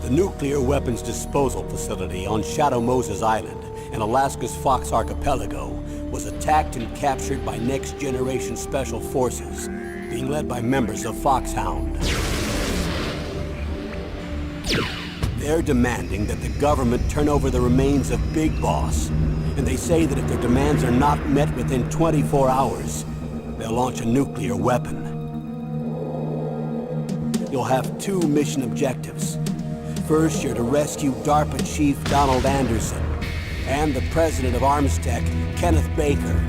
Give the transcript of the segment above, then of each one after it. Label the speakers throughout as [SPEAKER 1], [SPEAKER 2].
[SPEAKER 1] The nuclear weapons disposal facility on Shadow Moses Island in Alaska's Fox Archipelago was attacked and captured by next-generation special forces, being led by members of Foxhound. They're demanding that the government turn over the remains of Big Boss, and they say that if their demands are not met within 24 hours, they'll launch a nuclear weapon. You'll have two mission objectives. First, you're to rescue DARPA Chief Donald Anderson and the President of Armstech, Kenneth Baker.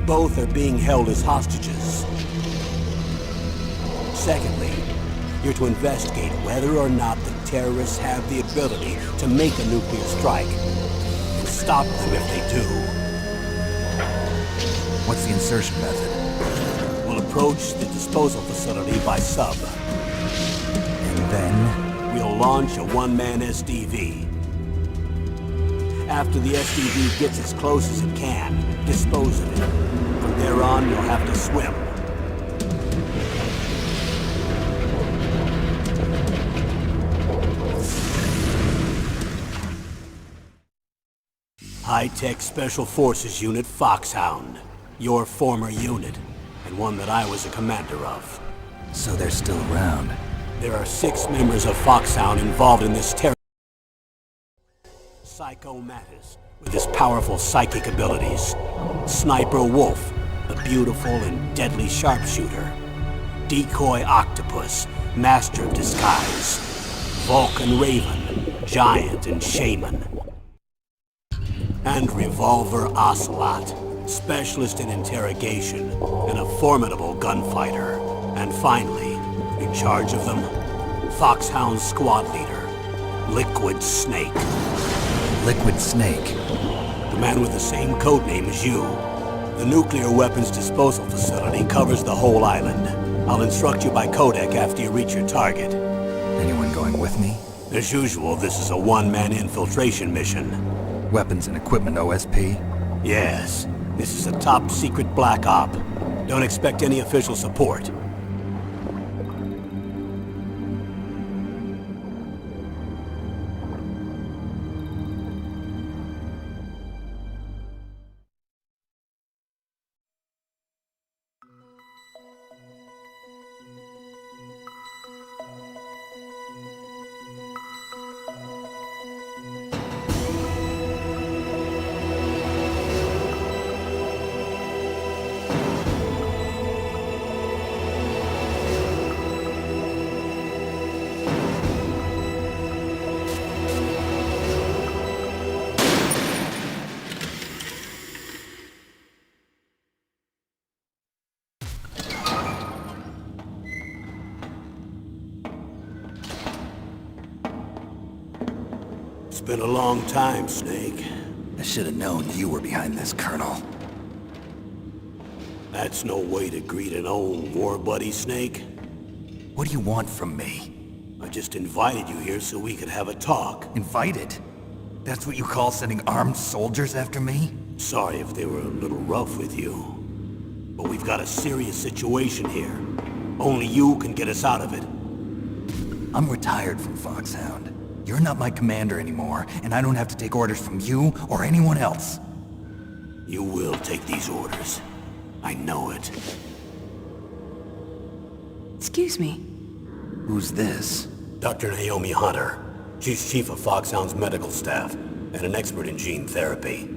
[SPEAKER 1] Both are being held as hostages. Secondly, you're to investigate whether or not the terrorists have the ability to make a nuclear strike, and stop them if they do.
[SPEAKER 2] What's the insertion method?
[SPEAKER 1] We'll approach the disposal facility by sub.
[SPEAKER 2] And then?
[SPEAKER 1] We'll launch a one-man SDV. After the SDV gets as close as it can, dispose of it. From there on, you'll have to swim. High-Tech Special Forces Unit Foxhound. Your former unit, and one that I was a commander of.
[SPEAKER 2] So they're still around.
[SPEAKER 1] There are 6 members of Foxhound involved in this terror. Psycho Mantis, with his powerful psychic abilities. Sniper Wolf, the beautiful and deadly sharpshooter. Decoy Octopus, master of disguise. Vulcan Raven, giant and shaman. And Revolver Ocelot, specialist in interrogation and a formidable gunfighter. And finally, in charge of them, Foxhound squad leader, Liquid Snake.
[SPEAKER 2] Liquid Snake?
[SPEAKER 1] The man with the same codename as you. The nuclear weapons disposal facility covers the whole island. I'll instruct you by codec after you reach your target.
[SPEAKER 2] Anyone going with me?
[SPEAKER 1] As usual, this is a one-man infiltration mission.
[SPEAKER 2] Weapons and equipment OSP?
[SPEAKER 1] Yes. This is a top-secret black op. Don't expect any official support. It's been a long time, Snake.
[SPEAKER 2] I should have known you were behind this, Colonel.
[SPEAKER 1] That's no way to greet an old war buddy, Snake.
[SPEAKER 2] What do you want from me?
[SPEAKER 1] I just invited you here so we could have a talk.
[SPEAKER 2] Invited? That's what you call sending armed soldiers after me?
[SPEAKER 1] Sorry if they were a little rough with you. But we've got a serious situation here. Only you can get us out of it.
[SPEAKER 2] I'm retired from Foxhound. You're not my commander anymore, and I don't have to take orders from you or anyone else.
[SPEAKER 1] You will take these orders. I know it.
[SPEAKER 3] Excuse me.
[SPEAKER 2] Who's this?
[SPEAKER 1] Dr. Naomi Hunter. She's chief of Foxhound's medical staff, and an expert in gene therapy.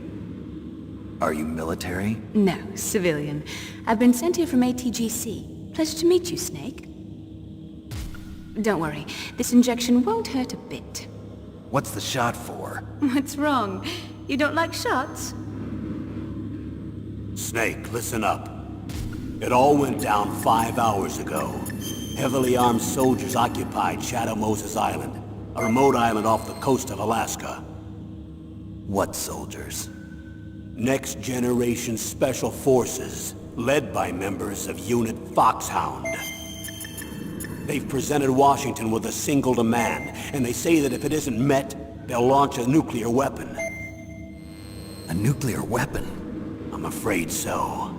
[SPEAKER 2] Are you military?
[SPEAKER 3] No, civilian. I've been sent here from ATGC. Pleasure to meet you, Snake. Don't worry, this injection won't hurt a bit.
[SPEAKER 2] What's the shot for?
[SPEAKER 3] What's wrong? You don't like shots?
[SPEAKER 1] Snake, listen up. It all went down 5 hours ago. Heavily armed soldiers occupied Shadow Moses Island, a remote island off the coast of Alaska.
[SPEAKER 2] What soldiers?
[SPEAKER 1] Next generation special forces, led by members of Unit Foxhound. They've presented Washington with a single demand, and they say that if it isn't met, they'll launch a nuclear weapon.
[SPEAKER 2] A nuclear weapon?
[SPEAKER 1] I'm afraid so.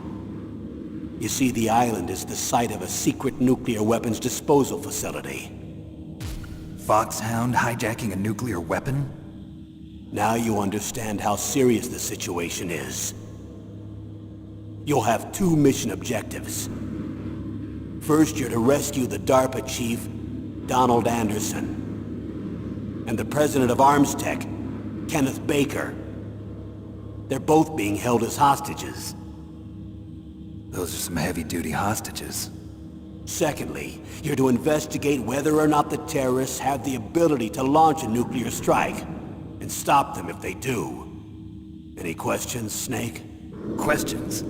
[SPEAKER 1] You see, the island is the site of a secret nuclear weapons disposal facility.
[SPEAKER 2] Foxhound hijacking a nuclear weapon?
[SPEAKER 1] Now you understand how serious the situation is. You'll have two mission objectives. First, you're to rescue the DARPA chief, Donald Anderson, and the president of Arms Tech, Kenneth Baker. They're both being held as hostages.
[SPEAKER 2] Those are some heavy-duty hostages.
[SPEAKER 1] Secondly, you're to investigate whether or not the terrorists have the ability to launch a nuclear strike, and stop them if they do. Any questions, Snake?
[SPEAKER 2] Questions?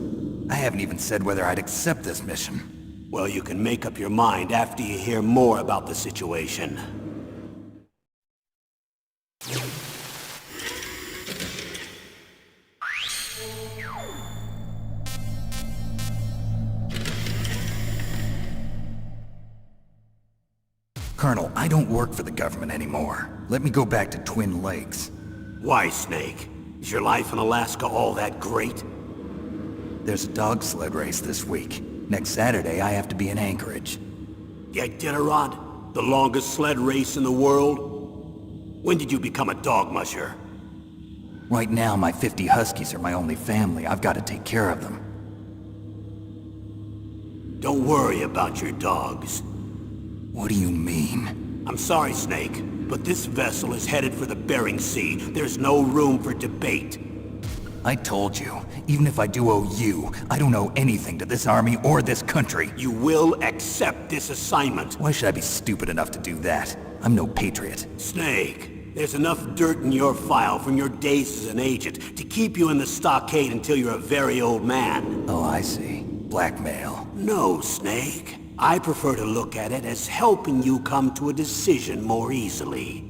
[SPEAKER 2] I haven't even said whether I'd accept this mission.
[SPEAKER 1] Well, you can make up your mind after you hear more about the situation.
[SPEAKER 2] Colonel, I don't work for the government anymore. Let me go back to Twin Lakes.
[SPEAKER 1] Why, Snake? Is your life in Alaska all that great?
[SPEAKER 2] There's a dog sled race this week. Next Saturday, I have to be in Anchorage.
[SPEAKER 1] Iditarod? The longest sled race in the world? When did you become a dog musher?
[SPEAKER 2] Right now, my 50 huskies are my only family. I've got to take care of them.
[SPEAKER 1] Don't worry about your dogs.
[SPEAKER 2] What do you mean?
[SPEAKER 1] I'm sorry, Snake, but this vessel is headed for the Bering Sea. There's no room for debate.
[SPEAKER 2] I told you, even if I do owe you, I don't owe anything to this army or this country.
[SPEAKER 1] You will accept this assignment.
[SPEAKER 2] Why should I be stupid enough to do that? I'm no patriot.
[SPEAKER 1] Snake, there's enough dirt in your file from your days as an agent to keep you in the stockade until you're a very old man.
[SPEAKER 2] Oh, I see. Blackmail.
[SPEAKER 1] No, Snake. I prefer to look at it as helping you come to a decision more easily.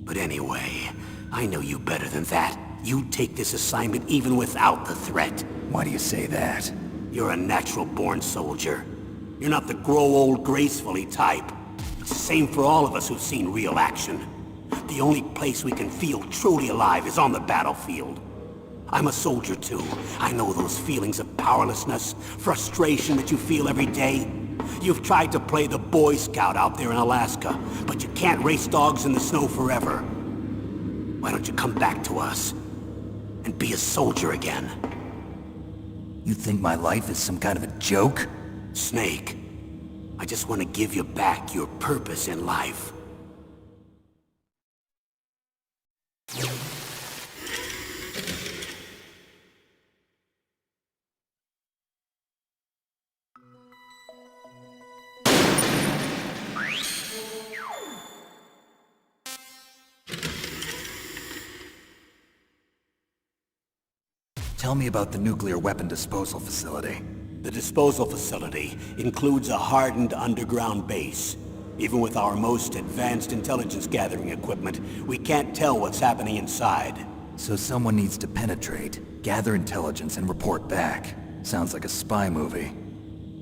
[SPEAKER 1] But anyway, I know you better than that. You take this assignment even without the threat.
[SPEAKER 2] Why do you say that?
[SPEAKER 1] You're a natural-born soldier. You're not the grow old gracefully type. It's the same for all of us who've seen real action. The only place we can feel truly alive is on the battlefield. I'm a soldier too. I know those feelings of powerlessness, frustration that you feel every day. You've tried to play the Boy Scout out there in Alaska, but you can't race dogs in the snow forever. Why don't you come back to us and be a soldier again?
[SPEAKER 2] You think my life is some kind of a joke?
[SPEAKER 1] Snake, I just want to give you back your purpose in life.
[SPEAKER 2] Tell me about the nuclear weapon disposal facility.
[SPEAKER 1] The disposal facility includes a hardened underground base. Even with our most advanced intelligence gathering equipment, we can't tell what's happening inside.
[SPEAKER 2] So someone needs to penetrate, gather intelligence, and report back. Sounds like a spy movie.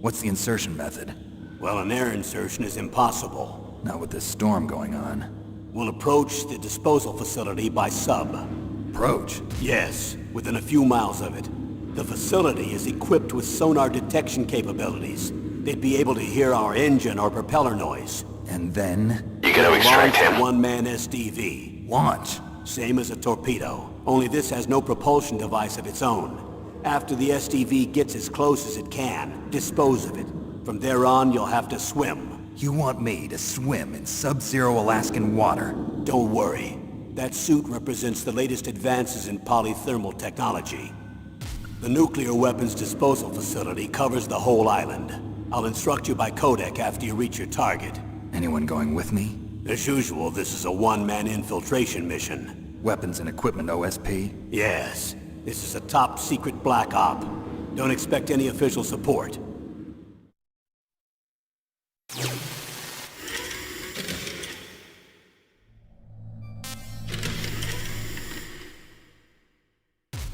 [SPEAKER 2] What's the insertion method?
[SPEAKER 1] Well, an air insertion is impossible.
[SPEAKER 2] Not with this storm going on.
[SPEAKER 1] We'll approach the disposal facility by sub.
[SPEAKER 2] Approach?
[SPEAKER 1] Yes, within a few miles of it. The facility is equipped with sonar detection capabilities. They'd be able to hear our engine or propeller noise.
[SPEAKER 2] And then?
[SPEAKER 4] You gotta extract
[SPEAKER 1] Launch a
[SPEAKER 4] him.
[SPEAKER 1] one-man SDV.
[SPEAKER 2] Launch?
[SPEAKER 1] Same as a torpedo, only this has no propulsion device of its own. After the SDV gets as close as it can, dispose of it. From there on, you'll have to swim.
[SPEAKER 2] You want me to swim in sub-zero Alaskan water?
[SPEAKER 1] Don't worry. That suit represents the latest advances in polythermal technology. The nuclear weapons disposal facility covers the whole island. I'll instruct you by codec after you reach your target.
[SPEAKER 2] Anyone going with me?
[SPEAKER 1] As usual, this is a one-man infiltration mission.
[SPEAKER 2] Weapons and equipment OSP?
[SPEAKER 1] Yes, this is a top-secret black op. Don't expect any official support.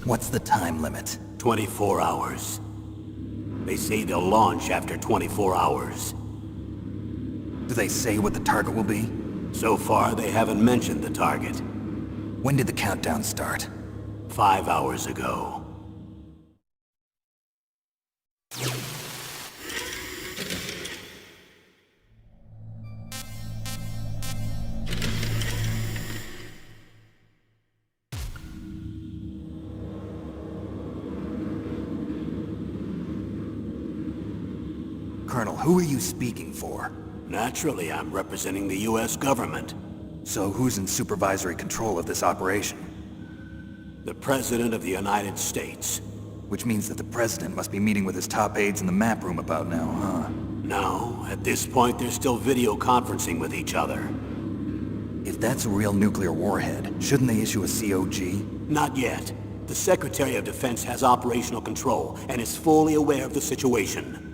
[SPEAKER 2] What's the time limit?
[SPEAKER 1] 24 hours. They say they'll launch after 24 hours.
[SPEAKER 2] Do they say what the target will be?
[SPEAKER 1] So far, they haven't mentioned the target.
[SPEAKER 2] When did the countdown start?
[SPEAKER 1] 5 hours ago.
[SPEAKER 2] Colonel, who are you speaking for?
[SPEAKER 1] Naturally, I'm representing the U.S. government.
[SPEAKER 2] So who's in supervisory control of this operation?
[SPEAKER 1] The President of the United States.
[SPEAKER 2] Which means that the President must be meeting with his top aides in the map room about now, huh?
[SPEAKER 1] No, at this point they're still video conferencing with each other.
[SPEAKER 2] If that's a real nuclear warhead, shouldn't they issue a COG?
[SPEAKER 1] Not yet. The Secretary of Defense has operational control and is fully aware of the situation.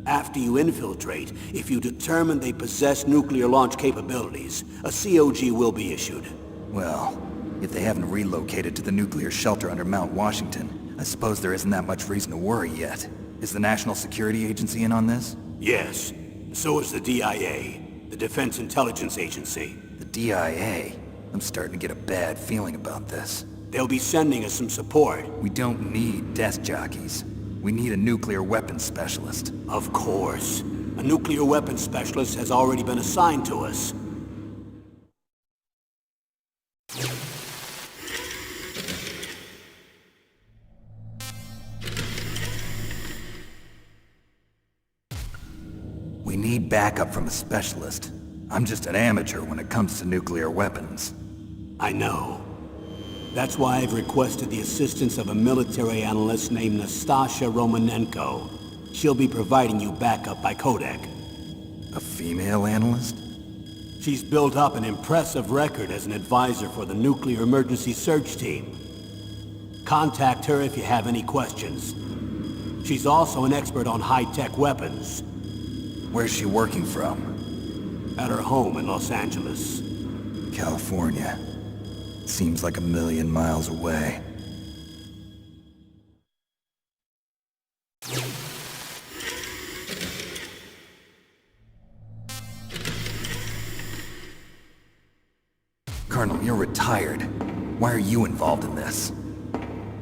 [SPEAKER 1] After you infiltrate, if you determine they possess nuclear launch capabilities, a COG will be issued.
[SPEAKER 2] Well, if they haven't relocated to the nuclear shelter under Mount Washington, I suppose there isn't that much reason to worry yet. Is the National Security Agency in on this?
[SPEAKER 1] Yes. So is the DIA, the Defense Intelligence Agency.
[SPEAKER 2] The DIA? I'm starting to get a bad feeling about this.
[SPEAKER 1] They'll be sending us some support.
[SPEAKER 2] We don't need desk jockeys. We need a nuclear weapons specialist.
[SPEAKER 1] Of course. A nuclear weapons specialist has already been assigned to us.
[SPEAKER 2] We need backup from a specialist. I'm just an amateur when it comes to nuclear weapons.
[SPEAKER 1] I know. That's why I've requested the assistance of a military analyst named Nastasha Romanenko. She'll be providing you backup by codec.
[SPEAKER 2] A female analyst?
[SPEAKER 1] She's built up an impressive record as an advisor for the Nuclear Emergency Search Team. Contact her if you have any questions. She's also an expert on high-tech weapons.
[SPEAKER 2] Where's she working from?
[SPEAKER 1] At her home in Los Angeles.
[SPEAKER 2] California. Seems like 1,000,000 miles away. Colonel, you're retired. Why are you involved in this?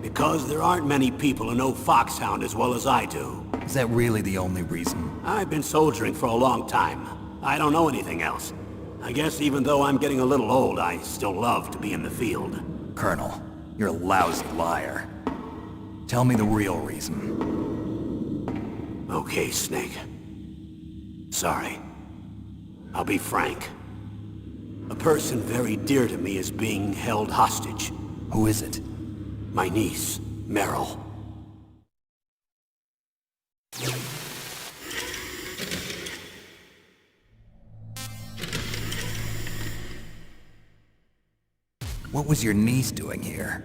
[SPEAKER 1] Because there aren't many people who know Foxhound as well as I do.
[SPEAKER 2] Is that really the only reason?
[SPEAKER 1] I've been soldiering for a long time. I don't know anything else. I guess even though I'm getting a little old, I still love to be in the field.
[SPEAKER 2] Colonel, you're a lousy liar. Tell me the real reason.
[SPEAKER 1] Okay, Snake. Sorry. I'll be frank. A person very dear to me is being held hostage.
[SPEAKER 2] Who is it?
[SPEAKER 1] My niece, Meryl.
[SPEAKER 2] What was your niece doing here?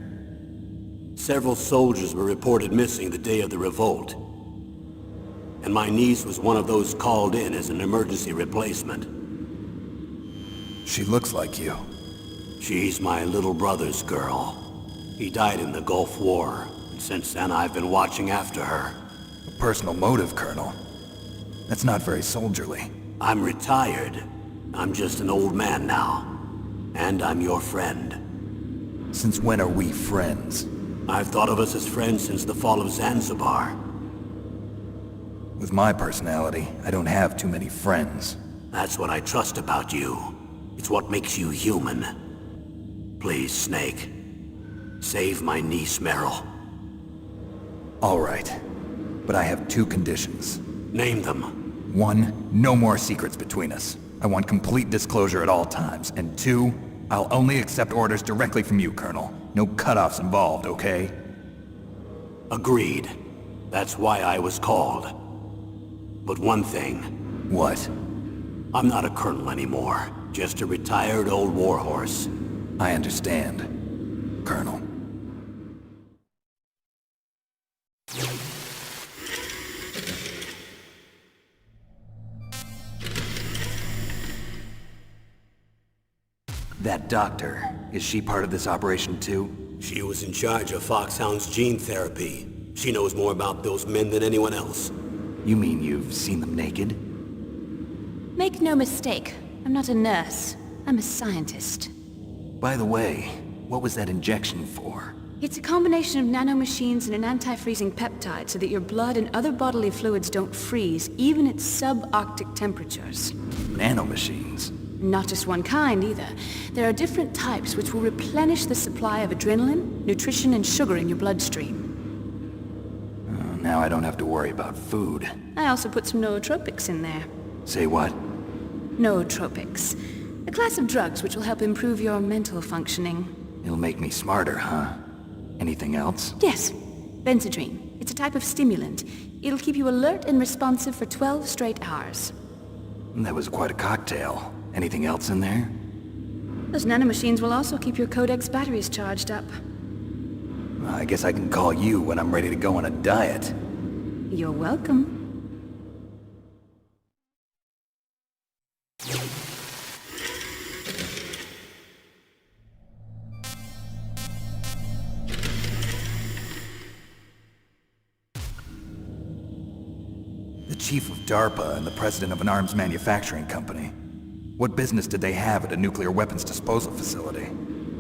[SPEAKER 1] Several soldiers were reported missing the day of the revolt. And my niece was one of those called in as an emergency replacement.
[SPEAKER 2] She looks like you.
[SPEAKER 1] She's my little brother's girl. He died in the Gulf War, and since then I've been watching after her.
[SPEAKER 2] A personal motive, Colonel. That's not very soldierly.
[SPEAKER 1] I'm retired. I'm just an old man now. And I'm your friend.
[SPEAKER 2] Since when are we friends?
[SPEAKER 1] I've thought of us as friends since the fall of Zanzibar.
[SPEAKER 2] With my personality, I don't have too many friends.
[SPEAKER 1] That's what I trust about you. It's what makes you human. Please, Snake. Save my niece, Meryl.
[SPEAKER 2] All right. But I have 2 conditions.
[SPEAKER 1] Name them.
[SPEAKER 2] 1, no more secrets between us. I want complete disclosure at all times. And 2, I'll only accept orders directly from you, Colonel. No cutoffs involved, okay?
[SPEAKER 1] Agreed. That's why I was called. But one thing.
[SPEAKER 2] What?
[SPEAKER 1] I'm not a colonel anymore. Just a retired old warhorse.
[SPEAKER 2] I understand, Colonel. That doctor, is she part of this operation too?
[SPEAKER 1] She was in charge of Foxhound's gene therapy. She knows more about those men than anyone else.
[SPEAKER 2] You mean you've seen them naked?
[SPEAKER 3] Make no mistake, I'm not a nurse. I'm a scientist.
[SPEAKER 2] By the way, what was that injection for?
[SPEAKER 3] It's a combination of nanomachines and an anti-freezing peptide so that your blood and other bodily fluids don't freeze, even at subarctic temperatures.
[SPEAKER 2] Nanomachines?
[SPEAKER 3] Not just one kind, either. There are different types which will replenish the supply of adrenaline, nutrition, and sugar in your bloodstream.
[SPEAKER 2] Now I don't have to worry about food.
[SPEAKER 3] I also put some nootropics in there.
[SPEAKER 2] Say what?
[SPEAKER 3] Nootropics. A class of drugs which will help improve your mental functioning.
[SPEAKER 2] It'll make me smarter, huh? Anything else?
[SPEAKER 3] Yes. Benzedrine. It's a type of stimulant. It'll keep you alert and responsive for 12 straight hours.
[SPEAKER 2] That was quite a cocktail. Anything else in there?
[SPEAKER 3] Those nanomachines will also keep your Codex batteries charged up.
[SPEAKER 2] I guess I can call you when I'm ready to go on a diet.
[SPEAKER 3] You're welcome.
[SPEAKER 2] The chief of DARPA and the president of an arms manufacturing company. What business did they have at a nuclear weapons disposal facility?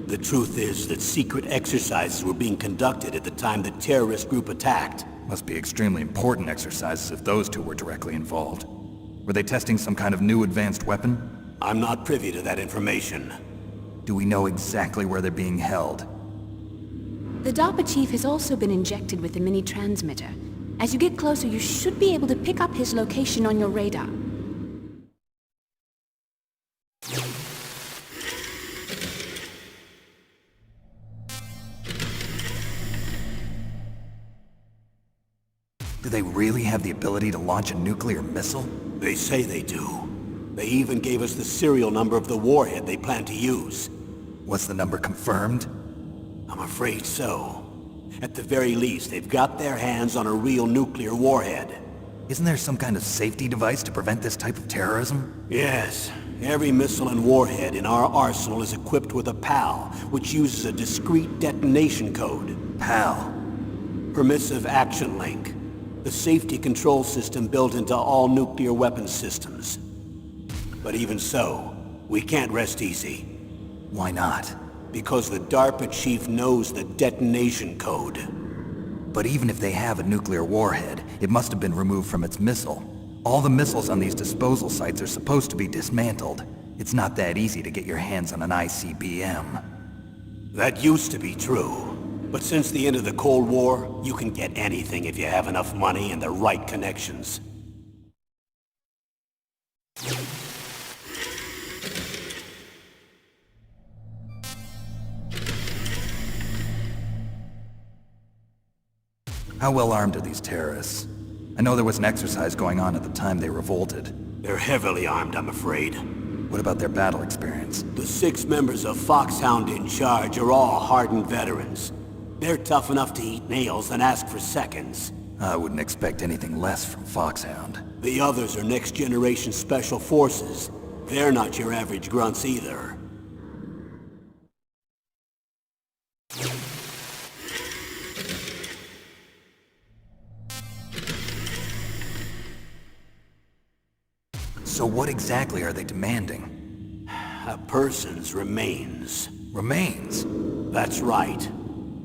[SPEAKER 1] The truth is that secret exercises were being conducted at the time the terrorist group attacked.
[SPEAKER 2] Must be extremely important exercises if those two were directly involved. Were they testing some kind of new advanced weapon?
[SPEAKER 1] I'm not privy to that information.
[SPEAKER 2] Do we know exactly where they're being held?
[SPEAKER 3] The DARPA chief has also been injected with a mini-transmitter. As you get closer, you should be able to pick up his location on your radar.
[SPEAKER 2] Do they really have the ability to launch a nuclear missile?
[SPEAKER 1] They say they do. They even gave us the serial number of the warhead they plan to use.
[SPEAKER 2] Was the number confirmed?
[SPEAKER 1] I'm afraid so. At the very least, they've got their hands on a real nuclear warhead.
[SPEAKER 2] Isn't there some kind of safety device to prevent this type of terrorism?
[SPEAKER 1] Yes. Every missile and warhead in our arsenal is equipped with a PAL, which uses a discrete detonation code.
[SPEAKER 2] PAL?
[SPEAKER 1] Permissive Action Link. The safety control system built into all nuclear weapons systems. But even so, we can't rest easy.
[SPEAKER 2] Why not?
[SPEAKER 1] Because the DARPA chief knows the detonation code.
[SPEAKER 2] But even if they have a nuclear warhead, it must have been removed from its missile. All the missiles on these disposal sites are supposed to be dismantled. It's not that easy to get your hands on an ICBM.
[SPEAKER 1] That used to be true. But since the end of the Cold War, you can get anything if you have enough money and the right connections.
[SPEAKER 2] How well armed are these terrorists? I know there was an exercise going on at the time they revolted.
[SPEAKER 1] They're heavily armed, I'm afraid.
[SPEAKER 2] What about their battle experience?
[SPEAKER 1] The 6 members of Foxhound in charge are all hardened veterans. They're tough enough to eat nails and ask for seconds.
[SPEAKER 2] I wouldn't expect anything less from Foxhound.
[SPEAKER 1] The others are next-generation special forces. They're not your average grunts either.
[SPEAKER 2] So what exactly are they demanding?
[SPEAKER 1] A person's remains.
[SPEAKER 2] Remains?
[SPEAKER 1] That's right.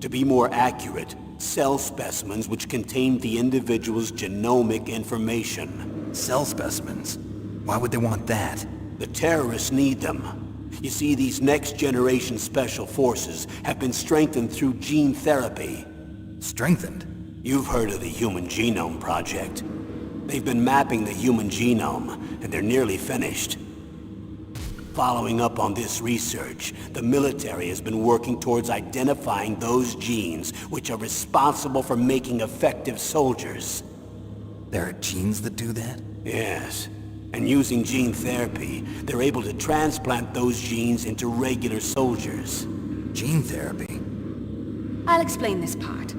[SPEAKER 1] To be more accurate, cell specimens which contain the individual's genomic information.
[SPEAKER 2] Cell specimens? Why would they want that?
[SPEAKER 1] The terrorists need them. You see, these next-generation special forces have been strengthened through gene therapy.
[SPEAKER 2] Strengthened?
[SPEAKER 1] You've heard of the Human Genome Project. They've been mapping the human genome, and they're nearly finished. Following up on this research, the military has been working towards identifying those genes which are responsible for making effective soldiers.
[SPEAKER 2] There are genes that do that?
[SPEAKER 1] Yes. And using gene therapy, they're able to transplant those genes into regular soldiers.
[SPEAKER 2] Gene therapy?
[SPEAKER 3] I'll explain this part.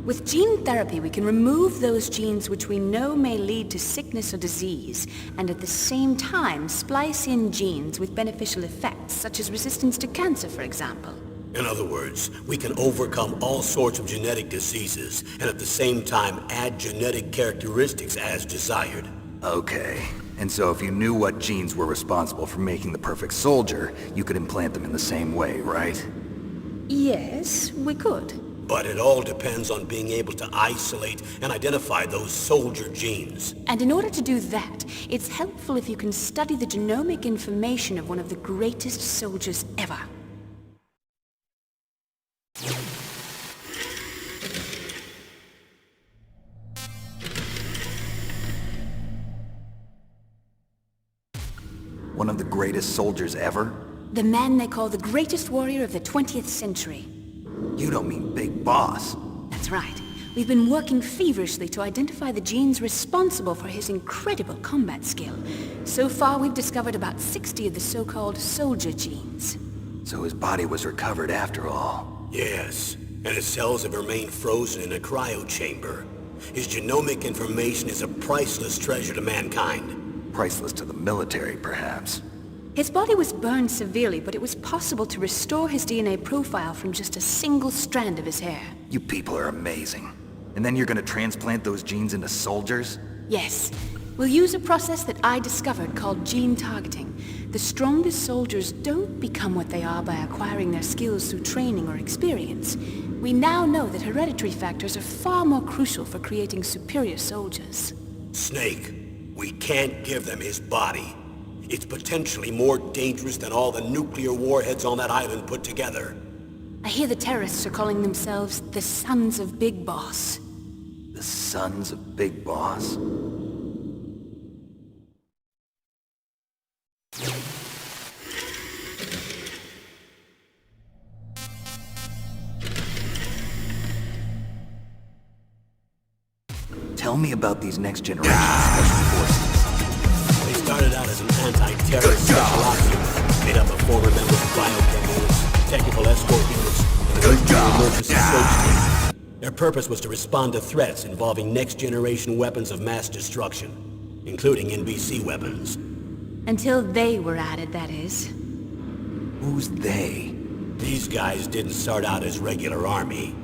[SPEAKER 3] With gene therapy, we can remove those genes which we know may lead to sickness or disease, and at the same time splice in genes with beneficial effects, such as resistance to cancer, for example.
[SPEAKER 1] In other words, we can overcome all sorts of genetic diseases, and at the same time add genetic characteristics as desired.
[SPEAKER 2] Okay. And so if you knew what genes were responsible for making the perfect soldier, you could implant them in the same way, right?
[SPEAKER 3] Yes, we could.
[SPEAKER 1] But it all depends on being able to isolate and identify those soldier genes.
[SPEAKER 3] And in order to do that, it's helpful if you can study the genomic information of one of the greatest soldiers ever.
[SPEAKER 2] One of the greatest soldiers ever?
[SPEAKER 3] The man they call the greatest warrior of the 20th century.
[SPEAKER 2] You don't mean Big Boss.
[SPEAKER 3] That's right. We've been working feverishly to identify the genes responsible for his incredible combat skill. So far, we've discovered about 60 of the so-called soldier genes.
[SPEAKER 2] So his body was recovered after all.
[SPEAKER 1] Yes, and his cells have remained frozen in a cryo chamber. His genomic information is a priceless treasure to mankind.
[SPEAKER 2] Priceless to the military, perhaps.
[SPEAKER 3] His body was burned severely, but it was possible to restore his DNA profile from just a single strand of his hair.
[SPEAKER 2] You people are amazing. And then you're gonna transplant those genes into soldiers?
[SPEAKER 3] Yes. We'll use a process that I discovered called gene targeting. The strongest soldiers don't become what they are by acquiring their skills through training or experience. We now know that hereditary factors are far more crucial for creating superior soldiers.
[SPEAKER 1] Snake, we can't give them his body. It's potentially more dangerous than all the nuclear warheads on that island put together.
[SPEAKER 3] I hear the terrorists are calling themselves the Sons of Big Boss.
[SPEAKER 2] The Sons of Big Boss? Tell me about these next generation special forces.
[SPEAKER 1] They started out as an anti-terrorist special ops unit made up of former members of biochem units, technical escort units, and the emergency search team. Their purpose was to respond to threats involving next-generation weapons of mass destruction, including NBC weapons.
[SPEAKER 3] Until they were added, that is.
[SPEAKER 2] Who's they?
[SPEAKER 1] These guys didn't start out as regular army.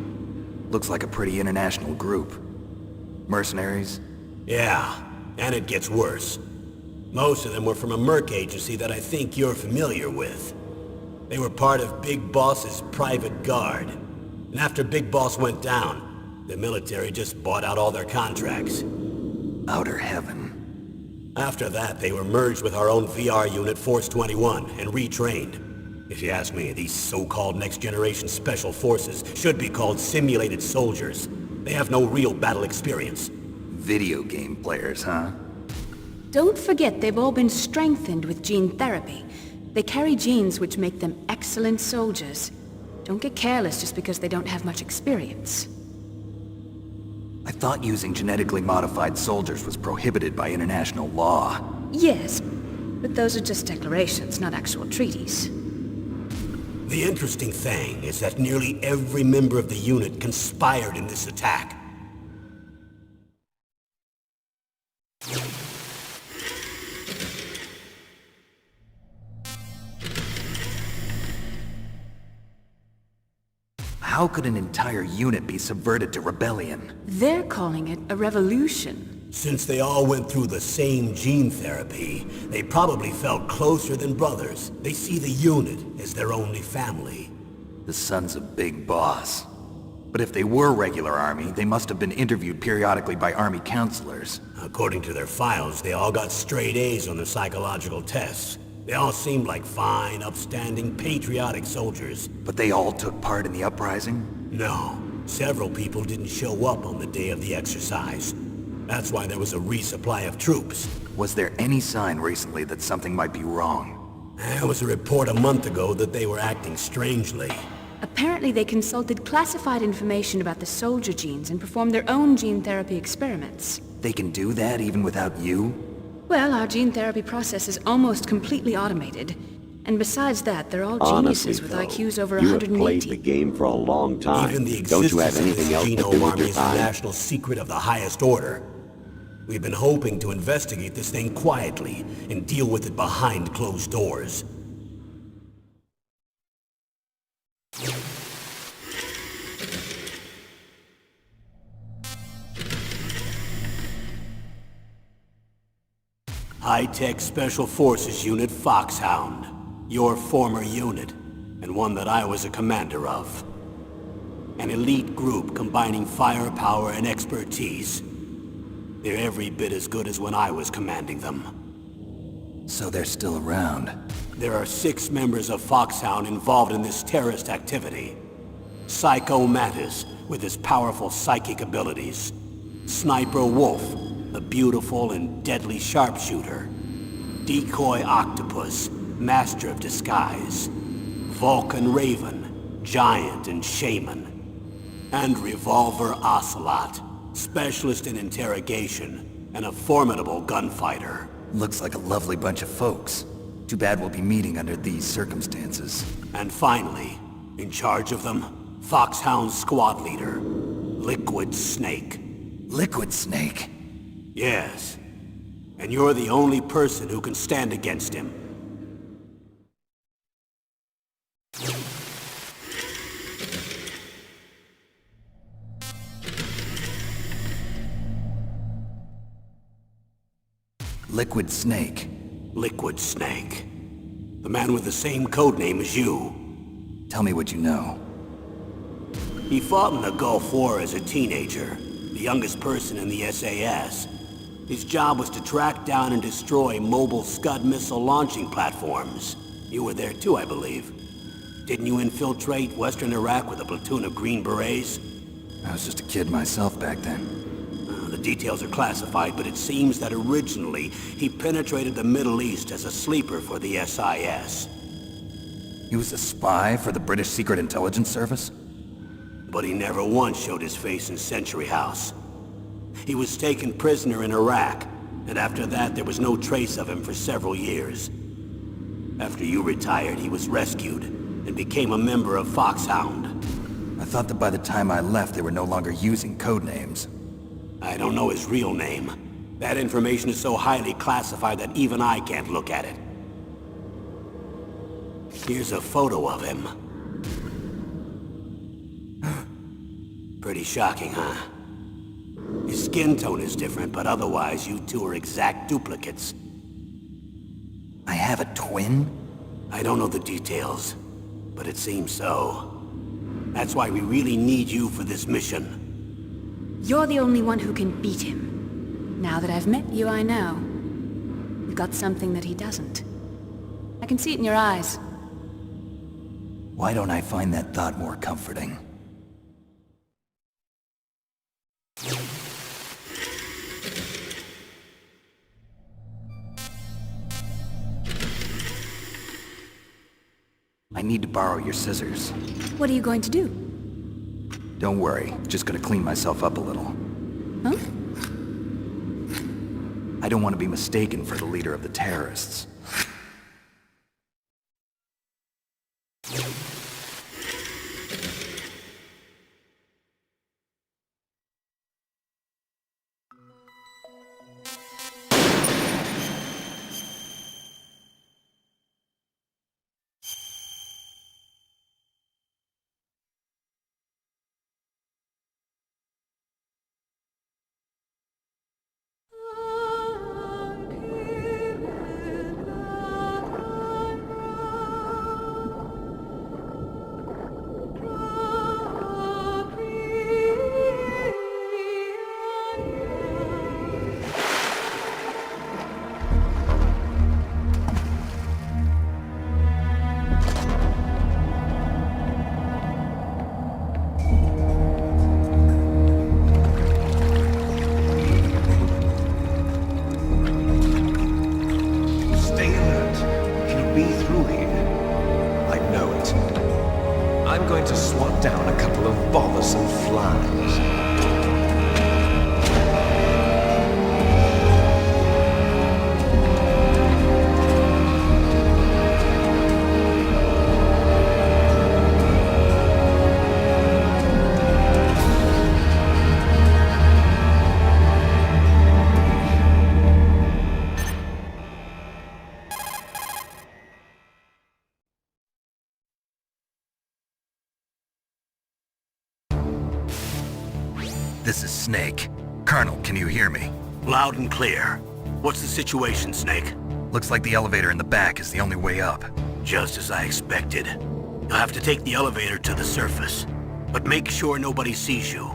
[SPEAKER 2] Looks like a pretty international group. Mercenaries?
[SPEAKER 1] Yeah, and it gets worse. Most of them were from a merc agency that I think you're familiar with. They were part of Big Boss's private guard. And after Big Boss went down, the military just bought out all their contracts.
[SPEAKER 2] Outer heaven.
[SPEAKER 1] After that, they were merged with our own VR unit, Force 21, and retrained. If you ask me, these so-called next-generation special forces should be called simulated soldiers. They have no real battle experience.
[SPEAKER 2] Video game players, huh?
[SPEAKER 3] Don't forget they've all been strengthened with gene therapy. They carry genes which make them excellent soldiers. Don't get careless just because they don't have much experience.
[SPEAKER 2] I thought using genetically modified soldiers was prohibited by international law.
[SPEAKER 3] Yes, but those are just declarations, not actual treaties.
[SPEAKER 1] The interesting thing is that nearly every member of the unit conspired in this attack.
[SPEAKER 2] How could an entire unit be subverted to rebellion?
[SPEAKER 3] They're calling it a revolution.
[SPEAKER 1] Since they all went through the same gene therapy, they probably felt closer than brothers. They see the unit as their only family.
[SPEAKER 2] The Sons of Big Boss. But if they were regular army, they must have been interviewed periodically by army counselors.
[SPEAKER 1] According to their files, they all got straight A's on their psychological tests. They all seemed like fine, upstanding, patriotic soldiers.
[SPEAKER 2] But they all took part in the uprising?
[SPEAKER 1] No. Several people didn't show up on the day of the exercise. That's why there was a resupply of troops.
[SPEAKER 2] Was there any sign recently that something might be wrong?
[SPEAKER 1] There was a report a month ago that they were acting strangely.
[SPEAKER 3] Apparently they consulted classified information about the soldier genes and performed their own gene therapy experiments.
[SPEAKER 2] They can do that even without you?
[SPEAKER 3] Well, our gene therapy process is almost completely automated. And besides that, they're all
[SPEAKER 4] Honestly,
[SPEAKER 3] geniuses with
[SPEAKER 4] though,
[SPEAKER 3] IQs over
[SPEAKER 4] you have played
[SPEAKER 3] 180.
[SPEAKER 4] the game for a long time.
[SPEAKER 1] Even the
[SPEAKER 4] Don't you have
[SPEAKER 1] existence of
[SPEAKER 4] anything
[SPEAKER 1] this
[SPEAKER 4] else to do
[SPEAKER 1] genome
[SPEAKER 4] with
[SPEAKER 1] army
[SPEAKER 4] your
[SPEAKER 1] is a
[SPEAKER 4] time?
[SPEAKER 1] national secret of the highest order. We've been hoping to investigate this thing quietly and deal with it behind closed doors. High-Tech Special Forces Unit Foxhound. Your former unit, and one that I was a commander of. An elite group combining firepower and expertise. They're every bit as good as when I was commanding them.
[SPEAKER 2] So they're still around.
[SPEAKER 1] There are 6 members of Foxhound involved in this terrorist activity. Psycho Mantis, with his powerful psychic abilities. Sniper Wolf, the beautiful and deadly sharpshooter. Decoy Octopus, Master of Disguise, Vulcan Raven, Giant and Shaman, and Revolver Ocelot, Specialist in Interrogation, and a formidable gunfighter.
[SPEAKER 2] Looks like a lovely bunch of folks. Too bad we'll be meeting under these circumstances.
[SPEAKER 1] And finally, in charge of them, Foxhound squad leader, Liquid Snake.
[SPEAKER 2] Liquid Snake?
[SPEAKER 1] Yes. And you're the only person who can stand against him.
[SPEAKER 2] Liquid Snake.
[SPEAKER 1] Liquid Snake. The man with the same codename as you.
[SPEAKER 2] Tell me what you know.
[SPEAKER 1] He fought in the Gulf War as a teenager, the youngest person in the SAS. His job was to track down and destroy mobile Scud missile launching platforms. You were there too, I believe. Didn't you infiltrate Western Iraq with a platoon of Green Berets?
[SPEAKER 2] I was just a kid myself back then.
[SPEAKER 1] The details are classified, but it seems that originally he penetrated the Middle East as a sleeper for the SIS.
[SPEAKER 2] He was a spy for the British Secret Intelligence Service?
[SPEAKER 1] But he never once showed his face in Century House. He was taken prisoner in Iraq, and after that there was no trace of him for several years. After you retired, he was rescued and became a member of Foxhound.
[SPEAKER 2] I thought that by the time I left they were no longer using codenames.
[SPEAKER 1] I don't know his real name. That information is so highly classified that even I can't look at it. Here's a photo of him. Pretty shocking, huh? His skin tone is different, but otherwise you two are exact duplicates.
[SPEAKER 2] I have a twin?
[SPEAKER 1] I don't know the details, but it seems so. That's why we really need you for this mission.
[SPEAKER 3] You're the only one who can beat him. Now that I've met you, I know. You've got something that he doesn't. I can see it in your eyes.
[SPEAKER 2] Why don't I find that thought more comforting? I need to borrow your scissors.
[SPEAKER 3] What are you going to do?
[SPEAKER 2] Don't worry, just gonna clean myself up a little.
[SPEAKER 3] Huh?
[SPEAKER 2] I don't want to be mistaken for the leader of the terrorists. This is Snake. Colonel, can you hear me?
[SPEAKER 1] Loud and clear. What's the situation, Snake?
[SPEAKER 2] Looks like the elevator in the back is the only way up.
[SPEAKER 1] Just as I expected. You'll have to take the elevator to the surface. But make sure nobody sees you.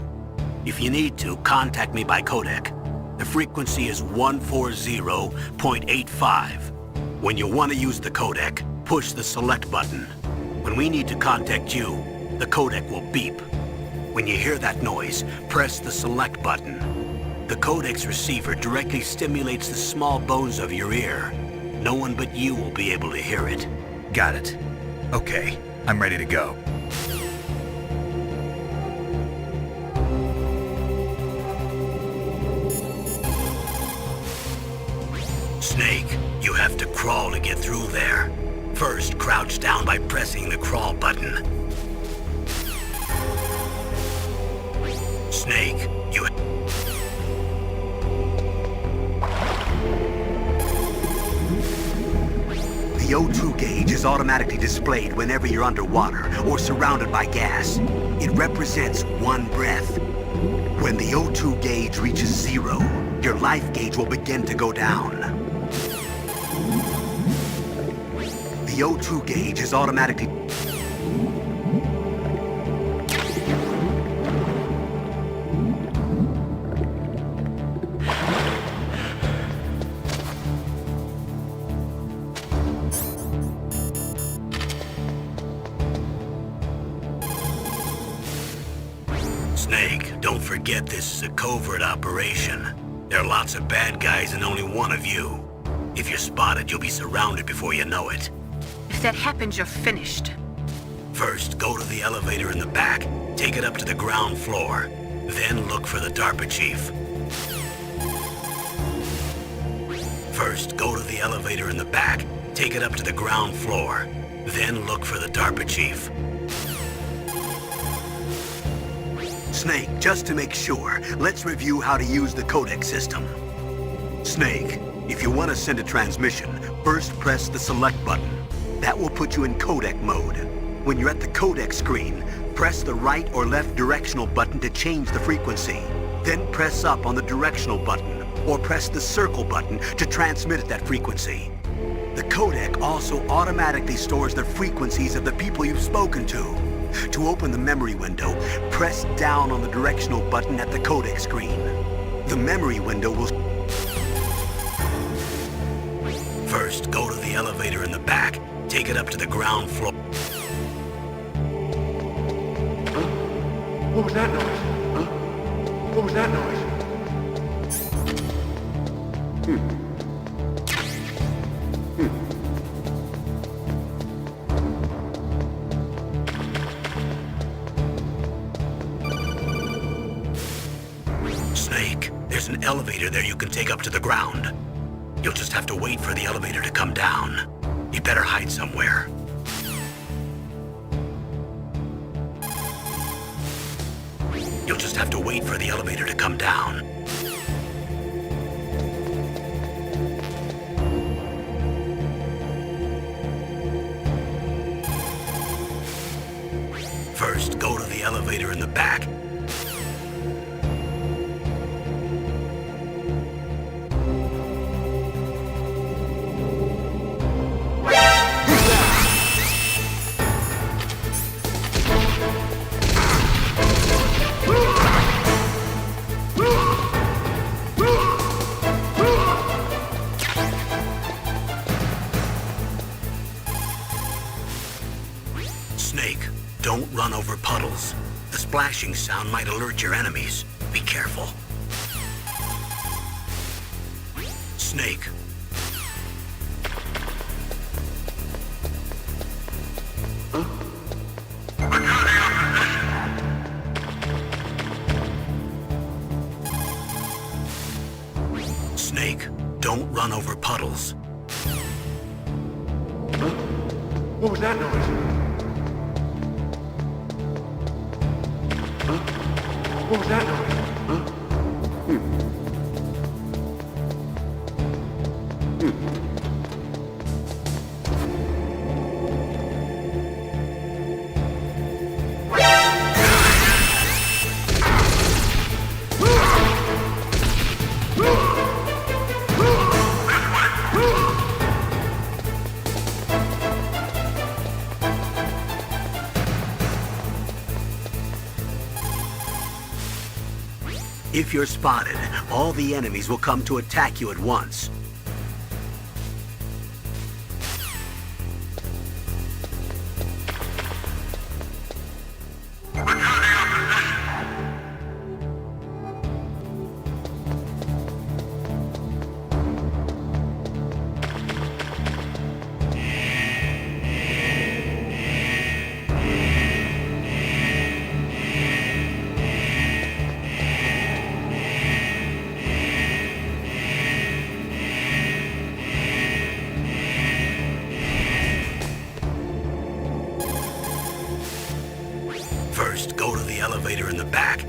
[SPEAKER 1] If you need to, contact me by codec. The frequency is 140.85. When you want to use the codec, push the select button. When we need to contact you, the codec will beep. When you hear that noise, press the select button. The codec's receiver directly stimulates the small bones of your ear. No one but you will be able to hear it.
[SPEAKER 2] Got it. Okay, I'm ready to go.
[SPEAKER 1] Snake, you have to crawl to get through there. First, crouch down by pressing the crawl button. Snake, you... The O2 gauge is automatically displayed whenever you're underwater or surrounded by gas. It represents one breath. When the O2 gauge reaches 0, your life gauge will begin to go down. The O2 gauge is automatically... Snake, don't forget this is a covert operation. There are lots of bad guys and only one of you. If you're spotted, you'll be surrounded before you know it.
[SPEAKER 3] If that happens, you're finished.
[SPEAKER 1] First, go to the elevator in the back. Take it up to the ground floor. Then look for the DARPA chief. First, go to the elevator in the back. Take it up to the ground floor. Then look for the DARPA chief. Snake, just to make sure, let's review how to use the codec system. Snake, if you want to send a transmission, first press the select button. That will put you in codec mode. When you're at the codec screen, press the right or left directional button to change the frequency. Then press up on the directional button, or press the circle button to transmit at that frequency. The codec also automatically stores the frequencies of the people you've spoken to. To open the memory window, press down on the directional button at the codec screen. The memory window will... First, go to the elevator in the back. Take it up to the ground floor.
[SPEAKER 4] Huh? What was that noise? Huh? What was that noise?
[SPEAKER 1] Snake, there's an elevator there you can take up to the ground. You'll just have to wait for the elevator to come down. You better hide somewhere. You'll just have to wait for the elevator to come down. First, go to the elevator in the back. Snake, don't run over puddles. The splashing sound might alert your enemies. Be careful. Snake. Snake, don't run over puddles.
[SPEAKER 4] Huh? What was that noise? Huh? What was that noise? Huh?
[SPEAKER 1] If you're spotted, all the enemies will come to attack you at once. elevator in the back.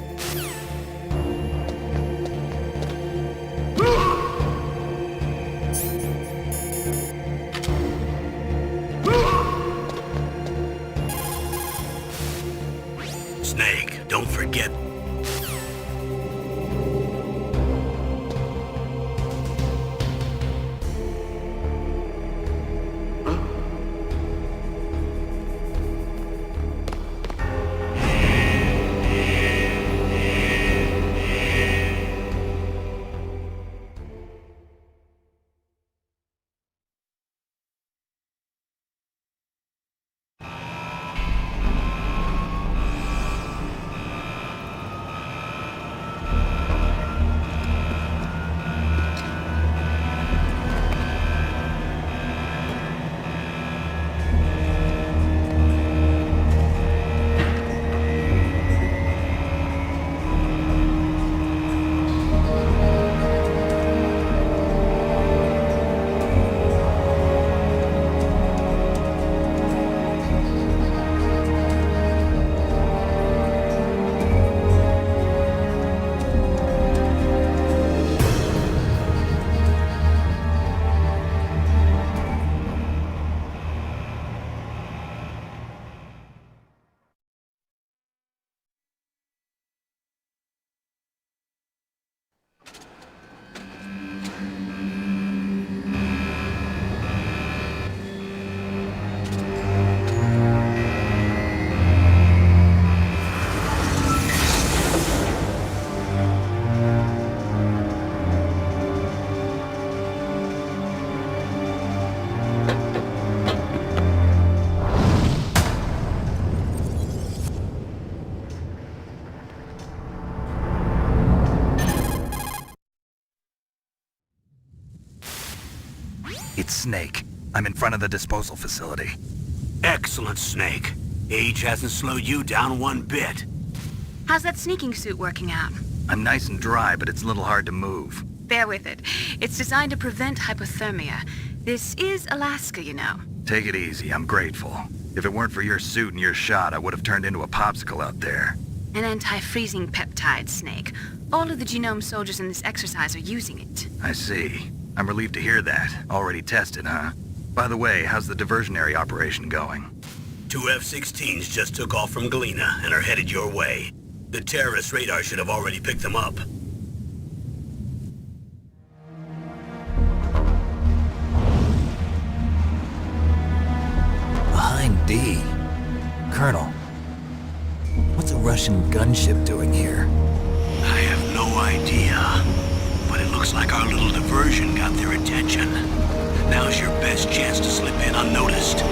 [SPEAKER 1] Snake, don't forget.
[SPEAKER 2] It's Snake. I'm in front of the disposal facility.
[SPEAKER 1] Excellent, Snake. Age hasn't slowed you down one bit.
[SPEAKER 3] How's that sneaking suit working out?
[SPEAKER 2] I'm nice and dry, but it's a little hard to move.
[SPEAKER 3] Bear with it. It's designed to prevent hypothermia. This is Alaska, you know.
[SPEAKER 2] Take it easy, I'm grateful. If it weren't for your suit and your shot, I would have turned into a popsicle out there.
[SPEAKER 3] An anti-freezing peptide, Snake. All of the genome soldiers in this exercise are using it.
[SPEAKER 2] I see. I'm relieved to hear that. Already tested, huh? By the way, how's the diversionary operation going?
[SPEAKER 1] 2 F-16s just took off from Galena and are headed your way. The terrorist radar should have already picked them up.
[SPEAKER 2] Behind D. Colonel, what's a Russian gunship doing here?
[SPEAKER 1] I have no idea, but it looks like our little diversion got their attention. Now's your best chance to slip in unnoticed.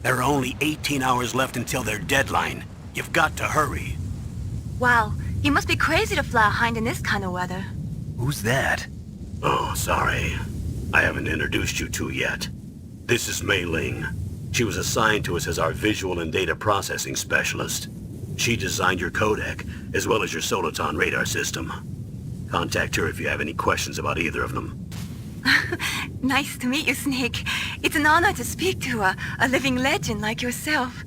[SPEAKER 1] There are only 18 hours left until their deadline. You've got to hurry.
[SPEAKER 5] Wow, you must be crazy to fly a hind in this kind of weather.
[SPEAKER 2] Who's that?
[SPEAKER 1] Oh, sorry. I haven't introduced you to yet. This is Mei Ling. She was assigned to us as our visual and data processing specialist. She designed your codec, as well as your Soliton radar system. Contact her if you have any questions about either of them.
[SPEAKER 5] Nice to meet you, Snake. It's an honor to speak to a living legend like yourself.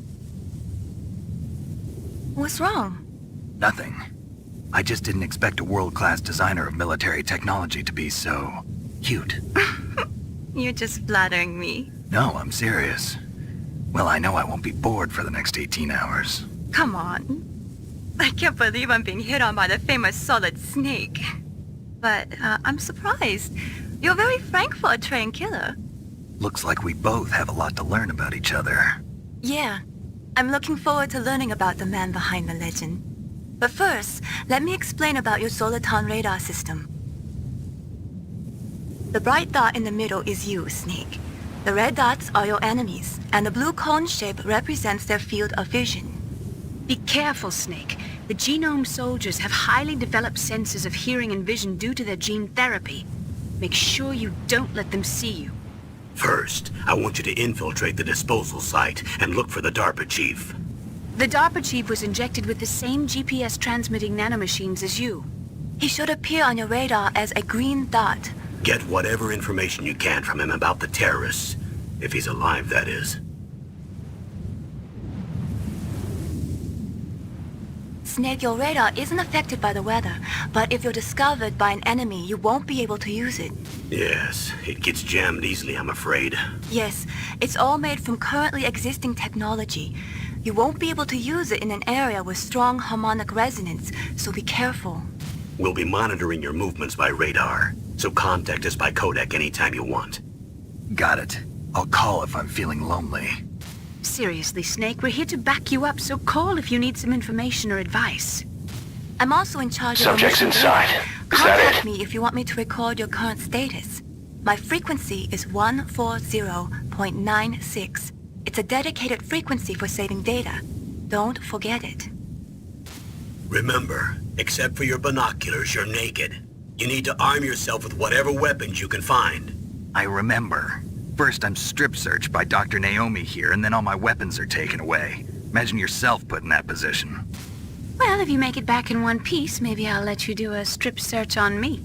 [SPEAKER 5] What's wrong?
[SPEAKER 2] Nothing. I just didn't expect a world-class designer of military technology to be so cute.
[SPEAKER 5] You're just flattering me.
[SPEAKER 2] No, I'm serious. Well, I know I won't be bored for the next 18 hours.
[SPEAKER 5] Come on. I can't believe I'm being hit on by the famous Solid Snake. But I'm surprised. You're very frank for a trained killer.
[SPEAKER 2] Looks like we both have a lot to learn about each other.
[SPEAKER 5] Yeah. I'm looking forward to learning about the man behind the legend. But first, let me explain about your Soliton radar system. The bright dot in the middle is you, Snake. The red dots are your enemies, and the blue cone shape represents their field of vision.
[SPEAKER 3] Be careful, Snake. The genome soldiers have highly developed senses of hearing and vision due to their gene therapy. Make sure you don't let them see you.
[SPEAKER 1] First, I want you to infiltrate the disposal site and look for the DARPA chief.
[SPEAKER 3] The DARPA chief was injected with the same GPS-transmitting nanomachines as you.
[SPEAKER 5] He should appear on your radar as a green dot.
[SPEAKER 1] Get whatever information you can from him about the terrorists. If he's alive, that is.
[SPEAKER 5] Snake, your radar isn't affected by the weather, but if you're discovered by an enemy, you won't be able to use it.
[SPEAKER 1] Yes, it gets jammed easily, I'm afraid.
[SPEAKER 5] Yes, it's all made from currently existing technology. You won't be able to use it in an area with strong harmonic resonance, so be careful.
[SPEAKER 1] We'll be monitoring your movements by radar, so contact us by codec anytime you want.
[SPEAKER 2] Got it. I'll call if I'm feeling lonely.
[SPEAKER 3] Seriously, Snake, we're here to back you up, so call if you need some information or advice.
[SPEAKER 5] I'm also in charge of...
[SPEAKER 4] Subject's inside. Is that
[SPEAKER 5] Contact
[SPEAKER 4] it?
[SPEAKER 5] me if you want me to record your current status. My frequency is 140.96. It's a dedicated frequency for saving data. Don't forget it.
[SPEAKER 1] Remember, except for your binoculars, you're naked. You need to arm yourself with whatever weapons you can find.
[SPEAKER 2] I remember. First I'm strip searched by Dr. Naomi here, and then all my weapons are taken away. Imagine yourself put in that position.
[SPEAKER 3] Well, if you make it back in one piece, maybe I'll let you do a strip search on me.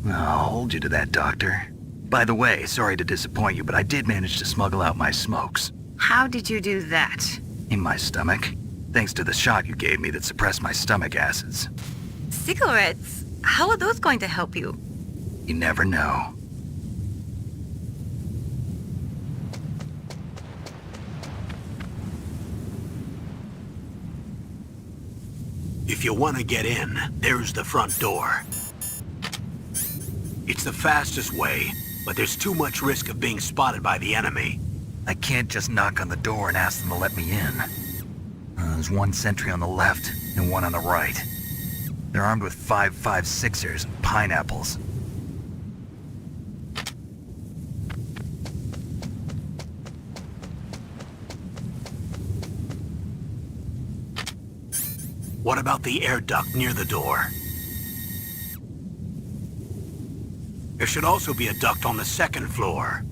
[SPEAKER 2] I'll hold you to that, Doctor. By the way, sorry to disappoint you, but I did manage to smuggle out my smokes.
[SPEAKER 3] How did you do that?
[SPEAKER 2] In my stomach. Thanks to the shot you gave me that suppressed my stomach acids.
[SPEAKER 5] Cigarettes? How are those going to help you?
[SPEAKER 2] You never know.
[SPEAKER 1] If you want to get in, there's the front door. It's the fastest way, but there's too much risk of being spotted by the enemy.
[SPEAKER 2] I can't just knock on the door and ask them to let me in. There's one sentry on the left and one on the right. They're armed with 5.56ers and pineapples.
[SPEAKER 1] What about the air duct near the door? There should also be a duct on the second floor.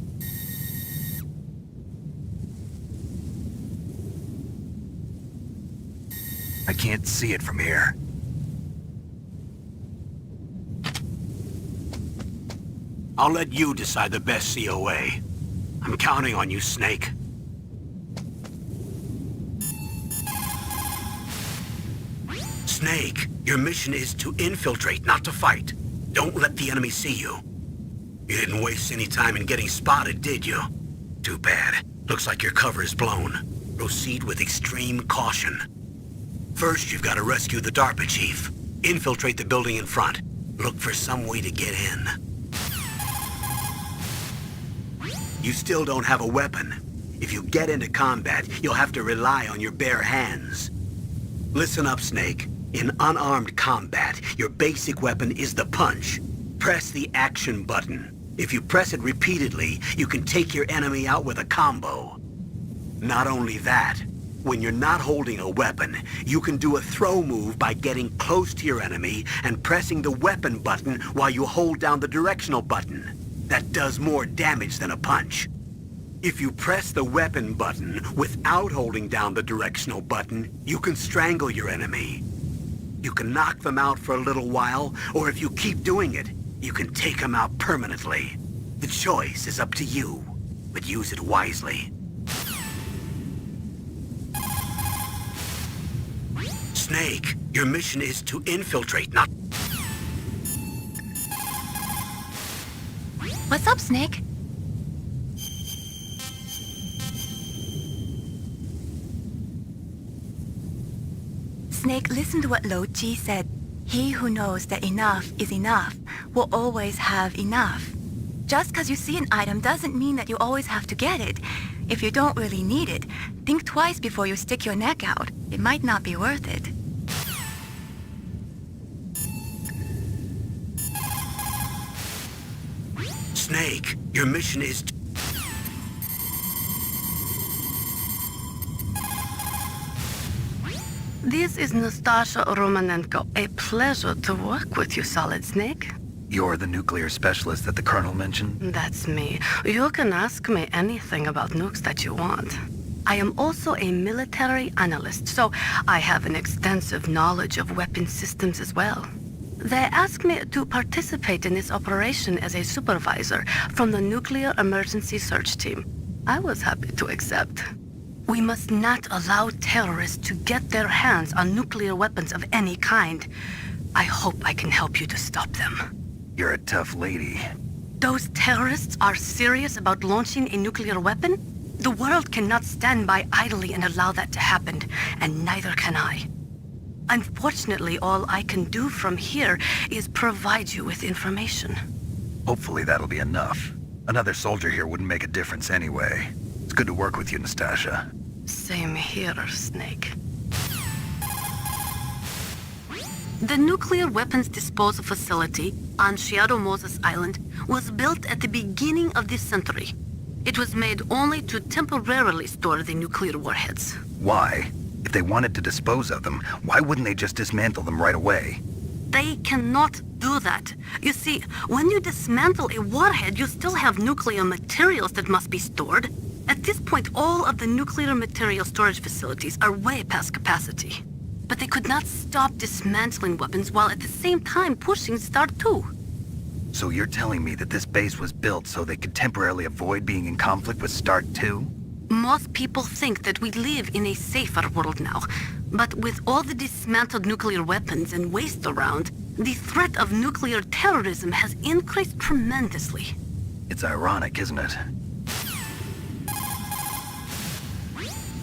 [SPEAKER 2] I can't see it from here.
[SPEAKER 1] I'll let you decide the best COA. I'm counting on you, Snake. Snake, your mission is to infiltrate, not to fight. Don't let the enemy see you. You didn't waste any time in getting spotted, did you? Too bad. Looks like your cover is blown. Proceed with extreme caution. First, you've got to rescue the DARPA chief. Infiltrate the building in front. Look for some way to get in. You still don't have a weapon. If you get into combat, you'll have to rely on your bare hands. Listen up, Snake. In unarmed combat, your basic weapon is the punch. Press the action button. If you press it repeatedly, you can take your enemy out with a combo. Not only that, when you're not holding a weapon, you can do a throw move by getting close to your enemy and pressing the weapon button while you hold down the directional button. That does more damage than a punch. If you press the weapon button without holding down the directional button, you can strangle your enemy. You can knock them out for a little while, or if you keep doing it, you can take them out permanently. The choice is up to you, but use it wisely. Snake, your mission is to infiltrate, not...
[SPEAKER 5] What's up, Snake? Snake, listen to what Lo Ji said. He who knows that enough is enough will always have enough. Just because you see an item doesn't mean that you always have to get it. If you don't really need it, think twice before you stick your neck out. It might not be worth it.
[SPEAKER 1] Snake, your mission is to...
[SPEAKER 6] This is Nastasha Romanenko. A pleasure to work with you, Solid Snake.
[SPEAKER 2] You're the nuclear specialist that the Colonel mentioned?
[SPEAKER 6] That's me. You can ask me anything about nukes that you want. I am also a military analyst, so I have an extensive knowledge of weapon systems as well. They asked me to participate in this operation as a supervisor from the Nuclear Emergency Search Team. I was happy to accept. We must not allow terrorists to get their hands on nuclear weapons of any kind. I hope I can help you to stop them.
[SPEAKER 2] You're a tough lady.
[SPEAKER 6] Those terrorists are serious about launching a nuclear weapon? The world cannot stand by idly and allow that to happen, and neither can I. Unfortunately, all I can do from here is provide you with information.
[SPEAKER 2] Hopefully that'll be enough. Another soldier here wouldn't make a difference anyway. It's good to work with you, Nastasha.
[SPEAKER 6] Same here, Snake. The nuclear weapons disposal facility on Shadow Moses Island was built at the beginning of this century. It was made only to temporarily store the nuclear warheads.
[SPEAKER 2] Why? If they wanted to dispose of them, why wouldn't they just dismantle them right away?
[SPEAKER 6] They cannot do that. You see, when you dismantle a warhead, you still have nuclear materials that must be stored. At this point, all of the nuclear material storage facilities are way past capacity. But they could not stop dismantling weapons while at the same time pushing Start 2.
[SPEAKER 2] So you're telling me that this base was built so they could temporarily avoid being in conflict with Start 2?
[SPEAKER 6] Most people think that we live in a safer world now. But with all the dismantled nuclear weapons and waste around, the threat of nuclear terrorism has increased tremendously.
[SPEAKER 2] It's ironic, isn't it?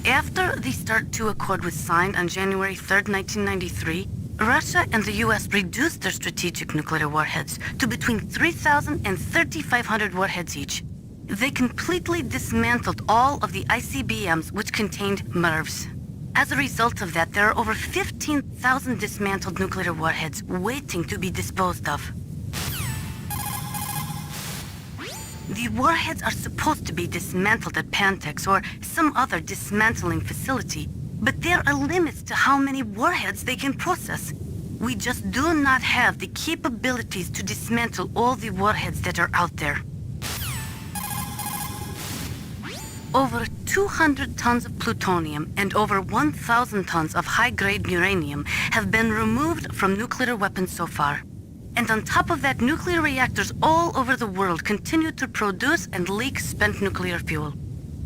[SPEAKER 6] After the START 2 Accord was signed on January 3rd, 1993, Russia and the US reduced their strategic nuclear warheads to between 3,000 and 3,500 warheads each. They completely dismantled all of the ICBMs which contained MIRVs. As a result of that, there are over 15,000 dismantled nuclear warheads waiting to be disposed of. The warheads are supposed to be dismantled at Pantex or some other dismantling facility, but there are limits to how many warheads they can process. We just do not have the capabilities to dismantle all the warheads that are out there. Over 200 tons of plutonium and over 1,000 tons of high-grade uranium have been removed from nuclear weapons so far. And on top of that, nuclear reactors all over the world continue to produce and leak spent nuclear fuel.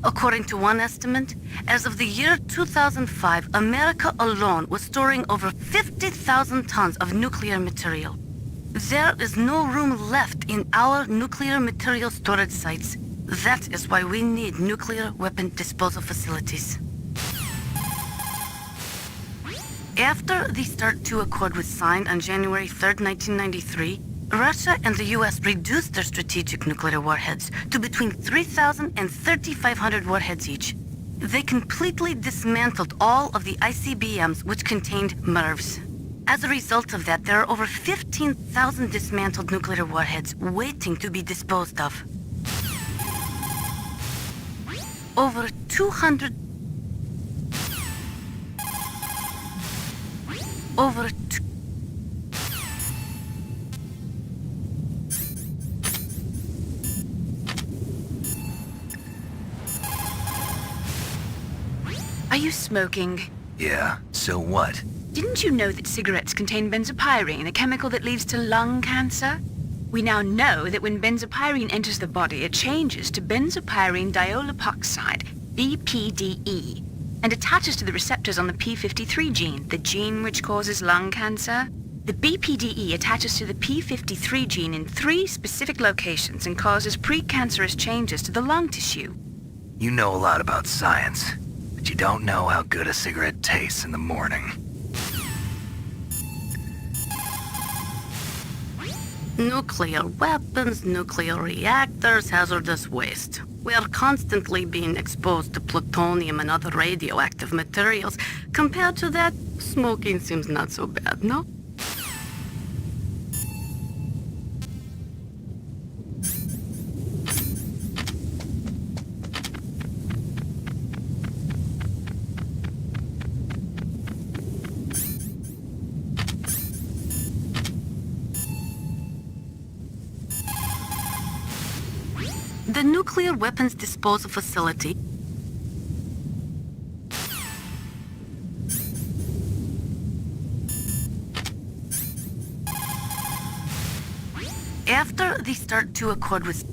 [SPEAKER 6] According to one estimate, as of the year 2005, America alone was storing over 50,000 tons of nuclear material. There is no room left in our nuclear material storage sites. That is why we need nuclear weapon disposal facilities. After the START 2 Accord was signed on January 3rd, 1993, Russia and the US reduced their strategic nuclear warheads to between 3,000 and 3,500 warheads each. They completely dismantled all of the ICBMs which contained MIRVs. As a result of that, there are over 15,000 dismantled nuclear warheads waiting to be disposed of. Over 200... Over...
[SPEAKER 3] Are you smoking?
[SPEAKER 2] Yeah, so what?
[SPEAKER 3] Didn't you know that cigarettes contain benzopyrene, a chemical that leads to lung cancer? We now know that when benzopyrene enters the body, it changes to benzopyrene diolipoxide, BPDE, and attaches to the receptors on the p53 gene, the gene which causes lung cancer. The BPDE attaches to the p53 gene in 3 specific locations and causes precancerous changes to the lung tissue.
[SPEAKER 2] You know a lot about science, but you don't know how good a cigarette tastes in the morning.
[SPEAKER 6] Nuclear weapons, nuclear reactors, hazardous waste. We are constantly being exposed to plutonium and other radioactive materials. Compared to that, smoking seems not so bad, no? The nuclear weapons disposal facility after they start to accord with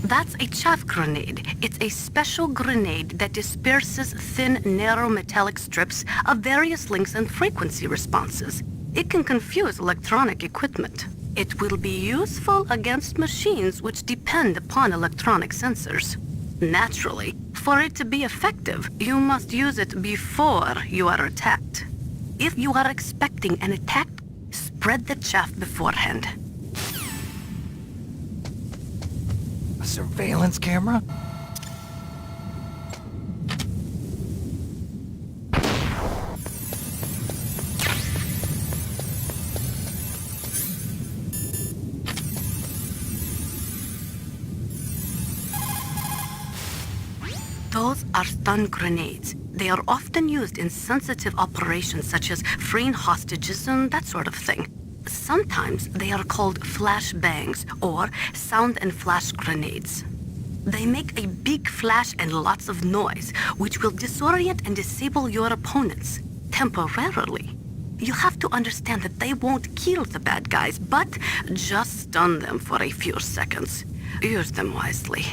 [SPEAKER 6] That's a chaff grenade. It's a special grenade that disperses thin, narrow metallic strips of various lengths and frequency responses. It can confuse electronic equipment. It will be useful against machines which depend upon electronic sensors. Naturally, for it to be effective, you must use it before you are attacked. If you are expecting an attack, spread the chaff beforehand.
[SPEAKER 2] A surveillance camera?
[SPEAKER 6] Those are stun grenades. They are often used in sensitive operations such as freeing hostages and that sort of thing. Sometimes they are called flash bangs or sound and flash grenades. They make a big flash and lots of noise, which will disorient and disable your opponents temporarily. You have to understand that they won't kill the bad guys, but just stun them for a few seconds. Use them wisely.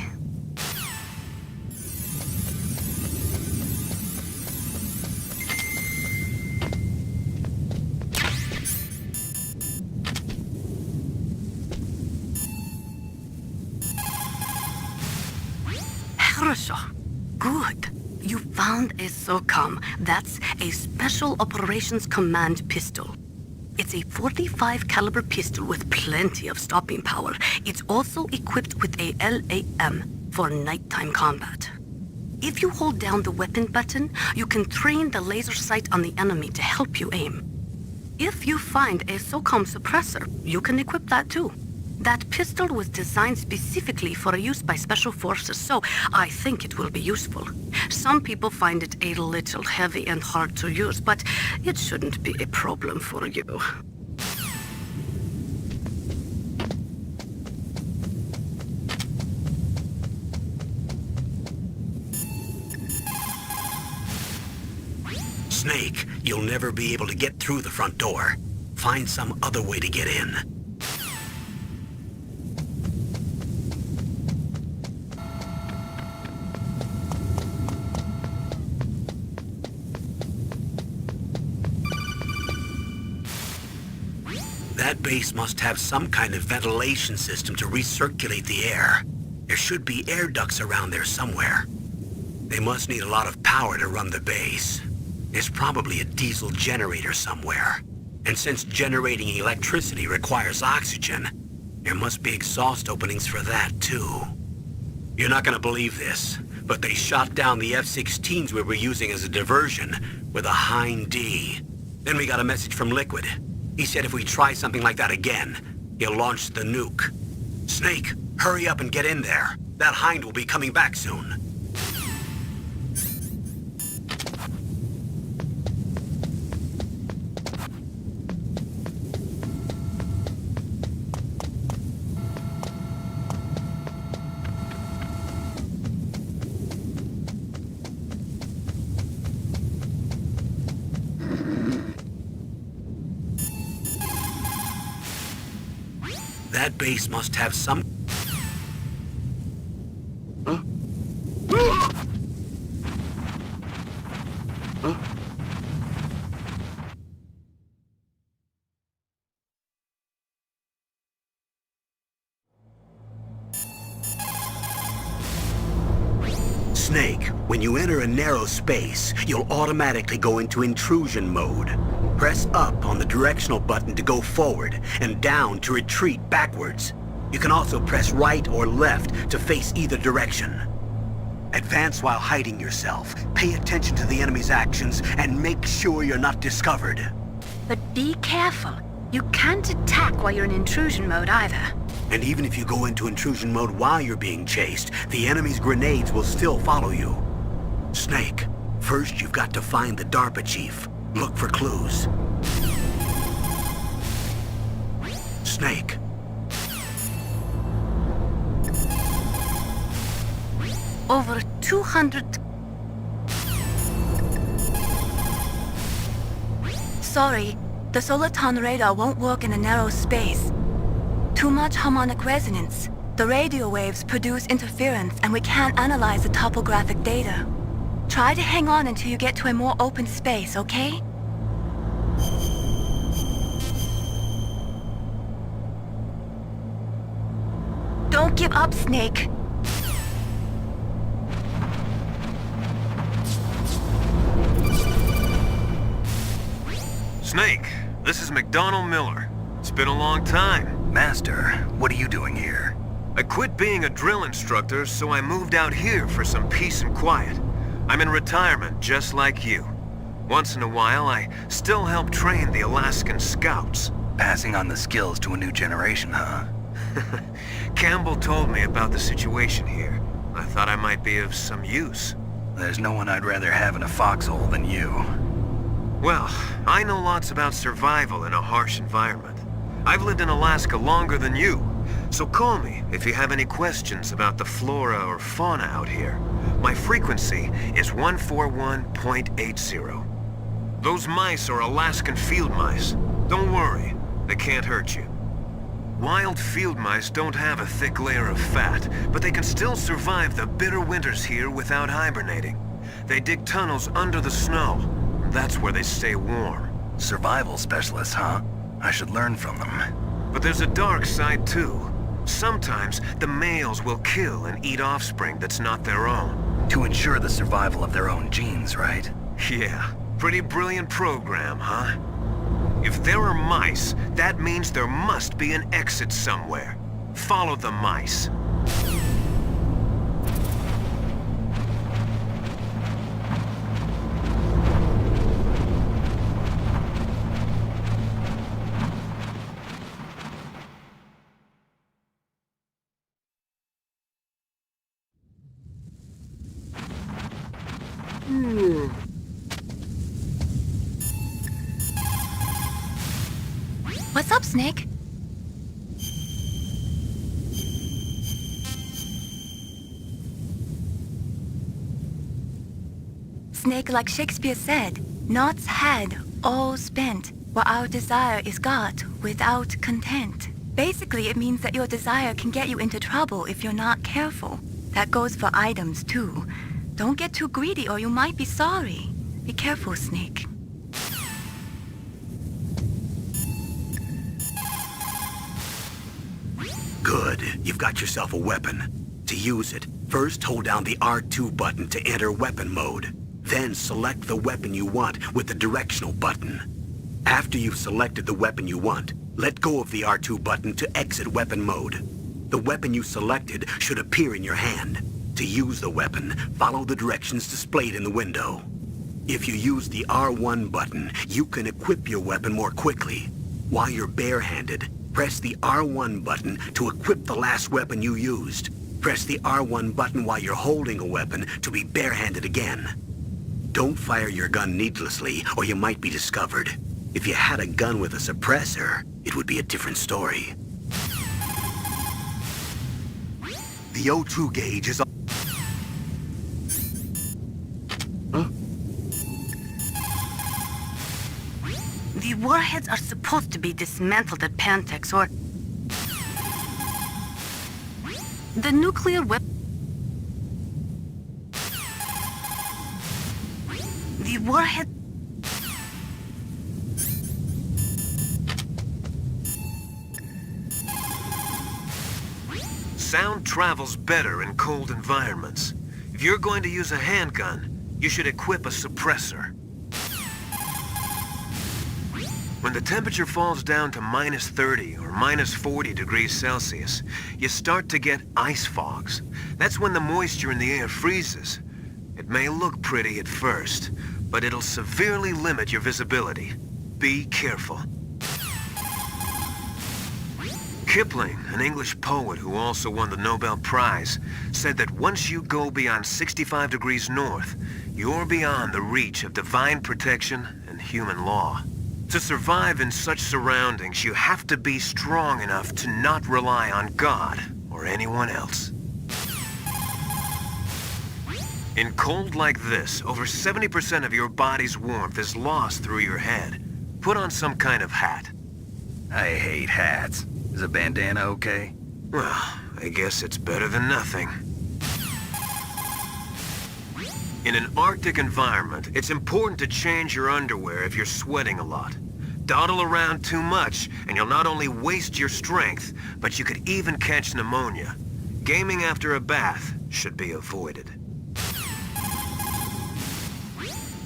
[SPEAKER 6] Good. You found a SOCOM. That's a Special Operations Command pistol. It's a .45 caliber pistol with plenty of stopping power. It's also equipped with a LAM for nighttime combat. If you hold down the weapon button, you can train the laser sight on the enemy to help you aim. If you find a SOCOM suppressor, you can equip that too. That pistol was designed specifically for use by special forces, so I think it will be useful. Some people find it a little heavy and hard to use, but it shouldn't be a problem for you.
[SPEAKER 1] Snake, you'll never be able to get through the front door. Find some other way to get in. That base must have some kind of ventilation system to recirculate the air. There should be air ducts around there somewhere. They must need a lot of power to run the base. There's probably a diesel generator somewhere. And since generating electricity requires oxygen, there must be exhaust openings for that too. You're not gonna believe this, but they shot down the F-16s we were using as a diversion with a Hind D. Then we got a message from Liquid. He said if we try something like that again, he'll launch the nuke. Snake, hurry up and get in there. That Hind will be coming back soon. That base must have some...
[SPEAKER 4] Huh? Huh?
[SPEAKER 1] Snake, when you enter a narrow space, you'll automatically go into intrusion mode. Press up on the directional button to go forward, and down to retreat backwards. You can also press right or left to face either direction. Advance while hiding yourself. Pay attention to the enemy's actions and make sure you're not discovered.
[SPEAKER 3] But be careful. You can't attack while you're in intrusion mode either.
[SPEAKER 1] And even if you go into intrusion mode while you're being chased, the enemy's grenades will still follow you. Snake, first you've got to find the DARPA chief. Look for clues. Snake.
[SPEAKER 6] Over 200...
[SPEAKER 5] Sorry, the Soliton radar won't work in a narrow space. Too much harmonic resonance. The radio waves produce interference and we can't analyze the topographic data. Try to hang on until you get to a more open space, okay? Don't give up, Snake.
[SPEAKER 4] Snake, this is McDonald Miller. It's been a long time.
[SPEAKER 2] Master, what are you doing here?
[SPEAKER 4] I quit being a drill instructor, so I moved out here for some peace and quiet. I'm in retirement, just like you. Once in a while, I still help train the Alaskan Scouts.
[SPEAKER 2] Passing on the skills to a new generation, huh?
[SPEAKER 4] Campbell told me about the situation here. I thought I might be of some use.
[SPEAKER 2] There's no one I'd rather have in a foxhole than you.
[SPEAKER 4] Well, I know lots about survival in a harsh environment. I've lived in Alaska longer than you, so call me if you have any questions about the flora or fauna out here. My frequency is 141.80. Those mice are Alaskan field mice. Don't worry, they can't hurt you. Wild field mice don't have a thick layer of fat, but they can still survive the bitter winters here without hibernating. They dig tunnels under the snow. That's where they stay warm.
[SPEAKER 2] Survival specialists, huh? I should learn from them.
[SPEAKER 4] But there's a dark side too. Sometimes the males will kill and eat offspring that's not their own.
[SPEAKER 2] To ensure the survival of their own genes, right?
[SPEAKER 4] Yeah, pretty brilliant program, huh? If there are mice, that means there must be an exit somewhere. Follow the mice.
[SPEAKER 5] What's up, Snake? Snake, like Shakespeare said, knots had, all spent, while our desire is got without content. Basically, it means that your desire can get you into trouble if you're not careful. That goes for items, too. Don't get too greedy or you might be sorry. Be careful, Snake.
[SPEAKER 1] Good. You've got yourself a weapon. To use it, first hold down the R2 button to enter weapon mode. Then select the weapon you want with the directional button. After you've selected the weapon you want, let go of the R2 button to exit weapon mode. The weapon you selected should appear in your hand. To use the weapon, follow the directions displayed in the window. If you use the R1 button, you can equip your weapon more quickly. While you're barehanded, press the R1 button to equip the last weapon you used. Press the R1 button while you're holding a weapon to be barehanded again. Don't fire your gun needlessly, or you might be discovered. If you had a gun with a suppressor, it would be a different story. The O2 gauge is...
[SPEAKER 6] The warheads are supposed to be dismantled at Pantex, or... The nuclear weapon... The warhead...
[SPEAKER 4] Sound travels better in cold environments. If you're going to use a handgun, you should equip a suppressor. When the temperature falls down to minus 30 or minus 40 degrees Celsius, you start to get ice fogs. That's when the moisture in the air freezes. It may look pretty at first, but it'll severely limit your visibility. Be careful. Kipling, an English poet who also won the Nobel Prize, said that once you go beyond 65 degrees north, you're beyond the reach of divine protection and human law. To survive in such surroundings, you have to be strong enough to not rely on God or anyone else. In cold like this, over 70% of your body's warmth is lost through your head. Put on some kind of hat.
[SPEAKER 2] I hate hats. Is a bandana okay?
[SPEAKER 4] Well, I guess it's better than nothing. In an Arctic environment, it's important to change your underwear if you're sweating a lot. Dawdle around too much, and you'll not only waste your strength, but you could even catch pneumonia. Gaming after a bath should be avoided.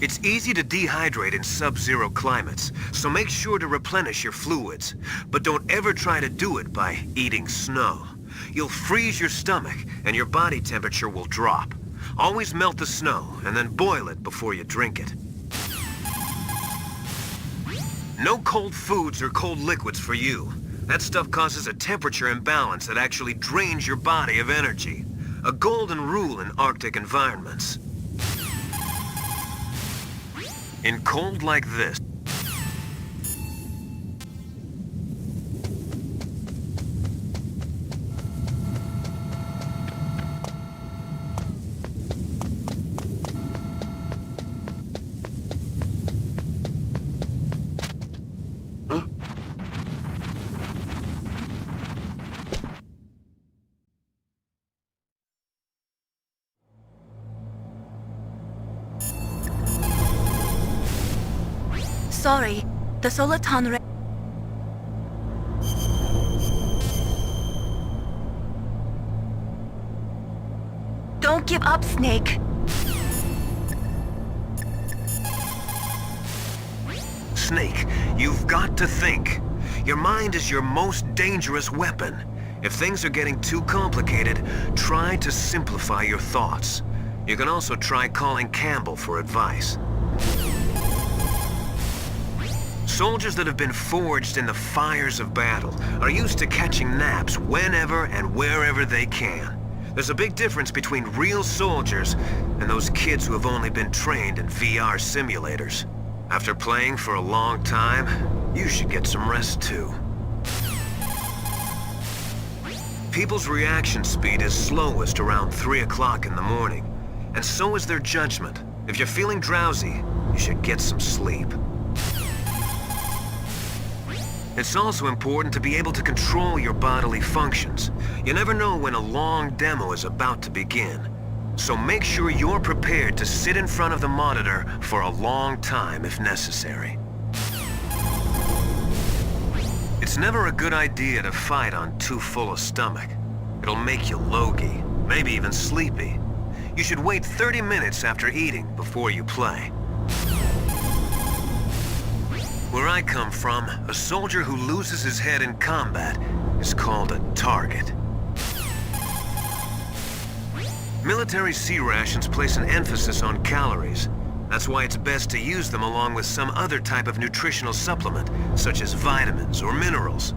[SPEAKER 4] It's easy to dehydrate in sub-zero climates, so make sure to replenish your fluids. But don't ever try to do it by eating snow. You'll freeze your stomach, and your body temperature will drop. Always melt the snow, and then boil it before you drink it. No cold foods or cold liquids for you. That stuff causes a temperature imbalance that actually drains your body of energy. A golden rule in Arctic environments. In cold like this,
[SPEAKER 5] Sorry, the Soliton Don't give up, Snake.
[SPEAKER 4] Snake, you've got to think. Your mind is your most dangerous weapon. If things are getting too complicated, try to simplify your thoughts. You can also try calling Campbell for advice. Soldiers that have been forged in the fires of battle are used to catching naps whenever and wherever they can. There's a big difference between real soldiers and those kids who have only been trained in VR simulators. After playing for a long time, you should get some rest too. People's reaction speed is slowest around 3 o'clock in the morning, and so is their judgment. If you're feeling drowsy, you should get some sleep. It's also important to be able to control your bodily functions. You never know when a long demo is about to begin. So make sure you're prepared to sit in front of the monitor for a long time if necessary. It's never a good idea to fight on too full a stomach. It'll make you logy, maybe even sleepy. You should wait 30 minutes after eating before you play. Where I come from, a soldier who loses his head in combat is called a target. Military C rations place an emphasis on calories. That's why it's best to use them along with some other type of nutritional supplement, such as vitamins or minerals.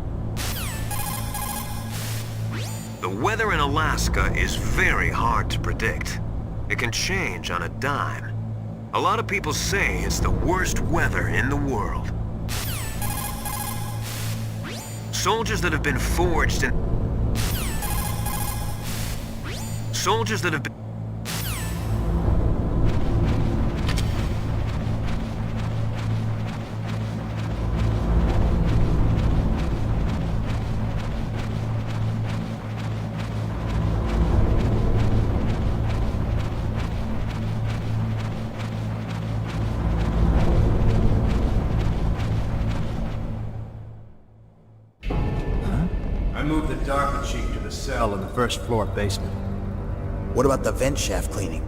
[SPEAKER 4] The weather in Alaska is very hard to predict. It can change on a dime. A lot of people say it's the worst weather in the world. Soldiers that have been forged in... Soldiers that have been...
[SPEAKER 7] I moved the DARPA chief to the cell in the first floor basement.
[SPEAKER 8] What about the vent shaft cleaning?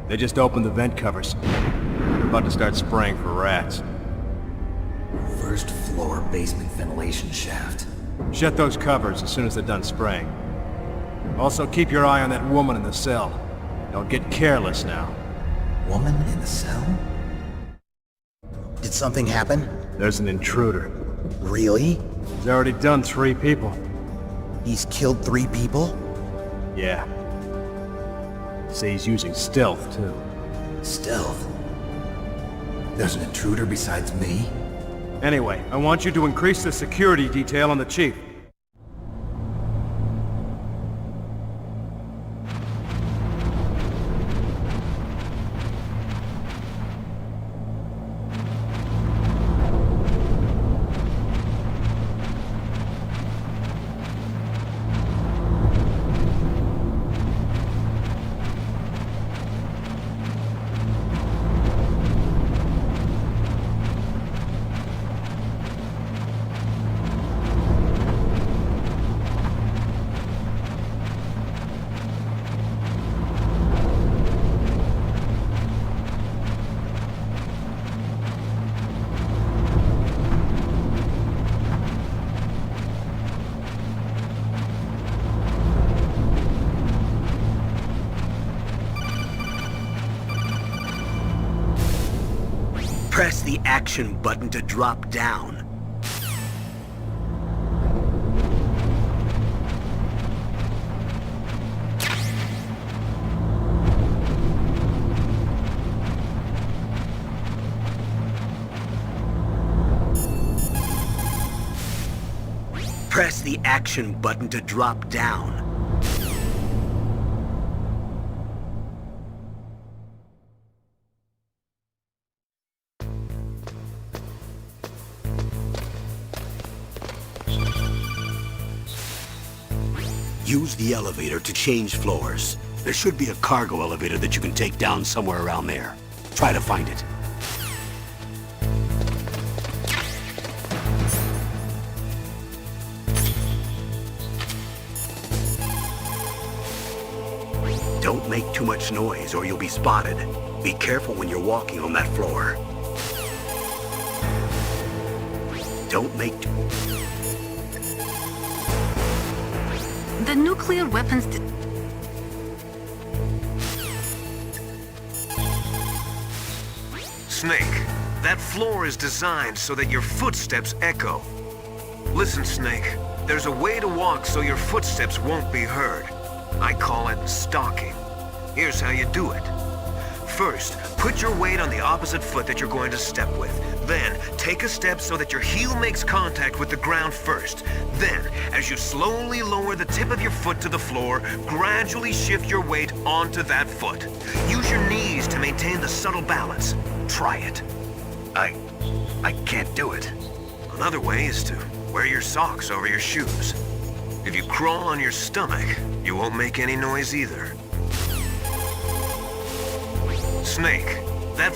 [SPEAKER 7] They just opened the vent covers. They're about to start spraying for rats.
[SPEAKER 2] First floor basement ventilation shaft.
[SPEAKER 7] Shut those covers as soon as they're done spraying. Also, keep your eye on that woman in the cell. Don't get careless now.
[SPEAKER 2] Woman in the cell?
[SPEAKER 8] Did something happen?
[SPEAKER 7] There's an intruder.
[SPEAKER 8] Really?
[SPEAKER 7] He's already done 3 people.
[SPEAKER 8] He's killed 3 people?
[SPEAKER 7] Yeah. Say he's using stealth, too.
[SPEAKER 2] Stealth? There's an intruder besides me?
[SPEAKER 7] Anyway, I want you to increase the security detail on the chief.
[SPEAKER 1] Press the action button to drop down. Press the action button to drop down. Use the elevator to change floors. There should be a cargo elevator that you can take down somewhere around there. Try to find it. Don't make too much noise or you'll be spotted. Be careful when you're walking on that floor. Don't make
[SPEAKER 6] The nuclear weapons...
[SPEAKER 4] Snake, that floor is designed so that your footsteps echo. Listen, Snake, there's a way to walk so your footsteps won't be heard. I call it stalking. Here's how you do it. First, put your weight on the opposite foot that you're going to step with. Then, take a step so that your heel makes contact with the ground first. Then, as you slowly lower the tip of your foot to the floor, gradually shift your weight onto that foot. Use your knees to maintain the subtle balance. Try it.
[SPEAKER 2] I can't do it.
[SPEAKER 4] Another way is to wear your socks over your shoes. If you crawl on your stomach, you won't make any noise either. Snake, that...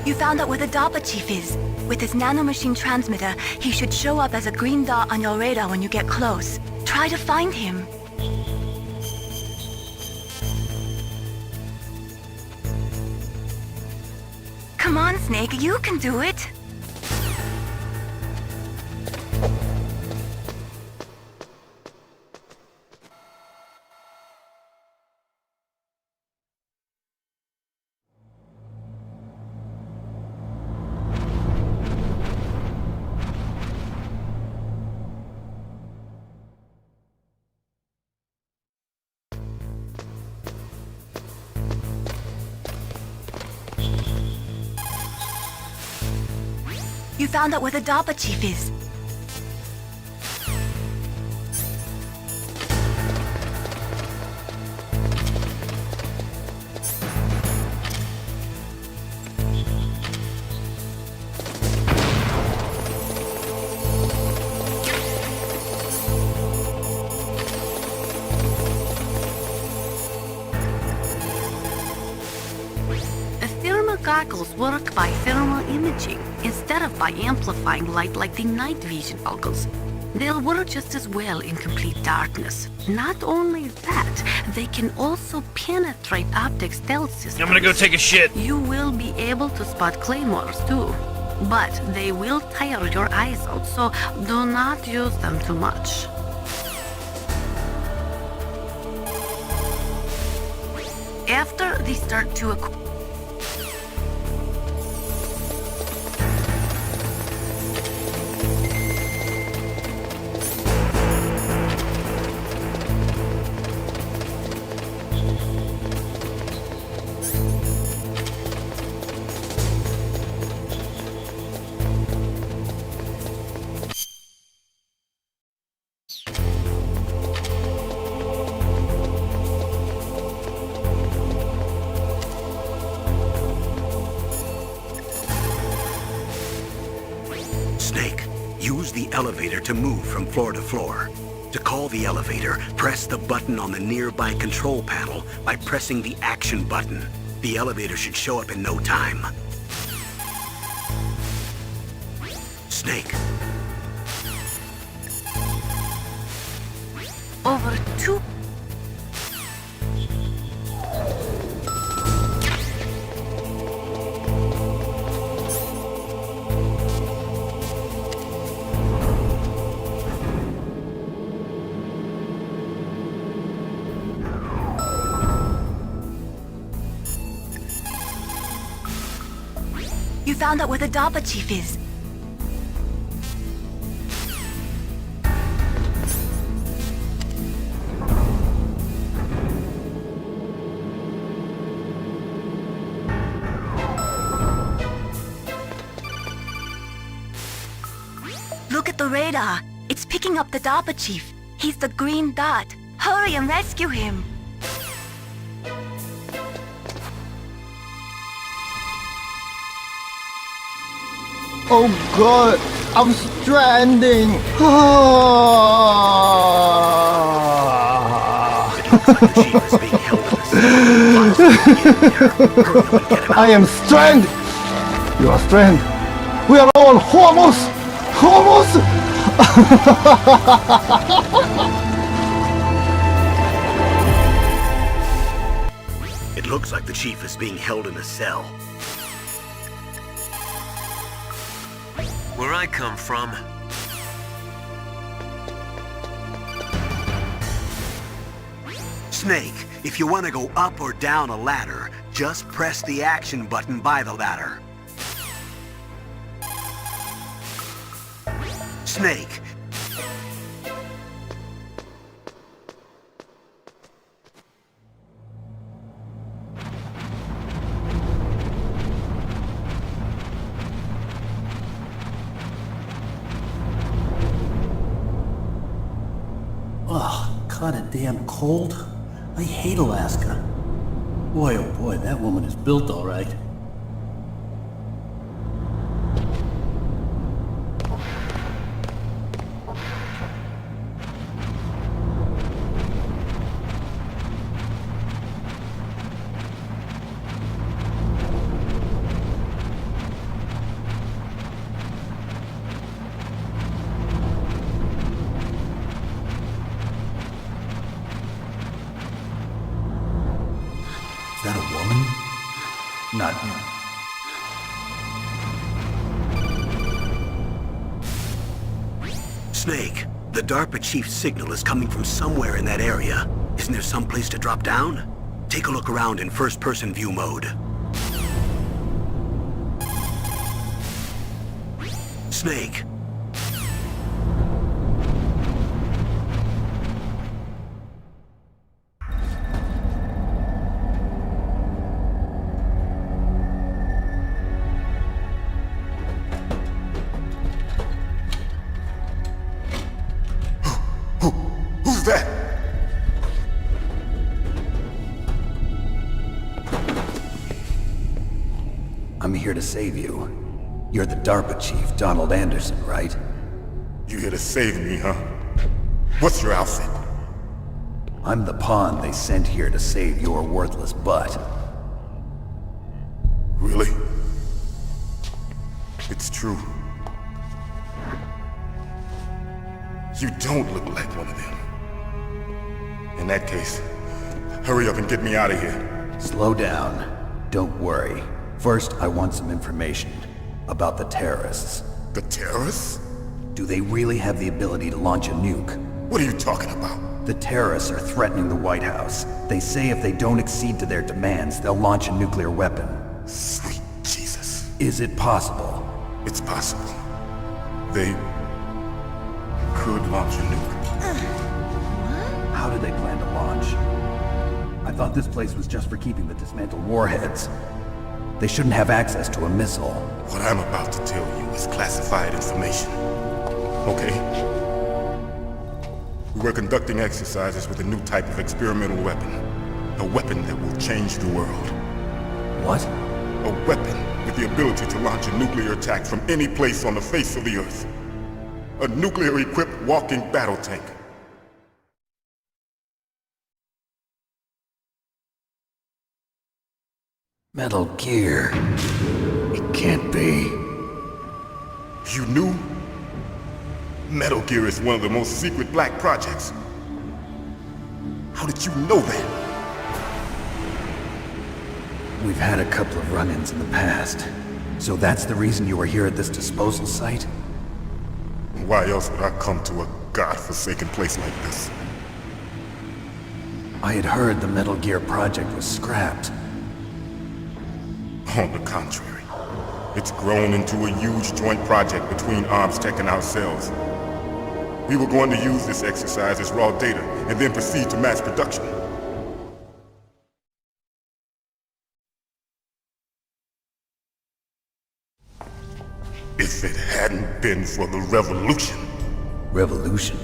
[SPEAKER 5] You found out where the DARPA chief is. With his nanomachine transmitter, he should show up as a green dot on your radar when you get close. Try to find him. Come on, Snake, you can do it. You found out where the DARPA chief is.
[SPEAKER 6] Goggles work by thermal imaging instead of by amplifying light like the night vision goggles. They'll work just as well in complete darkness. Not only that, they can also penetrate optic stealth systems.
[SPEAKER 7] I'm gonna go take a shit.
[SPEAKER 6] You will be able to spot claymores too, but they will tire your eyes out, so do not use them too much. After they start to
[SPEAKER 1] Snake, use the elevator to move from floor to floor. To call the elevator, press the button on the nearby control panel by pressing the action button. The elevator should show up in no time. Snake.
[SPEAKER 6] over 2.
[SPEAKER 5] You found out where the DARPA chief is. Look at the radar. It's picking up the DARPA chief. He's the green dot. Hurry and rescue him.
[SPEAKER 9] Oh god, I'm stranding! I am stranded! You are stranded! We are all homos! Homos!
[SPEAKER 1] It looks like the chief is being held in a cell.
[SPEAKER 4] Where I come from,
[SPEAKER 1] Snake, if you want to go up or down a ladder, just press the action button by the ladder. Snake.
[SPEAKER 10] Ugh, kinda damn cold. I hate Alaska. Boy, oh boy, that woman is built all right. Is that a woman?
[SPEAKER 2] Not...
[SPEAKER 1] Snake, the DARPA chief's signal is coming from somewhere in that area. Isn't there some place to drop down? Take a look around in first-person view mode. Snake.
[SPEAKER 11] Who's that?
[SPEAKER 2] I'm here to save you. You're the DARPA chief, Donald Anderson, right?
[SPEAKER 11] You here to save me, huh? What's your outfit?
[SPEAKER 2] I'm the pawn they sent here to save your worthless butt.
[SPEAKER 11] Really? It's true. You don't look like one of them. In that case, hurry up and get me out of here.
[SPEAKER 2] Slow down. Don't worry. First, I want some information about the terrorists.
[SPEAKER 11] The terrorists?
[SPEAKER 2] Do they really have the ability to launch a nuke?
[SPEAKER 11] What are you talking about?
[SPEAKER 2] The terrorists are threatening the White House. They say if they don't accede to their demands, they'll launch a nuclear weapon.
[SPEAKER 11] Sweet Jesus.
[SPEAKER 2] Is it possible?
[SPEAKER 11] It's possible. They could launch a nuke.
[SPEAKER 2] How do they plan to launch? I thought this place was just for keeping the dismantled warheads. They shouldn't have access to a missile.
[SPEAKER 11] What I'm about to tell you is classified information. Okay? We're conducting exercises with a new type of experimental weapon. A weapon that will change the world.
[SPEAKER 2] What?
[SPEAKER 11] A weapon with the ability to launch a nuclear attack from any place on the face of the Earth. A nuclear-equipped walking battle tank.
[SPEAKER 2] Metal Gear. It can't be.
[SPEAKER 11] You knew? Metal Gear is one of the most secret black projects. How did you know that?
[SPEAKER 2] We've had a couple of run-ins in the past. So that's the reason you were here at this disposal site?
[SPEAKER 11] Why else would I come to a godforsaken place like this?
[SPEAKER 2] I had heard the Metal Gear project was scrapped.
[SPEAKER 11] On the contrary, it's grown into a huge joint project between ArmsTech and ourselves. We were going to use this exercise as raw data and then proceed to mass production. If it hadn't been for the revolution...
[SPEAKER 2] Revolution?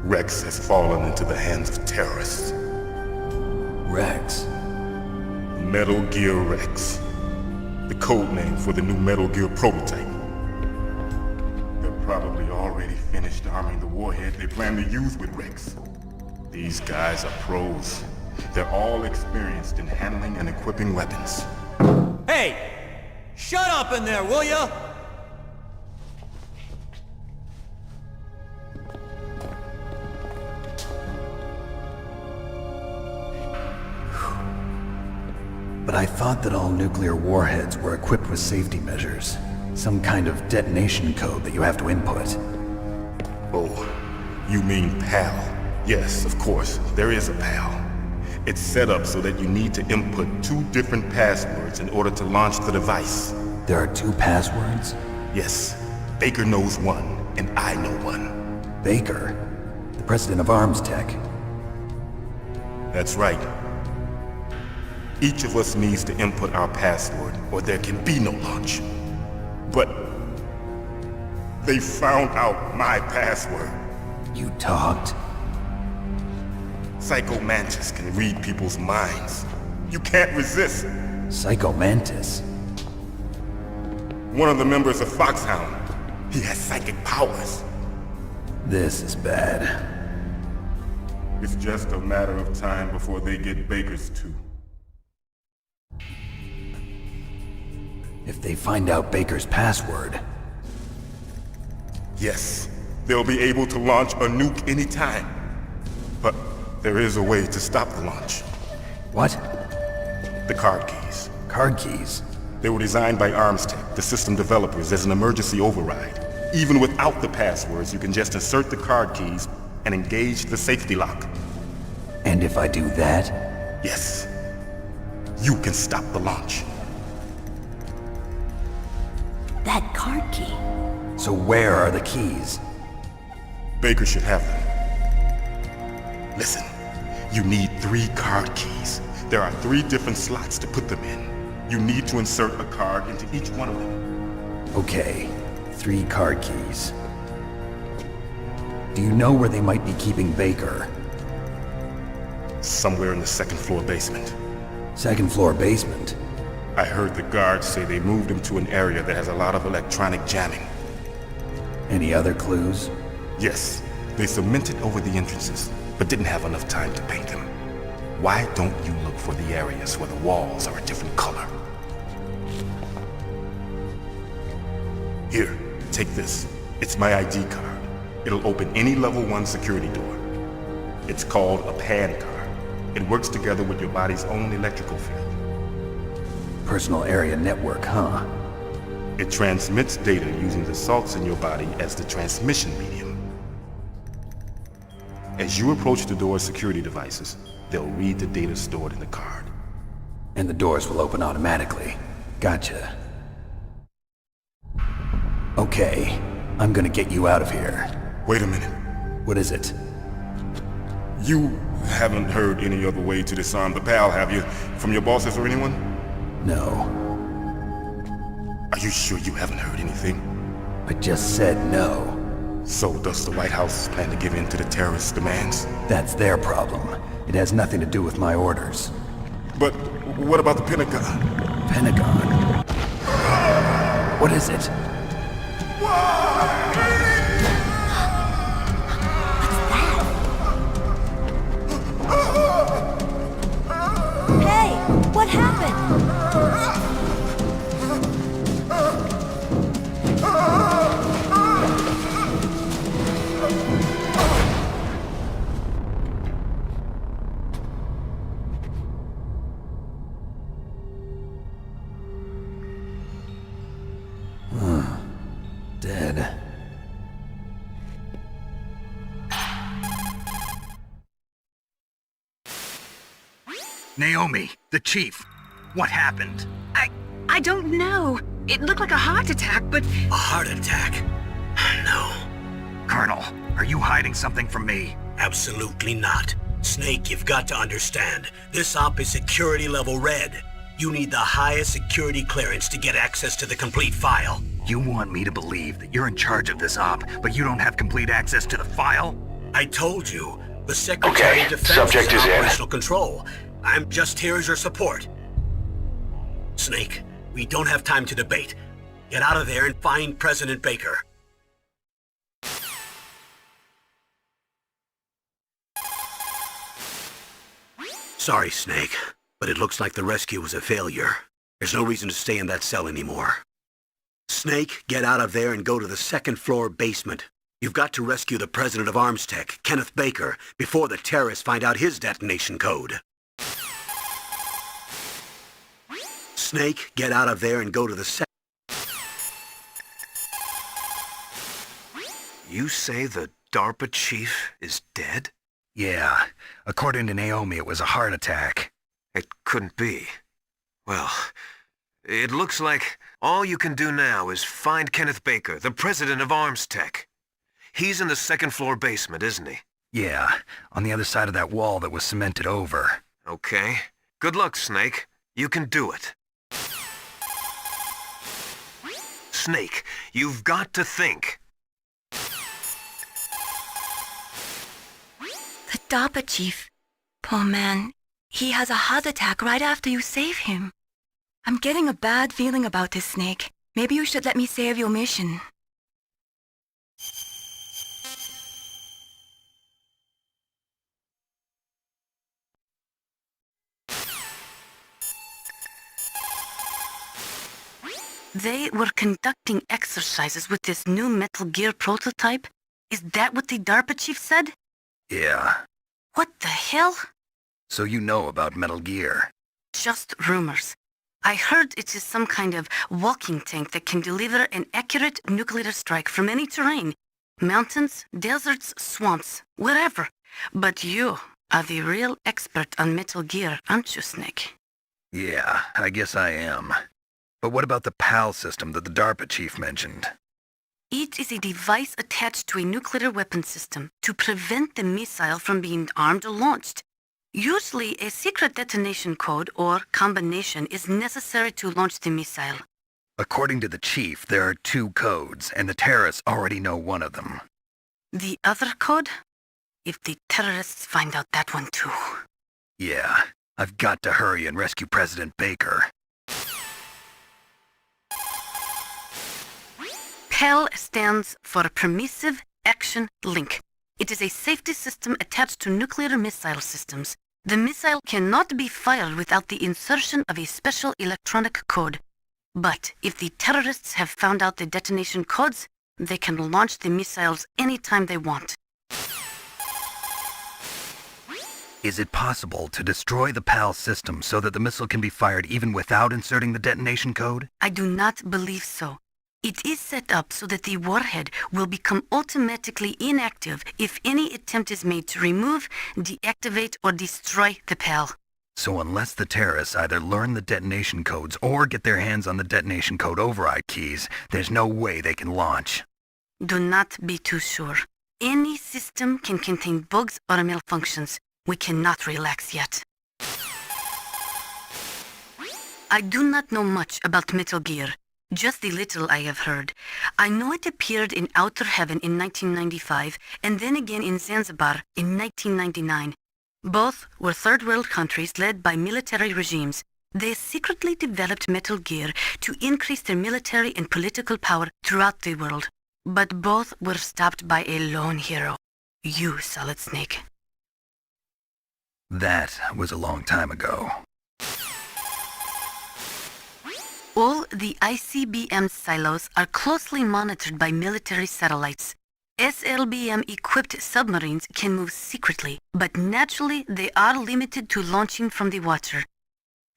[SPEAKER 11] Rex has fallen into the hands of terrorists.
[SPEAKER 2] Rex?
[SPEAKER 11] Metal Gear Rex. The code name for the new Metal Gear prototype. They're probably already finished arming the warhead they plan to use with Rex. These guys are pros. They're all experienced in handling and equipping weapons.
[SPEAKER 12] Hey! Shut up in there, will ya?
[SPEAKER 2] But I thought that all nuclear warheads were equipped with safety measures. Some kind of detonation code that you have to input.
[SPEAKER 11] Oh, you mean PAL? Yes, of course, there is a PAL. It's set up so that you need to input 2 different passwords in order to launch the device.
[SPEAKER 2] There are 2 passwords?
[SPEAKER 11] Yes. Baker knows one, and I know one.
[SPEAKER 2] Baker? The president of ArmsTech?
[SPEAKER 11] That's right. Each of us needs to input our password, or there can be no launch. But they found out my password.
[SPEAKER 2] You talked?
[SPEAKER 11] Psycho Mantis can read people's minds. You can't resist.
[SPEAKER 2] Psycho Mantis?
[SPEAKER 11] One of the members of Foxhound. He has psychic powers.
[SPEAKER 2] This is bad.
[SPEAKER 11] It's just a matter of time before they get Baker's too.
[SPEAKER 2] If they find out Baker's password...
[SPEAKER 11] Yes, they'll be able to launch a nuke anytime. But there is a way to stop the launch.
[SPEAKER 2] What?
[SPEAKER 11] The card keys.
[SPEAKER 2] Card keys?
[SPEAKER 11] They were designed by ArmsTech, the system developers, as an emergency override. Even without the passwords, you can just insert the card keys and engage the safety lock.
[SPEAKER 2] And if I do that?
[SPEAKER 11] Yes. You can stop the launch.
[SPEAKER 3] That card key.
[SPEAKER 2] So where are the keys?
[SPEAKER 11] Baker should have them. Listen, you need 3 card keys. There are 3 different slots to put them in. You need to insert a card into each one of them.
[SPEAKER 2] Okay, 3 card keys. Do you know where they might be keeping Baker?
[SPEAKER 11] Somewhere in the 2nd floor basement.
[SPEAKER 2] 2nd floor basement?
[SPEAKER 11] I heard the guards say they moved him to an area that has a lot of electronic jamming.
[SPEAKER 2] Any other clues?
[SPEAKER 11] Yes, they cemented over the entrances, but didn't have enough time to paint them. Why don't you look for the areas where the walls are a different color? Here, take this. It's my ID card. It'll open any level 1 security door. It's called a PAN card. It works together with your body's own electrical field.
[SPEAKER 2] Personal area network, huh?
[SPEAKER 11] It transmits data using the salts in your body as the transmission medium. As you approach the door's security devices, they'll read the data stored in the card.
[SPEAKER 2] And the doors will open automatically. Gotcha. Okay, I'm gonna get you out of here.
[SPEAKER 11] Wait a minute.
[SPEAKER 2] What is it?
[SPEAKER 11] You haven't heard any other way to disarm the PAL, have you? From your bosses or anyone?
[SPEAKER 2] No.
[SPEAKER 11] Are you sure you haven't heard anything?
[SPEAKER 2] I just said no.
[SPEAKER 11] So does the White House plan to give in to the terrorists' demands?
[SPEAKER 2] That's their problem. It has nothing to do with my orders.
[SPEAKER 11] But what about the Pentagon?
[SPEAKER 2] Pentagon? What is it?
[SPEAKER 5] Hey, what happened?
[SPEAKER 2] Dead.
[SPEAKER 13] Naomi, the chief. What happened?
[SPEAKER 3] I don't know. It looked like a heart attack, but...
[SPEAKER 1] A heart attack? No.
[SPEAKER 13] Colonel, are you hiding something from me?
[SPEAKER 1] Absolutely not. Snake, you've got to understand. This op is security level red. You need the highest security clearance to get access to the complete file.
[SPEAKER 13] You want me to believe that you're in charge of this op, but you don't have complete access to the file?
[SPEAKER 1] I told you. The Secretary of Defense
[SPEAKER 14] subject is in.
[SPEAKER 1] operational control. I'm just here as your support. Snake, we don't have time to debate. Get out of there and find President Baker. Sorry, Snake, but it looks like the rescue was a failure. There's no reason to stay in that cell anymore. Snake, get out of there and go to the second-floor basement. You've got to rescue the president of ArmsTech, Kenneth Baker, before the terrorists find out his detonation code. Snake, get out of there and go to the
[SPEAKER 4] You say the DARPA chief is dead?
[SPEAKER 13] Yeah. According to Naomi, it was a heart attack.
[SPEAKER 4] It couldn't be. Well, it looks like all you can do now is find Kenneth Baker, the president of ArmsTech. He's in the second-floor basement, isn't he?
[SPEAKER 13] Yeah, on the other side of that wall that was cemented over.
[SPEAKER 4] Okay. Good luck, Snake. You can do it. Snake, you've got to think.
[SPEAKER 5] The DARPA chief. Poor man. He has a heart attack right after you save him. I'm getting a bad feeling about this, Snake. Maybe you should let me save your mission.
[SPEAKER 6] They were conducting exercises with this new Metal Gear prototype? Is that what the DARPA chief said?
[SPEAKER 13] Yeah.
[SPEAKER 6] What the hell?
[SPEAKER 13] So you know about Metal Gear?
[SPEAKER 6] Just rumors. I heard it is some kind of walking tank that can deliver an accurate nuclear strike from any terrain. Mountains, deserts, swamps, wherever. But you are the real expert on Metal Gear, aren't you, Snake?
[SPEAKER 13] Yeah, I guess I am. But what about the PAL system that the DARPA chief mentioned?
[SPEAKER 6] It is a device attached to a nuclear weapon system to prevent the missile from being armed or launched. Usually, a secret detonation code or combination is necessary to launch the missile.
[SPEAKER 13] According to the chief, there are 2 codes, and the terrorists already know one of them.
[SPEAKER 6] The other code? If the terrorists find out that one too.
[SPEAKER 13] Yeah, I've got to hurry and rescue President Baker.
[SPEAKER 6] PAL stands for Permissive Action Link. It is a safety system attached to nuclear missile systems. The missile cannot be fired without the insertion of a special electronic code. But if the terrorists have found out the detonation codes, They can launch the missiles anytime they want.
[SPEAKER 13] Is it possible to destroy the PAL system so that the missile can be fired even without inserting the detonation code?
[SPEAKER 6] I do not believe so. It is set up so that the warhead will become automatically inactive if any attempt is made to remove, deactivate, or destroy the PAL.
[SPEAKER 13] So unless the terrorists either learn the detonation codes or get their hands on the detonation code override keys, there's no way they can launch.
[SPEAKER 6] Do not be too sure. Any system can contain bugs or malfunctions. We cannot relax yet. I do not know much about Metal Gear. Just the little I have heard. I know it appeared in Outer Heaven in 1995 and then again in Zanzibar in 1999. Both were third world countries led by military regimes. They secretly developed Metal Gear to increase their military and political power throughout the world. But both were stopped by a lone hero. You, Solid Snake.
[SPEAKER 13] That was a long time ago.
[SPEAKER 6] All the ICBM silos are closely monitored by military satellites. SLBM-equipped submarines can move secretly, but naturally they are limited to launching from the water.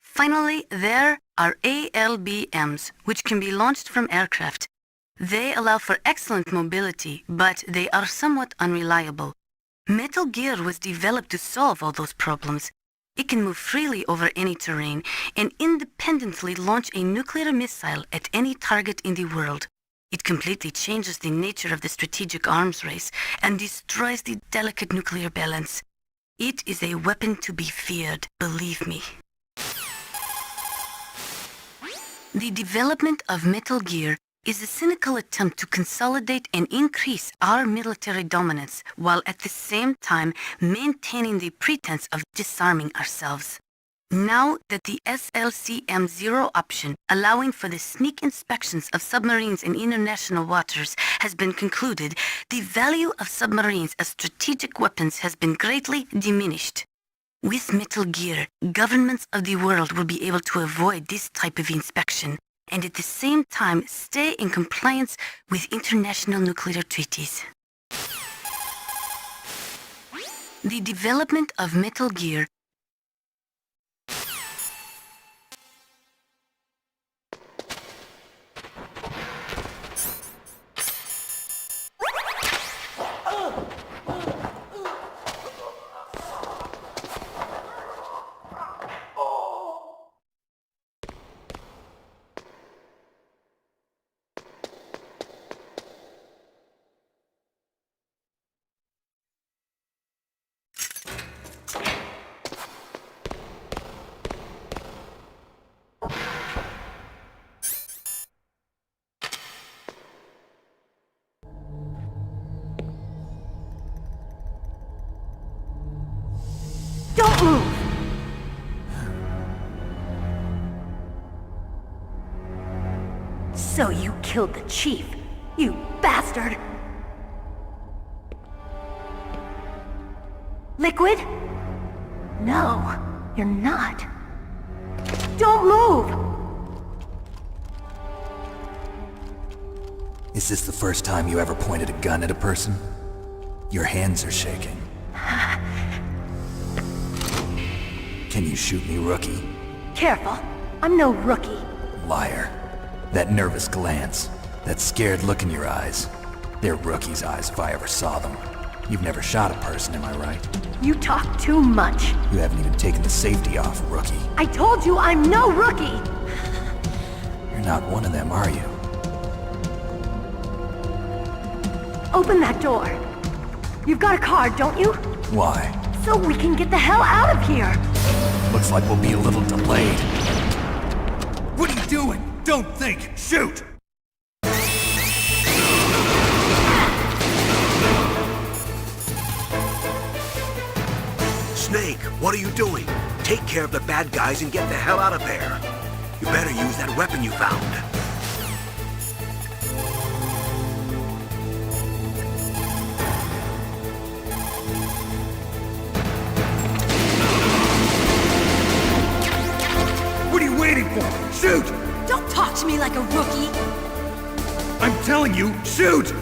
[SPEAKER 6] Finally, there are ALBMs, which can be launched from aircraft. They allow for excellent mobility, but they are somewhat unreliable. Metal Gear was developed to solve all those problems. It can move freely over any terrain and independently launch a nuclear missile at any target in the world. It completely changes the nature of the strategic arms race and destroys the delicate nuclear balance. It is a weapon to be feared, believe me. The development of Metal Gear is a cynical attempt to consolidate and increase our military dominance while at the same time maintaining the pretense of disarming ourselves. Now that the SLCM-0 option, allowing for the sneak inspections of submarines in international waters, has been concluded, the value of submarines as strategic weapons has been greatly diminished. With Metal Gear, governments of the world will be able to avoid this type of inspection and at the same time stay in compliance with international nuclear treaties. The development of Metal Gear
[SPEAKER 3] Don't move! So you killed the chief, you bastard! Liquid? No, you're not. Don't move!
[SPEAKER 2] Is this the first time you ever pointed a gun at a person? Your hands are shaking. Can you shoot me, rookie?
[SPEAKER 3] Careful, I'm no rookie.
[SPEAKER 2] Liar. That nervous glance, that scared look in your eyes. They're rookie's eyes if I ever saw them. You've never shot a person, am I right?
[SPEAKER 3] You talk too much.
[SPEAKER 2] You haven't even taken the safety off, rookie.
[SPEAKER 3] I told you I'm no rookie!
[SPEAKER 2] You're not one of them, are you?
[SPEAKER 3] Open that door. You've got a card, don't you?
[SPEAKER 2] Why?
[SPEAKER 3] So we can get the hell out of here!
[SPEAKER 2] Looks like we'll be a little delayed.
[SPEAKER 13] What are you doing? Don't think! Shoot!
[SPEAKER 1] Snake, what are you doing? Take care of the bad guys and get the hell out of there. You better use that weapon you found.
[SPEAKER 13] What are you waiting for? Shoot!
[SPEAKER 3] Don't talk to me like a rookie!
[SPEAKER 13] I'm telling you, shoot!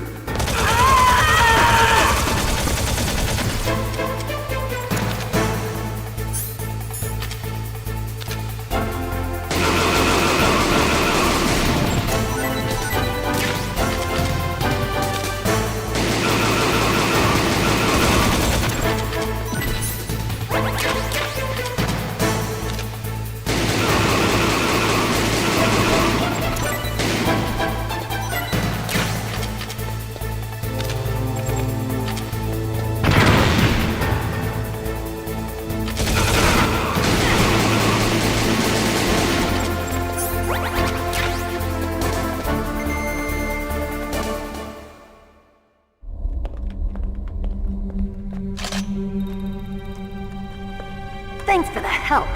[SPEAKER 5] Thanks for the help.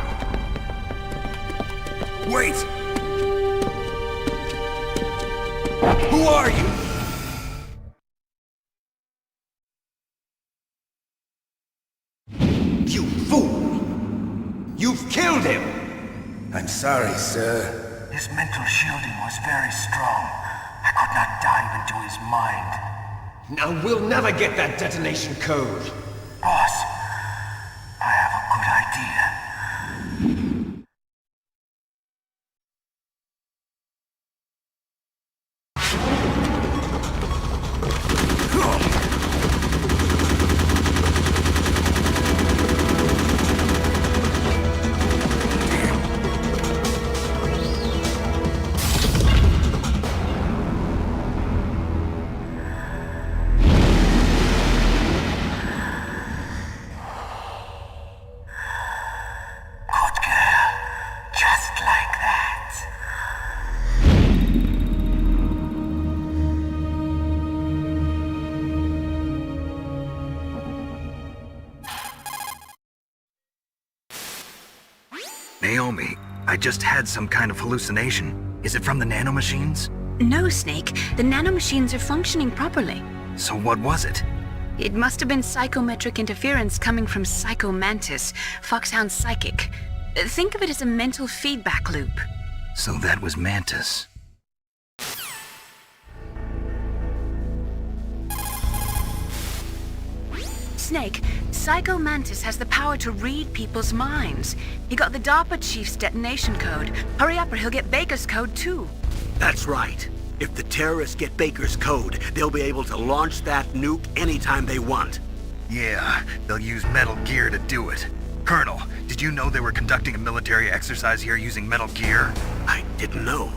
[SPEAKER 13] Wait! Who are you?
[SPEAKER 14] You fool! You've killed him!
[SPEAKER 8] I'm sorry, sir.
[SPEAKER 14] His mental shielding was very strong. I could not dive into his mind. Now we'll never get that detonation code. Boss, I have a good idea.
[SPEAKER 13] Naomi, I just had some kind of hallucination. Is it from the nanomachines?
[SPEAKER 3] No, Snake. The nanomachines are functioning properly.
[SPEAKER 13] So what was it?
[SPEAKER 3] It must have been psychometric interference coming from Psycho Mantis, Foxhound's psychic. Think of it as a mental feedback loop.
[SPEAKER 13] So that was Mantis.
[SPEAKER 3] Snake, Psycho Mantis has the power to read people's minds. He got the DARPA chief's detonation code. Hurry up or he'll get Baker's code too.
[SPEAKER 1] That's right. If the terrorists get Baker's code, they'll be able to launch that nuke anytime they want.
[SPEAKER 13] Yeah, they'll use Metal Gear to do it. Colonel, did you know they were conducting a military exercise here using Metal Gear?
[SPEAKER 1] I didn't know.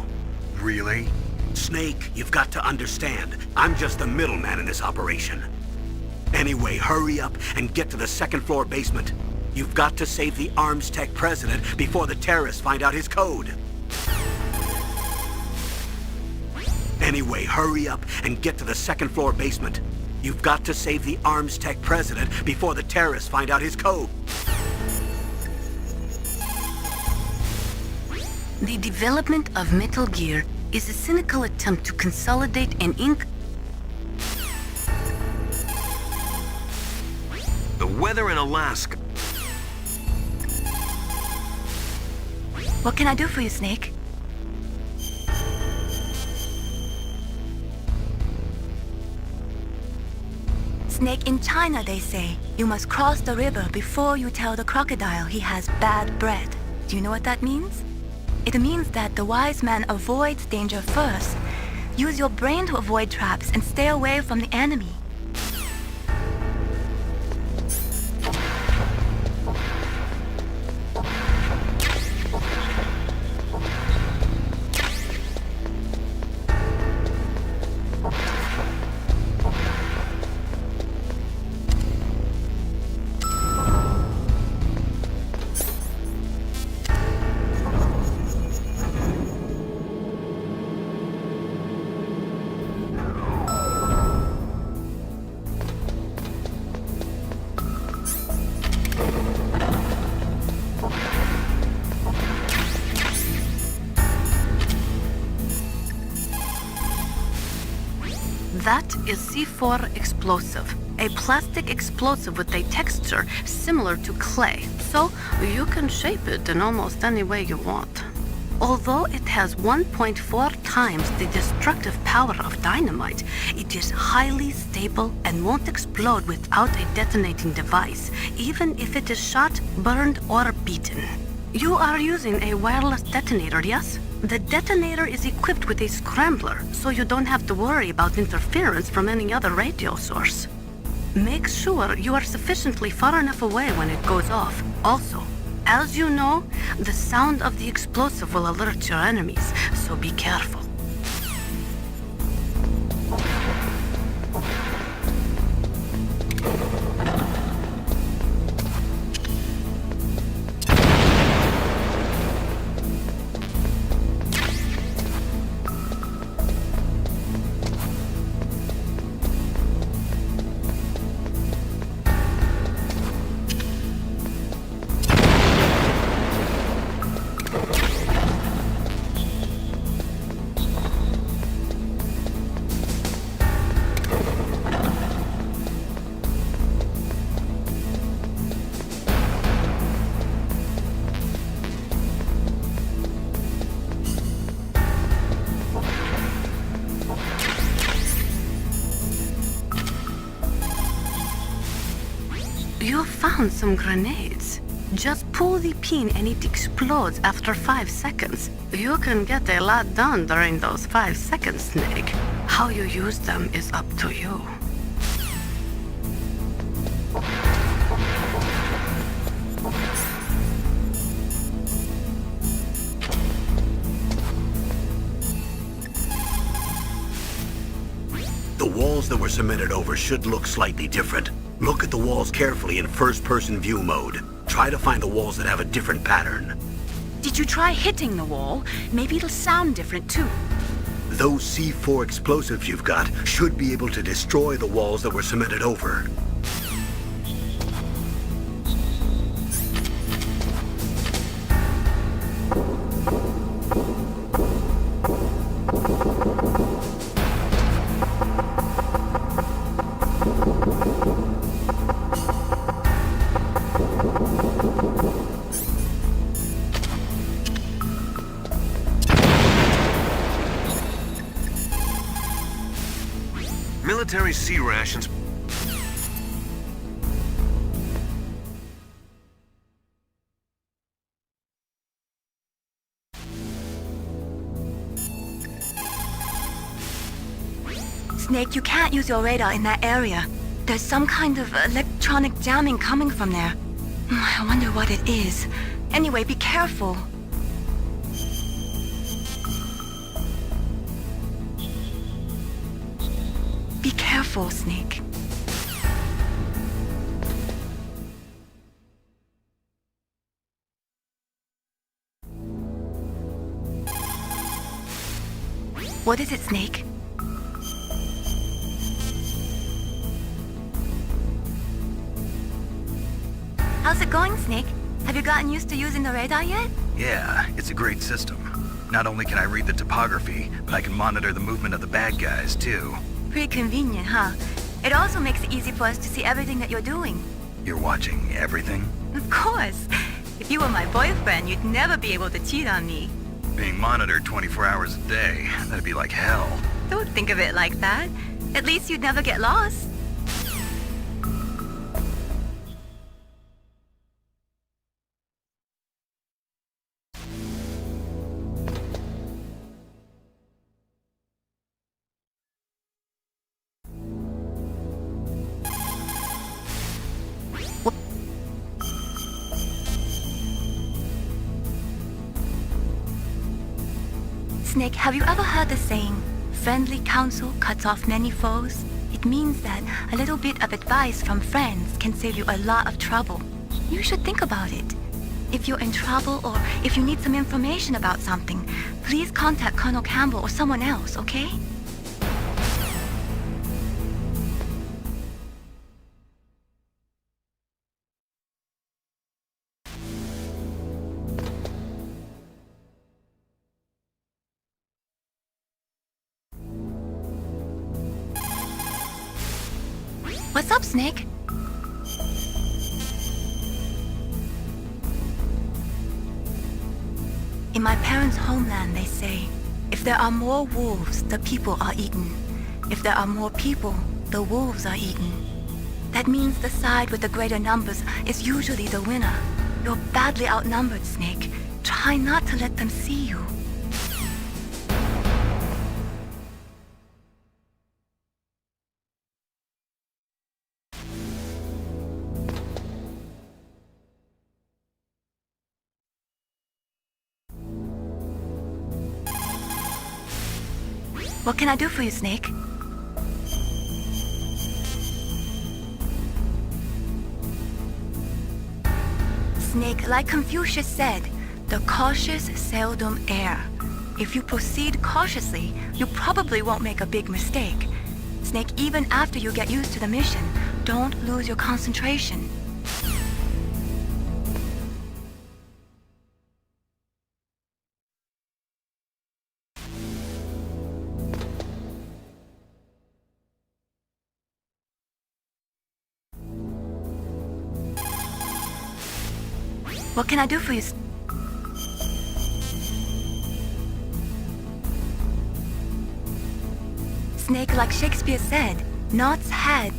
[SPEAKER 13] Really?
[SPEAKER 1] Snake, you've got to understand. I'm just the middleman in this operation. Anyway, hurry up and get to the second-floor basement. You've got to save the Arms Tech president before the terrorists find out his code. Anyway, hurry up and get to the second-floor basement. You've got to save the Arms Tech president before the terrorists find out his code.
[SPEAKER 6] The development of Metal Gear is a cynical attempt to consolidate and
[SPEAKER 4] The weather in Alaska.
[SPEAKER 5] What can I do for you, Snake? Snake, in China they say, you must cross the river before you tell the crocodile he has bad bread. Do you know what that means? It means that the wise man avoids danger first. Use your brain to avoid traps and stay away from the enemy.
[SPEAKER 6] That is C4 explosive, a plastic explosive with a texture similar to clay, so you can shape it in almost any way you want. Although it has 1.4 times the destructive power of dynamite, it is highly stable and won't explode without a detonating device, even if it is shot, burned, or beaten. You are using a wireless detonator, yes? The detonator is equipped with a scrambler, so you don't have to worry about interference from any other radio source. Make sure you are sufficiently far enough away when it goes off. Also, as you know, the sound of the explosive will alert your enemies, so be careful. You found some grenades. Just pull the pin and it explodes after 5 seconds. You can get a lot done during those 5 seconds, Snake. How you use them is up to you.
[SPEAKER 1] The walls that were cemented over should look slightly different. Look at the walls carefully in first-person view mode. Try to find the walls that have a different pattern.
[SPEAKER 3] Did you try hitting the wall? Maybe it'll sound different too.
[SPEAKER 1] Those C4 explosives you've got should be able to destroy the walls that were cemented over.
[SPEAKER 4] Military C rations.
[SPEAKER 5] Snake, you can't use your radar in that area. There's some kind of electronic jamming coming from there. I wonder what it is. Anyway, be careful. Be careful, Snake. What is it, Snake? How's it going, Snake? Have you gotten used to using the radar yet?
[SPEAKER 13] Yeah, it's a great system. Not only can I read the topography, but I can monitor the movement of the bad guys, too.
[SPEAKER 5] Pretty convenient, huh? It also makes it easy for us to see everything that you're doing.
[SPEAKER 13] You're watching everything?
[SPEAKER 5] Of course. If you were my boyfriend, you'd never be able to cheat on me.
[SPEAKER 13] Being monitored 24 hours a day, that'd be like hell.
[SPEAKER 5] Don't think of it like that. At least you'd never get lost. Snake, have you ever heard the saying, friendly counsel cuts off many foes? It means that a little bit of advice from friends can save you a lot of trouble. You should think about it. If you're in trouble or if you need some information about something, please contact Colonel Campbell or someone else, okay? What's up, Snake? In my parents' homeland, they say, if there are more wolves, the people are eaten. If there are more people, the wolves are eaten. That means the side with the greater numbers is usually the winner. You're badly outnumbered, Snake. Try not to let them see you. What can I do for you, Snake? Snake, like Confucius said, the cautious seldom err. If you proceed cautiously, you probably won't make a big mistake. Snake, even after you get used to the mission, don't lose your concentration. What can I do for you? Snake, like Shakespeare said, knots had.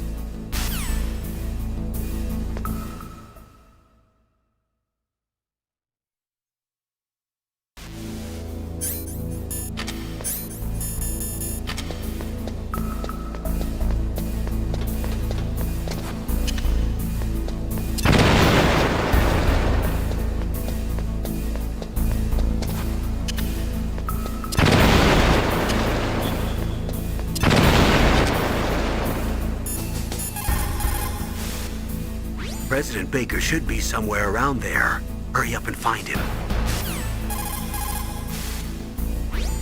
[SPEAKER 1] President Baker should be somewhere around there. Hurry up and find him.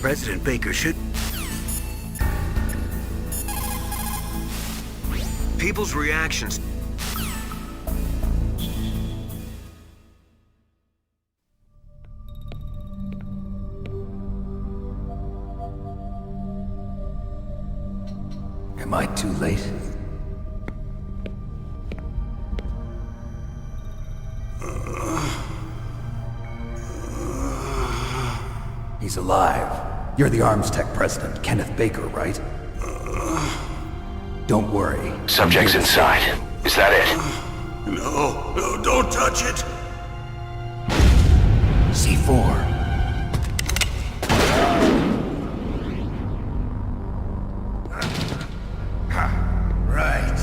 [SPEAKER 1] President Baker should...
[SPEAKER 4] People's reactions...
[SPEAKER 2] Am I too late? He's alive. You're the Arms Tech President, Kenneth Baker, right? Don't worry.
[SPEAKER 14] Subject's inside. Is that it?
[SPEAKER 11] No, don't touch it!
[SPEAKER 2] C4.
[SPEAKER 8] Right.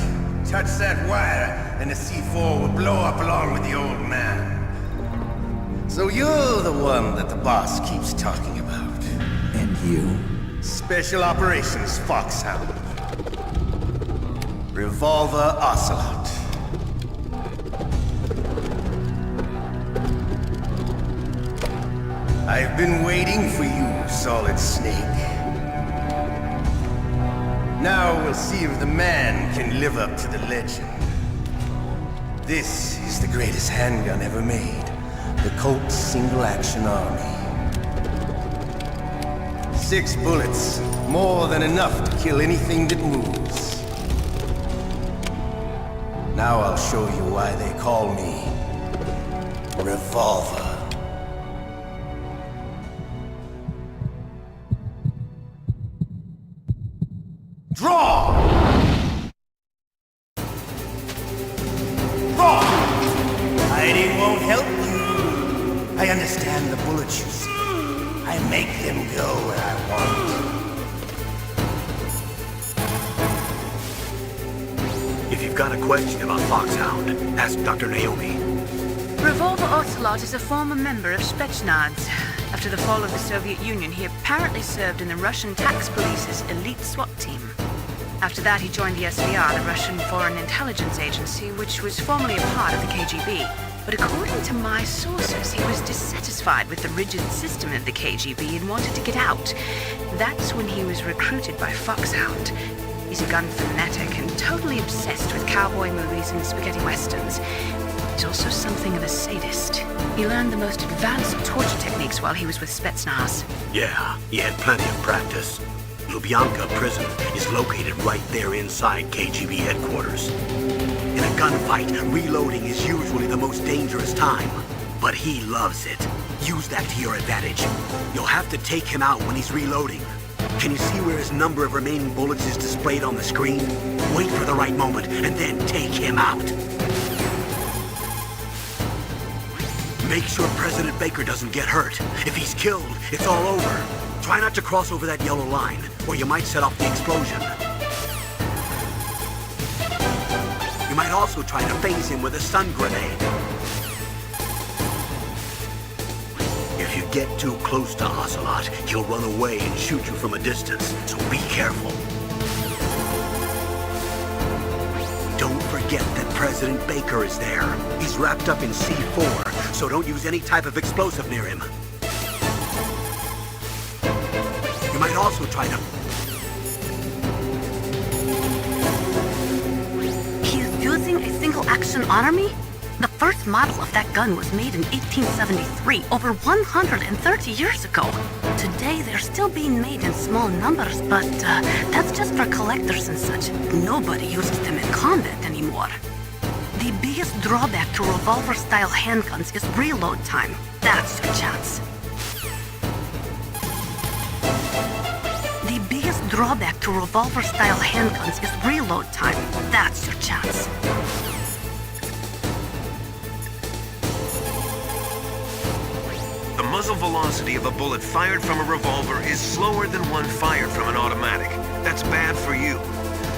[SPEAKER 8] Touch that wire, and the C4 will blow up along with the old man. So you're the one that the boss keeps talking about.
[SPEAKER 2] And you?
[SPEAKER 8] Special Operations Foxhound. Revolver Ocelot. I've been waiting for you, Solid Snake. Now we'll see if the man can live up to the legend. This is the greatest handgun ever made. The Colt Single-Action Army. 6 bullets, more than enough to kill anything that moves. Now I'll show you why they call me Revolver. Draw! Draw! Hiding won't help you. I understand the bullets you see. I make them go where I want.
[SPEAKER 1] If you've got a question about Foxhound, ask Dr. Naomi.
[SPEAKER 6] Revolver Ocelot is a former member of Spetsnaz. After the fall of the Soviet Union, he apparently served in the Russian tax police's elite SWAT team. After that, he joined the SVR, the Russian Foreign Intelligence Agency, which was formerly a part of the KGB. But according to my sources, he was dissatisfied with the rigid system of the KGB and wanted to get out. That's when he was recruited by Foxhound. He's a gun fanatic and totally obsessed with cowboy movies and spaghetti westerns. He's also something of a sadist. He learned the most advanced torture techniques while he was with Spetsnaz.
[SPEAKER 1] Yeah, he had plenty of practice. Lubyanka prison is located right there inside KGB headquarters. In a gunfight, reloading is usually the most dangerous time, but he loves it. Use that to your advantage. You'll have to take him out when he's reloading. Can you see where his number of remaining bullets is displayed on the screen? Wait for the right moment, and then take him out. Make sure President Baker doesn't get hurt. If he's killed, it's all over. Try not to cross over that yellow line, or you might set off the explosion. You might also try to phase him with a stun grenade. If you get too close to Ocelot, he'll run away and shoot you from a distance, so be careful. Don't forget that President Baker is there. He's wrapped up in C4, so don't use any type of explosive near him. You might also try to...
[SPEAKER 6] He's using a single-action army? The first model of that gun was made in 1873, over 130 years ago. Today, they're still being made in small numbers, but that's just for collectors and such. Nobody uses them in combat anymore. The biggest drawback to revolver-style handguns is reload time. That's your chance. The biggest drawback to revolver-style handguns is reload time. That's your chance.
[SPEAKER 4] The muzzle velocity of a bullet fired from a revolver is slower than one fired from an automatic. That's bad for you.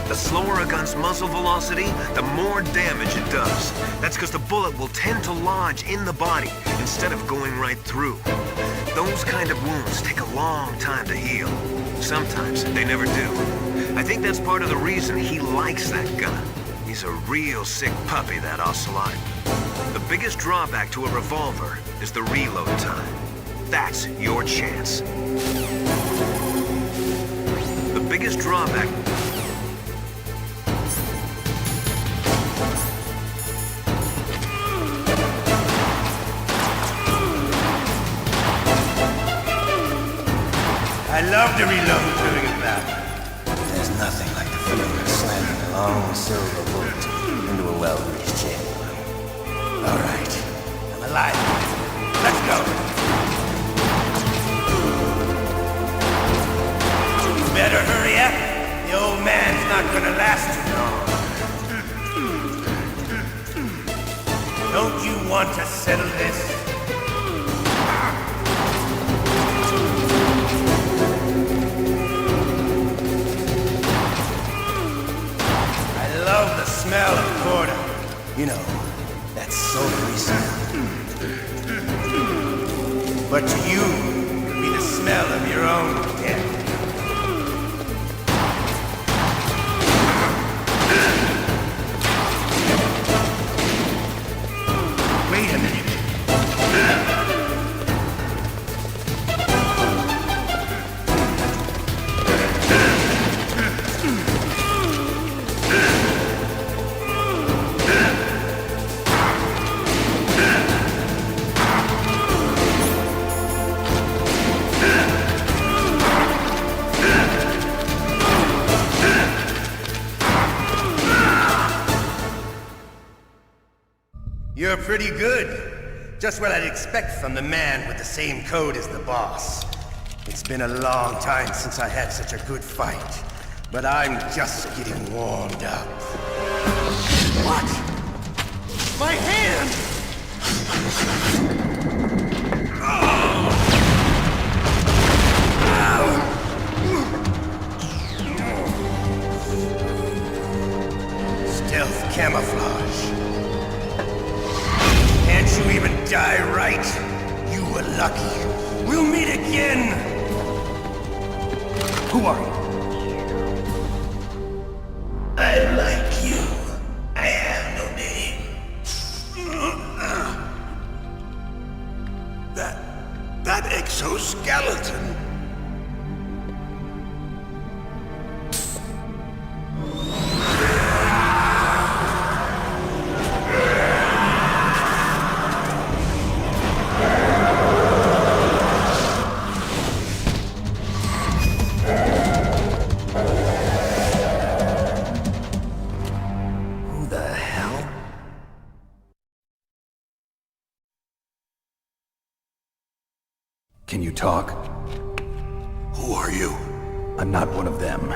[SPEAKER 4] The slower a gun's muzzle velocity, the more damage it does. That's because the bullet will tend to lodge in the body instead of going right through. Those kind of wounds take a long time to heal. Sometimes they never do. I think that's part of the reason he likes that gun. He's a real sick puppy, that Ocelot. The biggest drawback to a revolver is the reload time. That's your chance. The biggest drawback...
[SPEAKER 8] I love to reload during a battle. There's nothing like the feeling of slamming a long silver bullet into a well-greased chamber. All right, I'm alive. Let's go. You better hurry up. The old man's not gonna last too long. Don't you want to settle this? I love the smell of porter. You know, that sultry smell. But to you, it'll be the smell of your own death. Wait a minute. You're pretty good. Just what I'd expect from the man with the same code as the boss. It's been a long time since I had such a good fight, but I'm just getting warmed up. What? My hand! Stealth camouflage. Can't you even die right? You were lucky. We'll meet again! Who are you? I like you. I have no name. That exoskeleton.
[SPEAKER 2] Can you talk?
[SPEAKER 15] Who are you?
[SPEAKER 2] I'm not one of them.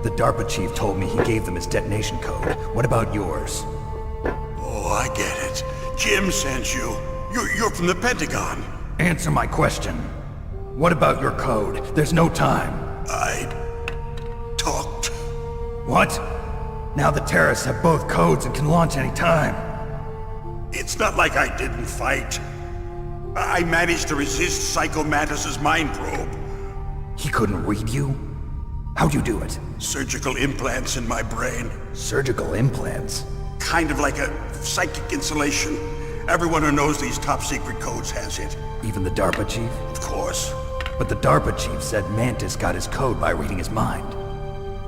[SPEAKER 2] The DARPA chief told me he gave them his detonation code. What about yours?
[SPEAKER 15] Oh, I get it. Jim sent you. You're from the Pentagon.
[SPEAKER 2] Answer my question. What about your code? There's no time.
[SPEAKER 15] I talked.
[SPEAKER 2] What? Now the terrorists have both codes and can launch any time.
[SPEAKER 15] It's not like I didn't fight. I managed to resist Psycho Mantis' mind probe.
[SPEAKER 2] He couldn't read you? How'd you do it?
[SPEAKER 15] Surgical implants in my brain.
[SPEAKER 2] Surgical implants?
[SPEAKER 15] Kind of like a psychic insulation. Everyone who knows these top-secret codes has it.
[SPEAKER 2] Even the DARPA chief?
[SPEAKER 15] Of course.
[SPEAKER 2] But the DARPA chief said Mantis got his code by reading his mind.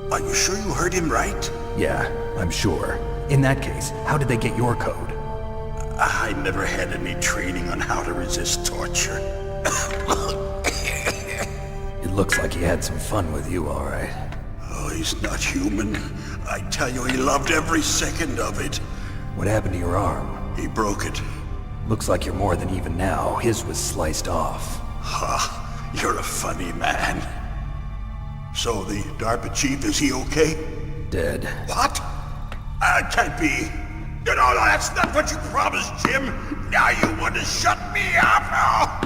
[SPEAKER 15] Are you sure you heard him right?
[SPEAKER 2] Yeah, I'm sure. In that case, how did they get your code?
[SPEAKER 15] I never had any training on how to resist torture.
[SPEAKER 2] It looks like he had some fun with you, all right.
[SPEAKER 15] Oh, he's not human. I tell you, he loved every second of it.
[SPEAKER 2] What happened to your arm?
[SPEAKER 15] He broke it.
[SPEAKER 2] Looks like you're more than even now. His was sliced off.
[SPEAKER 15] Ha, you're a funny man. So the DARPA chief, is he okay?
[SPEAKER 2] Dead.
[SPEAKER 15] What? Can't be. No, that's not what you promised, Jim. Now you want to shut me up?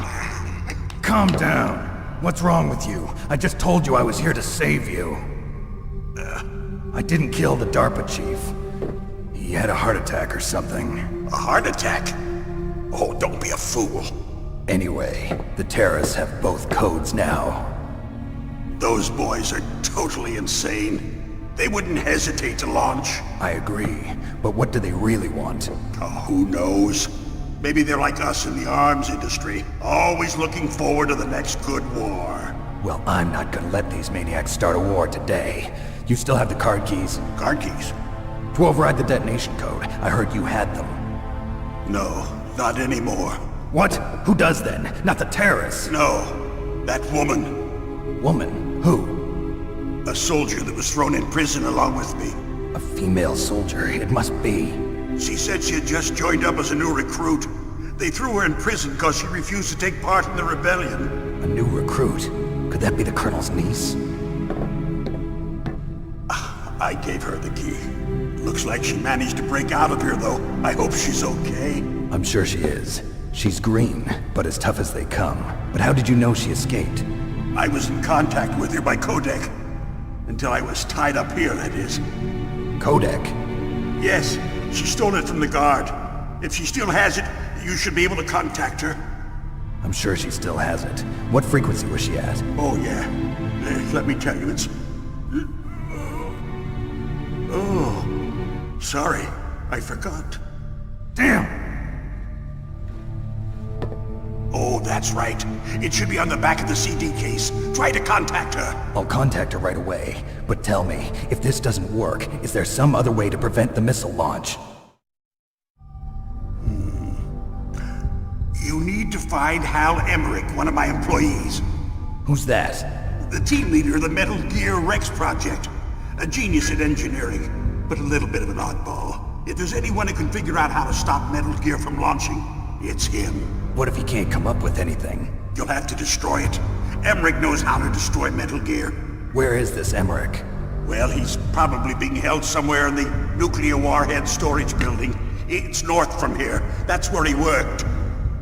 [SPEAKER 2] Calm down. What's wrong with you? I just told you I was here to save you. I didn't kill the DARPA chief. He had a heart attack or something.
[SPEAKER 15] A heart attack? Oh, don't be a fool.
[SPEAKER 2] Anyway, the terrorists have both codes now.
[SPEAKER 15] Those boys are totally insane. They wouldn't hesitate to launch.
[SPEAKER 2] I agree, but what do they really want?
[SPEAKER 15] Oh, who knows? Maybe they're like us in the arms industry, always looking forward to the next good war.
[SPEAKER 2] Well, I'm not gonna let these maniacs start a war today. You still have the card keys?
[SPEAKER 15] Card keys?
[SPEAKER 2] To override the detonation code. I heard you had them.
[SPEAKER 15] No, not anymore.
[SPEAKER 2] What? Who does then? Not the terrorists?
[SPEAKER 15] No, that woman.
[SPEAKER 2] Woman? Who?
[SPEAKER 15] A soldier that was thrown in prison along with me.
[SPEAKER 2] A female soldier? It must be.
[SPEAKER 15] She said she had just joined up as a new recruit. They threw her in prison because she refused to take part in the rebellion.
[SPEAKER 2] A new recruit? Could that be the Colonel's niece?
[SPEAKER 15] I gave her the key. Looks like she managed to break out of here, though. I hope she's okay.
[SPEAKER 2] I'm sure she is. She's green, but as tough as they come. But how did you know she escaped?
[SPEAKER 15] I was in contact with her by codec. Until I was tied up here, that is.
[SPEAKER 2] Codec?
[SPEAKER 15] Yes, she stole it from the guard. If she still has it, you should be able to contact her.
[SPEAKER 2] I'm sure she still has it. What frequency was she at?
[SPEAKER 15] Oh, yeah. Let me tell you, it's... Oh, sorry. I forgot.
[SPEAKER 2] Damn!
[SPEAKER 15] Oh, that's right. It should be on the back of the CD case. Try to contact her.
[SPEAKER 2] I'll contact her right away. But tell me, if this doesn't work, is there some other way to prevent the missile launch?
[SPEAKER 15] You need to find Hal Emmerich, one of my employees.
[SPEAKER 2] Who's that?
[SPEAKER 15] The team leader of the Metal Gear Rex project. A genius at engineering, but a little bit of an oddball. If there's anyone who can figure out how to stop Metal Gear from launching, it's him.
[SPEAKER 2] What if he can't come up with anything?
[SPEAKER 15] You'll have to destroy it. Emmerich knows how to destroy Metal Gear.
[SPEAKER 2] Where is this Emmerich?
[SPEAKER 15] Well, he's probably being held somewhere in the nuclear warhead storage building. It's north from here. That's where he worked.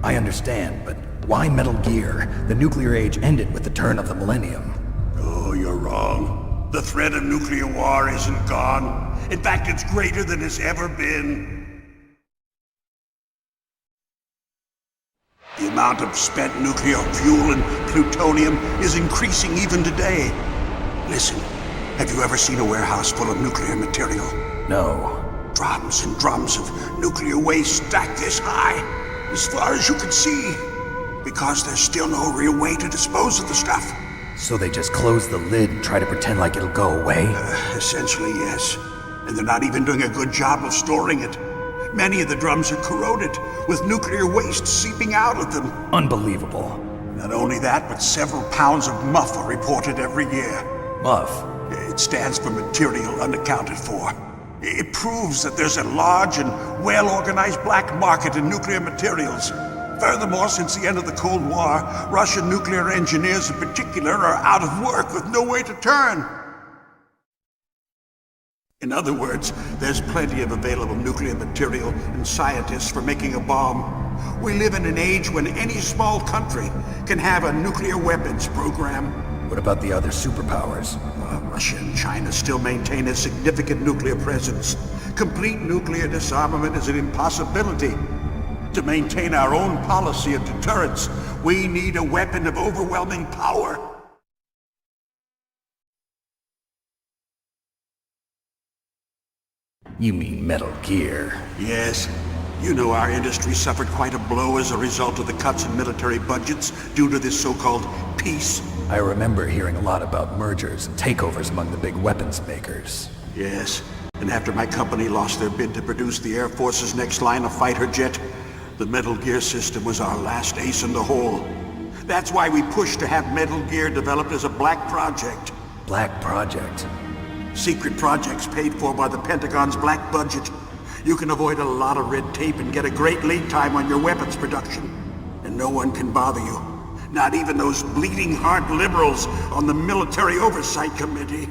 [SPEAKER 2] I understand, but why Metal Gear? The nuclear age ended with the turn of the millennium.
[SPEAKER 15] Oh, you're wrong. The threat of nuclear war isn't gone. In fact, it's greater than it's ever been. The amount of spent nuclear fuel and plutonium is increasing even today. Listen, have you ever seen a warehouse full of nuclear material?
[SPEAKER 2] No.
[SPEAKER 15] Drums and drums of nuclear waste stacked this high, as far as you can see. Because there's still no real way to dispose of the stuff.
[SPEAKER 2] So they just close the lid and try to pretend like it'll go away?
[SPEAKER 15] Essentially, yes. And they're not even doing a good job of storing it. Many of the drums are corroded, with nuclear waste seeping out of them.
[SPEAKER 2] Unbelievable.
[SPEAKER 15] Not only that, but several pounds of MUF are reported every year.
[SPEAKER 2] MUF?
[SPEAKER 15] It stands for material unaccounted for. It proves that there's a large and well-organized black market in nuclear materials. Furthermore, since the end of the Cold War, Russian nuclear engineers in particular are out of work with no way to turn. In other words, there's plenty of available nuclear material and scientists for making a bomb. We live in an age when any small country can have a nuclear weapons program.
[SPEAKER 2] What about the other superpowers?
[SPEAKER 15] Russia and China still maintain a significant nuclear presence. Complete nuclear disarmament is an impossibility. To maintain our own policy of deterrence, we need a weapon of overwhelming power.
[SPEAKER 2] You mean Metal Gear?
[SPEAKER 15] Yes. You know our industry suffered quite a blow as a result of the cuts in military budgets due to this so-called peace.
[SPEAKER 2] I remember hearing a lot about mergers and takeovers among the big weapons makers.
[SPEAKER 15] Yes. And after my company lost their bid to produce the Air Force's next line of fighter jet, the Metal Gear system was our last ace in the hole. That's why we pushed to have Metal Gear developed as a black project.
[SPEAKER 2] Black project?
[SPEAKER 15] Secret projects paid for by the Pentagon's black budget. You can avoid a lot of red tape and get a great lead time on your weapons production. And no one can bother you. Not even those bleeding heart liberals on the Military Oversight Committee.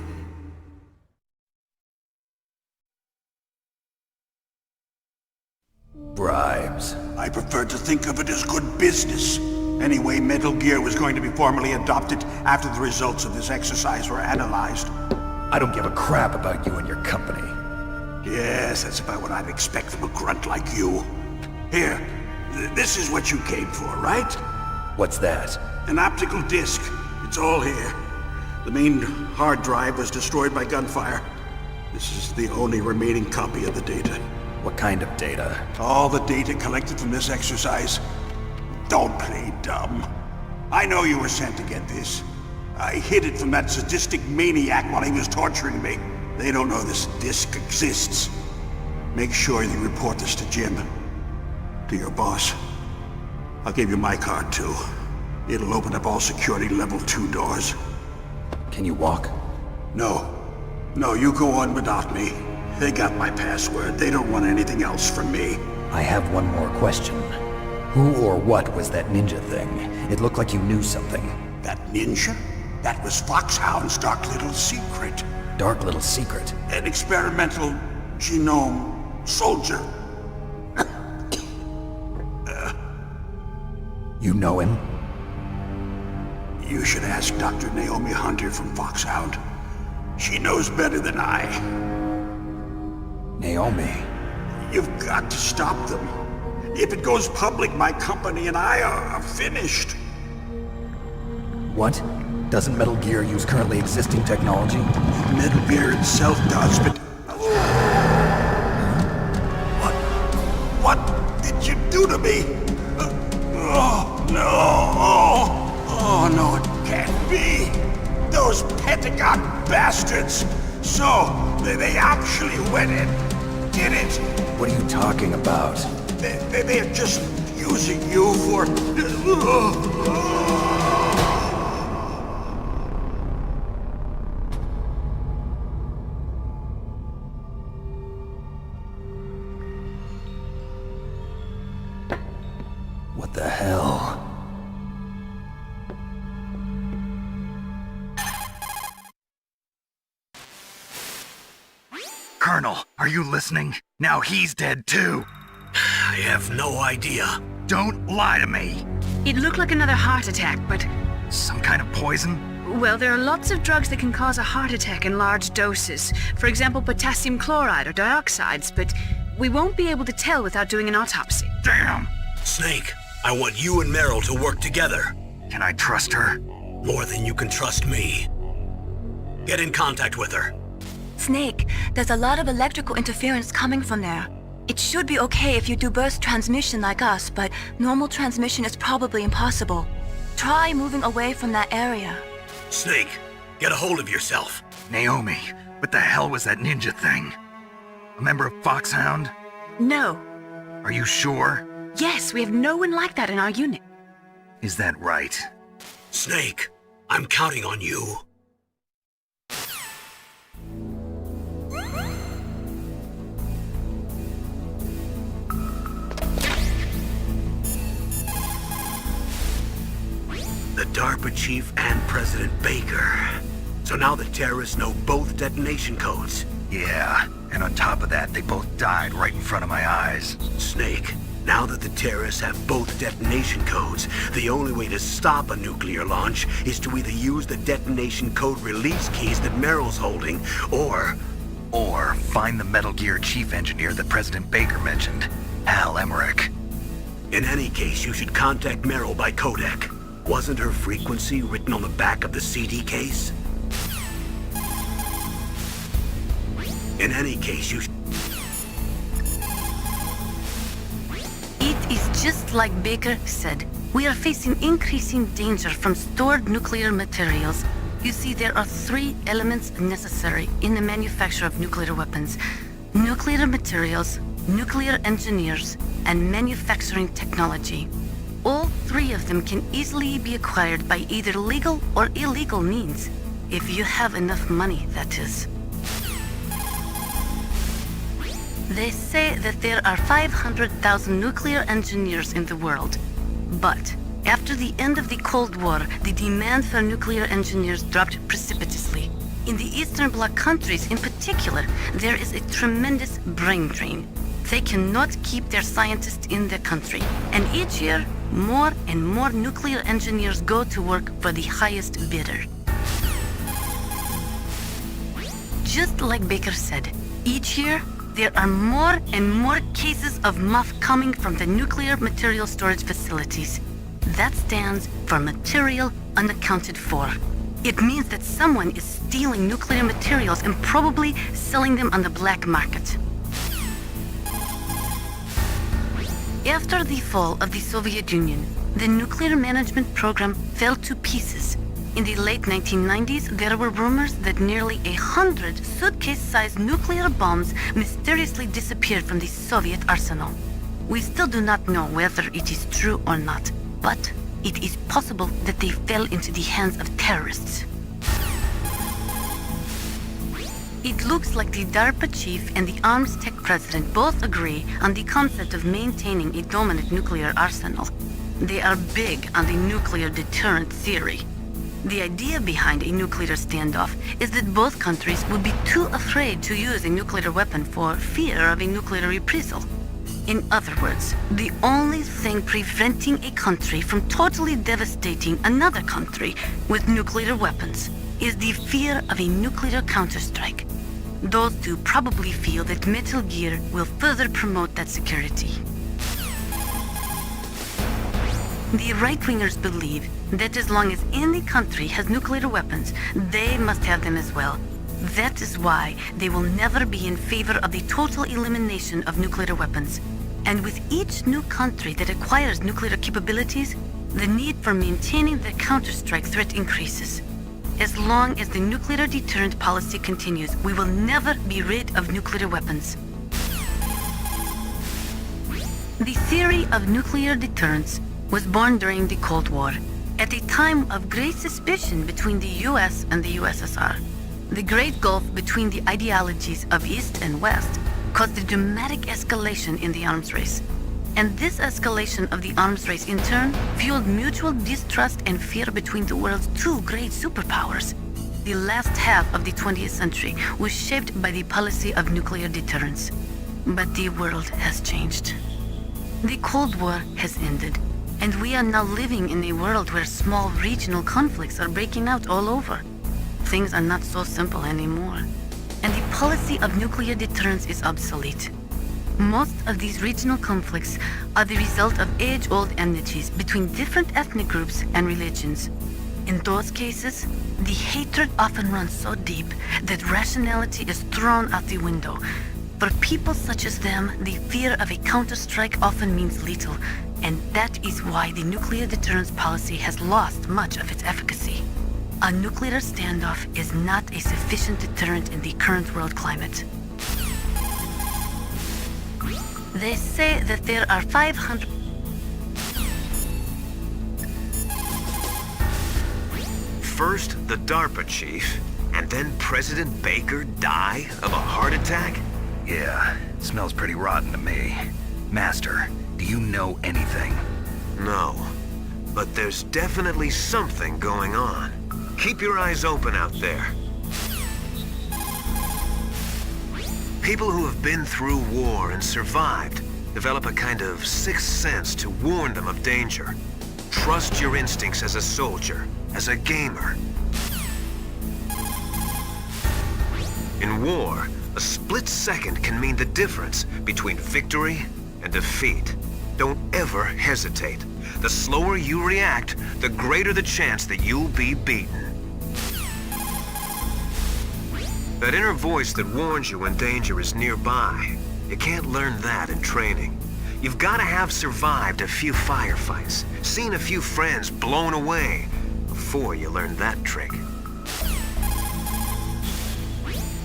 [SPEAKER 2] Bribes.
[SPEAKER 15] I prefer to think of it as good business. Anyway, Metal Gear was going to be formally adopted after the results of this exercise were analyzed.
[SPEAKER 2] I don't give a crap about you and your company.
[SPEAKER 15] Yes, that's about what I'd expect from a grunt like you. Here, this is what you came for, right?
[SPEAKER 2] What's that?
[SPEAKER 15] An optical disc. It's all here. The main hard drive was destroyed by gunfire. This is the only remaining copy of the data.
[SPEAKER 2] What kind of data?
[SPEAKER 15] All the data collected from this exercise. Don't play dumb. I know you were sent to get this. I hid it from that sadistic maniac while he was torturing me. They don't know this disc exists. Make sure you report this to Jim. To your boss. I'll give you my card too. It'll open up all security level 2 doors.
[SPEAKER 2] Can you walk?
[SPEAKER 15] No. No, you go on without me. They got my password. They don't want anything else from me.
[SPEAKER 2] I have one more question. Who or what was that ninja thing? It looked like you knew something.
[SPEAKER 15] That ninja? That was Foxhound's dark little secret.
[SPEAKER 2] Dark little secret?
[SPEAKER 15] An experimental genome soldier.
[SPEAKER 2] You know him?
[SPEAKER 15] You should ask Dr. Naomi Hunter from Foxhound. She knows better than I.
[SPEAKER 2] Naomi?
[SPEAKER 15] You've got to stop them. If it goes public, my company and I are finished.
[SPEAKER 2] What? Doesn't Metal Gear use currently existing technology?
[SPEAKER 15] Metal Gear itself does, but... What did you do to me? Oh, no. Oh, no, it can't be. Those Pentagon bastards. So, they actually went and did it.
[SPEAKER 2] What are you talking about?
[SPEAKER 15] They're just using you for...
[SPEAKER 2] What the hell?
[SPEAKER 13] Colonel, are you listening? Now he's dead too.
[SPEAKER 1] I have no idea.
[SPEAKER 13] Don't lie to me.
[SPEAKER 6] It looked like another heart attack, but...
[SPEAKER 13] Some kind of poison?
[SPEAKER 6] Well, there are lots of drugs that can cause a heart attack in large doses. For example, potassium chloride or dioxides, but we won't be able to tell without doing an autopsy.
[SPEAKER 13] Damn!
[SPEAKER 1] Snake, I want you and Meryl to work together.
[SPEAKER 13] Can I trust her?
[SPEAKER 1] More than you can trust me. Get in contact with her.
[SPEAKER 5] Snake, there's a lot of electrical interference coming from there. It should be okay if you do burst transmission like us, but normal transmission is probably impossible. Try moving away from that area.
[SPEAKER 1] Snake, get a hold of yourself.
[SPEAKER 13] Naomi, what the hell was that ninja thing? A member of Foxhound?
[SPEAKER 6] No.
[SPEAKER 13] Are you sure?
[SPEAKER 6] Yes, we have no one like that in our unit.
[SPEAKER 13] Is that right?
[SPEAKER 1] Snake, I'm counting on you. the DARPA chief and President Baker. So now the terrorists know both detonation codes.
[SPEAKER 13] Yeah, and on top of that, they both died right in front of my eyes.
[SPEAKER 1] Snake, now that the terrorists have both detonation codes, the only way to stop a nuclear launch is to either use the detonation code release keys that Meryl's holding, or
[SPEAKER 13] find the Metal Gear chief engineer that President Baker mentioned, Hal Emmerich.
[SPEAKER 1] In any case, you should contact Meryl by codec. Wasn't her frequency written on the back of the CD case? In any case, you
[SPEAKER 6] It is just like Baker said. We are facing increasing danger from stored nuclear materials. You see, there are 3 elements necessary in the manufacture of nuclear weapons: nuclear materials, nuclear engineers, and manufacturing technology. All 3 of them can easily be acquired by either legal or illegal means, if you have enough money, that is. They say that there are 500,000 nuclear engineers in the world. But after the end of the Cold War, the demand for nuclear engineers dropped precipitously. In the Eastern Bloc countries in particular, there is a tremendous brain drain. They cannot keep their scientists in the country. And each year, more and more nuclear engineers go to work for the highest bidder. Just like Baker said, each year, there are more and more cases of MUF coming from the nuclear material storage facilities. That stands for material unaccounted for. It means that someone is stealing nuclear materials and probably selling them on the black market. After the fall of the Soviet Union, the nuclear management program fell to pieces. In the late 1990s, there were rumors that nearly 100 suitcase-sized nuclear bombs mysteriously disappeared from the Soviet arsenal. We still do not know whether it is true or not, but it is possible that they fell into the hands of terrorists. It looks like the DARPA chief and the Arms Tech president both agree on the concept of maintaining a dominant nuclear arsenal. They are big on the nuclear deterrent theory. The idea behind a nuclear standoff is that both countries would be too afraid to use a nuclear weapon for fear of a nuclear reprisal. In other words, the only thing preventing a country from totally devastating another country with nuclear weapons is the fear of a nuclear counterstrike. Those two probably feel that Metal Gear will further promote that security. The right-wingers believe that as long as any country has nuclear weapons, they must have them as well. That is why they will never be in favor of the total elimination of nuclear weapons. And with each new country that acquires nuclear capabilities, the need for maintaining the counterstrike threat increases. As long as the nuclear deterrent policy continues, we will never be rid of nuclear weapons. The theory of nuclear deterrence was born during the Cold War, at a time of great suspicion between the US and the USSR. The great gulf between the ideologies of East and West caused a dramatic escalation in the arms race. And this escalation of the arms race in turn fueled mutual distrust and fear between the world's 2 great superpowers. The last half of the 20th century was shaped by the policy of nuclear deterrence. But the world has changed. The Cold War has ended. And we are now living in a world where small regional conflicts are breaking out all over. Things are not so simple anymore. And the policy of nuclear deterrence is obsolete. Most of these regional conflicts are the result of age-old enmities between different ethnic groups and religions. In those cases, the hatred often runs so deep that rationality is thrown out the window. For people such as them, the fear of a counterstrike often means lethal, and that is why the nuclear deterrence policy has lost much of its efficacy. A nuclear standoff is not a sufficient deterrent in the current world climate. They say that there are 500...
[SPEAKER 4] First, the DARPA chief, and then President Baker die of a heart attack?
[SPEAKER 13] Yeah, smells pretty rotten to me. Master, do you know anything?
[SPEAKER 4] No. but there's definitely something going on. Keep your eyes open out there. People who have been through war and survived develop a kind of sixth sense to warn them of danger. Trust your instincts as a soldier, as a gamer. In war, a split second can mean the difference between victory and defeat. Don't ever hesitate. The slower you react, the greater the chance that you'll be beaten. That inner voice that warns you when danger is nearby, you can't learn that in training. You've got to have survived a few firefights, seen a few friends blown away, before you learn that trick.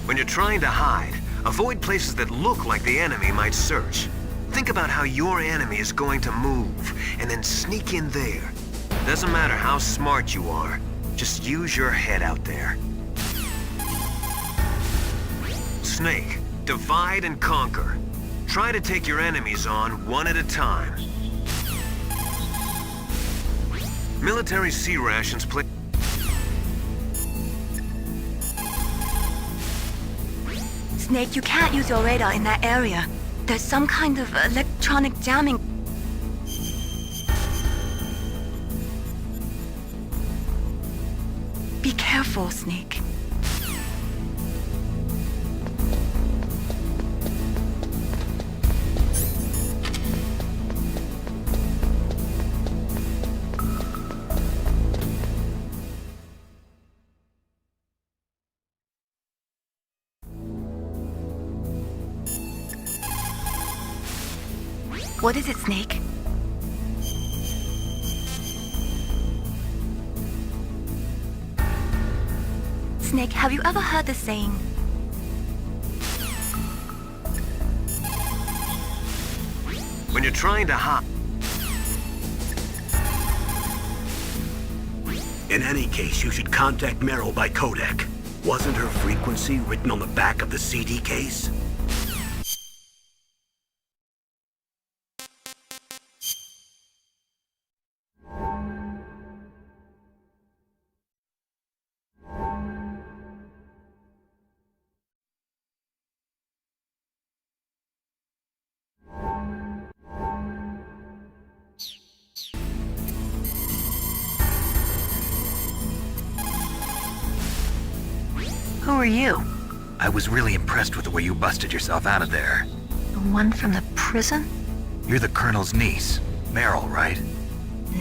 [SPEAKER 4] When you're trying to hide, avoid places that look like the enemy might search. Think about how your enemy is going to move, and then sneak in there. Doesn't matter how smart you are, just use your head out there. Snake, divide and conquer. Try to take your enemies on one at a time. Military C rations play...
[SPEAKER 5] Snake, you can't use your radar in that area. There's some kind of electronic jamming. Be careful, Snake. What is it, Snake? Snake, have you ever heard the saying,
[SPEAKER 4] when you're trying to hide...
[SPEAKER 1] In any case, you should contact Meryl by codec. Wasn't her frequency written on the back of the CD case?
[SPEAKER 6] Who are you?
[SPEAKER 13] I was really impressed with the way you busted yourself out of there.
[SPEAKER 6] The one from the prison?
[SPEAKER 13] You're the Colonel's niece, Meryl, right?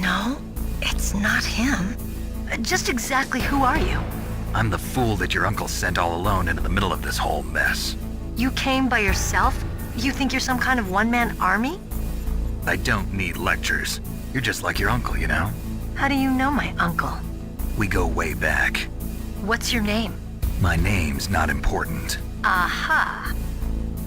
[SPEAKER 6] No, it's not him. Just exactly who are you?
[SPEAKER 13] I'm the fool that your uncle sent all alone into the middle of this whole mess.
[SPEAKER 6] You came by yourself? You think you're some kind of one-man army?
[SPEAKER 13] I don't need lectures. You're just like your uncle, you know?
[SPEAKER 6] How do you know my uncle?
[SPEAKER 13] We go way back.
[SPEAKER 6] What's your name?
[SPEAKER 13] My name's not important.
[SPEAKER 6] Aha.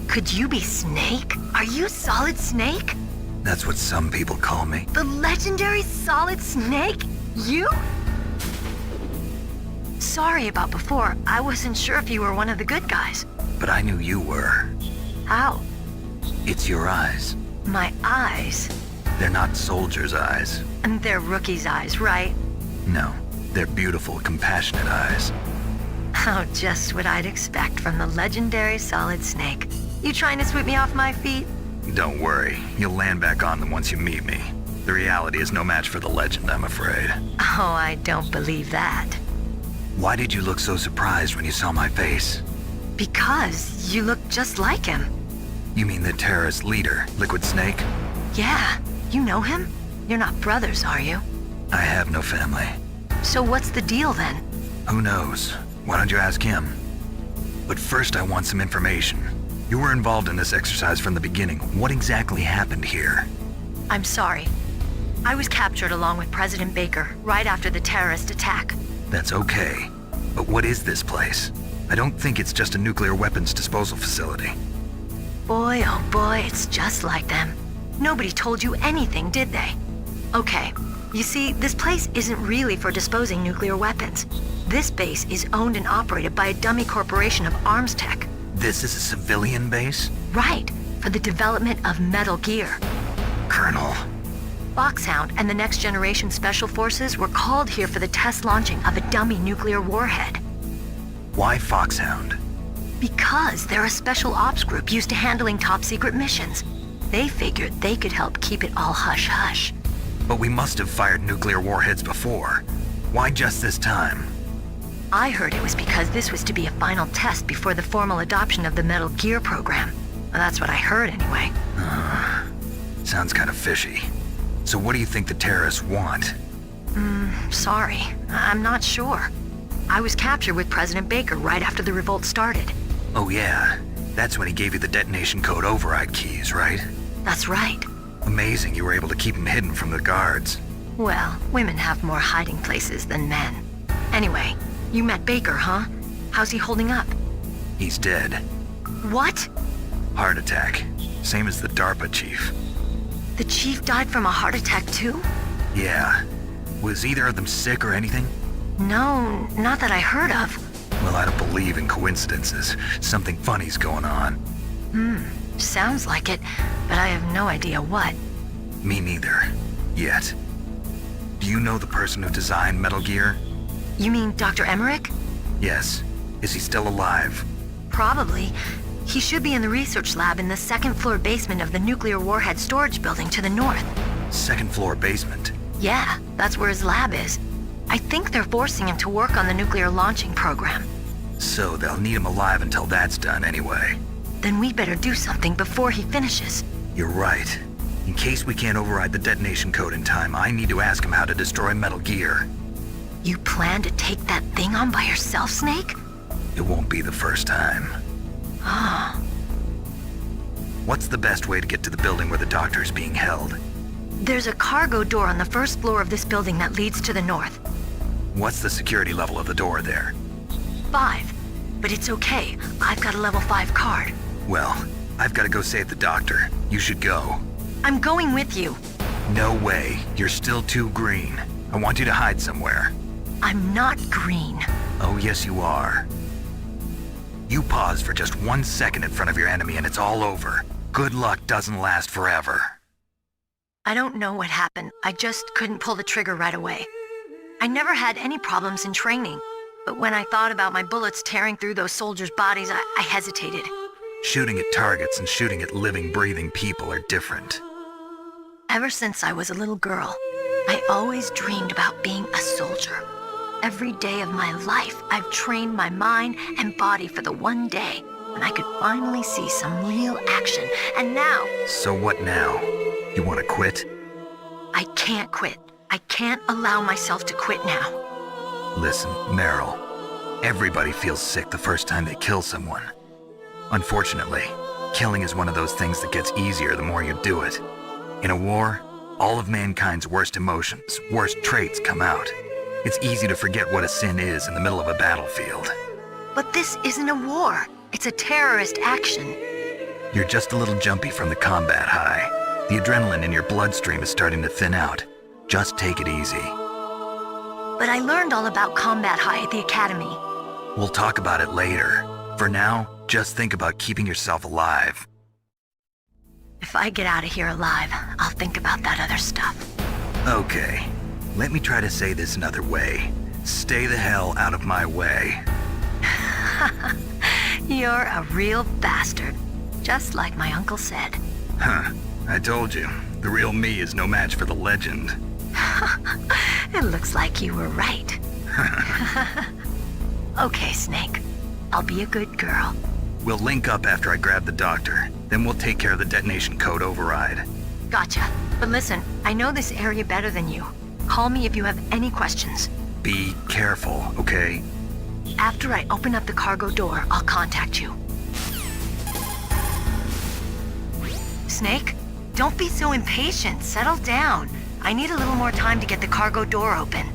[SPEAKER 6] Could you be Snake? Are you Solid Snake?
[SPEAKER 13] That's what some people call me.
[SPEAKER 6] The legendary Solid Snake? You? Sorry about before. I wasn't sure if you were one of the good guys.
[SPEAKER 13] But I knew you were.
[SPEAKER 6] How?
[SPEAKER 13] It's your eyes.
[SPEAKER 6] My eyes?
[SPEAKER 13] They're not soldiers' eyes.
[SPEAKER 6] And they're rookies' eyes, right?
[SPEAKER 13] No, they're beautiful, compassionate eyes.
[SPEAKER 6] Oh, just what I'd expect from the legendary Solid Snake. You trying to sweep me off my feet?
[SPEAKER 13] Don't worry, you'll land back on them once you meet me. The reality is no match for the legend, I'm afraid.
[SPEAKER 6] Oh, I don't believe that.
[SPEAKER 13] Why did you look so surprised when you saw my face?
[SPEAKER 6] Because you look just like him.
[SPEAKER 13] You mean the terrorist leader, Liquid Snake?
[SPEAKER 6] Yeah, you know him? You're not brothers, are you?
[SPEAKER 13] I have no family.
[SPEAKER 6] So what's the deal then?
[SPEAKER 13] Who knows? Why don't you ask him? But first I want some information. You were involved in this exercise from the beginning. What exactly happened here?
[SPEAKER 6] I'm sorry. I was captured along with President Baker right after the terrorist attack.
[SPEAKER 13] That's okay. But what is this place? I don't think it's just a nuclear weapons disposal facility.
[SPEAKER 6] Boy, oh boy, it's just like them. Nobody told you anything, did they? Okay, you see, this place isn't really for disposing nuclear weapons. This base is owned and operated by a dummy corporation of arms tech.
[SPEAKER 13] This is a civilian base?
[SPEAKER 6] Right, for the development of Metal Gear.
[SPEAKER 13] Colonel,
[SPEAKER 16] Foxhound and the Next Generation Special Forces were called here for the test launching of a dummy nuclear warhead.
[SPEAKER 13] Why Foxhound?
[SPEAKER 16] Because they're a special ops group used to handling top-secret missions. They figured they could help keep it all hush-hush.
[SPEAKER 13] But we must have fired nuclear warheads before. Why just this time?
[SPEAKER 16] I heard it was because this was to be a final test before the formal adoption of the Metal Gear program. Well, that's what I heard anyway.
[SPEAKER 13] Sounds kind of fishy. So what do you think the terrorists want?
[SPEAKER 16] Sorry. I'm not sure. I was captured with President Baker right after the revolt started.
[SPEAKER 13] Oh yeah, that's when he gave you the detonation code override keys, right?
[SPEAKER 16] That's right.
[SPEAKER 13] Amazing you were able to keep him hidden from the guards.
[SPEAKER 16] Well, women have more hiding places than men. Anyway, you met Baker, huh? How's he holding up?
[SPEAKER 13] He's dead.
[SPEAKER 16] What?
[SPEAKER 13] Heart attack. Same as the DARPA chief.
[SPEAKER 16] The chief died from a heart attack too?
[SPEAKER 13] Yeah. Was either of them sick or anything?
[SPEAKER 16] No, not that I heard of.
[SPEAKER 13] Well, I don't believe in coincidences. Something funny's going on.
[SPEAKER 16] Sounds like it, but I have no idea what.
[SPEAKER 13] Me neither. Yet. Do you know the person who designed Metal Gear?
[SPEAKER 16] You mean Dr. Emmerich?
[SPEAKER 13] Yes. Is he still alive?
[SPEAKER 16] Probably. He should be in the research lab in the second-floor basement of the nuclear warhead storage building to the north.
[SPEAKER 13] Second-floor basement?
[SPEAKER 16] Yeah, that's where his lab is. I think they're forcing him to work on the nuclear launching program.
[SPEAKER 13] So they'll need him alive until that's done anyway.
[SPEAKER 16] Then we better do something before he finishes.
[SPEAKER 13] You're right. In case we can't override the detonation code in time, I need to ask him how to destroy Metal Gear.
[SPEAKER 16] You plan to take that thing on by yourself, Snake?
[SPEAKER 13] It won't be the first time.
[SPEAKER 16] Ah.
[SPEAKER 13] What's the best way to get to the building where the doctor is being held?
[SPEAKER 16] There's a cargo door on the first floor of this building that leads to the north.
[SPEAKER 13] What's the security level of the door there?
[SPEAKER 16] 5. But it's okay. I've got a level 5 card.
[SPEAKER 13] Well, I've got to go save the doctor. You should go.
[SPEAKER 16] I'm going with you.
[SPEAKER 13] No way. You're still too green. I want you to hide somewhere.
[SPEAKER 16] I'm not green.
[SPEAKER 13] Oh, yes you are. You pause for just 1 second in front of your enemy and it's all over. Good luck doesn't last forever.
[SPEAKER 16] I don't know what happened. I just couldn't pull the trigger right away. I never had any problems in training, but when I thought about my bullets tearing through those soldiers' bodies, I hesitated.
[SPEAKER 13] Shooting at targets and shooting at living, breathing people are different.
[SPEAKER 16] Ever since I was a little girl, I always dreamed about being a soldier. Every day of my life, I've trained my mind and body for the one day when I could finally see some real action, and now...
[SPEAKER 13] So what now? You want to quit?
[SPEAKER 16] I can't quit. I can't allow myself to quit now.
[SPEAKER 13] Listen, Meryl. Everybody feels sick the first time they kill someone. Unfortunately, killing is one of those things that gets easier the more you do it. In a war, all of mankind's worst emotions, worst traits come out. It's easy to forget what a sin is in the middle of a battlefield.
[SPEAKER 16] But this isn't a war. It's a terrorist action.
[SPEAKER 13] You're just a little jumpy from the combat high. The adrenaline in your bloodstream is starting to thin out. Just take it easy.
[SPEAKER 16] But I learned all about combat high at the academy.
[SPEAKER 13] We'll talk about it later. For now, just think about keeping yourself alive.
[SPEAKER 16] If I get out of here alive, I'll think about that other stuff.
[SPEAKER 13] Okay. Let me try to say this another way. Stay the hell out of my way.
[SPEAKER 16] You're a real bastard. Just like my uncle said.
[SPEAKER 13] Huh. I told you. The real me is no match for the legend.
[SPEAKER 16] It looks like you were right. Okay, Snake. I'll be a good girl.
[SPEAKER 13] We'll link up after I grab the doctor. Then we'll take care of the detonation code override.
[SPEAKER 16] Gotcha. But listen, I know this area better than you. Call me if you have any questions.
[SPEAKER 13] Be careful, okay?
[SPEAKER 16] After I open up the cargo door, I'll contact you. Snake, don't be so impatient. Settle down. I need a little more time to get the cargo door open.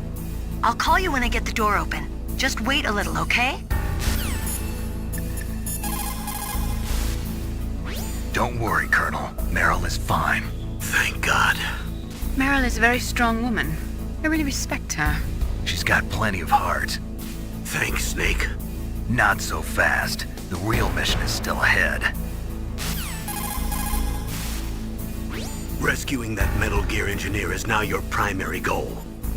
[SPEAKER 16] I'll call you when I get the door open. Just wait a little, okay?
[SPEAKER 13] Don't worry, Colonel. Meryl is fine.
[SPEAKER 1] Thank God.
[SPEAKER 6] Meryl is a very strong woman. I really respect her.
[SPEAKER 13] She's got plenty of heart.
[SPEAKER 1] Thanks, Snake.
[SPEAKER 13] Not so fast. The real mission is still ahead.
[SPEAKER 1] Rescuing that Metal Gear engineer is now your primary goal.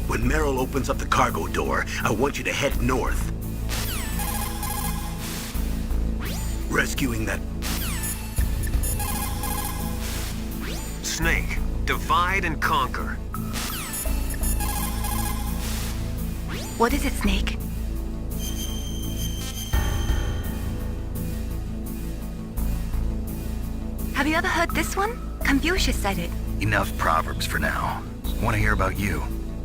[SPEAKER 1] When Meryl opens up the cargo door, I want you to head north. Rescuing that...
[SPEAKER 4] Snake, divide and conquer.
[SPEAKER 5] What is it, Snake? Have you ever heard this one? Confucius said it.
[SPEAKER 13] Enough proverbs for now. Want to hear about you.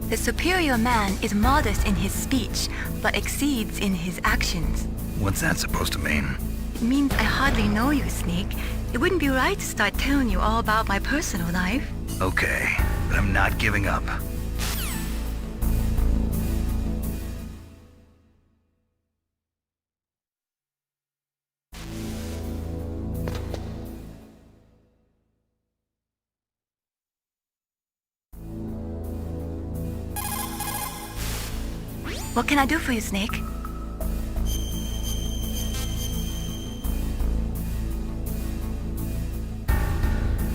[SPEAKER 5] The superior man is modest in his speech, but exceeds in his actions.
[SPEAKER 13] What's that supposed to mean?
[SPEAKER 5] It means I hardly know you, Snake. It wouldn't be right to start telling you all about my personal life.
[SPEAKER 13] Okay, but I'm not giving up.
[SPEAKER 5] What can I do for you, Snake?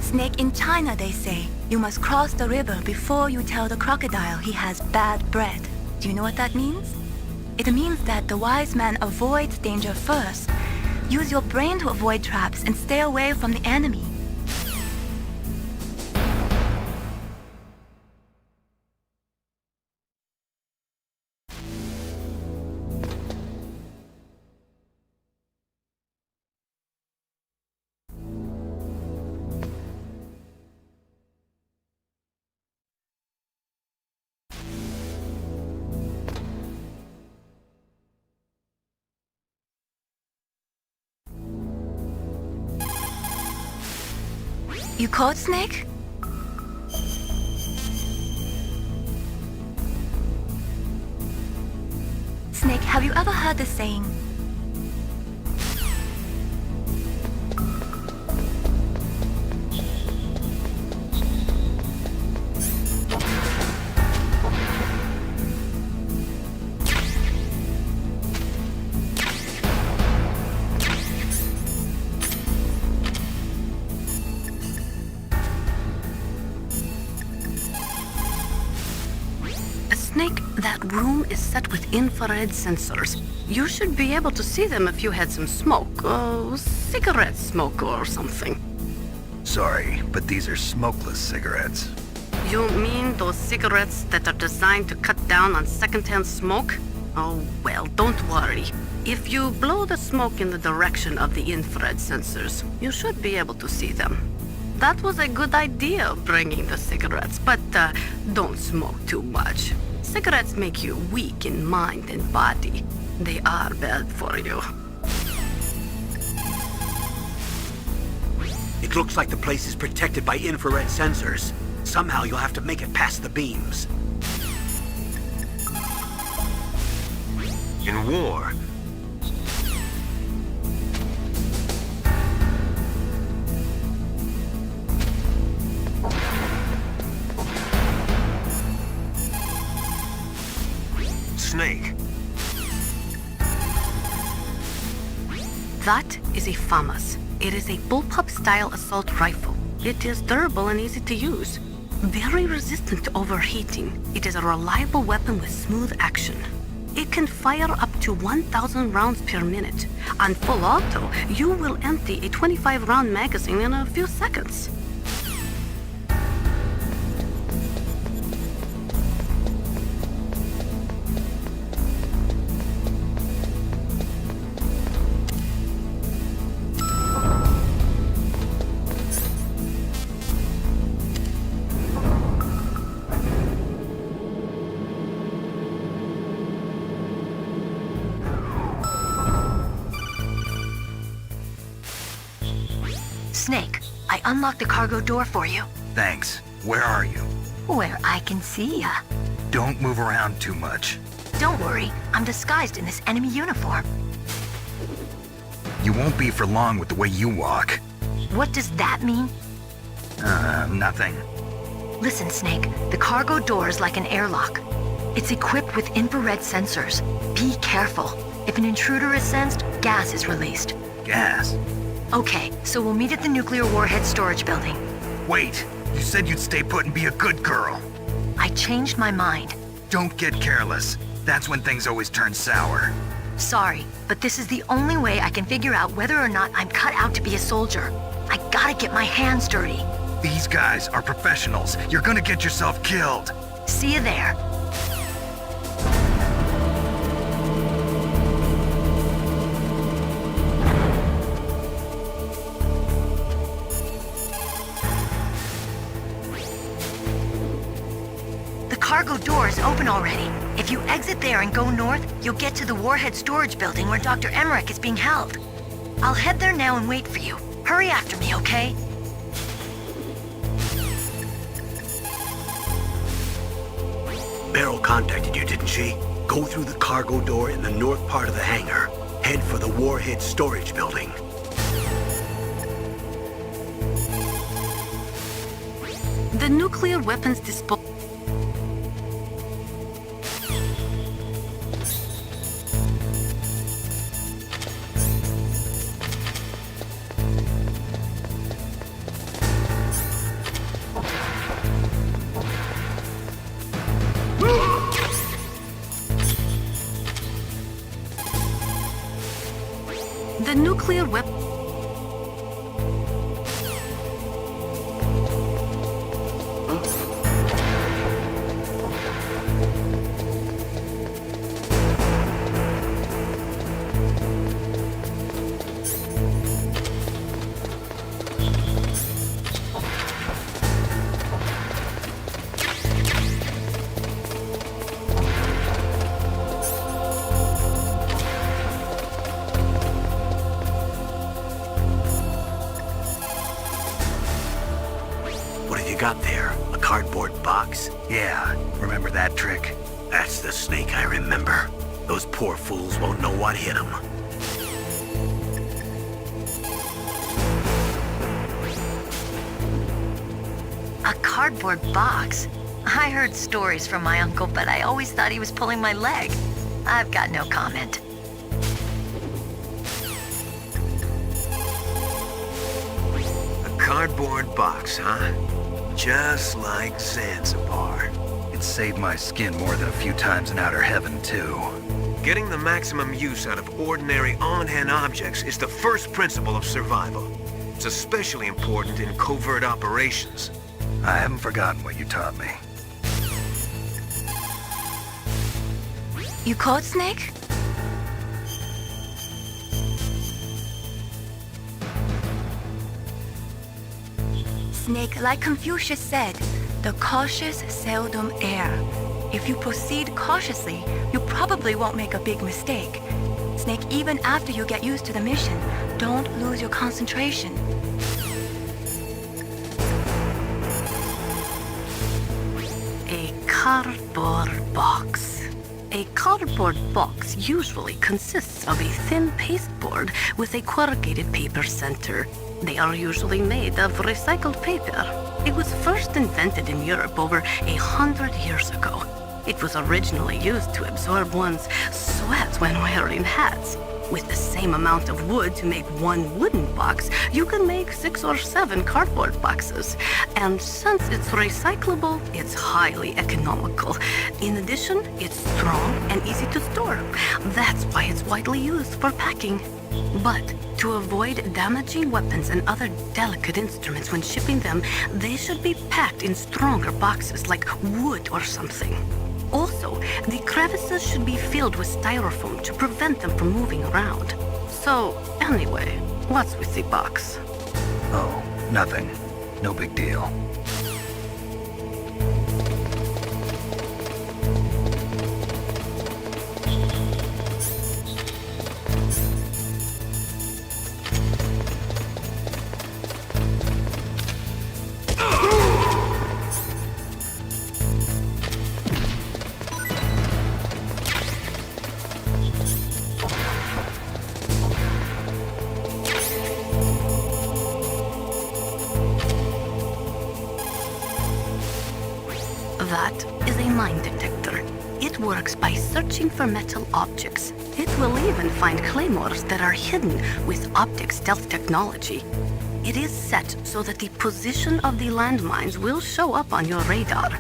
[SPEAKER 5] Snake, in China they say, you must cross the river before you tell the crocodile he has bad bread. Do you know what that means? It means that the wise man avoids danger first. Use your brain to avoid traps and stay away from the enemy. You caught Snake? Snake, have you ever heard the saying,
[SPEAKER 6] Snake, that room is set with infrared sensors. You should be able to see them if you had some smoke. Cigarette smoke or something.
[SPEAKER 13] Sorry, but these are smokeless cigarettes.
[SPEAKER 6] You mean those cigarettes that are designed to cut down on secondhand smoke? Oh, well, don't worry. If you blow the smoke in the direction of the infrared sensors, you should be able to see them. That was a good idea, bringing the cigarettes, but don't smoke too much. Cigarettes make you weak in mind and body. They are bad for you.
[SPEAKER 1] It looks like the place is protected by infrared sensors. Somehow you'll have to make it past the beams.
[SPEAKER 4] In war, Snake.
[SPEAKER 6] That is a FAMAS. It is a bullpup-style assault rifle. It is durable and easy to use. Very resistant to overheating. It is a reliable weapon with smooth action. It can fire up to 1,000 rounds per minute. On full auto, you will empty a 25-round magazine in a few seconds.
[SPEAKER 16] Snake, I unlocked the cargo door for you.
[SPEAKER 13] Thanks. Where are you?
[SPEAKER 16] Where I can see ya.
[SPEAKER 13] Don't move around too much.
[SPEAKER 16] Don't worry, I'm disguised in this enemy uniform.
[SPEAKER 13] You won't be for long with the way you walk.
[SPEAKER 16] What does that mean?
[SPEAKER 13] Nothing.
[SPEAKER 16] Listen, Snake, the cargo door is like an airlock. It's equipped with infrared sensors. Be careful. If an intruder is sensed, gas is released.
[SPEAKER 13] Gas?
[SPEAKER 16] Okay, so we'll meet at the nuclear warhead storage building.
[SPEAKER 13] Wait! You said you'd stay put and be a good girl.
[SPEAKER 16] I changed my mind.
[SPEAKER 13] Don't get careless. That's when things always turn sour.
[SPEAKER 16] Sorry, but this is the only way I can figure out whether or not I'm cut out to be a soldier. I gotta get my hands dirty.
[SPEAKER 13] These guys are professionals. You're gonna get yourself killed.
[SPEAKER 16] See you there. The cargo door is open already. If you exit there and go north, you'll get to the Warhead storage building where Dr. Emmerich is being held. I'll head there now and wait for you. Hurry after me, okay?
[SPEAKER 1] Meryl contacted you, didn't she? Go through the cargo door in the north part of the hangar. Head for the Warhead storage building.
[SPEAKER 6] The nuclear weapons disposal. The nuclear weapon.
[SPEAKER 1] Got there? A cardboard box?
[SPEAKER 13] Yeah, remember that trick?
[SPEAKER 1] That's the snake I remember. Those poor fools won't know what hit them.
[SPEAKER 16] A cardboard box? I heard stories from my uncle, but I always thought he was pulling my leg. I've got no comment.
[SPEAKER 4] A cardboard box, huh? Just like Zanzibar.
[SPEAKER 13] It saved my skin more than a few times in outer heaven, too.
[SPEAKER 4] Getting the maximum use out of ordinary on-hand objects is the first principle of survival. It's especially important in covert operations.
[SPEAKER 13] I haven't forgotten what you taught me.
[SPEAKER 5] You caught Snake? Snake, like Confucius said, the cautious seldom err. If you proceed cautiously, you probably won't make a big mistake. Snake, even after you get used to the mission, don't lose your concentration.
[SPEAKER 6] A cardboard box. A cardboard box usually consists of a thin pasteboard with a corrugated paper center. They are usually made of recycled paper. It was first invented in Europe over 100 years ago. It was originally used to absorb one's sweat when wearing hats. With the same amount of wood to make one wooden box, you can make 6 or 7 cardboard boxes. And since it's recyclable, it's highly economical. In addition, it's strong and easy to store. That's why it's widely used for packing. But to avoid damaging weapons and other delicate instruments when shipping them, they should be packed in stronger boxes like wood or something. Also, the crevices should be filled with styrofoam to prevent them from moving around. So, anyway, what's with the box?
[SPEAKER 13] Oh, nothing. No big deal.
[SPEAKER 6] That is a mine detector. It works by searching for metal objects. It will even find claymores that are hidden with optic stealth technology. It is set so that the position of the landmines will show up on your radar.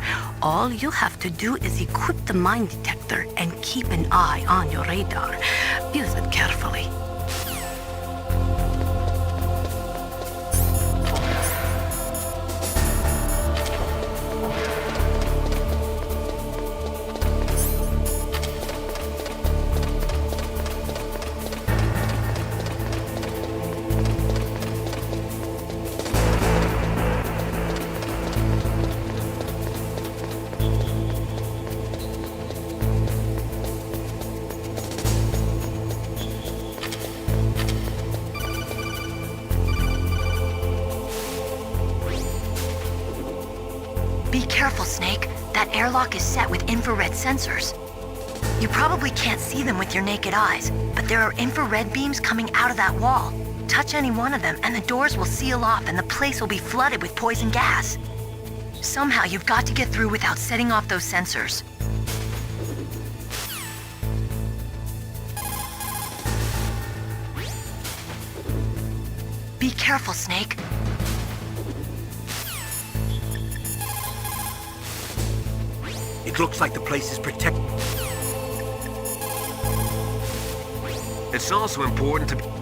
[SPEAKER 6] All you have to do is equip the mine detector and keep an eye on your radar. Use it carefully.
[SPEAKER 16] Be careful, Snake. That airlock is set with infrared sensors. You probably can't see them with your naked eyes, but there are infrared beams coming out of that wall. Touch any one of them and the doors will seal off and the place will be flooded with poison gas. Somehow you've got to get through without setting off those sensors. Be careful, Snake.
[SPEAKER 1] It looks like the place is protected.
[SPEAKER 4] It's also important to...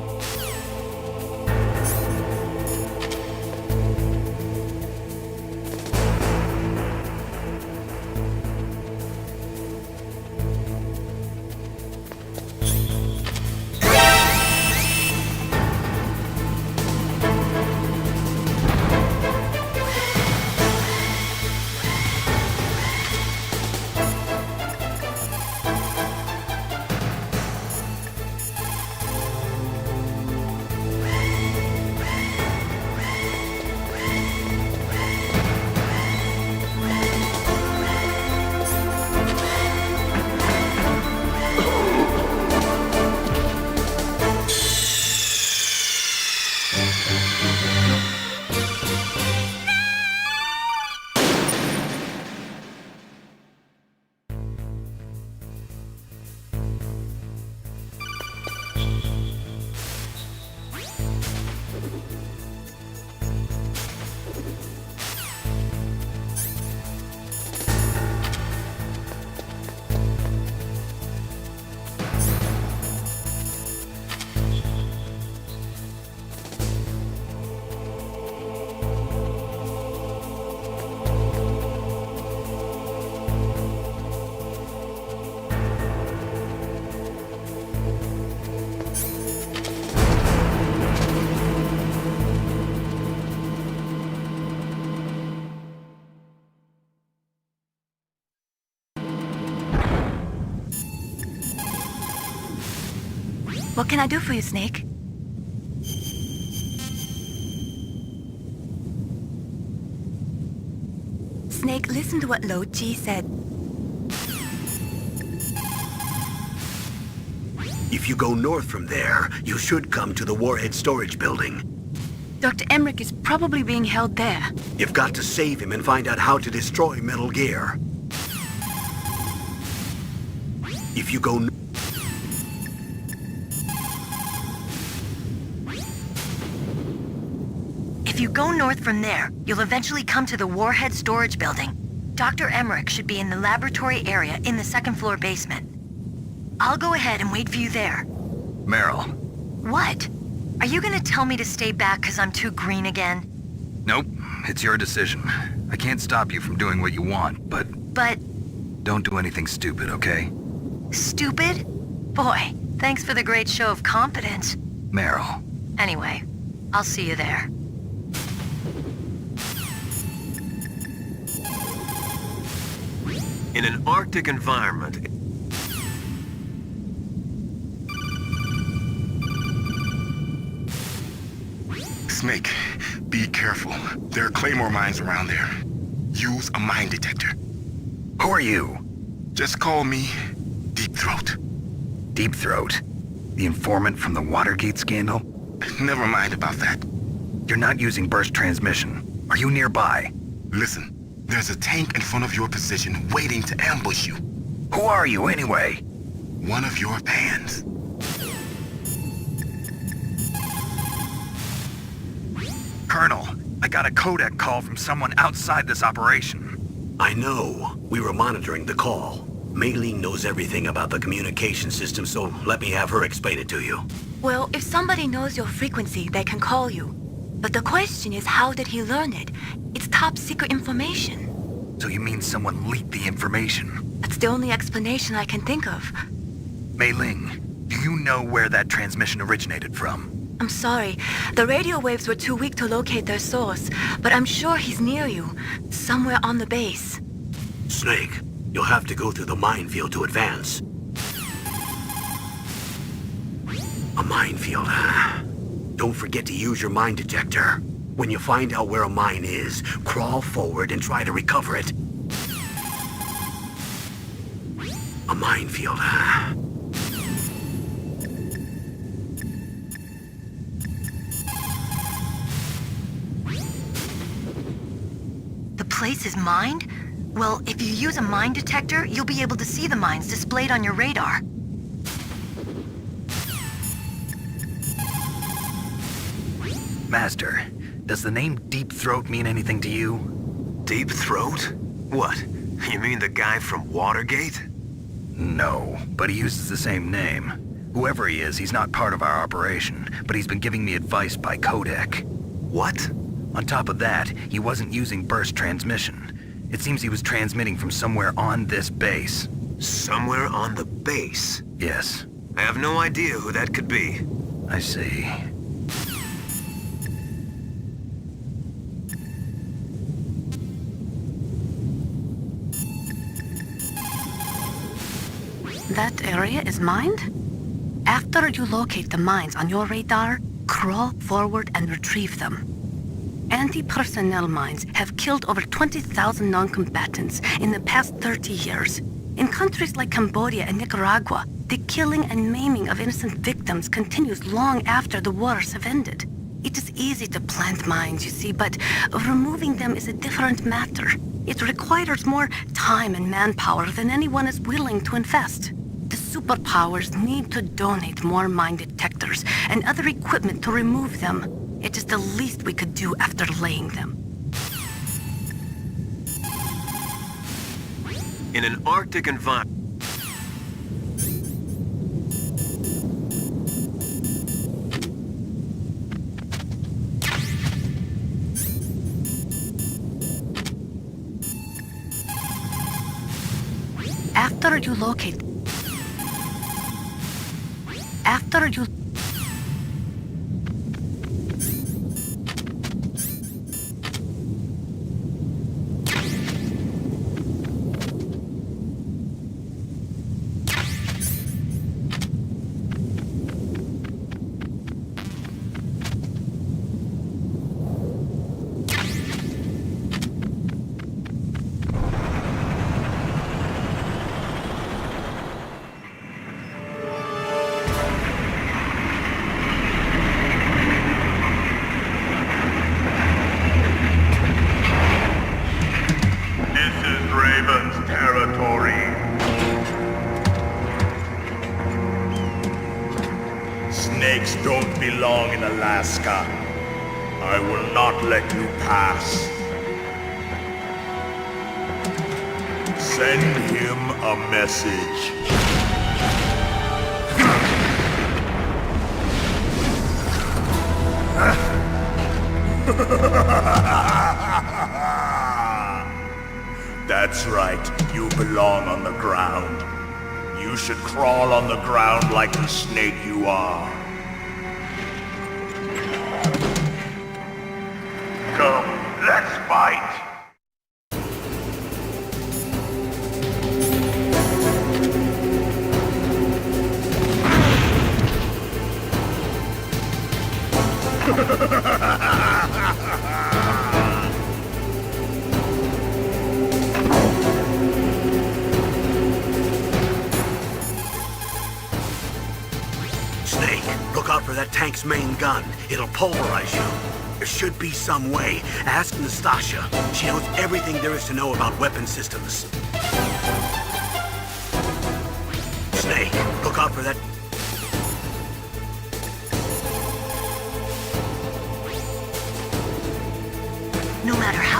[SPEAKER 5] What can I do for you, Snake? Snake, listen to what Lo-Chi said.
[SPEAKER 1] If you go north from there, you should come to the warhead storage building.
[SPEAKER 3] Dr. Emmerich is probably being held there.
[SPEAKER 1] You've got to save him and find out how to destroy Metal Gear. If you go...
[SPEAKER 16] If you go north from there, you'll eventually come to the warhead storage building. Dr. Emmerich should be in the laboratory area in the second floor basement. I'll go ahead and wait for you there.
[SPEAKER 13] Meryl.
[SPEAKER 16] What? Are you gonna tell me to stay back because I'm too green again?
[SPEAKER 13] Nope, it's your decision. I can't stop you from doing what you want, but...
[SPEAKER 16] But...
[SPEAKER 13] Don't do anything stupid, okay?
[SPEAKER 16] Stupid? Boy, thanks for the great show of confidence.
[SPEAKER 13] Meryl.
[SPEAKER 16] Anyway, I'll see you there.
[SPEAKER 4] In an Arctic environment...
[SPEAKER 11] Snake, be careful. There are claymore mines around there. Use a mine detector.
[SPEAKER 13] Who are you?
[SPEAKER 11] Just call me Deep Throat.
[SPEAKER 13] Deep Throat? The informant from the Watergate scandal?
[SPEAKER 11] Never mind about that.
[SPEAKER 13] You're not using burst transmission. Are you nearby?
[SPEAKER 11] Listen, there's a tank in front of your position waiting to ambush you.
[SPEAKER 13] Who are you anyway?
[SPEAKER 11] One of your fans.
[SPEAKER 13] Colonel, I got a codec call from someone outside this operation.
[SPEAKER 1] I know. We were monitoring the call. Mei-Ling knows everything about the communication system, so let me have her explain it to you.
[SPEAKER 5] Well, if somebody knows your frequency, they can call you. But the question is, how did he learn it? It's top secret information.
[SPEAKER 13] So you mean someone leaked the information?
[SPEAKER 5] That's the only explanation I can think of.
[SPEAKER 13] Mei-Ling, do you know where that transmission originated from?
[SPEAKER 5] I'm sorry. The radio waves were too weak to locate their source, but I'm sure he's near you, somewhere on the base.
[SPEAKER 1] Snake, you'll have to go through the minefield to advance. A minefield, huh? Don't forget to use your mine detector. When you find out where a mine is, crawl forward and try to recover it. A minefield, huh?
[SPEAKER 16] The place is mined? Well, if you use a mine detector, you'll be able to see the mines displayed on your radar.
[SPEAKER 13] Master, does the name Deep Throat mean anything to you?
[SPEAKER 4] Deep Throat? What? You mean the guy from Watergate?
[SPEAKER 13] No, but he uses the same name. Whoever he is, he's not part of our operation, but he's been giving me advice by codec.
[SPEAKER 4] What?
[SPEAKER 13] On top of that, he wasn't using burst transmission. It seems he was transmitting from somewhere on this base.
[SPEAKER 4] Somewhere on the base?
[SPEAKER 13] Yes.
[SPEAKER 4] I have no idea who that could be.
[SPEAKER 13] I see.
[SPEAKER 6] That area is mined? After you locate the mines on your radar, crawl forward and retrieve them. Anti-personnel mines have killed over 20,000 non-combatants in the past 30 years. In countries like Cambodia and Nicaragua, the killing and maiming of innocent victims continues long after the wars have ended. It is easy to plant mines, you see, but removing them is a different matter. It requires more time and manpower than anyone is willing to invest. The superpowers need to donate more mine detectors and other equipment to remove them. It is the least we could do after laying them.
[SPEAKER 4] In an Arctic environment...
[SPEAKER 6] After you locate... After you...
[SPEAKER 11] Snakes don't belong in Alaska. I will not let you pass. Send him a message. That's right, you belong on the ground. You should crawl on the ground like the snake you are. Come, let's fight!
[SPEAKER 1] Snake, look out for that tank's main gun. It'll pulverize you. There should be some way. Ask Nastasha. She knows everything there is to know about weapon systems. Snake, look out for that...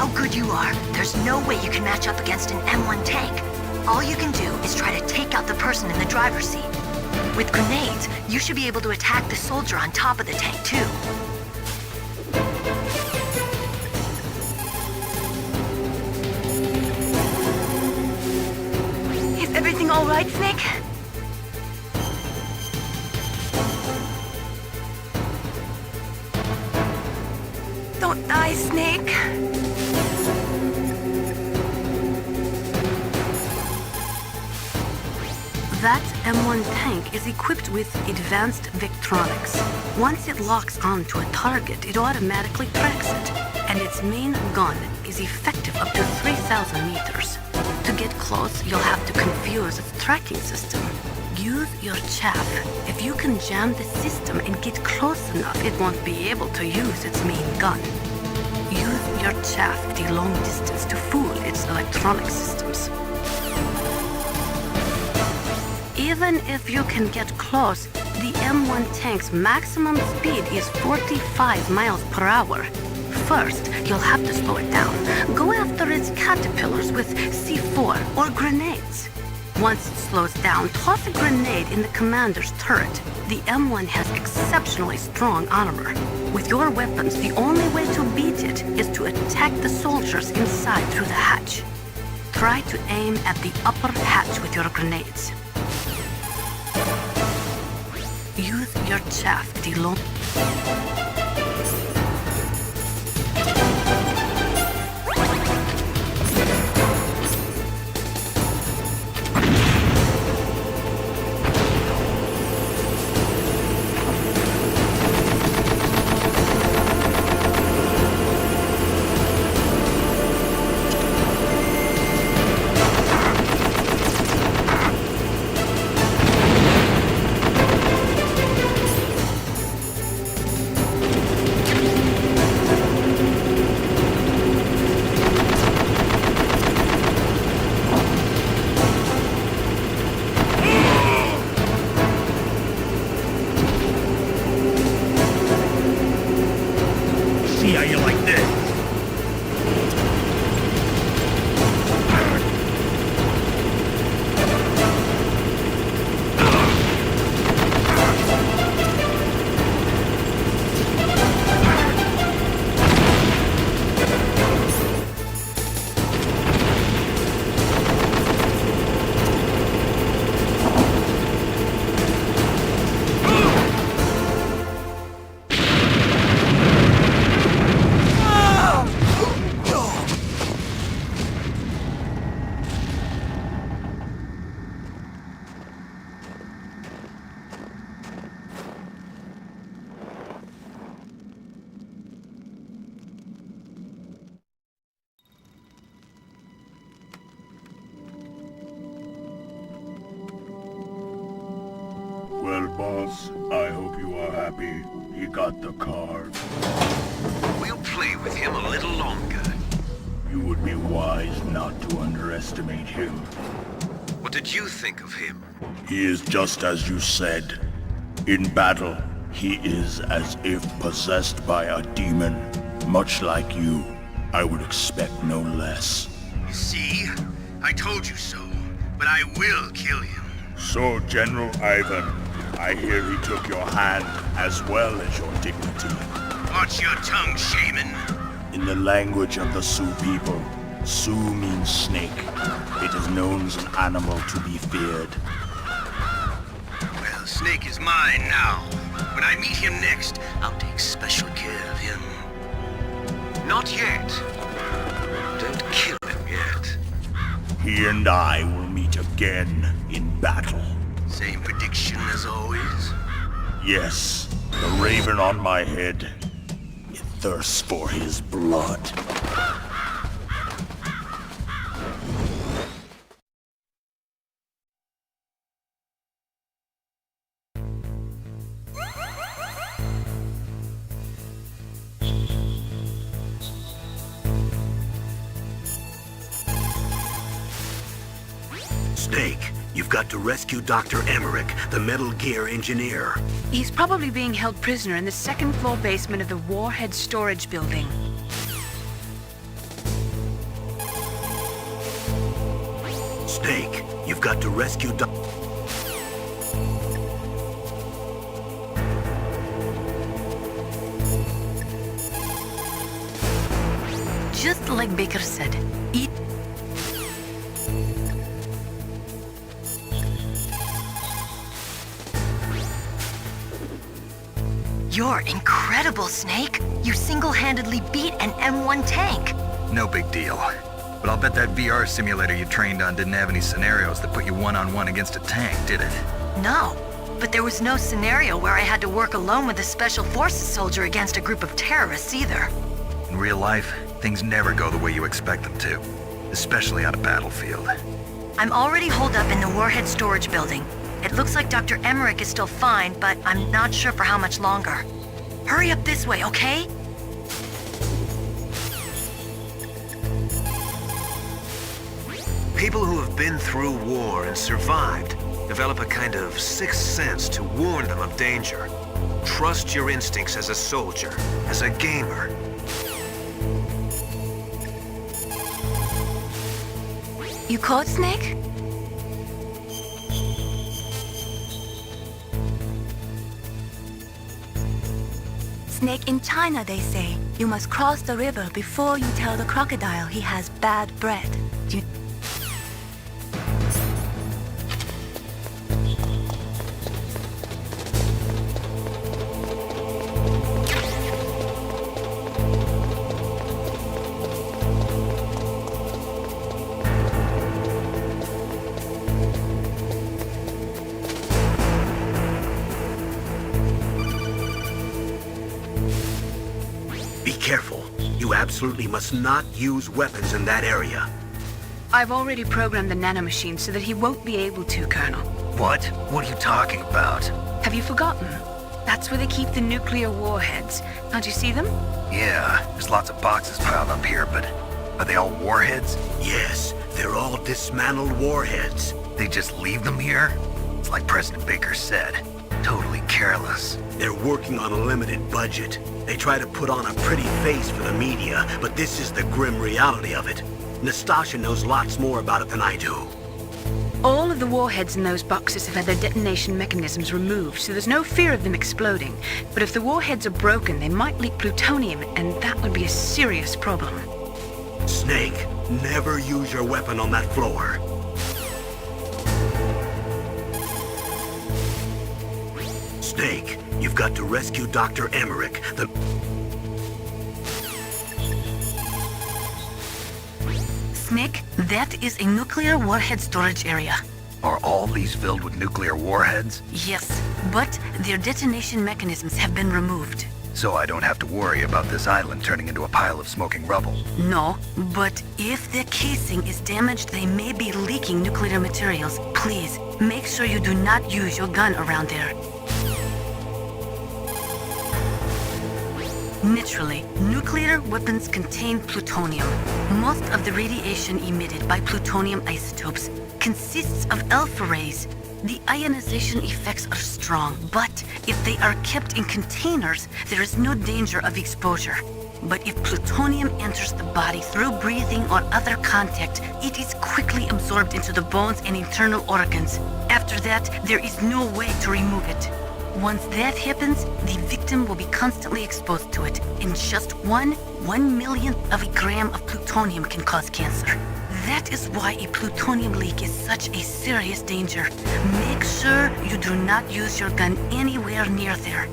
[SPEAKER 16] how good you are, there's no way you can match up against an M1 tank. All you can do is try to take out the person in the driver's seat. With grenades, you should be able to attack the soldier on top of the tank, too.
[SPEAKER 5] Is everything all right, Snake? Don't die, Snake.
[SPEAKER 6] That M1 tank is equipped with advanced Victronics. Once it locks onto a target, it automatically tracks it, and its main gun is effective up to 3,000 meters. To get close, you'll have to confuse its tracking system. Use your chaff. If you can jam the system and get close enough, it won't be able to use its main gun. Use your chaff at a long distance to fool its electronic systems. Even if you can get close, the M1 tank's maximum speed is 45 miles per hour. First, you'll have to slow it down. Go after its caterpillars with C4 or grenades. Once it slows down, toss a grenade in the commander's turret. The M1 has exceptionally strong armor. With your weapons, the only way to beat it is to attack the soldiers inside through the hatch. Try to aim at the upper hatch with your grenades. Use your chaff at a long...
[SPEAKER 17] Well, boss, I hope you are happy. He got the card.
[SPEAKER 4] We'll play with him a little longer.
[SPEAKER 17] You would be wise not to underestimate him.
[SPEAKER 4] What did you think of him?
[SPEAKER 17] He is just as you said. In battle, he is as if possessed by a demon. Much like you, I would expect no less.
[SPEAKER 8] You see? I told you so, but I will kill him.
[SPEAKER 17] So, General Ivan, I hear he took your hand as well as your dignity.
[SPEAKER 8] Watch your tongue, shaman.
[SPEAKER 17] In the language of the Sioux people, Sioux means snake. It is known as an animal to be feared.
[SPEAKER 8] Well, Snake is mine now. When I meet him next, I'll take special care of him.
[SPEAKER 4] Not yet. Don't kill him yet.
[SPEAKER 17] He and I will meet again in battle.
[SPEAKER 8] Same prediction as always?
[SPEAKER 17] Yes, the raven on my head. It thirsts for his blood.
[SPEAKER 1] Snake, you've got to rescue Dr. Emmerich, the Metal Gear engineer.
[SPEAKER 3] He's probably being held prisoner in the second-floor basement of the Warhead Storage Building.
[SPEAKER 1] Snake, you've got to rescue
[SPEAKER 6] Just like Baker said, eat...
[SPEAKER 16] You're incredible, Snake. You single-handedly beat an M1 tank.
[SPEAKER 13] No big deal. But I'll bet that VR simulator you trained on didn't have any scenarios that put you one-on-one against a tank, did it?
[SPEAKER 16] No, but there was no scenario where I had to work alone with a Special Forces soldier against a group of terrorists either.
[SPEAKER 13] In real life, things never go the way you expect them to, especially on a battlefield.
[SPEAKER 16] I'm already holed up in the Warhead storage building. It looks like Dr. Emmerich is still fine, but I'm not sure for how much longer. Hurry up this way, okay?
[SPEAKER 4] People who have been through war and survived develop a kind of sixth sense to warn them of danger. Trust your instincts as a soldier, as a gamer.
[SPEAKER 5] You caught Snake? Snake, in China they say, you must cross the river before you tell the crocodile he has bad bread. Do you...
[SPEAKER 1] Be careful. You absolutely must not use weapons in that area.
[SPEAKER 3] I've already programmed the nanomachine so that he won't be able to, Colonel.
[SPEAKER 13] What? What are you talking about?
[SPEAKER 3] Have you forgotten? That's where they keep the nuclear warheads. Can't you see them?
[SPEAKER 13] Yeah, there's lots of boxes piled up here, but are they all warheads?
[SPEAKER 1] Yes, they're all dismantled warheads.
[SPEAKER 13] They just leave them here? It's like President Baker said. Totally careless.
[SPEAKER 1] They're working on a limited budget. They try to put on a pretty face for the media, but this is the grim reality of it. Nastasha knows lots more about it than I do.
[SPEAKER 3] All of the warheads in those boxes have had their detonation mechanisms removed, so there's no fear of them exploding. But if the warheads are broken, they might leak plutonium, and that would be a serious problem.
[SPEAKER 1] Snake, never use your weapon on that floor. Snake, you've got to rescue Dr. Emmerich, the...
[SPEAKER 6] Snake, that is a nuclear warhead storage area.
[SPEAKER 13] Are all these filled with nuclear warheads?
[SPEAKER 6] Yes, but their detonation mechanisms have been removed.
[SPEAKER 13] So I don't have to worry about this island turning into a pile of smoking rubble.
[SPEAKER 6] No, but if the casing is damaged, they may be leaking nuclear materials. Please, make sure you do not use your gun around there. Naturally, nuclear weapons contain plutonium. Most of the radiation emitted by plutonium isotopes consists of alpha rays. The ionization effects are strong, but if they are kept in containers, there is no danger of exposure. But if plutonium enters the body through breathing or other contact, it is quickly absorbed into the bones and internal organs. After that, there is no way to remove it. Once that happens, the victim will be constantly exposed to it, and just one millionth of a gram of plutonium can cause cancer. That is why a plutonium leak is such a serious danger. Make sure you do not use your gun anywhere near there.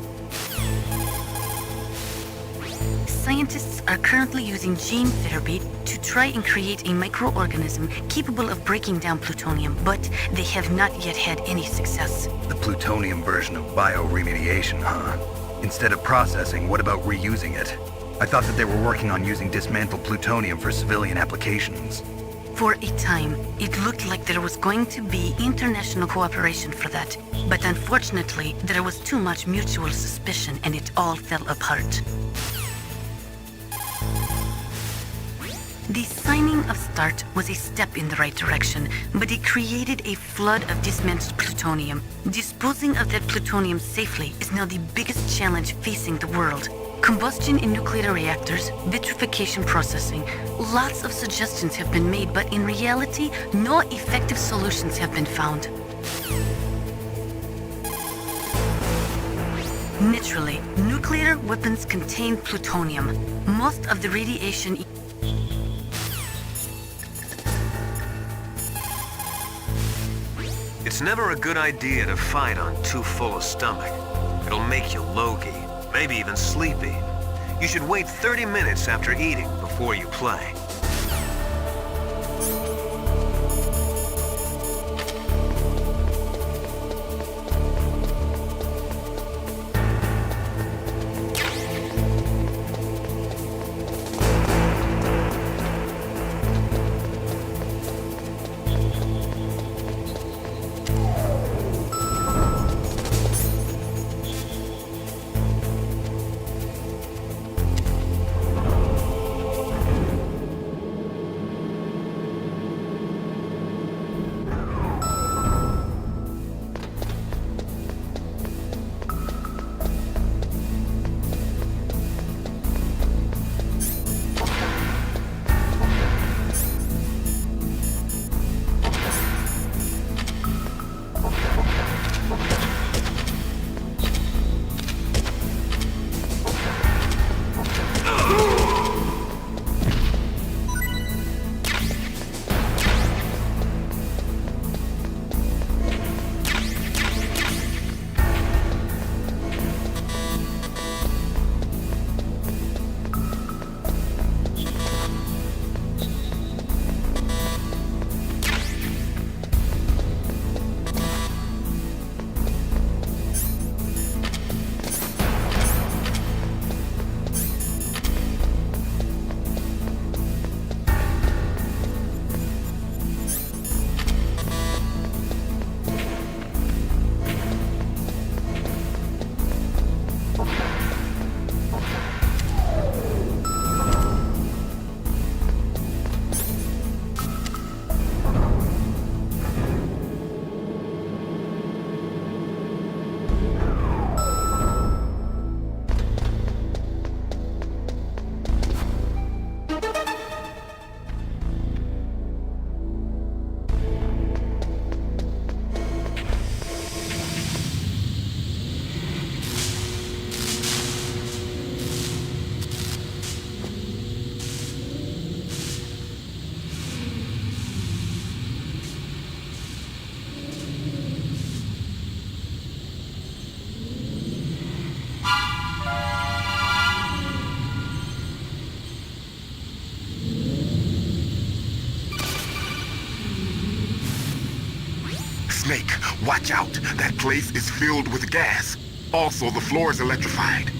[SPEAKER 6] Scientists are currently using gene therapy to try and create a microorganism capable of breaking down plutonium, but they have not yet had any success.
[SPEAKER 13] The plutonium version of bioremediation, huh? Instead of processing, what about reusing it? I thought that they were working on using dismantled plutonium for civilian applications.
[SPEAKER 6] For a time, it looked like there was going to be international cooperation for that, but unfortunately, there was too much mutual suspicion and it all fell apart. The signing of START was a step in the right direction, but it created a flood of dismantled plutonium. Disposing of that plutonium safely is now the biggest challenge facing the world. Combustion in nuclear reactors, vitrification processing. Lots of suggestions have been made, but in reality, no effective solutions have been found. Naturally, nuclear weapons contain plutonium. Most of the radiation...
[SPEAKER 4] It's never a good idea to fight on too full a stomach. It'll make you logy, maybe even sleepy. You should wait 30 minutes after eating before you play.
[SPEAKER 11] Snake, watch out! That place is filled with gas. Also, the floor is electrified.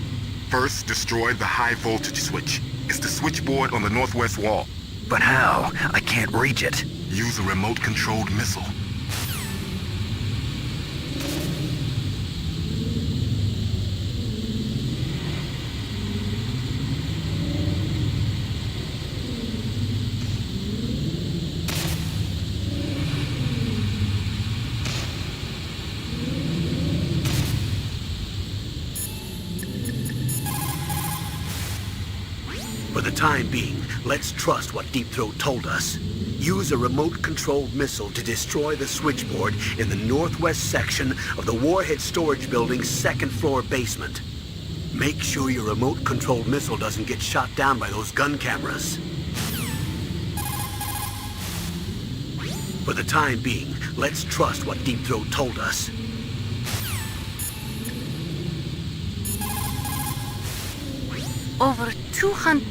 [SPEAKER 11] First, destroy the high voltage switch. It's the switchboard on the northwest wall.
[SPEAKER 13] But how? I can't reach it.
[SPEAKER 11] Use a remote-controlled missile.
[SPEAKER 1] For the time being, let's trust what Deep Throat told us. Use a remote-controlled missile to destroy the switchboard in the northwest section of the Warhead Storage Building's second-floor basement. Make sure your remote-controlled missile doesn't get shot down by those gun cameras. For the time being, let's trust what Deep Throat told us.
[SPEAKER 6] Over 200...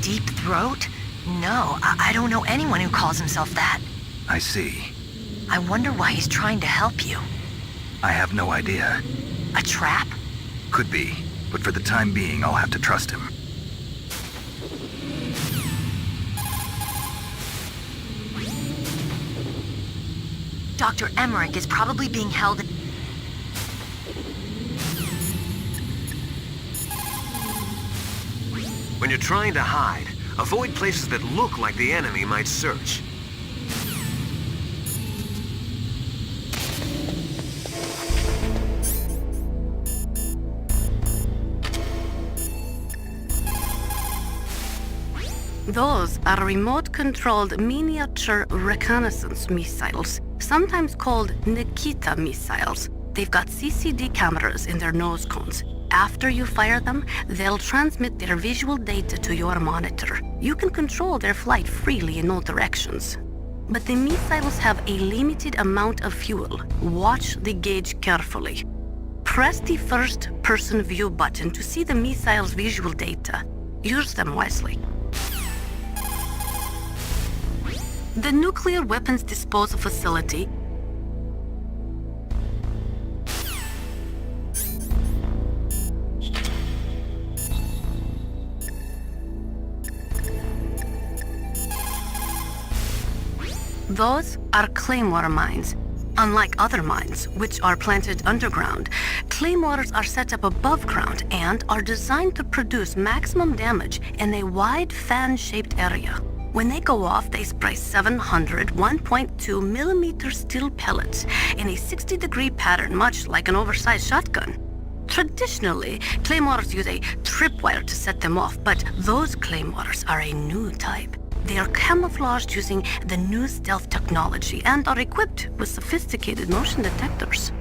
[SPEAKER 16] Deep Throat? No, I don't know anyone who calls himself that.
[SPEAKER 13] I see.
[SPEAKER 16] I wonder why he's trying to help you.
[SPEAKER 13] I have no idea.
[SPEAKER 16] A trap?
[SPEAKER 13] Could be, but for the time being, I'll have to trust him.
[SPEAKER 16] Dr. Emmerich is probably being held...
[SPEAKER 4] When you're trying to hide, avoid places that look like the enemy might search.
[SPEAKER 6] Those are remote-controlled miniature reconnaissance missiles, sometimes called Nikita missiles. They've got CCD cameras in their nose cones. After you fire them, they'll transmit their visual data to your monitor. You can control their flight freely in all directions. But the missiles have a limited amount of fuel. Watch the gauge carefully. Press the first-person view button to see the missile's visual data. Use them wisely. The nuclear weapons disposal facility Those are claymore mines. Unlike other mines, which are planted underground, claymores are set up above ground and are designed to produce maximum damage in a wide fan-shaped area. When they go off, they spray 700 1.2 millimeter steel pellets in a 60-degree pattern, much like an oversized shotgun. Traditionally, claymores use a tripwire to set them off, but those claymores are a new type. They are camouflaged using the new stealth technology and are equipped with sophisticated motion detectors.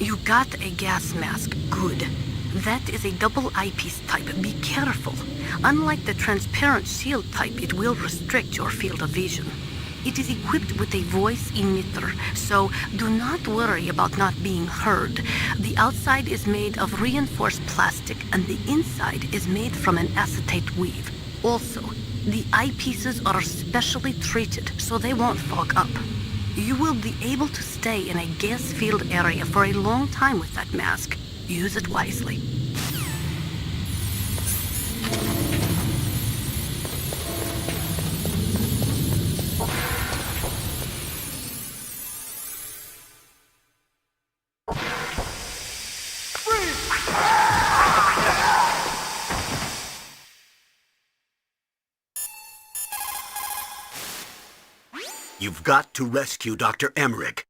[SPEAKER 6] You got a gas mask. Good. That is a double eyepiece type. Be careful. Unlike the transparent shield type, it will restrict your field of vision. It is equipped with a voice emitter, so do not worry about not being heard. The outside is made of reinforced plastic, and the inside is made from an acetate weave. Also, the eyepieces are specially treated, so they won't fog up. You will be able to stay in a gas-filled area for a long time with that mask. Use it wisely.
[SPEAKER 1] You've got to rescue Dr. Emmerich.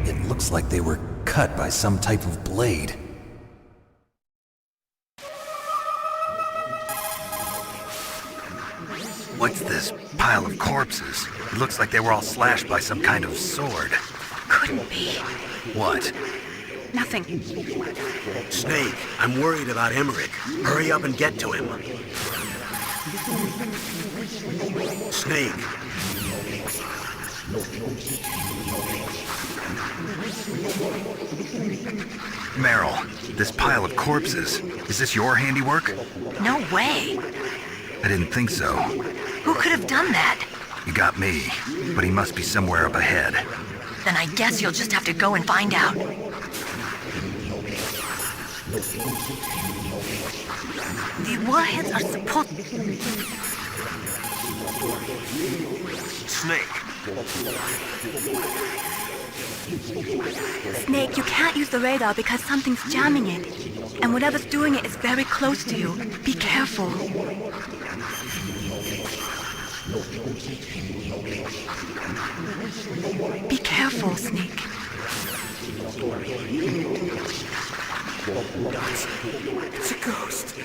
[SPEAKER 2] It looks like they were cut by some type of blade.
[SPEAKER 13] What's this pile of corpses? It looks like they were all slashed by some kind of sword.
[SPEAKER 16] Couldn't be.
[SPEAKER 13] What?
[SPEAKER 6] Nothing.
[SPEAKER 1] Snake, I'm worried about Emmerich. Hurry up and get to him. Snake.
[SPEAKER 13] Meryl, this pile of corpses, is this your handiwork?
[SPEAKER 16] No way.
[SPEAKER 13] I didn't think so.
[SPEAKER 16] Who could have done that?
[SPEAKER 13] You got me, but he must be somewhere up ahead.
[SPEAKER 16] Then I guess you'll just have to go and find out.
[SPEAKER 6] The warheads are supposed...
[SPEAKER 4] Snake.
[SPEAKER 5] Snake, you can't use the radar because something's jamming it. And whatever's doing it is very close to you. Be careful. Be careful, Snake.
[SPEAKER 1] It's a ghost.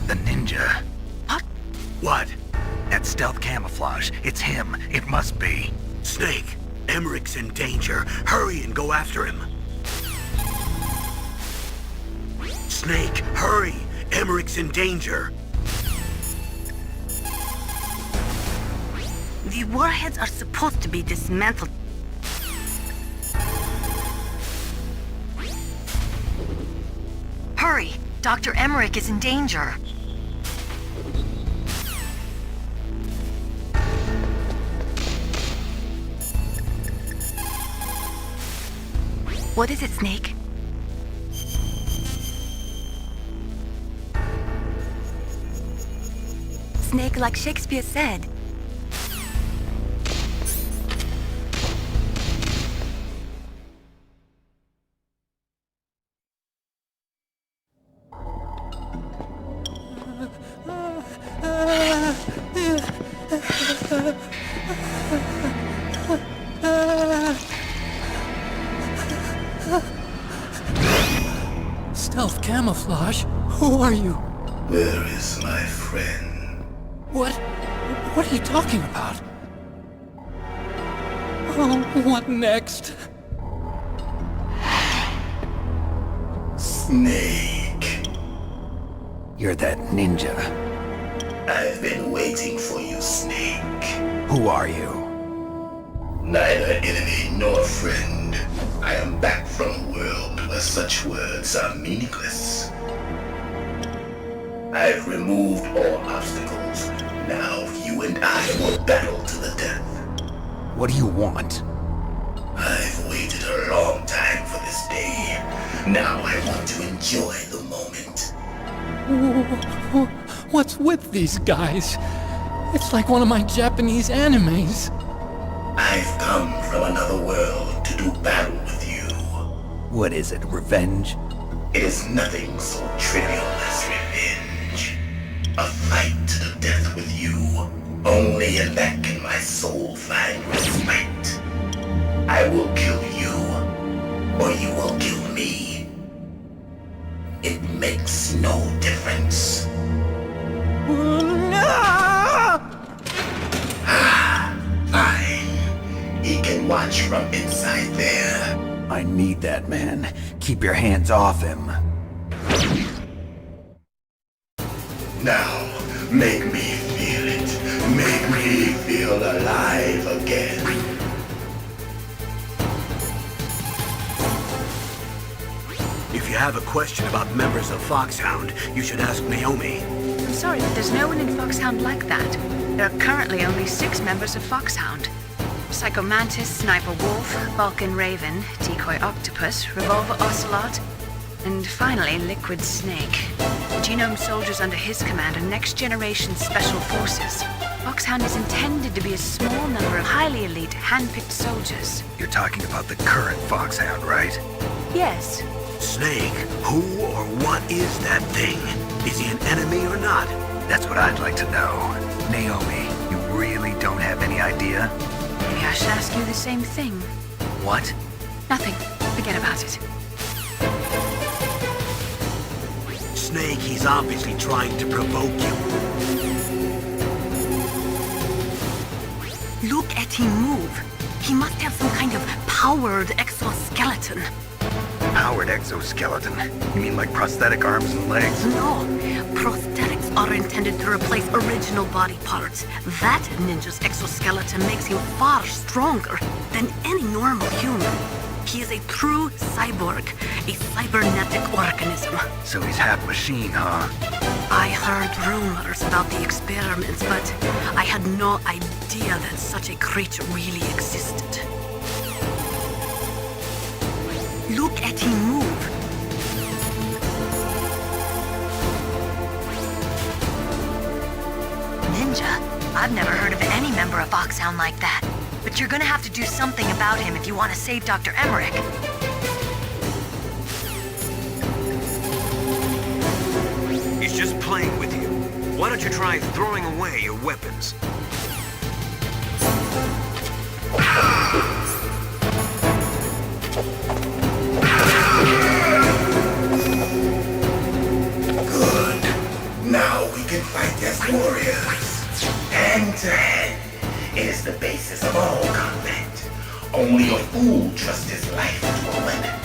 [SPEAKER 13] The ninja.
[SPEAKER 1] What?
[SPEAKER 13] What? That stealth camouflage. It's him. It must be.
[SPEAKER 1] Snake, Emmerich's in danger. Hurry and go after him. Snake, hurry! Emmerich's in danger.
[SPEAKER 6] The warheads are supposed to be dismantled.
[SPEAKER 16] Hurry! Dr. Emmerich is in danger.
[SPEAKER 5] What is it, Snake? Snake, like Shakespeare said.
[SPEAKER 10] Stealth camouflage? Who are you?
[SPEAKER 17] Where is my friend?
[SPEAKER 10] What are you talking about? Oh, what next?
[SPEAKER 17] Snake.
[SPEAKER 2] You're that ninja.
[SPEAKER 17] I've been waiting for you, Snake.
[SPEAKER 2] Who are you?
[SPEAKER 17] Neither enemy nor friend. I am back from a world where such words are meaningless. I've removed all obstacles. Now you and I will battle to the death.
[SPEAKER 2] What do you want?
[SPEAKER 17] I've waited a long time for this day. Now I want to enjoy the moment.
[SPEAKER 10] What's with these guys? It's like one of my Japanese animes.
[SPEAKER 17] I've come from another world to do battle with you.
[SPEAKER 2] What is it, revenge?
[SPEAKER 17] It is nothing so trivial as revenge. A fight to the death with you. Only in that can my soul find respite. I will kill you, or you will kill me. It makes no difference. Fine. He can watch from inside there.
[SPEAKER 2] I need that man. Keep your hands off him.
[SPEAKER 17] Now, make me feel it. Make me feel alive again.
[SPEAKER 1] If you have a question about members of Foxhound, you should ask Naomi.
[SPEAKER 3] I'm sorry, but there's no one in Foxhound like that. There are currently only 6 members of Foxhound. Psycho Mantis, Sniper Wolf, Vulcan Raven, Decoy Octopus, Revolver Ocelot, and finally Liquid Snake. Genome soldiers under his command are next-generation special forces. Foxhound is intended to be a small number of highly elite, hand-picked soldiers.
[SPEAKER 13] You're talking about the current Foxhound, right?
[SPEAKER 3] Yes.
[SPEAKER 1] Snake, who or what is that thing? Is he an enemy or not?
[SPEAKER 13] That's what I'd like to know. Naomi, you really don't have any idea?
[SPEAKER 3] Maybe I should ask you the same thing.
[SPEAKER 13] What?
[SPEAKER 3] Nothing. Forget about it.
[SPEAKER 1] Snake, he's obviously trying to provoke you.
[SPEAKER 6] Look at him move. He must have some kind of powered exoskeleton.
[SPEAKER 13] powered exoskeleton. You mean like prosthetic arms and legs?
[SPEAKER 6] No. Prosthetics are intended to replace original body parts. That ninja's exoskeleton makes him far stronger than any normal human. He is a true cyborg, a cybernetic organism.
[SPEAKER 13] So he's half machine, huh?
[SPEAKER 6] I heard rumors about the experiments, but I had no idea that such a creature really existed. Look at him move.
[SPEAKER 16] Ninja? I've never heard of any member of Foxhound like that. But you're gonna have to do something about him if you want to save Dr. Emmerich.
[SPEAKER 4] He's just playing with you. Why don't you try throwing away your weapons?
[SPEAKER 17] Good. Now we can fight as warriors. Hand to hand. It is the basis of all combat. Only a fool trusts his life to a weapon.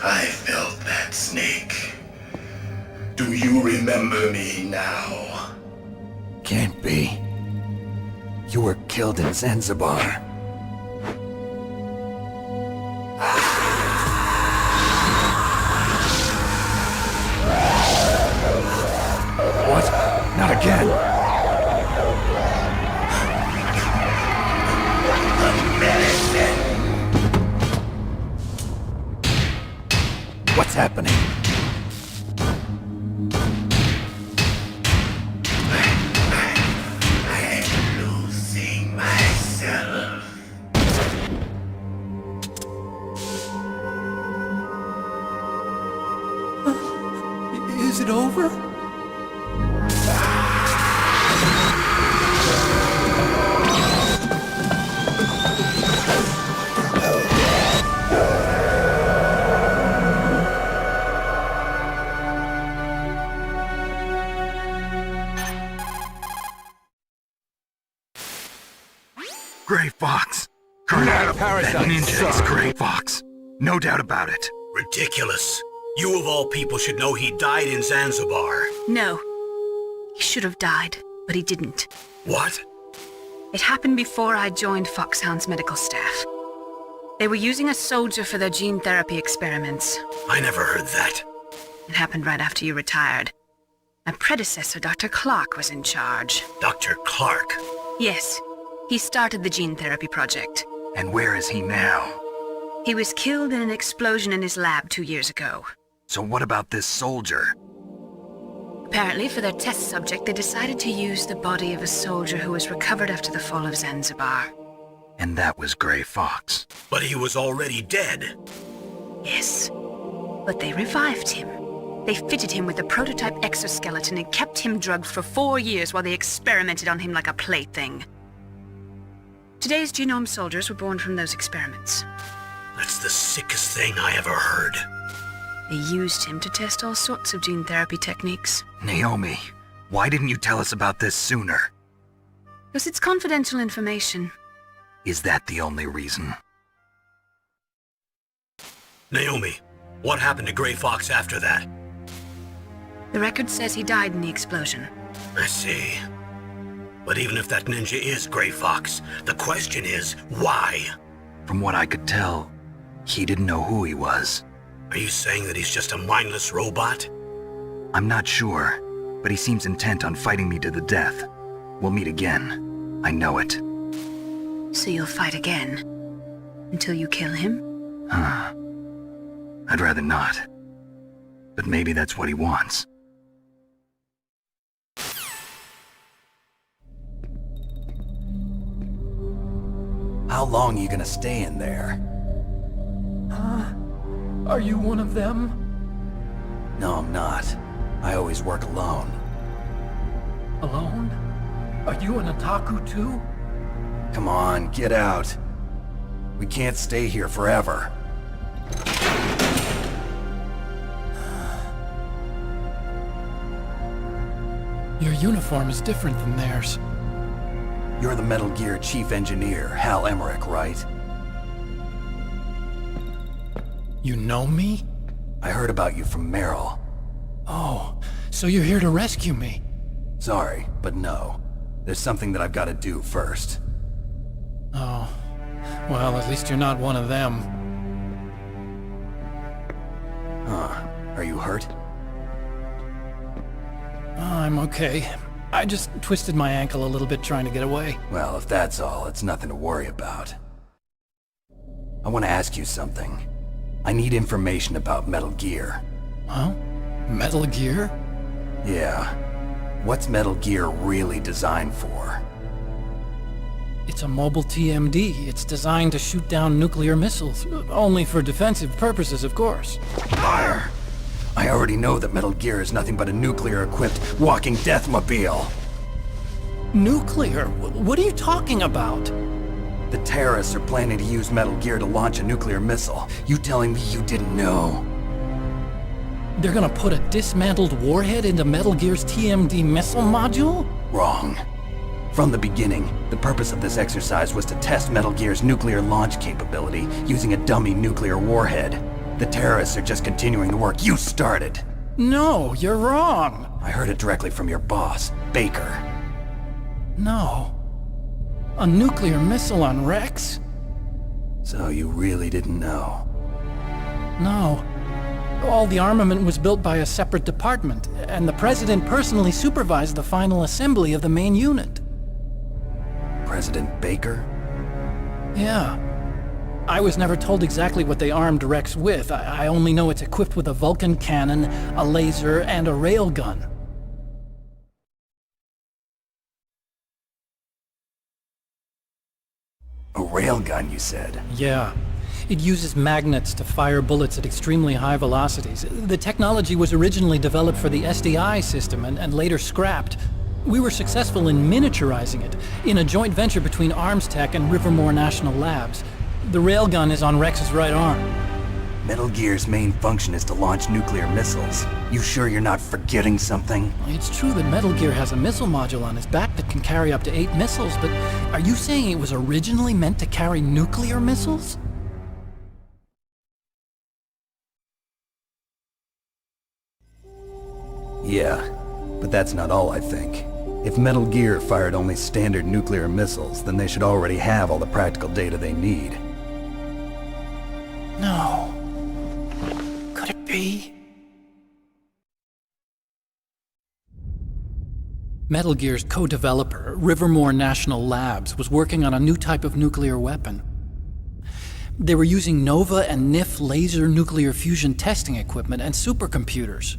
[SPEAKER 17] I felt that, Snake. Do you remember me now?
[SPEAKER 2] Can't be. You were killed in Zanzibar. What? Not again! happening?
[SPEAKER 17] I'm losing myself.
[SPEAKER 10] Is it over?
[SPEAKER 13] Gray Fox! That ninja is Gray Fox. No doubt about it.
[SPEAKER 1] Ridiculous. You of all people should know he died in Zanzibar.
[SPEAKER 3] No. He should have died, but he didn't.
[SPEAKER 1] What?
[SPEAKER 3] It happened before I joined Foxhound's medical staff. They were using a soldier for their gene therapy experiments.
[SPEAKER 1] I never heard that.
[SPEAKER 3] It happened right after you retired. My predecessor, Dr. Clark, was in charge.
[SPEAKER 1] Dr. Clark?
[SPEAKER 3] Yes. He started the gene therapy project.
[SPEAKER 13] And where is he now?
[SPEAKER 3] He was killed in an explosion in his lab 2 years ago.
[SPEAKER 13] So what about this soldier?
[SPEAKER 3] Apparently, for their test subject, they decided to use the body of a soldier who was recovered after the fall of Zanzibar.
[SPEAKER 13] And that was Gray Fox.
[SPEAKER 1] But he was already dead.
[SPEAKER 3] Yes. But they revived him. They fitted him with a prototype exoskeleton and kept him drugged for 4 years while they experimented on him like a plaything. Today's genome soldiers were born from those experiments.
[SPEAKER 1] That's the sickest thing I ever heard.
[SPEAKER 3] They used him to test all sorts of gene therapy techniques.
[SPEAKER 13] Naomi, why didn't you tell us about this sooner?
[SPEAKER 3] Because it's confidential information.
[SPEAKER 13] Is that the only reason?
[SPEAKER 1] Naomi, what happened to Gray Fox after that?
[SPEAKER 3] The record says he died in the explosion.
[SPEAKER 1] I see. But even if that ninja is Gray Fox, the question is, why?
[SPEAKER 13] From what I could tell, he didn't know who he was.
[SPEAKER 1] Are you saying that he's just a mindless robot?
[SPEAKER 13] I'm not sure, but he seems intent on fighting me to the death. We'll meet again. I know it.
[SPEAKER 3] So you'll fight again? Until you kill him?
[SPEAKER 13] Huh. I'd rather not. But maybe that's what he wants.
[SPEAKER 2] How long are you gonna stay in there?
[SPEAKER 10] Are you one of them?
[SPEAKER 2] No, I'm not. I always work alone.
[SPEAKER 10] Alone? Are you an otaku too?
[SPEAKER 2] Come on, get out. We can't stay here forever.
[SPEAKER 10] Your uniform is different than theirs.
[SPEAKER 2] You're the Metal Gear Chief Engineer, Hal Emmerich, right?
[SPEAKER 10] You know me?
[SPEAKER 2] I heard about you from Meryl.
[SPEAKER 10] Oh, so you're here to rescue me?
[SPEAKER 2] Sorry, but no. There's something that I've got to do first.
[SPEAKER 10] Oh. Well, at least you're not one of them.
[SPEAKER 2] Huh. Are you hurt?
[SPEAKER 10] I'm okay. I just twisted my ankle a little bit trying to get away.
[SPEAKER 2] Well, if that's all, it's nothing to worry about. I want to ask you something. I need information about Metal Gear.
[SPEAKER 10] Huh? Metal Gear?
[SPEAKER 2] Yeah. What's Metal Gear really designed for?
[SPEAKER 10] It's a mobile TMD. It's designed to shoot down nuclear missiles. Only for defensive purposes, of course.
[SPEAKER 2] Fire! I already know that Metal Gear is nothing but a nuclear-equipped walking deathmobile.
[SPEAKER 10] Nuclear? What are you talking about?
[SPEAKER 2] The terrorists are planning to use Metal Gear to launch a nuclear missile. You telling me you didn't know?
[SPEAKER 10] They're gonna put a dismantled warhead into Metal Gear's TMD missile module?
[SPEAKER 2] Wrong. From the beginning, the purpose of this exercise was to test Metal Gear's nuclear launch capability using a dummy nuclear warhead. The terrorists are just continuing the work you started.
[SPEAKER 10] No, you're wrong.
[SPEAKER 2] I heard it directly from your boss, Baker.
[SPEAKER 10] No. A nuclear missile on Rex?
[SPEAKER 2] So you really didn't know?
[SPEAKER 10] No. All the armament was built by a separate department, and the President personally supervised the final assembly of the main unit.
[SPEAKER 2] President Baker?
[SPEAKER 10] Yeah. I was never told exactly what they armed Rex with. I only know it's equipped with a Vulcan cannon, a laser, and a railgun.
[SPEAKER 2] A railgun, you said?
[SPEAKER 10] Yeah. It uses magnets to fire bullets at extremely high velocities. The technology was originally developed for the SDI system and later scrapped. We were successful in miniaturizing it, in a joint venture between Arms Tech and Rivermore National Labs. The railgun is on Rex's right arm.
[SPEAKER 2] Metal Gear's main function is to launch nuclear missiles. You sure you're not forgetting something?
[SPEAKER 10] It's true that Metal Gear has a missile module on his back that can carry up to 8 missiles, but are you saying it was originally meant to carry nuclear missiles?
[SPEAKER 2] Yeah, but that's not all I think. If Metal Gear fired only standard nuclear missiles, then they should already have all the practical data they need.
[SPEAKER 10] No. Could it be? Metal Gear's co-developer, Rivermore National Labs, was working on a new type of nuclear weapon. They were using Nova and NIF laser nuclear fusion testing equipment and supercomputers.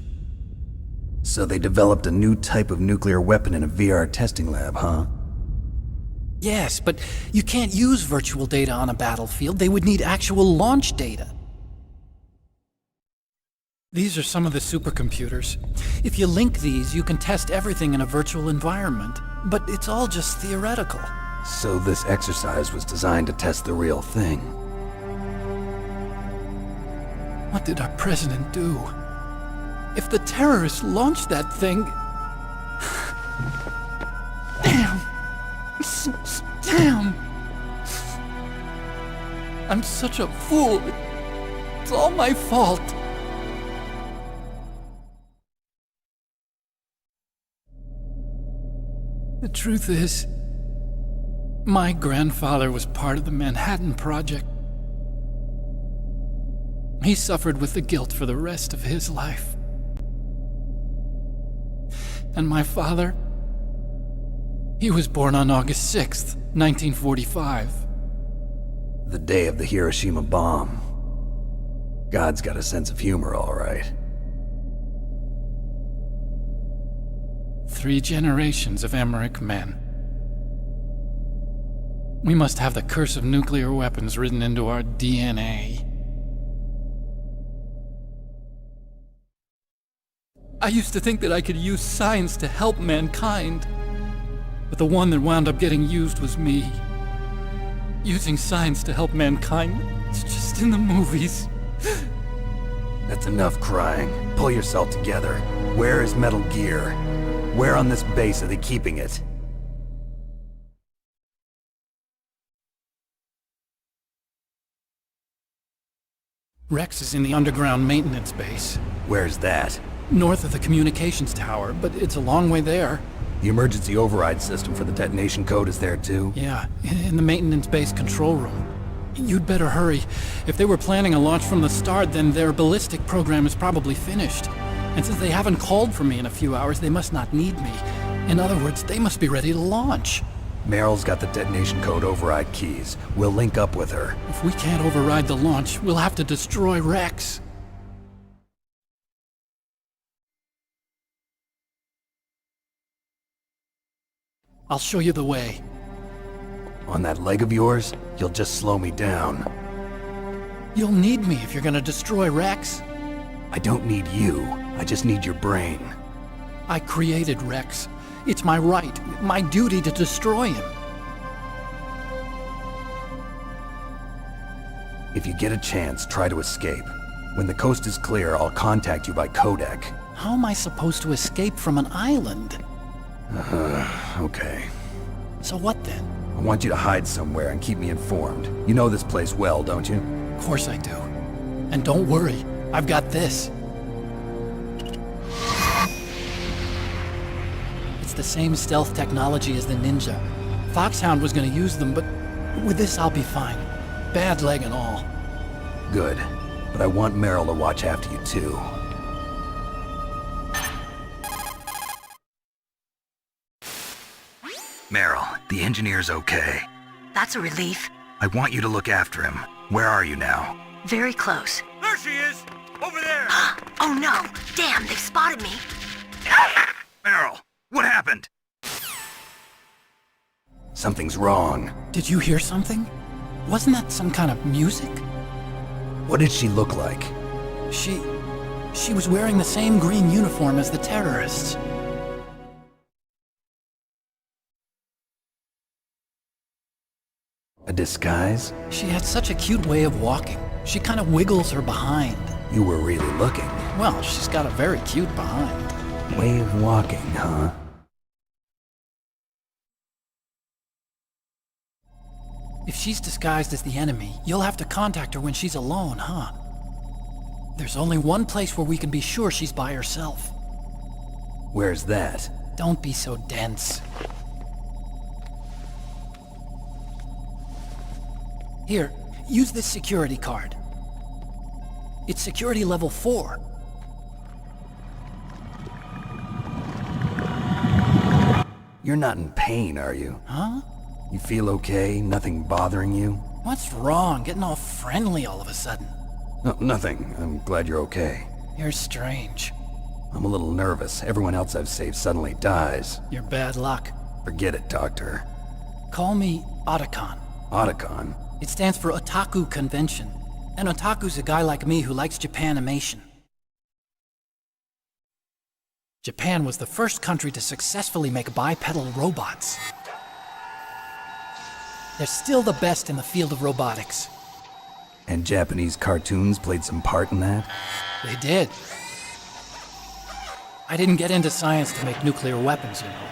[SPEAKER 2] So they developed a new type of nuclear weapon in a VR testing lab, huh?
[SPEAKER 10] Yes, but you can't use virtual data on a battlefield. They would need actual launch data. These are some of the supercomputers. If you link these, you can test everything in a virtual environment. But it's all just theoretical.
[SPEAKER 2] So this exercise was designed to test the real thing.
[SPEAKER 10] What did our president do? If the terrorists launched that thing... Damn! Damn! I'm such a fool. It's all my fault. The truth is, my grandfather was part of the Manhattan Project. He suffered with the guilt for the rest of his life. And my father, he was born on August 6th, 1945.
[SPEAKER 2] The day of the Hiroshima bomb. God's got a sense of humor, all right.
[SPEAKER 10] 3 generations of Emmerich men. We must have the curse of nuclear weapons written into our DNA. I used to think that I could use science to help mankind, but the one that wound up getting used was me. Using science to help mankind, it's just in the movies.
[SPEAKER 2] That's enough crying. Pull yourself together. Where is Metal Gear? Where on this base are they keeping it?
[SPEAKER 10] Rex is in the underground maintenance base.
[SPEAKER 2] Where's that?
[SPEAKER 10] North of the communications tower, but it's a long way there.
[SPEAKER 2] The emergency override system for the detonation code is there too?
[SPEAKER 10] Yeah, in the maintenance base control room. You'd better hurry. If they were planning a launch from the start, then their ballistic program is probably finished. And since they haven't called for me in a few hours, they must not need me. In other words, they must be ready to launch.
[SPEAKER 2] Meryl's got the detonation code override keys. We'll link up with her.
[SPEAKER 10] If we can't override the launch, we'll have to destroy Rex. I'll show you the way.
[SPEAKER 2] On that leg of yours, you'll just slow me down.
[SPEAKER 10] You'll need me if you're gonna destroy Rex.
[SPEAKER 2] I don't need you. I just need your brain.
[SPEAKER 10] I created Rex. It's my right, my duty to destroy him.
[SPEAKER 2] If you get a chance, try to escape. When the coast is clear, I'll contact you by codec.
[SPEAKER 10] How am I supposed to escape from an island?
[SPEAKER 2] Okay.
[SPEAKER 10] So what then?
[SPEAKER 2] I want you to hide somewhere and keep me informed. You know this place well, don't you?
[SPEAKER 10] Of course I do. And don't worry, I've got this. It's the same stealth technology as the Ninja. Foxhound was gonna use them, but with this I'll be fine. Bad leg and all.
[SPEAKER 2] Good. But I want Meryl to watch after you too.
[SPEAKER 13] Meryl, the engineer's okay.
[SPEAKER 5] That's a relief.
[SPEAKER 13] I want you to look after him. Where are you now?
[SPEAKER 16] Very close.
[SPEAKER 12] There she is! Over there!
[SPEAKER 16] Oh no! Damn, they've spotted me!
[SPEAKER 13] Meryl, what happened?
[SPEAKER 2] Something's wrong.
[SPEAKER 10] Did you hear something? Wasn't that some kind of music?
[SPEAKER 2] What did she look like?
[SPEAKER 10] She was wearing the same green uniform as the terrorists.
[SPEAKER 2] A disguise?
[SPEAKER 10] She had such a cute way of walking. She kind of wiggles her behind.
[SPEAKER 2] You were really looking.
[SPEAKER 10] Well, she's got a very cute behind.
[SPEAKER 2] Way of walking, huh?
[SPEAKER 10] If she's disguised as the enemy, you'll have to contact her when she's alone, huh? There's only one place where we can be sure she's by herself.
[SPEAKER 2] Where's that?
[SPEAKER 10] Don't be so dense. Here, use this security card. It's security level 4.
[SPEAKER 2] You're not in pain, are you?
[SPEAKER 10] Huh?
[SPEAKER 2] You feel okay? Nothing bothering you?
[SPEAKER 10] What's wrong? Getting all friendly all of a sudden.
[SPEAKER 2] No, nothing. I'm glad you're okay.
[SPEAKER 10] You're strange.
[SPEAKER 2] I'm a little nervous. Everyone else I've saved suddenly dies.
[SPEAKER 10] You're bad luck.
[SPEAKER 2] Forget it, Doctor.
[SPEAKER 10] Call me Otacon.
[SPEAKER 2] Otacon?
[SPEAKER 10] It stands for Otaku Convention. An otaku's a guy like me who likes Japanimation. Japan was the first country to successfully make bipedal robots. They're still the best in the field of robotics.
[SPEAKER 2] And Japanese cartoons played some part in that?
[SPEAKER 10] They did. I didn't get into science to make nuclear weapons, you know.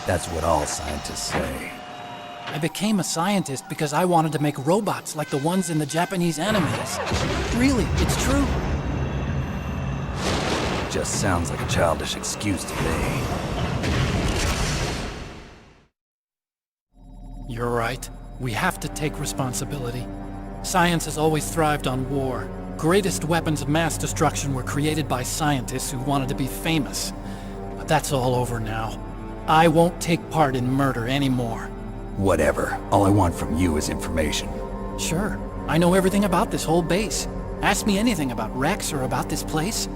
[SPEAKER 2] That's what all scientists say.
[SPEAKER 10] I became a scientist because I wanted to make robots like the ones in the Japanese animes. Really, it's true.
[SPEAKER 2] Just sounds like a childish excuse to me.
[SPEAKER 10] You're right. We have to take responsibility. Science has always thrived on war. Greatest weapons of mass destruction were created by scientists who wanted to be famous. But that's all over now. I won't take part in murder anymore.
[SPEAKER 2] Whatever. All I want from you is information.
[SPEAKER 10] Sure. I know everything about this whole base. Ask me anything about Rex or about this place.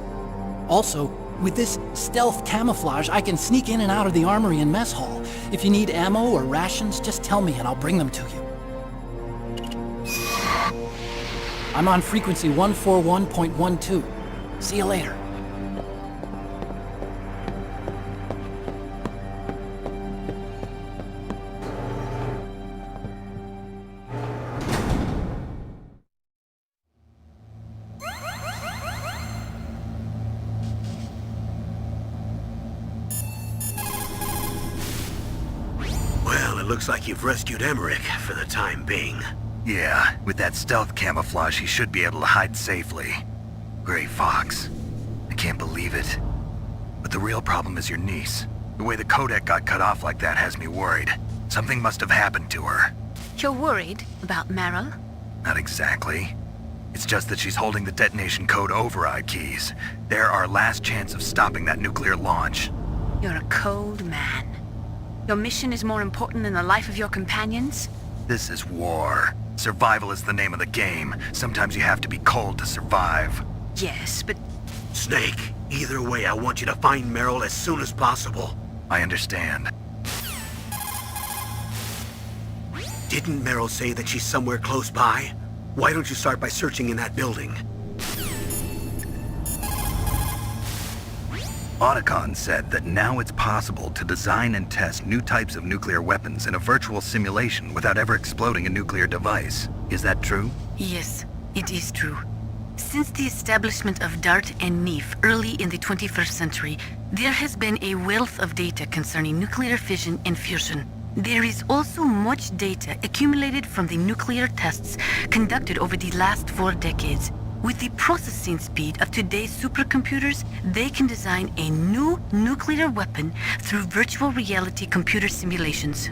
[SPEAKER 10] Also, with this stealth camouflage, I can sneak in and out of the armory and mess hall. If you need ammo or rations, just tell me and I'll bring them to you. I'm on frequency 141.12. See you later.
[SPEAKER 1] Looks like you've rescued Emmerich for the time being.
[SPEAKER 13] Yeah, with that stealth camouflage, he should be able to hide safely. Gray Fox. I can't believe it. But the real problem is your niece. The way the codec got cut off like that has me worried. Something must have happened to her.
[SPEAKER 3] You're worried about Meryl?
[SPEAKER 13] Not exactly. It's just that she's holding the detonation code override keys. They're our last chance of stopping that nuclear launch.
[SPEAKER 3] You're a cold man. Your mission is more important than the life of your companions?
[SPEAKER 13] This is war. Survival is the name of the game. Sometimes you have to be cold to survive.
[SPEAKER 3] Yes, but...
[SPEAKER 1] Snake, either way, I want you to find Meryl as soon as possible.
[SPEAKER 13] I understand.
[SPEAKER 1] Didn't Meryl say that she's somewhere close by? Why don't you start by searching in that building?
[SPEAKER 13] Otacon said that now it's possible to design and test new types of nuclear weapons in a virtual simulation without ever exploding a nuclear device. Is that true?
[SPEAKER 6] Yes, it is true. Since the establishment of DART and NIF early in the 21st century, there has been a wealth of data concerning nuclear fission and fusion. There is also much data accumulated from the nuclear tests conducted over the last 4 decades. With the processing speed of today's supercomputers, they can design a new nuclear weapon through virtual reality computer simulations.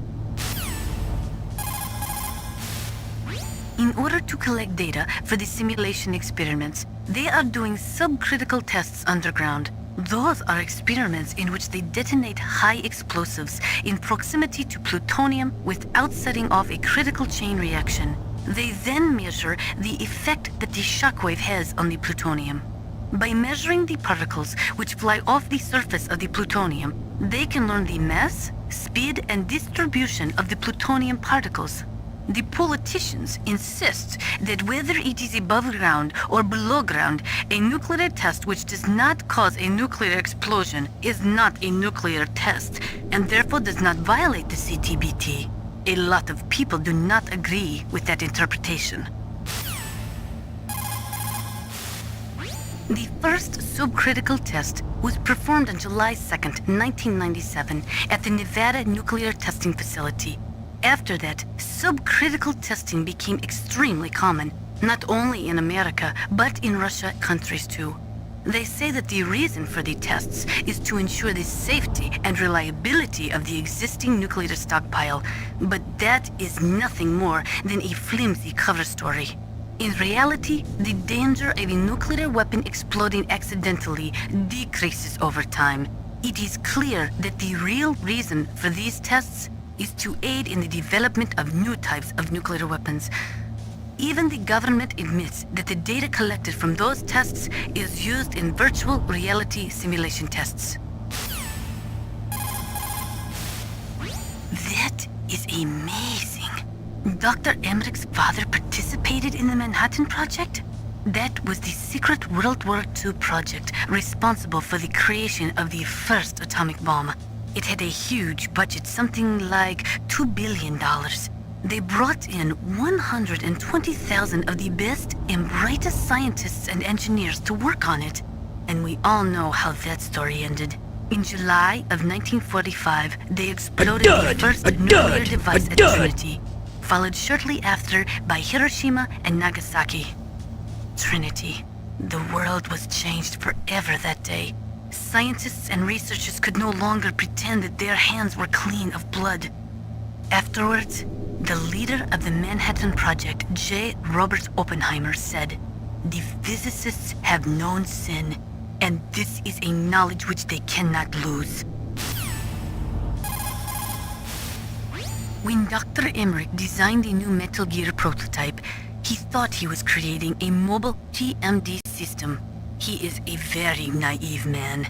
[SPEAKER 6] In order to collect data for the simulation experiments, they are doing subcritical tests underground. Those are experiments in which they detonate high explosives in proximity to plutonium without setting off a critical chain reaction. They then measure the effect that the shockwave has on the plutonium. By measuring the particles which fly off the surface of the plutonium, they can learn the mass, speed, and distribution of the plutonium particles. The politicians insist that whether it is above ground or below ground, a nuclear test which does not cause a nuclear explosion is not a nuclear test, and therefore does not violate the CTBT. A lot of people do not agree with that interpretation. The first subcritical test was performed on July 2nd, 1997 at the Nevada Nuclear Testing Facility. After that, subcritical testing became extremely common, not only in America, but in Russia countries too. They say that the reason for the tests is to ensure the safety and reliability of the existing nuclear stockpile, but that is nothing more than a flimsy cover story. In reality, the danger of a nuclear weapon exploding accidentally decreases over time. It is clear that the real reason for these tests is to aid in the development of new types of nuclear weapons. Even the government admits that the data collected from those tests is used in virtual reality simulation tests. That is amazing. Dr. Emmerich's father participated in the Manhattan Project? That was the secret World War II project responsible for the creation of the first atomic bomb. It had a huge budget, something like $2 billion. They brought in 120,000 of the best and brightest scientists and engineers to work on it. And we all know how that story ended. In July of 1945, they exploded the first nuclear device at Trinity, followed shortly after by Hiroshima and Nagasaki. Trinity. The world was changed forever that day. Scientists and researchers could no longer pretend that their hands were clean of blood. Afterwards, the leader of the Manhattan Project, J. Robert Oppenheimer, said, "The physicists have known sin, and this is a knowledge which they cannot lose." When Dr. Emmerich designed the new Metal Gear prototype, he thought he was creating a mobile TMD system. He is a very naive man.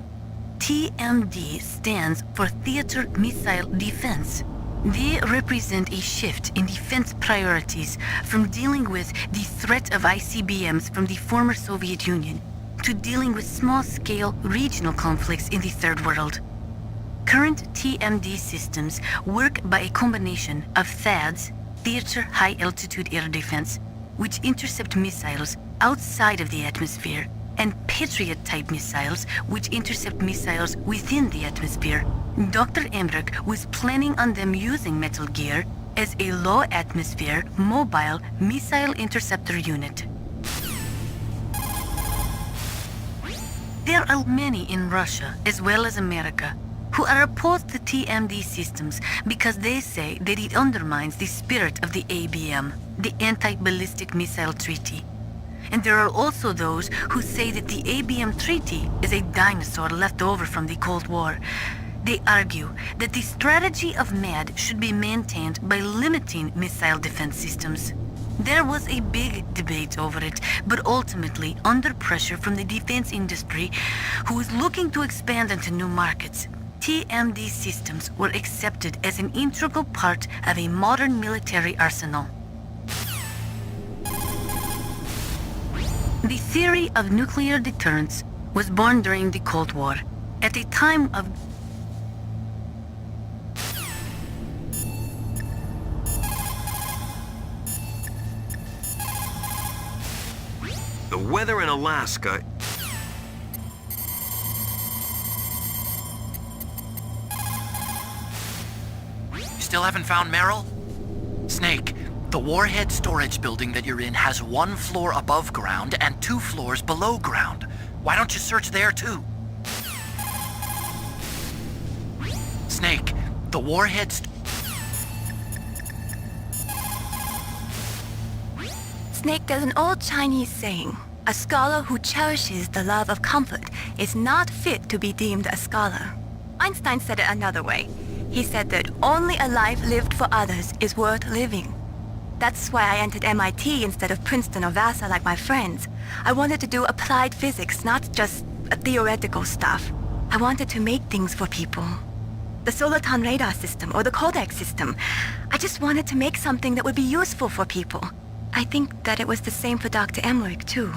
[SPEAKER 6] TMD stands for Theater Missile Defense. They represent a shift in defense priorities from dealing with the threat of ICBMs from the former Soviet Union to dealing with small-scale regional conflicts in the Third World. Current TMD systems work by a combination of THAADs, Theater High Altitude Air Defense, which intercept missiles outside of the atmosphere, and Patriot-type missiles, which intercept missiles within the atmosphere. Dr. Emmerich was planning on them using Metal Gear as a low-atmosphere, mobile missile interceptor unit. There are many in Russia, as well as America, who are opposed to TMD systems because they say that it undermines the spirit of the ABM, the Anti-Ballistic Missile Treaty. And there are also those who say that the ABM Treaty is a dinosaur left over from the Cold War. They argue that the strategy of MAD should be maintained by limiting missile defense systems. There was a big debate over it, but ultimately, under pressure from the defense industry, who is looking to expand into new markets, TMD systems were accepted as an integral part of a modern military arsenal. The theory of nuclear deterrence was born during the Cold War, at a time of
[SPEAKER 4] the weather in Alaska.
[SPEAKER 18] You still haven't found Meryl? Snake, the warhead storage building that you're in has 1 floor above ground and 2 floors below ground. Why don't you search there too? Snake, the warhead
[SPEAKER 5] Snake, there's an old Chinese saying, A scholar who cherishes the love of comfort is not fit to be deemed a scholar. Einstein said it another way. He said that only a life lived for others is worth living. That's why I entered MIT instead of Princeton or Vassar like my friends. I wanted to do applied physics, not just theoretical stuff. I wanted to make things for people. The Soliton radar system or the Codex system. I just wanted to make something that would be useful for people. I think that it was the same for Dr. Emmerich too.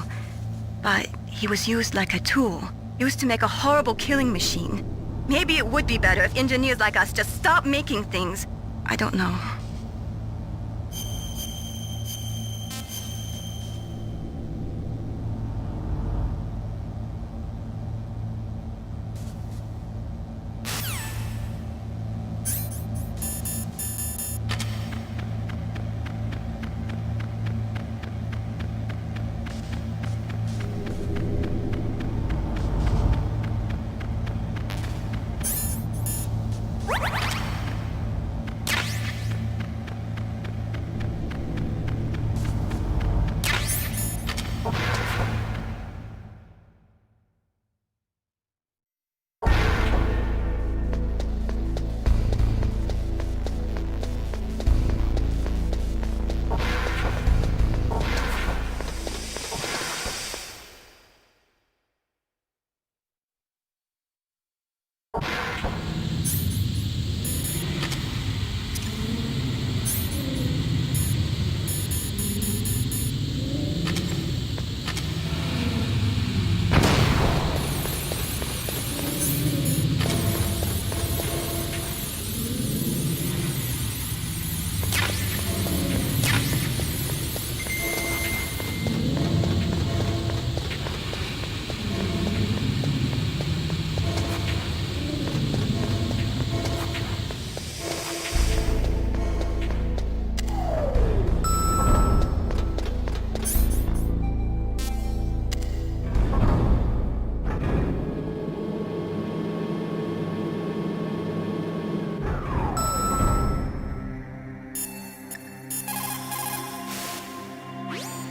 [SPEAKER 5] But he was used like a tool, used to make a horrible killing machine. Maybe it would be better if engineers like us just stopped making things. I don't know.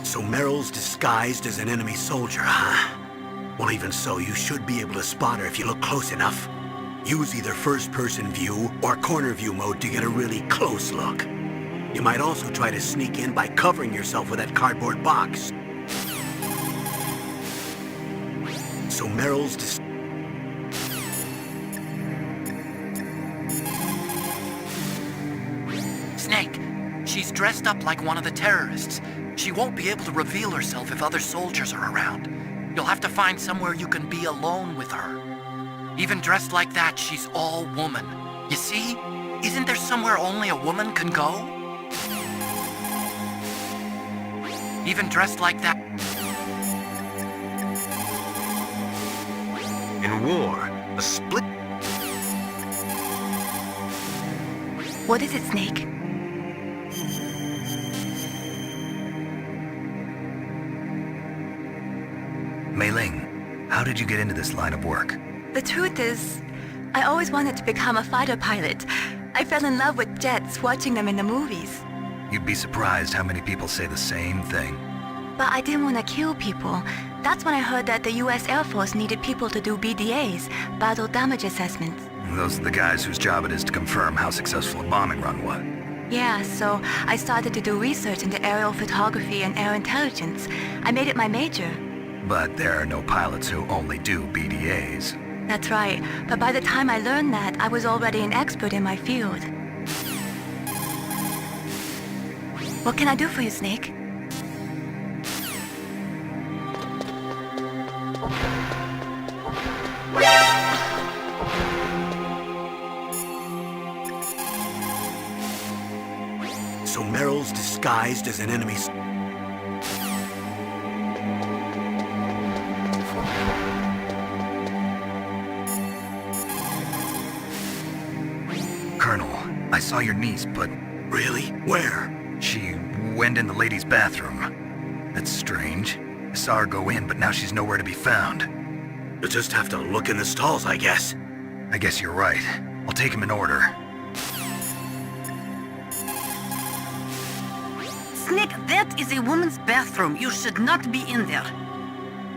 [SPEAKER 1] So Meryl's disguised as an enemy soldier, huh? Well, even so, you should be able to spot her if you look close enough. Use either first-person view or corner view mode to get a really close look. You might also try to sneak in by covering yourself with that cardboard box. So Meryl's
[SPEAKER 18] Snake, she's dressed up like one of the terrorists. She won't be able to reveal herself if other soldiers are around. You'll have to find somewhere you can be alone with her. Even dressed like that, she's all woman. You see? Isn't there somewhere only a woman can go? Even dressed like that.
[SPEAKER 4] In war, a split...
[SPEAKER 5] What is it, Snake?
[SPEAKER 13] Mei Ling, how did you get into this line of work?
[SPEAKER 5] The truth is, I always wanted to become a fighter pilot. I fell in love with jets watching them in the movies.
[SPEAKER 13] You'd be surprised how many people say the same thing.
[SPEAKER 5] But I didn't want to kill people. That's when I heard that the US Air Force needed people to do BDAs, battle damage assessments.
[SPEAKER 13] Those are the guys whose job it is to confirm how successful a bombing run was.
[SPEAKER 5] Yeah, so I started to do research into aerial photography and air intelligence. I made it my major.
[SPEAKER 13] But there are no pilots who only do BDAs.
[SPEAKER 5] That's right, but by the time I learned that, I was already an expert in my field. What can I do for you, Snake?
[SPEAKER 1] So Meryl's disguised as an enemy...
[SPEAKER 13] Colonel, I saw your niece, but...
[SPEAKER 1] Really? Where?
[SPEAKER 13] She went in the ladies' bathroom. That's strange. I saw her go in, but now she's nowhere to be found.
[SPEAKER 1] You'll just have to look in the stalls, I guess.
[SPEAKER 13] I guess you're right. I'll take him in order.
[SPEAKER 6] Snake, that is a woman's bathroom. You should not be in there.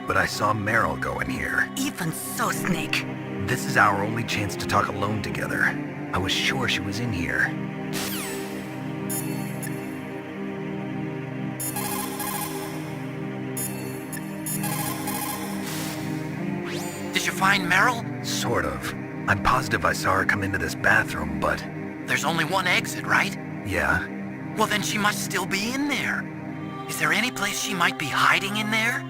[SPEAKER 13] but I saw Meryl go in here.
[SPEAKER 5] Even so, Snake.
[SPEAKER 13] This is our only chance to talk alone together. I was sure she was in here.
[SPEAKER 18] Did you find Meryl?
[SPEAKER 13] Sort of. I'm positive I saw her come into this bathroom, but...
[SPEAKER 18] There's only one exit, right?
[SPEAKER 13] Yeah.
[SPEAKER 18] Well, then she must still be in there. Is there any place she might be hiding in there?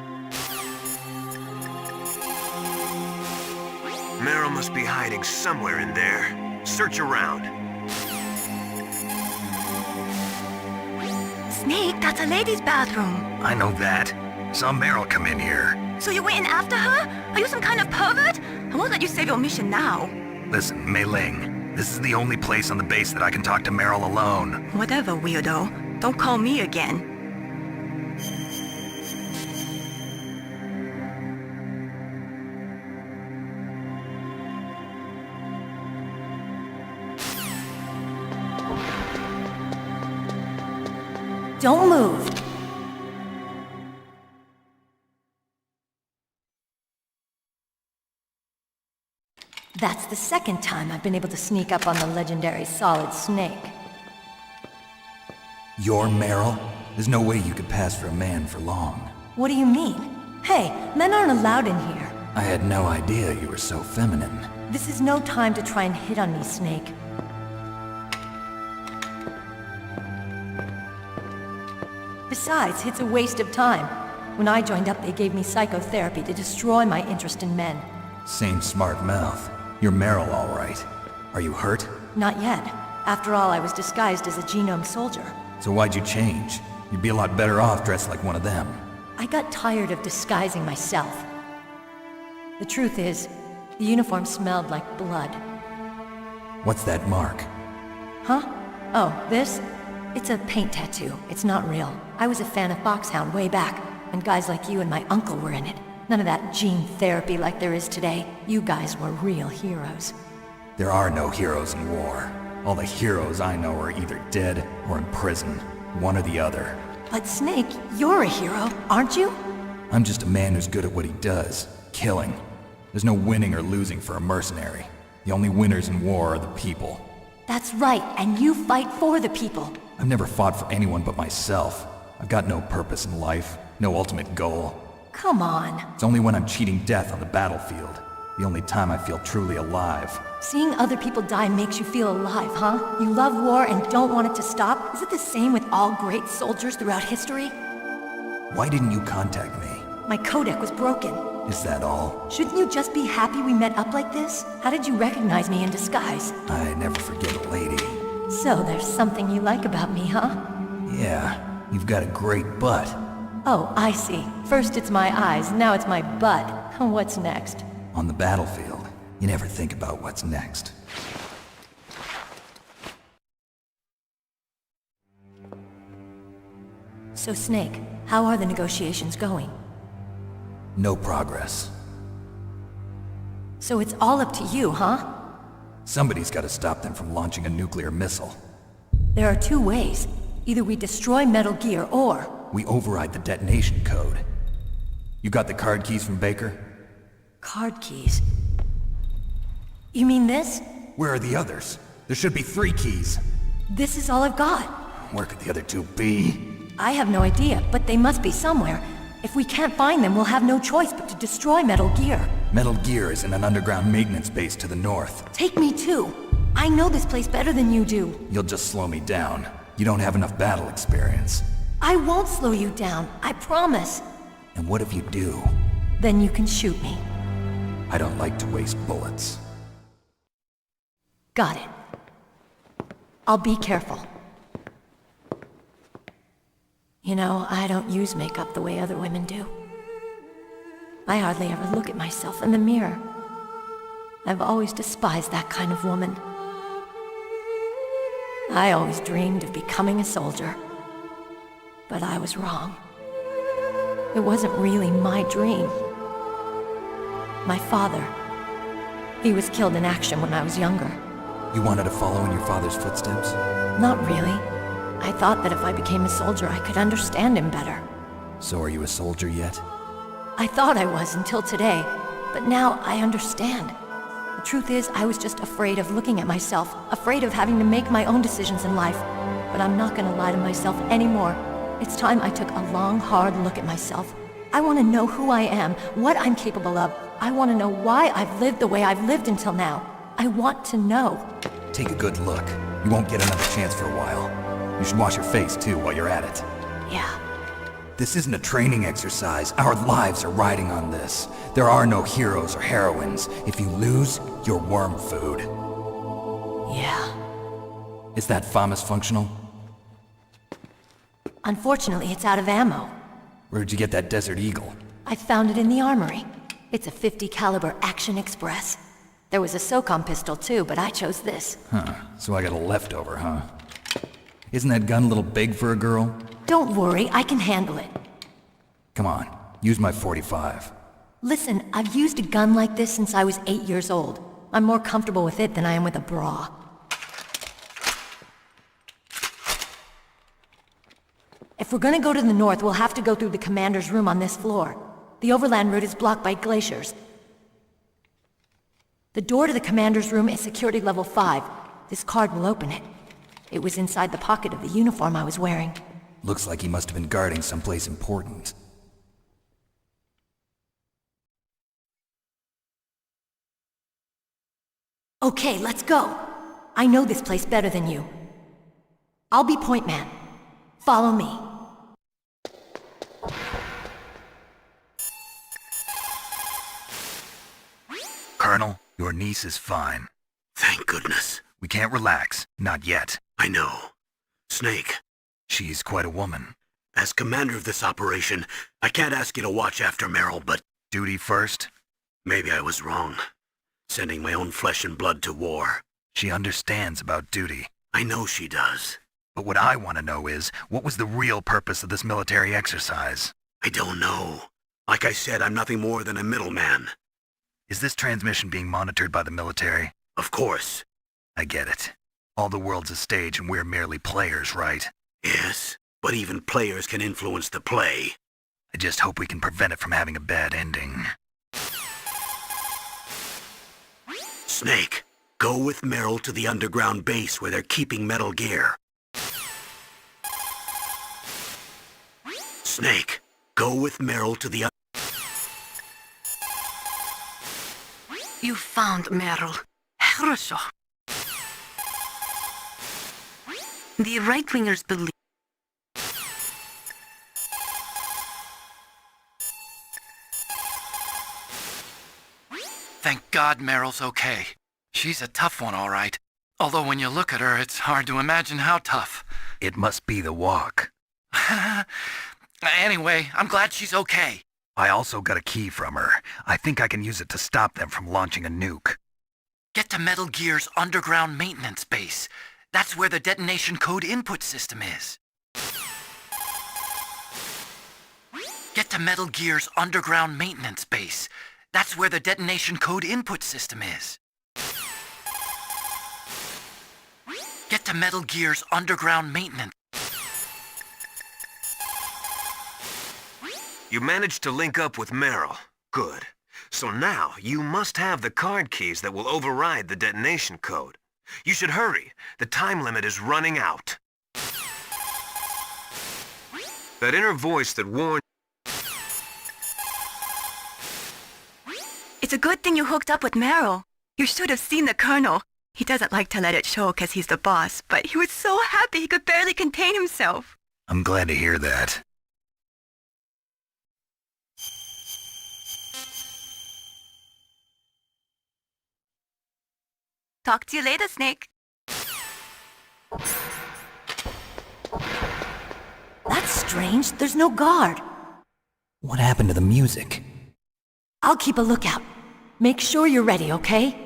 [SPEAKER 4] Meryl must be hiding somewhere in there. Search around.
[SPEAKER 5] Snake, that's a ladies' bathroom.
[SPEAKER 13] I know that. Saw Meryl come in here.
[SPEAKER 5] So you're waiting after her? Are you some kind of pervert? I won't let you save your mission now.
[SPEAKER 13] Listen, Mei Ling, this is the only place on the base that I can talk to Meryl alone.
[SPEAKER 5] Whatever, weirdo. Don't call me again.
[SPEAKER 19] Don't move. That's the second time I've been able to sneak up on the legendary Solid Snake.
[SPEAKER 2] You're Meryl? There's no way you could pass for a man for long.
[SPEAKER 19] What do you mean? Hey, men aren't allowed in here.
[SPEAKER 2] I had no idea you were so feminine.
[SPEAKER 19] This is no time to try and hit on me, Snake. Besides, it's a waste of time. When I joined up, they gave me psychotherapy to destroy my interest in men.
[SPEAKER 2] Same smart mouth. You're Meryl, all right. Are you hurt?
[SPEAKER 19] Not yet. After all, I was disguised as a genome soldier.
[SPEAKER 2] So why'd you change? You'd be a lot better off dressed like one of them.
[SPEAKER 19] I got tired of disguising myself. The truth is, the uniform smelled like blood.
[SPEAKER 2] What's that mark?
[SPEAKER 19] Huh? Oh, this? It's a paint tattoo. It's not real. I was a fan of Foxhound way back, and guys like you and my uncle were in it. None of that gene therapy like there is today. You guys were real heroes.
[SPEAKER 2] There are no heroes in war. All the heroes I know are either dead or in prison. One or the other.
[SPEAKER 19] But Snake, you're a hero, aren't you?
[SPEAKER 2] I'm just a man who's good at what he does. Killing. There's no winning or losing for a mercenary. The only winners in war are the people.
[SPEAKER 19] That's right, and you fight for the people.
[SPEAKER 2] I've never fought for anyone but myself. I've got no purpose in life, no ultimate goal.
[SPEAKER 19] Come on.
[SPEAKER 2] It's only when I'm cheating death on the battlefield. The only time I feel truly alive.
[SPEAKER 19] Seeing other people die makes you feel alive, huh? You love war and don't want it to stop? Is it the same with all great soldiers throughout history?
[SPEAKER 2] Why didn't you contact me?
[SPEAKER 19] My codec was broken.
[SPEAKER 2] Is that all?
[SPEAKER 19] Shouldn't you just be happy we met up like this? How did you recognize me in disguise?
[SPEAKER 2] I never forget a lady.
[SPEAKER 19] So there's something you like about me, huh?
[SPEAKER 2] Yeah, you've got a great butt.
[SPEAKER 19] Oh, I see. First it's my eyes, now it's my butt. What's next?
[SPEAKER 2] On the battlefield, you never think about what's next.
[SPEAKER 19] So Snake, how are the negotiations going?
[SPEAKER 2] No progress.
[SPEAKER 19] So it's all up to you, huh?
[SPEAKER 2] Somebody's got to stop them from launching a nuclear missile.
[SPEAKER 19] There are two ways. Either we destroy Metal Gear, or...
[SPEAKER 2] we override the detonation code. You got the card keys from Baker?
[SPEAKER 19] Card keys? You mean this?
[SPEAKER 2] Where are the others? There should be 3 keys.
[SPEAKER 19] This is all I've got.
[SPEAKER 2] Where could the other 2 be?
[SPEAKER 19] I have no idea, but they must be somewhere. If we can't find them, we'll have no choice but to destroy Metal Gear.
[SPEAKER 2] Metal Gear is in an underground maintenance base to the north.
[SPEAKER 19] Take me too. I know this place better than you do.
[SPEAKER 2] You'll just slow me down. You don't have enough battle experience.
[SPEAKER 19] I won't slow you down, I promise.
[SPEAKER 2] And what if you do?
[SPEAKER 19] Then you can shoot me.
[SPEAKER 2] I don't like to waste bullets.
[SPEAKER 19] Got it. I'll be careful. You know, I don't use makeup the way other women do. I hardly ever look at myself in the mirror. I've always despised that kind of woman. I always dreamed of becoming a soldier. But I was wrong. It wasn't really my dream. My father, he was killed in action when I was younger.
[SPEAKER 2] You wanted to follow in your father's footsteps?
[SPEAKER 19] Not really. I thought that if I became a soldier, I could understand him better.
[SPEAKER 2] So are you a soldier yet?
[SPEAKER 19] I thought I was until today, but now I understand. The truth is, I was just afraid of looking at myself, afraid of having to make my own decisions in life. But I'm not gonna lie to myself anymore. It's time I took a long, hard look at myself. I want to know who I am, what I'm capable of. I want to know why I've lived the way I've lived until now. I want to know.
[SPEAKER 2] Take a good look. You won't get another chance for a while. You should wash your face, too, while you're at it.
[SPEAKER 19] Yeah.
[SPEAKER 2] This isn't a training exercise. Our lives are riding on this. There are no heroes or heroines. If you lose, you're worm food.
[SPEAKER 19] Yeah.
[SPEAKER 2] Is that FAMAS functional?
[SPEAKER 19] Unfortunately, it's out of ammo.
[SPEAKER 2] Where'd you get that Desert Eagle?
[SPEAKER 19] I found it in the armory. It's a .50 caliber Action Express. There was a SOCOM pistol too, but I chose this.
[SPEAKER 2] Huh, so I got a leftover, huh? Isn't that gun a little big for a girl?
[SPEAKER 19] Don't worry, I can handle it.
[SPEAKER 2] Come on, use my .45.
[SPEAKER 19] Listen, I've used a gun like this since I was 8 years old. I'm more comfortable with it than I am with a bra. If we're gonna go to the north, we'll have to go through the commander's room on this floor. The overland route is blocked by glaciers. The door to the commander's room is security level 5. This card will open it. It was inside the pocket of the uniform I was wearing.
[SPEAKER 2] Looks like he must have been guarding someplace important.
[SPEAKER 19] Okay, let's go. I know this place better than you. I'll be point man. Follow me.
[SPEAKER 13] Colonel, your niece is fine.
[SPEAKER 17] Thank goodness.
[SPEAKER 13] We can't relax. Not yet.
[SPEAKER 17] I know. Snake.
[SPEAKER 13] She's quite a woman.
[SPEAKER 17] As commander of this operation, I can't ask you to watch after Meryl, but...
[SPEAKER 13] Duty first?
[SPEAKER 17] Maybe I was wrong. Sending my own flesh and blood to war.
[SPEAKER 13] She understands about duty.
[SPEAKER 17] I know she does.
[SPEAKER 13] But what I want to know is, what was the real purpose of this military exercise?
[SPEAKER 17] I don't know. Like I said, I'm nothing more than a middleman.
[SPEAKER 13] Is this transmission being monitored by the military?
[SPEAKER 17] Of course.
[SPEAKER 13] I get it. All the world's a stage and we're merely players, right?
[SPEAKER 17] Yes, but even players can influence the play.
[SPEAKER 13] I just hope we can prevent it from having a bad ending.
[SPEAKER 17] Snake, go with Meryl to the underground base where they're keeping Metal Gear. Snake, go with Meryl to the...
[SPEAKER 6] You found Meryl. Хорошо. The right-wingers believe...
[SPEAKER 18] Thank God Meryl's okay. She's a tough one, all right. Although when you look at her, it's hard to imagine how tough.
[SPEAKER 13] It must be the walk.
[SPEAKER 18] Anyway, I'm glad she's okay.
[SPEAKER 13] I also got a key from her. I think I can use it to stop them from launching a nuke.
[SPEAKER 18] Get to Metal Gear's underground maintenance base. That's where the detonation code input system is. Get to Metal Gear's underground maintenance base. That's where the detonation code input system is. Get to Metal Gear's underground maintenance.
[SPEAKER 4] You managed to link up with Meryl. Good. So now, you must have the card keys that will override the detonation code. You should hurry. The time limit is running out. That inner voice that warned...
[SPEAKER 5] It's a good thing you hooked up with Meryl. You should have seen the Colonel. He doesn't like to let it show because he's the boss, but he was so happy he could barely contain himself.
[SPEAKER 13] I'm glad to hear that.
[SPEAKER 5] Talk to you later, Snake.
[SPEAKER 19] That's strange. There's no guard.
[SPEAKER 2] What happened to the music?
[SPEAKER 19] I'll keep a lookout. Make sure you're ready, okay?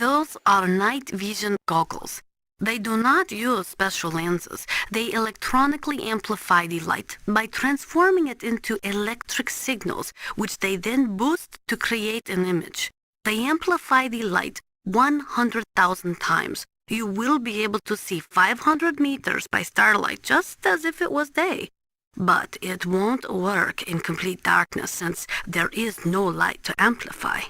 [SPEAKER 6] Those are night vision goggles. They do not use special lenses. They electronically amplify the light by transforming it into electric signals, which they then boost to create an image. They amplify the light 100,000 times. You will be able to see 500 meters by starlight just as if it was day. But it won't work in complete darkness since there is no light to amplify.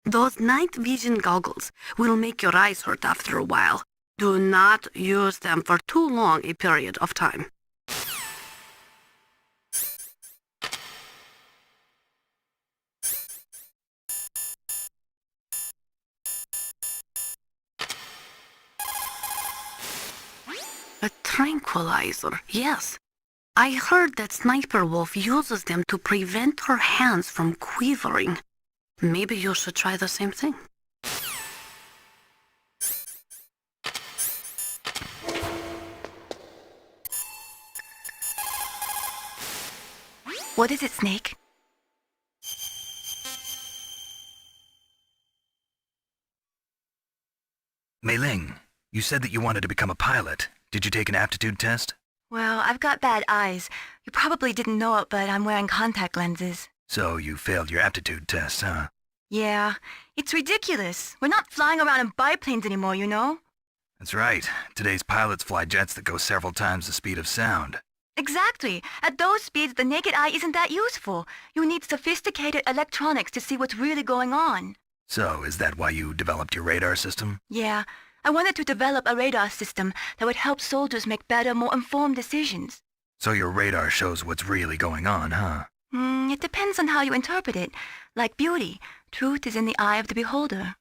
[SPEAKER 6] Those night vision goggles will make your eyes hurt after a while. Do not use them for too long a period of time. A tranquilizer, yes. I heard that Sniper Wolf uses them to prevent her hands from quivering. Maybe you should try the same thing.
[SPEAKER 5] What is it, Snake?
[SPEAKER 13] Mei Ling, you said that you wanted to become a pilot. Did you take an aptitude test?
[SPEAKER 5] Well, I've got bad eyes. You probably didn't know it, but I'm wearing contact lenses.
[SPEAKER 13] So you failed your aptitude test, huh?
[SPEAKER 5] Yeah, it's ridiculous. We're not flying around in biplanes anymore, you know?
[SPEAKER 13] That's right. Today's pilots fly jets that go several times the speed of sound.
[SPEAKER 5] Exactly. At those speeds, the naked eye isn't that useful. You need sophisticated electronics to see what's really going on.
[SPEAKER 13] So, is that why you developed your radar system?
[SPEAKER 5] Yeah, I wanted to develop a radar system that would help soldiers make better, more informed decisions.
[SPEAKER 13] So your radar shows what's really going on, huh?
[SPEAKER 5] It depends on how you interpret it. Like beauty, truth is in the eye of the beholder.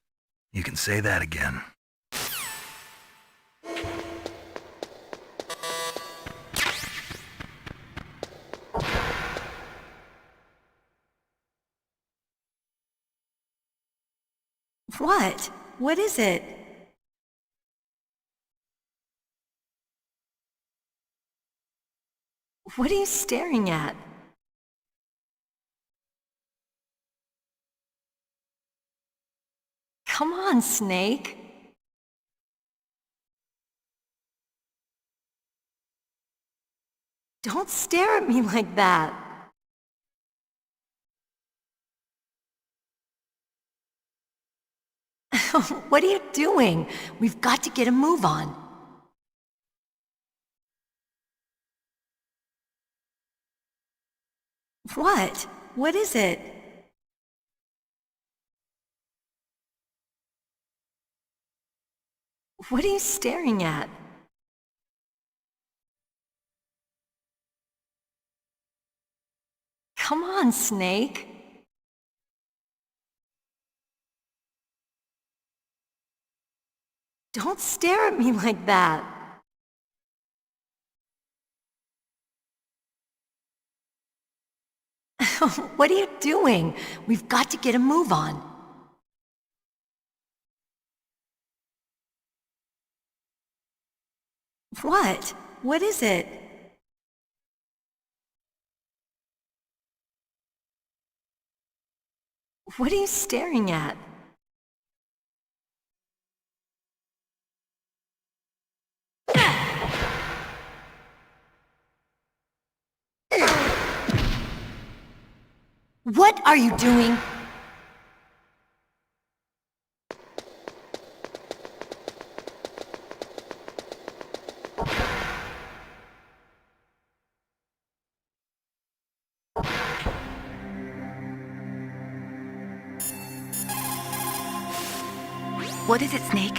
[SPEAKER 13] You can say that again.
[SPEAKER 19] What? What is it? What are you staring at? Come on, Snake. Don't stare at me like that. What are you doing? We've got to get a move on. What? What is it? What are you staring at? Come on, Snake. Don't stare at me like that. What are you doing? We've got to get a move on. What? What is it? What are you staring at? What are you doing?
[SPEAKER 5] What is it, Snake?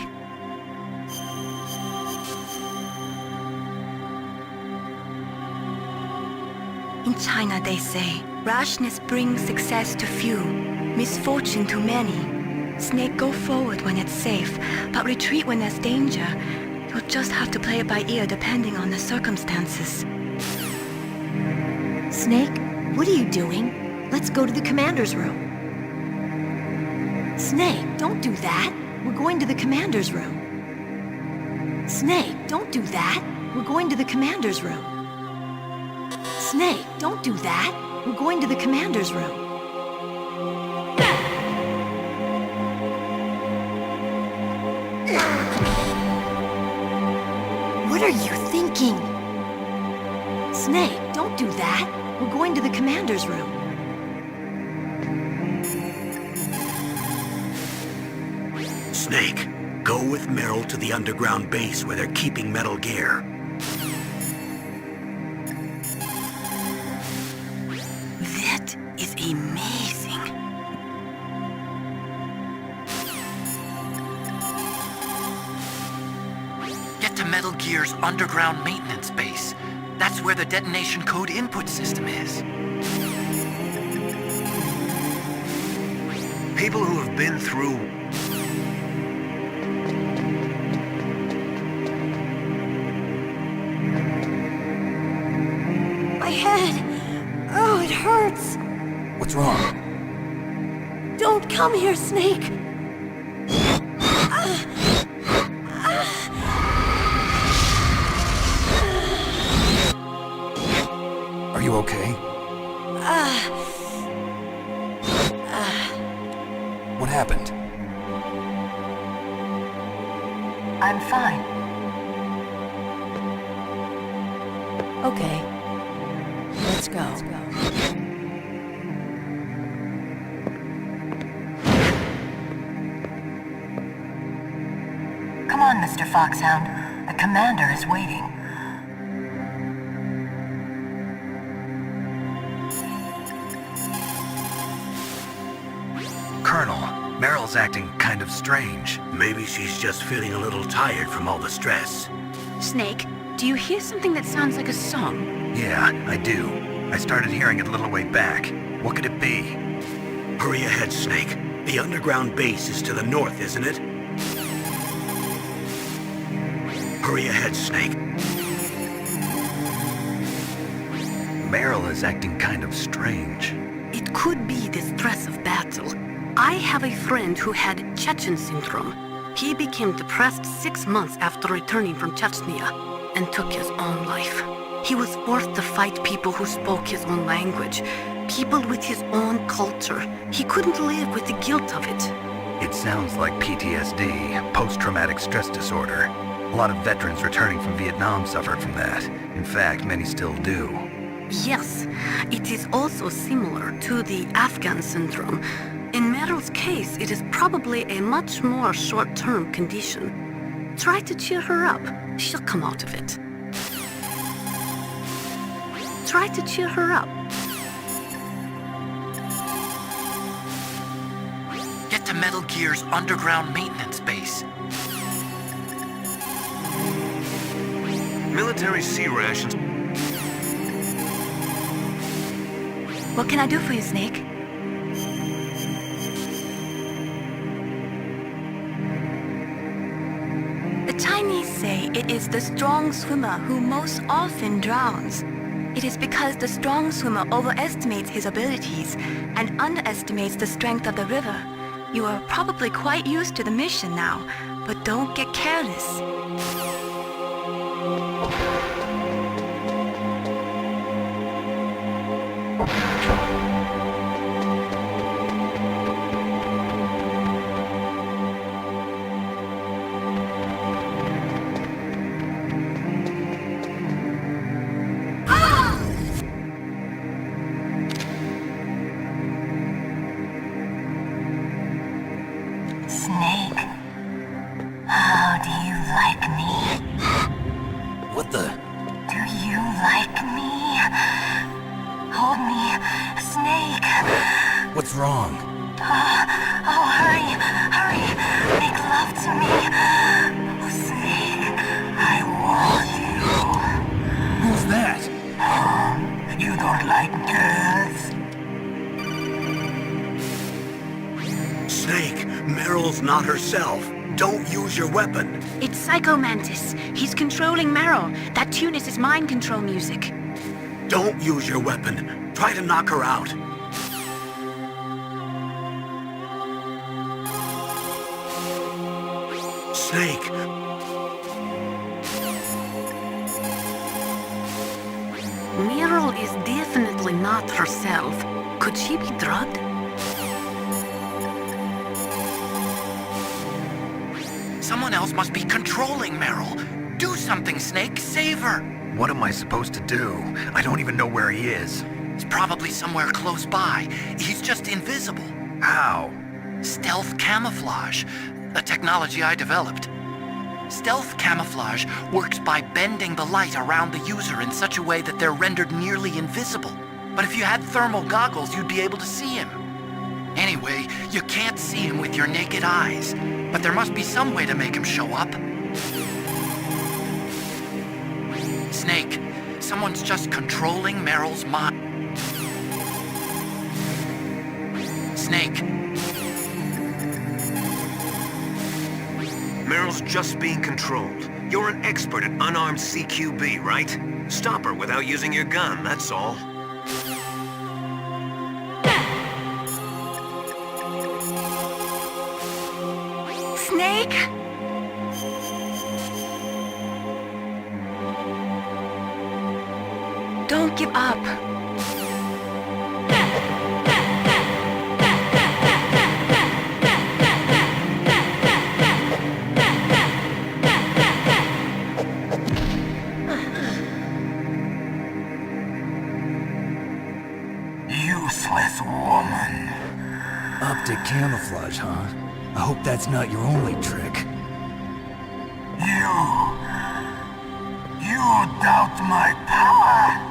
[SPEAKER 5] In China, they say, rashness brings success to few, misfortune to many. Snake, go forward when it's safe, but retreat when there's danger. You'll just have to play it by ear depending on the circumstances.
[SPEAKER 19] Snake, what are you doing? Let's go to the commander's room. Snake, don't do that. We're going to the commander's room. Snake, don't do that. We're going to the commander's room. Snake, don't do that. We're going to the commander's room.
[SPEAKER 16] are you thinking? Snake, don't do that. We're going to the commander's room.
[SPEAKER 1] Snake, go with Meryl to the underground base where they're keeping Metal Gear.
[SPEAKER 6] That is amazing. Get to Metal Gear's underground maintenance base. That's where the detonation code input system is.
[SPEAKER 4] People who have been through...
[SPEAKER 19] My head! Oh, it hurts!
[SPEAKER 2] What's wrong?
[SPEAKER 19] Don't come here, Snake!
[SPEAKER 2] Are you okay? What happened?
[SPEAKER 5] I'm fine.
[SPEAKER 19] Okay. Let's go.
[SPEAKER 5] Come on, Mr. Foxhound. The commander is waiting.
[SPEAKER 13] Colonel, Meryl's acting kind of strange.
[SPEAKER 1] Maybe she's just feeling a little tired from all the stress.
[SPEAKER 3] Snake, do you hear something that sounds like a song?
[SPEAKER 13] Yeah, I do. I started hearing it a little way back. What could it be?
[SPEAKER 1] Hurry ahead, Snake. The underground base is to the north, isn't it? Hurry ahead, Snake.
[SPEAKER 13] Meryl is acting kind of strange.
[SPEAKER 6] It could be the stress of battle. I have a friend who had Chechen syndrome. He became depressed 6 months after returning from Chechnya and took his own life. He was forced to fight people who spoke his own language, people with his own culture. He couldn't live with the guilt of it.
[SPEAKER 13] It sounds like PTSD, post-traumatic stress disorder. A lot of veterans returning from Vietnam suffered from that. In fact, many still do.
[SPEAKER 6] Yes, it is also similar to the Afghan syndrome. In Meryl's case, it is probably a much more short-term condition. Try to cheer her up. She'll come out of it. Try to cheer her up.
[SPEAKER 18] Get to Metal Gear's underground maintenance base.
[SPEAKER 4] Military C rations.
[SPEAKER 5] What can I do for you, Snake? The Chinese say it is the strong swimmer who most often drowns. It is because the strong swimmer overestimates his abilities and underestimates the strength of the river. You are probably quite used to the mission now, but don't get careless. Snake, how do you like me?
[SPEAKER 2] What the?
[SPEAKER 5] Do you like me? Hold me, Snake.
[SPEAKER 2] What's wrong?
[SPEAKER 5] Oh, hurry, hurry. Make love to me. Oh, Snake, I want you.
[SPEAKER 2] Who's that?
[SPEAKER 5] You don't like girls?
[SPEAKER 1] Snake, Meryl's not herself. Don't use your weapon.
[SPEAKER 3] It's Psycho Mantis. He's controlling Meryl. That tune is his mind control music.
[SPEAKER 1] Don't use your weapon. Try to knock her out. Snake.
[SPEAKER 6] Meryl is definitely not herself. Could she be drugged?
[SPEAKER 18] Someone else must be controlling Meryl. Do something, Snake. Save her.
[SPEAKER 13] What am I supposed to do? I don't even know where he is.
[SPEAKER 18] He's probably somewhere close by. He's just invisible.
[SPEAKER 13] How?
[SPEAKER 18] Stealth camouflage, a technology I developed. Stealth camouflage works by bending the light around the user in such a way that they're rendered nearly invisible. But if you had thermal goggles, you'd be able to see him. Anyway, you can't see him with your naked eyes, but there must be some way to make him show up. Snake, someone's just controlling Meryl's mind. Snake.
[SPEAKER 4] Meryl's just being controlled. You're an expert at unarmed CQB, right? Stop her without using your gun, that's all.
[SPEAKER 5] Snake? Don't give up.
[SPEAKER 14] Useless woman.
[SPEAKER 2] Optic camouflage, huh? I hope that's not your only trick.
[SPEAKER 14] You doubt my power?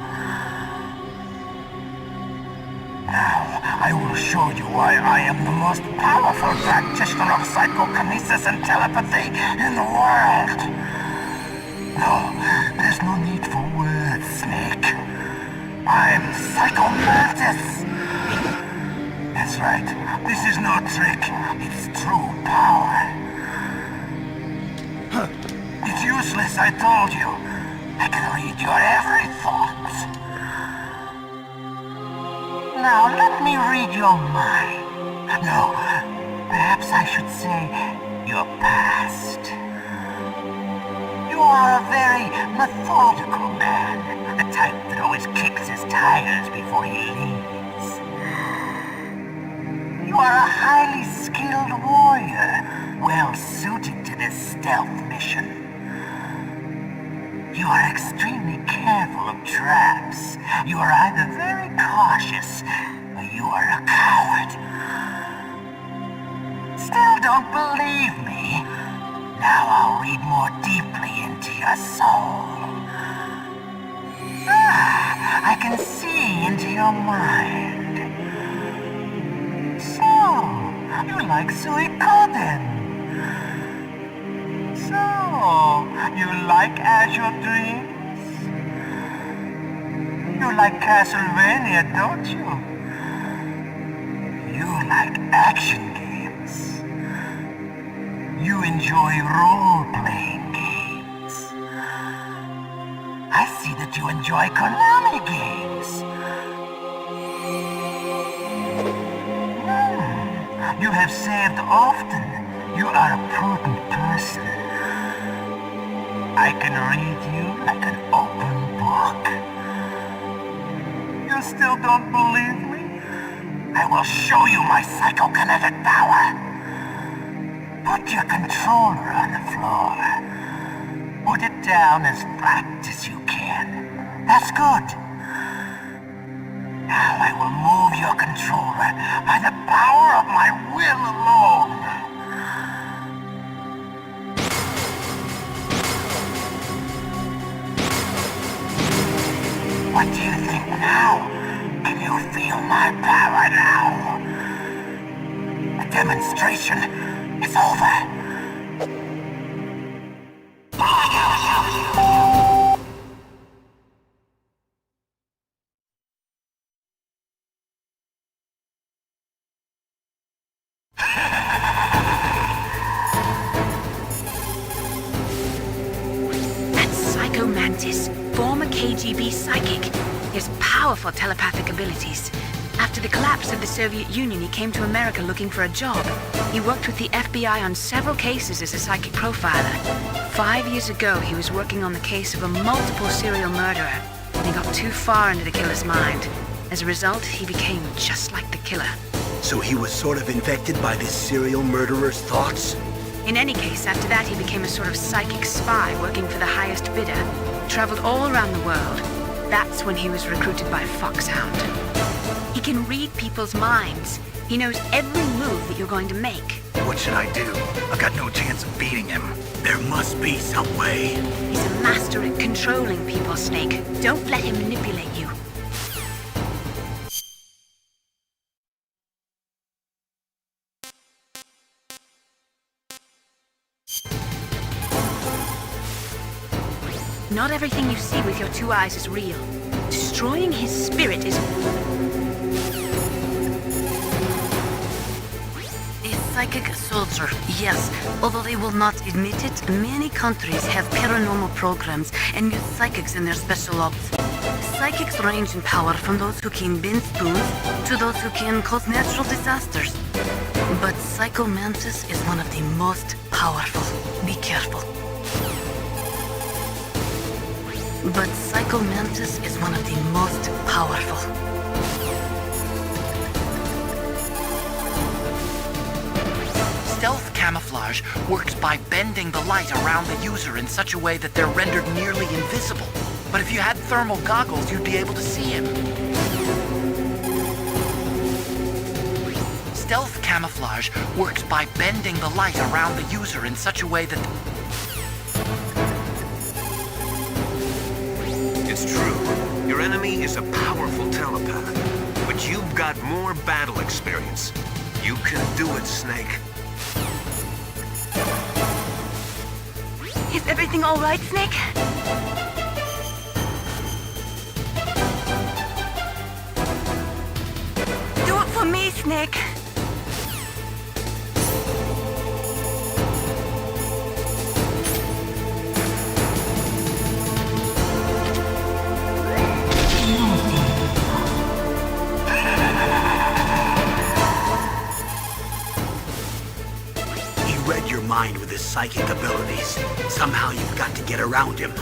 [SPEAKER 14] Now, I will show you why I am the most powerful practitioner of psychokinesis and telepathy in the world. No, there's no need for words, Snake. I'm Psycho Mantis. That's right. This is no trick. It's true power. It's useless, I told you. I can read your every thought. Now, let me read your mind. No, perhaps I should say your past. You are a very methodical man. The type that always kicks his tires before he leaves. You are a highly skilled warrior, well suited to this stealth mission. You are extremely careful of traps. You are either very cautious, or you are a coward. Still don't believe me? Now I'll read more deeply into your soul. I can see into your mind. So, you like Suikoden? So, you like Azure Dreams? You like Castlevania, don't you? You like action games. You enjoy role-playing games. I see that you enjoy Konami games. You have saved often. You are a prudent person. I can read you like an open book. You still don't believe me? I will show you my psychokinetic power. Put your controller on the floor. Put it down as flat as you can. That's good. Now I will move your controller by the power of my will alone. What do you think now? Can you feel my power now? The demonstration is over.
[SPEAKER 3] That's Psycho Mantis, former KGB psychic. He has powerful telepathic abilities. After the collapse of the Soviet Union, he came to America looking for a job. He worked with the FBI on several cases as a psychic profiler. 5 years ago, he was working on the case of a multiple serial murderer, and he got too far into the killer's mind. As a result, he became just like the killer.
[SPEAKER 1] So he was sort of infected by this serial murderer's thoughts?
[SPEAKER 3] In any case, after that he became a sort of psychic spy working for the highest bidder. Traveled all around the world. That's when he was recruited by Foxhound. He can read people's minds. He knows every move that you're going to make.
[SPEAKER 13] What should I do? I've got no chance of beating him.
[SPEAKER 1] There must be some way.
[SPEAKER 3] He's a master at controlling people, Snake. Don't let him manipulate you. Not everything you see with your two eyes is real. Destroying his spirit is...
[SPEAKER 6] A psychic soldier, yes. Although they will not admit it, many countries have paranormal programs and use psychics in their special ops. Psychics range in power from those who can bend spoons to those who can cause natural disasters. But Psycho Mantis is one of the most powerful. Be careful. But Psycho Mantis is one of the most powerful.
[SPEAKER 18] Stealth camouflage works by bending the light around the user in such a way that they're rendered nearly invisible. But if you had thermal goggles, you'd be able to see him. Stealth camouflage works by bending the light around the user in such a way that...
[SPEAKER 4] It's true. Your enemy is a powerful telepath. But you've got more battle experience. You can do it, Snake.
[SPEAKER 5] Is everything all right, Snake? Do it for me, Snake.
[SPEAKER 1] Mind with his psychic abilities. Somehow you've got to get around him.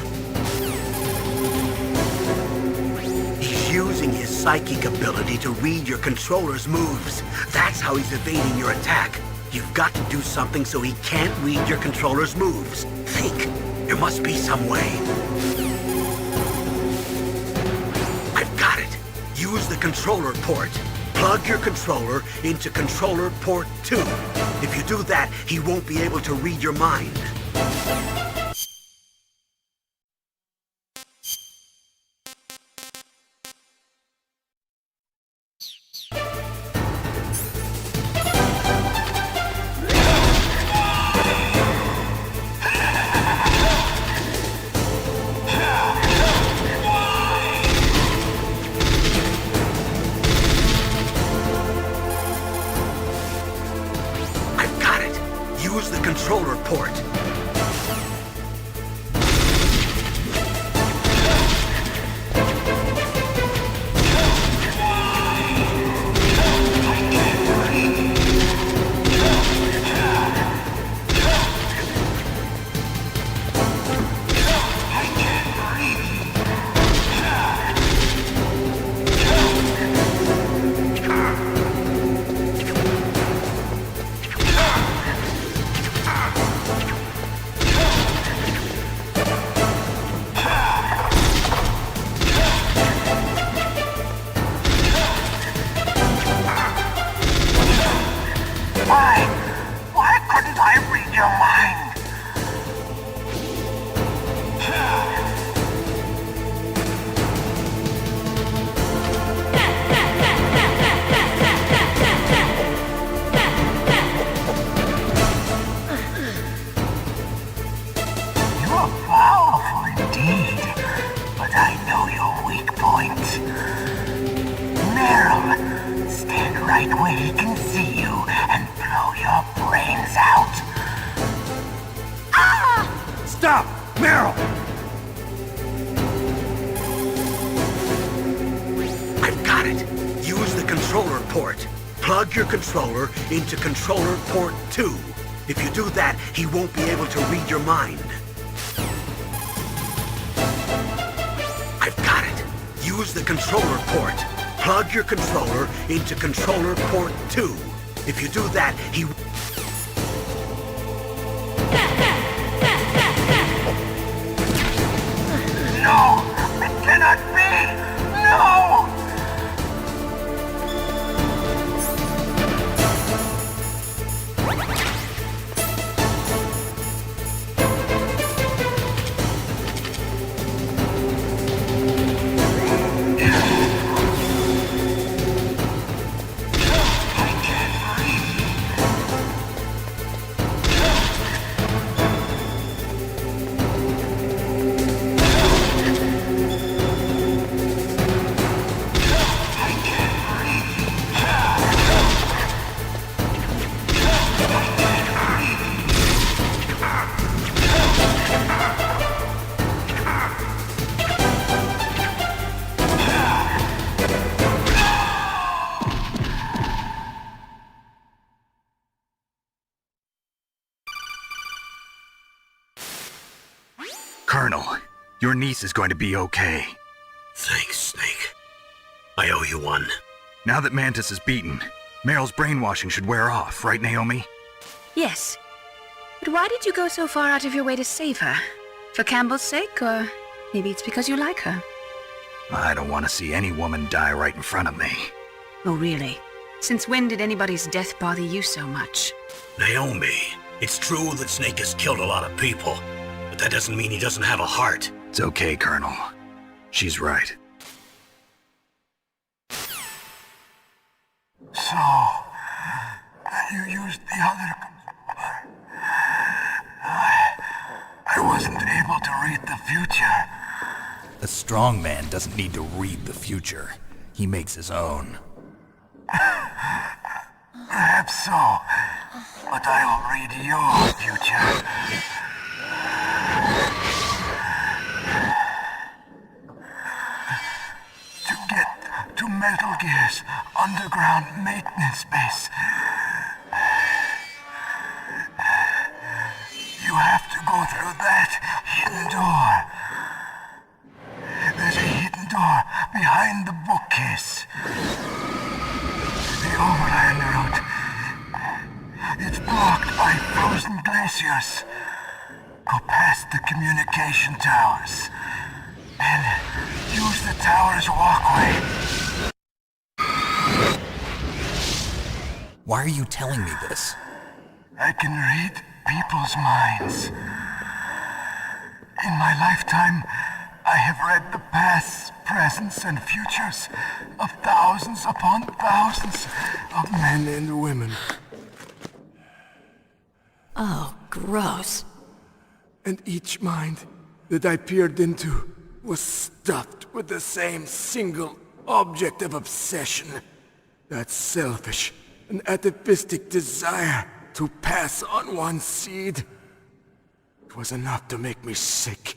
[SPEAKER 1] He's using his psychic ability to read your controller's moves. That's how he's evading your attack. You've got to do something so he can't read your controller's moves. Think. There must be some way. I've got it. Use the controller port. Plug your controller into controller port 2. If you do that, he won't be able to read your mind. Use the controller port.
[SPEAKER 14] Why couldn't I read your mind? You're powerful indeed, but I know your weak point. Meryl, stand right where he can see you and blow your brains out. Ah!
[SPEAKER 7] Stop! Meryl!
[SPEAKER 1] I've got it. Use the controller port. Plug your controller into controller port 2. If you do that, he won't be able to read your mind. I've got it. Use the controller port. Plug your controller into controller port 2. If you do that, he...
[SPEAKER 13] Colonel, your niece is going to be okay.
[SPEAKER 1] Thanks, Snake. I owe you one.
[SPEAKER 13] Now that Mantis is beaten, Meryl's brainwashing should wear off, right, Naomi?
[SPEAKER 3] Yes. But why did you go so far out of your way to save her? For Campbell's sake, or maybe it's because you like her?
[SPEAKER 13] I don't want to see any woman die right in front of me.
[SPEAKER 3] Oh, really? Since when did anybody's death bother you so much?
[SPEAKER 1] Naomi, it's true that Snake has killed a lot of people, but that doesn't mean he doesn't have a heart.
[SPEAKER 13] It's okay, Colonel. She's right.
[SPEAKER 14] So, you used the other... I wasn't able to read the future.
[SPEAKER 2] A strong man doesn't need to read the future. He makes his own.
[SPEAKER 14] Perhaps so, but I will read your future. To get to Metal Gear's underground maintenance base, you have to go through that hidden door. There's a hidden door behind the bookcase. The overland route. It's blocked by frozen glaciers. Go past the communication towers. And use the tower's walkway.
[SPEAKER 2] Why are you telling me this?
[SPEAKER 14] I can read people's minds. In my lifetime, I have read the pasts, presents, and futures of thousands upon thousands of men and women.
[SPEAKER 19] Oh, gross.
[SPEAKER 14] And each mind that I peered into was stuffed with the same single object of obsession. That selfish and atavistic desire to pass on one's seed. It was enough to make me sick.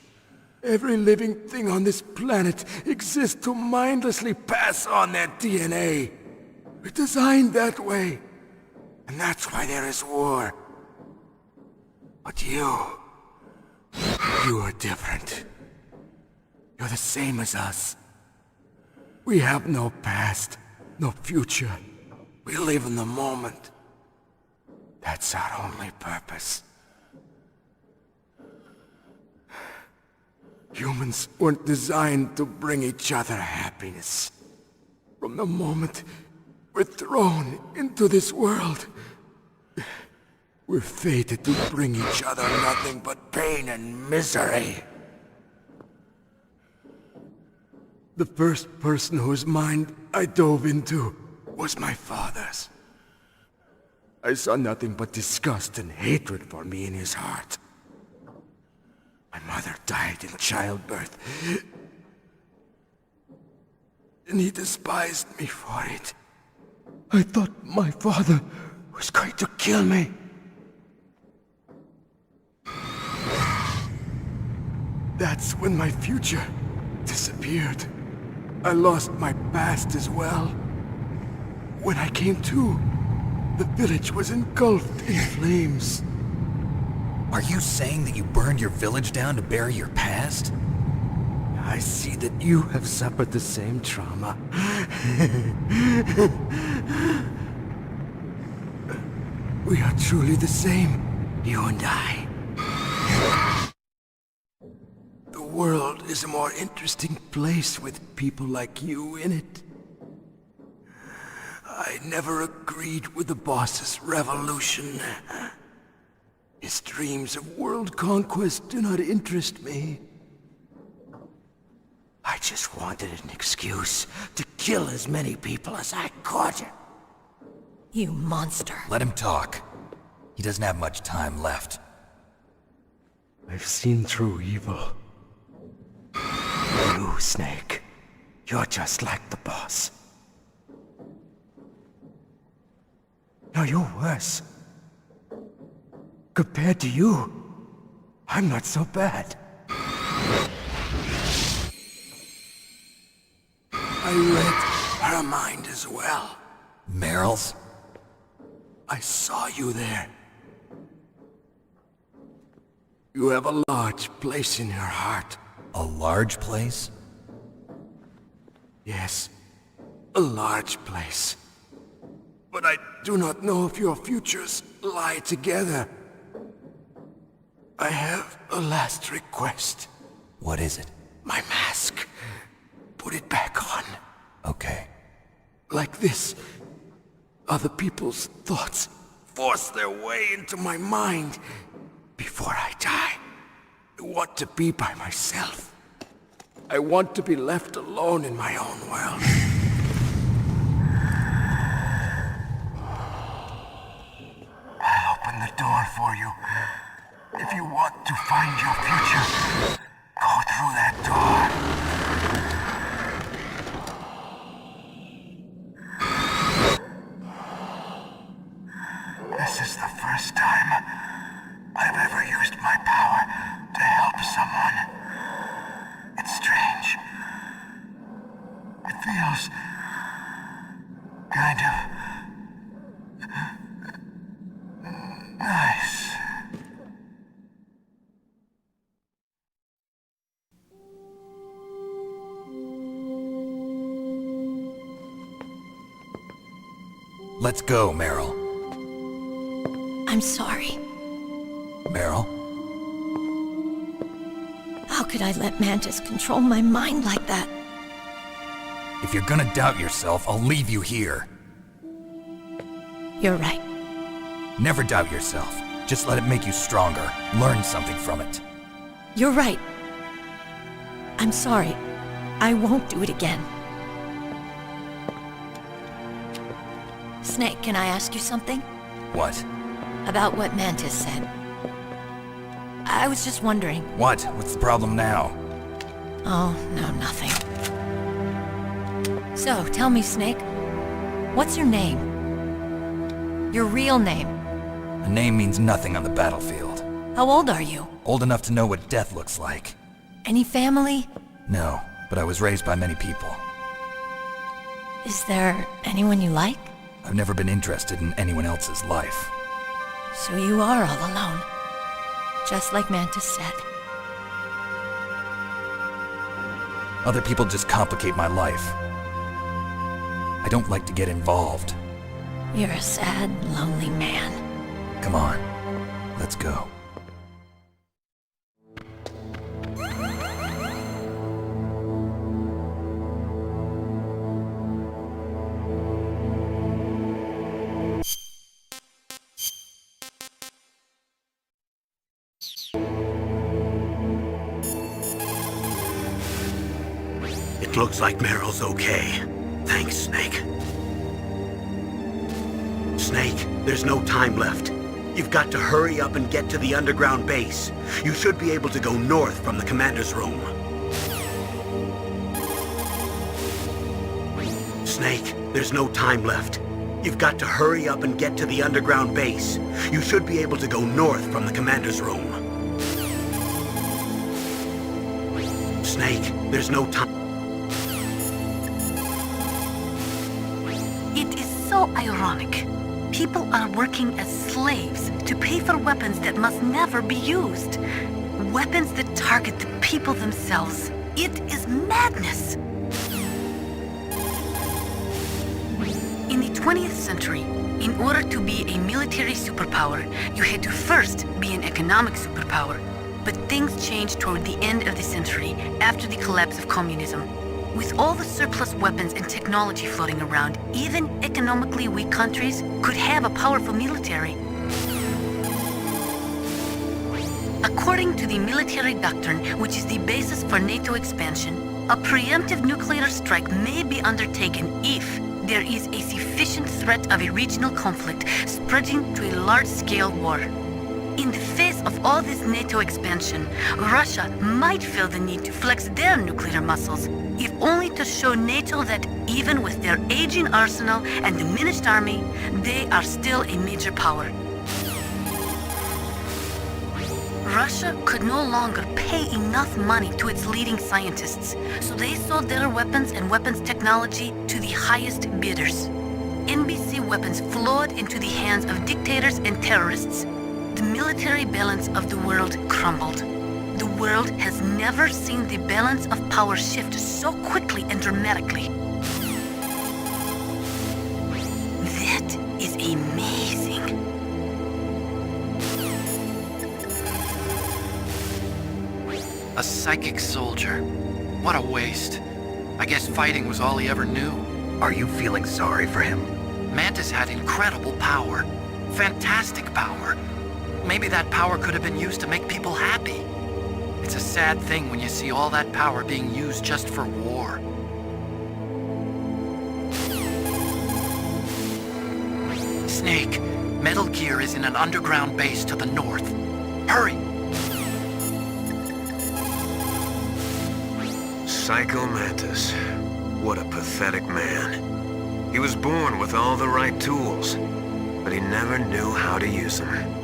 [SPEAKER 14] Every living thing on this planet exists to mindlessly pass on their DNA. We're designed that way. And that's why there is war. But you are different. You're the same as us. We have no past, no future. We live in the moment. That's our only purpose. Humans weren't designed to bring each other happiness. From the moment we're thrown into this world, we're fated to bring each other nothing but pain and misery. The first person whose mind I dove into was my father's. I saw nothing but disgust and hatred for me in his heart. My mother died in childbirth, and he despised me for it. I thought my father was going to kill me. That's when my future disappeared. I lost my past as well. When I came to, the village was engulfed in flames.
[SPEAKER 2] Are you saying that you burned your village down to bury your past?
[SPEAKER 14] I see that you have suffered the same trauma. We are truly the same, you and I. The world is a more interesting place with people like you in it. I never agreed with the boss's revolution. His dreams of world conquest do not interest me. I just wanted an excuse to kill as many people as I could.
[SPEAKER 19] You monster.
[SPEAKER 2] Let him talk. He doesn't have much time left.
[SPEAKER 14] I've seen through evil. You, Snake, you're just like the boss. No, you're worse. Compared to you, I'm not so bad. I read her mind as well.
[SPEAKER 2] Meryl's?
[SPEAKER 14] I saw you there.
[SPEAKER 20] You have a large place in your heart.
[SPEAKER 2] A large place?
[SPEAKER 20] Yes, a large place. But I do not know if your futures lie together. I have a last request.
[SPEAKER 2] What is it?
[SPEAKER 20] My mask. Put it back on.
[SPEAKER 2] Okay.
[SPEAKER 20] Like this, other people's thoughts force their way into my mind. Before I die, I want to be by myself. I want to be left alone in my own world.
[SPEAKER 14] I'll open the door for you. If you want to find your future, go through that door. This is the first time I've ever used my power to help someone. It's strange. It feels kind of nice.
[SPEAKER 2] Let's go, Meryl.
[SPEAKER 19] I'm sorry.
[SPEAKER 2] Meryl?
[SPEAKER 19] How could I let Mantis control my mind like that?
[SPEAKER 2] If you're gonna doubt yourself, I'll leave you here.
[SPEAKER 19] You're right.
[SPEAKER 2] Never doubt yourself. Just let it make you stronger. Learn something from it.
[SPEAKER 19] You're right. I'm sorry. I won't do it again. Snake, can I ask you something?
[SPEAKER 2] What?
[SPEAKER 19] About what Mantis said. I was just wondering.
[SPEAKER 2] What? What's the problem now?
[SPEAKER 19] Oh, no, nothing. So, tell me, Snake. What's your name? Your real name?
[SPEAKER 2] A name means nothing on the battlefield.
[SPEAKER 19] How old are you?
[SPEAKER 2] Old enough to know what death looks like.
[SPEAKER 19] Any family?
[SPEAKER 2] No, but I was raised by many people.
[SPEAKER 19] Is there anyone you like?
[SPEAKER 2] I've never been interested in anyone else's life.
[SPEAKER 19] So you are all alone. Just like Mantis said.
[SPEAKER 2] Other people just complicate my life. I don't like to get involved.
[SPEAKER 19] You're a sad, lonely man.
[SPEAKER 2] Come on, let's go.
[SPEAKER 1] It looks like Meryl's okay. Thanks, Snake. Snake, there's no time left. You've got to hurry up and get to the underground base. You should be able to go north from the commander's room. Snake, there's no time left. You've got to hurry up and get to the underground base. You should be able to go north from the commander's room. Snake, there's no time.
[SPEAKER 6] It is so ironic. People are working as slaves to pay for weapons that must never be used. Weapons that target the people themselves. It is madness. In the 20th century, in order to be a military superpower, you had to first be an economic superpower. But things changed toward the end of the century, after the collapse of communism. With all the surplus weapons and technology floating around, even economically weak countries could have a powerful military. According to the military doctrine, which is the basis for NATO expansion, a preemptive nuclear strike may be undertaken if there is a sufficient threat of a regional conflict spreading to a large-scale war. In the face of all this NATO expansion, Russia might feel the need to flex their nuclear muscles, if only to show NATO that even with their aging arsenal and diminished army, they are still a major power. Russia could no longer pay enough money to its leading scientists, so they sold their weapons and weapons technology to the highest bidders. NBC weapons flowed into the hands of dictators and terrorists. the military balance of the world crumbled. The world has never seen the balance of power shift so quickly and dramatically. That is amazing.
[SPEAKER 18] A psychic soldier. What a waste. I guess fighting was all he ever knew.
[SPEAKER 13] Are you feeling sorry for him?
[SPEAKER 18] Mantis had incredible power. Fantastic power. Maybe that power could have been used to make people happy. It's a sad thing when you see all that power being used just for war. Snake, Metal Gear is in an underground base to the north. Hurry!
[SPEAKER 4] Psycho Mantis. What a pathetic man. He was born with all the right tools, but he never knew how to use them.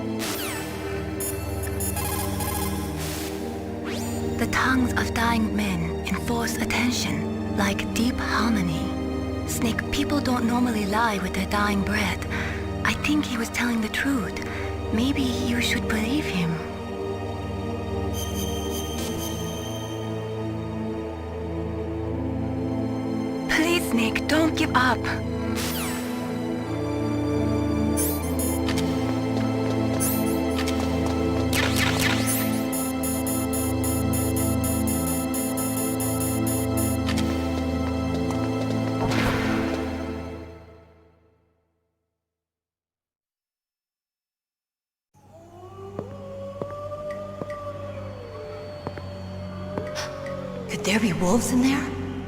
[SPEAKER 5] The tongues of dying men enforce attention, like deep harmony. Snake, people don't normally lie with their dying breath. I think he was telling the truth. Maybe you should believe him. Please, Snake, don't give up.
[SPEAKER 19] Could there be wolves in there?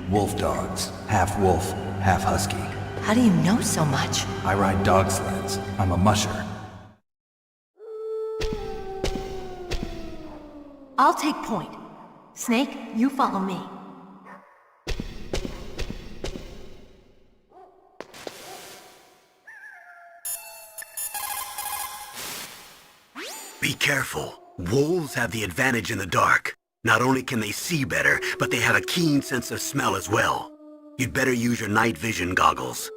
[SPEAKER 2] Wolf dogs. Half wolf, half husky.
[SPEAKER 19] How do you know so much?
[SPEAKER 2] I ride dog sleds. I'm a musher.
[SPEAKER 19] I'll take point. Snake, you follow me.
[SPEAKER 1] Be careful. Wolves have the advantage in the dark. Not only can they see better, but they have a keen sense of smell as well. You'd better use your night vision goggles.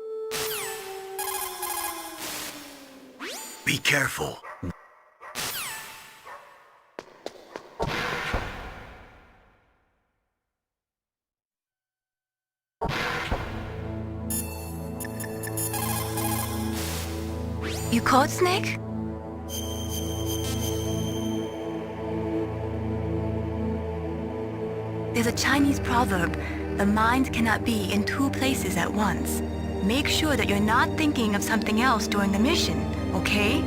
[SPEAKER 1] Be careful.
[SPEAKER 5] You caught Snake? There's a Chinese proverb, the mind cannot be in two places at once. Make sure that you're not thinking of something else during the mission, okay?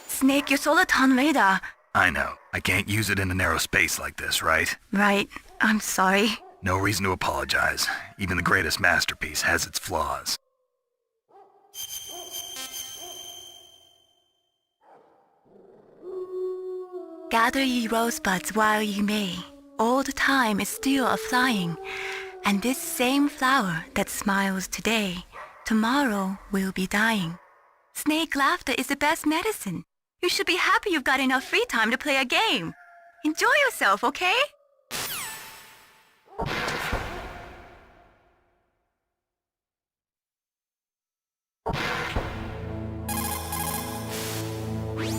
[SPEAKER 5] Snake, your Soliton radar.
[SPEAKER 13] I know. I can't use it in a narrow space like this, right?
[SPEAKER 5] Right. I'm sorry.
[SPEAKER 13] No reason to apologize. Even the greatest masterpiece has its flaws.
[SPEAKER 5] Gather ye rosebuds while ye may. Old time is still a-flying, and this same flower that smiles today, tomorrow will be dying. Snake laughter is the best medicine. You should be happy you've got enough free time to play a game. Enjoy yourself, okay?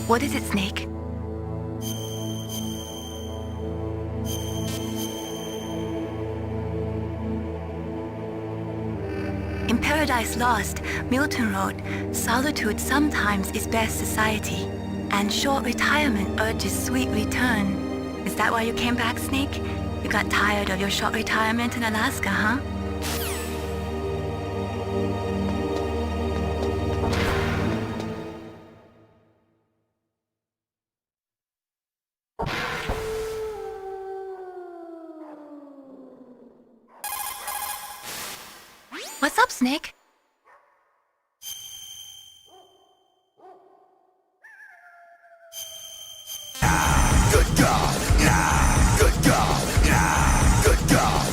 [SPEAKER 5] What is it, Snake? In Paradise Lost, Milton wrote, "Solitude sometimes is best society, and short retirement urges sweet return." Is that why you came back, Snake? You got tired of your short retirement in Alaska, huh? What's up, Snake?
[SPEAKER 17] Good God! Good God! Good God!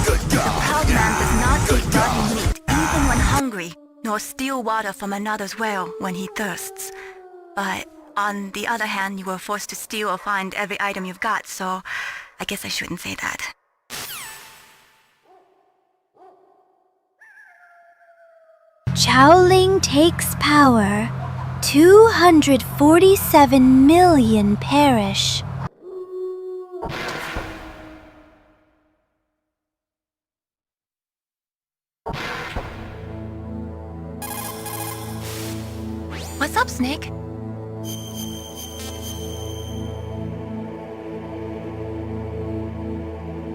[SPEAKER 17] Good God!
[SPEAKER 5] The proud man does not eat rotten meat even when hungry, nor steal water from another's well when he thirsts. But On the other hand, you were forced to steal or find every item you've got, so I guess I shouldn't say that.
[SPEAKER 21] Chowling takes power. 247 million perish.
[SPEAKER 5] What's up, Snake?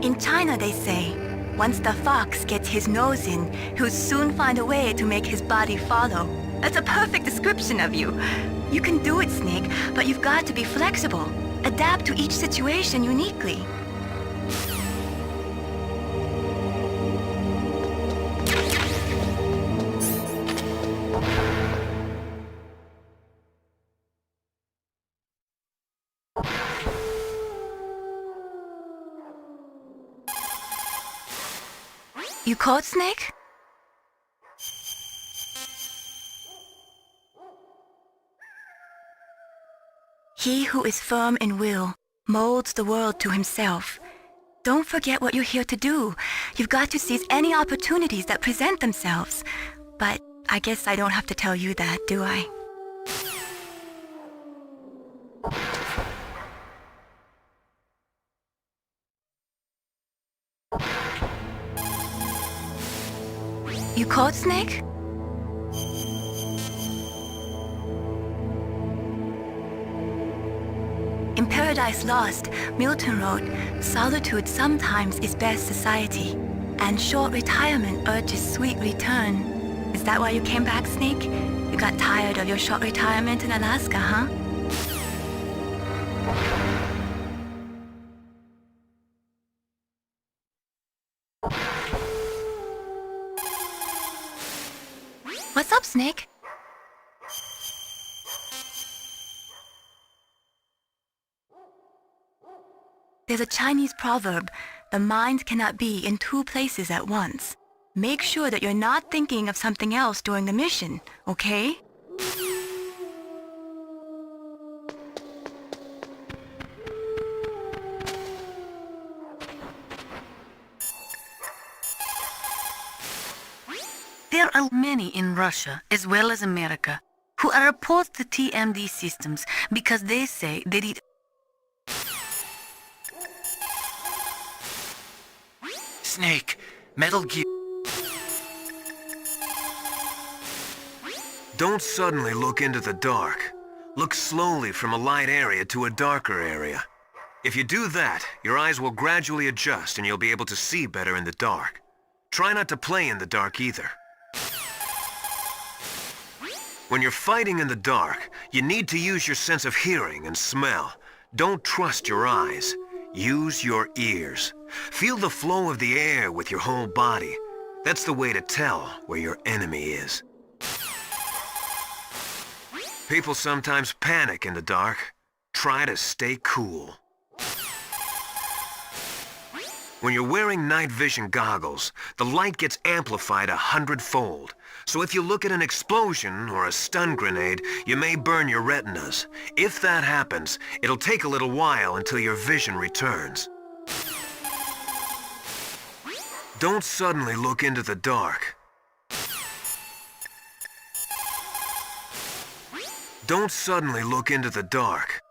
[SPEAKER 5] In China, they say, once the fox gets his nose in, he'll soon find a way to make his body follow. That's a perfect description of you. You can do it, Snake, but you've got to be flexible. Adapt to each situation uniquely. You called, Snake? He who is firm in will molds the world to himself. Don't forget what you're here to do. You've got to seize any opportunities that present themselves. But I guess I don't have to tell you that, do I? You called, Snake? In Paradise Lost, Milton wrote, "Solitude sometimes is best society, and short retirement urges sweet return." Is that why you came back, Snake? You got tired of your short retirement in Alaska, huh? What's up, Snake? There's a Chinese proverb, the mind cannot be in two places at once. Make sure that you're not thinking of something else during the mission, okay?
[SPEAKER 6] There are many in Russia, as well as America, who are opposed to TMD systems because they say that it...
[SPEAKER 18] Snake, Metal Gear...
[SPEAKER 4] Don't suddenly look into the dark. Look slowly from a light area to a darker area. If you do that, your eyes will gradually adjust and you'll be able to see better in the dark. Try not to play in the dark either. When you're fighting in the dark, you need to use your sense of hearing and smell. Don't trust your eyes. Use your ears. Feel the flow of the air with your whole body. That's the way to tell where your enemy is. People sometimes panic in the dark. Try to stay cool. When you're wearing night vision goggles, the light gets amplified 100-fold. So if you look at an explosion or a stun grenade, you may burn your retinas. If that happens, it'll take a little while until your vision returns. Don't suddenly look into the dark. Don't suddenly look into the dark.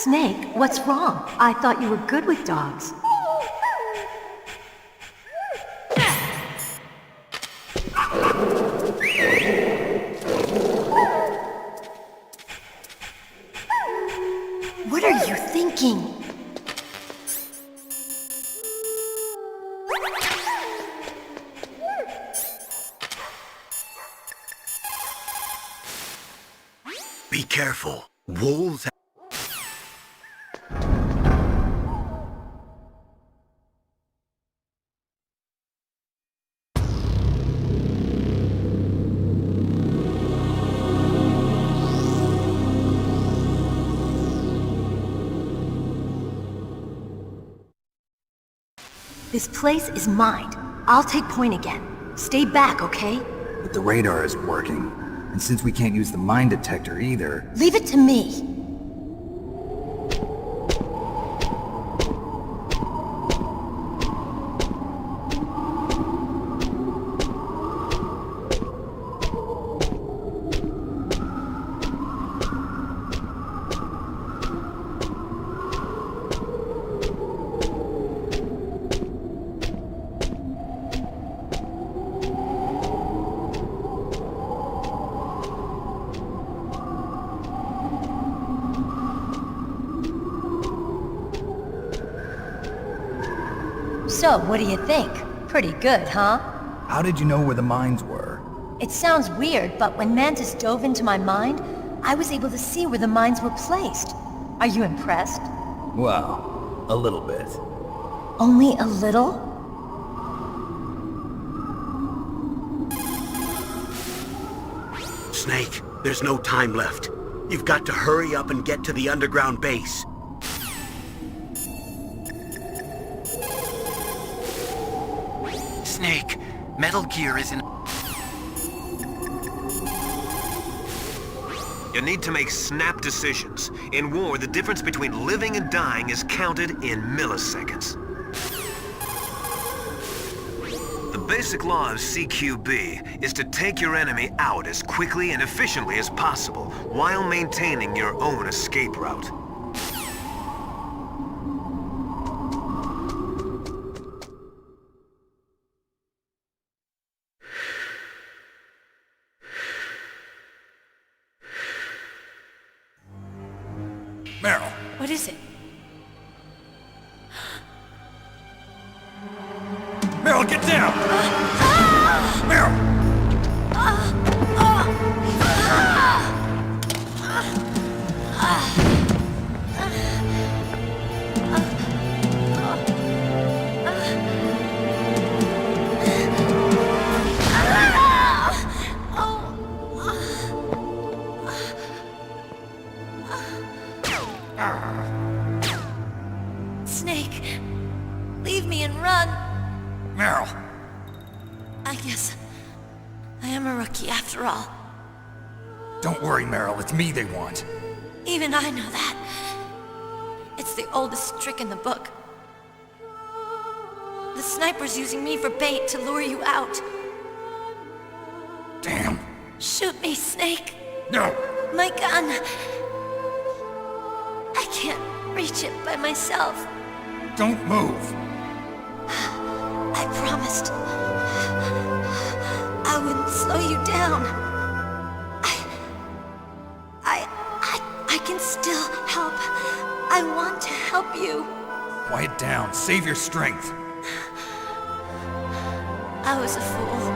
[SPEAKER 21] Snake, what's wrong? I thought you were good with dogs. thinking?
[SPEAKER 1] Be careful. Wolves
[SPEAKER 21] This place is mine. I'll take point again. Stay back, okay?
[SPEAKER 2] But the radar isn't working. And since we can't use the mine detector either...
[SPEAKER 21] Leave it to me. So, what do you think? Pretty good, huh?
[SPEAKER 2] How did you know where the mines were?
[SPEAKER 21] It sounds weird, but when Mantis dove into my mind, I was able to see where the mines were placed. Are you impressed?
[SPEAKER 2] Well, a little bit.
[SPEAKER 21] Only a little?
[SPEAKER 1] Snake, there's no time left. You've got to hurry up and get to the underground base.
[SPEAKER 18] Snake, Metal Gear is in...
[SPEAKER 4] You need to make snap decisions. In war, the difference between living and dying is counted in milliseconds. The basic law of CQB is to take your enemy out as quickly and efficiently as possible, while maintaining your own escape route.
[SPEAKER 2] Meryl!
[SPEAKER 21] What is it?
[SPEAKER 2] Meryl, get down! Meryl!
[SPEAKER 21] Snake, leave me and run.
[SPEAKER 2] Meryl!
[SPEAKER 21] I guess I am a rookie after all.
[SPEAKER 2] Don't worry, Meryl. It's me they want.
[SPEAKER 21] Even I know that. It's the oldest trick in the book. The sniper's using me for bait to lure you out.
[SPEAKER 2] Damn.
[SPEAKER 21] Shoot me, Snake.
[SPEAKER 2] No!
[SPEAKER 21] My gun. I can't reach it by myself.
[SPEAKER 2] Don't move!
[SPEAKER 21] I promised I wouldn't slow you down. I can still help. I want to help you.
[SPEAKER 2] Quiet down. Save your strength.
[SPEAKER 21] I was a fool.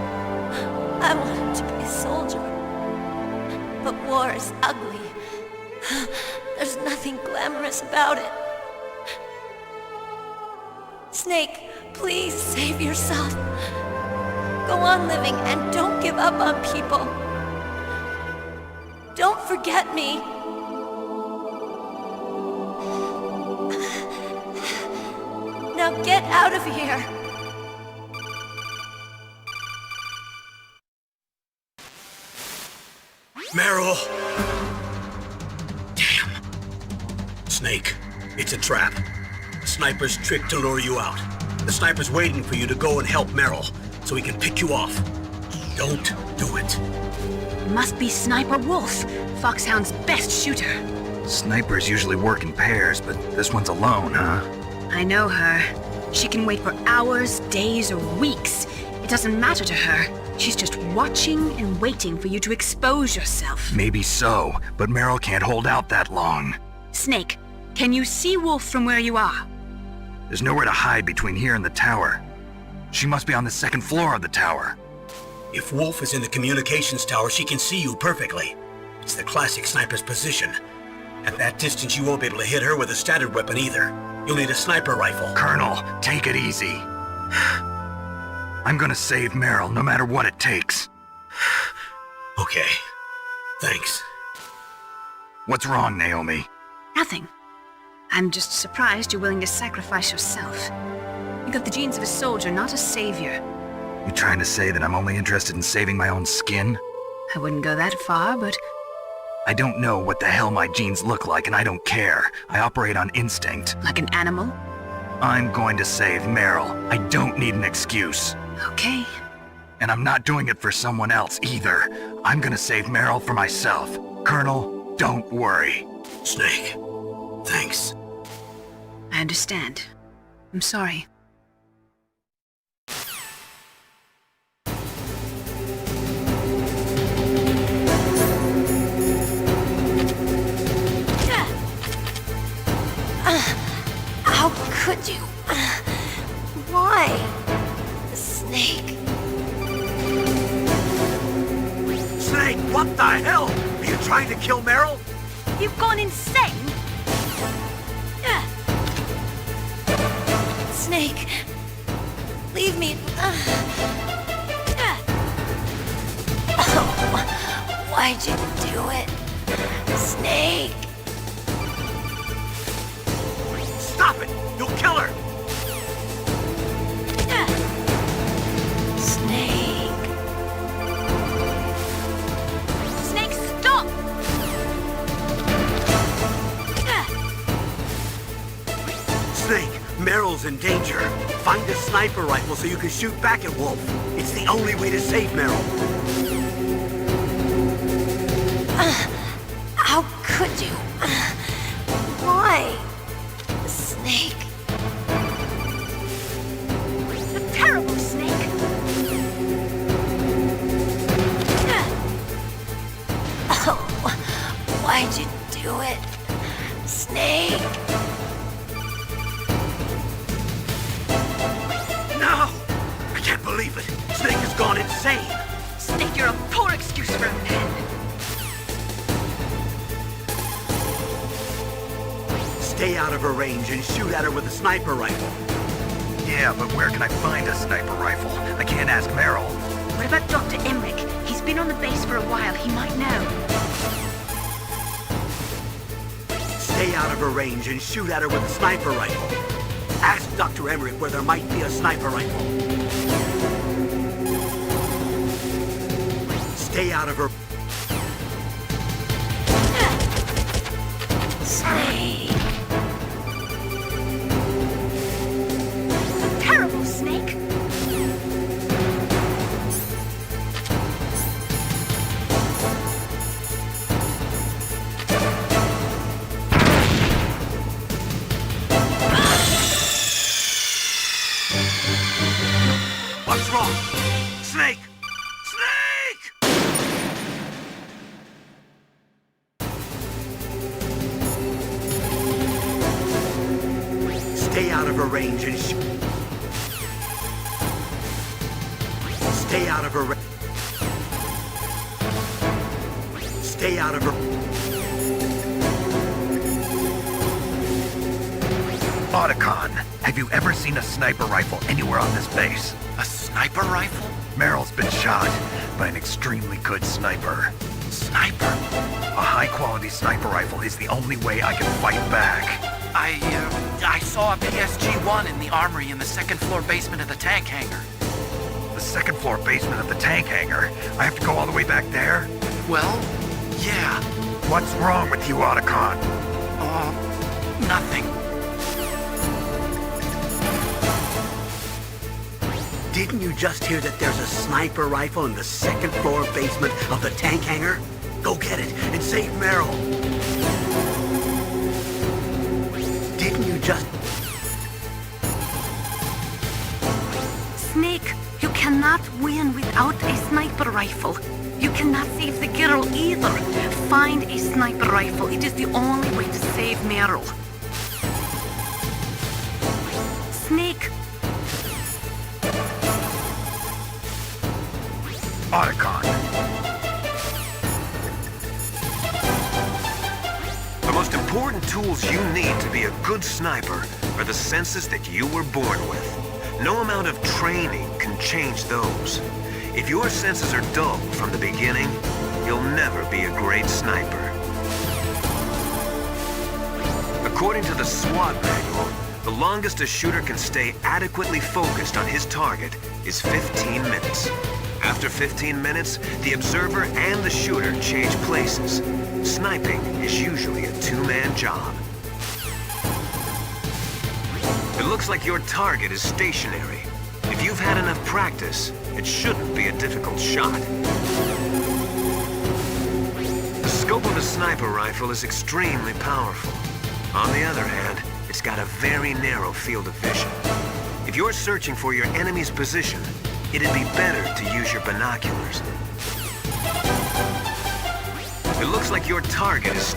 [SPEAKER 21] I wanted to be a soldier. But war is ugly. There's nothing glamorous about it. Snake, please save yourself. Go on living and don't give up on people. Don't forget me. Now get out of here.
[SPEAKER 1] Meryl! Damn. Snake, it's a trap. The sniper's trick to lure you out. The sniper's waiting for you to go and help Meryl, so he can pick you off. Don't do it.
[SPEAKER 6] It must be Sniper Wolf, Foxhound's best shooter.
[SPEAKER 13] Snipers usually work in pairs, but this one's alone, huh?
[SPEAKER 6] I know her. She can wait for hours, days, or weeks. It doesn't matter to her. She's just watching and waiting for you to expose yourself.
[SPEAKER 13] Maybe so, but Meryl can't hold out that long.
[SPEAKER 6] Snake,
[SPEAKER 3] Can you see Wolf from where you are?
[SPEAKER 13] There's nowhere to hide between here and the tower. She must be on the second floor of the tower.
[SPEAKER 1] If Wolf is in the communications tower, she can see you perfectly. It's the classic sniper's position. At that distance, you won't be able to hit her with a standard weapon either. You'll need a sniper rifle.
[SPEAKER 13] Colonel, take it easy. I'm gonna save Meryl, no matter what it takes.
[SPEAKER 1] Okay. Thanks.
[SPEAKER 13] What's wrong, Naomi?
[SPEAKER 3] Nothing. I'm just surprised you're willing to sacrifice yourself. You got the genes of a soldier, not a savior.
[SPEAKER 13] You trying to say that I'm only interested in saving my own skin?
[SPEAKER 3] I wouldn't go that far, but...
[SPEAKER 13] I don't know what the hell my genes look like, and I don't care. I operate on instinct.
[SPEAKER 3] Like an animal?
[SPEAKER 13] I'm going to save Meryl. I don't need an excuse.
[SPEAKER 3] Okay.
[SPEAKER 13] And I'm not doing it for someone else either. I'm gonna save Meryl for myself. Colonel, don't worry.
[SPEAKER 1] Snake, thanks.
[SPEAKER 3] I understand. I'm sorry.
[SPEAKER 21] How could you? Why? Snake.
[SPEAKER 1] Snake, what the hell? Are you trying to kill Meryl?
[SPEAKER 3] You've gone insane!
[SPEAKER 21] Snake. Leave me. Oh, why'd you do it? Snake.
[SPEAKER 1] Stop it! You'll kill her!
[SPEAKER 21] Snake.
[SPEAKER 3] Snake, stop!
[SPEAKER 1] Snake, Meryl's in danger. Find a sniper rifle so you can shoot back at Wolf. It's the only way to save Meryl.
[SPEAKER 21] How could you? Why? Snake.
[SPEAKER 3] You're terrible, Snake!
[SPEAKER 21] Oh, why'd you do it? Snake.
[SPEAKER 1] No! I can't believe it. Snake has gone insane.
[SPEAKER 3] Snake, you're a poor excuse for a man.
[SPEAKER 1] Stay out of her range and shoot at her with a sniper rifle.
[SPEAKER 13] Yeah, but where can I find a sniper rifle? I can't ask Meryl.
[SPEAKER 3] What about Dr. Emmerich? He's been on the base for a while. He might know.
[SPEAKER 1] Stay out of her range and shoot at her with a sniper rifle. Ask Dr. Emmerich where there might be a sniper rifle. Stay out of her...
[SPEAKER 21] Snake.
[SPEAKER 3] Terrible, Snake!
[SPEAKER 1] What's wrong? Snake! Snake! Stay out of her range and Stay out of her Stay out of her...
[SPEAKER 13] Otacon, have you ever seen a sniper rifle anywhere on this base?
[SPEAKER 18] A sniper rifle?
[SPEAKER 13] Meryl's been shot by an extremely good sniper.
[SPEAKER 18] Sniper?
[SPEAKER 13] A high-quality sniper rifle is the only way I can fight back.
[SPEAKER 18] I saw a PSG-1 in the armory in the second-floor basement of the tank hangar.
[SPEAKER 13] The second-floor basement of the tank hangar? I have to go all the way back there?
[SPEAKER 18] Well, yeah.
[SPEAKER 13] What's wrong with you, Otacon?
[SPEAKER 18] Nothing.
[SPEAKER 1] Didn't you just hear that there's a sniper rifle in the second-floor basement of the tank hangar? Go get it and save Meryl. Didn't you just...
[SPEAKER 6] Snake, you cannot win without a sniper rifle. You cannot save the girl either. Find a sniper rifle. It is the only way to save Meryl.
[SPEAKER 4] a good sniper are the senses that you were born with. No amount of training can change those. If your senses are dull from the beginning, you'll never be a great sniper. According to the SWAT manual, the longest a shooter can stay adequately focused on his target is 15 minutes. After 15 minutes, the observer and the shooter change places. Sniping is usually a two-man job. It looks like your target is stationary. If you've had enough practice, it shouldn't be a difficult shot. The scope of a sniper rifle is extremely powerful. On the other hand, it's got a very narrow field of vision. If you're searching for your enemy's position, it'd be better to use your binoculars. It looks like your target is...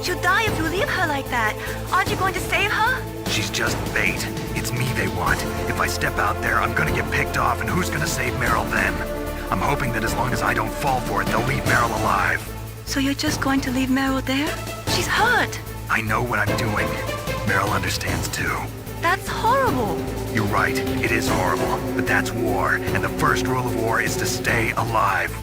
[SPEAKER 5] She'll die if you leave her like that. Aren't you going to save her?
[SPEAKER 13] She's just bait. It's me they want. If I step out there, I'm gonna get picked off, and who's gonna save Meryl then? I'm hoping that as long as I don't fall for it, they'll leave Meryl alive.
[SPEAKER 5] So you're just going to leave Meryl there? She's hurt.
[SPEAKER 13] I know what I'm doing. Meryl understands too.
[SPEAKER 5] That's horrible.
[SPEAKER 13] You're right, it is horrible, but that's war, and the first rule of war is to stay alive.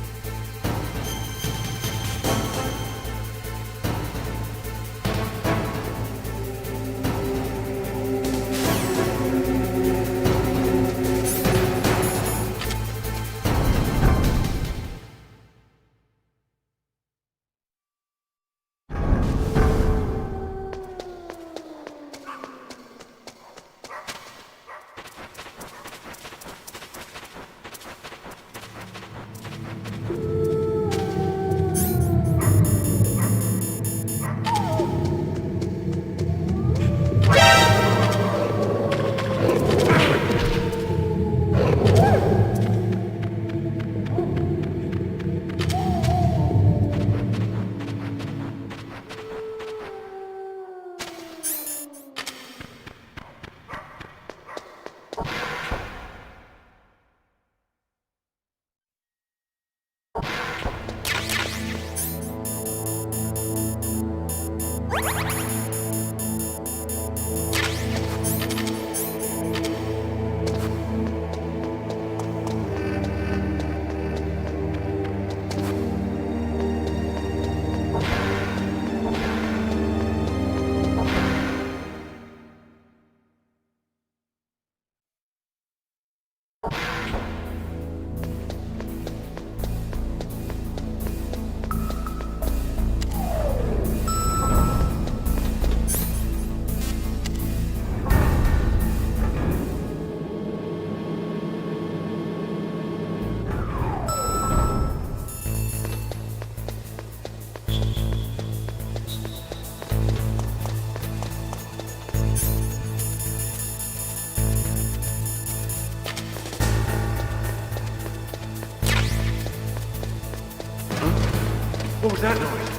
[SPEAKER 14] What was that noise?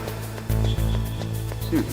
[SPEAKER 14] Shoot.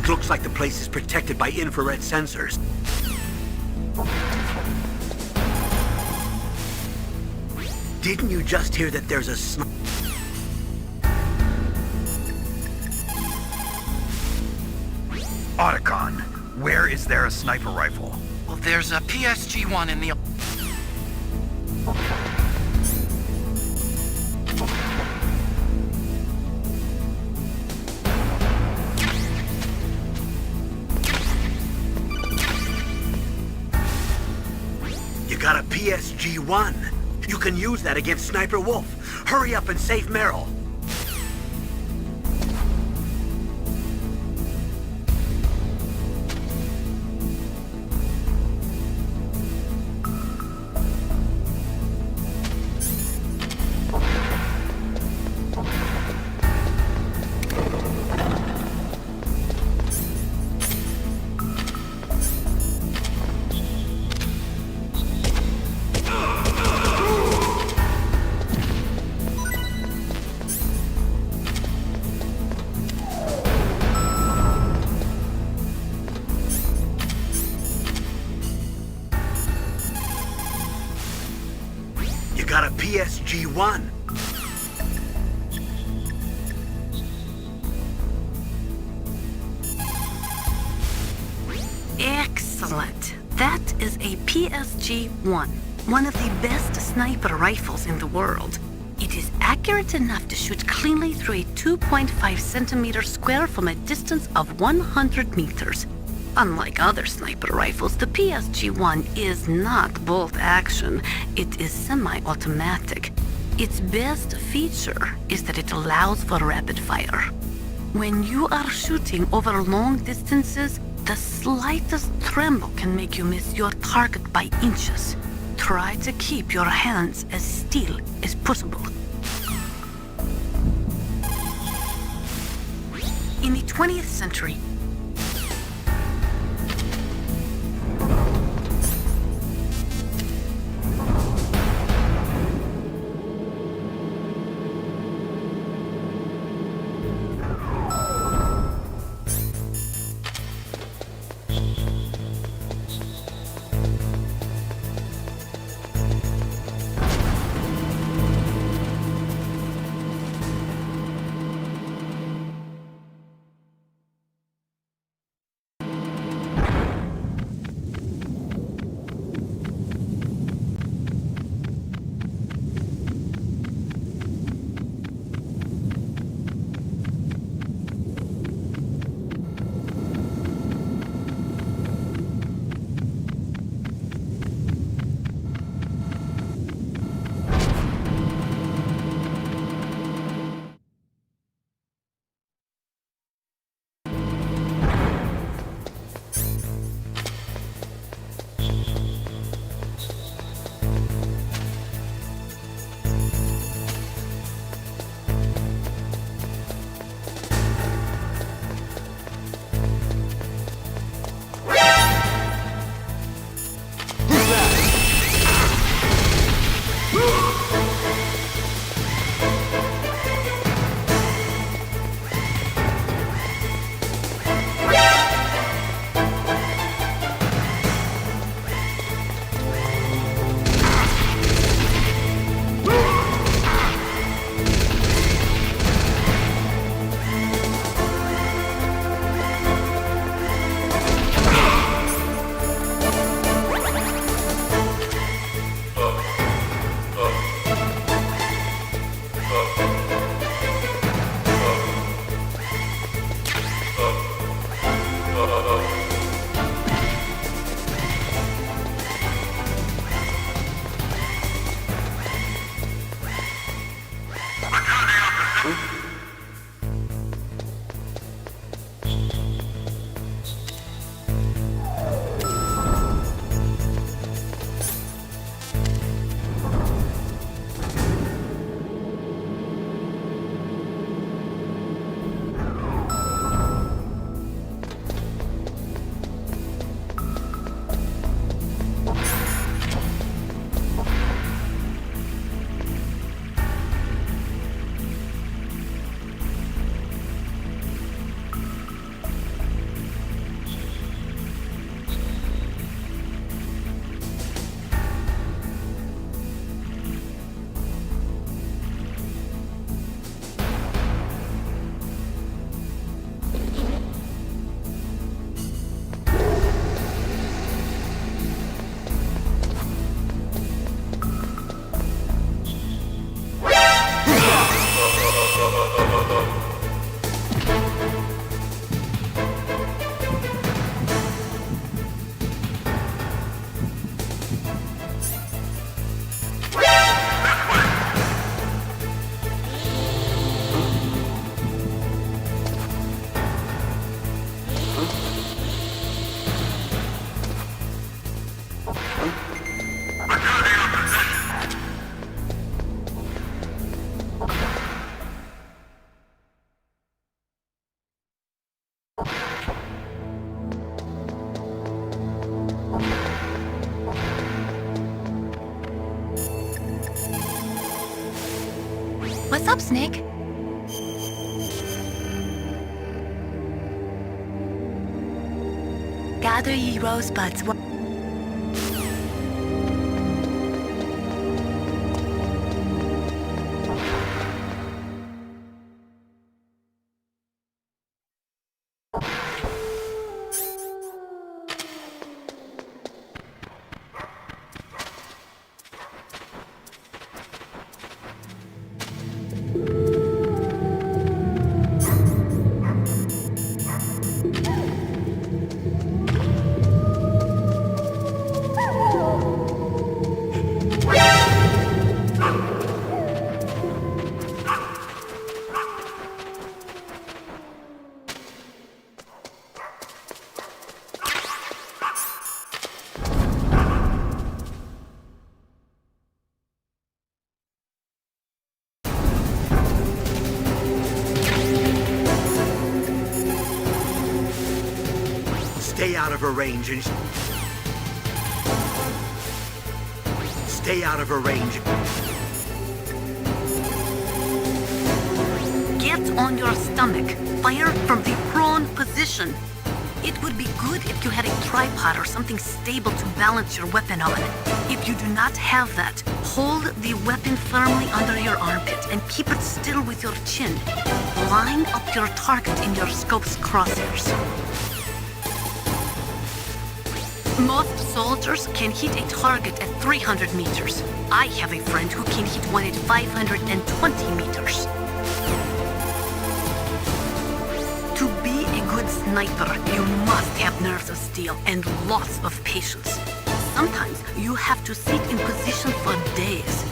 [SPEAKER 1] It looks like the place is protected by infrared sensors. Didn't you just hear that there's a
[SPEAKER 13] Otacon, where is there a sniper rifle?
[SPEAKER 18] Well, there's a PSG-1 in the...
[SPEAKER 1] You got a PSG-1. You can use that against Sniper Wolf. Hurry up and save Meryl. Got a PSG-1.
[SPEAKER 6] Excellent. That is a PSG-1, one of the best sniper rifles in the world. It is accurate enough to shoot cleanly through a 2.5 centimeter square from a distance of 100 meters. Unlike other sniper rifles, the PSG-1 is not bolt action. It is semi-automatic. Its best feature is that it allows for rapid fire. When you are shooting over long distances, the slightest tremble can make you miss your target by inches. Try to keep your hands as still as possible. In the 20th century,
[SPEAKER 5] What's up, Snake? Gather ye rosebuds.
[SPEAKER 1] Stay out of her range and... Stay out of her range.
[SPEAKER 6] Get on your stomach. Fire from the prone position. It would be good if you had a tripod or something stable to balance your weapon on. If you do not have that, hold the weapon firmly under your armpit and keep it still with your chin. Line up your target in your scope's crosshairs. Most soldiers can hit a target at 300 meters. I have a friend who can hit one at 520 meters. To be a good sniper, you must have nerves of steel and lots of patience. Sometimes you have to sit in position for days,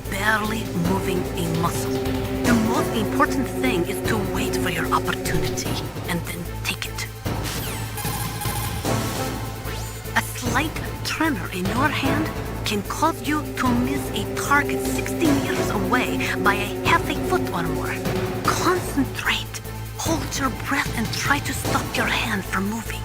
[SPEAKER 6] barely moving a muscle. The most important thing is to wait for your opportunity and then take it. A slight tremor in your hand can cause you to miss a target 60 meters away by a half a foot or more. Concentrate. Hold your breath and try to stop your hand from moving.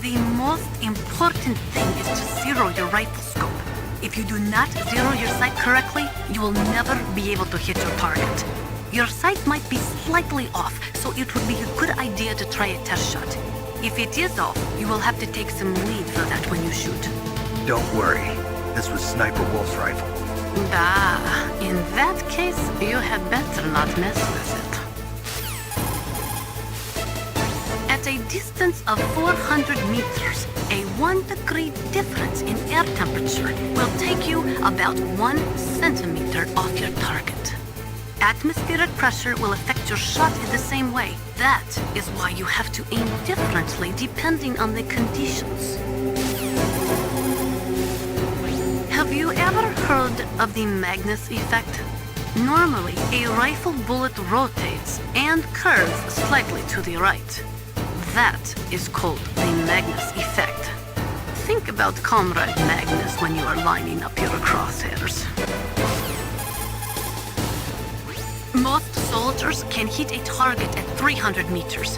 [SPEAKER 6] The most important thing is to zero your rifle scope. If you do not zero your sight correctly, you will never be able to hit your target. Your sight might be slightly off, so it would be a good idea to try a test shot. If it is off, you will have to take some lead for that when you shoot.
[SPEAKER 13] Don't worry. This was Sniper Wolf's rifle.
[SPEAKER 6] In that case, you had better not mess with it. At a distance of 400 meters, a 1 degree difference in air temperature will take you about 1 centimeter off your target. Atmospheric pressure will affect your shot in the same way. That is why you have to aim differently depending on the conditions. Have you ever heard of the Magnus effect? Normally, a rifle bullet rotates and curves slightly to the right. That is called the Magnus effect. Think about Comrade Magnus when you are lining up your crosshairs. Most soldiers can hit a target at 300 meters.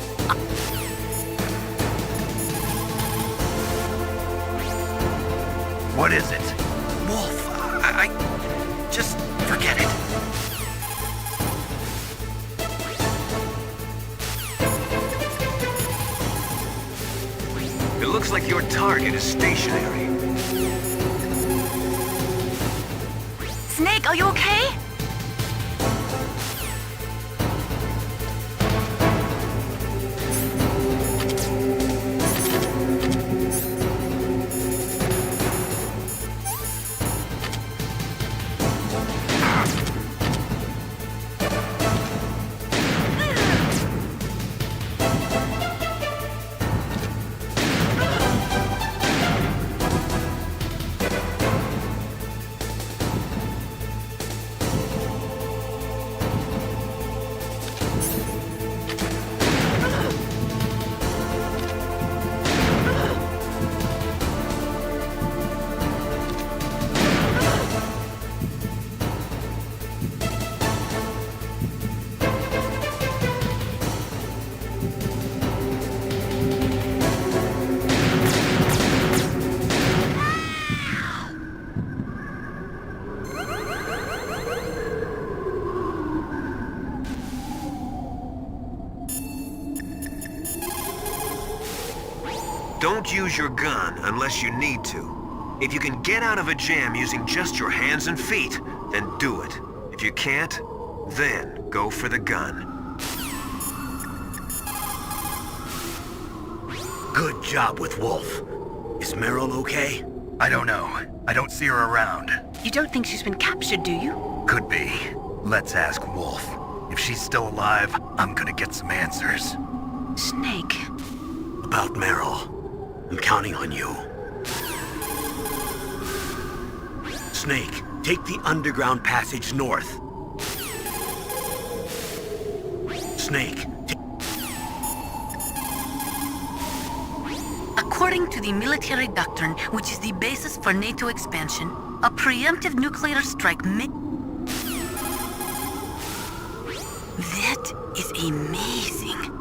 [SPEAKER 13] What is it?
[SPEAKER 18] Wolf, I just forget it.
[SPEAKER 4] It looks like your target is stationary.
[SPEAKER 5] Snake, are you okay?
[SPEAKER 4] Don't use your gun unless you need to. If you can get out of a jam using just your hands and feet, then do it. If you can't, then go for the gun.
[SPEAKER 1] Good job with Wolf. Is Meryl okay?
[SPEAKER 13] I don't know. I don't see her around.
[SPEAKER 6] You don't think she's been captured, do you?
[SPEAKER 13] Could be. Let's ask Wolf. If she's still alive, I'm gonna get some answers.
[SPEAKER 6] Snake.
[SPEAKER 1] About Meryl. I'm counting on you. Snake, take the underground passage north. Snake,
[SPEAKER 6] According to the military doctrine, which is the basis for NATO expansion, a preemptive nuclear strike may... That is amazing.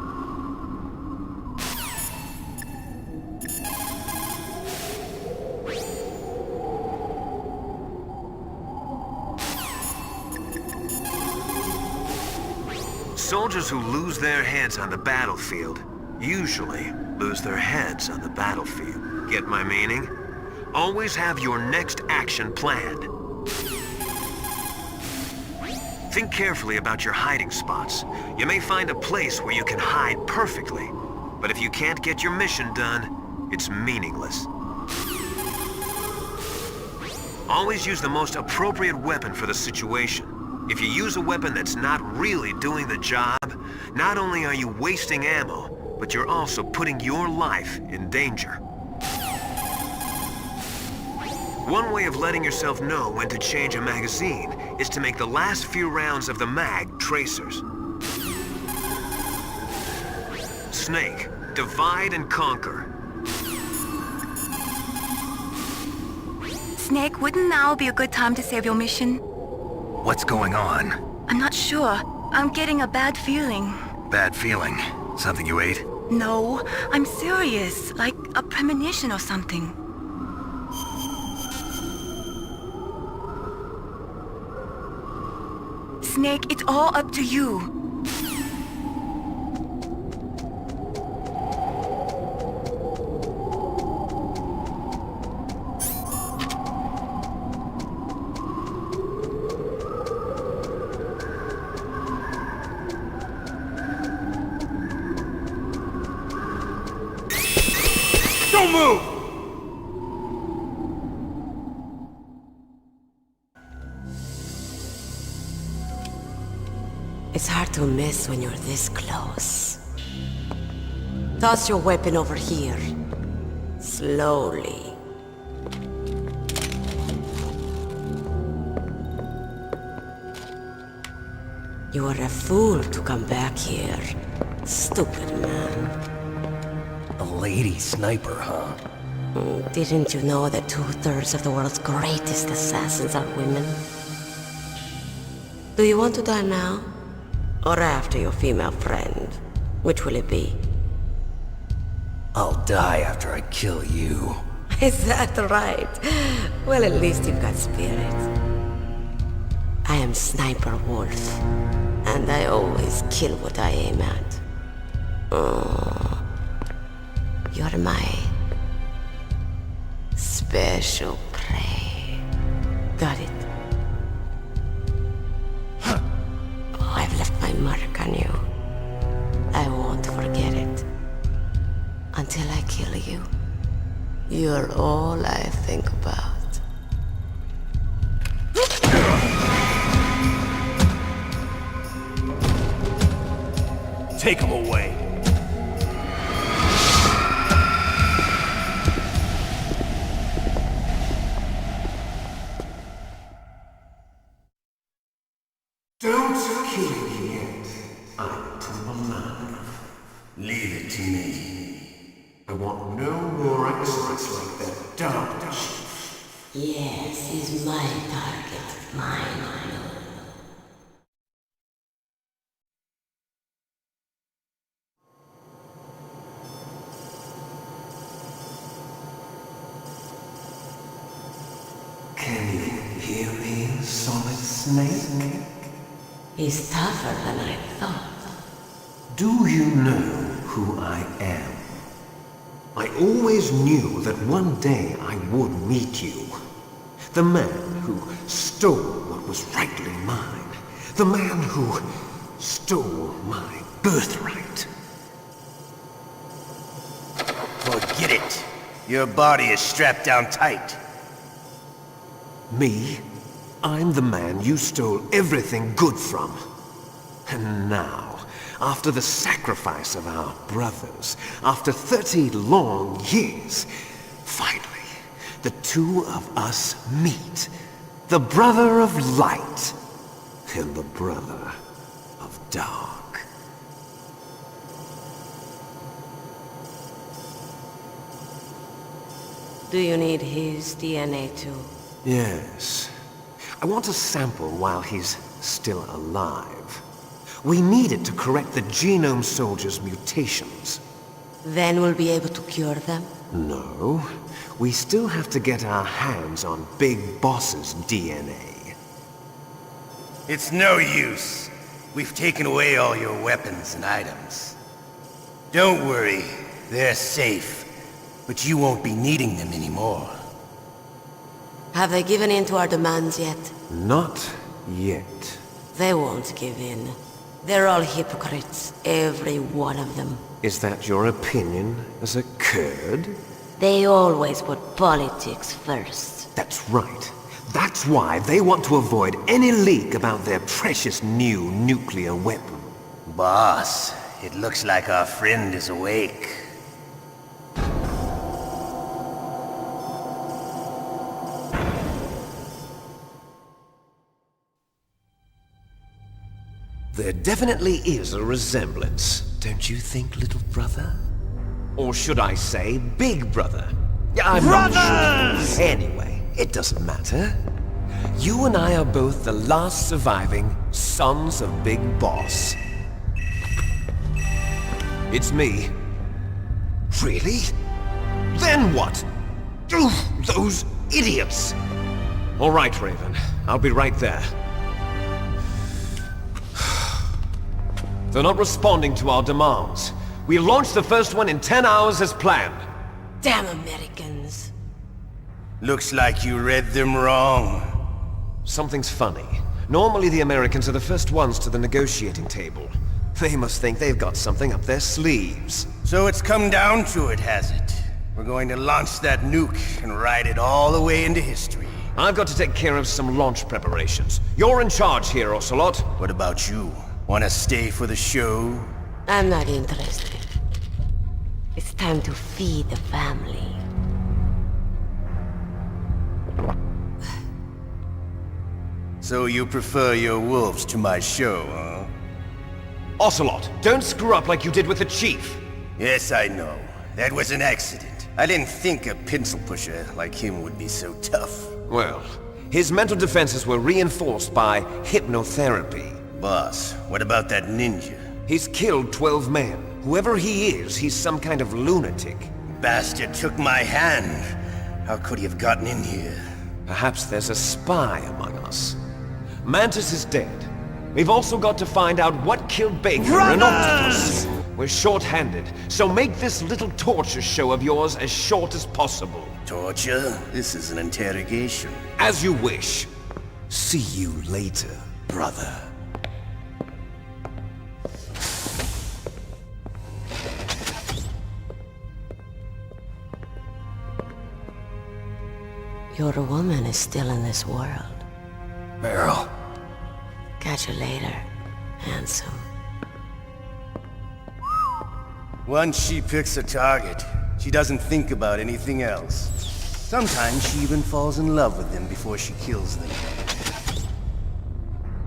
[SPEAKER 4] Soldiers who lose their heads on the battlefield usually lose their heads on the battlefield. Get my meaning? Always have your next action planned. Think carefully about your hiding spots. You may find a place where you can hide perfectly, but if you can't get your mission done, it's meaningless. Always use the most appropriate weapon for the situation. If you use a weapon that's not really doing the job, not only are you wasting ammo, but you're also putting your life in danger. One way of letting yourself know when to change a magazine is to make the last few rounds of the mag tracers. Snake, divide and conquer.
[SPEAKER 5] Snake, wouldn't now be a good time to save your mission?
[SPEAKER 13] What's going on?
[SPEAKER 5] I'm not sure. I'm getting a bad feeling.
[SPEAKER 13] Bad feeling? Something you ate?
[SPEAKER 5] No, I'm serious. Like a premonition or something. Snake, it's all up to you.
[SPEAKER 15] Don't move!
[SPEAKER 21] It's hard to miss when you're this close. Toss your weapon over here. Slowly. You were a fool to come back here. Stupid man.
[SPEAKER 9] A lady sniper, huh?
[SPEAKER 21] Didn't you know that 2/3 of the world's greatest assassins are women? Do you want to die now? Or after your female friend? Which will it be?
[SPEAKER 9] I'll die after I kill you.
[SPEAKER 21] Is that right? Well, at least you've got spirit. I am Sniper Wolf, and I always kill what I aim at. Oh, you're my special prey. Got it? I've left my mark on you. I won't forget it. Until I kill you. You're all I think about.
[SPEAKER 15] Take him away.
[SPEAKER 17] Don't kill me yet. I'm too alive. Leave it to me. I want no more extras like that DARPA chief.
[SPEAKER 21] Yes, he's my target. Mine.
[SPEAKER 17] Can you hear me, Solid Snake?
[SPEAKER 21] He's tougher than I thought.
[SPEAKER 17] Do you know who I am?
[SPEAKER 4] I always knew that one day I would meet you. The man who stole what was rightly mine. The man who stole my birthright.
[SPEAKER 14] Forget it. Your body is strapped down tight.
[SPEAKER 4] Me? I'm the man you stole everything good from. And now, after the sacrifice of our brothers, after 30 long years, finally, the two of us meet. The brother of light and the brother of dark.
[SPEAKER 21] Do you need his DNA too?
[SPEAKER 4] Yes. I want a sample while he's still alive. We need it to correct the Genome Soldier's mutations.
[SPEAKER 21] Then we'll be able to cure them?
[SPEAKER 4] No. We still have to get our hands on Big Boss's DNA.
[SPEAKER 14] It's no use. We've taken away all your weapons and items. Don't worry, they're safe. But you won't be needing them anymore.
[SPEAKER 21] Have they given in to our demands yet?
[SPEAKER 4] Not yet.
[SPEAKER 21] They won't give in. They're all hypocrites, every one of them.
[SPEAKER 4] Is that your opinion as a Kurd?
[SPEAKER 21] They always put politics first.
[SPEAKER 4] That's right. That's why they want to avoid any leak about their precious new nuclear weapon.
[SPEAKER 14] Boss, it looks like our friend is awake.
[SPEAKER 4] There definitely is a resemblance, don't you think, little brother? Or should I say, big brother? I'm not sure. Anyway, it doesn't matter. You and I are both the last surviving sons of Big Boss. It's me. Really? Then what? Those idiots! All right, Raven. I'll be right there. They're not responding to our demands. We launched the first one in 10 hours as planned.
[SPEAKER 21] Damn Americans.
[SPEAKER 14] Looks like you read them wrong.
[SPEAKER 4] Something's funny. Normally the Americans are the first ones to the negotiating table. They must think they've got something up their sleeves.
[SPEAKER 14] So it's come down to it, has it? We're going to launch that nuke and ride it all the way into history.
[SPEAKER 4] I've got to take care of some launch preparations. You're in charge here, Ocelot.
[SPEAKER 14] What about you? Wanna stay for the show?
[SPEAKER 21] I'm not interested. It's time to feed the family.
[SPEAKER 14] So you prefer your wolves to my show, huh?
[SPEAKER 4] Ocelot, don't screw up like you did with the Chief.
[SPEAKER 14] Yes, I know. That was an accident. I didn't think a pencil pusher like him would be so tough.
[SPEAKER 4] Well, his mental defenses were reinforced by hypnotherapy.
[SPEAKER 14] Boss, what about that ninja?
[SPEAKER 4] He's killed 12 men. Whoever he is, he's some kind of lunatic.
[SPEAKER 14] Bastard took my hand. How could he have gotten in here?
[SPEAKER 4] Perhaps there's a spy among us. Mantis is dead. We've also got to find out what killed Baker and Octopus. We're short-handed, so make this little torture show of yours as short as possible.
[SPEAKER 14] Torture? This is an interrogation.
[SPEAKER 4] As you wish. See you later, brother.
[SPEAKER 21] Your woman is still in this world.
[SPEAKER 2] Meryl.
[SPEAKER 21] Catch you later, handsome.
[SPEAKER 14] Once she picks a target, she doesn't think about anything else. Sometimes she even falls in love with them before she kills them.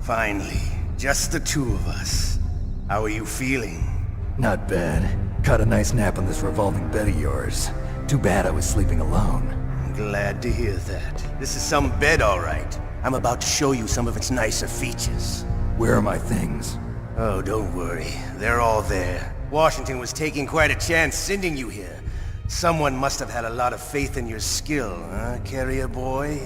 [SPEAKER 14] Finally, just the two of us. How are you feeling?
[SPEAKER 2] Not bad. Caught a nice nap on this revolving bed of yours. Too bad I was sleeping alone.
[SPEAKER 14] Glad to hear that. This is some bed, all right. I'm about to show you some of its nicer features.
[SPEAKER 2] Where are my things?
[SPEAKER 14] Oh, don't worry. They're all there. Washington was taking quite a chance sending you here. Someone must have had a lot of faith in your skill, huh, carrier boy?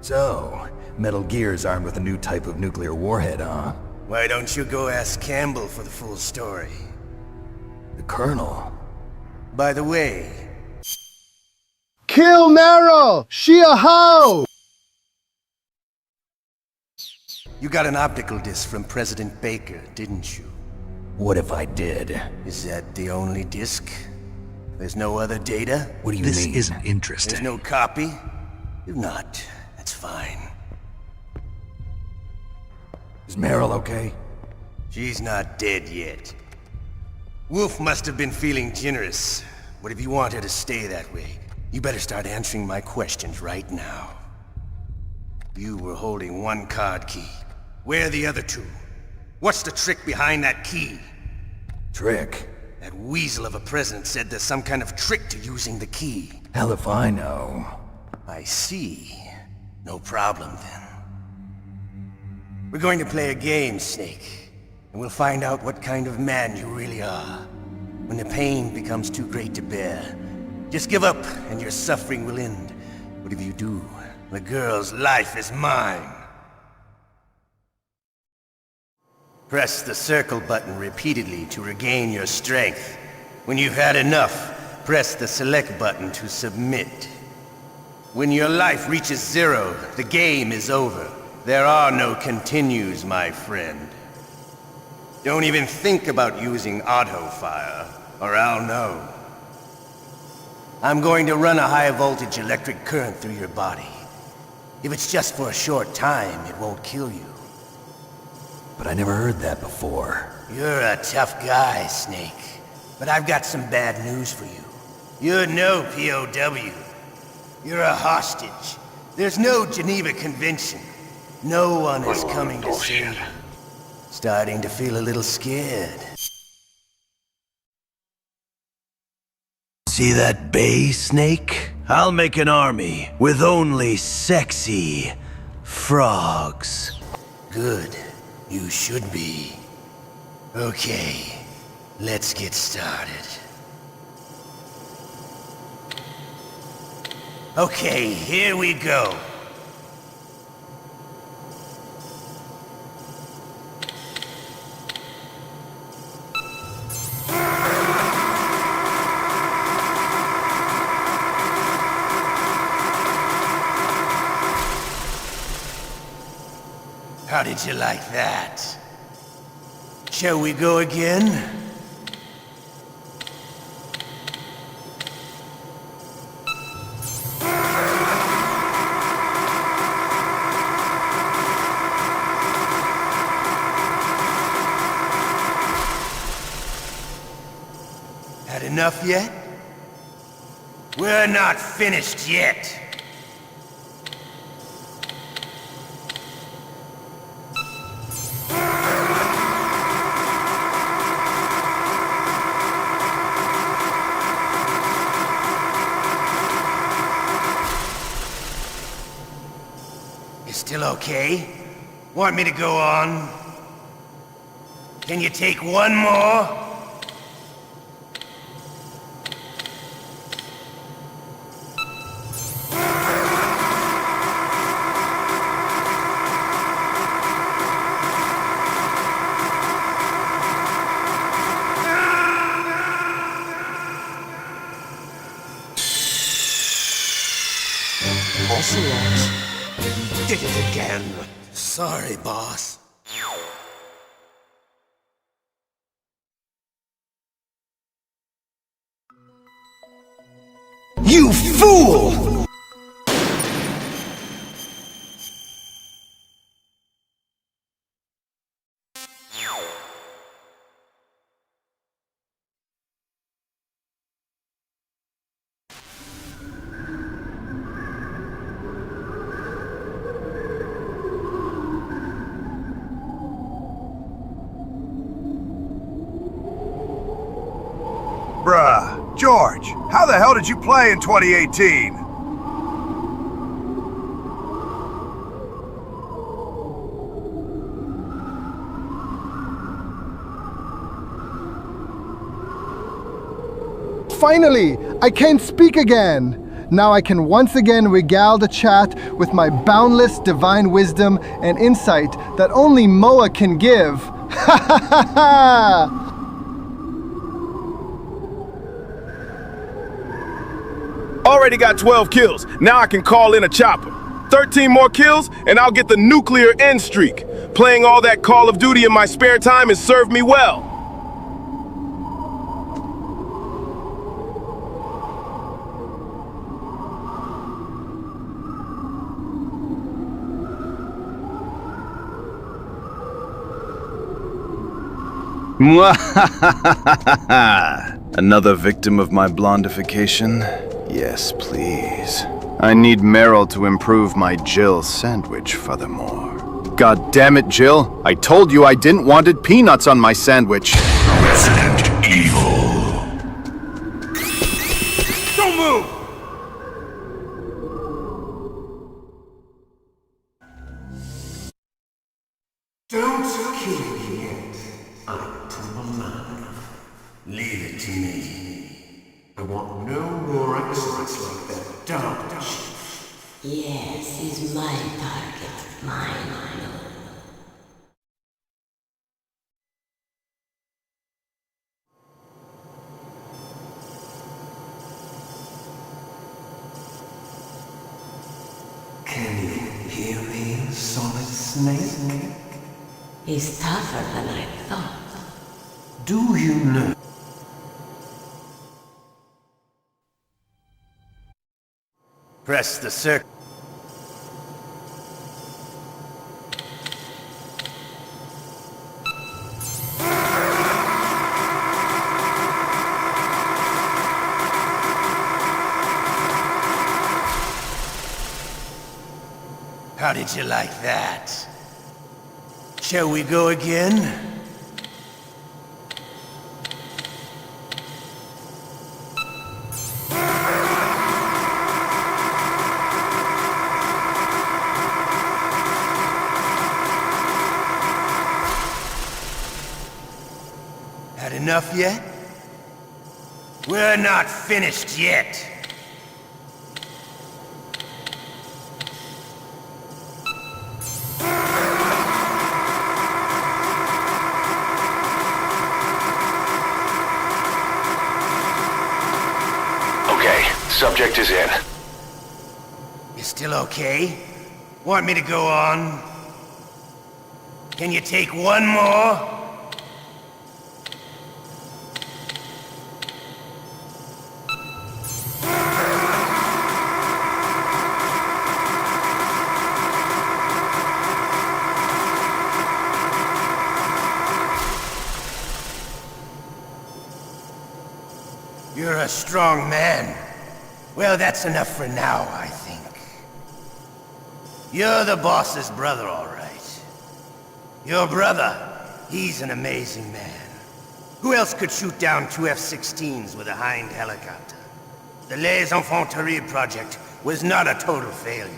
[SPEAKER 2] So, Metal Gear's armed with a new type of nuclear warhead, huh?
[SPEAKER 14] Why don't you go ask Campbell for the full story?
[SPEAKER 2] The Colonel.
[SPEAKER 14] By the way...
[SPEAKER 8] Kill Meryl! She a hoe!
[SPEAKER 14] You got an optical disc from President Baker, didn't you?
[SPEAKER 2] What if I did?
[SPEAKER 14] Is that the only disc? There's no other data?
[SPEAKER 2] What do you mean? This isn't interesting.
[SPEAKER 14] There's no copy? If not, that's fine.
[SPEAKER 2] Is Meryl okay?
[SPEAKER 14] She's not dead yet. Wolf must have been feeling generous. But if you want her to stay that way, you better start answering my questions right now. You were holding one card key. Where are the other two? What's the trick behind that key?
[SPEAKER 2] Trick?
[SPEAKER 14] That weasel of a president said there's some kind of trick to using the key.
[SPEAKER 2] Hell if I know.
[SPEAKER 14] I see. No problem then. We're going to play a game, Snake. And we'll find out what kind of man you really are. When the pain becomes too great to bear, just give up and your suffering will end. But if you do, the girl's life is mine. Press the circle button repeatedly to regain your strength. When you've had enough, press the select button to submit. When your life reaches 0, the game is over. There are no continues, my friend. Don't even think about using auto fire, or I'll know. I'm going to run a high voltage electric current through your body. If it's just for a short time, it won't kill you.
[SPEAKER 2] But I never heard that before.
[SPEAKER 14] You're a tough guy, Snake. But I've got some bad news for you. You're no POW. You're a hostage. There's no Geneva Convention. No one is coming to save you. Starting to feel a little scared.
[SPEAKER 22] See that bay, Snake? I'll make an army with only sexy frogs.
[SPEAKER 14] Good. You should be. Okay, let's get started. Okay, here we go. How did you like that? Shall we go again? Had enough yet? We're not finished yet. Still okay? Want me to go on? Can you take one more?
[SPEAKER 15] Ocelot. Did it again.
[SPEAKER 14] Sorry, boss.
[SPEAKER 22] You fool!
[SPEAKER 23] Bruh, George, how the hell did you play in 2018?
[SPEAKER 8] Finally, I can speak again. Now I can once again regale the chat with my boundless divine wisdom and insight that only Moa can give. Ha ha ha ha!
[SPEAKER 10] Already got 12 kills. Now I can call in a chopper. 13 more kills, and I'll get the nuclear end streak. Playing all that Call of Duty in my spare time has served me well.
[SPEAKER 11] Another victim of my blondification? Yes, please. I need Meryl to improve my Jill sandwich furthermore. God damn it, Jill. I told you I didn't wanted peanuts on my sandwich.
[SPEAKER 17] Resident Evil.
[SPEAKER 10] Don't move!
[SPEAKER 17] Don't kill me yet. I'm Temple Man. Leave it to me. I want no more accidents like that dark shit.
[SPEAKER 21] Yes, he's my target. Mine.
[SPEAKER 17] Can you hear me, Solid Snake?
[SPEAKER 21] He's tougher than I thought.
[SPEAKER 17] Do you know?
[SPEAKER 11] Press the circle.
[SPEAKER 14] How did you like that? Shall we go again? Had enough yet? We're not finished yet.
[SPEAKER 17] Subject is in.
[SPEAKER 14] You still okay? Want me to go on? Can you take one more? You're a strong man. Well, that's enough for now, I think. You're the boss's brother, all right. Your brother, he's an amazing man. Who else could shoot down 2 F-16s with a Hind helicopter? The Les Infiltrating project was not a total failure.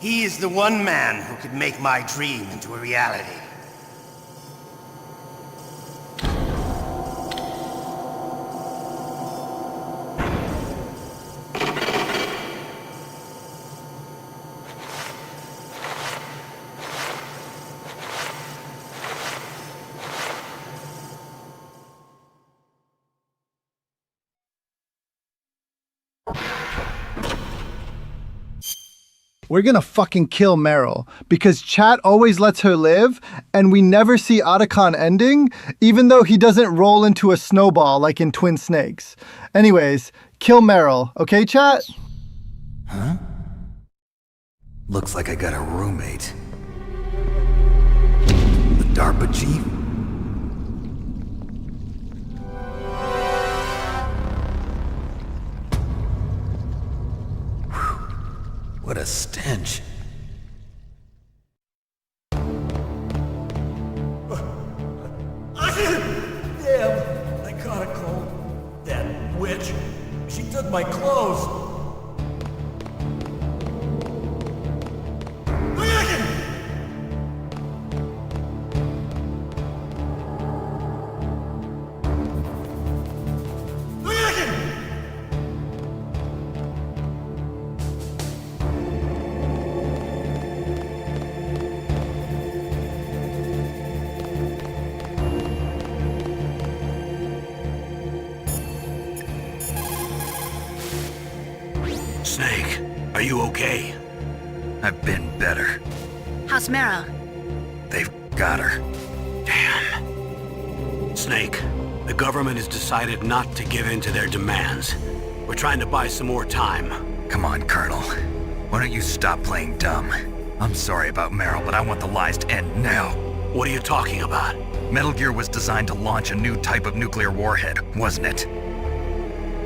[SPEAKER 14] He is the one man who could make my dream into a reality.
[SPEAKER 8] We're gonna fucking kill Meryl, because chat always lets her live, and we never see Otacon ending, even though he doesn't roll into a snowball like in Twin Snakes. Anyways, kill Meryl, okay chat?
[SPEAKER 2] Huh? Looks like I got a roommate. The DARPA chief? What a stench.
[SPEAKER 12] Damn, I caught a cold. That witch. She took my clothes.
[SPEAKER 1] you okay?
[SPEAKER 13] I've been better.
[SPEAKER 3] How's Meryl?
[SPEAKER 13] They've got her.
[SPEAKER 1] Damn. Snake, the government has decided not to give in to their demands. We're trying to buy some more time.
[SPEAKER 13] Come on, Colonel. Why don't you stop playing dumb? I'm sorry about Meryl, but I want the lies to end now.
[SPEAKER 1] What are you talking about?
[SPEAKER 13] Metal Gear was designed to launch a new type of nuclear warhead, wasn't it?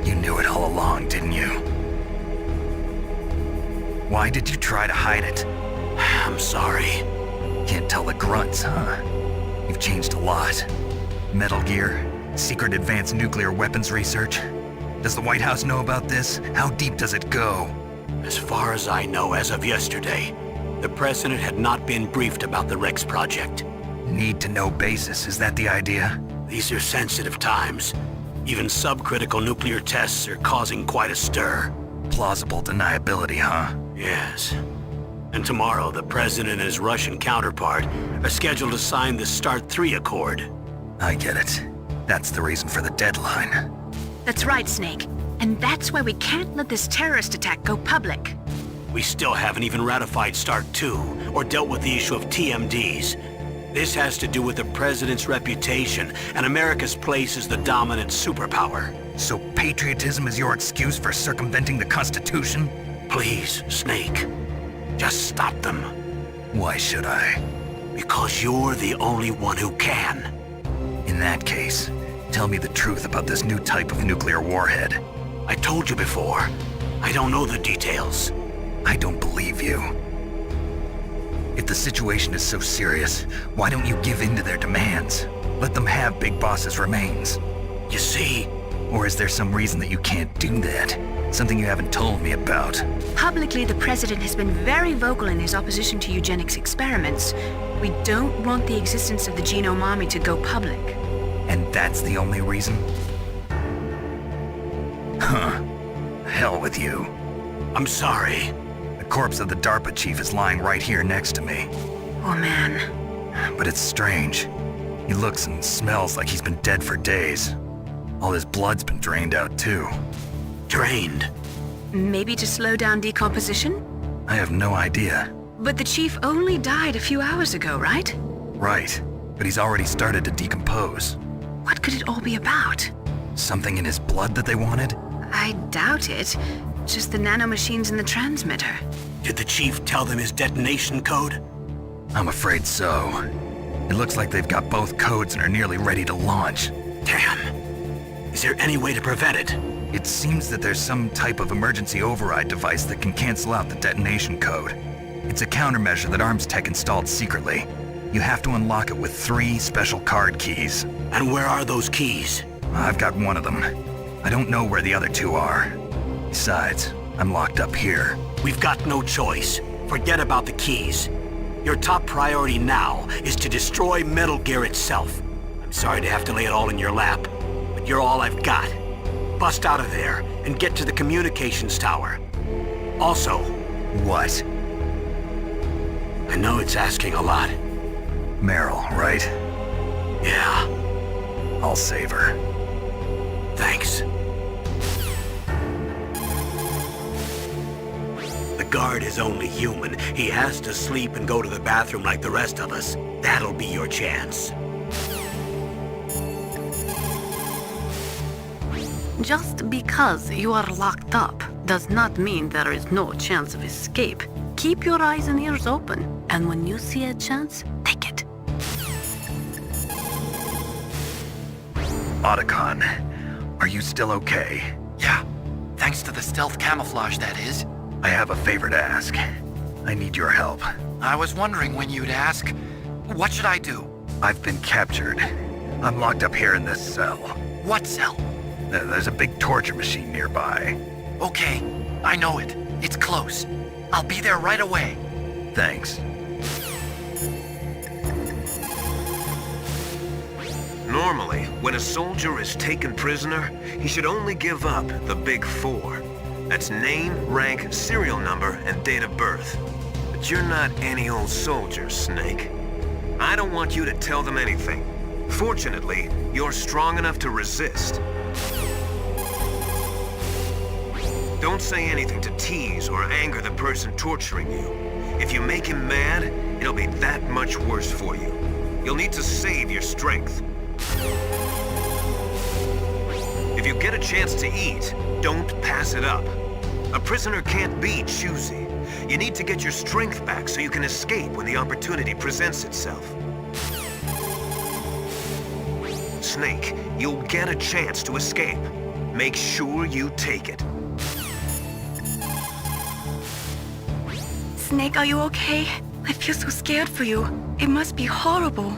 [SPEAKER 13] You knew it all along, didn't you? Why did you try to hide it?
[SPEAKER 1] I'm sorry.
[SPEAKER 13] Can't tell the grunts, huh? You've changed a lot. Metal Gear, secret advanced nuclear weapons research. Does the White House know about this? How deep does it go?
[SPEAKER 1] As far as I know, as of yesterday, the president had not been briefed about the Rex project.
[SPEAKER 13] Need-to-know basis, is that the idea?
[SPEAKER 1] These are sensitive times. Even subcritical nuclear tests are causing quite a stir.
[SPEAKER 13] Plausible deniability, huh?
[SPEAKER 1] Yes. And tomorrow, the president and his Russian counterpart are scheduled to sign the START 3 Accord.
[SPEAKER 13] I get it. That's the reason for the deadline.
[SPEAKER 3] That's right, Snake. And that's why we can't let this terrorist attack go public.
[SPEAKER 1] We still haven't even ratified START 2 or dealt with the issue of TMDs. This has to do with the president's reputation and America's place as the dominant superpower.
[SPEAKER 13] So patriotism is your excuse for circumventing the Constitution?
[SPEAKER 1] Please, Snake. Just stop them.
[SPEAKER 13] Why should I?
[SPEAKER 1] Because you're the only one who can.
[SPEAKER 13] In that case, tell me the truth about this new type of nuclear warhead.
[SPEAKER 1] I told you before. I don't know the details.
[SPEAKER 13] I don't believe you. If the situation is so serious, why don't you give in to their demands? Let them have Big Boss's remains.
[SPEAKER 1] You see?
[SPEAKER 13] Or is there some reason that you can't do that? Something you haven't told me about?
[SPEAKER 3] Publicly, the president has been very vocal in his opposition to eugenics experiments. We don't want the existence of the Genome Army to go public.
[SPEAKER 13] And that's the only reason? Huh. Hell with you.
[SPEAKER 1] I'm sorry.
[SPEAKER 13] The corpse of the DARPA chief is lying right here next to me.
[SPEAKER 3] Oh, man.
[SPEAKER 13] But it's strange. He looks and smells like he's been dead for days. All his blood's been drained out, too.
[SPEAKER 1] Drained?
[SPEAKER 3] Maybe to slow down decomposition?
[SPEAKER 13] I have no idea.
[SPEAKER 3] But the chief only died a few hours ago, right?
[SPEAKER 13] Right. But he's already started to decompose.
[SPEAKER 3] What could it all be about?
[SPEAKER 13] Something in his blood that they wanted?
[SPEAKER 3] I doubt it. Just the nanomachines in the transmitter.
[SPEAKER 1] Did the chief tell them his detonation code?
[SPEAKER 13] I'm afraid so. It looks like they've got both codes and are nearly ready to launch.
[SPEAKER 1] Damn. Is there any way to prevent it?
[SPEAKER 13] It seems that there's some type of emergency override device that can cancel out the detonation code. It's a countermeasure that Arms Tech installed secretly. You have to unlock it with 3 special card keys.
[SPEAKER 1] And where are those keys?
[SPEAKER 13] I've got one of them. I don't know where the other 2 are. Besides, I'm locked up here.
[SPEAKER 1] We've got no choice. Forget about the keys. Your top priority now is to destroy Metal Gear itself. I'm sorry to have to lay it all in your lap, but you're all I've got. Bust out of there and get to the communications tower. Also...
[SPEAKER 13] What?
[SPEAKER 1] I know it's asking a lot.
[SPEAKER 13] Meryl, right?
[SPEAKER 1] Yeah.
[SPEAKER 13] I'll save her.
[SPEAKER 1] Thanks. The guard is only human. He has to sleep and go to the bathroom like the rest of us. That'll be your chance.
[SPEAKER 6] Just because you are locked up does not mean there is no chance of escape. Keep your eyes and ears open, and when you see a chance, take it.
[SPEAKER 13] Otacon, are you still okay?
[SPEAKER 18] Yeah, thanks to the stealth camouflage, that is.
[SPEAKER 13] I have a favor to ask. I need your help.
[SPEAKER 18] I was wondering when you'd ask. What should I do?
[SPEAKER 13] I've been captured. I'm locked up here in this cell.
[SPEAKER 18] What cell?
[SPEAKER 13] There's a big torture machine nearby.
[SPEAKER 18] Okay, I know it. It's close. I'll be there right away.
[SPEAKER 13] Thanks.
[SPEAKER 4] Normally, when a soldier is taken prisoner, he should only give up the big 4. That's name, rank, serial number, and date of birth. But you're not any old soldier, Snake. I don't want you to tell them anything. Fortunately, you're strong enough to resist. Don't say anything to tease or anger the person torturing you. If you make him mad, it'll be that much worse for you. You'll need to save your strength. If you get a chance to eat, don't pass it up. A prisoner can't be choosy. You need to get your strength back so you can escape when the opportunity presents itself. Snake, you'll get a chance to escape. Make sure you take it.
[SPEAKER 5] Snake, are you okay? I feel so scared for you. It must be horrible.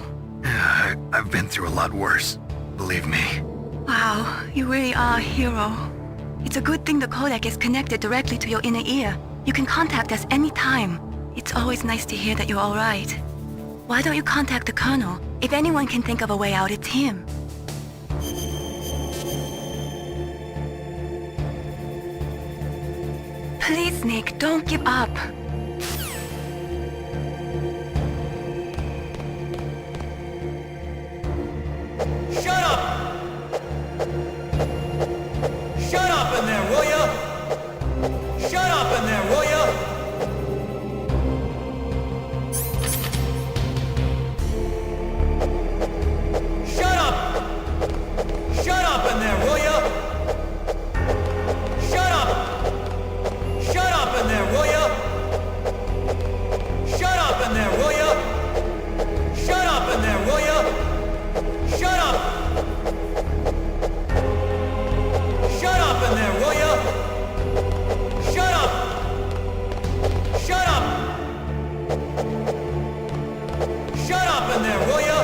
[SPEAKER 13] I've been through a lot worse. Believe me.
[SPEAKER 5] Wow, you really are a hero. It's a good thing the codec is connected directly to your inner ear. You can contact us anytime. It's always nice to hear that you're alright. Why don't you contact the Colonel? If anyone can think of a way out, it's him. Please, Snake, don't give up.
[SPEAKER 12] Shut up! Shut up in there, will ya? Shut up in there, will ya? Shut up! Shut up in there, will ya? Shut up! Shut up in there, will ya? Shut up in there, will ya? Shut up in there, will ya? Shut up! Shut up in there, will ya? Shut up! Shut up! Shut up in there, will ya?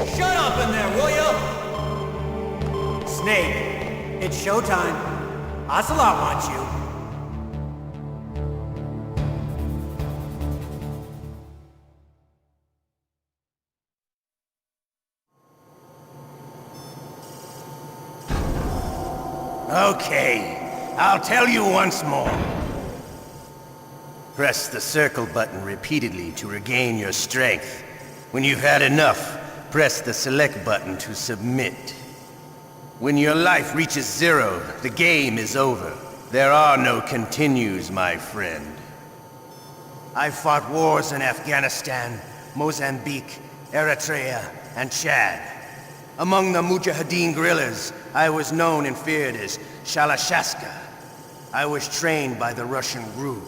[SPEAKER 12] Shut up in there, will ya?
[SPEAKER 1] Snake, it's showtime. Ocelot wants you.
[SPEAKER 22] Okay, I'll tell you once more. Press the circle button repeatedly to regain your strength. When you've had enough, press the select button to submit. When your life reaches 0, the game is over. There are no continues, my friend. I fought wars in Afghanistan, Mozambique, Eritrea, and Chad. Among the Mujahideen guerrillas, I was known and feared as Shalashaska. I was trained by the Russian GRU.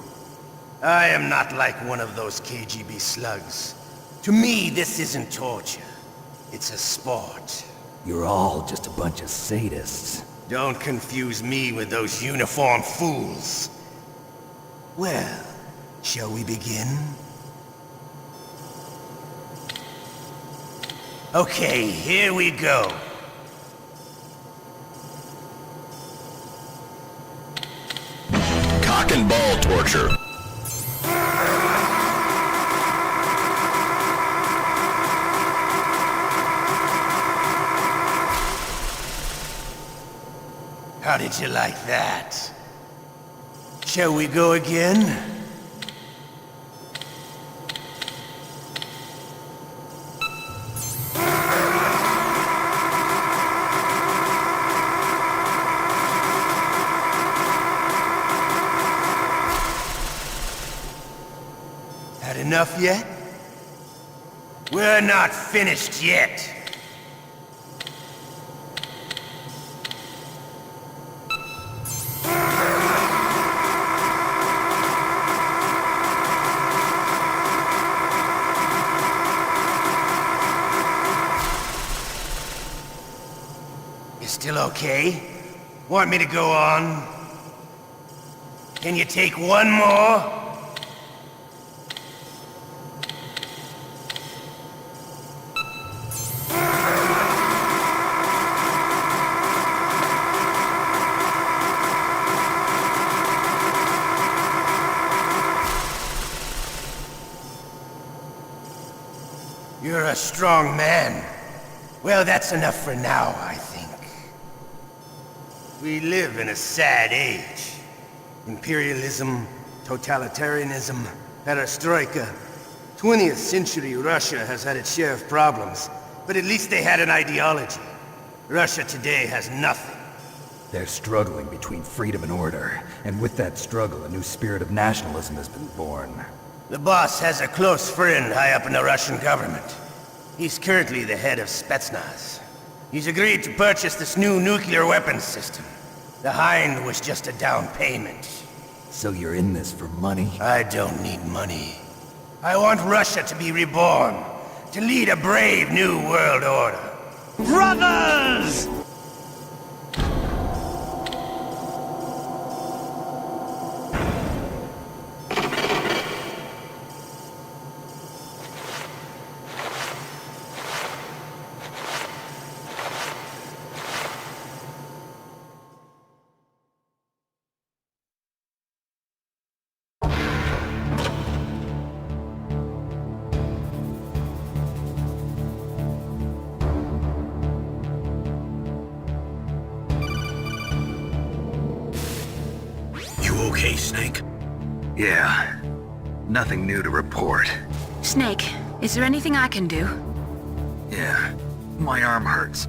[SPEAKER 22] I am not like one of those KGB slugs. To me, this isn't torture. It's a sport.
[SPEAKER 9] You're all just a bunch of sadists.
[SPEAKER 22] Don't confuse me with those uniformed fools. Well, shall we begin? Okay, here we go.
[SPEAKER 7] Cock and ball torture.
[SPEAKER 22] How did you like that? Shall we go again? Had enough yet? We're not finished yet. Still okay? Want me to go on? Can you take one more? You're a strong man. Well, that's enough for now, I think. We live in a sad age. Imperialism, totalitarianism, perestroika. 20th century Russia has had its share of problems, but at least they had an ideology. Russia today has nothing.
[SPEAKER 2] They're struggling between freedom and order, and with that struggle, a new spirit of nationalism has been born.
[SPEAKER 22] The boss has a close friend high up in the Russian government. He's currently the head of Spetsnaz. He's agreed to purchase this new nuclear weapons system. The Hind was just a down payment.
[SPEAKER 2] So you're in this for money?
[SPEAKER 22] I don't need money. I want Russia to be reborn, to lead a brave new world order.
[SPEAKER 14] Brothers!
[SPEAKER 1] Okay, Snake?
[SPEAKER 13] Yeah. Nothing new to report.
[SPEAKER 3] Snake, is there anything I can do?
[SPEAKER 13] Yeah. My arm hurts.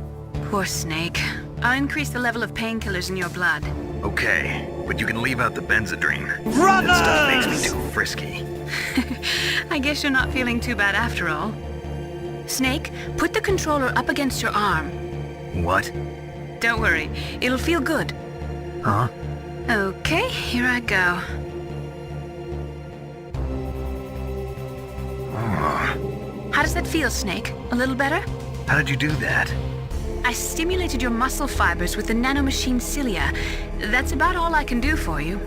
[SPEAKER 3] Poor Snake. I'll increase the level of painkillers in your blood.
[SPEAKER 13] Okay, but you can leave out the Benzedrine.
[SPEAKER 14] Brothers!
[SPEAKER 13] That stuff makes me too frisky.
[SPEAKER 3] I guess you're not feeling too bad after all. Snake, put the controller up against your arm.
[SPEAKER 13] What?
[SPEAKER 3] Don't worry, it'll feel good.
[SPEAKER 13] Huh?
[SPEAKER 3] Okay, here I go. How does that feel, Snake? A little better?
[SPEAKER 13] How did you do that?
[SPEAKER 3] I stimulated your muscle fibers with the nanomachine cilia. That's about all I can do for you.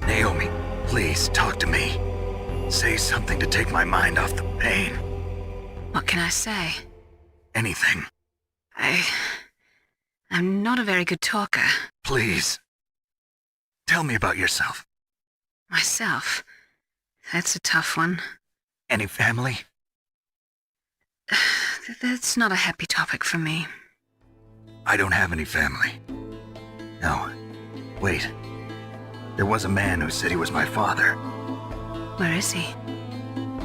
[SPEAKER 13] Naomi, please talk to me. Say something to take my mind off the pain.
[SPEAKER 3] What can I say?
[SPEAKER 13] Anything.
[SPEAKER 3] I'm not a very good talker.
[SPEAKER 13] Please. Tell me about yourself.
[SPEAKER 3] Myself? That's a tough one.
[SPEAKER 13] Any family?
[SPEAKER 3] That's not a happy topic for me.
[SPEAKER 13] I don't have any family. No. Wait. There was a man who said he was my father.
[SPEAKER 3] Where is he?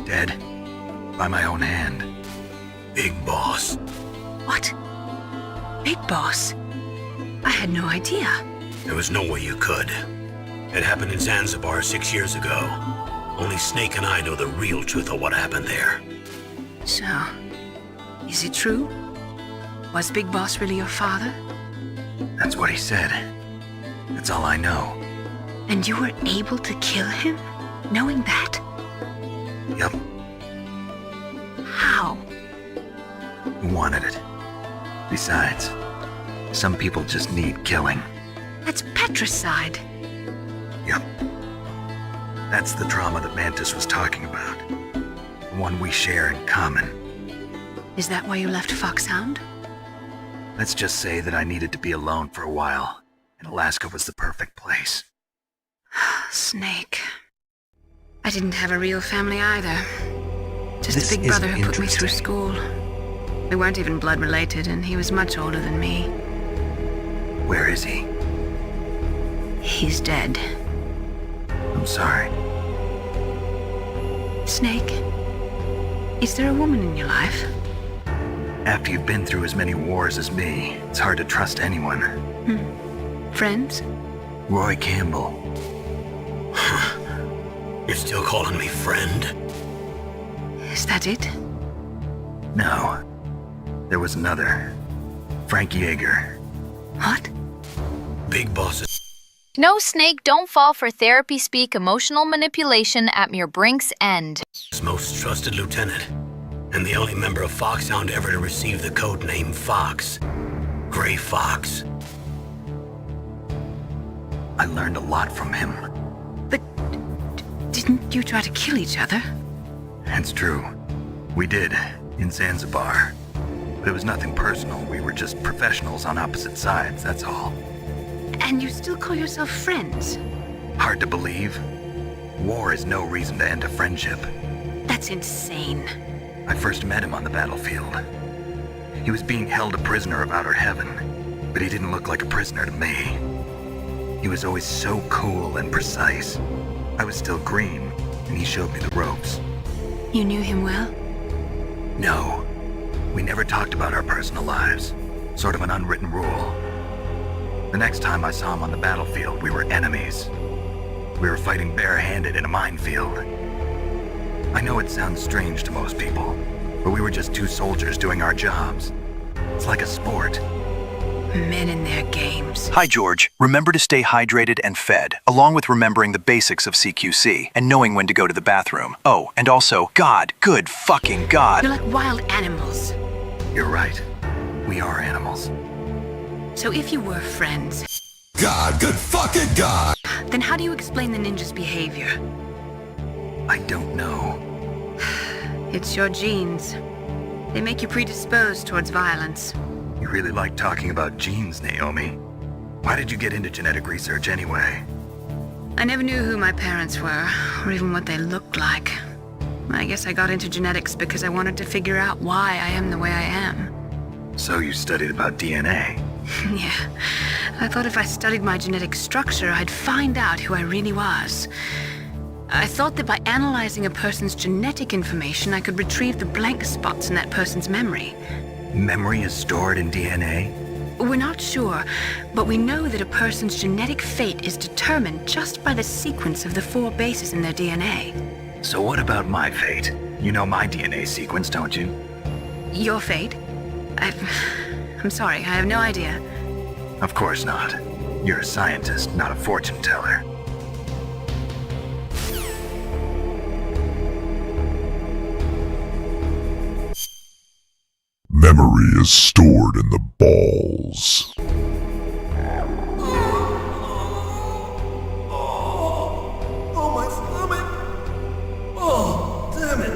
[SPEAKER 13] Dead. By my own hand.
[SPEAKER 1] Big Boss.
[SPEAKER 3] What? Big Boss? I had no idea.
[SPEAKER 1] There was no way you could. It happened in Zanzibar 6 years ago. Only Snake and I know the real truth of what happened there.
[SPEAKER 3] So, is it true? Was Big Boss really your father?
[SPEAKER 13] That's what he said. That's all I know.
[SPEAKER 3] And you were able to kill him, knowing that?
[SPEAKER 13] Yup.
[SPEAKER 3] How?
[SPEAKER 13] He wanted it. Besides, some people just need killing.
[SPEAKER 3] That's patricide.
[SPEAKER 13] Yup. That's the trauma that Mantis was talking about. The one we share in common.
[SPEAKER 3] Is that why you left Foxhound?
[SPEAKER 13] Let's just say that I needed to be alone for a while, and Alaska was the perfect place.
[SPEAKER 3] Snake. I didn't have a real family either. Just
[SPEAKER 13] This
[SPEAKER 3] a big brother
[SPEAKER 13] is
[SPEAKER 3] who put me through
[SPEAKER 13] interesting.
[SPEAKER 3] school. We weren't even blood related, and he was much older than me.
[SPEAKER 13] Where is he?
[SPEAKER 3] He's dead.
[SPEAKER 13] I'm sorry.
[SPEAKER 3] Snake, is there a woman in your life?
[SPEAKER 13] After you've been through as many wars as me, it's hard to trust anyone.
[SPEAKER 3] Friends?
[SPEAKER 13] Roy Campbell.
[SPEAKER 1] You're still calling me friend?
[SPEAKER 3] Is that it?
[SPEAKER 13] No. There was another. Frank Yeager.
[SPEAKER 3] What?
[SPEAKER 1] Big Boss is...
[SPEAKER 7] No, Snake, don't fall for therapy speak emotional manipulation at your brink's end.
[SPEAKER 1] his most trusted lieutenant, and the only member of Foxhound ever to receive the code name Fox. Gray Fox.
[SPEAKER 13] I learned a lot from him.
[SPEAKER 3] But didn't you try to kill each other?
[SPEAKER 13] It's true. We did, in Zanzibar. But it was nothing personal. We were just professionals on opposite sides, that's all.
[SPEAKER 3] And you still call yourself friends?
[SPEAKER 13] Hard to believe. War is no reason to end a friendship.
[SPEAKER 3] That's insane.
[SPEAKER 13] I first met him on the battlefield. He was being held a prisoner of outer heaven, but he didn't look like a prisoner to me. He was always so cool and precise. I was still green, and he showed me the ropes.
[SPEAKER 3] You knew him well?
[SPEAKER 13] No. We never talked about our personal lives. Sort of an unwritten rule. The next time I saw him on the battlefield, we were enemies. We were fighting barehanded in a minefield. I know it sounds strange to most people, but we were just two soldiers doing our jobs. It's like a sport.
[SPEAKER 6] Men in their games.
[SPEAKER 16] Hi, George. Remember to stay hydrated and fed, along with remembering the basics of CQC and knowing when to go to the bathroom. Oh, and also, God, good fucking God.
[SPEAKER 6] You're like wild animals.
[SPEAKER 13] You're right. We are animals.
[SPEAKER 6] So if you were friends...
[SPEAKER 19] God, good fucking God!
[SPEAKER 6] Then how do you explain the ninja's behavior?
[SPEAKER 13] I don't know.
[SPEAKER 6] It's your genes. They make you predisposed towards violence.
[SPEAKER 13] You really like talking about genes, Naomi. Why did you get into genetic research anyway?
[SPEAKER 6] I never knew who my parents were, or even what they looked like. I guess I got into genetics because I wanted to figure out why I am the way I am.
[SPEAKER 13] So you studied about DNA?
[SPEAKER 6] Yeah. I thought if I studied my genetic structure, I'd find out who I really was. I thought that by analyzing a person's genetic information, I could retrieve the blank spots in that person's memory.
[SPEAKER 13] Memory is stored in DNA?
[SPEAKER 6] We're not sure, but we know that a person's genetic fate is determined just by the sequence of the 4 bases in their DNA.
[SPEAKER 13] So what about my fate? You know my DNA sequence, don't you?
[SPEAKER 6] Your fate? I'm sorry, I have no idea.
[SPEAKER 13] Of course not. You're a scientist, not a fortune teller.
[SPEAKER 19] Memory is stored in the balls.
[SPEAKER 12] Oh, my stomach! Oh, damn it!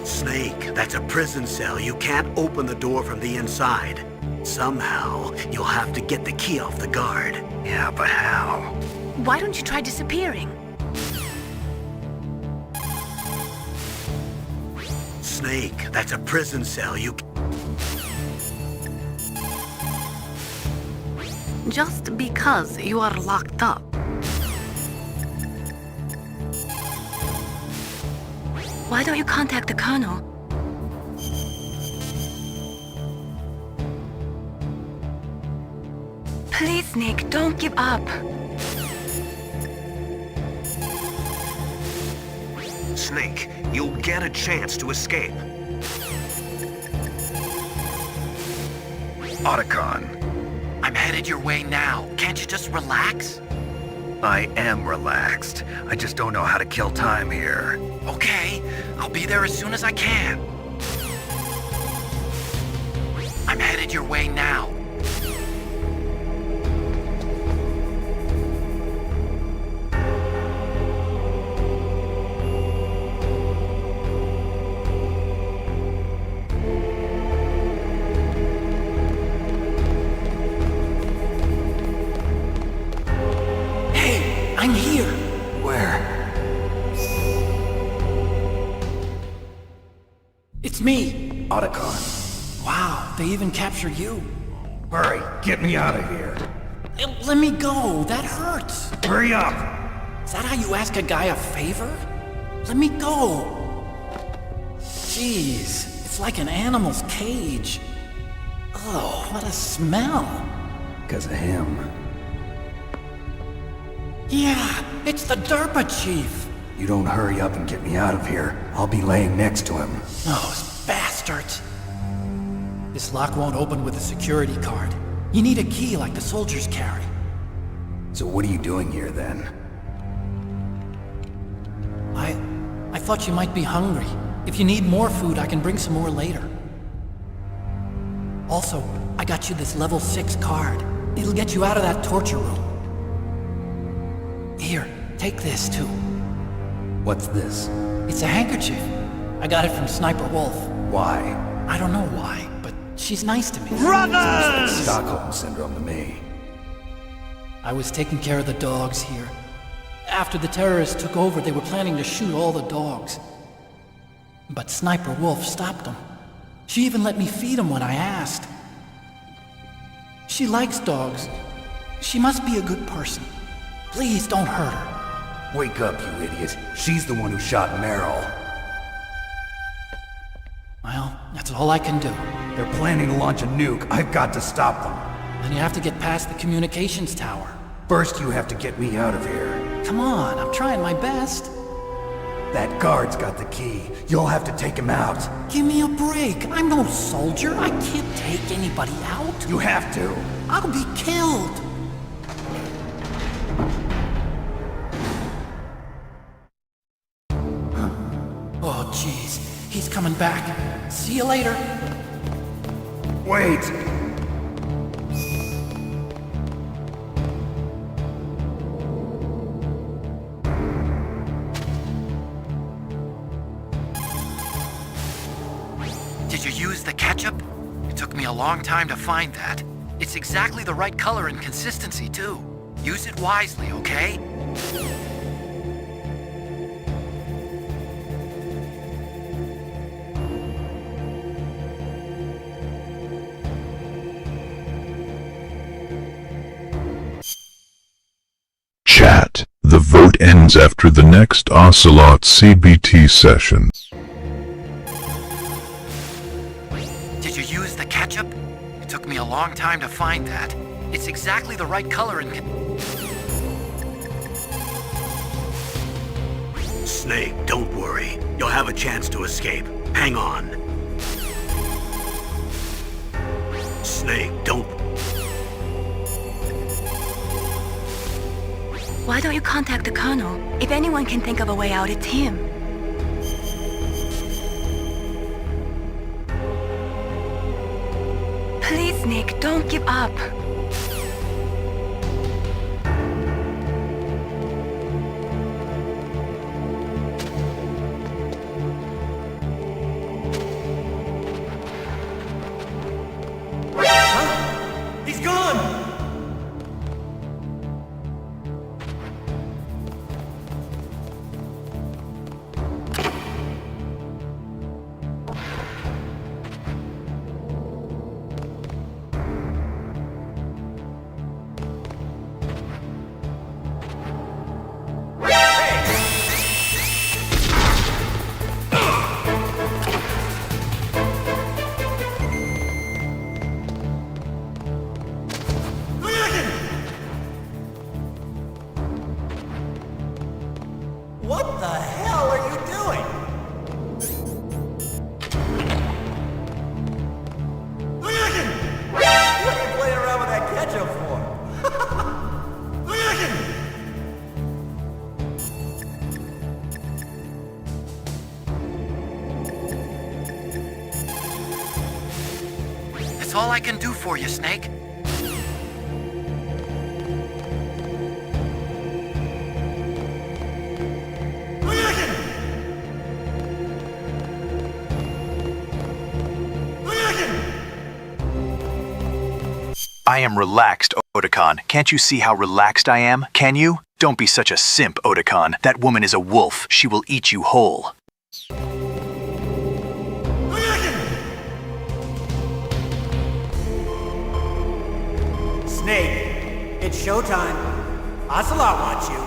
[SPEAKER 1] Snake, that's a prison cell. You can't open the door from the inside. Somehow, you'll have to get the key off the guard.
[SPEAKER 13] Yeah, but how?
[SPEAKER 6] Why don't you try disappearing?
[SPEAKER 1] Snake, that's a prison cell. You...
[SPEAKER 6] Just because you are locked up. Why don't you contact the Colonel? Please, Snake, don't give up.
[SPEAKER 4] Snake, you'll get a chance to escape.
[SPEAKER 13] Otacon.
[SPEAKER 18] I'm headed your way now. Can't you just relax?
[SPEAKER 13] I am relaxed. I just don't know how to kill time here.
[SPEAKER 18] Okay, I'll be there as soon as I can. I'm headed your way now. Hey, I'm here.
[SPEAKER 13] Where?
[SPEAKER 18] It's me.
[SPEAKER 13] Otacon.
[SPEAKER 18] Wow, they even captured you.
[SPEAKER 14] Hurry, get me out of here.
[SPEAKER 18] Let me go, that hurts.
[SPEAKER 14] Hurry up!
[SPEAKER 18] Is that how you ask a guy a favor? Let me go. Jeez, it's like an animal's cage. Oh, what a smell.
[SPEAKER 2] Because of him.
[SPEAKER 18] Yeah, it's the DARPA chief.
[SPEAKER 2] You don't hurry up and get me out of here, I'll be laying next to him.
[SPEAKER 18] Those bastards. This lock won't open with a security card. You need a key like the soldiers carry.
[SPEAKER 2] So what are you doing here then?
[SPEAKER 18] I thought you might be hungry. If you need more food, I can bring some more later. Also, I got you this level 6 card. It'll get you out of that torture room. Here, take this too.
[SPEAKER 2] What's this?
[SPEAKER 18] It's a handkerchief. I got it from Sniper Wolf.
[SPEAKER 2] Why?
[SPEAKER 18] I don't know why, but she's nice to me.
[SPEAKER 2] Sounds like Stockholm Syndrome to me.
[SPEAKER 18] I was taking care of the dogs here. After the terrorists took over, they were planning to shoot all the dogs. But Sniper Wolf stopped them. She even let me feed them when I asked. She likes dogs. She must be a good person. Please don't hurt her.
[SPEAKER 2] Wake up, you idiot. She's the one who shot Meryl.
[SPEAKER 18] Well, that's all I can do.
[SPEAKER 2] They're planning to launch a nuke. I've got to stop them.
[SPEAKER 18] Then you have to get past the communications tower.
[SPEAKER 2] First, you have to get me out of here.
[SPEAKER 18] Come on, I'm trying my best.
[SPEAKER 2] That guard's got the key. You'll have to take him out.
[SPEAKER 18] Give me a break. I'm no soldier. I can't take anybody out.
[SPEAKER 2] You have to.
[SPEAKER 18] I'll be killed. Oh, jeez. He's coming back. See you later.
[SPEAKER 2] Wait!
[SPEAKER 18] Did you use the ketchup? It took me a long time to find that. It's exactly the right color and consistency, too. Use it wisely, okay?
[SPEAKER 19] Chat. The vote ends after the next Ocelot CBT session.
[SPEAKER 18] Did you use the ketchup? It took me a long time to find that. It's exactly the right color and...
[SPEAKER 1] Snake, don't worry. You'll have a chance to escape. Hang on. Snake, don't...
[SPEAKER 5] Why don't you contact the Colonel? If anyone can think of a way out, it's him. Please, Nick, don't give up.
[SPEAKER 12] Huh? He's gone! What the hell are you doing? What are you playing around with that ketchup for?
[SPEAKER 18] That's all I can do for you, Snake.
[SPEAKER 16] I am relaxed, Otacon. Can't you see how relaxed I am? Can you? Don't be such a simp, Otacon. That woman is a wolf. She will eat you whole.
[SPEAKER 12] Snake, it's showtime. Ocelot wants you.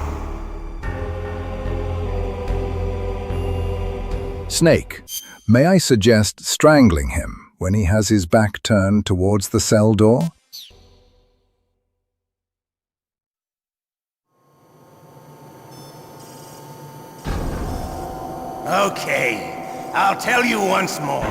[SPEAKER 15] Snake, may I suggest strangling him when he has his back turned towards the cell door?
[SPEAKER 22] Okay, I'll tell you once more.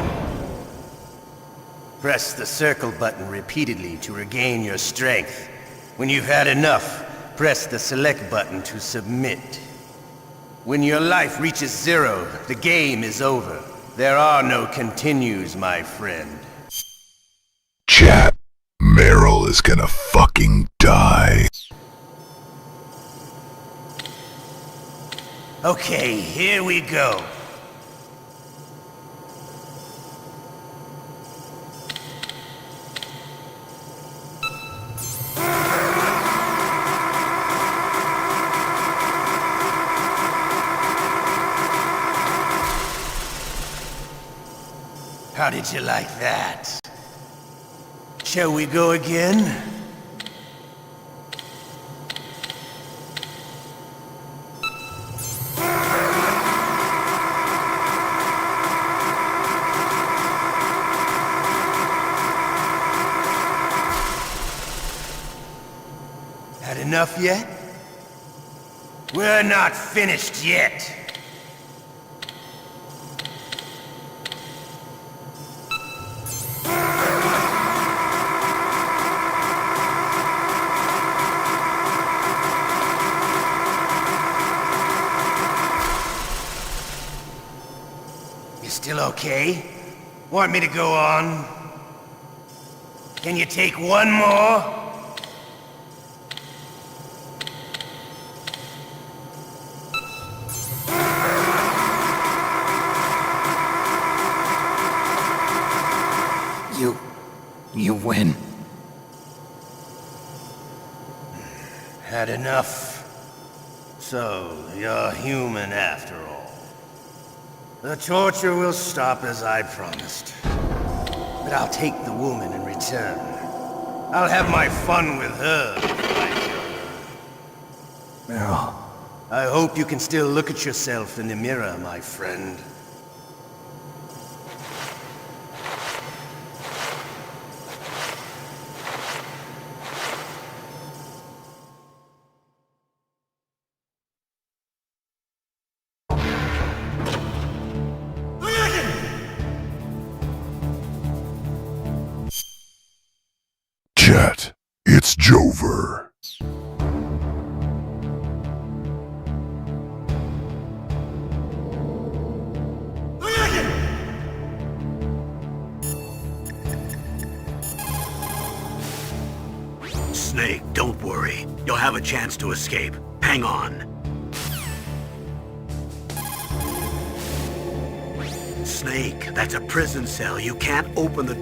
[SPEAKER 22] Press the circle button repeatedly to regain your strength. When you've had enough, press the select button to submit. When your life reaches 0, the game is over. There are no continues, my friend.
[SPEAKER 19] Chat. Meryl is gonna fucking die.
[SPEAKER 22] Okay, here we go. How did you like that? Shall we go again? enough yet? We're not finished yet. You still okay? Want me to go on? Can you take one more?
[SPEAKER 2] You win.
[SPEAKER 22] Had enough? So, you're human after all. The torture will stop as I promised. But I'll take the woman in return. I'll have my fun with her before I kill her.
[SPEAKER 2] Meryl.
[SPEAKER 22] I hope you can still look at yourself in the mirror, my friend.
[SPEAKER 19] Chat, it's Jover.
[SPEAKER 1] Snake, don't worry. You'll have a chance to escape. Hang on. Snake, that's a prison cell. You can't open the...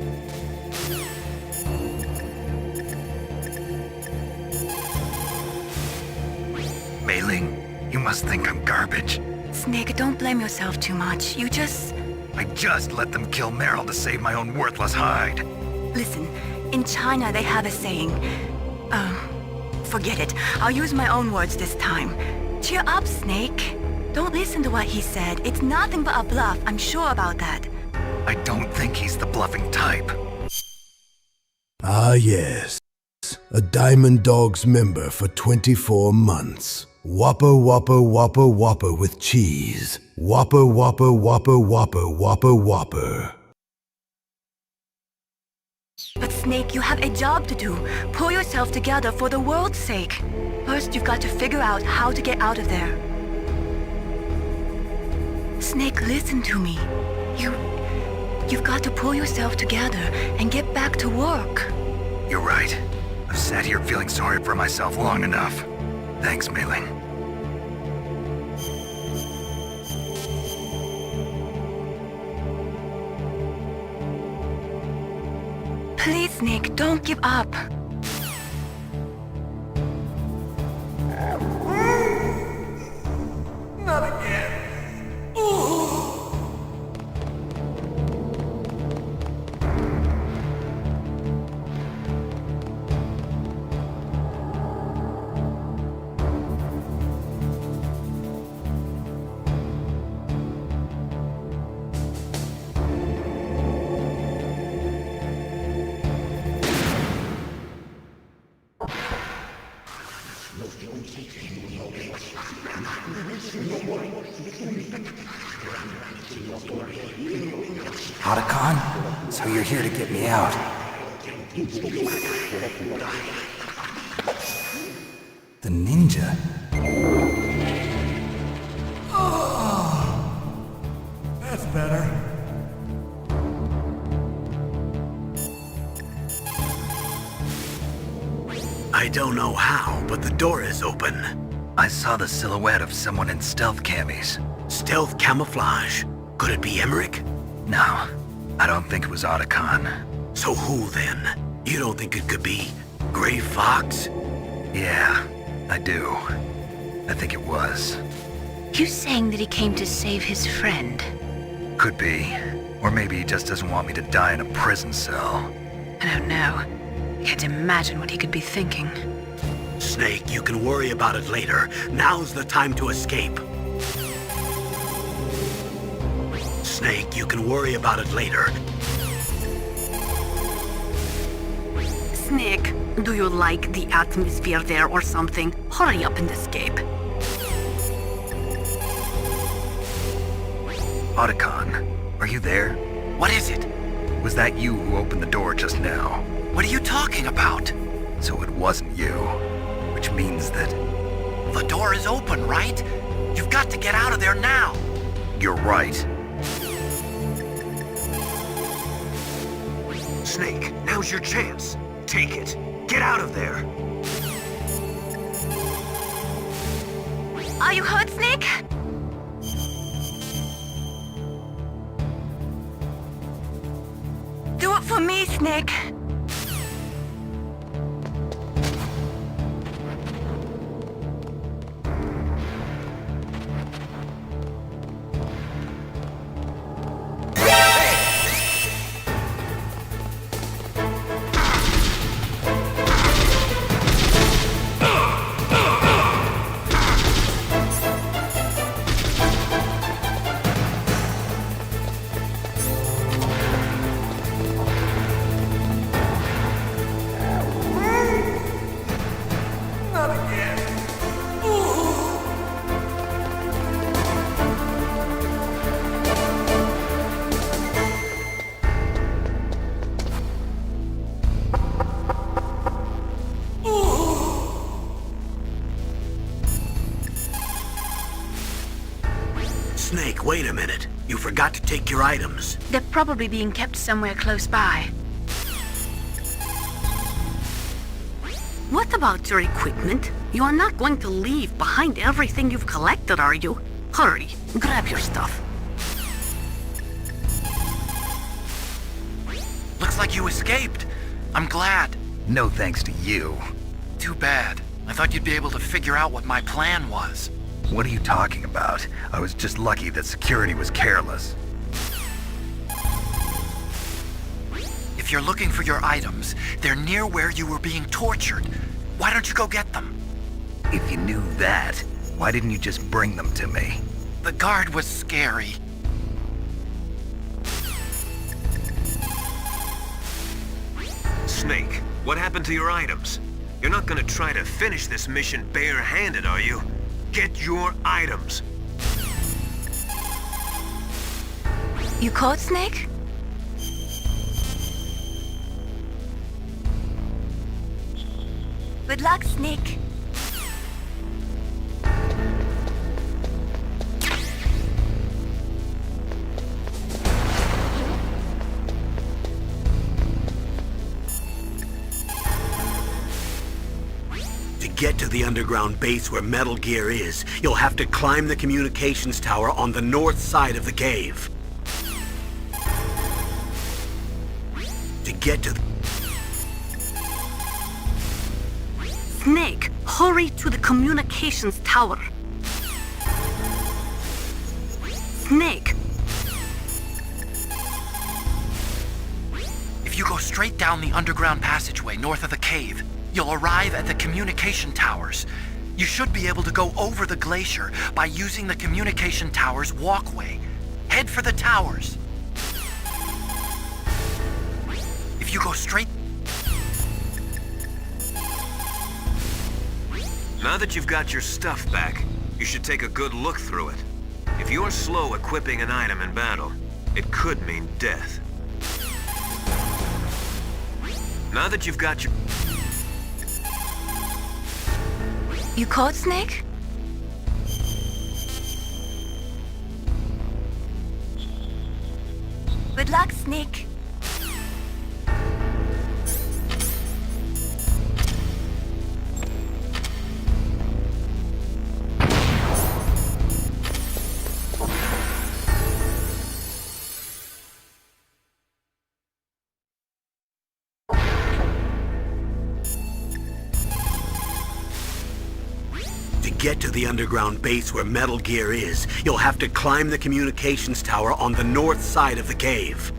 [SPEAKER 13] Mei-Ling, you must think I'm garbage.
[SPEAKER 5] Snake, don't blame yourself too much.
[SPEAKER 13] I just let them kill Meryl to save my own worthless hide.
[SPEAKER 5] Listen, in China they have a saying. Forget it. I'll use my own words this time. Cheer up, Snake. Don't listen to what he said. It's nothing but a bluff. I'm sure about that.
[SPEAKER 13] I don't think he's the bluffing type.
[SPEAKER 10] Ah, yes. A Diamond Dogs member for 24 months. Whopper, whopper, whopper, whopper with cheese. Whopper, whopper, whopper, whopper, whopper, whopper.
[SPEAKER 5] But Snake, you have a job to do. Pull yourself together for the world's sake. First, you've got to figure out how to get out of there. Snake, listen to me. You've got to pull yourself together and get back to work.
[SPEAKER 13] You're right. I've sat here feeling sorry for myself long enough. Thanks, Mei-Ling.
[SPEAKER 5] Please, Snake, don't give up.
[SPEAKER 12] Not again.
[SPEAKER 2] Otacon? So you're here to get me out. The ninja?
[SPEAKER 12] Oh, that's better.
[SPEAKER 1] I don't know how, but the door is open.
[SPEAKER 13] I saw the silhouette of someone in stealth camis.
[SPEAKER 1] Stealth camouflage? Could it be Emmerich?
[SPEAKER 13] No, I don't think it was Otacon.
[SPEAKER 1] So who then? You don't think it could be Gray Fox?
[SPEAKER 13] Yeah, I do. I think it was.
[SPEAKER 6] You saying that he came to save his friend?
[SPEAKER 13] Could be. Or maybe he just doesn't want me to die in a prison cell.
[SPEAKER 6] I don't know. I can't imagine what he could be thinking.
[SPEAKER 1] Snake, you can worry about it later. Now's the time to escape. Snake, you can worry about it later.
[SPEAKER 5] Snake,
[SPEAKER 6] Do you like the atmosphere there or something? Hurry up and escape.
[SPEAKER 13] Otacon, are you there?
[SPEAKER 18] What is it?
[SPEAKER 13] Was that you who opened the door just now?
[SPEAKER 18] What are you talking about?
[SPEAKER 13] So it wasn't you, which means that...
[SPEAKER 18] The door is open, right? You've got to get out of there now.
[SPEAKER 13] You're right.
[SPEAKER 4] Snake, now's your chance. Take it. Get out of there.
[SPEAKER 5] Are you hurt, Snake? Do it for me, Snake.
[SPEAKER 1] Snake, wait a minute. You forgot to take your items.
[SPEAKER 6] They're probably being kept somewhere close by. What about your equipment? You are not going to leave behind everything you've collected, are you? Hurry, grab your stuff.
[SPEAKER 18] Looks like you escaped. I'm glad.
[SPEAKER 13] No thanks to you.
[SPEAKER 18] Too bad. I thought you'd be able to figure out what my plan was.
[SPEAKER 13] What are you talking about? I was just lucky that security was careless.
[SPEAKER 18] If you're looking for your items, they're near where you were being tortured. Why don't you go get them?
[SPEAKER 13] If you knew that, why didn't you just bring them to me?
[SPEAKER 18] The guard was scary.
[SPEAKER 4] Snake, what happened to your items? You're not gonna try to finish this mission bare-handed, are you? Get your items.
[SPEAKER 5] You caught Snake? Good luck, Snake.
[SPEAKER 1] To get to the underground base where Metal Gear is, you'll have to climb the communications tower on the north side of the cave. To get to
[SPEAKER 6] Snake, hurry to the communications tower. Snake.
[SPEAKER 18] If you go straight down the underground passageway north of the cave, you'll arrive at the communication towers. You should be able to go over the glacier by using the communication tower's walkway. Head for the towers. If you go straight...
[SPEAKER 4] Now that you've got your stuff back, you should take a good look through it. If you're slow equipping an item in battle, it could mean death. Now that you've got your...
[SPEAKER 5] You caught Snake? Good luck, Snake.
[SPEAKER 1] To get to the underground base where Metal Gear is, you'll have to climb the communications tower on the north side of the cave.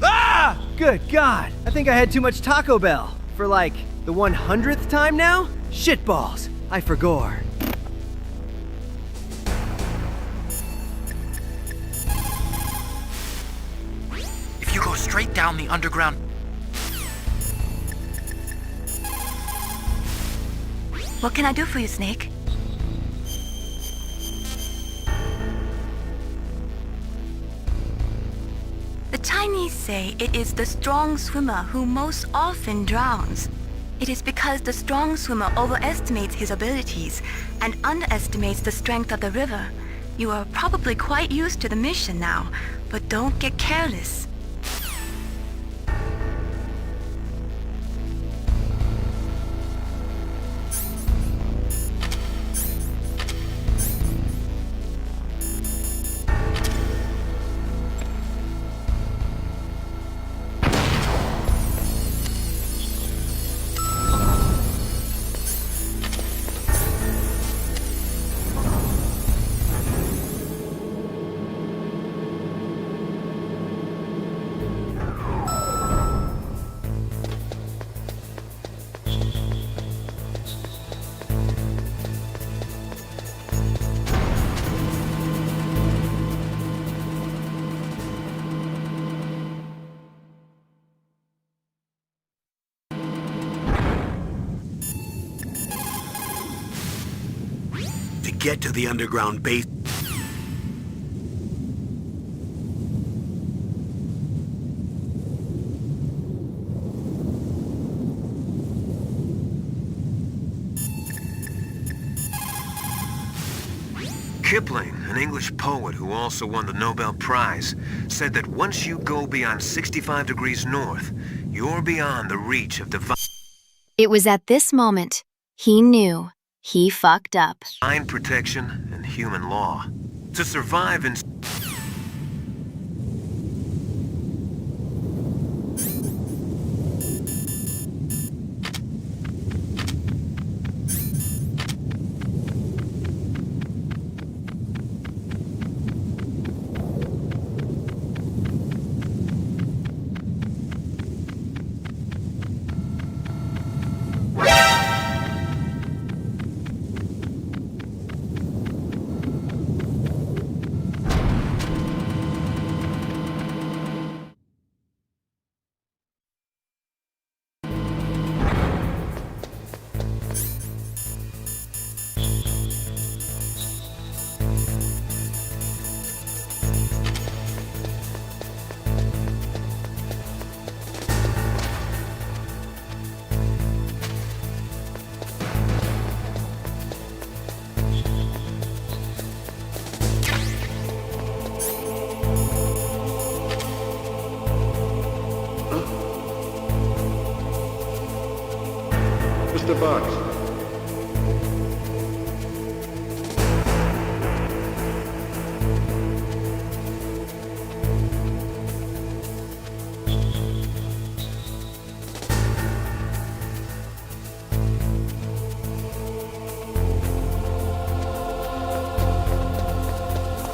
[SPEAKER 20] Ah! Good God! I think I had too much Taco Bell. For like, the 100th time now? Shitballs. I forgot.
[SPEAKER 18] If you go straight down down the underground...
[SPEAKER 5] What can I do for you, Snake? The Chinese say it is the strong swimmer who most often drowns. It is because the strong swimmer overestimates his abilities and underestimates the strength of the river. You are probably quite used to the mission now, but don't get careless.
[SPEAKER 1] To get to the underground base...
[SPEAKER 4] Kipling, an English poet who also won the Nobel Prize, said that once you go beyond 65 degrees north, you're beyond the reach of divine...
[SPEAKER 7] It was at this moment he knew he fucked up.
[SPEAKER 4] Divine protection and human law. To survive in...
[SPEAKER 11] Mr. Box.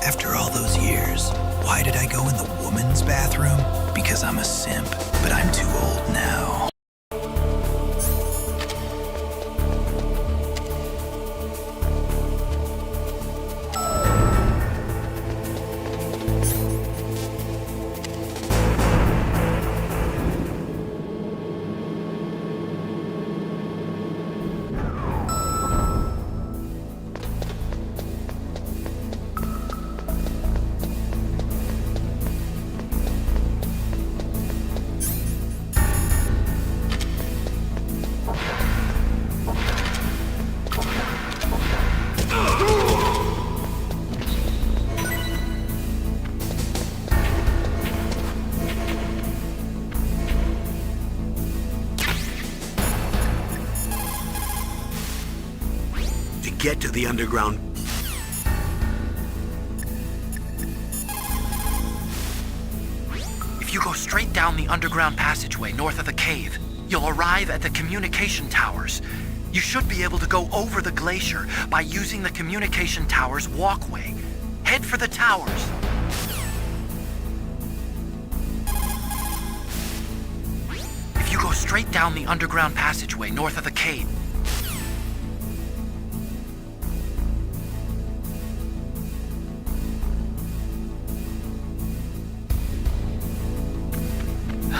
[SPEAKER 21] After all those years, why did I go in the woman's bathroom? Because I'm a simp, but I'm too old now.
[SPEAKER 1] Get to the underground.
[SPEAKER 18] If you go straight down the underground passageway north of the cave, you'll arrive at the communication towers. You should be able to go over the glacier by using the communication towers walkway. Head for the towers. If you go straight down the underground passageway north of the cave,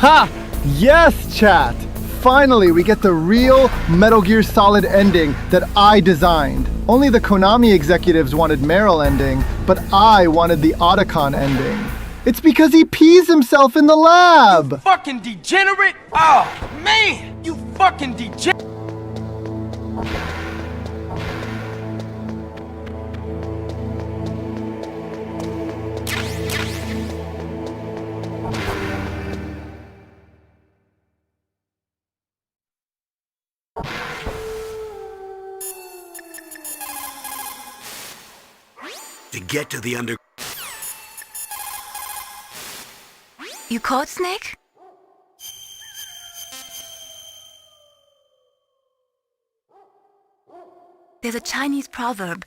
[SPEAKER 8] Ha! Yes, chat! Finally, we get the real Metal Gear Solid ending that I designed. Only the Konami executives wanted Meryl ending, but I wanted the Otacon ending. It's because he pees himself in the lab!
[SPEAKER 11] You fucking degenerate! Oh, man! You fucking degenerate!
[SPEAKER 1] To get to the under...
[SPEAKER 5] You caught Snake? There's a Chinese proverb.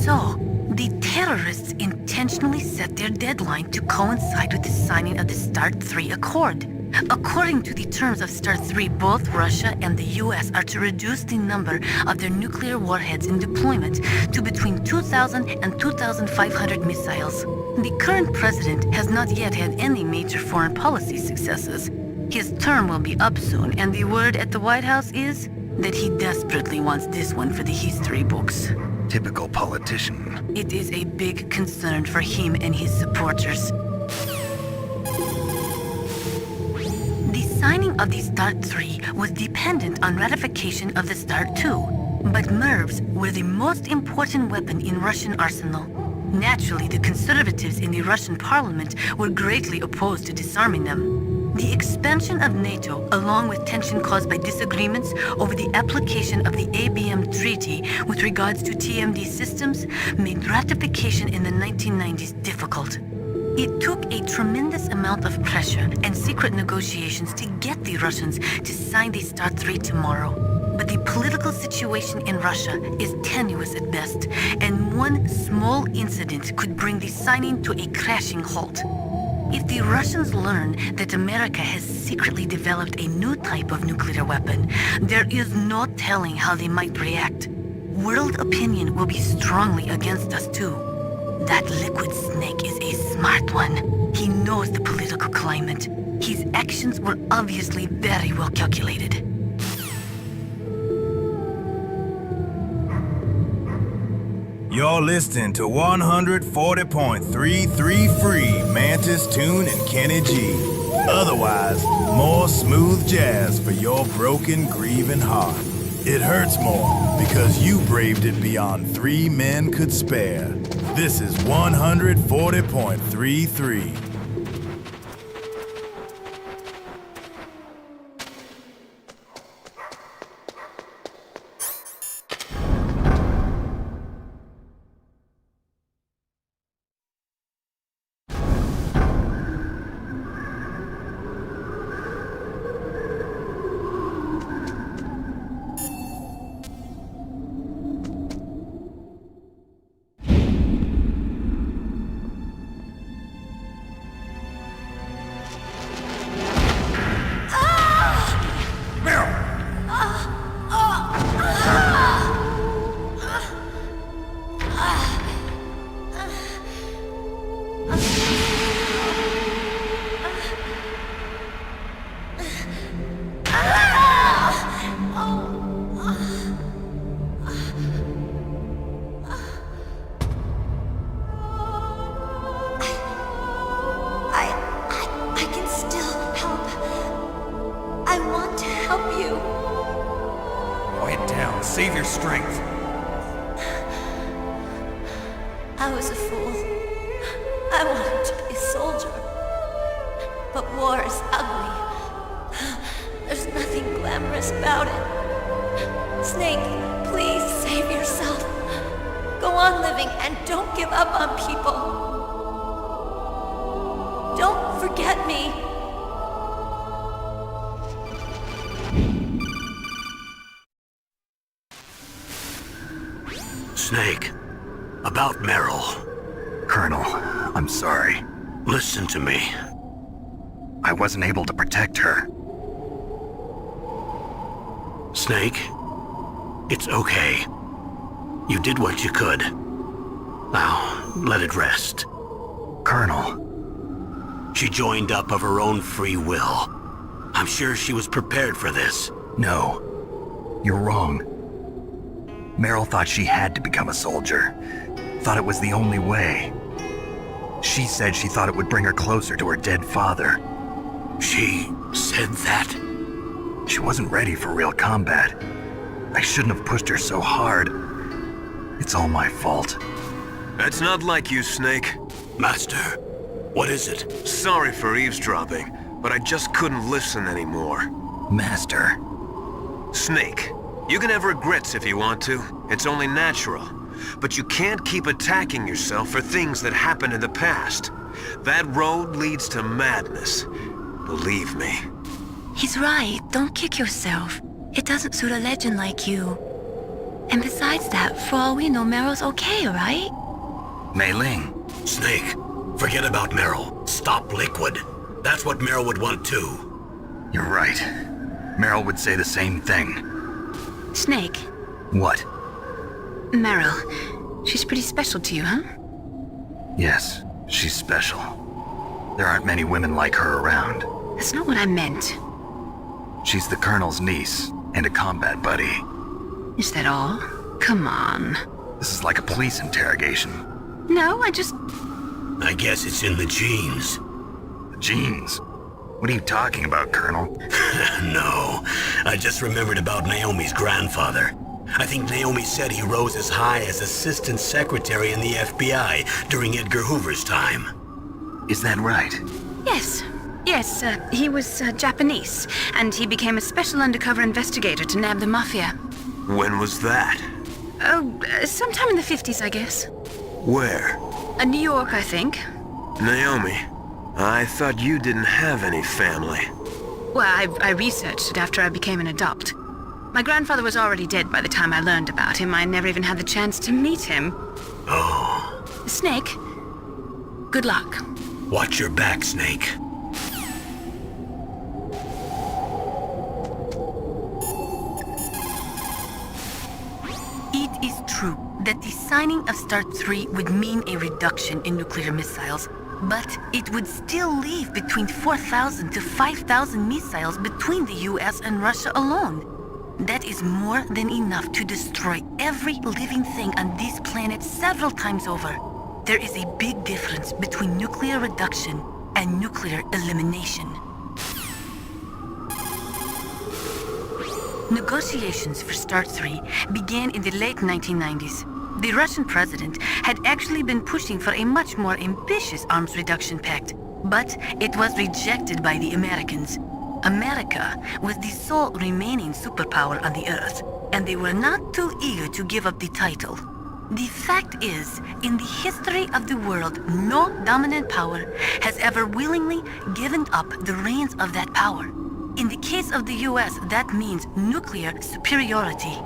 [SPEAKER 6] So, the terrorists intentionally set their deadline to coincide with the signing of the START 3 Accord. According to the terms of START 3, both Russia and the US are to reduce the number of their nuclear warheads in deployment to between 2,000 and 2,500 missiles. The current president has not yet had any major foreign policy successes. His term will be up soon, and the word at the White House is that he desperately wants this one for the history books.
[SPEAKER 13] Typical politician.
[SPEAKER 6] It is a big concern for him and his supporters. The signing of the START 3 was dependent on ratification of the START 2, but MIRVs were the most important weapon in Russian arsenal. Naturally, the conservatives in the Russian parliament were greatly opposed to disarming them. The expansion of NATO, along with tension caused by disagreements over the application of the ABM Treaty with regards to TMD systems, made ratification in the 1990s difficult. It took a tremendous amount of pressure and secret negotiations to get the Russians to sign the START 3 tomorrow. But the political situation in Russia is tenuous at best, and one small incident could bring the signing to a crashing halt. If the Russians learn that America has secretly developed a new type of nuclear weapon, there is no telling how they might react. World opinion will be strongly against us too. That liquid snake is a smart one. He knows the political climate. His actions were obviously very well calculated.
[SPEAKER 17] You're listening to 140.33 Free Mantis, Tune, and Kenny G. Otherwise, more smooth jazz for your broken, grieving heart. It hurts more because you braved it beyond 3 men could spare. This is 140.33.
[SPEAKER 9] Save your strength.
[SPEAKER 5] I was a fool. I wanted to be a soldier. But war is ugly. There's nothing glamorous about it. Snake, please save yourself. Go on living and don't give up on people. Don't forget me.
[SPEAKER 1] Snake, About Meryl.
[SPEAKER 13] Colonel, I'm sorry.
[SPEAKER 1] Listen to me.
[SPEAKER 13] I wasn't able to protect her.
[SPEAKER 1] Snake, it's okay. You did what you could. Now, let it rest.
[SPEAKER 13] Colonel.
[SPEAKER 1] She joined up of her own free will. I'm sure she was prepared for this.
[SPEAKER 13] No, you're wrong. Meryl thought she had to become a soldier. Thought it was the only way. She said she thought it would bring her closer to her dead father.
[SPEAKER 1] She said that?
[SPEAKER 13] She wasn't ready for real combat. I shouldn't have pushed her so hard. It's all my fault.
[SPEAKER 4] That's not like you, Snake.
[SPEAKER 1] Master, what is it?
[SPEAKER 4] Sorry for eavesdropping, but I just couldn't listen anymore.
[SPEAKER 13] Master.
[SPEAKER 4] Snake, you can have regrets if you want to. It's only natural. But you can't keep attacking yourself for things that happened in the past. That road leads to madness. Believe me.
[SPEAKER 5] He's right. Don't kick yourself. It doesn't suit a legend like you. And besides that, for all we know, Meryl's okay, right?
[SPEAKER 13] Mei Ling.
[SPEAKER 1] Snake, forget about Meryl. Stop Liquid. That's what Meryl would want too.
[SPEAKER 13] You're right. Meryl would say the same thing.
[SPEAKER 6] Snake.
[SPEAKER 13] What?
[SPEAKER 6] Meryl. She's pretty special to you, huh?
[SPEAKER 13] Yes, she's special. There aren't many women like her around.
[SPEAKER 6] That's not what I meant.
[SPEAKER 13] She's the Colonel's niece and a combat buddy.
[SPEAKER 6] Is that all? Come on.
[SPEAKER 13] This is like a police interrogation.
[SPEAKER 6] No,
[SPEAKER 1] I guess it's in the genes.
[SPEAKER 13] The genes? What are you talking about, Colonel?
[SPEAKER 1] No, I just remembered about Naomi's grandfather. I think Naomi said he rose as high as assistant secretary in the FBI during Edgar Hoover's time.
[SPEAKER 13] Is that right?
[SPEAKER 6] Yes. Yes, he was Japanese, and he became a special undercover investigator to nab the mafia.
[SPEAKER 4] When was that?
[SPEAKER 6] Oh, sometime in the 50s, I guess.
[SPEAKER 4] Where?
[SPEAKER 6] New York, I think.
[SPEAKER 4] Naomi, I thought you didn't have any family.
[SPEAKER 6] Well, I researched it after I became an adopt. My grandfather was already dead by the time I learned about him. I never even had the chance to meet him.
[SPEAKER 1] Oh.
[SPEAKER 6] Snake, good luck.
[SPEAKER 1] Watch your back, Snake.
[SPEAKER 6] It is true that the signing of START 3 would mean a reduction in nuclear missiles, but it would still leave between 4,000 to 5,000 missiles between the US and Russia alone. That is more than enough to destroy every living thing on this planet several times over. There is a big difference between nuclear reduction and nuclear elimination. Negotiations for START 3 began in the late 1990s. The Russian president had actually been pushing for a much more ambitious arms reduction pact, but it was rejected by the Americans. America was the sole remaining superpower on the Earth, and they were not too eager to give up the title. The fact is, in the history of the world, no dominant power has ever willingly given up the reins of that power. In the case of the US, that means nuclear superiority.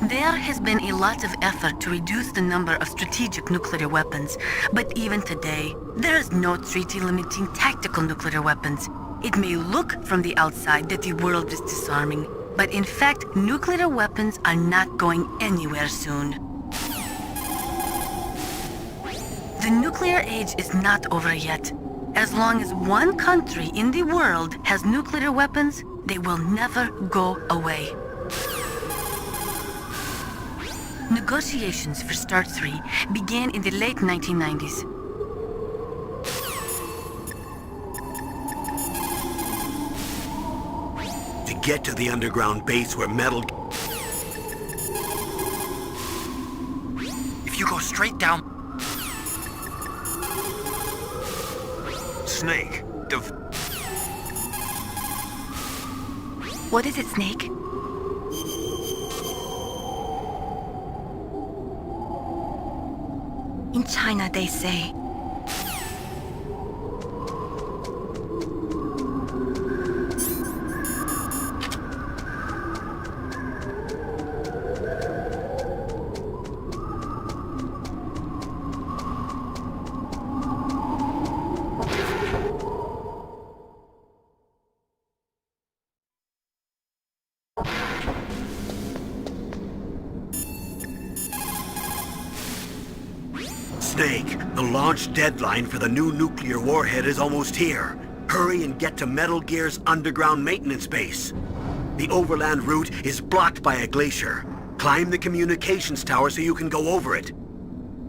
[SPEAKER 6] There has been a lot of effort to reduce the number of strategic nuclear weapons, but even today, there is no treaty limiting tactical nuclear weapons. It may look from the outside that the world is disarming, but in fact, nuclear weapons are not going anywhere soon. The nuclear age is not over yet. As long as one country in the world has nuclear weapons, they will never go away. Negotiations for START 3 began in the late 1990s.
[SPEAKER 1] To get to the underground base where metal...
[SPEAKER 18] If you go straight down...
[SPEAKER 4] Snake,
[SPEAKER 5] What is it, Snake? In China, they say,
[SPEAKER 1] Snake, the launch deadline for the new nuclear warhead is almost here. Hurry and get to Metal Gear's underground maintenance base. The overland route is blocked by a glacier. Climb the communications tower so you can go over it.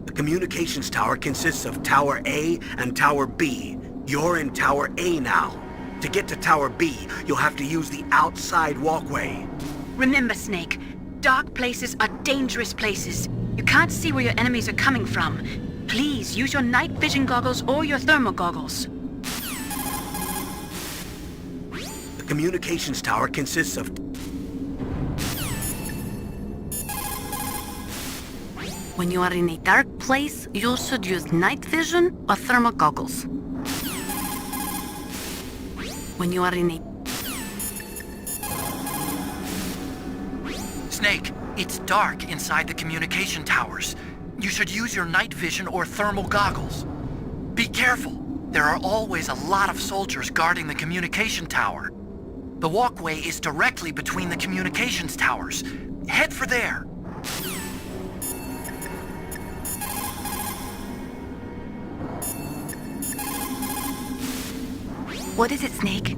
[SPEAKER 1] The communications tower consists of Tower A and Tower B. You're in Tower A now. To get to Tower B, you'll have to use the outside walkway.
[SPEAKER 6] Remember, Snake, dark places are dangerous places. You can't see where your enemies are coming from. Please use your night vision goggles or your thermal goggles.
[SPEAKER 1] The communications tower consists of...
[SPEAKER 6] When you are in a dark place, you should use night vision or thermal goggles. When you are in a...
[SPEAKER 18] Snake, it's dark inside the communication towers. You should use your night vision or thermal goggles. Be careful. There are always a lot of soldiers guarding the communication tower. The walkway is directly between the communications towers. Head for there.
[SPEAKER 5] What is it, Snake?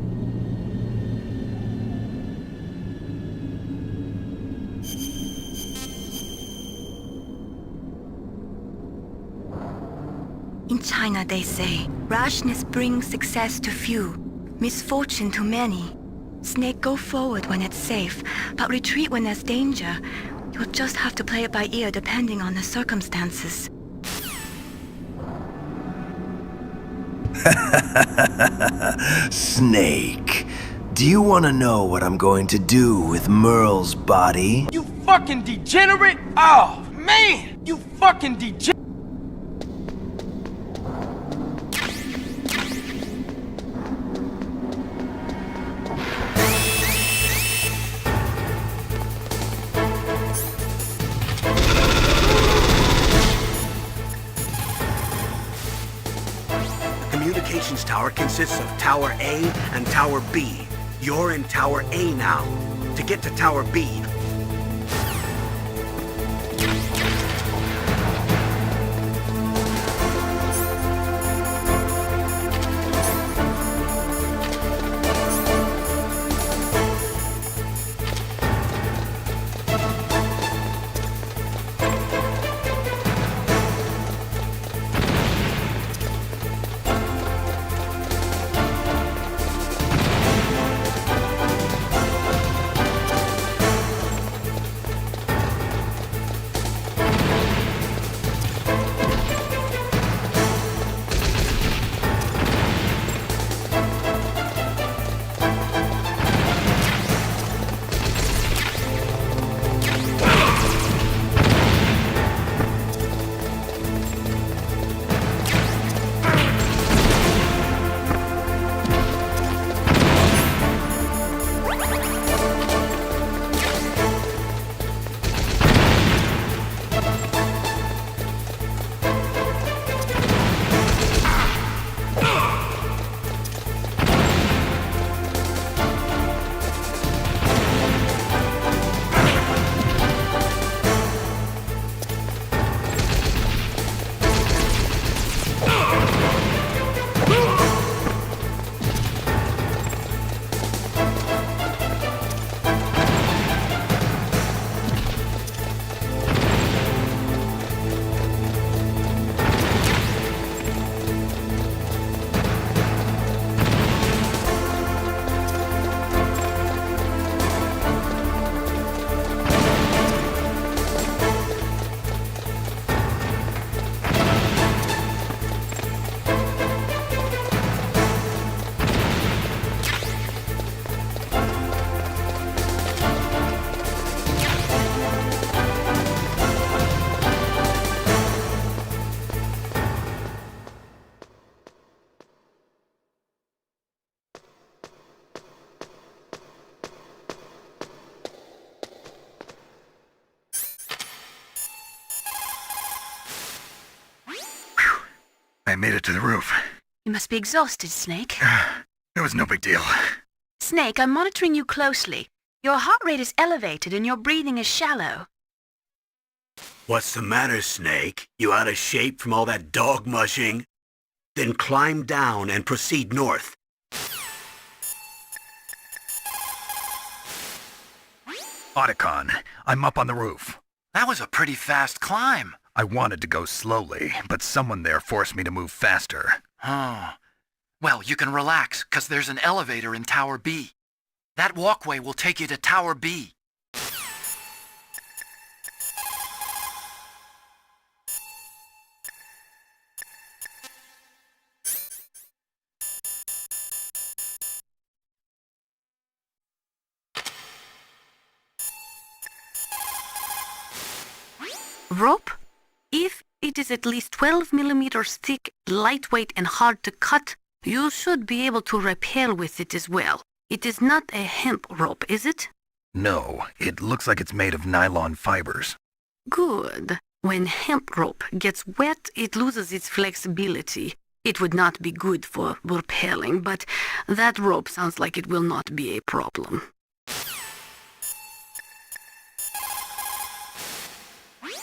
[SPEAKER 5] In China, they say, rashness brings success to few, misfortune to many. Snake, go forward when it's safe, but retreat when there's danger. You'll just have to play it by ear depending on the circumstances.
[SPEAKER 21] Snake, do you want to know what I'm going to do with Meryl's body?
[SPEAKER 11] You fucking degenerate! Oh, man! You fucking degenerate!
[SPEAKER 1] Communications tower consists of Tower A and Tower B. You're in Tower A now. To get to Tower B,
[SPEAKER 13] I made it to the roof.
[SPEAKER 6] You must be exhausted, Snake.
[SPEAKER 13] It was no big deal.
[SPEAKER 6] Snake, I'm monitoring you closely. Your heart rate is elevated and your breathing is shallow.
[SPEAKER 1] What's the matter, Snake? You out of shape from all that dog mushing? Then climb down and proceed north.
[SPEAKER 13] Otacon, I'm up on the roof.
[SPEAKER 18] That was a pretty fast climb.
[SPEAKER 13] I wanted to go slowly, but someone there forced me to move faster.
[SPEAKER 18] Oh. Well, you can relax, 'cause there's an elevator in Tower B. That walkway will take you to Tower B.
[SPEAKER 6] Rope? If it is at least 12 millimeters thick, lightweight, and hard to cut, you should be able to rappel with it as well. It is not a hemp rope, is it?
[SPEAKER 13] No, it looks like it's made of nylon fibers.
[SPEAKER 6] Good. When hemp rope gets wet, it loses its flexibility. It would not be good for rappelling, but that rope sounds like it will not be a problem.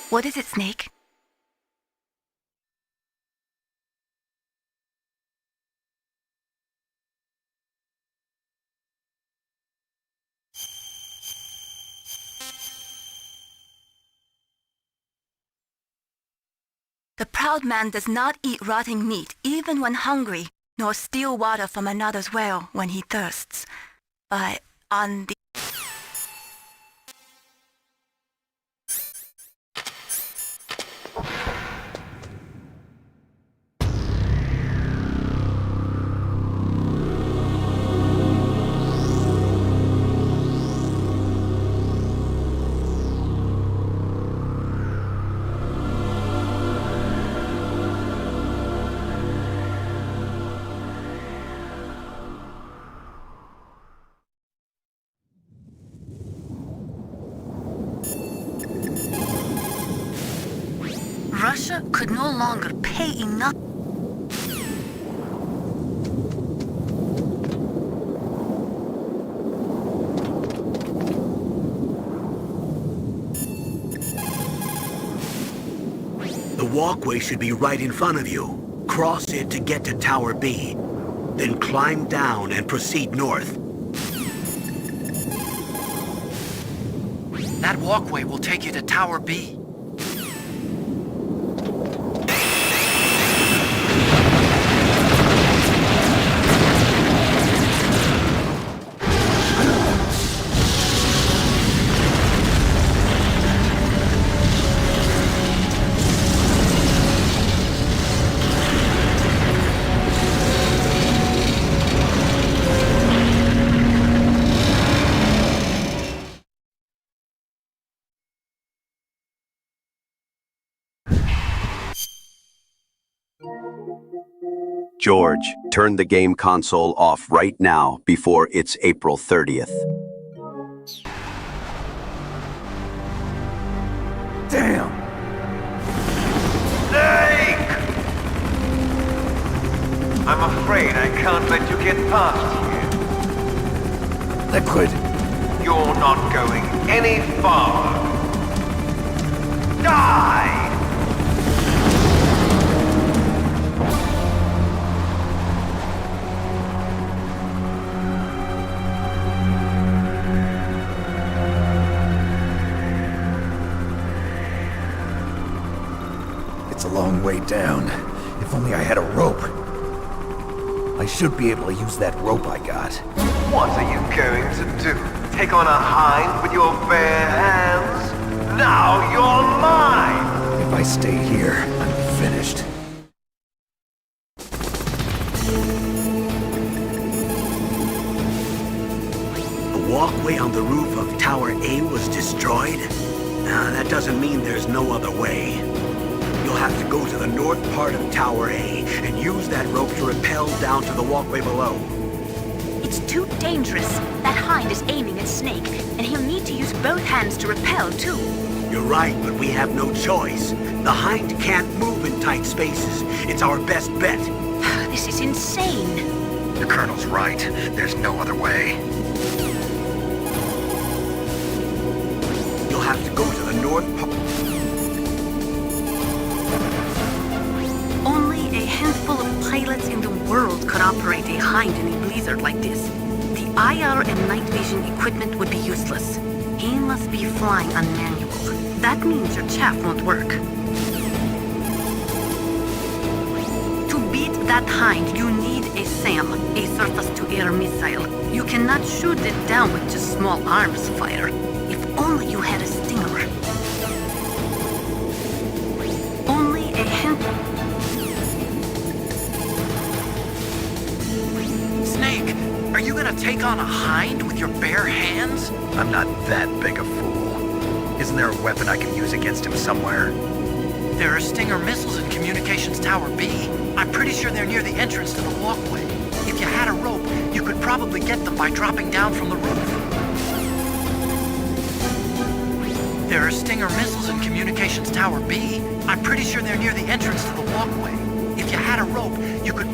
[SPEAKER 5] What is it, Snake? The proud man does not eat rotting meat even when hungry, nor steal water from another's well when he thirsts. But on the
[SPEAKER 6] Russia could no longer pay enough.
[SPEAKER 1] The walkway should be right in front of you. Cross it to get to Tower B. Then climb down and proceed north.
[SPEAKER 18] That walkway will take you to Tower B.
[SPEAKER 3] George, turn the game console off right now before it's April 30th.
[SPEAKER 13] Damn!
[SPEAKER 4] Snake! I'm afraid I can't let you get past here.
[SPEAKER 13] Liquid!
[SPEAKER 4] You're not going any farther. Die!
[SPEAKER 13] It's a long way down. If only I had a rope. I should be able to use that rope I got.
[SPEAKER 4] What are you going to do? Take on a hind with your bare hands? Now you're mine!
[SPEAKER 13] If I stay here, I'm finished.
[SPEAKER 1] The walkway on the roof of Tower A was destroyed? That doesn't mean there's no other way. You'll have to go to the north part of Tower A and use that rope to rappel down to the walkway below.
[SPEAKER 14] It's too dangerous. That hind is aiming at Snake, and he'll need to use both hands to rappel, too.
[SPEAKER 1] You're right, but we have no choice. The hind can't move in tight spaces. It's our best bet.
[SPEAKER 14] This is insane.
[SPEAKER 13] The Colonel's right. There's no other way.
[SPEAKER 1] You'll have to go to the north part.
[SPEAKER 6] Hind in a blizzard like this. The IR and night vision equipment would be useless. He must be flying on manual. That means your chaff won't work. To beat that Hind, you need a SAM, a surface-to-air missile. You cannot shoot it down with just small arms fire. If only you had a Stinger. Only a hint.
[SPEAKER 18] Snake, are you gonna take on a Hind with your bare hands?
[SPEAKER 13] I'm not that big a fool. Isn't there a weapon I can use against him somewhere?
[SPEAKER 18] There are Stinger missiles in Communications Tower B. I'm pretty sure they're near the entrance to the walkway. If you had a rope, you could probably get them by dropping down from the roof. There are Stinger missiles in Communications Tower B. I'm pretty sure they're near the entrance to the walkway. If you had a rope, you could...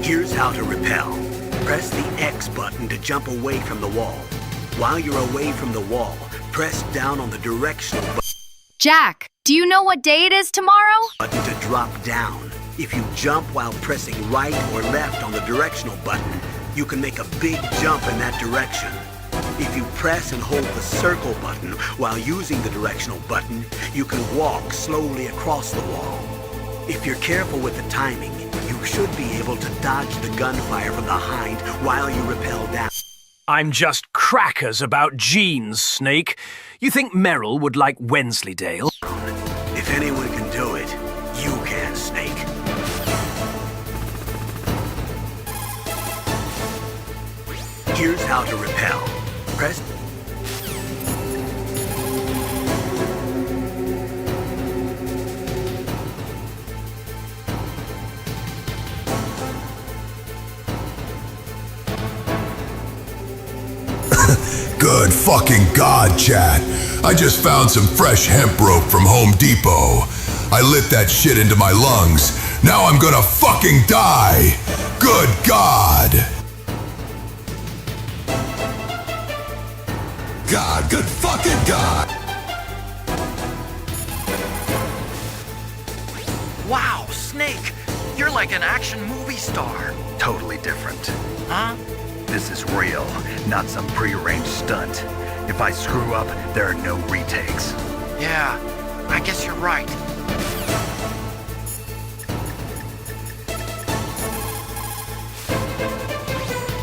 [SPEAKER 1] Here's how to repel. Press the X button to jump away from the wall. While you're away from the wall, press down on the directional
[SPEAKER 7] Jack, do you know what day it is tomorrow?
[SPEAKER 1] button to drop down. If you jump while pressing right or left on the directional button, you can make a big jump in that direction. If you press and hold the circle button while using the directional button, you can walk slowly across the wall. If you're careful with the timing, you should be able to dodge the gunfire from the Hind while you rappel down.
[SPEAKER 15] I'm just crackers about jeans, Snake. You think Meryl would like Wensleydale?
[SPEAKER 1] If anyone can do it, you can, Snake. Here's how to rappel. Press...
[SPEAKER 10] Good fucking God, chat. I just found some fresh hemp rope from Home Depot. I lit that shit into my lungs. Now I'm gonna fucking die. Good God. God, good fucking God.
[SPEAKER 18] Wow, Snake, you're like an action movie star.
[SPEAKER 13] Totally different.
[SPEAKER 18] Huh?
[SPEAKER 13] This is real, not some prearranged stunt. If I screw up, there are no retakes.
[SPEAKER 18] Yeah, I guess you're right.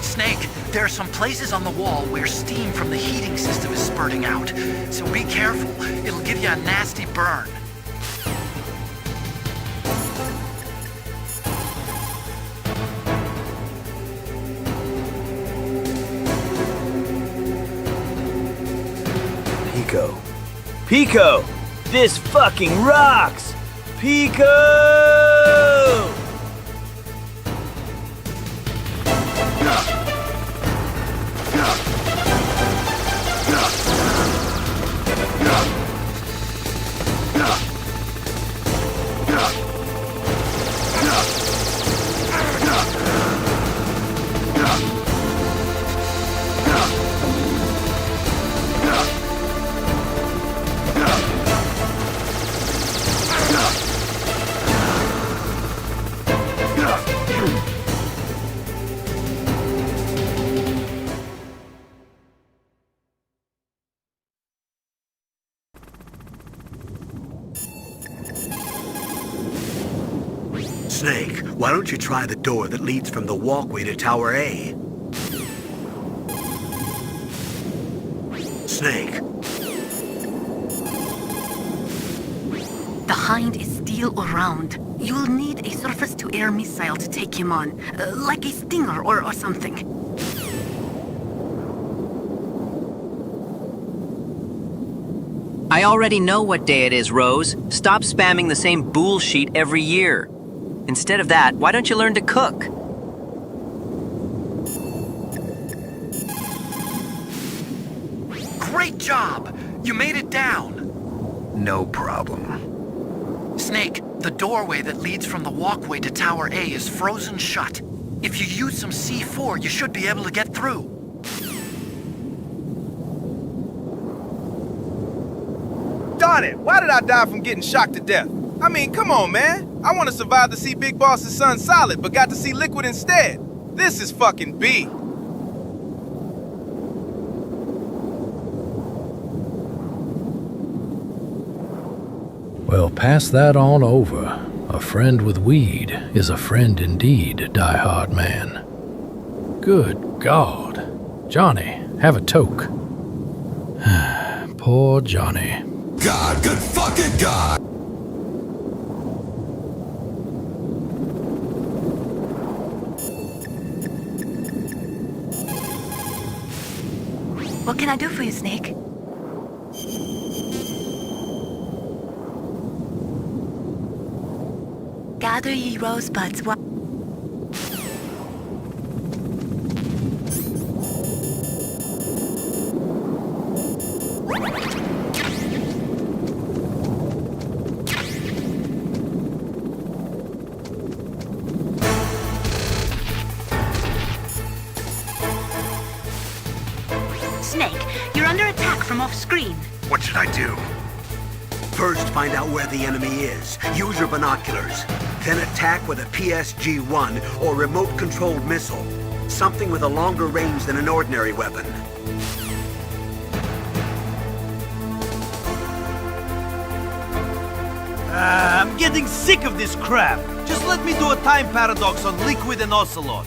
[SPEAKER 18] Snake, there are some places on the wall where steam from the heating system is spurting out. So be careful, it'll give you a nasty burn.
[SPEAKER 11] Pico! This fucking rocks! Pico!
[SPEAKER 1] Snake, why don't you try the door that leads from the walkway to Tower A? Snake.
[SPEAKER 6] The Hind is still around. You'll need a surface-to-air missile to take him on, like a Stinger or something.
[SPEAKER 16] I already know what day it is, Rose. Stop spamming the same bullshit every year. Instead of that, why don't you learn to cook?
[SPEAKER 18] Great job! You made it down!
[SPEAKER 13] No problem.
[SPEAKER 18] Snake, the doorway that leads from the walkway to Tower A is frozen shut. If you use some C4, you should be able to get through.
[SPEAKER 11] Darn it, why did I die from getting shocked to death? I mean, come on, man. I want to survive to see Big Boss's son Solid, but got to see Liquid instead. This is fucking B.
[SPEAKER 22] Well, pass that on over. A friend with weed is a friend indeed, diehard man. Good God. Johnny, have a toke. Poor Johnny.
[SPEAKER 10] God, good fucking God!
[SPEAKER 5] What can I do for you, Snake? Gather ye rosebuds.
[SPEAKER 14] Snake, you're under attack from off-screen.
[SPEAKER 13] What should I do?
[SPEAKER 1] First, find out where the enemy is. Use your binoculars. Then attack with a PSG-1 or remote-controlled missile. Something with a longer range than an ordinary weapon.
[SPEAKER 12] I'm getting sick of this crap. Just let me do a time paradox on Liquid and Ocelot.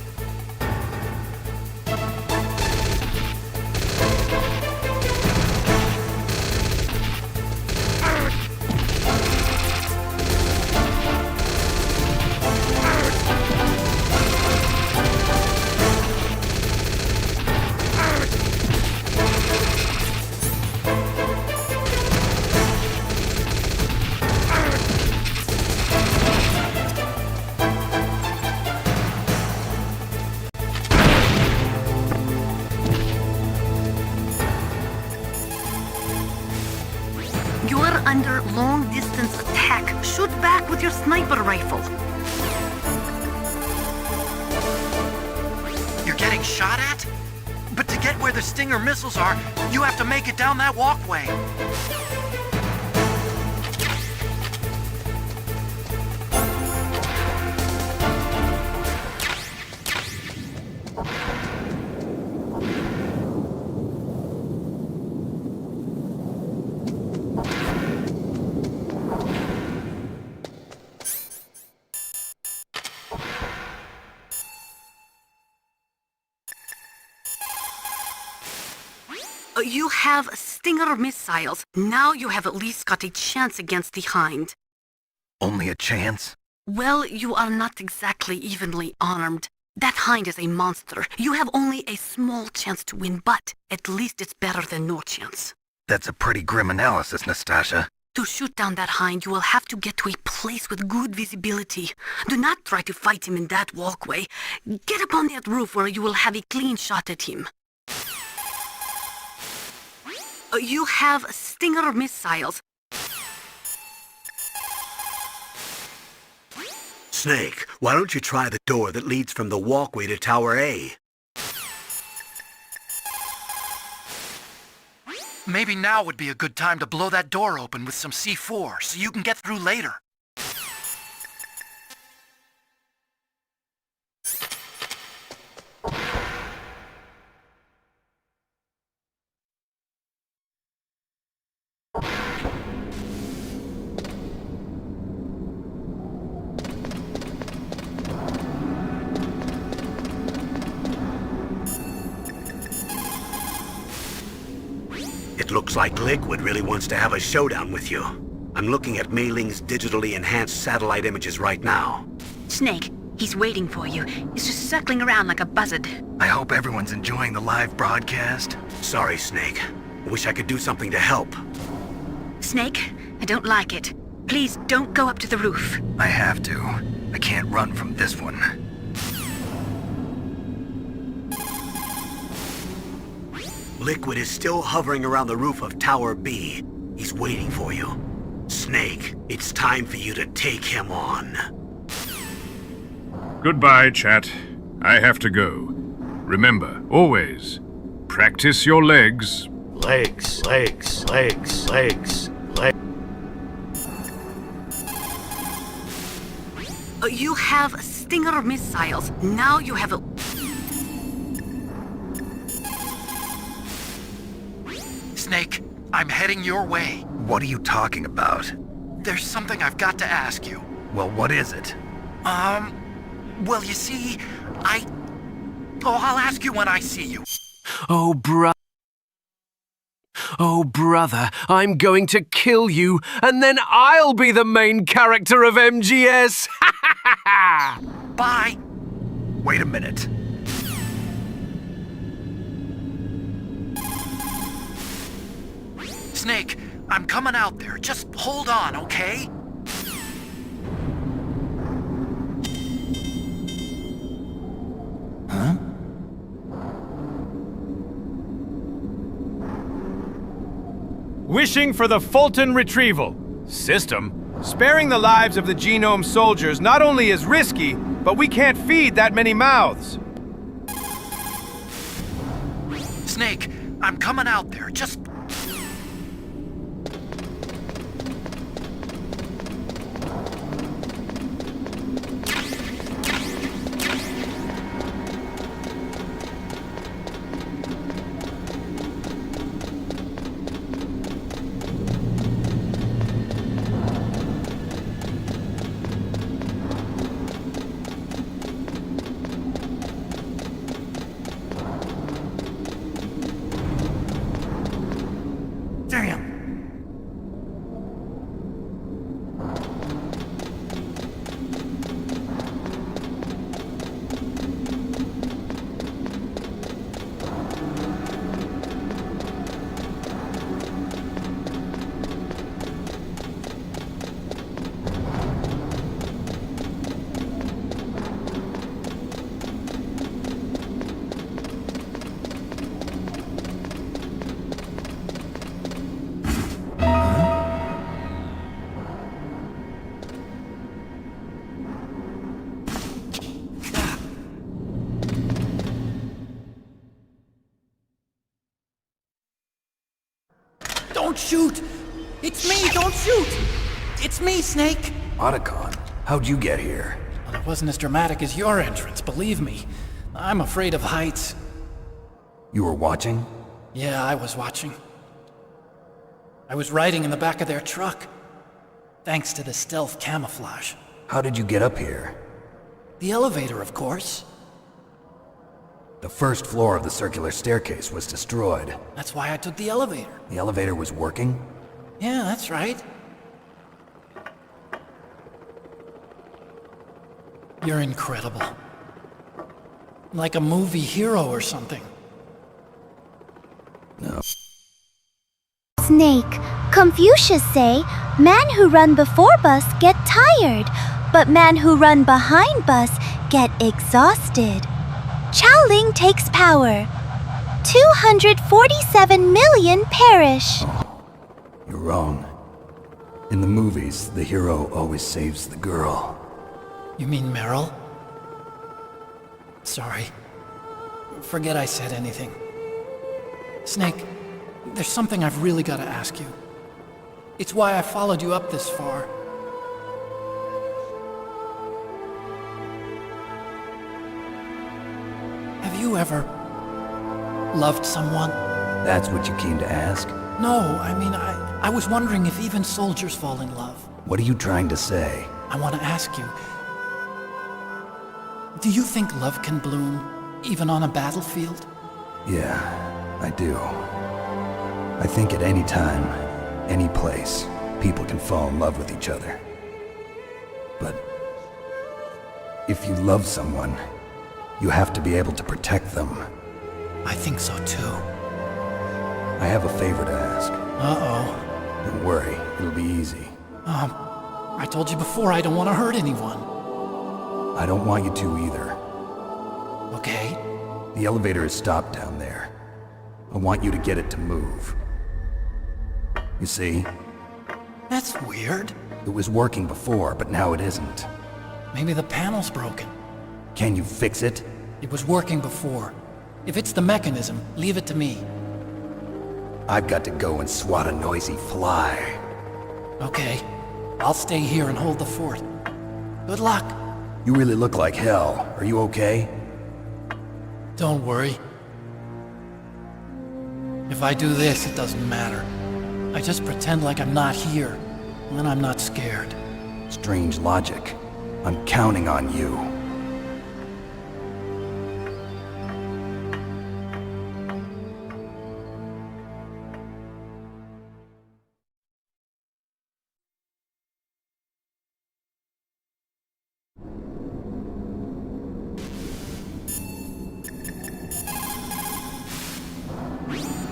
[SPEAKER 6] You're under long-distance attack. Shoot back with your sniper rifle.
[SPEAKER 18] You're getting shot at? But to get where the Stinger missiles are, you have to make it down that walkway.
[SPEAKER 6] You have Stinger missiles. Now you have at least got a chance against the Hind.
[SPEAKER 13] Only a chance?
[SPEAKER 6] Well, you are not exactly evenly armed. That Hind is a monster. You have only a small chance to win, but at least it's better than no chance.
[SPEAKER 13] That's a pretty grim analysis, Nastasha.
[SPEAKER 6] To shoot down that Hind, you will have to get to a place with good visibility. Do not try to fight him in that walkway. Get up on that roof where you will have a clean shot at him. You have Stinger missiles.
[SPEAKER 1] Snake, why don't you try the door that leads from the walkway to Tower A?
[SPEAKER 18] Maybe now would be a good time to blow that door open with some C4 so you can get through later.
[SPEAKER 1] It looks like Liquid really wants to have a showdown with you. I'm looking at Mei Ling's digitally enhanced satellite images right now.
[SPEAKER 14] Snake, he's waiting for you. He's just circling around like a buzzard.
[SPEAKER 13] I hope everyone's enjoying the live broadcast.
[SPEAKER 1] Sorry, Snake. I wish I could do something to help.
[SPEAKER 14] Snake, I don't like it. Please don't go up to the roof.
[SPEAKER 13] I have to. I can't run from this one.
[SPEAKER 1] Liquid is still hovering around the roof of Tower B. He's waiting for you. Snake, it's time for you to take him on.
[SPEAKER 2] Goodbye, chat. I have to go. Remember, always, practice your legs.
[SPEAKER 9] Legs, legs, legs, legs, legs.
[SPEAKER 6] You have Stinger missiles. Now you have a...
[SPEAKER 18] Snake, I'm heading your way.
[SPEAKER 13] What are you talking about?
[SPEAKER 18] There's something I've got to ask you.
[SPEAKER 13] Well, what is it?
[SPEAKER 18] Well, you see, I'll ask you when I see you.
[SPEAKER 15] Oh, brother, I'm going to kill you, and then I'll be the main character of MGS!
[SPEAKER 18] Bye!
[SPEAKER 13] Wait a minute.
[SPEAKER 18] Snake, I'm coming out there. Just hold on, okay?
[SPEAKER 9] Huh?
[SPEAKER 11] Wishing for the Fulton retrieval system. Sparing the lives of the genome soldiers not only is risky, but we can't feed that many mouths.
[SPEAKER 18] Snake, I'm coming out there. Just... Don't shoot! It's me, don't shoot! It's me, Snake!
[SPEAKER 9] Otacon, how'd you get here?
[SPEAKER 12] Well, it wasn't as dramatic as your entrance, believe me. I'm afraid of heights.
[SPEAKER 9] You were watching?
[SPEAKER 12] Yeah, I was watching. I was riding in the back of their truck. Thanks to the stealth camouflage.
[SPEAKER 9] How did you get up here?
[SPEAKER 12] The elevator, of course.
[SPEAKER 9] The first floor of the circular staircase was destroyed.
[SPEAKER 12] That's why I took the elevator.
[SPEAKER 9] The elevator was working?
[SPEAKER 12] Yeah, that's right. You're incredible. Like a movie hero or something.
[SPEAKER 9] No.
[SPEAKER 19] Snake, Confucius say, man who run before bus get tired, but man who run behind bus get exhausted. Chowling takes power. 247 million perish.
[SPEAKER 9] Oh, you're wrong. In the movies, the hero always saves the girl.
[SPEAKER 12] You mean Meryl? Sorry. Forget I said anything. Snake, there's something I've really got to ask you. It's why I followed you up this far. Have you ever loved someone?
[SPEAKER 9] That's what you came to ask?
[SPEAKER 12] No, I mean, I was wondering if even soldiers fall in love.
[SPEAKER 9] What are you trying to say?
[SPEAKER 12] I want to ask you, do you think love can bloom even on a battlefield?
[SPEAKER 9] Yeah, I do. I think at any time, any place, people can fall in love with each other. But if you love someone, you have to be able to protect them.
[SPEAKER 12] I think so too.
[SPEAKER 9] I have a favor to ask.
[SPEAKER 12] Uh-oh.
[SPEAKER 9] Don't worry, it'll be easy.
[SPEAKER 12] I told you before I don't want to hurt anyone.
[SPEAKER 9] I don't want you to either.
[SPEAKER 12] Okay.
[SPEAKER 9] The elevator is stopped down there. I want you to get it to move. You see?
[SPEAKER 12] That's weird.
[SPEAKER 9] It was working before, but now it isn't.
[SPEAKER 12] Maybe the panel's broken.
[SPEAKER 9] Can you fix it?
[SPEAKER 12] It was working before. If it's the mechanism, leave it to me.
[SPEAKER 9] I've got to go and swat a noisy fly.
[SPEAKER 12] Okay. I'll stay here and hold the fort. Good luck.
[SPEAKER 9] You really look like hell. Are you okay?
[SPEAKER 12] Don't worry. If I do this, it doesn't matter. I just pretend like I'm not here, and then I'm not scared.
[SPEAKER 9] Strange logic. I'm counting on you.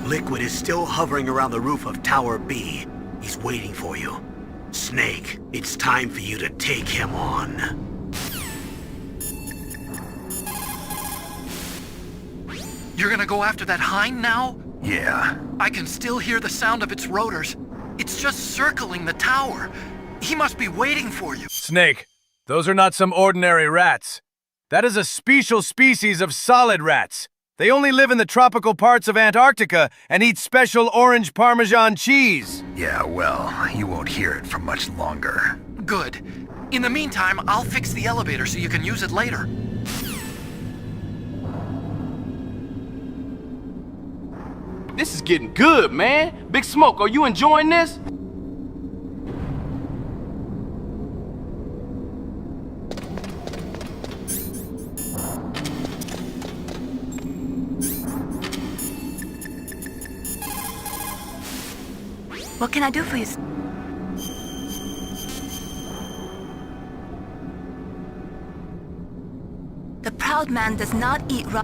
[SPEAKER 1] Liquid is still hovering around the roof of Tower B. He's waiting for you. Snake, it's time for you to take him on.
[SPEAKER 18] You're gonna go after that hind now?
[SPEAKER 13] Yeah.
[SPEAKER 18] I can still hear the sound of its rotors. It's just circling the tower. He must be waiting for you.
[SPEAKER 15] Snake, those are not some ordinary rats. That is a special species of solid rats. They only live in the tropical parts of Antarctica and eat special orange Parmesan cheese.
[SPEAKER 13] Yeah, well, you won't hear it for much longer.
[SPEAKER 18] Good. In the meantime, I'll fix the elevator so you can use it later.
[SPEAKER 8] This is getting good, man. Big Smoke, are you enjoying this?
[SPEAKER 5] What can I do for you? The proud man does not eat raw.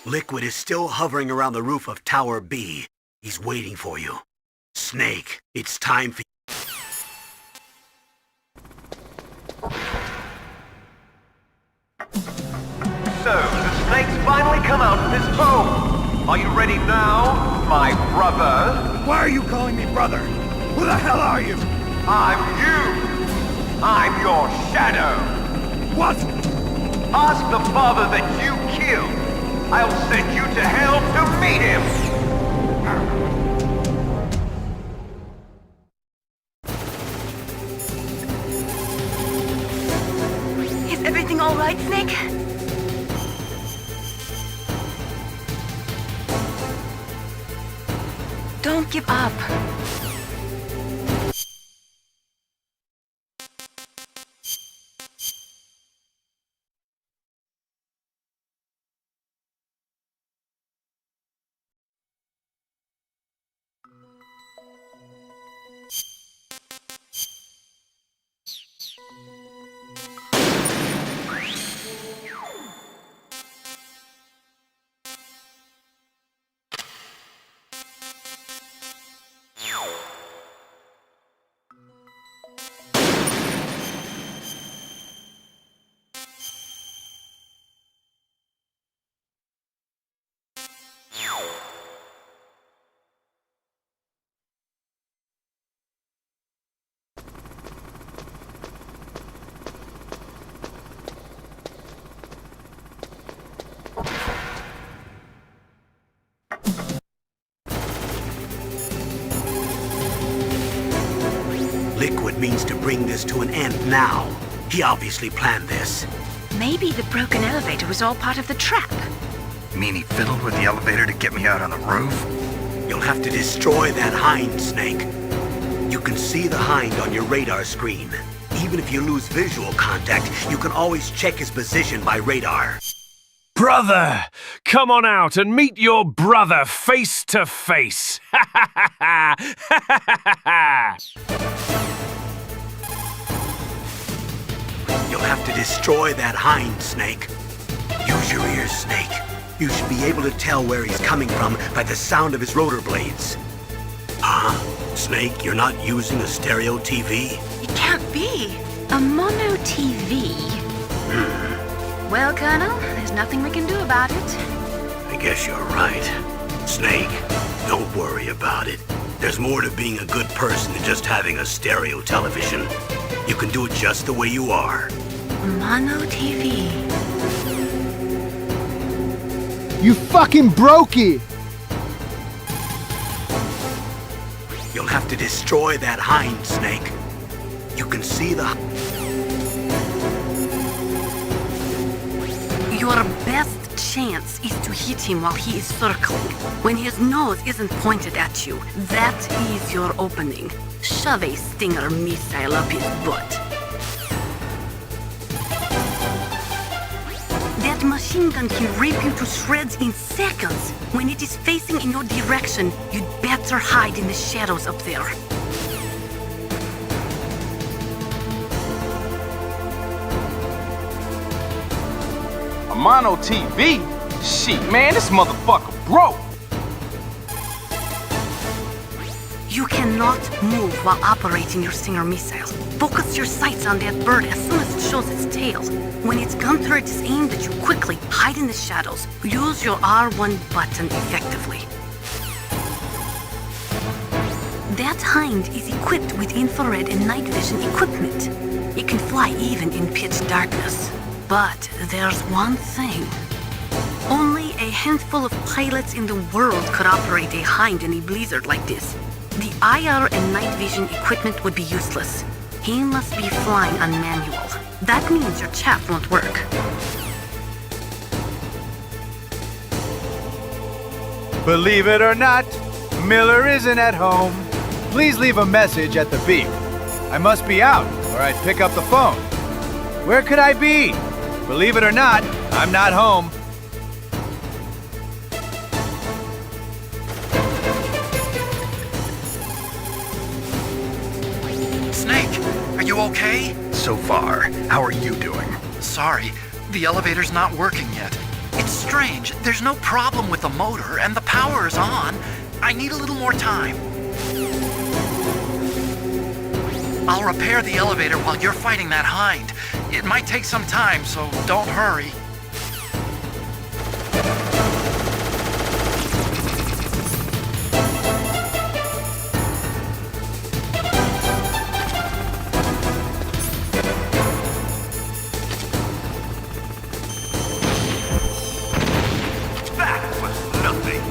[SPEAKER 1] Liquid is still hovering around the roof of Tower B. He's waiting for you. Snake, it's time for you.
[SPEAKER 20] So, the snake's finally come out of his home. Are you ready now, my brother?
[SPEAKER 23] Why are you calling me brother? Who the hell are you?
[SPEAKER 20] I'm you. I'm your shadow.
[SPEAKER 23] What?
[SPEAKER 20] Ask the father that you killed. I'll send you to hell to meet him.
[SPEAKER 5] Is everything all right, Snake? Don't give up.
[SPEAKER 1] this to an end now. He obviously planned this.
[SPEAKER 14] Maybe the broken elevator was all part of the trap.
[SPEAKER 13] You mean he fiddled with the elevator to get me out on the roof?
[SPEAKER 1] You'll have to destroy that hind, Snake. You can see the hind on your radar screen. Even if you lose visual contact, you can always check his position by radar.
[SPEAKER 3] Brother, come on out and meet your brother face to face.
[SPEAKER 1] You'll have to destroy that hind, Snake. Use your ears, Snake. You should be able to tell where he's coming from by the sound of his rotor blades. Snake, you're not using a stereo TV?
[SPEAKER 14] It can't be. A mono TV. Well, Colonel, there's nothing we can do about it.
[SPEAKER 1] I guess you're right. Snake, don't worry about it. There's more to being a good person than just having a stereo television. You can do it just the way you are.
[SPEAKER 5] Mono TV.
[SPEAKER 17] You fucking broke it!
[SPEAKER 1] You'll have to destroy that hind, Snake. You can see the...
[SPEAKER 6] Your best chance is to hit him while he is circling. When his nose isn't pointed at you, that is your opening. Shove a Stinger missile up his butt. That machine gun can rip you to shreds in seconds. When it is facing in your direction, you'd better hide in the shadows up there.
[SPEAKER 8] A mono TV? Shit, man, this motherfucker broke.
[SPEAKER 6] You cannot move while operating your Stinger missile. Focus your sights on that bird as soon as it shows its tail. When its gun turret is aimed at you, quickly hide in the shadows. Use your R1 button effectively. That hind is equipped with infrared and night vision equipment. It can fly even in pitch darkness. But there's one thing. Only a handful of pilots in the world could operate a hind in a blizzard like this. The IR and night vision equipment would be useless. He must be flying on manual. That means your chaff won't work.
[SPEAKER 17] Believe it or not, Miller isn't at home. Please leave a message at the beep. I must be out, or I'd pick up the phone. Where could I be? Believe it or not, I'm not home.
[SPEAKER 18] Snake, are you okay?
[SPEAKER 13] So far, how are you doing?
[SPEAKER 18] Sorry, the elevator's not working yet. It's strange, there's no problem with the motor and the power is on. I need a little more time. I'll repair the elevator while you're fighting that hind. It might take some time, so don't hurry.
[SPEAKER 20] That was nothing.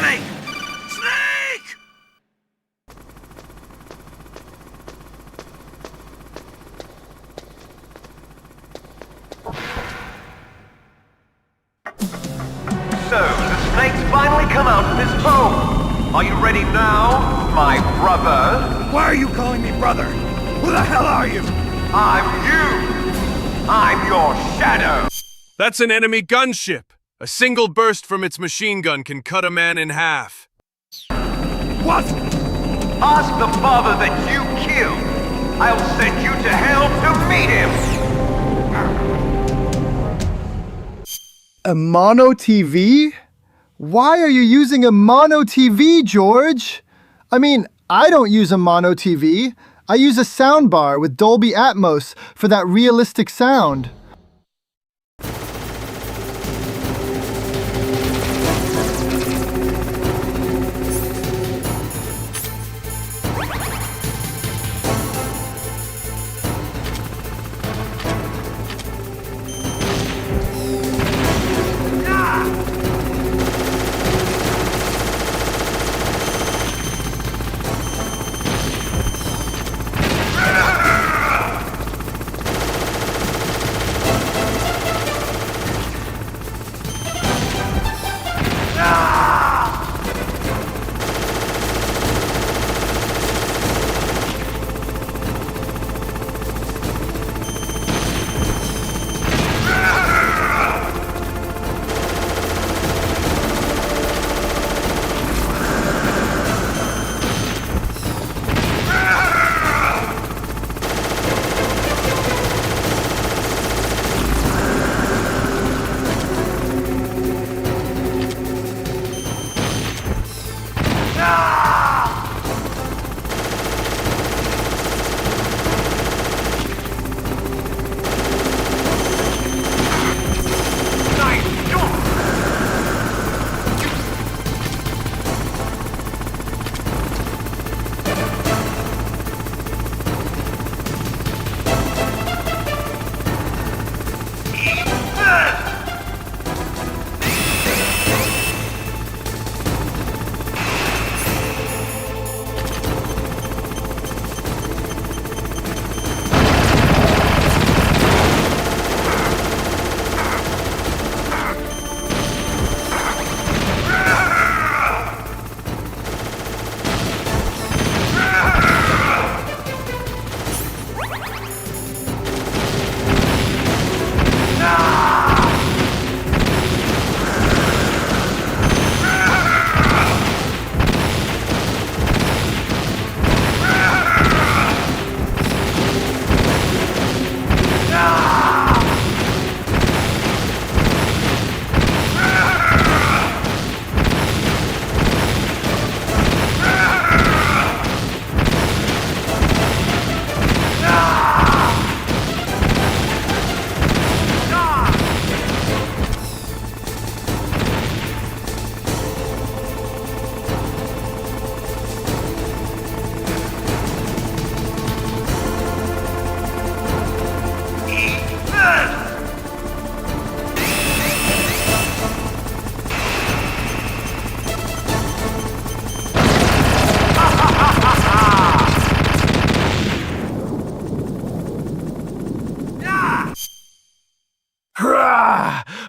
[SPEAKER 23] Snake! Snake!
[SPEAKER 20] So, the snake's finally come out of his home. Are you ready now, my brother?
[SPEAKER 23] Why are you calling me brother? Who the hell are you?
[SPEAKER 20] I'm you! I'm your shadow!
[SPEAKER 15] That's an enemy gunship. A single burst from its machine gun can cut a man in half.
[SPEAKER 23] What?
[SPEAKER 20] Ask the father that you killed. I'll send you to hell to meet him!
[SPEAKER 4] A mono TV? Why are you using a mono TV, George? I mean, I don't use a mono TV. I use a soundbar with Dolby Atmos for that realistic sound.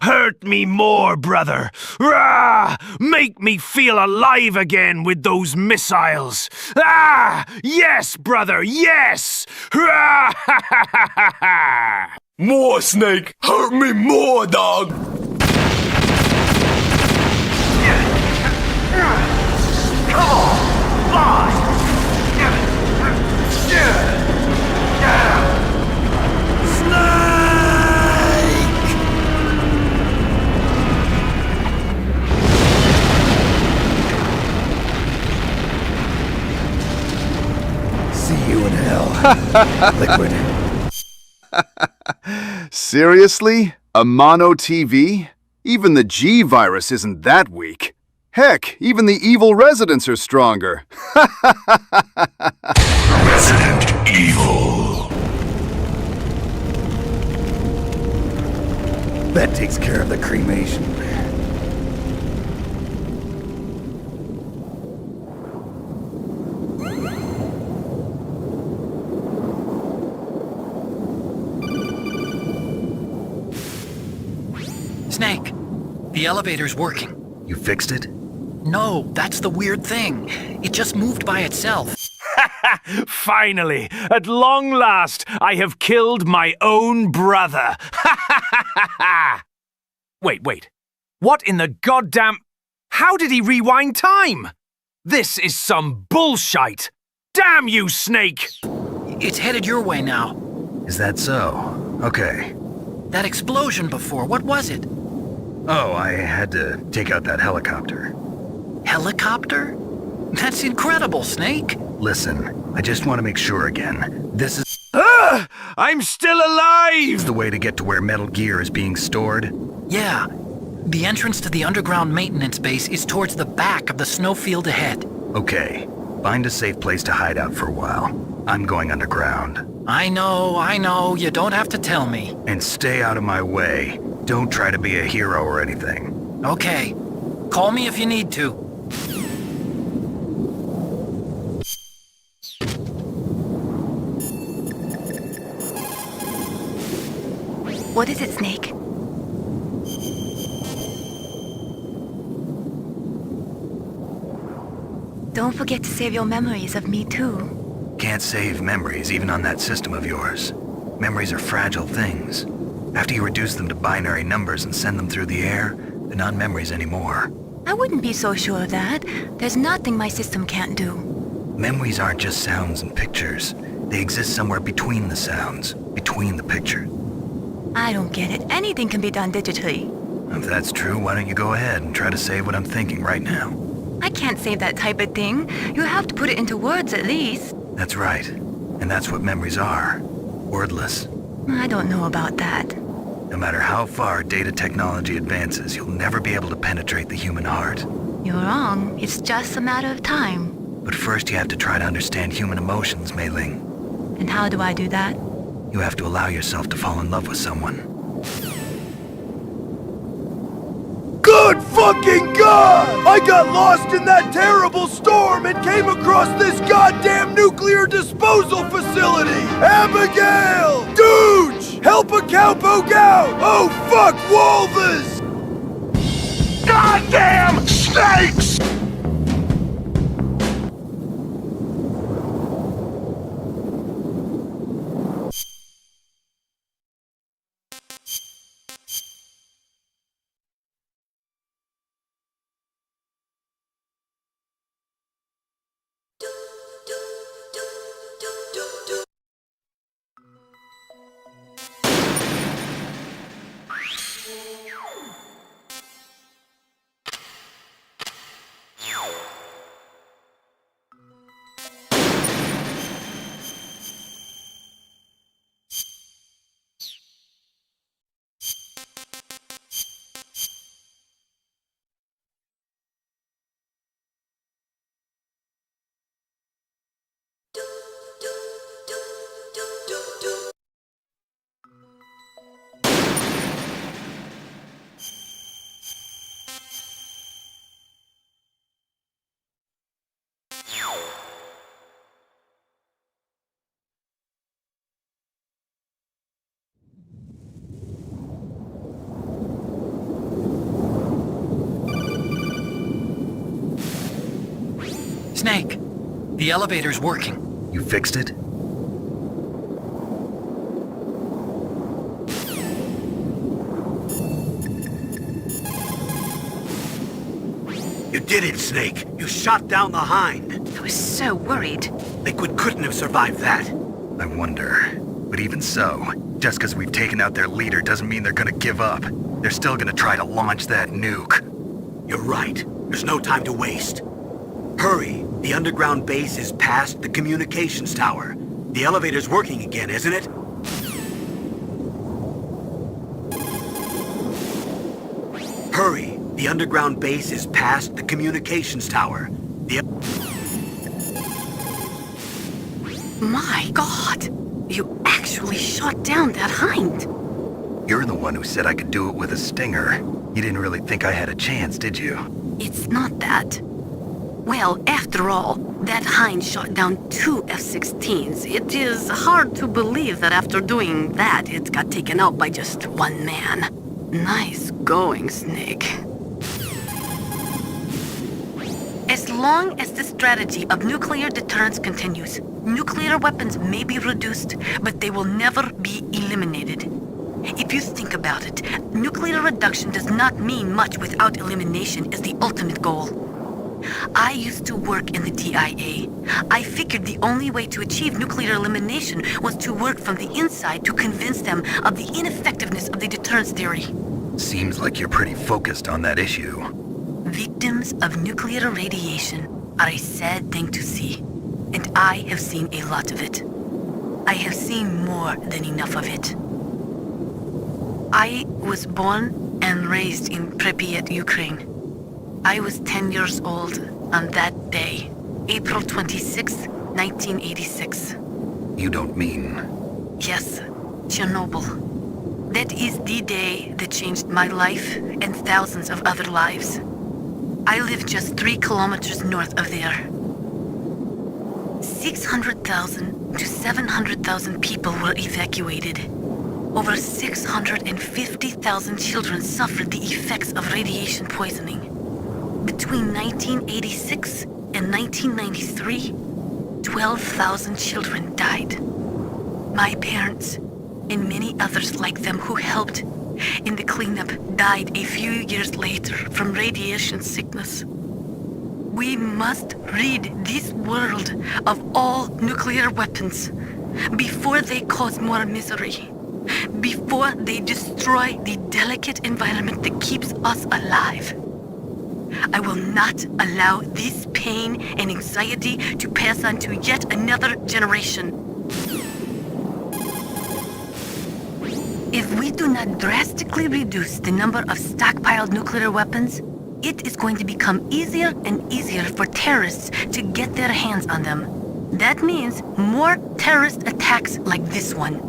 [SPEAKER 3] Hurt me more, brother. Rah! Make me feel alive again with those missiles. Ah! Yes, brother, yes! Rah!
[SPEAKER 23] More, Snake! Hurt me more, dog!
[SPEAKER 20] Come on! Fly!
[SPEAKER 9] See you in hell, Liquid.
[SPEAKER 7] Seriously? A mono TV? Even the G virus isn't that weak. Heck, even the evil residents are stronger.
[SPEAKER 23] Resident Evil.
[SPEAKER 9] That takes care of the cremation.
[SPEAKER 18] Snake, the elevator's working.
[SPEAKER 13] You fixed it?
[SPEAKER 18] No, that's the weird thing. It just moved by itself.
[SPEAKER 3] Finally, at long last, I have killed my own brother. Wait. What in the goddamn... How did he rewind time? This is some bullshit. Damn you, Snake!
[SPEAKER 18] It's headed your way now.
[SPEAKER 13] Is that so? Okay.
[SPEAKER 18] That explosion before, what was it?
[SPEAKER 13] Oh, I had to take out that helicopter.
[SPEAKER 18] Helicopter? That's incredible, Snake.
[SPEAKER 13] Listen, I just want to make sure again. This is...
[SPEAKER 3] I'm still alive!
[SPEAKER 13] The way to get to where Metal Gear is being stored?
[SPEAKER 18] Yeah. The entrance to the underground maintenance base is towards the back of the snowfield ahead.
[SPEAKER 13] Okay. Find a safe place to hide out for a while. I'm going underground.
[SPEAKER 18] I know. You don't have to tell me.
[SPEAKER 13] And stay out of my way. Don't try to be a hero or anything.
[SPEAKER 18] Okay. Call me if you need to.
[SPEAKER 5] What is it, Snake? Don't forget to save your memories of me, too.
[SPEAKER 13] Can't save memories even on that system of yours. Memories are fragile things. After you reduce them to binary numbers and send them through the air, they're not memories anymore.
[SPEAKER 5] I wouldn't be so sure of that. There's nothing my system can't do.
[SPEAKER 13] Memories aren't just sounds and pictures. They exist somewhere between the sounds, between the pictures.
[SPEAKER 5] I don't get it. Anything can be done digitally.
[SPEAKER 13] If that's true, why don't you go ahead and try to save what I'm thinking right now?
[SPEAKER 5] I can't save that type of thing. You have to put it into words at least.
[SPEAKER 13] That's right. And that's what memories are. Wordless.
[SPEAKER 5] I don't know about that.
[SPEAKER 13] No matter how far data technology advances, you'll never be able to penetrate the human heart.
[SPEAKER 5] You're wrong. It's just a matter of time.
[SPEAKER 13] But first you have to try to understand human emotions, Mei Ling.
[SPEAKER 5] And how do I do that?
[SPEAKER 13] You have to allow yourself to fall in love with someone.
[SPEAKER 23] Good fucking God! I got lost in that terrible storm and came across this goddamn nuclear disposal facility! Abigail! Dooch! Help a cowpoke out! Oh fuck, Walvis! Goddamn snakes!
[SPEAKER 18] Snake, the elevator's working.
[SPEAKER 13] You fixed it?
[SPEAKER 1] You did it, Snake. You shot down the Hind.
[SPEAKER 14] I was so worried.
[SPEAKER 1] Liquid couldn't have survived that.
[SPEAKER 13] I wonder. But even so, just because we've taken out their leader doesn't mean they're gonna give up. They're still gonna try to launch that nuke.
[SPEAKER 1] You're right. There's no time to waste. Hurry. The underground base is past the communications tower. The elevator's working again, isn't it? Hurry. The underground base is past the communications tower.
[SPEAKER 6] My God! You actually shot down that Hind!
[SPEAKER 13] You're the one who said I could do it with a stinger. You didn't really think I had a chance, did you?
[SPEAKER 6] It's not that. Well, after all, that Hind shot down 2 F-16s. It is hard to believe that after doing that, it got taken out by just one man. Nice going, Snake. As long as the strategy of nuclear deterrence continues, nuclear weapons may be reduced, but they will never be eliminated. If you think about it, nuclear reduction does not mean much without elimination as the ultimate goal. I used to work in the DIA. I figured the only way to achieve nuclear elimination was to work from the inside to convince them of the ineffectiveness of the deterrence theory.
[SPEAKER 13] Seems like you're pretty focused on that issue.
[SPEAKER 6] Victims of nuclear radiation are a sad thing to see, and I have seen a lot of it. I have seen more than enough of it. I was born and raised in Pripyat, Ukraine. I was 10 years old on that day, April 26, 1986.
[SPEAKER 13] You don't mean...
[SPEAKER 6] Yes, Chernobyl. That is the day that changed my life and thousands of other lives. I live just 3 kilometers north of there. 600,000 to 700,000 people were evacuated. Over 650,000 children suffered the effects of radiation poisoning. Between 1986 and 1993, 12,000 children died. My parents, and many others like them who helped in the cleanup, died a few years later from radiation sickness. We must rid this world of all nuclear weapons before they cause more misery, before they destroy the delicate environment that keeps us alive. I will not allow this pain and anxiety to pass on to yet another generation. If we do not drastically reduce the number of stockpiled nuclear weapons, it is going to become easier and easier for terrorists to get their hands on them. That means more terrorist attacks like this one.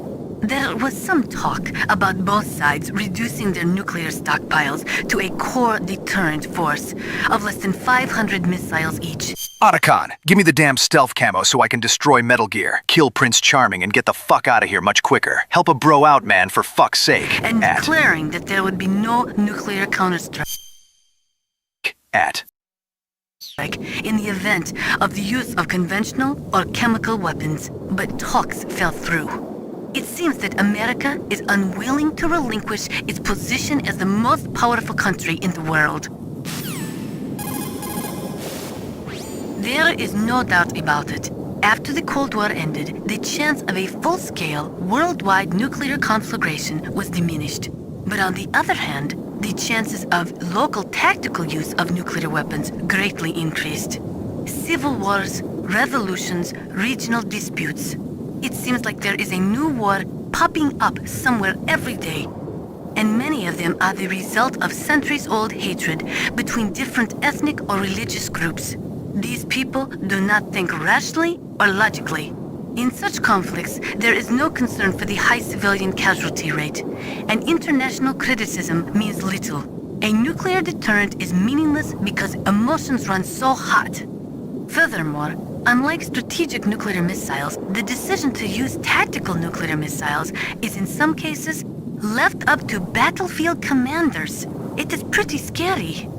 [SPEAKER 6] There was some talk about both sides reducing their nuclear stockpiles to a core deterrent force of less than 500 missiles each.
[SPEAKER 16] Otacon, give me the damn stealth camo so I can destroy Metal Gear, kill Prince Charming, and get the fuck out of here much quicker. Help a bro out, man, for fuck's sake.
[SPEAKER 6] And declaring that there would be no nuclear counterstrike in the event of the use of conventional or chemical weapons, but talks fell through. It seems that America is unwilling to relinquish its position as the most powerful country in the world. There is no doubt about it. After the Cold War ended, the chance of a full-scale, worldwide nuclear conflagration was diminished. But on the other hand, the chances of local tactical use of nuclear weapons greatly increased. Civil wars, revolutions, regional disputes. It seems like there is a new war popping up somewhere every day, and many of them are the result of centuries-old hatred between different ethnic or religious groups. These people do not think rationally or logically. In such conflicts, there is no concern for the high civilian casualty rate, and international criticism means little. A nuclear deterrent is meaningless because emotions run so hot. Furthermore, unlike strategic nuclear missiles, the decision to use tactical nuclear missiles is in some cases left up to battlefield commanders. It is pretty scary.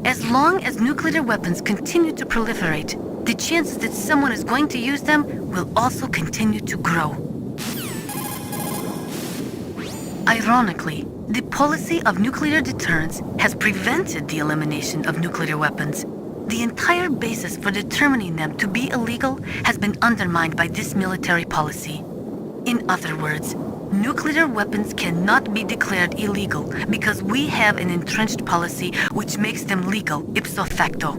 [SPEAKER 6] As long as nuclear weapons continue to proliferate, the chances that someone is going to use them will also continue to grow. Ironically, the policy of nuclear deterrence has prevented the elimination of nuclear weapons. The entire basis for determining them to be illegal has been undermined by this military policy. In other words, nuclear weapons cannot be declared illegal because we have an entrenched policy which makes them legal ipso facto.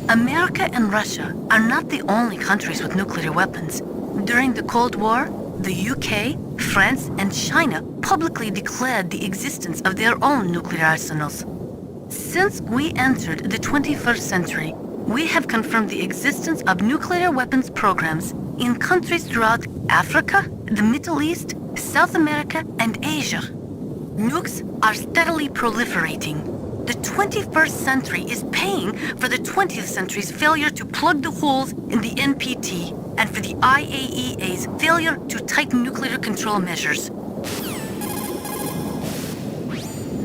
[SPEAKER 6] America and Russia are not the only countries with nuclear weapons. During the Cold War, the UK, France, and China publicly declared the existence of their own nuclear arsenals. Since we entered the 21st century, we have confirmed the existence of nuclear weapons programs in countries throughout Africa, the Middle East, South America, and Asia. Nukes are steadily proliferating. The 21st century is paying for the 20th century's failure to plug the holes in the NPT and for the IAEA's failure to tighten nuclear control measures.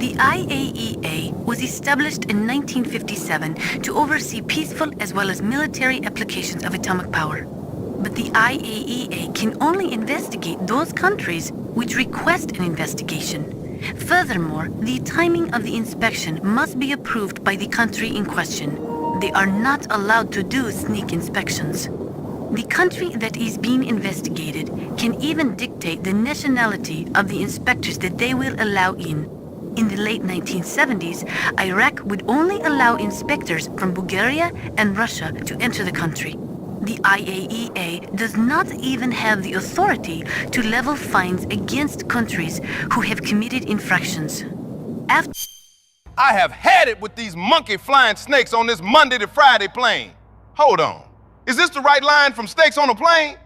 [SPEAKER 6] The IAEA was established in 1957 to oversee peaceful as well as military applications of atomic power. But the IAEA can only investigate those countries which request an investigation. Furthermore, the timing of the inspection must be approved by the country in question. They are not allowed to do sneak inspections. The country that is being investigated can even dictate the nationality of the inspectors that they will allow in. In the late 1970s, Iraq would only allow inspectors from Bulgaria and Russia to enter the country. The IAEA does not even have the authority to level fines against countries who have committed infractions.
[SPEAKER 11] I have had it with these monkey flying snakes on this Monday to Friday plane. Hold on. Is this the right line from Snakes on a Plane?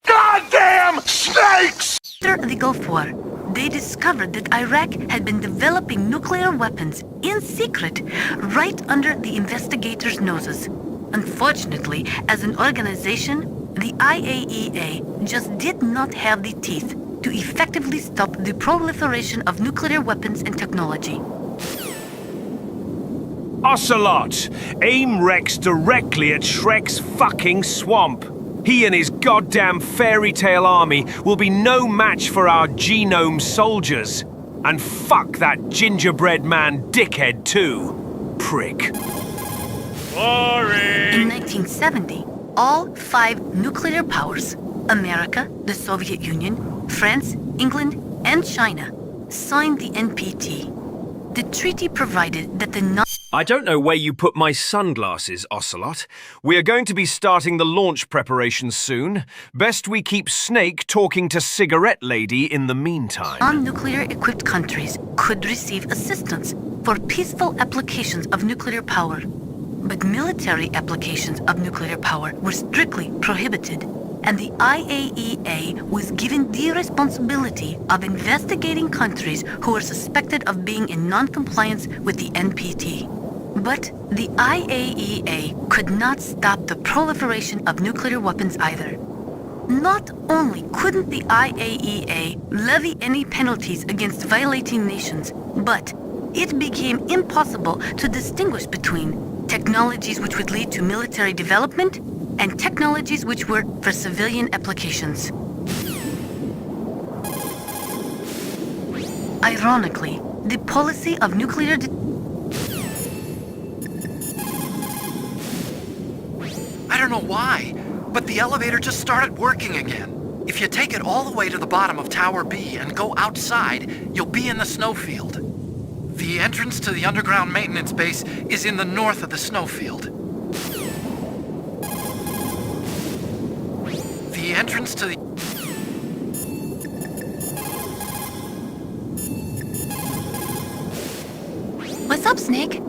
[SPEAKER 11] Goddamn snakes!
[SPEAKER 6] After the Gulf War, they discovered that Iraq had been developing nuclear weapons in secret right under the investigators' noses. Unfortunately, as an organization, the IAEA just did not have the teeth to effectively stop the proliferation of nuclear weapons and technology.
[SPEAKER 3] Ocelot! Aim Rex directly at Shrek's fucking swamp. He and his goddamn fairy tale army will be no match for our genome soldiers. And fuck that gingerbread man dickhead too. Prick.
[SPEAKER 6] In 1970, all 5 nuclear powers, America, the Soviet Union, France, England, and China, signed the NPT. The treaty provided that the
[SPEAKER 3] I don't know where you put my sunglasses, Ocelot. We are going to be starting the launch preparations soon. Best we keep Snake talking to Cigarette Lady in the meantime.
[SPEAKER 6] non-nuclear-equipped countries could receive assistance for peaceful applications of nuclear power. But military applications of nuclear power were strictly prohibited, and the IAEA was given the responsibility of investigating countries who were suspected of being in non-compliance with the NPT. But the IAEA could not stop the proliferation of nuclear weapons either. Not only couldn't the IAEA levy any penalties against violating nations, but it became impossible to distinguish between technologies which would lead to military development and technologies which were for civilian applications. Ironically, the policy of nuclear
[SPEAKER 18] I don't know why, but the elevator just started working again. If you take it all the way to the bottom of Tower B and go outside, you'll be in the snowfield. The entrance to the underground maintenance base is in the north of the snowfield. The entrance to the...
[SPEAKER 5] What's up, Snake?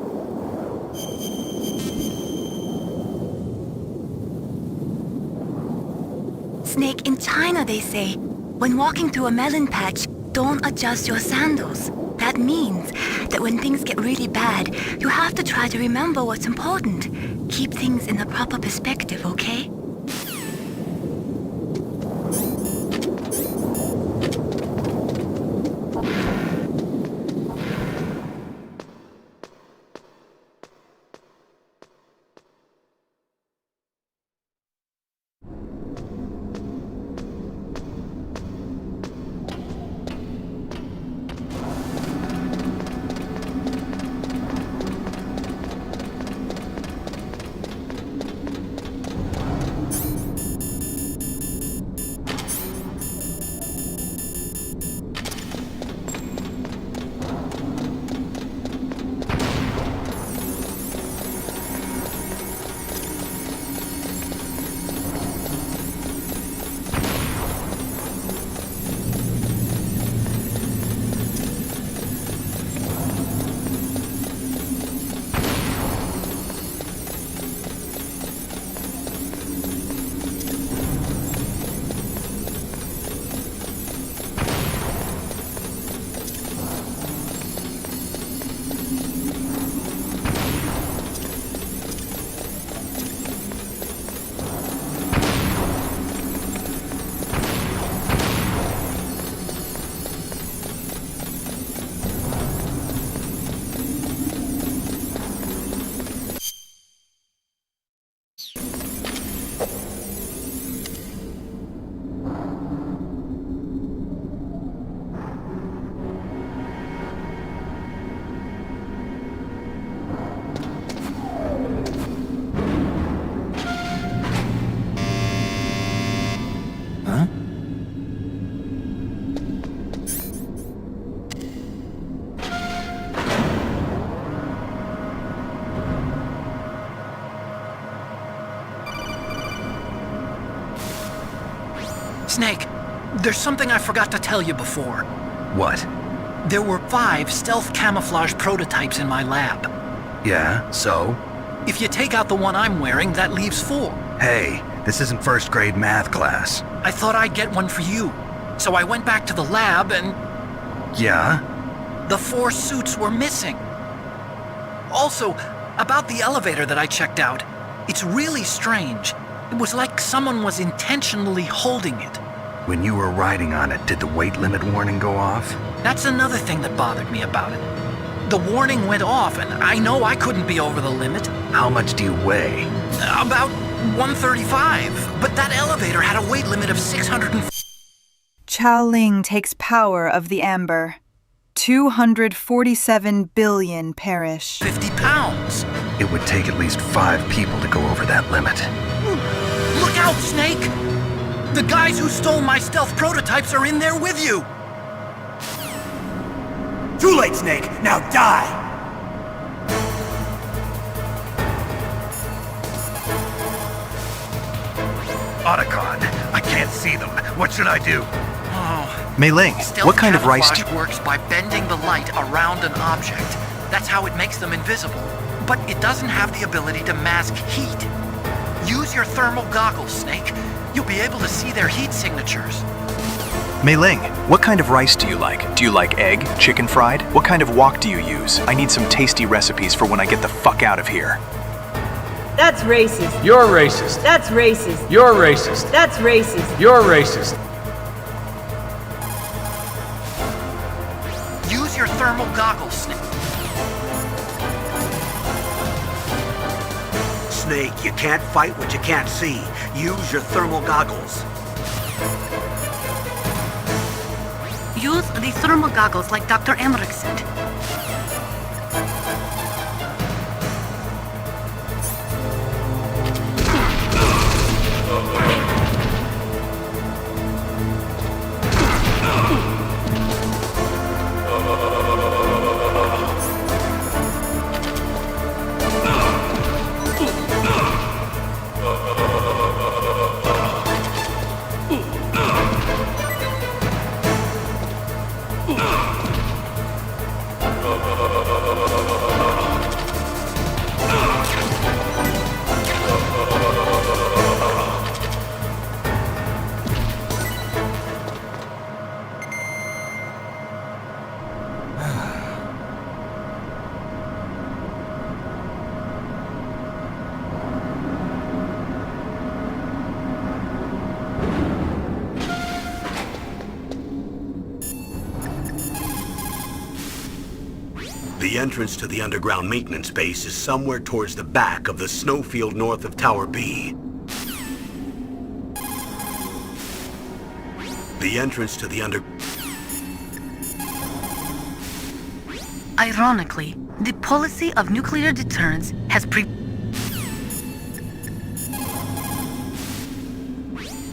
[SPEAKER 5] Snake, in China they say, when walking through a melon patch, don't adjust your sandals. That means that when things get really bad, you have to try to remember what's important. Keep things in the proper perspective, okay?
[SPEAKER 18] Snake, there's something I forgot to tell you before.
[SPEAKER 13] What?
[SPEAKER 18] There were 5 stealth camouflage prototypes in my lab.
[SPEAKER 13] Yeah, so?
[SPEAKER 18] If you take out the one I'm wearing, that leaves 4.
[SPEAKER 13] Hey, this isn't first grade math class.
[SPEAKER 18] I thought I'd get one for you. So I went back to the lab and...
[SPEAKER 13] Yeah?
[SPEAKER 18] The 4 suits were missing. Also, about the elevator that I checked out, it's really strange. It was like someone was intentionally holding it.
[SPEAKER 13] When you were riding on it, did the weight limit warning go off?
[SPEAKER 18] That's another thing that bothered me about it. The warning went off, and I know I couldn't be over the limit.
[SPEAKER 13] How much do you weigh?
[SPEAKER 18] About 135, but that elevator had a weight limit of 600.
[SPEAKER 10] Chao Ling takes power of the Amber. 247 billion perish.
[SPEAKER 18] 50 pounds.
[SPEAKER 13] It would take at least 5 people to go over that limit.
[SPEAKER 18] Look out, Snake! The guys who stole my stealth prototypes are in there with you!
[SPEAKER 1] Too late, Snake! Now die!
[SPEAKER 13] Otacon, I can't see them. What should I do?
[SPEAKER 18] Oh.
[SPEAKER 16] Mei Ling, what kind of rice
[SPEAKER 18] Stealth camouflage works by bending the light around an object. That's how it makes them invisible. But it doesn't have the ability to mask heat. Use your thermal goggles, Snake. You'll be able to see their heat signatures.
[SPEAKER 16] Mei Ling, what kind of rice do you like? Do you like egg, chicken fried? What kind of wok do you use? I need some tasty recipes for when I get the fuck out of here.
[SPEAKER 21] That's racist.
[SPEAKER 3] You're racist.
[SPEAKER 21] That's racist.
[SPEAKER 3] You're racist.
[SPEAKER 21] That's racist.
[SPEAKER 3] You're racist.
[SPEAKER 18] Use your thermal goggles, Snake.
[SPEAKER 1] Snake, you can't fight what you can't see. Use your thermal goggles.
[SPEAKER 6] Use the thermal goggles like Dr. Emmerich said.
[SPEAKER 1] The entrance to the underground maintenance base is somewhere towards the back of the snowfield north of Tower B. The entrance to the
[SPEAKER 6] Ironically, the policy of nuclear deterrence has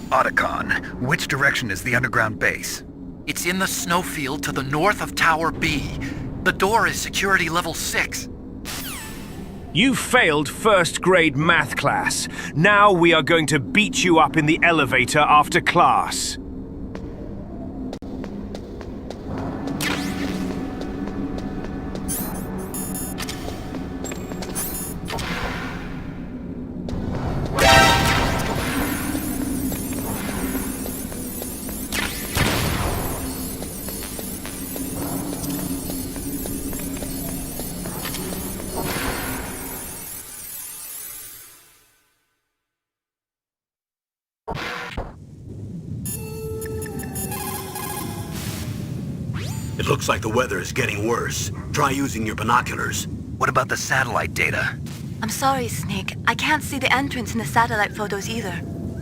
[SPEAKER 13] Otacon, which direction is the underground base?
[SPEAKER 18] It's in the snowfield to the north of Tower B. The door is security level 6.
[SPEAKER 3] You failed first grade math class. Now we are going to beat you up in the elevator after class.
[SPEAKER 1] It looks like the weather is getting worse. Try using your binoculars.
[SPEAKER 13] What about the satellite data?
[SPEAKER 5] I'm sorry, Snake. I can't see the entrance in the satellite photos either.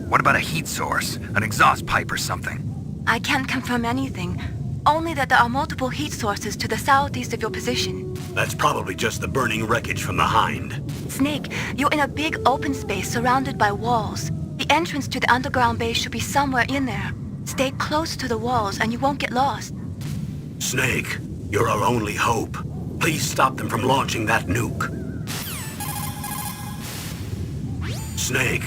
[SPEAKER 13] What about a heat source? An exhaust pipe or something?
[SPEAKER 5] I can't confirm anything. Only that there are multiple heat sources to the southeast of your position.
[SPEAKER 1] That's probably just the burning wreckage from the Hind.
[SPEAKER 5] Snake, you're in a big open space surrounded by walls. The entrance to the underground base should be somewhere in there. Stay close to the walls and you won't get lost.
[SPEAKER 1] Snake, you're our only hope. Please stop them from launching that nuke. Snake.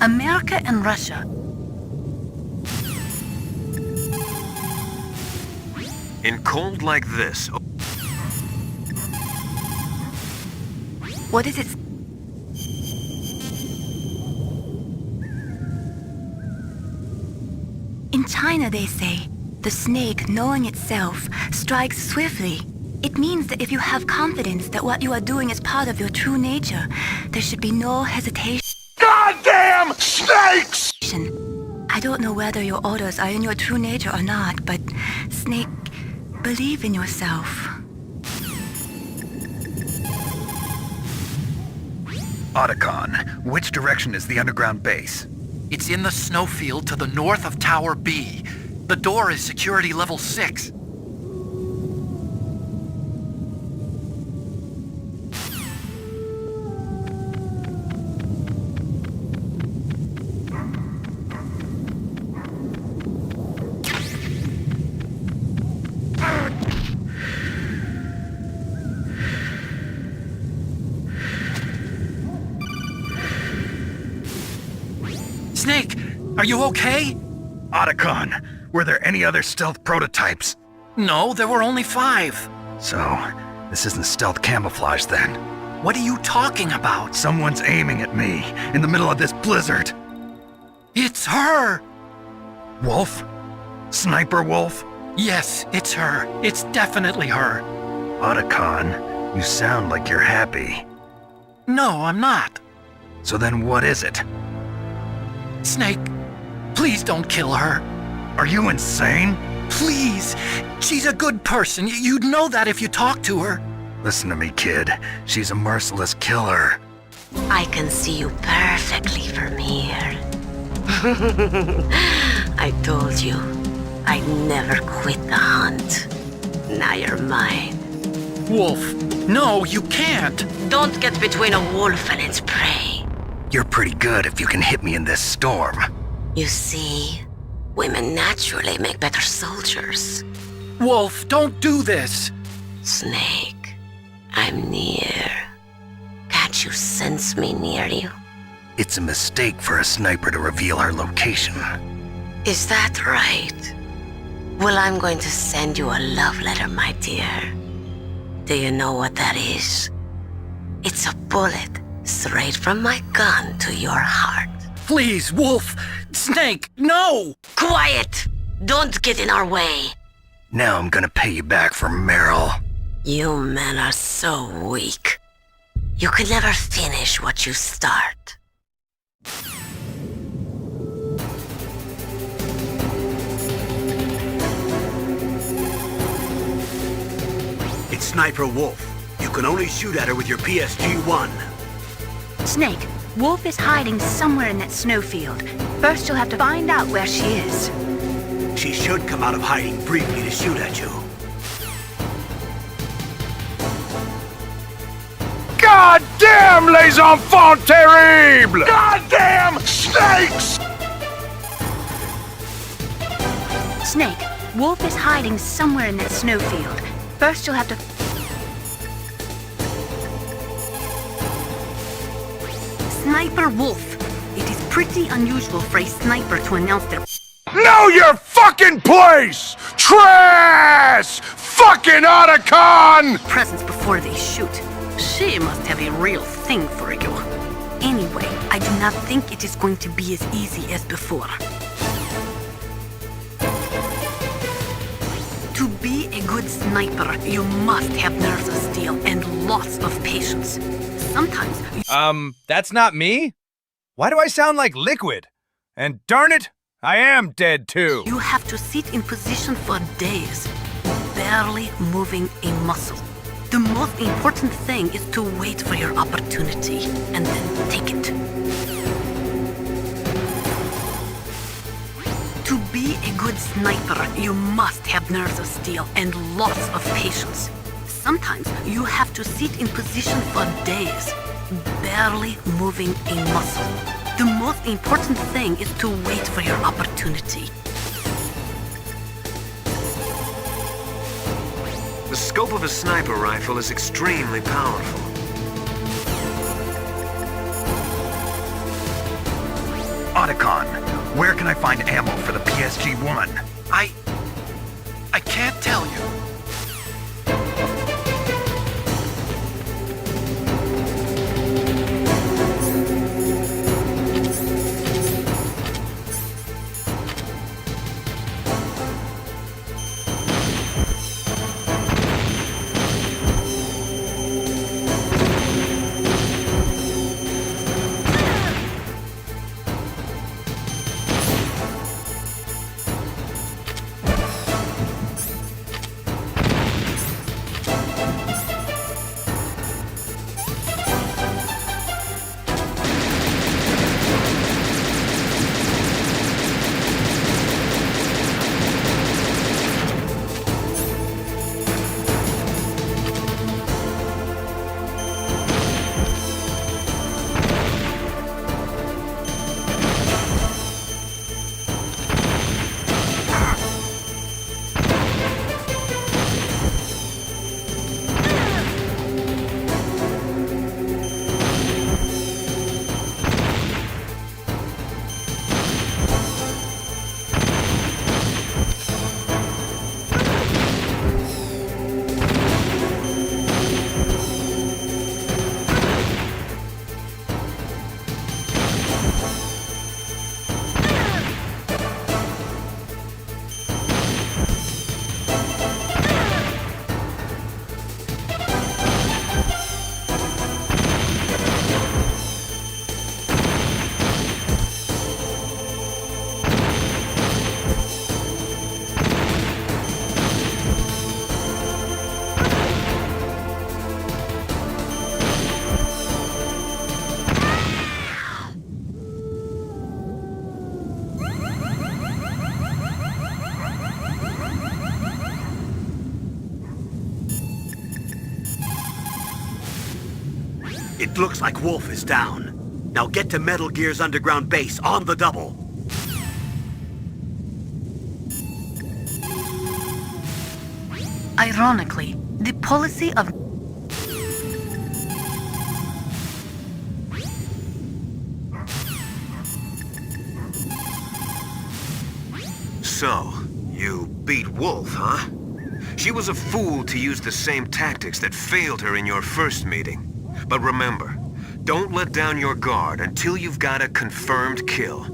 [SPEAKER 6] America and Russia.
[SPEAKER 20] In cold like this.
[SPEAKER 5] What is it? In China, they say, the snake, knowing itself, strikes swiftly. It means that if you have confidence that what you are doing is part of your true nature, there should be no hesitation.
[SPEAKER 23] Goddamn snakes!
[SPEAKER 5] I don't know whether your orders are in your true nature or not, but Snake, believe in yourself.
[SPEAKER 13] Otacon, which direction is the underground base?
[SPEAKER 18] It's in the snowfield to the north of Tower B. The door is security level 6. Snake, are you okay?
[SPEAKER 13] Otacon, were there any other stealth prototypes?
[SPEAKER 18] No, there were only 5.
[SPEAKER 13] So, this isn't stealth camouflage then?
[SPEAKER 18] What are you talking about?
[SPEAKER 13] Someone's aiming at me in the middle of this blizzard.
[SPEAKER 18] It's her!
[SPEAKER 13] Wolf? Sniper Wolf?
[SPEAKER 18] Yes, it's her. It's definitely her.
[SPEAKER 13] Otacon, you sound like you're happy.
[SPEAKER 18] No, I'm not.
[SPEAKER 13] So then what is it?
[SPEAKER 18] Snake, please don't kill her.
[SPEAKER 13] Are you insane?
[SPEAKER 18] Please! She's a good person. You'd know that if you talked to her.
[SPEAKER 13] Listen to me, kid. She's a merciless killer.
[SPEAKER 14] I can see you perfectly from here. I told you, I'd never quit the hunt. Now you're mine.
[SPEAKER 18] Wolf, no, you can't.
[SPEAKER 14] Don't get between a wolf and its prey.
[SPEAKER 13] You're pretty good if you can hit me in this storm.
[SPEAKER 14] You see, women naturally make better soldiers.
[SPEAKER 18] Wolf, don't do this.
[SPEAKER 14] Snake, I'm near. Can't you sense me near you?
[SPEAKER 13] It's a mistake for a sniper to reveal her location.
[SPEAKER 14] Is that right? Well, I'm going to send you a love letter, my dear. Do you know what that is? It's a bullet straight from my gun to your heart.
[SPEAKER 18] Please, Wolf! Snake, no!
[SPEAKER 14] Quiet! Don't get in our way.
[SPEAKER 13] Now I'm gonna pay you back for Meryl.
[SPEAKER 14] You men are so weak. You can never finish what you start.
[SPEAKER 1] It's Sniper Wolf. You can only shoot at her with your PSG-1.
[SPEAKER 5] Snake, Wolf is hiding somewhere in that snowfield. First you'll have to find out where she is.
[SPEAKER 1] She should come out of hiding briefly to shoot at you.
[SPEAKER 23] Goddamn les enfants terribles! Goddamn snakes!
[SPEAKER 5] Snake, Wolf is hiding somewhere in that snowfield. First you'll have to...
[SPEAKER 6] Sniper Wolf. It is pretty unusual for a sniper to announce their...
[SPEAKER 23] Know your fucking place! Trash! Fucking Otacon!
[SPEAKER 6] presence before they shoot. She must have a real thing for you. Anyway, I do not think it is going to be as easy as before. To be a good sniper, you must have nerves of steel and lots of patience. Sometimes you...
[SPEAKER 15] That's not me? Why do I sound like liquid? And darn it, I am dead too.
[SPEAKER 6] You have to sit in position for days, barely moving a muscle. The most important thing is to wait for your opportunity and then take it. To be a good sniper, you must have nerves of steel and lots of patience. Sometimes you have to sit in position for days, barely moving a muscle. The most important thing is to wait for your opportunity.
[SPEAKER 20] The scope of a sniper rifle is extremely powerful.
[SPEAKER 13] Otacon. Where can I find ammo for the PSG-1?
[SPEAKER 18] I can't tell you.
[SPEAKER 1] It looks like Wolf is down. Now get to Metal Gear's underground base on the double.
[SPEAKER 6] Ironically, the policy of
[SPEAKER 3] So, you beat Wolf, huh? She was a fool to use the same tactics that failed her in your first meeting. But remember, don't let down your guard until you've got a confirmed kill.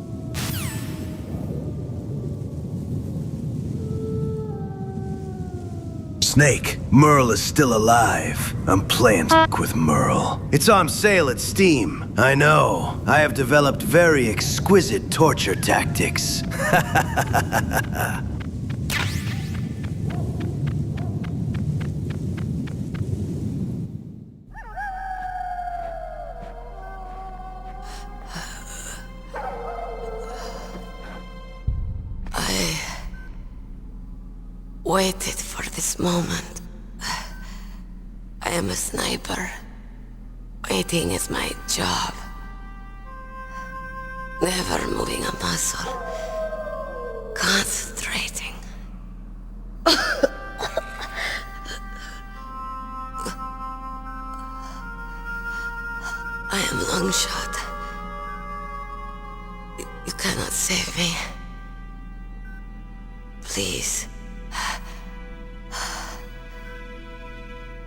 [SPEAKER 2] Snake, Meryl is still alive. I'm playing with Meryl. It's on sale at Steam. I know. I have developed very exquisite torture tactics.
[SPEAKER 14] Waited for this moment. I am a sniper. Waiting is my job. Never moving a muscle. Concentrating. I am long shot. You cannot save me. Please.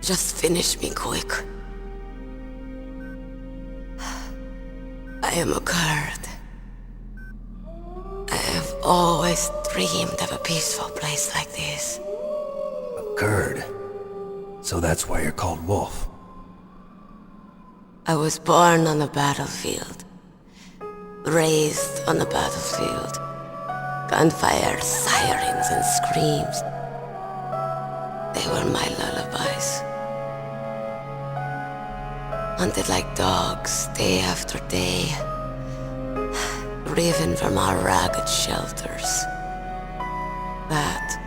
[SPEAKER 14] Just finish me quick. I am a Kurd. I have always dreamed of a peaceful place like this.
[SPEAKER 9] A Kurd? So that's why you're called Wolf.
[SPEAKER 14] I was born on the battlefield. Raised on the battlefield. Gunfire, sirens, and screams. They were my lullabies. Hunted like dogs, day after day. Driven from our ragged shelters. That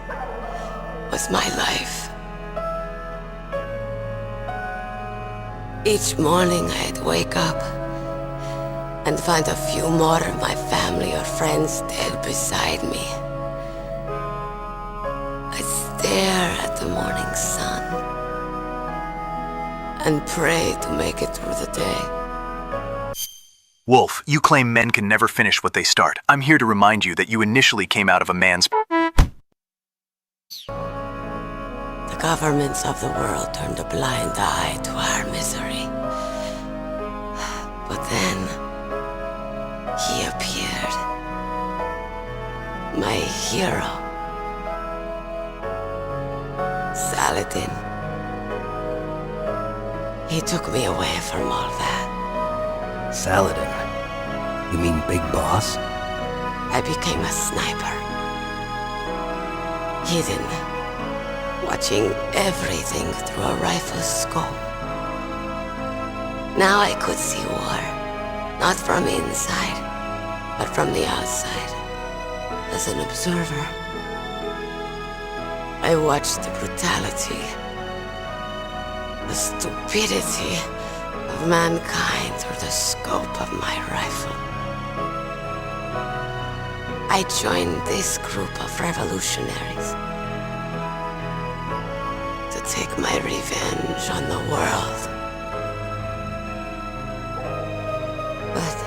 [SPEAKER 14] was my life. Each morning I'd wake up and find a few more of my family or friends dead beside me. I'd stare at the morning sun and pray to make it through the day.
[SPEAKER 16] Wolf, you claim men can never finish what they start. I'm here to remind you that you initially came out of a man's...
[SPEAKER 14] The governments of the world turned a blind eye to our misery. But then, he appeared. My hero. Saladin. He took me away from all that.
[SPEAKER 9] Saladin? You mean Big Boss?
[SPEAKER 14] I became a sniper. Hidden. Watching everything through a rifle's scope. Now I could see war. Not from inside, but from the outside. As an observer. I watched the brutality, the stupidity of mankind through the scope of my rifle. I joined this group of revolutionaries to take my revenge on the world. But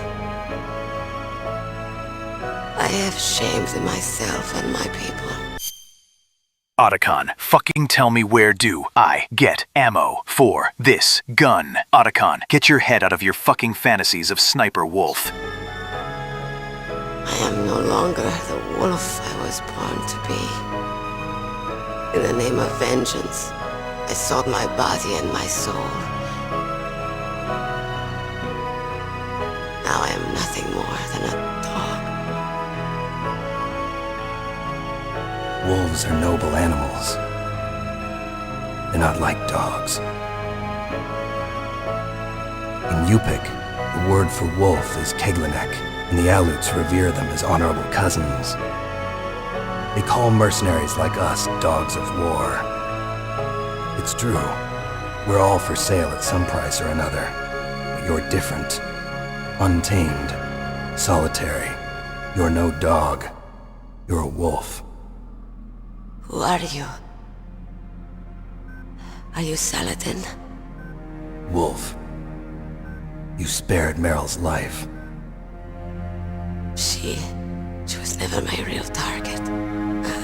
[SPEAKER 14] I have shamed myself and my people.
[SPEAKER 16] Otacon, fucking tell me where do I get ammo for this gun? Otacon, get your head out of your fucking fantasies of Sniper Wolf.
[SPEAKER 14] I am no longer the wolf I was born to be. In the name of vengeance, I sold my body and my soul. Now I am nothing more than a dog.
[SPEAKER 9] Wolves are noble animals. They're not like dogs. In Yupik, the word for wolf is Keglenek, and the Aleuts revere them as honorable cousins. They call mercenaries like us dogs of war. It's true, we're all for sale at some price or another, but you're different. Untamed, solitary. You're no dog. You're a wolf.
[SPEAKER 14] Who are you? Are you Saladin?
[SPEAKER 9] Wolf. You spared Meryl's life.
[SPEAKER 14] She was never my real target.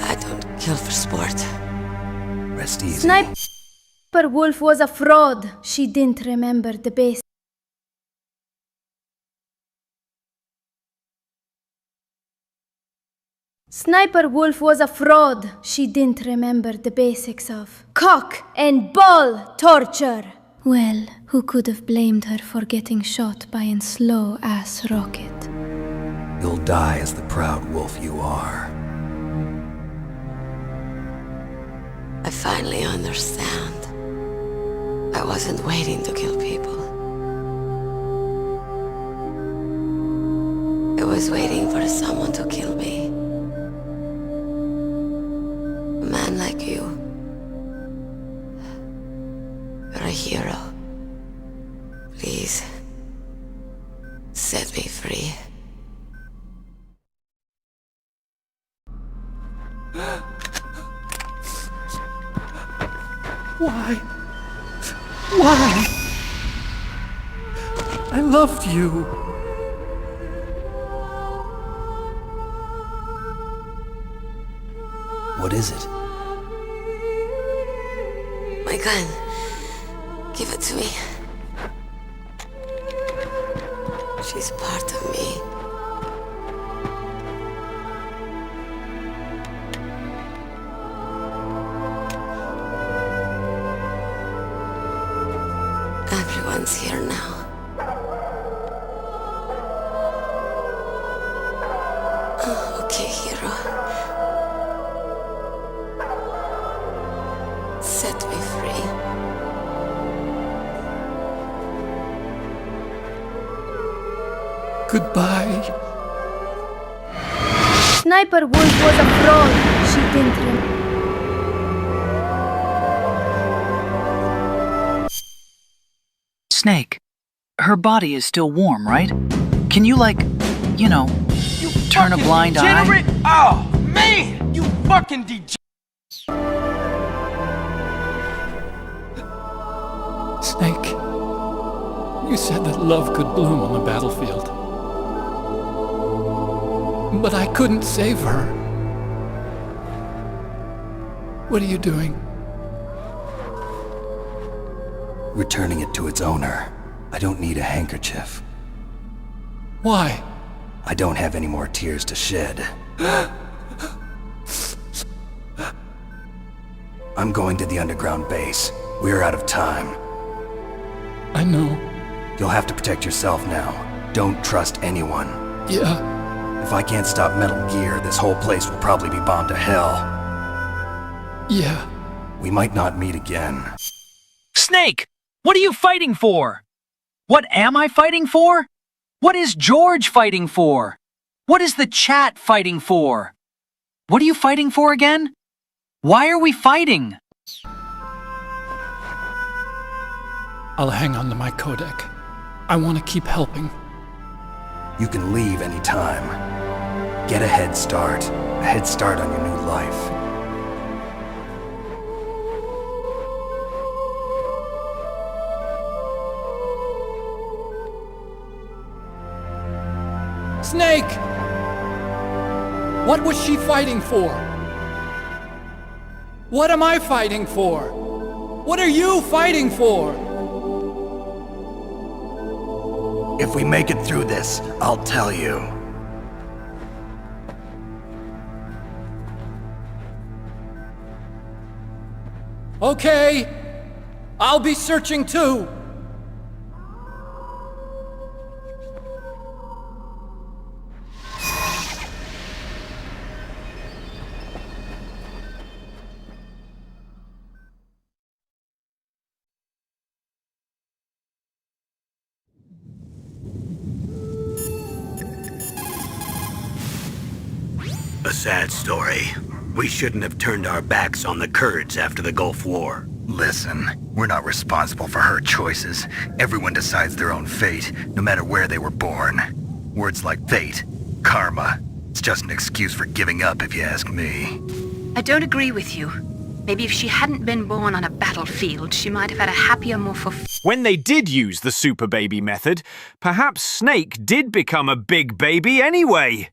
[SPEAKER 14] I don't kill for sport.
[SPEAKER 9] Rest easy.
[SPEAKER 12] Sniper Wolf was a fraud. She didn't remember the basics. Sniper Wolf was a fraud. She didn't remember the basics of cock and ball torture. Well, who could have blamed her for getting shot by a slow-ass rocket?
[SPEAKER 9] You'll die as the proud wolf you are.
[SPEAKER 14] I finally understand. I wasn't waiting to kill people. I was waiting for someone to kill me. A man like you. You're a hero. Please, set me free.
[SPEAKER 19] Why? Why? I loved you.
[SPEAKER 9] What is it?
[SPEAKER 14] My gun. Give it to me. She's part of me. Everyone's here now. Oh, okay, hero. Set me free.
[SPEAKER 19] Goodbye.
[SPEAKER 12] Sniper Wolf was a fraud. She didn't remember.
[SPEAKER 22] Snake, her body is still warm, right? Can you, like, you know, turn a blind
[SPEAKER 8] degenerate?
[SPEAKER 22] eye?
[SPEAKER 8] Oh, man! You fucking degenerate!
[SPEAKER 19] Snake, you said that love could bloom on the battlefield. But I couldn't save her. What are you doing?
[SPEAKER 9] Returning it to its owner. I don't need a handkerchief.
[SPEAKER 19] Why?
[SPEAKER 9] I don't have any more tears to shed. I'm going to the underground base. We're out of time.
[SPEAKER 19] I know.
[SPEAKER 9] You'll have to protect yourself now. Don't trust anyone.
[SPEAKER 19] Yeah.
[SPEAKER 9] If I can't stop Metal Gear, this whole place will probably be bombed to hell.
[SPEAKER 19] Yeah.
[SPEAKER 9] We might not meet again.
[SPEAKER 22] Snake! What are you fighting for? What am I fighting for? What is George fighting for? What is the chat fighting for? What are you fighting for again? Why are we fighting?
[SPEAKER 19] I'll hang on to my codec. I want to keep helping.
[SPEAKER 9] You can leave anytime. Get a head start. A head start on your new life.
[SPEAKER 19] Snake! What was she fighting for? What am I fighting for? What are you fighting for?
[SPEAKER 9] If we make it through this, I'll tell you.
[SPEAKER 19] Okay. I'll be searching too.
[SPEAKER 1] A sad story. We shouldn't have turned our backs on the Kurds after the Gulf War.
[SPEAKER 13] Listen, we're not responsible for her choices. Everyone decides their own fate, no matter where they were born. Words like fate, karma, it's just an excuse for giving up if you ask me.
[SPEAKER 6] I don't agree with you. Maybe if she hadn't been born on a battlefield, she might have had a happier, more fulfilling...
[SPEAKER 3] When they did use the super baby method, perhaps Snake did become a big baby anyway.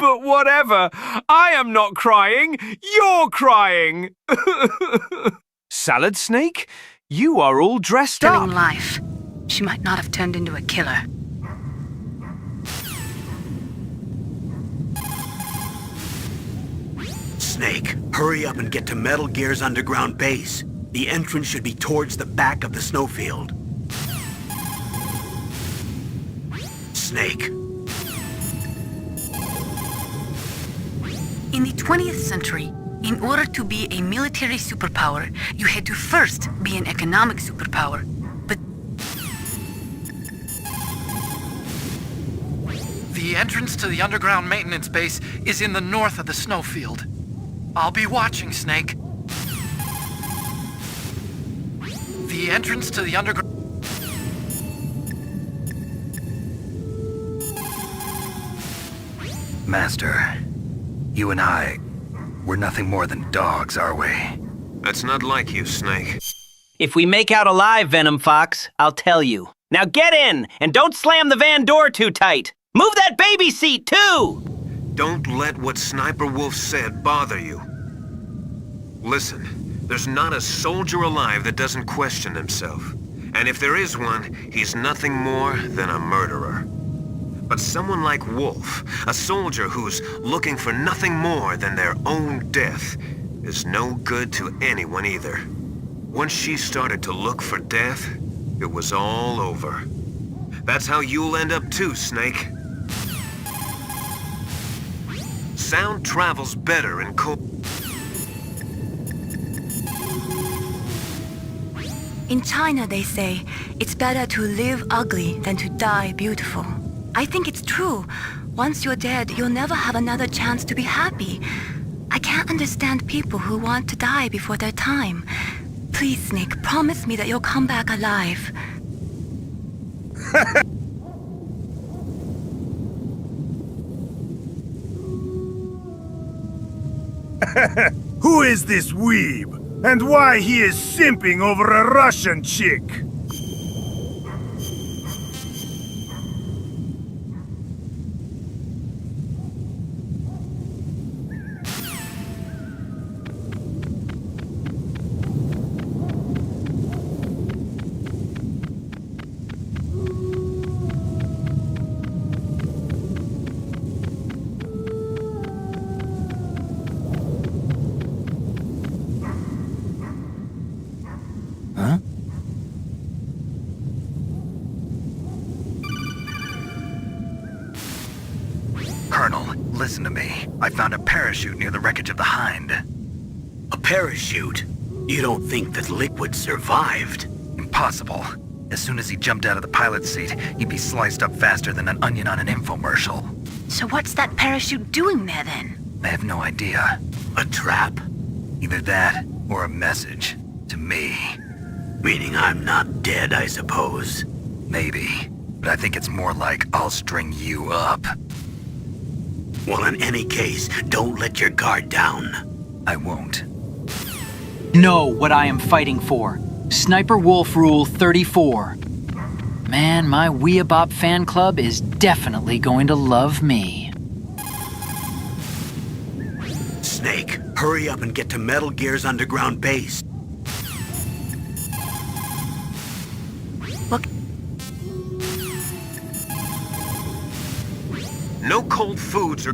[SPEAKER 3] But whatever, I am not crying, you're crying! Salad Snake, you are all dressed up.
[SPEAKER 6] life. She might not have turned into a killer.
[SPEAKER 1] Snake, hurry up and get to Metal Gear's underground base. The entrance should be towards the back of the snowfield. Snake.
[SPEAKER 6] In the 20th century, in order to be a military superpower, you had to first be an economic superpower. But
[SPEAKER 18] the entrance to the underground maintenance base is in the north of the snowfield. I'll be watching, Snake. The entrance to the underground...
[SPEAKER 13] Master, you and I, we're nothing more than dogs, are we?
[SPEAKER 3] That's not like you, Snake.
[SPEAKER 4] If we make out alive, Venom Fox, I'll tell you. Now get in, and don't slam the van door too tight. Move that baby seat, too!
[SPEAKER 3] Don't let what Sniper Wolf said bother you. Listen, there's not a soldier alive that doesn't question himself. And if there is one, he's nothing more than a murderer. But someone like Wolf, a soldier who's looking for nothing more than their own death, is no good to anyone either. Once she started to look for death, it was all over. That's how you'll end up too, Snake. Sound travels better in cold...
[SPEAKER 5] In China, they say, it's better to live ugly than to die beautiful. I think it's true. Once you're dead, you'll never have another chance to be happy. I can't understand people who want to die before their time. Please, Snake, promise me that you'll come back alive.
[SPEAKER 23] Who is this weeb? And why he is simping over a Russian chick?
[SPEAKER 13] Listen to me. I found a parachute near the wreckage of the Hind.
[SPEAKER 1] A parachute? You don't think that Liquid survived?
[SPEAKER 13] Impossible. As soon as he jumped out of the pilot's seat, he'd be sliced up faster than an onion on an infomercial.
[SPEAKER 6] So what's that parachute doing there then?
[SPEAKER 13] I have no idea.
[SPEAKER 1] A trap?
[SPEAKER 13] Either that, or a message. To me.
[SPEAKER 1] Meaning I'm not dead, I suppose.
[SPEAKER 13] Maybe. But I think it's more like I'll string you up.
[SPEAKER 1] Well, in any case, don't let your guard down.
[SPEAKER 13] I won't.
[SPEAKER 22] Know what I am fighting for. Sniper Wolf Rule 34. Man, my Weeabop fan club is definitely going to love me.
[SPEAKER 1] Snake, hurry up and get to Metal Gear's underground base.
[SPEAKER 5] Look.
[SPEAKER 20] No cold foods or...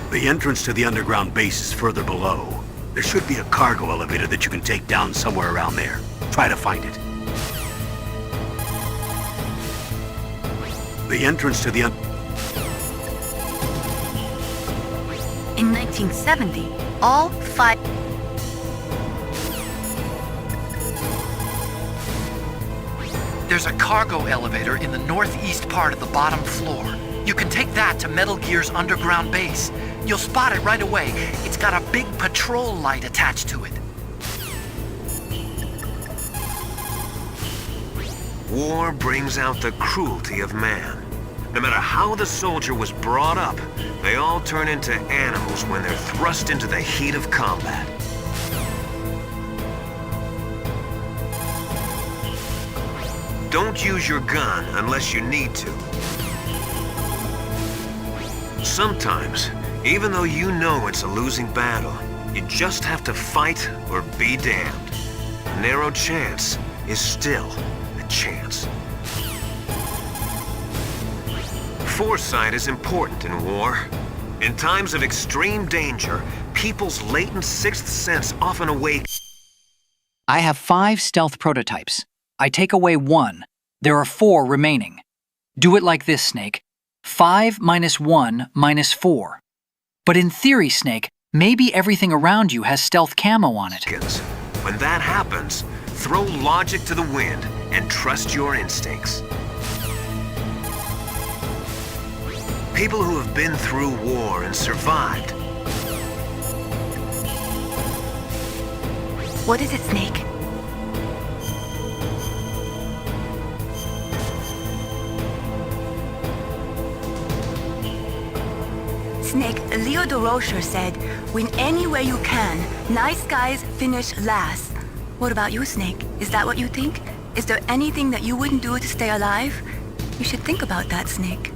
[SPEAKER 1] The entrance to the underground base is further below. There should be a cargo elevator that you can take down somewhere around there. Try to find it. The entrance to the
[SPEAKER 6] In 1970, all 5...
[SPEAKER 18] There's a cargo elevator in the northeast part of the bottom floor. You can take that to Metal Gear's underground base. You'll spot it right away. It's got a big patrol light attached to it.
[SPEAKER 20] War brings out the cruelty of man. No matter how the soldier was brought up, they all turn into animals when they're thrust into the heat of combat. Don't use your gun unless you need to. Sometimes, even though you know it's a losing battle, you just have to fight or be damned. A narrow chance is still a chance. Foresight is important in war. In times of extreme danger, people's latent sixth sense often awakens.
[SPEAKER 22] I have 5 stealth prototypes. I take away 1. There are 4 remaining. Do it like this, Snake. 5 minus 1 minus 4. But in theory, Snake, maybe everything around you has stealth camo on it.
[SPEAKER 20] When that happens, throw logic to the wind and trust your instincts. People who have been through war and survived.
[SPEAKER 5] What is it, Snake? Snake, Leo DeRocher said, win anywhere you can. Nice guys finish last. What about you, Snake? Is that what you think? Is there anything that you wouldn't do to stay alive? You should think about that, Snake.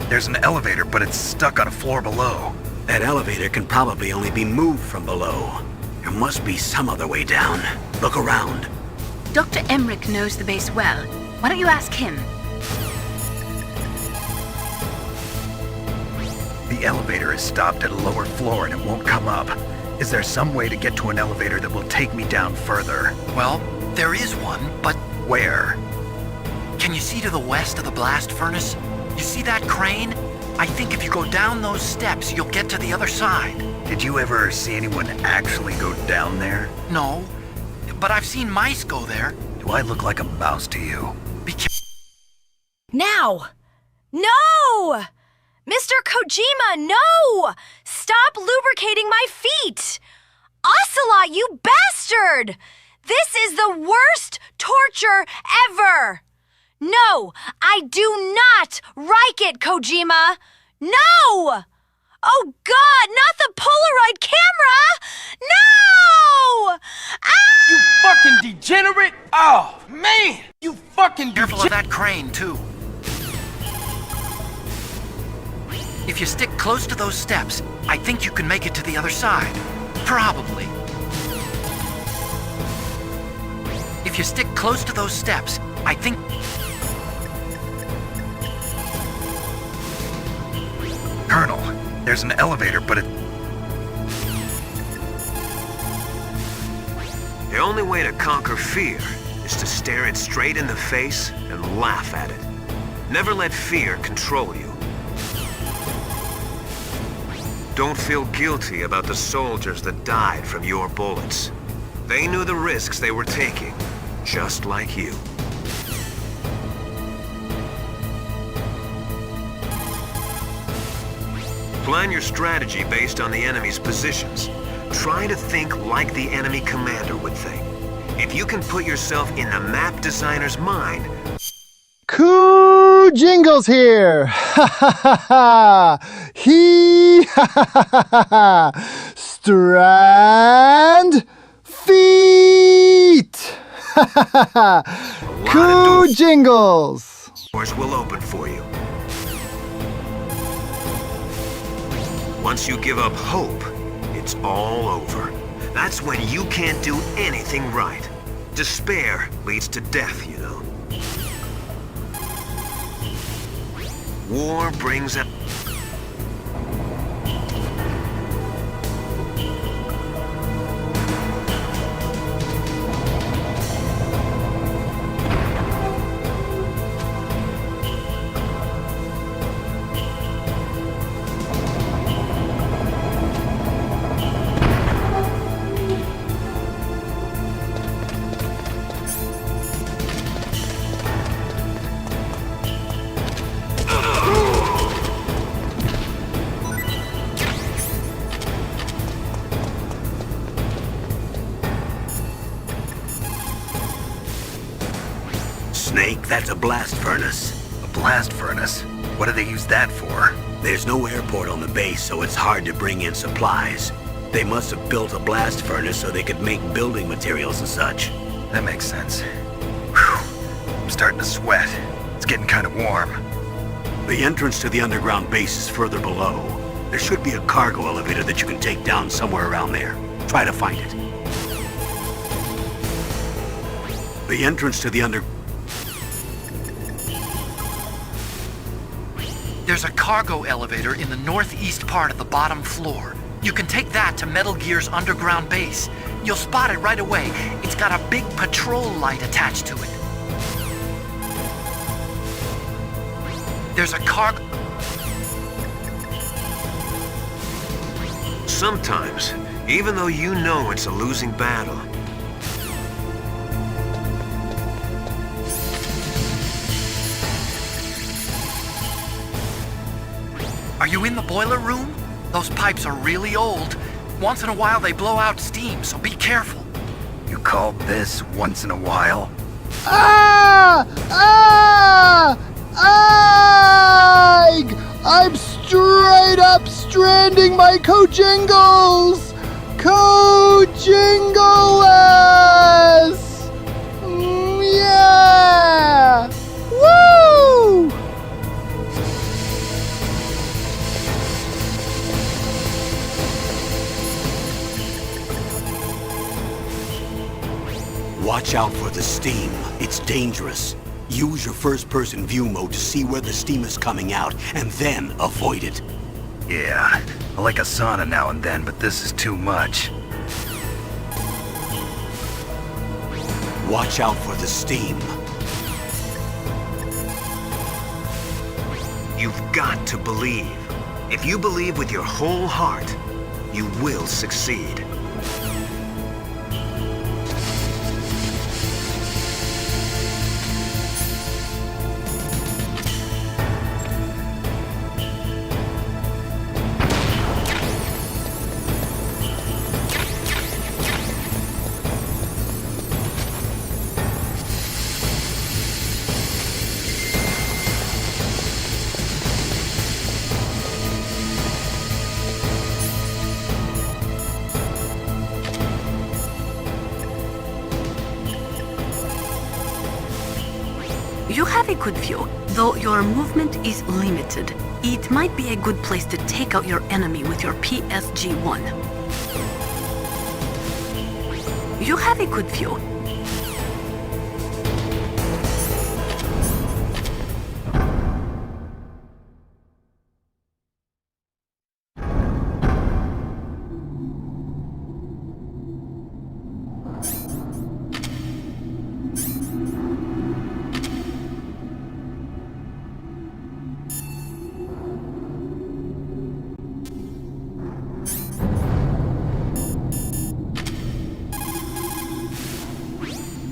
[SPEAKER 13] There's an elevator, but it's stuck on a floor below.
[SPEAKER 1] That elevator can probably only be moved from below. There must be some other way down. Look around.
[SPEAKER 6] Dr. Emmerich knows the base well. Why don't you ask him?
[SPEAKER 13] The elevator is stopped at a lower floor and it won't come up. Is there some way to get to an elevator that will take me down further?
[SPEAKER 18] Well, there is one, but...
[SPEAKER 13] Where?
[SPEAKER 18] Can you see to the west of the blast furnace? You see that crane? I think if you go down those steps, you'll get to the other side.
[SPEAKER 13] Did you ever see anyone actually go down there?
[SPEAKER 18] No, but I've seen mice go there.
[SPEAKER 13] Do I look like a mouse to you?
[SPEAKER 7] Now! No! Mr. Kojima, no! Stop lubricating my feet! Ocelot, you bastard! This is the worst torture ever! No, I do not like it, Kojima! No! Oh God, not the Polaroid camera! No! Ah!
[SPEAKER 8] You fucking degenerate! Oh, man! You fucking
[SPEAKER 18] Careful of that crane, too. If you stick close to those steps, I think you can make it to the other side. Probably. If you stick close to those steps, I think...
[SPEAKER 13] Colonel, there's an elevator, but it...
[SPEAKER 20] The only way to conquer fear is to stare it straight in the face and laugh at it. Never let fear control you. Don't feel guilty about the soldiers that died from your bullets. They knew the risks they were taking, just like you. Plan your strategy based on the enemy's positions. Try to think like the enemy commander would think. If you can put yourself in the map designer's mind...
[SPEAKER 11] Cool Jingles here! Ha ha ha ha! He ha ha ha ha ha! Strand feet! Ha ha ha ha! Cool Jingles!
[SPEAKER 20] Doors will open for you. Once you give up hope, it's all over. That's when you can't do anything right. Despair leads to death, you know. War brings up...
[SPEAKER 1] Snake, that's a blast furnace.
[SPEAKER 13] A blast furnace? What do they use that for?
[SPEAKER 1] There's no airport on the base, so it's hard to bring in supplies. They must have built a blast furnace so they could make building materials and such.
[SPEAKER 13] That makes sense. Whew. I'm starting to sweat. It's getting kind of warm.
[SPEAKER 1] The entrance to the underground base is further below. There should be a cargo elevator that you can take down somewhere around there. Try to find it. The entrance to the
[SPEAKER 18] There's a cargo elevator in the northeast part of the bottom floor. You can take that to Metal Gear's underground base. You'll spot it right away. It's got a big patrol light attached to it. There's a cargo...
[SPEAKER 20] Sometimes, even though you know it's a losing battle,
[SPEAKER 18] Are you in the boiler room? Those pipes are really old. Once in a while they blow out steam, so be careful.
[SPEAKER 13] You call this once in a while?
[SPEAKER 11] Ah! Ah! I'm straight up stranding my Kojingles! Kojingles! Yeah! Woo!
[SPEAKER 1] Watch out for the steam. It's dangerous. Use your first-person view mode to see where the steam is coming out, and then avoid it.
[SPEAKER 13] Yeah, I like a sauna now and then, but this is too much.
[SPEAKER 1] Watch out for the steam.
[SPEAKER 20] You've got to believe. If you believe with your whole heart, you will succeed.
[SPEAKER 6] You have a good view, though your movement is limited. It might be a good place to take out your enemy with your PSG-1. You have a good view.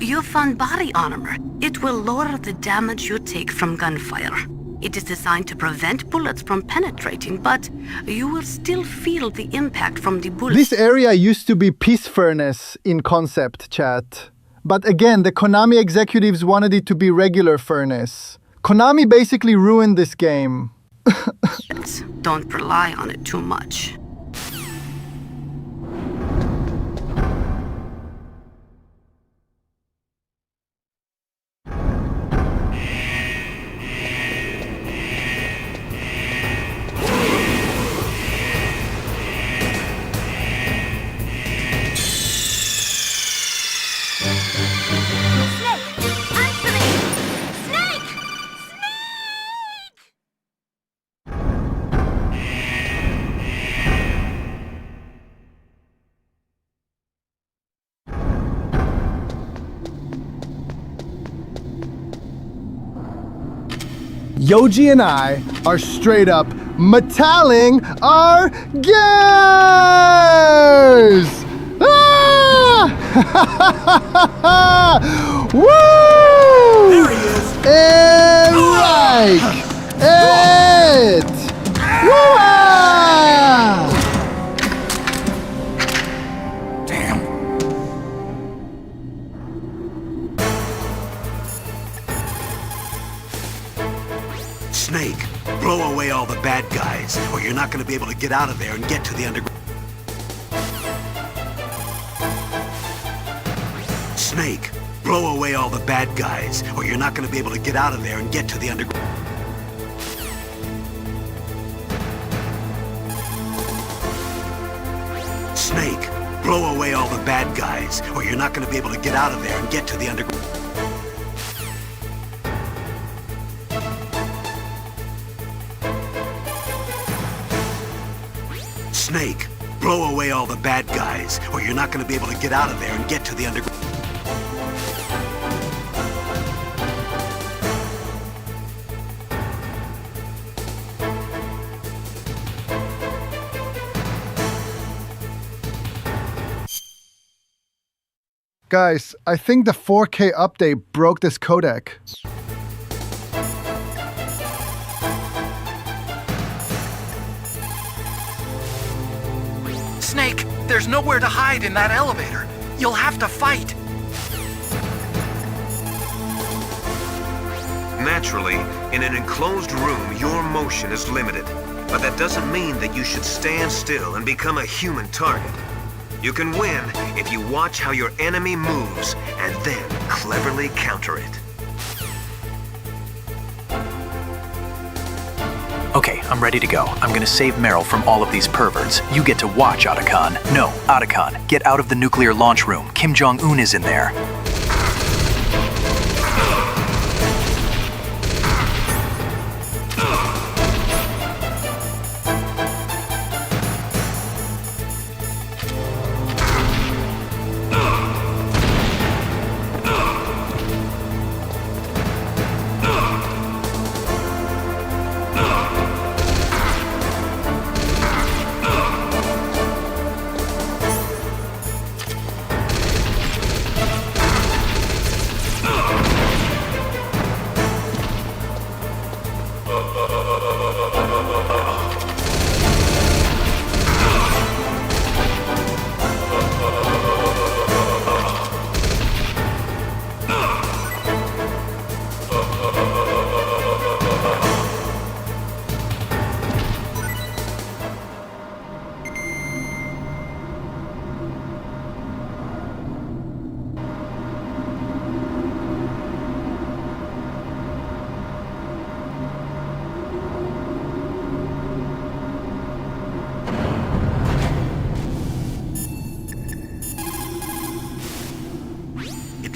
[SPEAKER 6] You found body armor. It will lower the damage you take from gunfire. It is designed to prevent bullets from penetrating, but you will still feel the impact from the bullets.
[SPEAKER 11] This area used to be Peace Furnace in concept, chat. But again, the Konami executives wanted it to be regular furnace. Konami basically ruined this game.
[SPEAKER 6] Don't rely on it too much.
[SPEAKER 11] Yoji and I are straight up metalling our gears! Ah! Woo!
[SPEAKER 1] There he is!
[SPEAKER 11] And like it! Woo!
[SPEAKER 1] Damn. Snake, blow away all the bad guys, or you're not going to be able to get out of there and get to the underground. Snake, blow away all the bad guys, or you're not going to be able to get out of there and get to the underground. Snake, blow away all the bad guys, or you're not going to be able to get out of there and get to the underground. Snake, blow away all the bad guys, or you're not going to be able to get out of there and get to the underground.
[SPEAKER 11] Guys, I think the 4K update broke this codec.
[SPEAKER 18] Snake, there's nowhere to hide in that elevator. You'll have to fight.
[SPEAKER 20] Naturally, in an enclosed room, your motion is limited. But that doesn't mean that you should stand still and become a human target. You can win if you watch how your enemy moves and then cleverly counter it.
[SPEAKER 16] Okay, I'm ready to go. I'm gonna save Meryl from all of these perverts. You get to watch, Otacon. No, Otacon, get out of the nuclear launch room. Kim Jong-un is in there.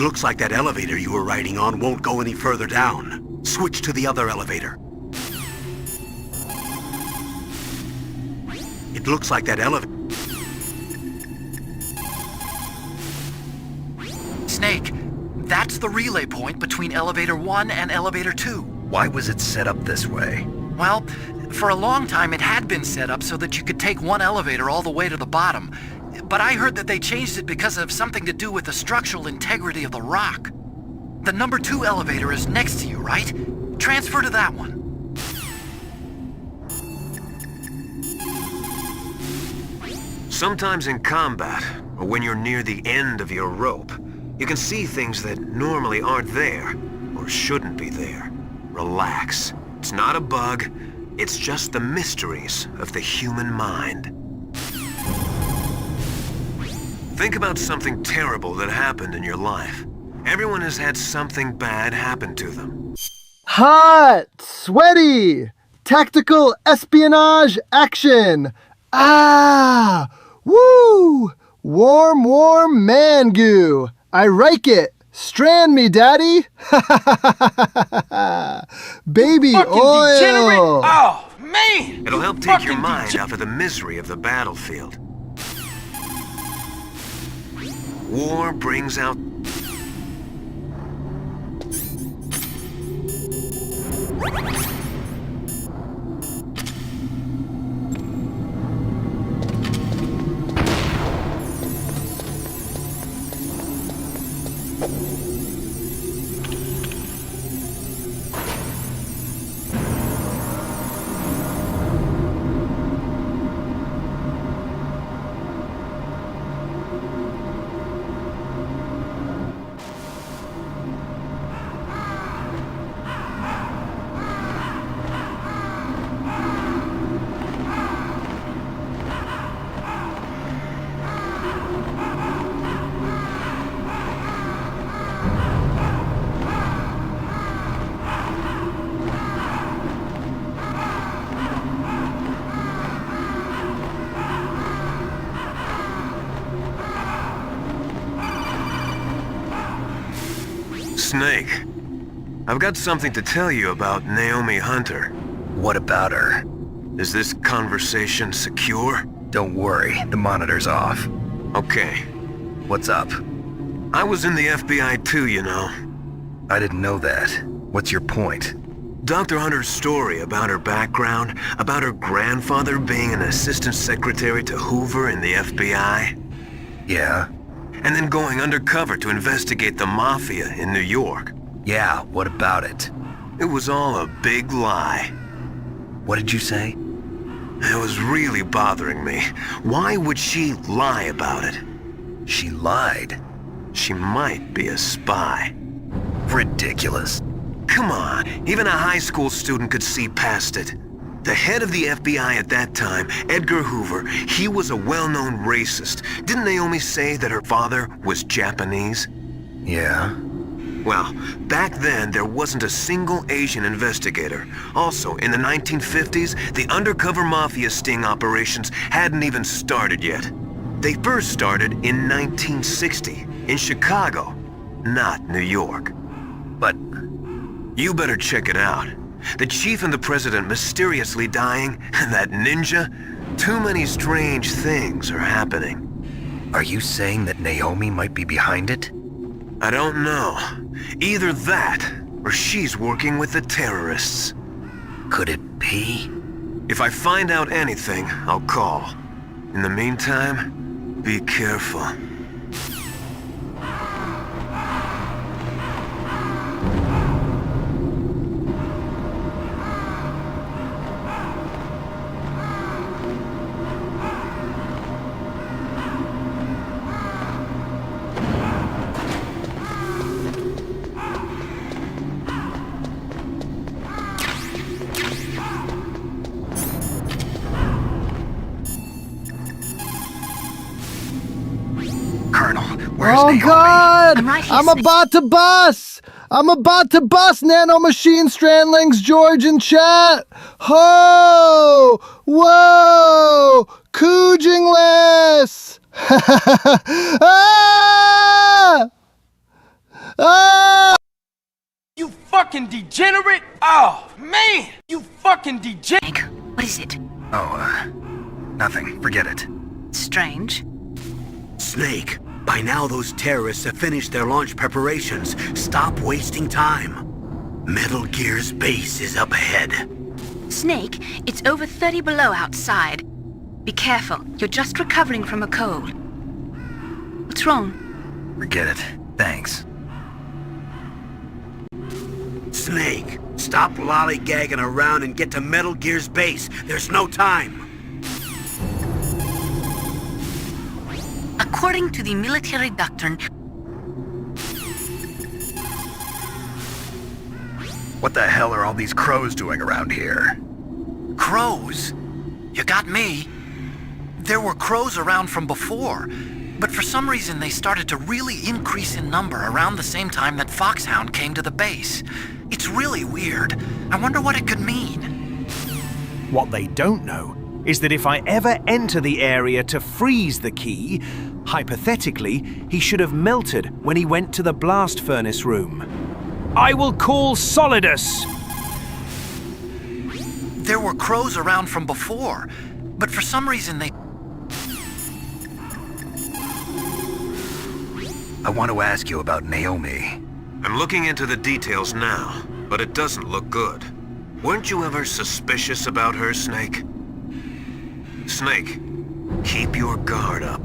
[SPEAKER 1] Looks like that elevator you were riding on won't go any further down. Switch to the other elevator. It looks like that elevator...
[SPEAKER 18] Snake, that's the relay point between elevator 1 and elevator 2.
[SPEAKER 13] Why was it set up this way?
[SPEAKER 18] Well, for a long time it had been set up so that you could take one elevator all the way to the bottom. But I heard that they changed it because of something to do with the structural integrity of the rock. The number 2 elevator is next to you, right? Transfer to that one.
[SPEAKER 20] Sometimes in combat, or when you're near the end of your rope, you can see things that normally aren't there, or shouldn't be there. Relax. It's not a bug, it's just the mysteries of the human mind. Think about something terrible that happened in your life. Everyone has had something bad happen to them.
[SPEAKER 11] Hot, sweaty, tactical espionage action. Ah, woo, warm, warm man goo. I like it. Strand me, daddy. Baby oil.
[SPEAKER 3] Degenerate. Oh, man.
[SPEAKER 20] It'll help take your mind out of the misery of the battlefield. War brings out... Snake, I've got something to tell you about Naomi Hunter.
[SPEAKER 13] What about her?
[SPEAKER 20] Is this conversation secure?
[SPEAKER 13] Don't worry, the monitor's off.
[SPEAKER 20] Okay.
[SPEAKER 13] What's up?
[SPEAKER 20] I was in the FBI too, you know.
[SPEAKER 13] I didn't know that. What's your point?
[SPEAKER 20] Dr. Hunter's story about her background, about her grandfather being an assistant secretary to Hoover in the FBI.
[SPEAKER 13] Yeah?
[SPEAKER 20] And then going undercover to investigate the Mafia in New York.
[SPEAKER 13] Yeah, what about it?
[SPEAKER 20] It was all a big lie.
[SPEAKER 13] What did you say?
[SPEAKER 20] It was really bothering me. Why would she lie about it?
[SPEAKER 13] She lied?
[SPEAKER 20] She might be a spy.
[SPEAKER 13] Ridiculous.
[SPEAKER 20] Come on, even a high school student could see past it. The head of the FBI at that time, Edgar Hoover, he was a well-known racist. Didn't Naomi say that her father was Japanese?
[SPEAKER 13] Yeah.
[SPEAKER 20] Well, back then, there wasn't a single Asian investigator. Also, in the 1950s, the undercover mafia sting operations hadn't even started yet. They first started in 1960, in Chicago, not New York.
[SPEAKER 13] But
[SPEAKER 20] you better check it out. The chief and the president mysteriously dying, and that ninja, too many strange things are happening.
[SPEAKER 13] Are you saying that Naomi might be behind it?
[SPEAKER 20] I don't know. Either that, or she's working with the terrorists.
[SPEAKER 13] Could it be?
[SPEAKER 20] If I find out anything, I'll call. In the meantime, be careful.
[SPEAKER 11] Oh God! I'm about to bust! I'm about to bust Nano Machine Strandlings George in chat! Ho! Whoa! Coojingless! Ah!
[SPEAKER 8] fucking degenerate! Oh, man! You fucking degenerate!
[SPEAKER 6] What is it?
[SPEAKER 13] Oh, nothing. Forget it.
[SPEAKER 6] Strange.
[SPEAKER 1] Snake, by now those terrorists have finished their launch preparations. Stop wasting time. Metal Gear's base is up ahead.
[SPEAKER 6] Snake, it's over 30 below outside. Be careful. You're just recovering from a cold. What's wrong?
[SPEAKER 13] Forget it. Thanks.
[SPEAKER 1] Snake, stop lollygagging around and get to Metal Gear's base. There's no time.
[SPEAKER 6] According to the military doctrine...
[SPEAKER 13] What the hell are all these crows doing around here?
[SPEAKER 18] Crows? You got me. There were crows around from before, but for some reason they started to really increase in number around the same time that Foxhound came to the base. It's really weird. I wonder what it could mean.
[SPEAKER 3] What they don't know is that if I ever enter the area to freeze the key, hypothetically, he should have melted when he went to the blast furnace room. I will call Solidus!
[SPEAKER 18] There were crows around from before, but for some reason they...
[SPEAKER 13] I want to ask you about Naomi.
[SPEAKER 20] I'm looking into the details now, but it doesn't look good. Weren't you ever suspicious about her, Snake? Snake, keep your guard up.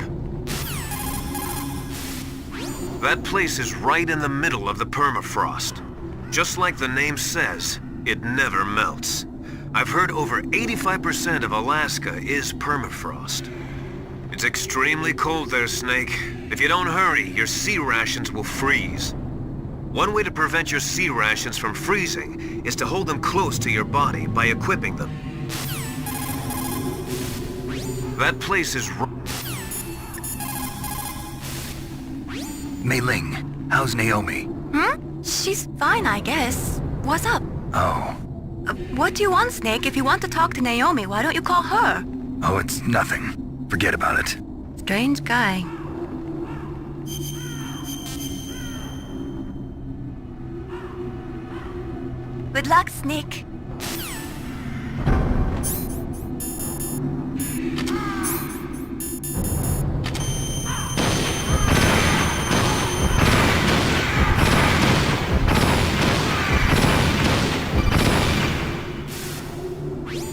[SPEAKER 20] That place is right in the middle of the permafrost. Just like the name says, it never melts. I've heard over 85% of Alaska is permafrost. It's extremely cold there, Snake. If you don't hurry, your sea rations will freeze. One way to prevent your sea rations from freezing is to hold them close to your body by equipping them. That place is...
[SPEAKER 13] Mei Ling, how's Naomi?
[SPEAKER 5] She's fine, I guess. What's up?
[SPEAKER 13] Oh.
[SPEAKER 5] What do you want, Snake? If you want to talk to Naomi, why don't you call her?
[SPEAKER 13] Oh, it's nothing. Forget about it.
[SPEAKER 5] Strange guy. Good luck, Snake.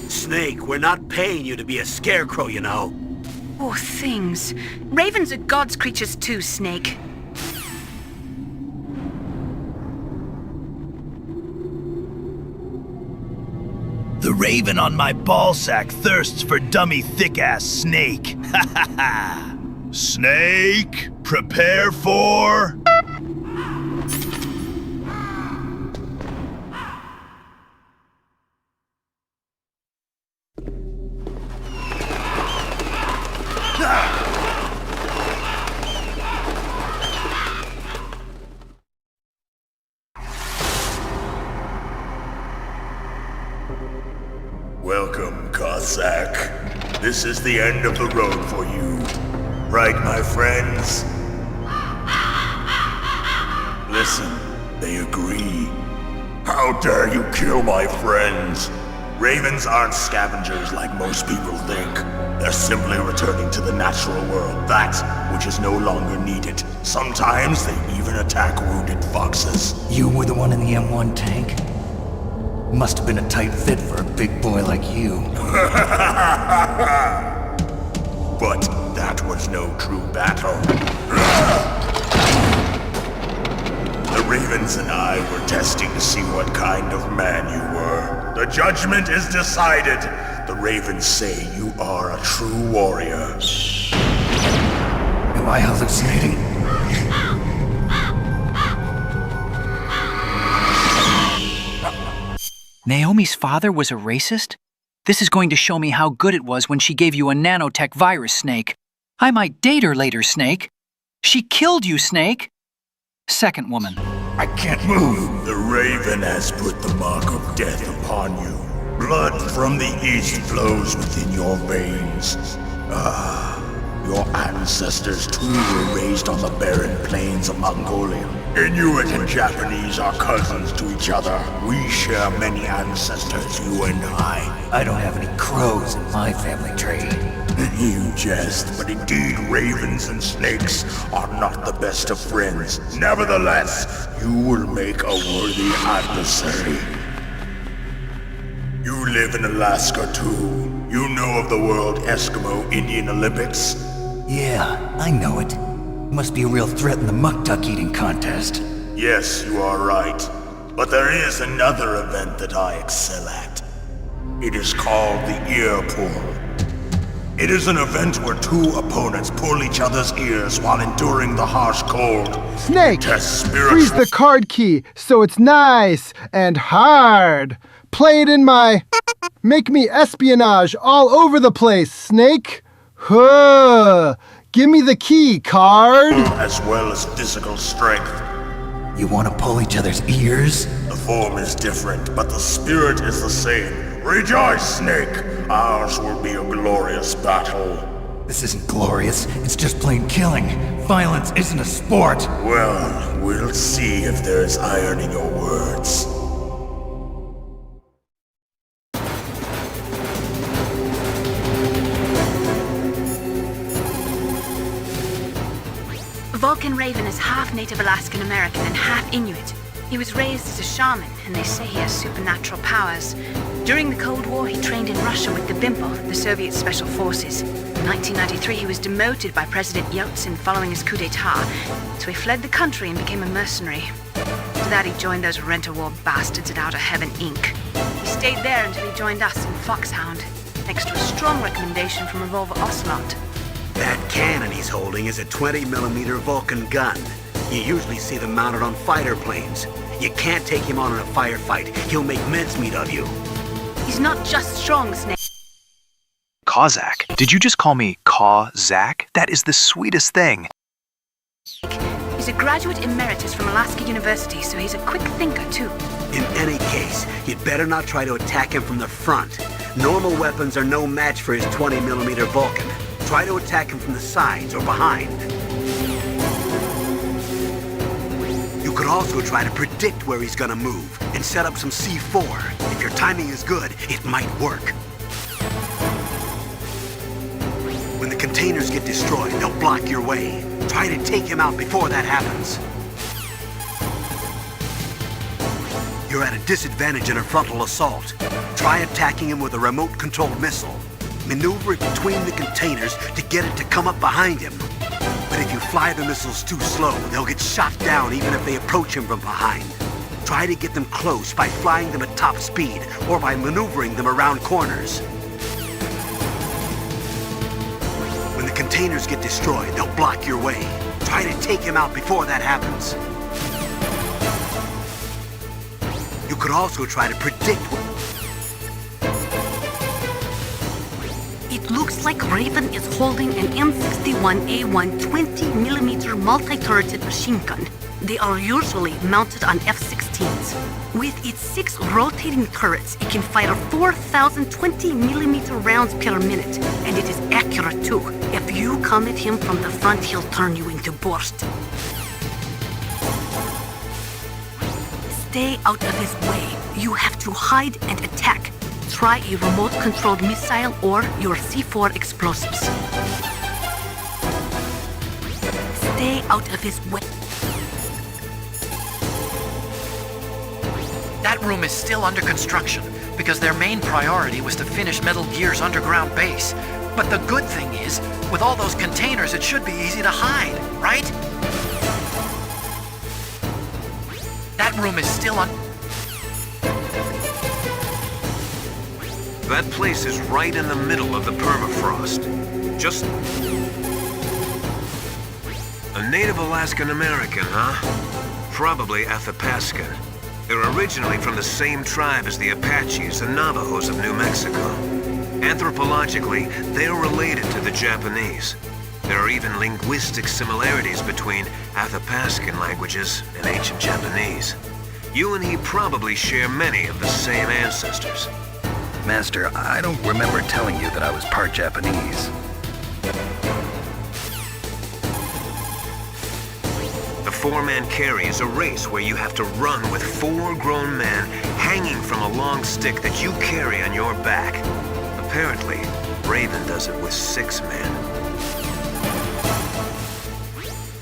[SPEAKER 1] Snake, we're not paying you to be a scarecrow, you know.
[SPEAKER 6] Poor things. Ravens are God's creatures too, Snake.
[SPEAKER 2] The raven on my ballsack thirsts for dummy thick-ass snake. Ha ha ha! Snake, prepare for...
[SPEAKER 23] Welcome, Cossack. This is the end of the road for you. Right, my friends? Listen, they agree. How dare you kill my friends? Ravens aren't scavengers like most people think. They're simply returning to the natural world, that which is no longer needed. Sometimes they even attack wounded foxes.
[SPEAKER 9] You were the one in the M1 tank? Must have been a tight fit for a big boy like you.
[SPEAKER 23] But that was no true battle. The Ravens and I were testing to see what kind of man you were. The judgment is decided. The Ravens say you are a true warrior.
[SPEAKER 9] Am I hallucinating?
[SPEAKER 22] Naomi's father was a racist? This is going to show me how good it was when she gave you a nanotech virus, Snake. I might date her later, Snake. She killed you, Snake. Second woman.
[SPEAKER 23] I can't move. The Raven has put the mark of death upon you. Blood from the east flows within your veins.
[SPEAKER 10] Your ancestors too were raised on the barren plains of Mongolia. Inuit and Japanese are cousins to each other. We share many ancestors, you and I.
[SPEAKER 17] I don't have any crows in my family tree.
[SPEAKER 10] You jest, but indeed ravens and snakes are not the best of friends. Nevertheless, you will make a worthy adversary. You live in Alaska too. You know of the World Eskimo Indian Olympics?
[SPEAKER 17] Yeah, I know it. Must be a real threat in the muck-duck eating contest.
[SPEAKER 10] Yes, you are right. But there is another event that I excel at. It is called the ear pull. It is an event where two opponents pull each other's ears while enduring the harsh cold.
[SPEAKER 11] Snake!
[SPEAKER 10] Test spiritual...
[SPEAKER 11] Freeze the card key so it's nice and hard. Play it in my... Make me espionage all over the place, Snake. Huh. Give me the key, card.
[SPEAKER 10] As well as physical strength.
[SPEAKER 17] You want to pull each other's ears?
[SPEAKER 10] The form is different, but the spirit is the same. Rejoice, Snake! Ours will be a glorious battle.
[SPEAKER 17] This isn't glorious, it's just plain killing. Violence isn't a sport.
[SPEAKER 10] Well, we'll see if there's iron in your words.
[SPEAKER 6] Vulcan Raven is half Native Alaskan American and half Inuit. He was raised as a shaman, and they say he has supernatural powers. During the Cold War, he trained in Russia with the BIMPO, the Soviet Special Forces. In 1993, he was demoted by President Yeltsin following his coup d'etat, so he fled the country and became a mercenary. After that, he joined those rent-a-war bastards at Outer Heaven, Inc. He stayed there until he joined us in Foxhound, thanks to a strong recommendation from Revolver Ocelot.
[SPEAKER 1] That cannon he's holding is a 20mm Vulcan gun. You usually see them mounted on fighter planes. You can't take him on in a firefight. He'll make mincemeat of you.
[SPEAKER 6] He's not just strong, Snake.
[SPEAKER 16] Kozak? Did you just call me Kozak? That is the sweetest thing.
[SPEAKER 6] He's a graduate emeritus from Alaska University, so he's a quick thinker, too.
[SPEAKER 1] In any case, you'd better not try to attack him from the front. Normal weapons are no match for his 20mm Vulcan. Try to attack him from the sides or behind. You could also try to predict where he's gonna move and set up some C4. If your timing is good, it might work. When the containers get destroyed, they'll block your way. Try to take him out before that happens. You're at a disadvantage in a frontal assault. Try attacking him with a remote-controlled missile. Maneuver it between the containers to get it to come up behind him. But if you fly the missiles too slow, they'll get shot down even if they approach him from behind. Try to get them close by flying them at top speed or by maneuvering them around corners. When the containers get destroyed, they'll block your way. Try to take him out before that happens. You could also try to predict what...
[SPEAKER 6] It looks like Raven is holding an M61A1 20mm multi-turreted machine gun. They are usually mounted on F-16s. With its 6 rotating turrets, it can fire 4,000 20mm rounds per minute, and it is accurate too. If you come at him from the front, he'll turn you into borscht. Stay out of his way. You have to hide and attack. Try a remote-controlled missile or your C4 explosives. Stay out of his way.
[SPEAKER 18] That room is still under construction because their main priority was to finish Metal Gear's underground base. But the good thing is, with all those containers, it should be easy to hide, right? That room is still
[SPEAKER 20] That place is right in the middle of the permafrost. Just... a Native Alaskan American, huh? Probably Athapascan. They're originally from the same tribe as the Apaches and Navajos of New Mexico. Anthropologically, they're related to the Japanese. There are even linguistic similarities between Athapascan languages and ancient Japanese. You and he probably share many of the same ancestors.
[SPEAKER 13] Master, I don't remember telling you that I was part Japanese.
[SPEAKER 20] four-man carry is a race where you have to run with 4 grown men hanging from a long stick that you carry on your back. Apparently, Raven does it with 6 men.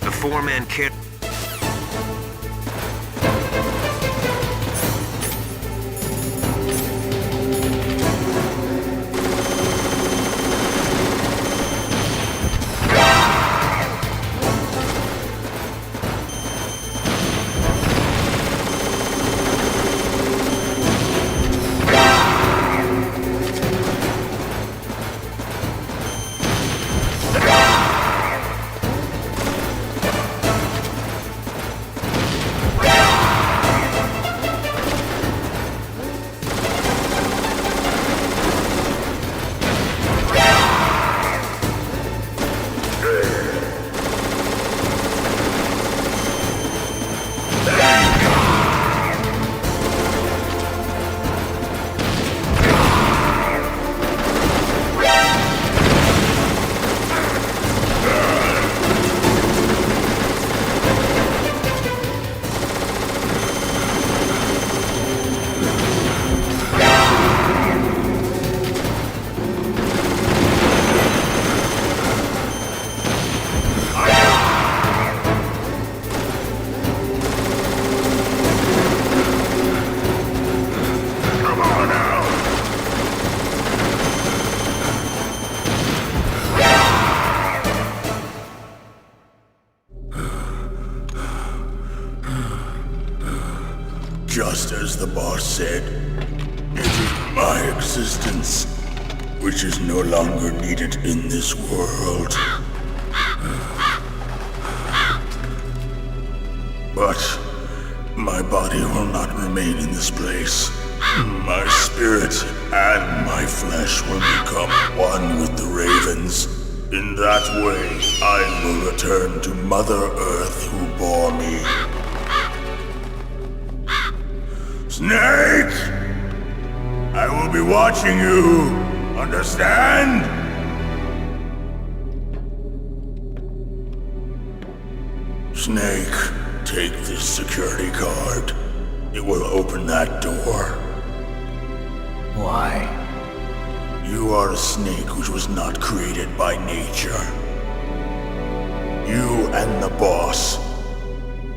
[SPEAKER 20] The four-man carry...
[SPEAKER 10] Just as the boss said, it is my existence which is no longer needed in this world. But my body will not remain in this place. My spirit and my flesh will become one with the ravens. In that way, I will return to Mother Earth who bore me. Snake! I will be watching you! Understand? Snake, take this security card. It will open that door.
[SPEAKER 17] Why?
[SPEAKER 10] You are a snake which was not created by nature. You and the boss.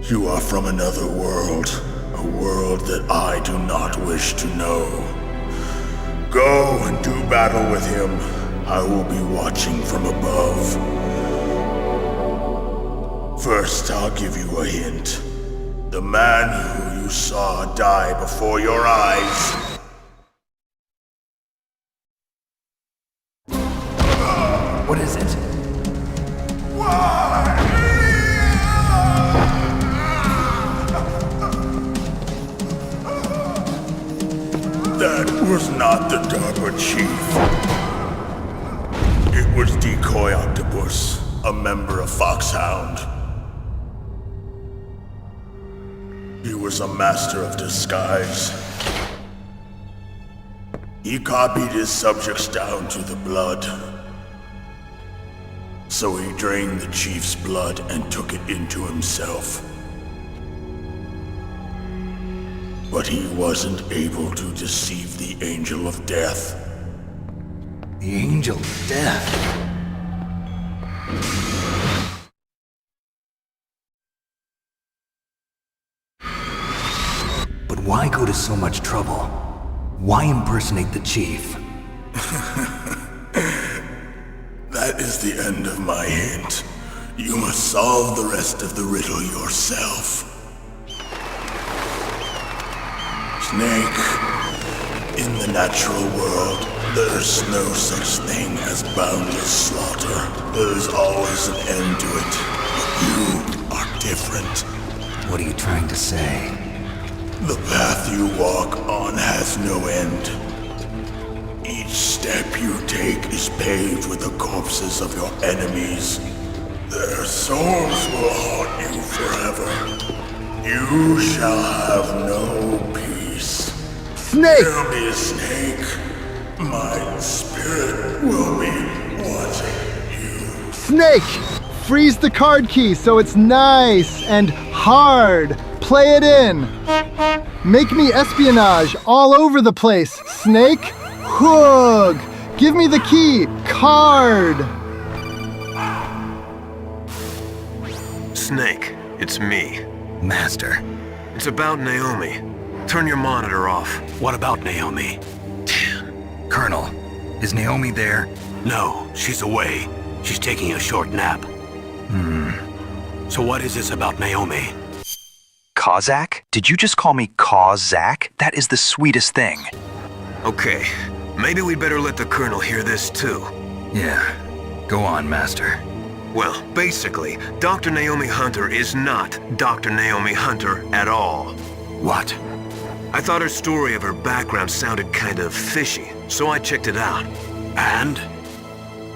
[SPEAKER 10] You are from another world. A world that I do not wish to know. Go and do battle with him. I will be watching from above. First, I'll give you a hint. The man who you saw die before your eyes.
[SPEAKER 17] What is it?
[SPEAKER 10] That was not the DARPA chief. It was Decoy Octopus, a member of Foxhound. He was a master of disguise. He copied his subjects down to the blood. So he drained the chief's blood and took it into himself. But he wasn't able to deceive the Angel of Death.
[SPEAKER 17] The Angel of Death? But why go to so much trouble? Why impersonate the chief?
[SPEAKER 10] That is the end of my hint. You must solve the rest of the riddle yourself. Snake, in the natural world, there's no such thing as boundless slaughter. There's always an end to it. But you are different.
[SPEAKER 17] What are you trying to say?
[SPEAKER 10] The path you walk on has no end. Each step you take is paved with the corpses of your enemies. Their souls will haunt you forever. You shall have no peace.
[SPEAKER 11] Snake!
[SPEAKER 10] Hear me, Snake. My spirit will be watching you.
[SPEAKER 11] Snake! Freeze the card key so it's nice and Hard. Play it in. Make me espionage all over the place. Snake. Hoog. Give me the key. Card.
[SPEAKER 20] Snake, it's me.
[SPEAKER 13] Master.
[SPEAKER 20] It's about Naomi. Turn your monitor off.
[SPEAKER 1] What about Naomi?
[SPEAKER 13] Colonel, is Naomi there?
[SPEAKER 1] No, she's away. She's taking a short nap. So what is this about Naomi?
[SPEAKER 16] Kozak? Did you just call me Kozak? That is the sweetest thing.
[SPEAKER 20] Okay, maybe we'd better let the Colonel hear this too.
[SPEAKER 13] Yeah, go on, Master.
[SPEAKER 20] Well, basically, Dr. Naomi Hunter is not Dr. Naomi Hunter at all.
[SPEAKER 1] What?
[SPEAKER 20] I thought her story of her background sounded kind of fishy, so I checked it out.
[SPEAKER 1] And?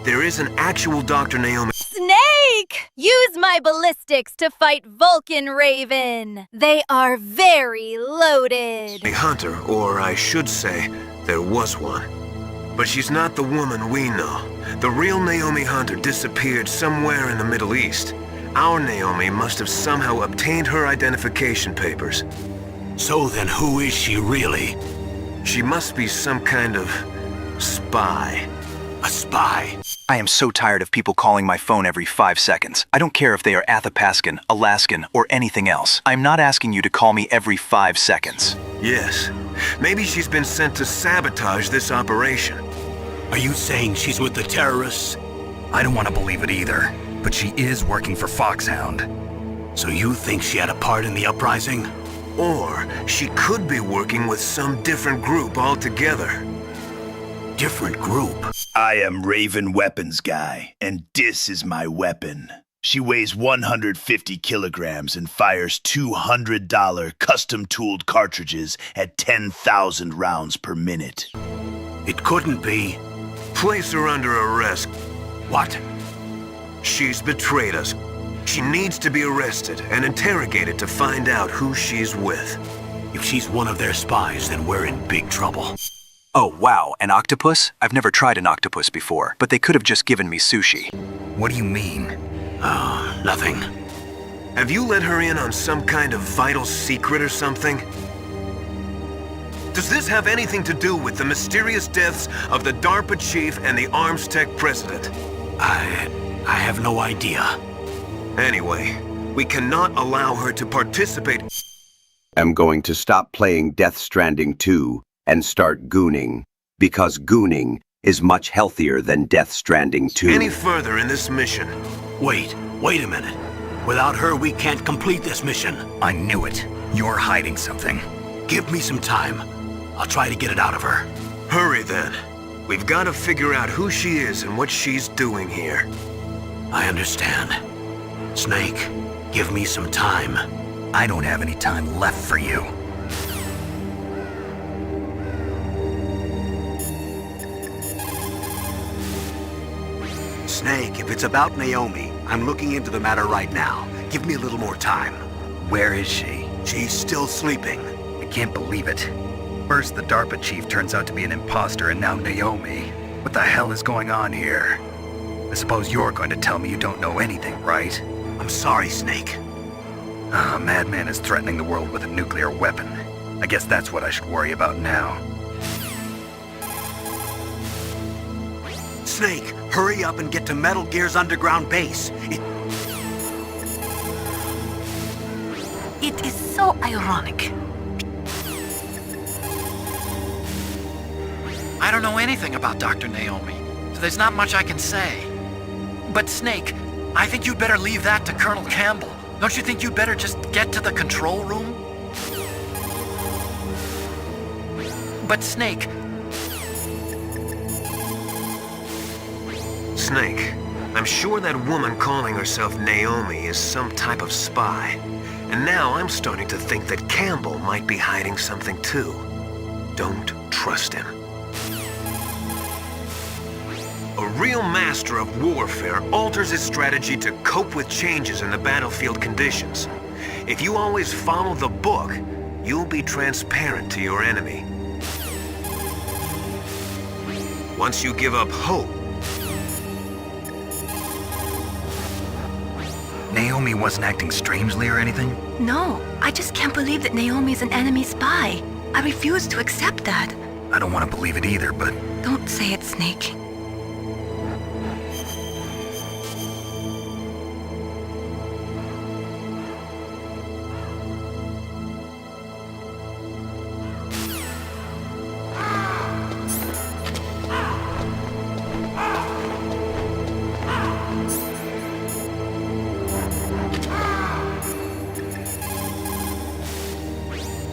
[SPEAKER 20] There is an actual Dr. Naomi...
[SPEAKER 7] Snake! Use my ballistics to fight Vulcan Raven. They are very loaded.
[SPEAKER 20] Hunter, or I should say, there was one. But she's not the woman we know. The real Naomi Hunter disappeared somewhere in the Middle East. Our Naomi must have somehow obtained her identification papers.
[SPEAKER 1] So then who is she really?
[SPEAKER 20] She must be some kind of spy.
[SPEAKER 1] A spy?
[SPEAKER 16] I am so tired of people calling my phone every 5 seconds. I don't care if they are Athapascan, Alaskan, or anything else. I'm not asking you to call me every 5 seconds.
[SPEAKER 20] Yes. Maybe she's been sent to sabotage this operation.
[SPEAKER 1] Are you saying she's with the terrorists?
[SPEAKER 13] I don't want to believe it either, but she is working for Foxhound.
[SPEAKER 1] So you think she had a part in the uprising?
[SPEAKER 20] Or she could be working with some different group altogether.
[SPEAKER 1] Different group?
[SPEAKER 2] I am Raven Weapons Guy, and this is my weapon. She weighs 150 kilograms and fires $200 custom-tooled cartridges at 10,000 rounds per minute.
[SPEAKER 1] It couldn't be.
[SPEAKER 20] Place her under arrest.
[SPEAKER 1] What?
[SPEAKER 20] She's betrayed us. She needs to be arrested and interrogated to find out who she's with.
[SPEAKER 1] If she's one of their spies, then we're in big trouble.
[SPEAKER 16] Oh, wow, an octopus? I've never tried an octopus before, but they could have just given me sushi.
[SPEAKER 13] What do you mean?
[SPEAKER 1] Nothing.
[SPEAKER 20] Have you let her in on some kind of vital secret or something? Does this have anything to do with the mysterious deaths of the DARPA chief and the Arms Tech president?
[SPEAKER 1] I have no idea.
[SPEAKER 20] Anyway, we cannot allow her to participate.
[SPEAKER 14] I'm going to stop playing Death Stranding 2 and start gooning, because gooning is much healthier than Death Stranding 2.
[SPEAKER 20] Any further in this mission?
[SPEAKER 1] Wait a minute. Without her, we can't complete this mission.
[SPEAKER 13] I knew it. You're hiding something.
[SPEAKER 1] Give me some time. I'll try to get it out of her.
[SPEAKER 20] Hurry then. We've got to figure out who she is and what she's doing here.
[SPEAKER 1] I understand. Snake, give me some time.
[SPEAKER 13] I don't have any time left for you.
[SPEAKER 1] Snake, if it's about Naomi, I'm looking into the matter right now. Give me a little more time.
[SPEAKER 13] Where is she?
[SPEAKER 1] She's still sleeping.
[SPEAKER 13] I can't believe it. First, the DARPA chief turns out to be an imposter, and now Naomi. What the hell is going on here? I suppose you're going to tell me you don't know anything, right?
[SPEAKER 1] I'm sorry, Snake.
[SPEAKER 13] A madman is threatening the world with a nuclear weapon. I guess that's what I should worry about now.
[SPEAKER 1] Snake, hurry up and get to Metal Gear's underground base.
[SPEAKER 6] It is so ironic.
[SPEAKER 18] I don't know anything about Dr. Naomi, so there's not much I can say. But Snake, I think you'd better leave that to Colonel Campbell. Don't you think you'd better just get to the control room? But Snake...
[SPEAKER 20] Snake, I'm sure that woman calling herself Naomi is some type of spy. And now I'm starting to think that Campbell might be hiding something too. Don't trust him. A real master of warfare alters his strategy to cope with changes in the battlefield conditions. If you always follow the book, you'll be transparent to your enemy. Once you give up hope,
[SPEAKER 13] Naomi Naomi wasn't acting strangely or anything?
[SPEAKER 6] No, I just can't believe that Naomi's an enemy spy. I refuse to accept that.
[SPEAKER 13] I don't want to believe it either, but...
[SPEAKER 6] Don't say it, Snake.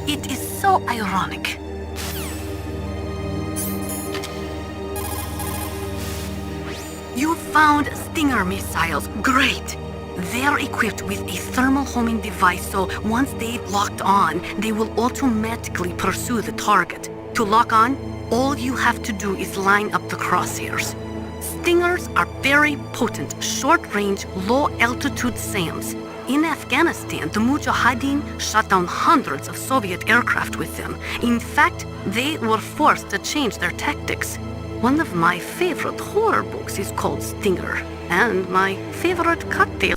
[SPEAKER 6] It is so ironic. You found Stinger missiles. Great! They're equipped with a thermal homing device, so once they've locked on, they will automatically pursue the target. To lock on, all you have to do is line up the crosshairs. Stingers are very potent, short-range, low-altitude SAMs. In Afghanistan, the Mujahideen shot down hundreds of Soviet aircraft with them. In fact, they were forced to change their tactics. One of my favorite horror books is called Stinger, and my favorite cocktail...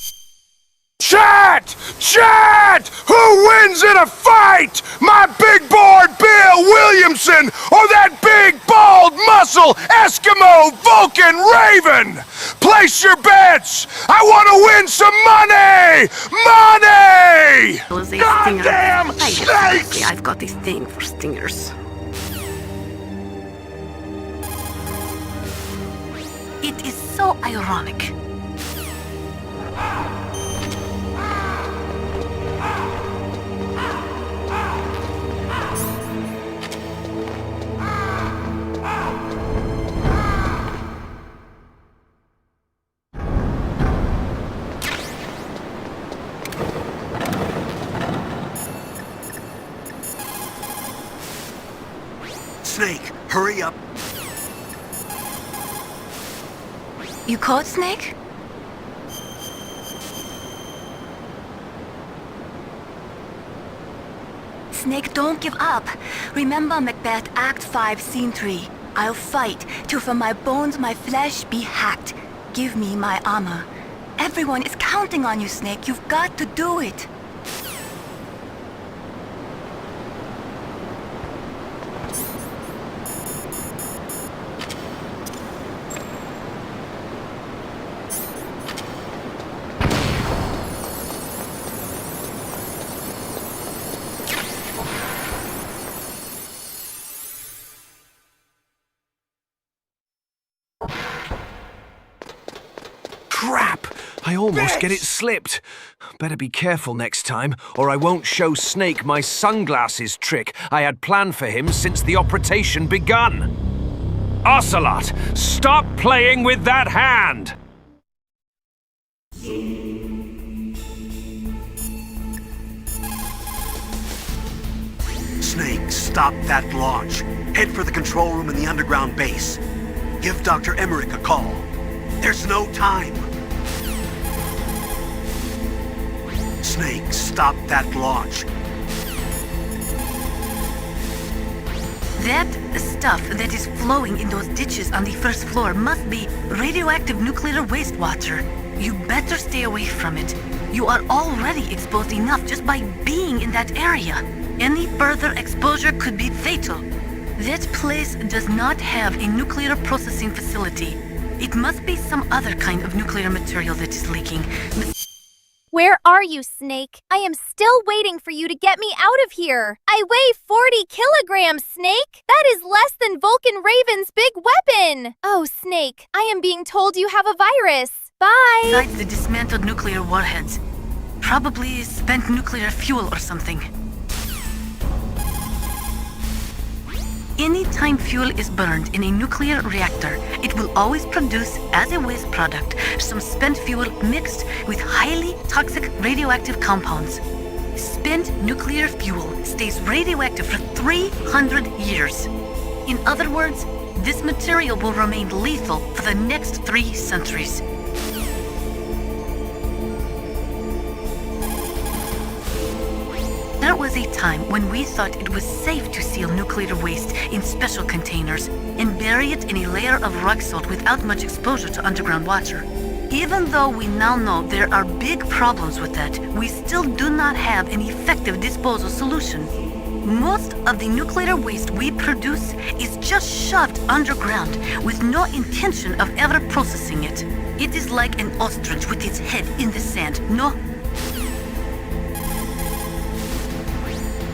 [SPEAKER 23] Chat! Chat! Who wins in a fight? My big board Bill Williamson or that big bald muscle Eskimo Vulcan Raven? Place your bets! I want to win some money! Money! Goddamn snakes!
[SPEAKER 6] I've got this thing for stingers. It is so ironic.
[SPEAKER 20] Snake, hurry up.
[SPEAKER 5] You caught Snake? Snake, don't give up. Remember Macbeth Act 5, Scene 3. I'll fight till from my bones my flesh be hacked. Give me my armor. Everyone is counting on you, Snake. You've got to do it.
[SPEAKER 3] Crap! I almost get it slipped. Better be careful next time, or I won't show Snake my sunglasses trick I had planned for him since the operation begun. Ocelot, stop playing with that hand!
[SPEAKER 20] Snake, stop that launch. Head for the control room in the underground base. Give Dr. Emmerich a call. There's no time. Snake, stop that launch.
[SPEAKER 6] That stuff that is flowing in those ditches on the first floor must be radioactive nuclear wastewater. You better stay away from it. You are already exposed enough just by being in that area. Any further exposure could be fatal. That place does not have a nuclear processing facility. It must be some other kind of nuclear material that is leaking.
[SPEAKER 7] Where are you, Snake? I am still waiting for you to get me out of here. I weigh 40 kilograms, Snake. That is less than Vulcan Raven's big weapon. Oh, Snake, I am being told you have a virus. Bye.
[SPEAKER 6] Besides the dismantled nuclear warheads. Probably spent nuclear fuel or something. Anytime fuel is burned in a nuclear reactor, it will always produce, as a waste product, some spent fuel mixed with highly toxic radioactive compounds. Spent nuclear fuel stays radioactive for 300 years. In other words, this material will remain lethal for the next 3 centuries. There was a time when we thought it was safe to seal nuclear waste in special containers and bury it in a layer of rock salt without much exposure to underground water. Even though we now know there are big problems with that, we still do not have an effective disposal solution. Most of the nuclear waste we produce is just shoved underground with no intention of ever processing it. It is like an ostrich with its head in the sand. No.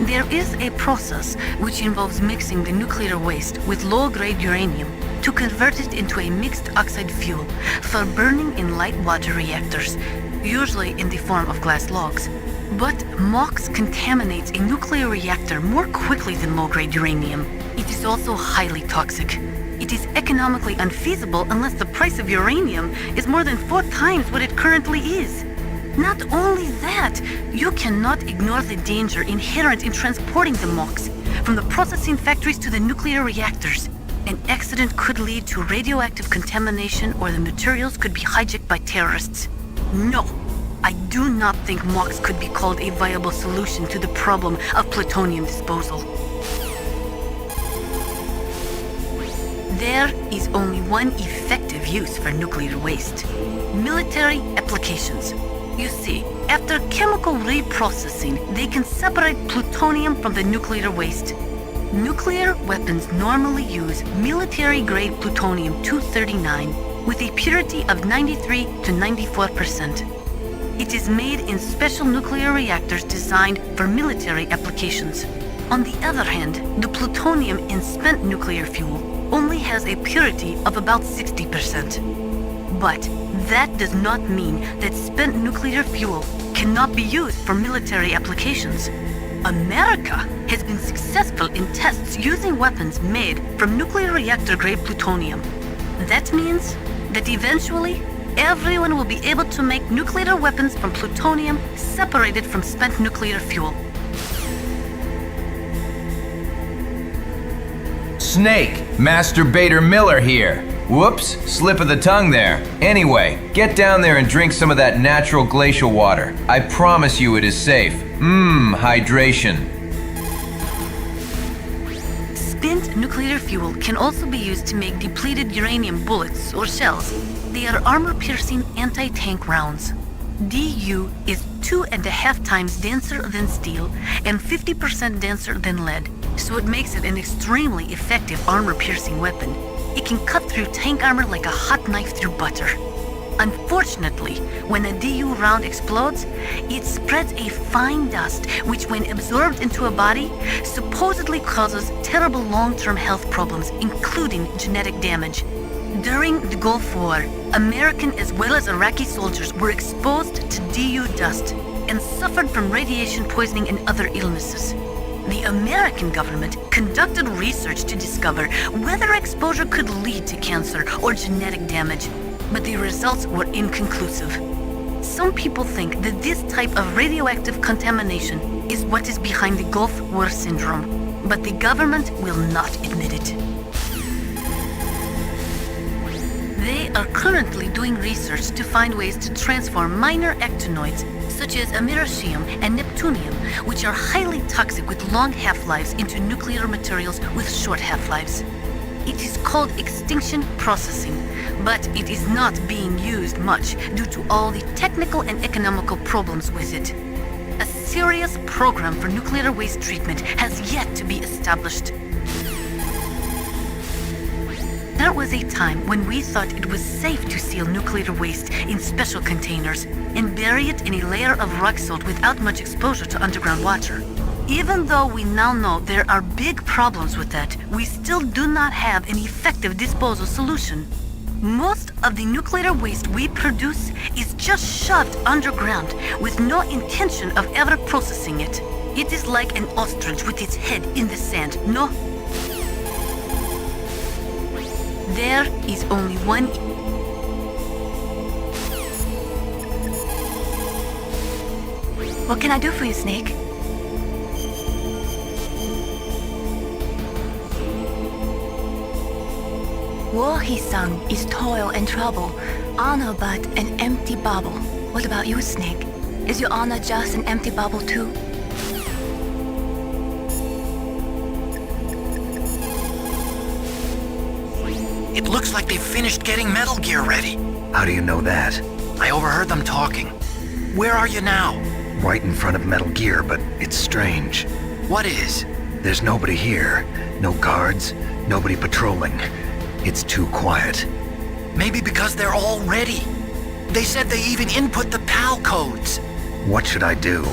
[SPEAKER 6] There is a process which involves mixing the nuclear waste with low-grade uranium to convert it into a mixed oxide fuel for burning in light water reactors, usually in the form of glass logs. But MOX contaminates a nuclear reactor more quickly than low-grade uranium. It is also highly toxic. It is economically unfeasible unless the price of uranium is more than 4 times what it currently is. Not only that, you cannot ignore the danger inherent in transporting the MOX from the processing factories to the nuclear reactors. An accident could lead to radioactive contamination, or the materials could be hijacked by terrorists. No, I do not think MOX could be called a viable solution to the problem of plutonium disposal. There is only one effective use for nuclear waste: military applications. You see, after chemical reprocessing, they can separate plutonium from the nuclear waste. Nuclear weapons normally use military-grade plutonium-239 with a purity of 93 to 94%. It is made in special nuclear reactors designed for military applications. On the other hand, the plutonium in spent nuclear fuel only has a purity of about 60%. But that does not mean that spent nuclear fuel cannot be used for military applications. America has been successful in tests using weapons made from nuclear reactor-grade plutonium. That means that eventually, everyone will be able to make nuclear weapons from plutonium separated from spent nuclear fuel.
[SPEAKER 12] Snake, Masturbator Miller here. Whoops, slip of the tongue there. Anyway, get down there and drink some of that natural glacial water. I promise you it is safe. Hydration.
[SPEAKER 6] Spent nuclear fuel can also be used to make depleted uranium bullets or shells. They are armor-piercing anti-tank rounds. DU is 2.5 times denser than steel and 50% denser than lead, so it makes it an extremely effective armor-piercing weapon. It can cut through tank armor like a hot knife through butter. Unfortunately, when a DU round explodes, it spreads a fine dust which, when absorbed into a body, supposedly causes terrible long-term health problems, including genetic damage. During the Gulf War, American as well as Iraqi soldiers were exposed to DU dust and suffered from radiation poisoning and other illnesses. The American government conducted research to discover whether exposure could lead to cancer or genetic damage, but the results were inconclusive. Some people think that this type of radioactive contamination is what is behind the Gulf War syndrome, but the government will not admit it. They are currently doing research to find ways to transform minor actinoids such as americium and neptunium, which are highly toxic with long half-lives, into nuclear materials with short half-lives. It is called extinction processing, but it is not being used much due to all the technical and economical problems with it. A serious program for nuclear waste treatment has yet to be established. There was a time when we thought it was safe to seal nuclear waste in special containers and bury it in a layer of rock salt without much exposure to underground water. Even though we now know there are big problems with that, we still do not have an effective disposal solution. Most of the nuclear waste we produce is just shoved underground with no intention of ever processing it. It is like an ostrich with its head in the sand. No. There is only one.
[SPEAKER 5] What can I do for you, Snake? War, he sung, is toil and trouble, honor but an empty bubble. What about you, Snake? Is your honor just an empty bubble too?
[SPEAKER 18] It looks like they've finished getting Metal Gear ready.
[SPEAKER 13] How do you know that?
[SPEAKER 18] I overheard them talking. Where are you now?
[SPEAKER 13] Right in front of Metal Gear, but it's strange.
[SPEAKER 18] What is?
[SPEAKER 13] There's nobody here. No guards, nobody patrolling. It's too quiet.
[SPEAKER 18] Maybe because they're all ready. They said they even input the PAL codes.
[SPEAKER 13] What should I do?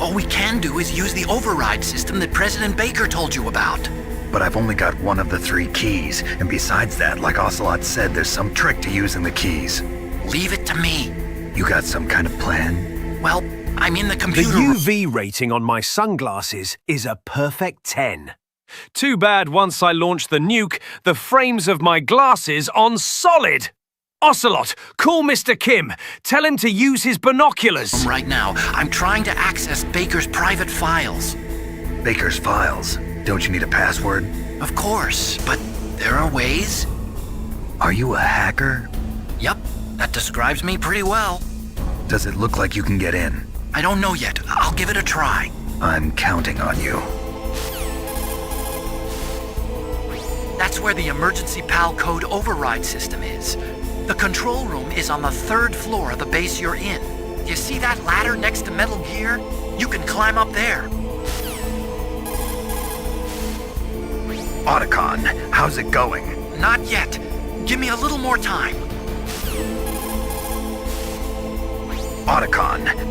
[SPEAKER 18] All we can do is use the override system that President Baker told you about.
[SPEAKER 13] But I've only got one of the 3 keys, and besides that, like Ocelot said, there's some trick to using the keys.
[SPEAKER 18] Leave it to me.
[SPEAKER 13] You got some kind of plan?
[SPEAKER 18] Well, I'm in the computer.
[SPEAKER 3] The UV rating on my sunglasses is a perfect 10. Too bad once I launch the nuke, the frames of my glasses on solid. Ocelot, call Mr. Kim. Tell him to use his binoculars.
[SPEAKER 18] Right now, I'm trying to access Baker's private files.
[SPEAKER 13] Baker's files? Don't you need a password?
[SPEAKER 18] Of course, but there are ways.
[SPEAKER 13] Are you a hacker?
[SPEAKER 18] Yep, that describes me pretty well.
[SPEAKER 13] Does it look like you can get in?
[SPEAKER 18] I don't know yet. I'll give it a try.
[SPEAKER 13] I'm counting on you.
[SPEAKER 18] That's where the emergency PAL code override system is. The control room is on the 3rd floor of the base you're in. You see that ladder next to Metal Gear? You can climb up there.
[SPEAKER 13] Otacon, how's it going?
[SPEAKER 18] Not yet. Give me a little more time.
[SPEAKER 13] Otacon.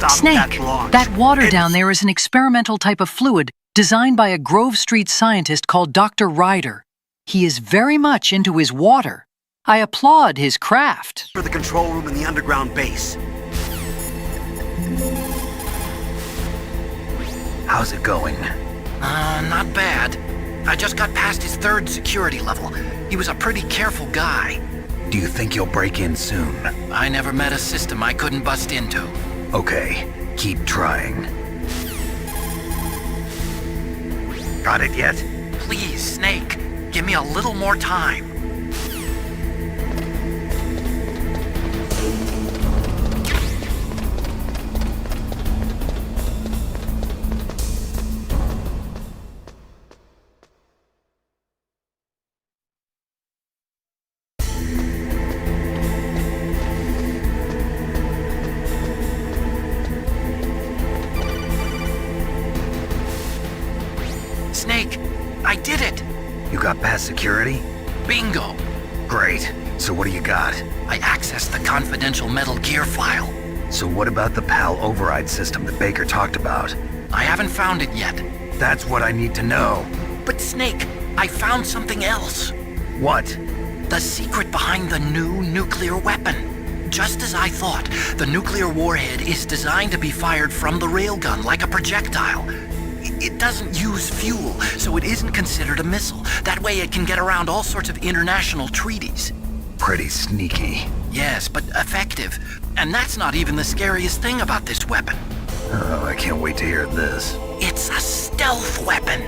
[SPEAKER 22] Snake, that water down there is an experimental type of fluid designed by a Grove Street scientist called Dr. Ryder. He is very much into his water. I applaud his craft.
[SPEAKER 1] For the control room in the underground base.
[SPEAKER 13] How's it going?
[SPEAKER 18] Not bad. I just got past his 3rd security level. He was a pretty careful guy.
[SPEAKER 13] Do you think you'll break in soon?
[SPEAKER 18] I never met a system I couldn't bust into.
[SPEAKER 13] Okay, keep trying. Got it yet?
[SPEAKER 18] Please, Snake, give me a little more time. Snake, I did it!
[SPEAKER 13] You got past security?
[SPEAKER 18] Bingo!
[SPEAKER 13] Great. So what do you got?
[SPEAKER 18] I accessed the confidential Metal Gear file.
[SPEAKER 13] So what about the PAL override system that Baker talked about?
[SPEAKER 18] I haven't found it yet.
[SPEAKER 13] That's what I need to know.
[SPEAKER 18] But Snake, I found something else.
[SPEAKER 13] What?
[SPEAKER 18] The secret behind the new nuclear weapon. Just as I thought, the nuclear warhead is designed to be fired from the railgun like a projectile. It doesn't use fuel, so it isn't considered a missile. That way it can get around all sorts of international treaties.
[SPEAKER 13] Pretty sneaky.
[SPEAKER 18] Yes, but effective. And that's not even the scariest thing about this weapon.
[SPEAKER 13] Oh, I can't wait to hear this.
[SPEAKER 18] It's a stealth weapon.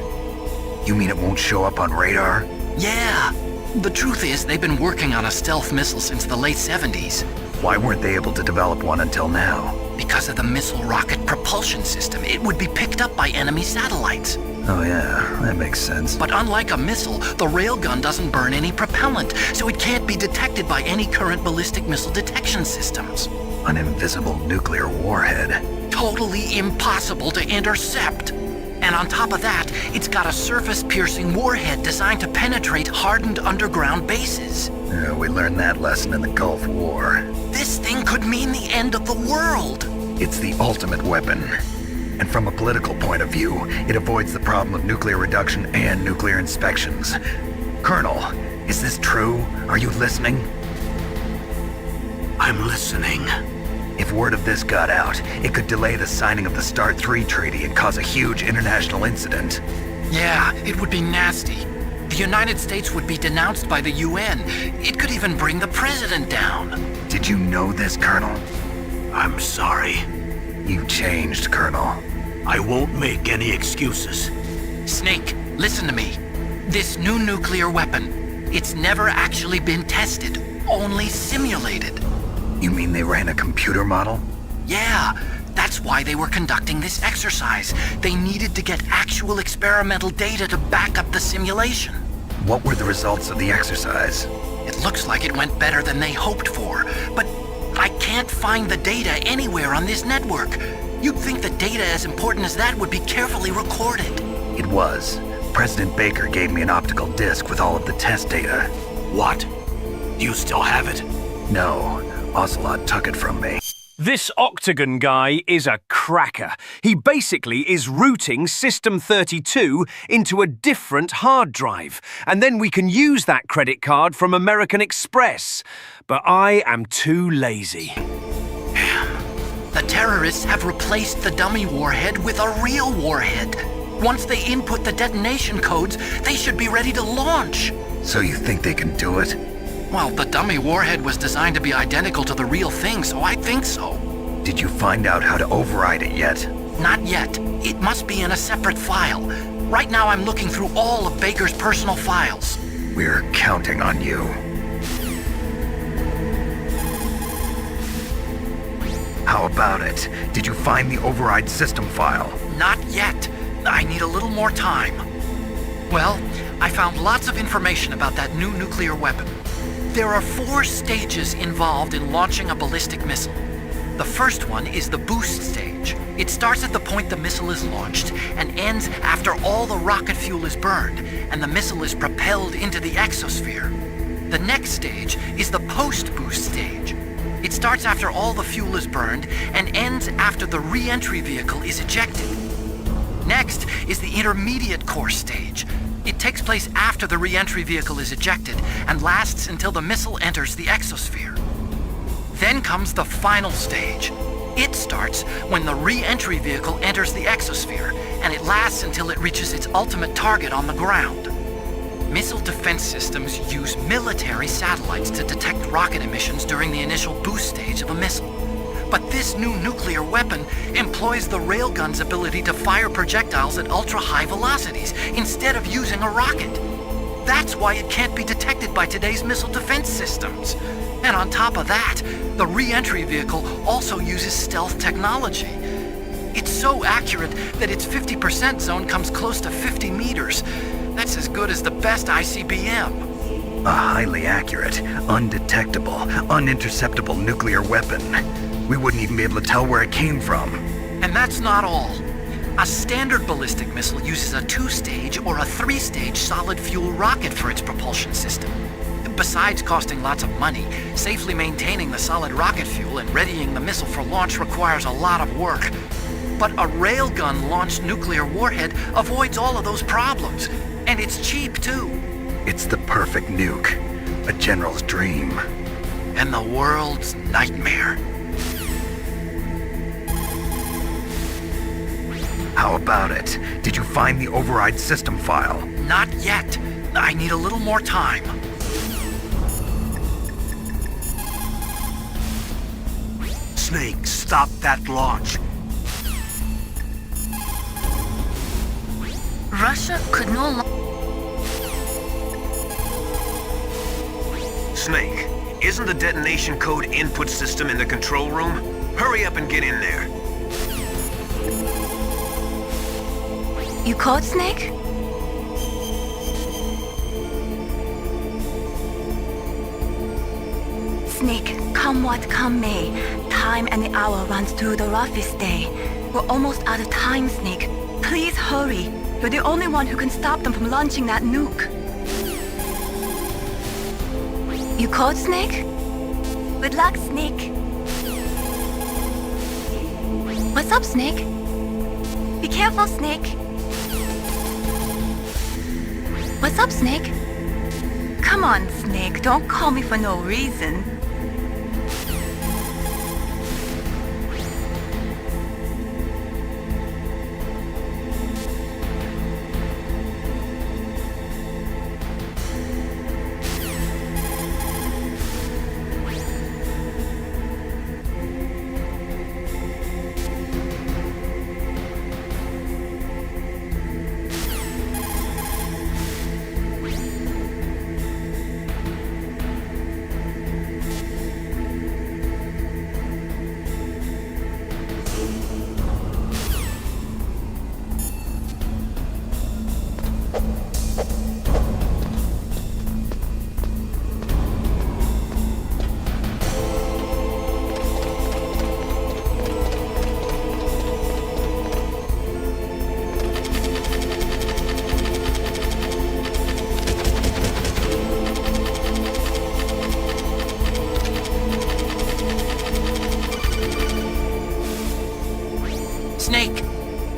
[SPEAKER 13] You mean it won't show up on radar?
[SPEAKER 18] Yeah. The truth is, they've been working on a stealth missile since the late 70s.
[SPEAKER 13] Why weren't they able to develop one until now?
[SPEAKER 18] Because of the missile rocket propulsion system. It would be picked up by enemy satellites.
[SPEAKER 13] Oh yeah, that makes sense.
[SPEAKER 18] But unlike a missile, the railgun doesn't burn any propellant, so it can't be detected by any current ballistic missile detection systems.
[SPEAKER 13] An invisible nuclear warhead.
[SPEAKER 18] Totally impossible to intercept. And on top of that, it's got a surface-piercing warhead designed to penetrate hardened underground bases.
[SPEAKER 13] Yeah, we learned that lesson in the Gulf War.
[SPEAKER 18] This thing could mean the end of the world.
[SPEAKER 13] It's the ultimate weapon. And from a political point of view, it avoids the problem of nuclear reduction and nuclear inspections. Colonel, is this true? Are you listening?
[SPEAKER 1] I'm listening.
[SPEAKER 13] If word of this got out, it could delay the signing of the START 3 treaty and cause a huge international incident.
[SPEAKER 18] Yeah, it would be nasty. The United States would be denounced by the UN. It could even bring the president down.
[SPEAKER 13] Did you know this, Colonel?
[SPEAKER 10] I'm sorry.
[SPEAKER 13] You changed, Colonel.
[SPEAKER 10] I won't make any excuses.
[SPEAKER 18] Snake, listen to me. This new nuclear weapon, it's never actually been tested, only simulated.
[SPEAKER 13] You mean they ran a computer model?
[SPEAKER 18] Yeah, that's why they were conducting this exercise. They needed to get actual experimental data to back up the simulation.
[SPEAKER 13] What were the results of the exercise?
[SPEAKER 18] It looks like it went better than they hoped for, but I can't find the data anywhere on this network. You'd think the data as important as that would be carefully recorded.
[SPEAKER 13] It was. President Baker gave me an optical disc with all of the test data.
[SPEAKER 10] What? Do you still have it?
[SPEAKER 13] No, Ocelot took it from me.
[SPEAKER 3] This Octagon guy is a cracker. He basically is routing System 32 into a different hard drive, and then we can use that credit card from American Express. But I am too lazy.
[SPEAKER 18] The terrorists have replaced the dummy warhead with a real warhead. Once they input the detonation codes, they should be ready to launch.
[SPEAKER 13] So you think they can do it?
[SPEAKER 18] Well, the dummy warhead was designed to be identical to the real thing, so I think so.
[SPEAKER 13] Did you find out how to override it yet?
[SPEAKER 18] Not yet. It must be in a separate file. Right now I'm looking through all of Baker's personal files.
[SPEAKER 13] We're counting on you. How about it? Did you find the override system file?
[SPEAKER 18] Not yet. I need a little more time. Well, I found lots of information about that new nuclear weapon. There are 4 stages involved in launching a ballistic missile. The first one is the boost stage. It starts at the point the missile is launched and ends after all the rocket fuel is burned and the missile is propelled into the exosphere. The next stage is the post-boost stage. It starts after all the fuel is burned and ends after the re-entry vehicle is ejected. Next is the intermediate course stage. It takes place after the re-entry vehicle is ejected and lasts until the missile enters the exosphere. Then comes the final stage. It starts when the re-entry vehicle enters the exosphere, and it lasts until it reaches its ultimate target on the ground. Missile defense systems use military satellites to detect rocket emissions during the initial boost stage of a missile. But this new nuclear weapon employs the railgun's ability to fire projectiles at ultra-high velocities instead of using a rocket. That's why it can't be detected by today's missile defense systems. And on top of that, the re-entry vehicle also uses stealth technology. It's so accurate that its 50% zone comes close to 50 meters. That's as good as the best ICBM.
[SPEAKER 13] A highly accurate, undetectable, uninterceptable nuclear weapon. We wouldn't even be able to tell where it came from.
[SPEAKER 18] And that's not all. A standard ballistic missile uses a 2-stage or a 3-stage solid fuel rocket for its propulsion system. Besides costing lots of money, safely maintaining the solid rocket fuel and readying the missile for launch requires a lot of work. But a railgun-launched nuclear warhead avoids all of those problems. And it's cheap, too.
[SPEAKER 13] It's the perfect nuke. A general's dream.
[SPEAKER 18] And the world's nightmare.
[SPEAKER 13] How about it? Did you find the override system file?
[SPEAKER 18] Not yet. I need a little more time.
[SPEAKER 10] Snake, stop that launch.
[SPEAKER 6] Russia could no longer...
[SPEAKER 20] Snake, isn't the detonation code input system in the control room? Hurry up and get in there.
[SPEAKER 5] You called, Snake? Snake, come what come may, time and the hour runs through the roughest day. We're almost out of time, Snake. Please hurry. You're the only one who can stop them from launching that nuke. You called, Snake? Good luck, Snake. What's up, Snake? Be careful, Snake. What's up, Snake? Come on, Snake. Don't call me for no reason.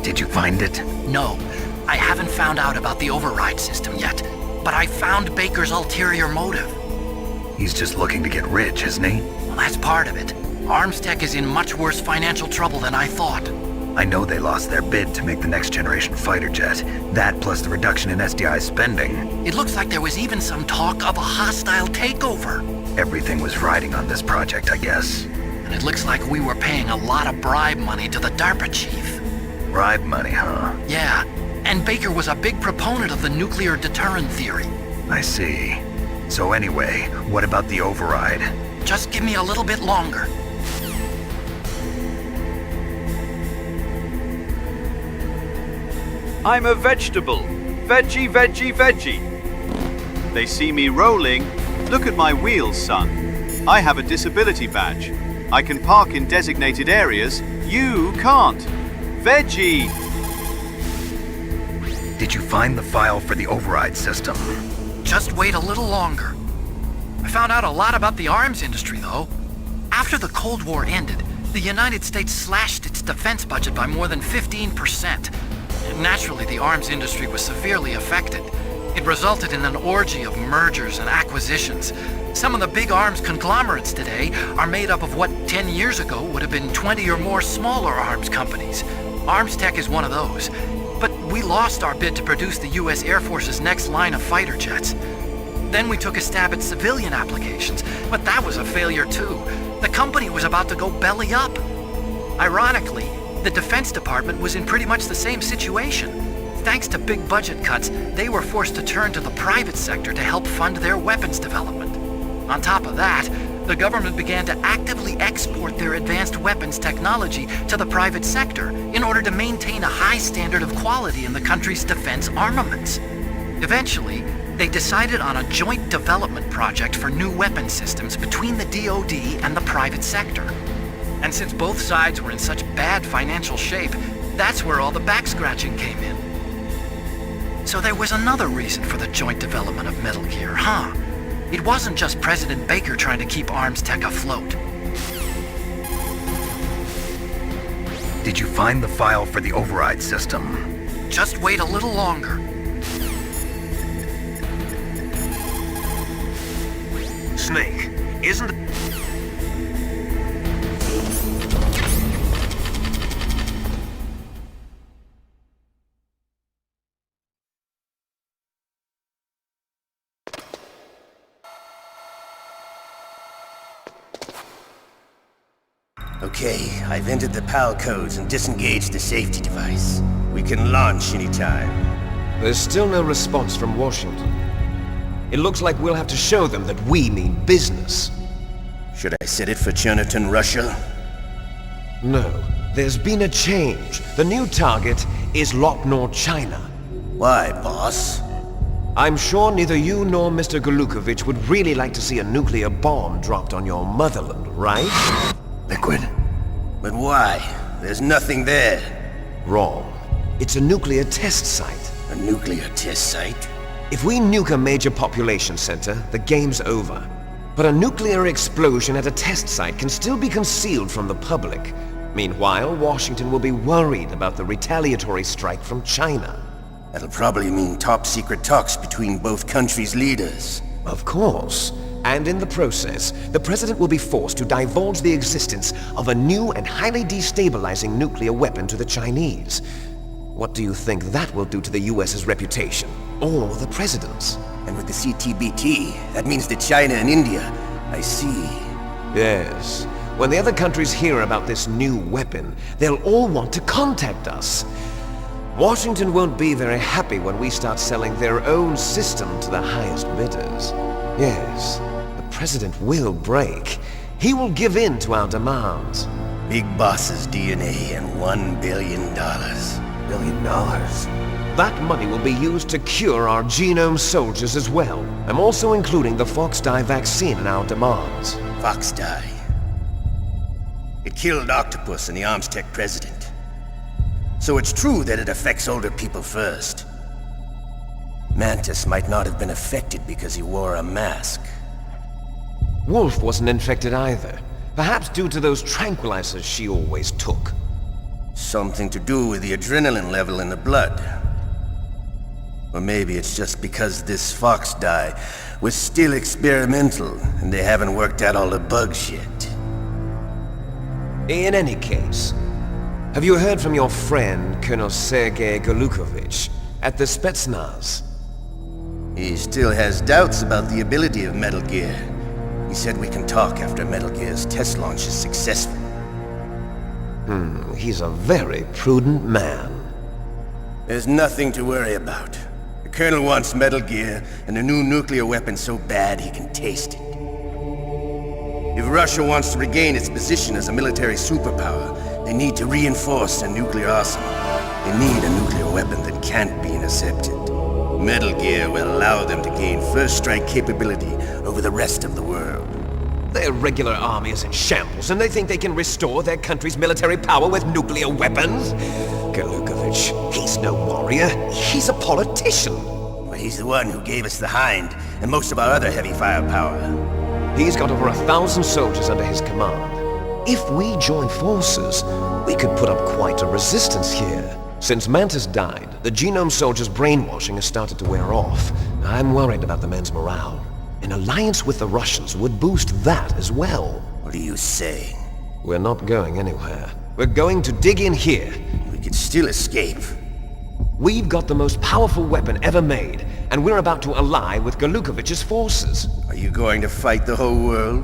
[SPEAKER 13] Did you find it?
[SPEAKER 18] No, I haven't found out about the override system yet, but I found Baker's ulterior motive.
[SPEAKER 13] He's just looking to get rich, isn't he?
[SPEAKER 18] Well, that's part of it. Armstech is in much worse financial trouble than I thought.
[SPEAKER 13] I know they lost their bid to make the next generation fighter jet. That plus the reduction in SDI spending.
[SPEAKER 18] It looks like there was even some talk of a hostile takeover.
[SPEAKER 13] Everything was riding on this project, I guess.
[SPEAKER 18] And it looks like we were paying a lot of bribe money to the DARPA chief.
[SPEAKER 13] Bribe money, huh?
[SPEAKER 18] Yeah, and Baker was a big proponent of the nuclear deterrent theory.
[SPEAKER 13] I see. So anyway, what about the override?
[SPEAKER 18] Just give me a little bit longer.
[SPEAKER 15] I'm a vegetable. Veggie, veggie, veggie. They see me rolling. Look at my wheels, son. I have a disability badge. I can park in designated areas. You can't. Veggie!
[SPEAKER 13] Did you find the file for the override system?
[SPEAKER 18] Just wait a little longer. I found out a lot about the arms industry, though. After the Cold War ended, the United States slashed its defense budget by more than 15%. Naturally, the arms industry was severely affected. It resulted in an orgy of mergers and acquisitions. Some of the big arms conglomerates today are made up of what 10 years ago would have been 20 or more smaller arms companies. Armstech is one of those. But we lost our bid to produce the U.S. Air Force's next line of fighter jets. Then we took a stab at civilian applications, but that was a failure too. The company was about to go belly up. Ironically, the Defense Department was in pretty much the same situation. Thanks to big budget cuts, they were forced to turn to the private sector to help fund their weapons development. On top of that, the government began to actively export their advanced weapons technology to the private sector in order to maintain a high standard of quality in the country's defense armaments. Eventually, they decided on a joint development project for new weapon systems between the DoD and the private sector. And since both sides were in such bad financial shape, that's where all the back-scratching came in. So there was another reason for the joint development of Metal Gear, huh? It wasn't just President Baker trying to keep Armstech afloat.
[SPEAKER 13] Did you find the file for the override system?
[SPEAKER 18] Just wait a little longer.
[SPEAKER 20] Snake, isn't the...
[SPEAKER 19] Okay, I've entered the PAL codes and disengaged the safety device. We can launch anytime.
[SPEAKER 21] There's still no response from Washington. It looks like we'll have to show them that we mean business.
[SPEAKER 19] Should I set it for Cherniton, Russia?
[SPEAKER 21] No. There's been a change. The new target is Lopnor, China.
[SPEAKER 19] Why, boss?
[SPEAKER 21] I'm sure neither you nor Mr. Golukovich would really like to see a nuclear bomb dropped on your motherland, right?
[SPEAKER 19] Liquid. But why? There's nothing there.
[SPEAKER 21] Wrong. It's a nuclear test site.
[SPEAKER 19] A nuclear test site?
[SPEAKER 21] If we nuke a major population center, the game's over. But a nuclear explosion at a test site can still be concealed from the public. Meanwhile, Washington will be worried about the retaliatory strike from China.
[SPEAKER 19] That'll probably mean top-secret talks between both countries' leaders.
[SPEAKER 21] Of course. And in the process, the President will be forced to divulge the existence of a new and highly destabilizing nuclear weapon to the Chinese. What do you think that will do to the US's reputation? Or the President's?
[SPEAKER 19] And with the CTBT, that means that China and India. I see.
[SPEAKER 21] Yes. When the other countries hear about this new weapon, they'll all want to contact us. Washington won't be very happy when we start selling their own system to the highest bidders. Yes, the President will break. He will give in to our demands.
[SPEAKER 19] Big Boss's DNA and $1 billion. $1 billion?
[SPEAKER 21] That money will be used to cure our genome soldiers as well. I'm also including the Foxhound vaccine in our demands.
[SPEAKER 19] Foxhound. It killed Octopus and the Armstech President. So it's true that it affects older people first. Mantis might not have been affected because he wore a mask.
[SPEAKER 21] Wolf wasn't infected either. Perhaps due to those tranquilizers she always took.
[SPEAKER 19] Something to do with the adrenaline level in the blood. Or maybe it's just because this fox dye was still experimental and they haven't worked out all the bugs yet.
[SPEAKER 21] In any case, have you heard from your friend, Colonel Sergei Golukovich, at the Spetsnaz?
[SPEAKER 19] He still has doubts about the ability of Metal Gear. He said we can talk after Metal Gear's test launch is successful.
[SPEAKER 21] He's a very prudent man.
[SPEAKER 19] There's nothing to worry about. The Colonel wants Metal Gear and a new nuclear weapon so bad he can taste it. If Russia wants to regain its position as a military superpower, they need to reinforce their nuclear arsenal. They need a nuclear weapon that can't be intercepted. Metal Gear will allow them to gain first strike capability over the rest of the world.
[SPEAKER 21] Their regular army is in shambles, and they think they can restore their country's military power with nuclear weapons? Golukovich, he's no warrior. He's a politician.
[SPEAKER 19] But he's the one who gave us the Hind and most of our other heavy firepower.
[SPEAKER 21] He's got over 1,000 soldiers under his command. If we join forces, we could put up quite a resistance here. Since Mantis died, the Genome soldiers' brainwashing has started to wear off. I'm worried about the men's morale. An alliance with the Russians would boost that as well.
[SPEAKER 19] What are you saying?
[SPEAKER 21] We're not going anywhere. We're going to dig in here.
[SPEAKER 19] We could still escape.
[SPEAKER 21] We've got the most powerful weapon ever made, and we're about to ally with Golukovich's forces.
[SPEAKER 19] Are you going to fight the whole world?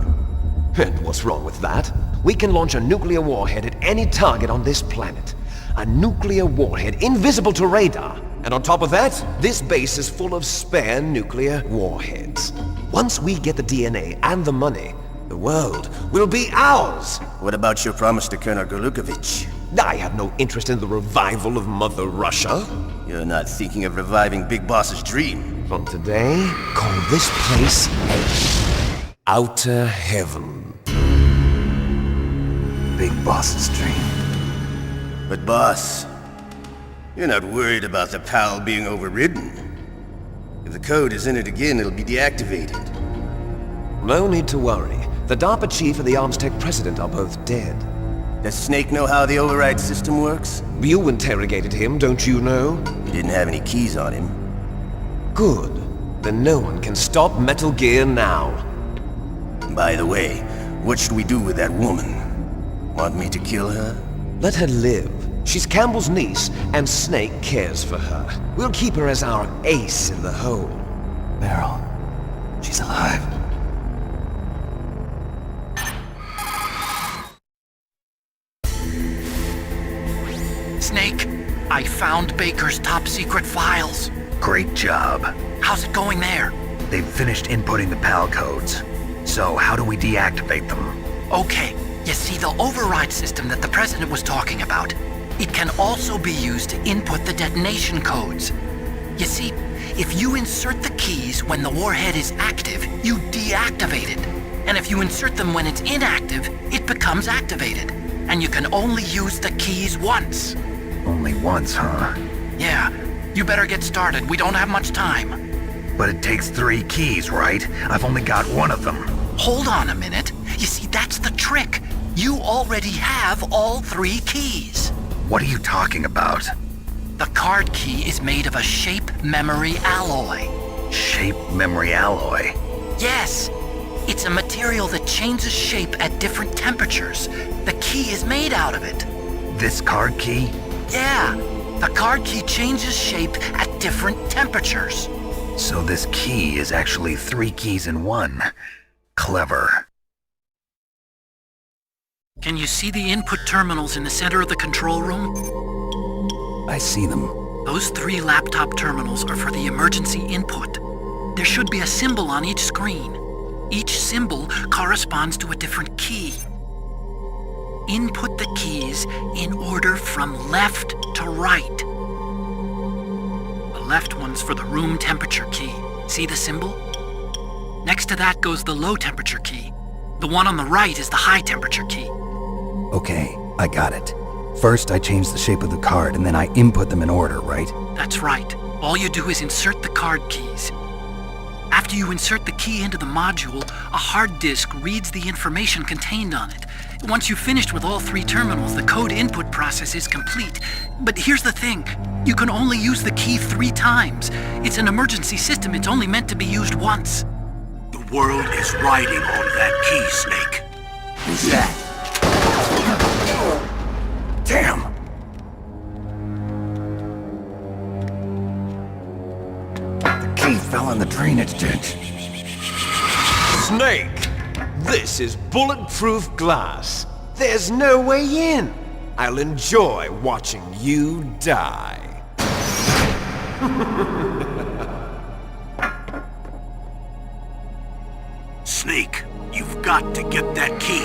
[SPEAKER 21] And what's wrong with that? We can launch a nuclear warhead at any target on this planet. A nuclear warhead invisible to radar. And on top of that, this base is full of spare nuclear warheads. Once we get the DNA and the money, the world will be ours!
[SPEAKER 19] What about your promise to Colonel Golukovich?
[SPEAKER 21] I have no interest in the revival of Mother Russia.
[SPEAKER 19] You're not thinking of reviving Big Boss's dream.
[SPEAKER 21] From today, call this place Outer Heaven.
[SPEAKER 17] Big Boss's dream.
[SPEAKER 19] But boss, you're not worried about the PAL being overridden. If the code is in it again, it'll be deactivated.
[SPEAKER 21] No need to worry. The DARPA chief and the Armstech president are both dead.
[SPEAKER 19] Does Snake know how the override system works?
[SPEAKER 21] You interrogated him, don't you know?
[SPEAKER 19] He didn't have any keys on him.
[SPEAKER 21] Good. Then no one can stop Metal Gear now.
[SPEAKER 19] By the way, what should we do with that woman? Want me to kill her?
[SPEAKER 21] Let her live. She's Campbell's niece, and Snake cares for her. We'll keep her as our ace in the hole.
[SPEAKER 17] Meryl, she's alive.
[SPEAKER 18] Snake, I found Baker's top secret files.
[SPEAKER 13] Great job.
[SPEAKER 18] How's it going there?
[SPEAKER 13] They've finished inputting the PAL codes. So how do we deactivate them?
[SPEAKER 18] Okay, you see the override system that the President was talking about? It can also be used to input the detonation codes. You see, if you insert the keys when the warhead is active, you deactivate it. And if you insert them when it's inactive, it becomes activated. And you can only use the keys once.
[SPEAKER 13] Only once, huh?
[SPEAKER 18] Yeah, you better get started. We don't have much time.
[SPEAKER 13] But it takes 3 keys, right? I've only got 1 of them.
[SPEAKER 18] Hold on a minute. You see, that's the trick. You already have all 3 keys.
[SPEAKER 13] What are you talking about?
[SPEAKER 18] The card key is made of a shape memory alloy.
[SPEAKER 13] Shape memory alloy?
[SPEAKER 18] Yes. It's a material that changes shape at different temperatures. The key is made out of it.
[SPEAKER 13] This card key?
[SPEAKER 18] Yeah. The card key changes shape at different temperatures.
[SPEAKER 13] So this key is actually 3 keys in 1. Clever.
[SPEAKER 18] Can you see the input terminals in the center of the control room?
[SPEAKER 17] I see them.
[SPEAKER 18] Those 3 laptop terminals are for the emergency input. There should be a symbol on each screen. Each symbol corresponds to a different key. Input the keys in order from left to right. The left one's for the room temperature key. See the symbol? Next to that goes the low temperature key. The one on the right is the high temperature key.
[SPEAKER 17] Okay, I got it. First, I change the shape of the card, and then I input them in order, right?
[SPEAKER 18] That's right. All you do is insert the card keys. After you insert the key into the module, a hard disk reads the information contained on it. Once you've finished with all 3 terminals, the code input process is complete. But here's the thing. You can only use the key 3 times. It's an emergency system. It's only meant to be used once.
[SPEAKER 1] The world is riding on that key, Snake.
[SPEAKER 10] Who's that? Damn!
[SPEAKER 17] The key fell in the drainage ditch.
[SPEAKER 21] Snake! This is bulletproof glass. There's no way in. I'll enjoy watching you die.
[SPEAKER 1] Snake, you've got to get that key.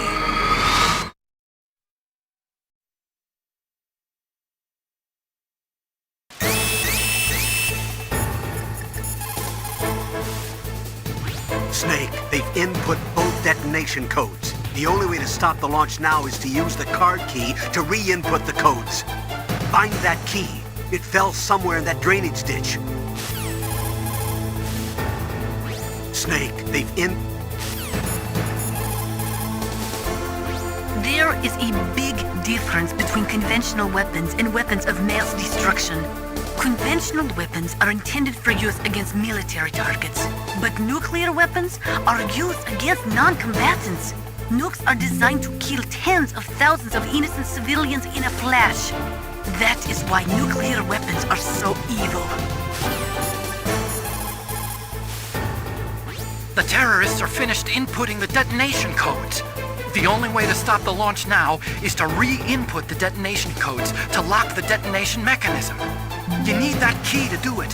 [SPEAKER 4] Snake, they've input both detonation codes. The only way to stop the launch now is to use the card key to re-input the codes. Find that key. It fell somewhere in that drainage ditch. Snake, they've
[SPEAKER 6] There is a big difference between conventional weapons and weapons of mass destruction. Conventional weapons are intended for use against military targets, but nuclear weapons are used against non-combatants. Nukes are designed to kill tens of thousands of innocent civilians in a flash. That is why nuclear weapons are so evil.
[SPEAKER 18] The terrorists are finished inputting the detonation codes. The only way to stop the launch now is to re-input the detonation codes to lock the detonation mechanism. You need that key to do it.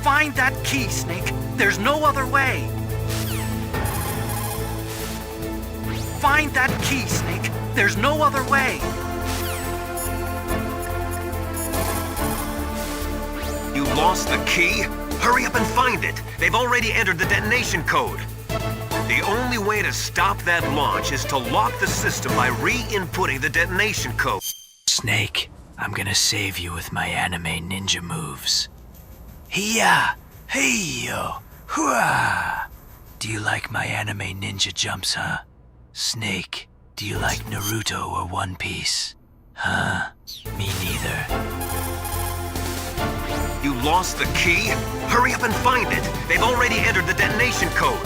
[SPEAKER 18] Find that key, Snake. There's no other way. Find that key, Snake. There's no other way.
[SPEAKER 21] You lost the key? Hurry up and find it. They've already entered the detonation code. The only way to stop that launch is to lock the system by re-inputting the detonation code.
[SPEAKER 16] Snake, I'm gonna save you with my anime ninja moves. Hiya! Hey-yo! Hooah! Do you like my anime ninja jumps, huh? Snake, do you like Naruto or One Piece? Huh? Me neither.
[SPEAKER 21] You lost the key? Hurry up and find it. They've already entered the detonation code.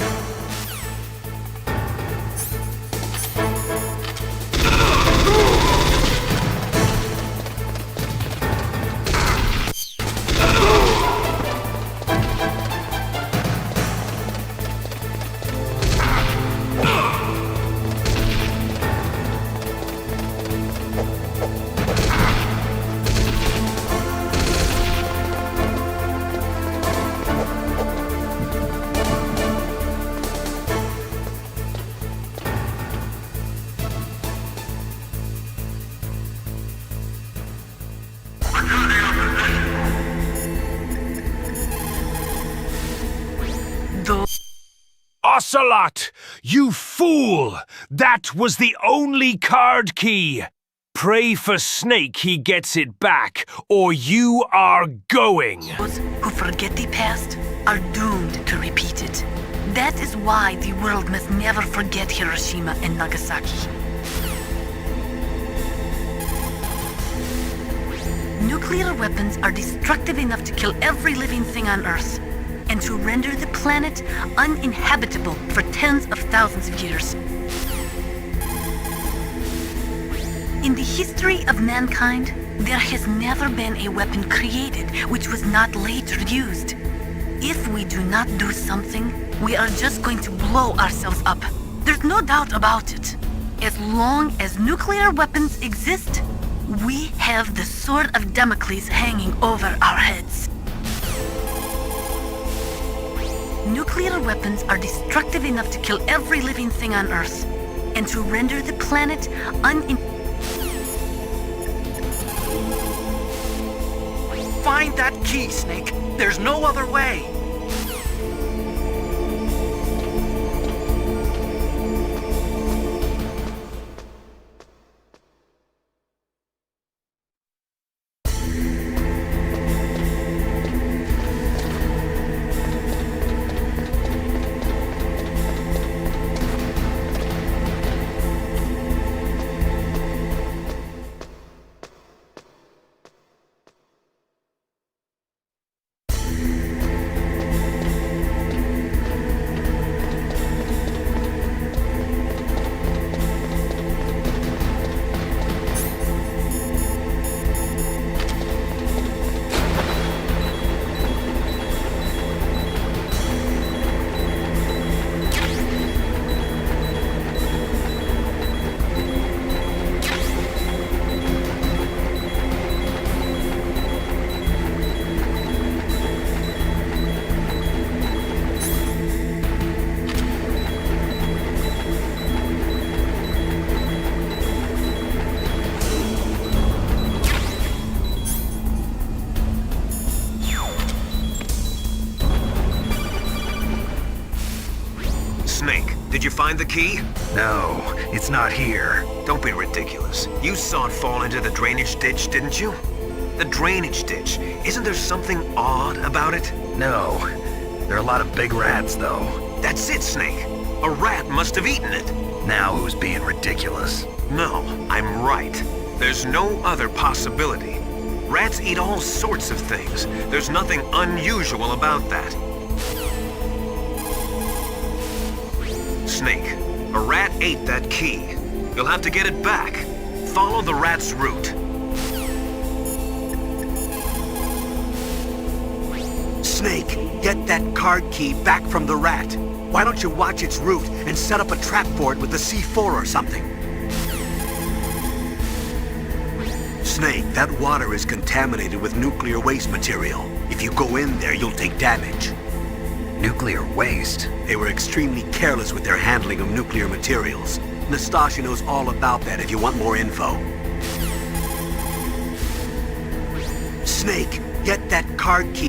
[SPEAKER 3] Ocelot! You fool! That was the only card key! Pray for Snake he gets it back, or you are going!
[SPEAKER 6] Those who forget the past are doomed to repeat it. That is why the world must never forget Hiroshima and Nagasaki. Nuclear weapons are destructive enough to kill every living thing on Earth, and to render the planet uninhabitable for tens of thousands of years. In the history of mankind, there has never been a weapon created which was not later used. If we do not do something, we are just going to blow ourselves up. There's no doubt about it. As long as nuclear weapons exist, we have the sword of Damocles hanging over our heads. Nuclear weapons are destructive enough to kill every living thing on Earth, and to render the planet
[SPEAKER 18] Find that key, Snake. There's no other way.
[SPEAKER 20] find the key?
[SPEAKER 13] No, it's not here.
[SPEAKER 20] Don't be ridiculous. You saw it fall into the drainage ditch, didn't you? The drainage ditch. Isn't there something odd about it?
[SPEAKER 13] No. There are a lot of big rats, though.
[SPEAKER 20] That's it, Snake. A rat must have eaten it.
[SPEAKER 13] Now who's being ridiculous?
[SPEAKER 20] No, I'm right. There's no other possibility. Rats eat all sorts of things. There's nothing unusual about that. Snake, a rat ate that key. You'll have to get it back. Follow the rat's route.
[SPEAKER 4] Snake, get that card key back from the rat. Why don't you watch its route and set up a trap for it with the C4 or something? Snake, that water is contaminated with nuclear waste material. If you go in there, you'll take damage.
[SPEAKER 13] Nuclear waste?
[SPEAKER 4] They were extremely careless with their handling of nuclear materials. Nastasha knows all about that if you want more info. Snake, get that card key.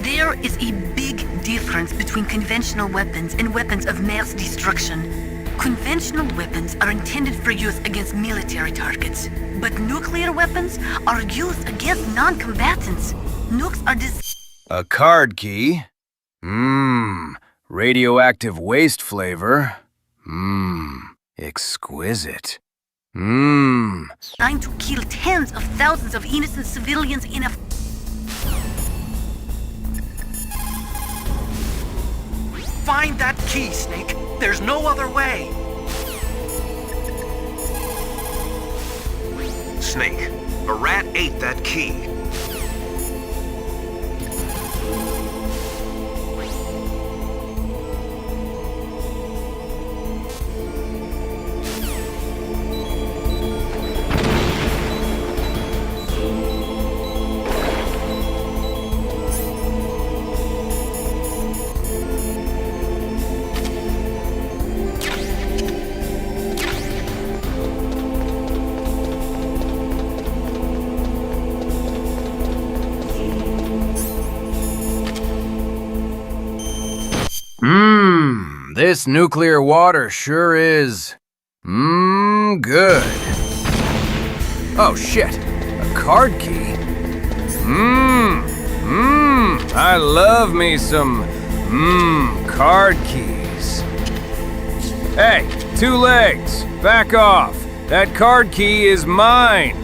[SPEAKER 6] There is a big difference between conventional weapons and weapons of mass destruction. Conventional weapons are intended for use against military targets, but nuclear weapons are used against non-combatants. Nukes are
[SPEAKER 12] A card key? Radioactive waste flavor? Exquisite.
[SPEAKER 6] designed to kill tens of thousands of innocent civilians in a...
[SPEAKER 18] Find that key, Snake. There's no other way.
[SPEAKER 20] Snake, a rat ate that key.
[SPEAKER 12] This nuclear water sure is... good. Oh shit, a card key? I love me some, card keys. Hey, two legs, back off. That card key is mine.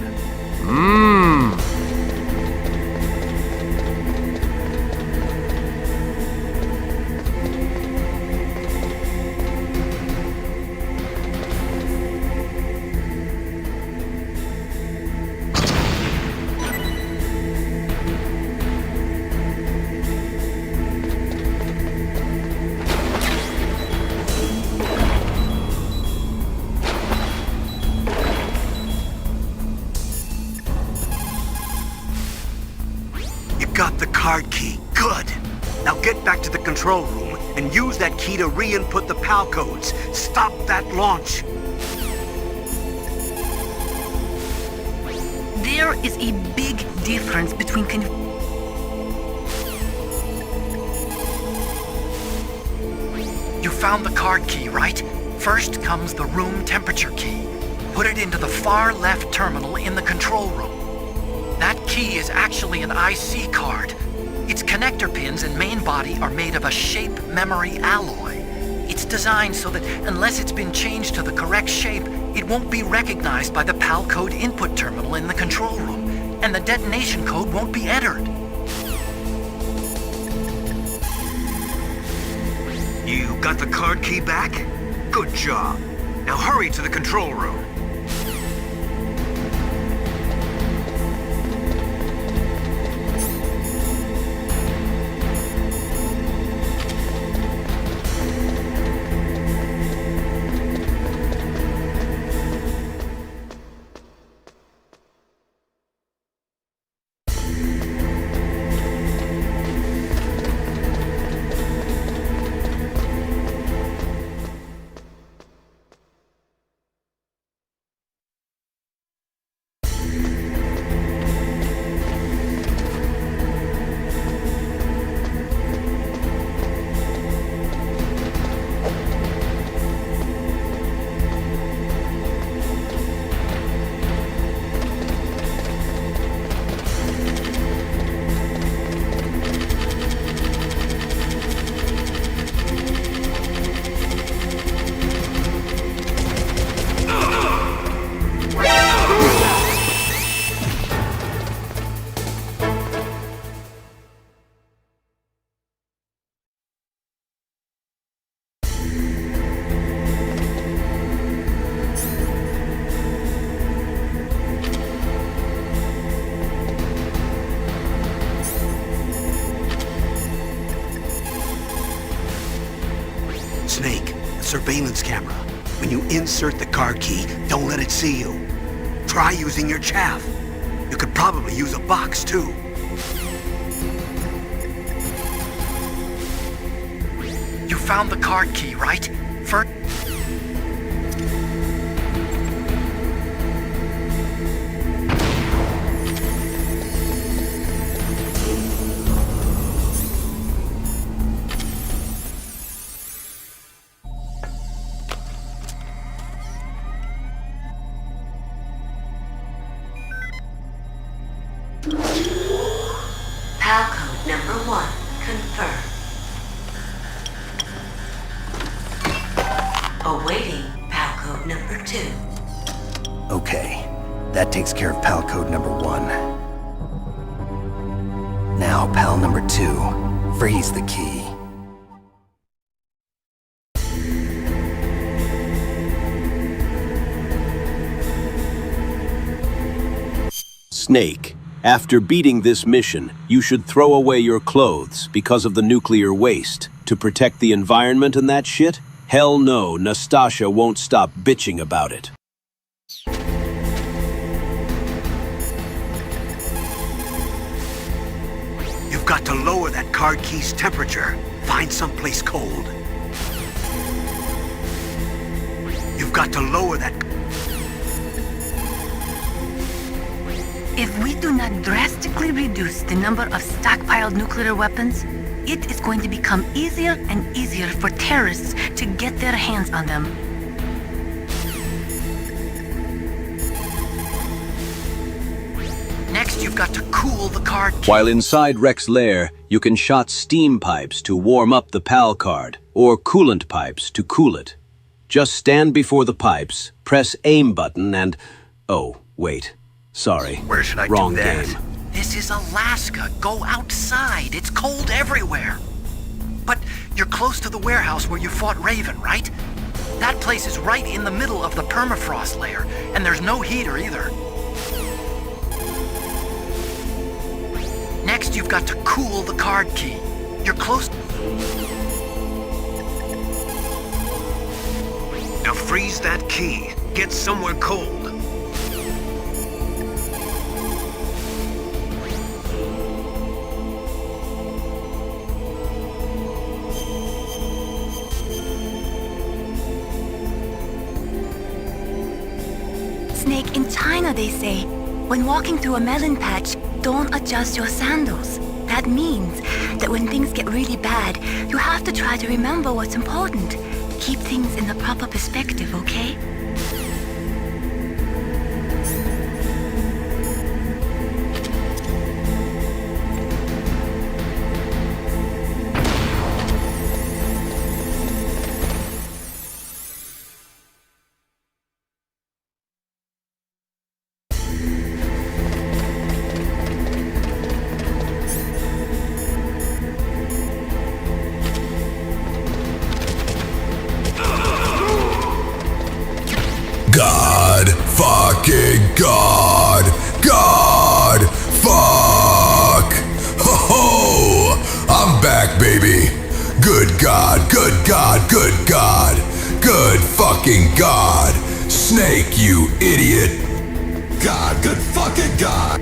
[SPEAKER 4] Got the card key. Good. Now get back to the control room and use that key to re-input the PAL codes. Stop that launch.
[SPEAKER 6] There is a big difference between
[SPEAKER 18] You found the card key, right? First comes the room temperature key. Put it into the far left terminal in the control room. That key is actually an IC card. Its connector pins and main body are made of a shape memory alloy. It's designed so that unless it's been changed to the correct shape, it won't be recognized by the PAL code input terminal in the control room, and the detonation code won't be entered.
[SPEAKER 20] You got the card key back? Good job. Now hurry to the control room.
[SPEAKER 4] surveillance camera. When you insert the card key, don't let it see you. Try using your chaff. You could probably use a box, too.
[SPEAKER 18] You found the card key, right? First...
[SPEAKER 8] PAL code number 1, confirmed. Awaiting PAL code number 2.
[SPEAKER 17] Okay, that takes care of PAL code number 1. Now PAL number 2. Freeze the key.
[SPEAKER 9] Snake, after beating this mission, you should throw away your clothes because of the nuclear waste. To protect the environment and that shit? Hell no, Nastasha won't stop bitching about it.
[SPEAKER 4] You've got to lower that card key's temperature. Find someplace cold. You've got to lower that...
[SPEAKER 6] If we do not drastically reduce the number of stockpiled nuclear weapons, it is going to become easier and easier for terrorists to get their hands on them.
[SPEAKER 18] Next, you've got to cool the card key.
[SPEAKER 9] While inside Rex's lair, you can shot steam pipes to warm up the PAL card, or coolant pipes to cool it. Just stand before the pipes, press aim button and... Oh, wait. Sorry.
[SPEAKER 18] Where should I
[SPEAKER 9] Wrong
[SPEAKER 18] do that?
[SPEAKER 9] game.
[SPEAKER 18] This is Alaska. Go outside. It's cold everywhere. But you're close to the warehouse where you fought Raven, right? That place is right in the middle of the permafrost layer, and there's no heater either. Next, you've got to cool the card key. You're close...
[SPEAKER 20] Now freeze that key. Get somewhere cold.
[SPEAKER 5] Snake, in China they say, when walking through a melon patch, don't adjust your sandals. That means that when things get really bad, you have to try to remember what's important. Keep things in the proper perspective, okay?
[SPEAKER 23] God fucking God! God fuck! Ho ho! I'm back, baby! Good God, good God, good God! Good fucking God! Snake, you idiot! God, good fucking God!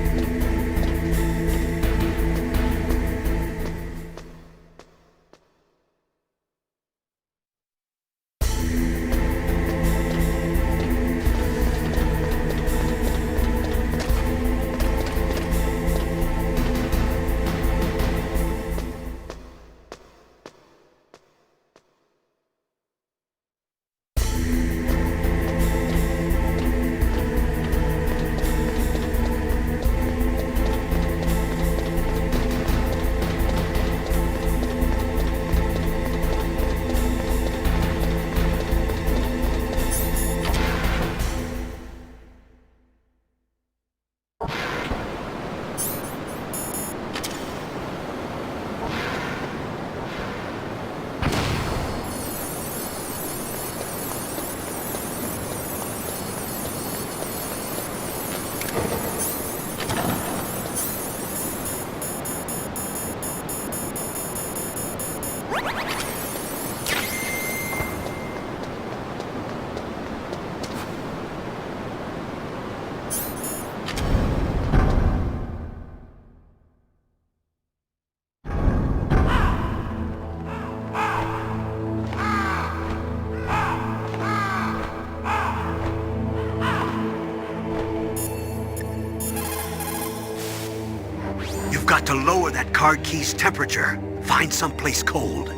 [SPEAKER 4] got to lower that card key's temperature. Find someplace cold.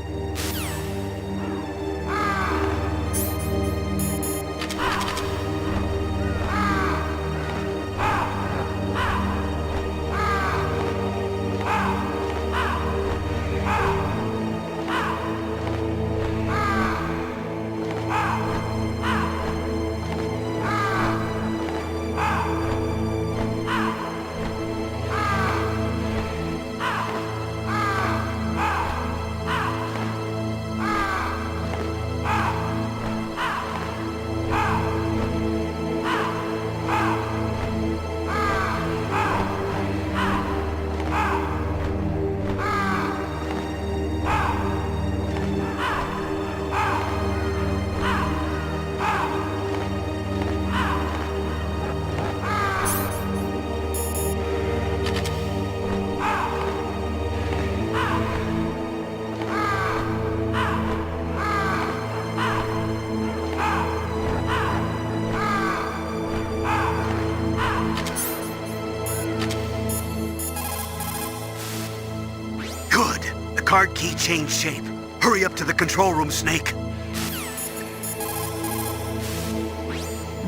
[SPEAKER 4] Card key changed shape. Hurry up to the control room, Snake.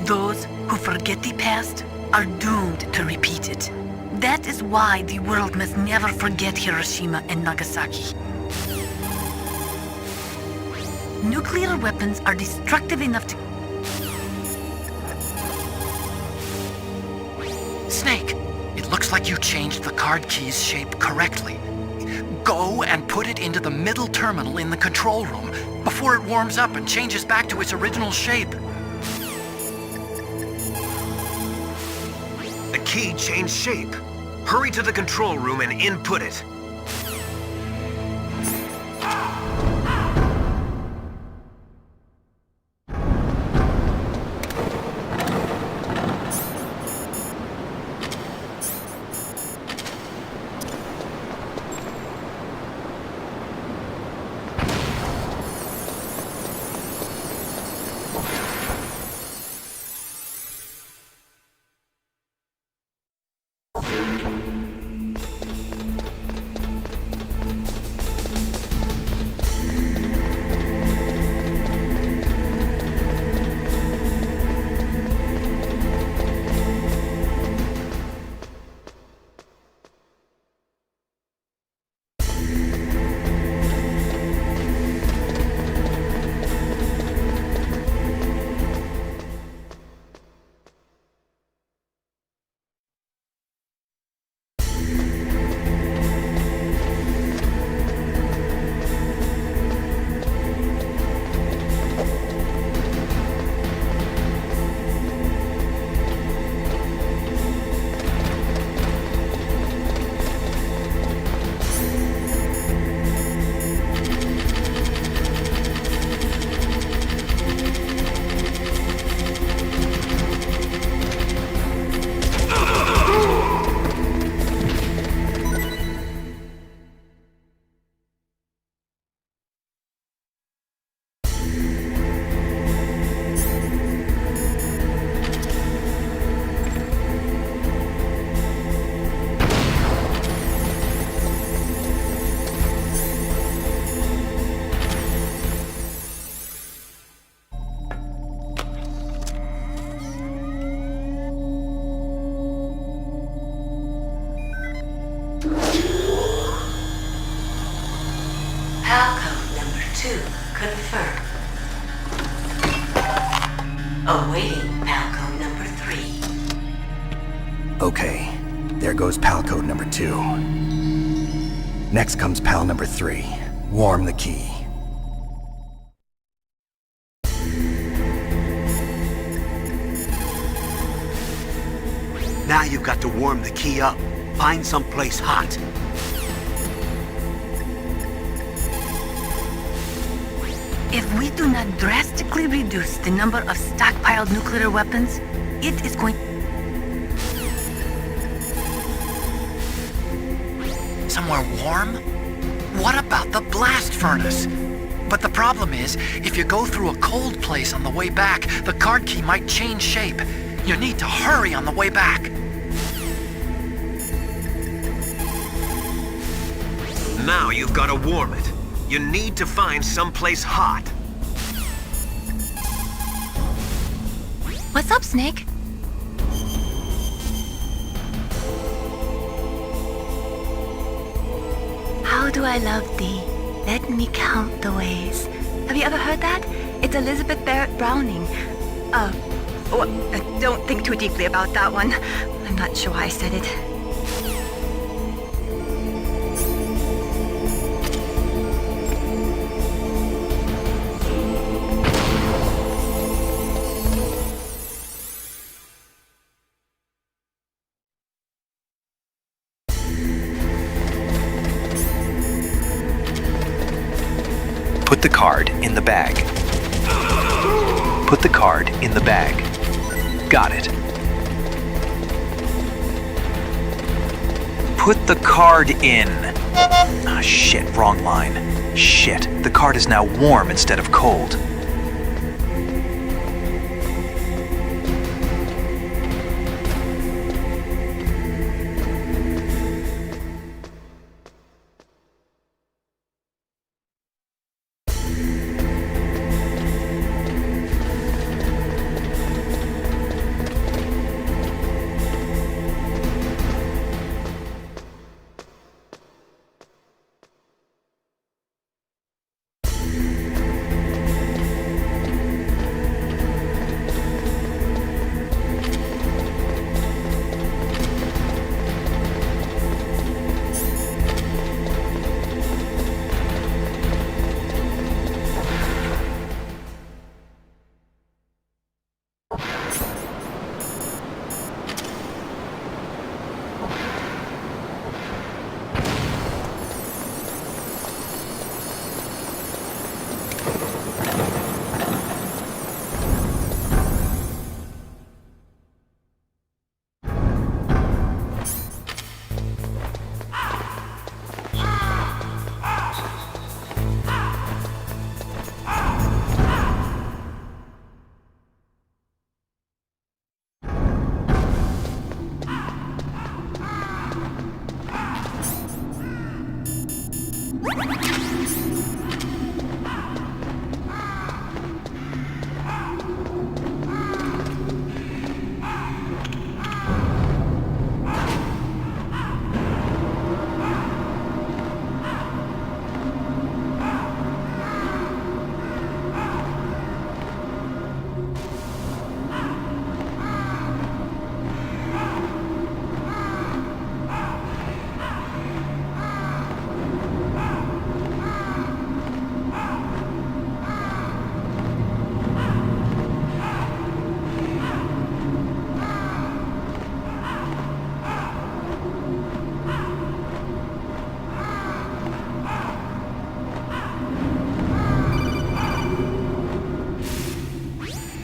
[SPEAKER 6] Those who forget the past are doomed to repeat it. That is why the world must never forget Hiroshima and Nagasaki. Nuclear weapons are destructive enough to...
[SPEAKER 18] Snake, it looks like you changed the card key's shape correctly. Go and put it into the middle terminal in the control room before it warms up and changes back to its original shape.
[SPEAKER 20] The key changed shape. Hurry to the control room and input it.
[SPEAKER 8] Confirmed. Awaiting PAL code number 3.
[SPEAKER 17] Okay, there goes PAL code number 2. Next comes PAL number 3. Warm the key.
[SPEAKER 4] Now you've got to warm the key up. Find someplace hot.
[SPEAKER 6] If we do not drastically reduce the number of stockpiled nuclear weapons, it is going...
[SPEAKER 18] Somewhere warm? What about the blast furnace? But the problem is, if you go through a cold place on the way back, the card key might change shape. You need to hurry on the way back.
[SPEAKER 20] Now you've got to warm it. You need to find someplace hot.
[SPEAKER 5] What's up, Snake? How do I love thee? Let me count the ways. Have you ever heard that? It's Elizabeth Barrett Browning. Don't think too deeply about that one. I'm not sure why I said it.
[SPEAKER 2] Put the card in the bag. Put the card in the bag. Got it. Put the card in. Ah, shit, wrong line. Shit, the card is now warm instead of cold.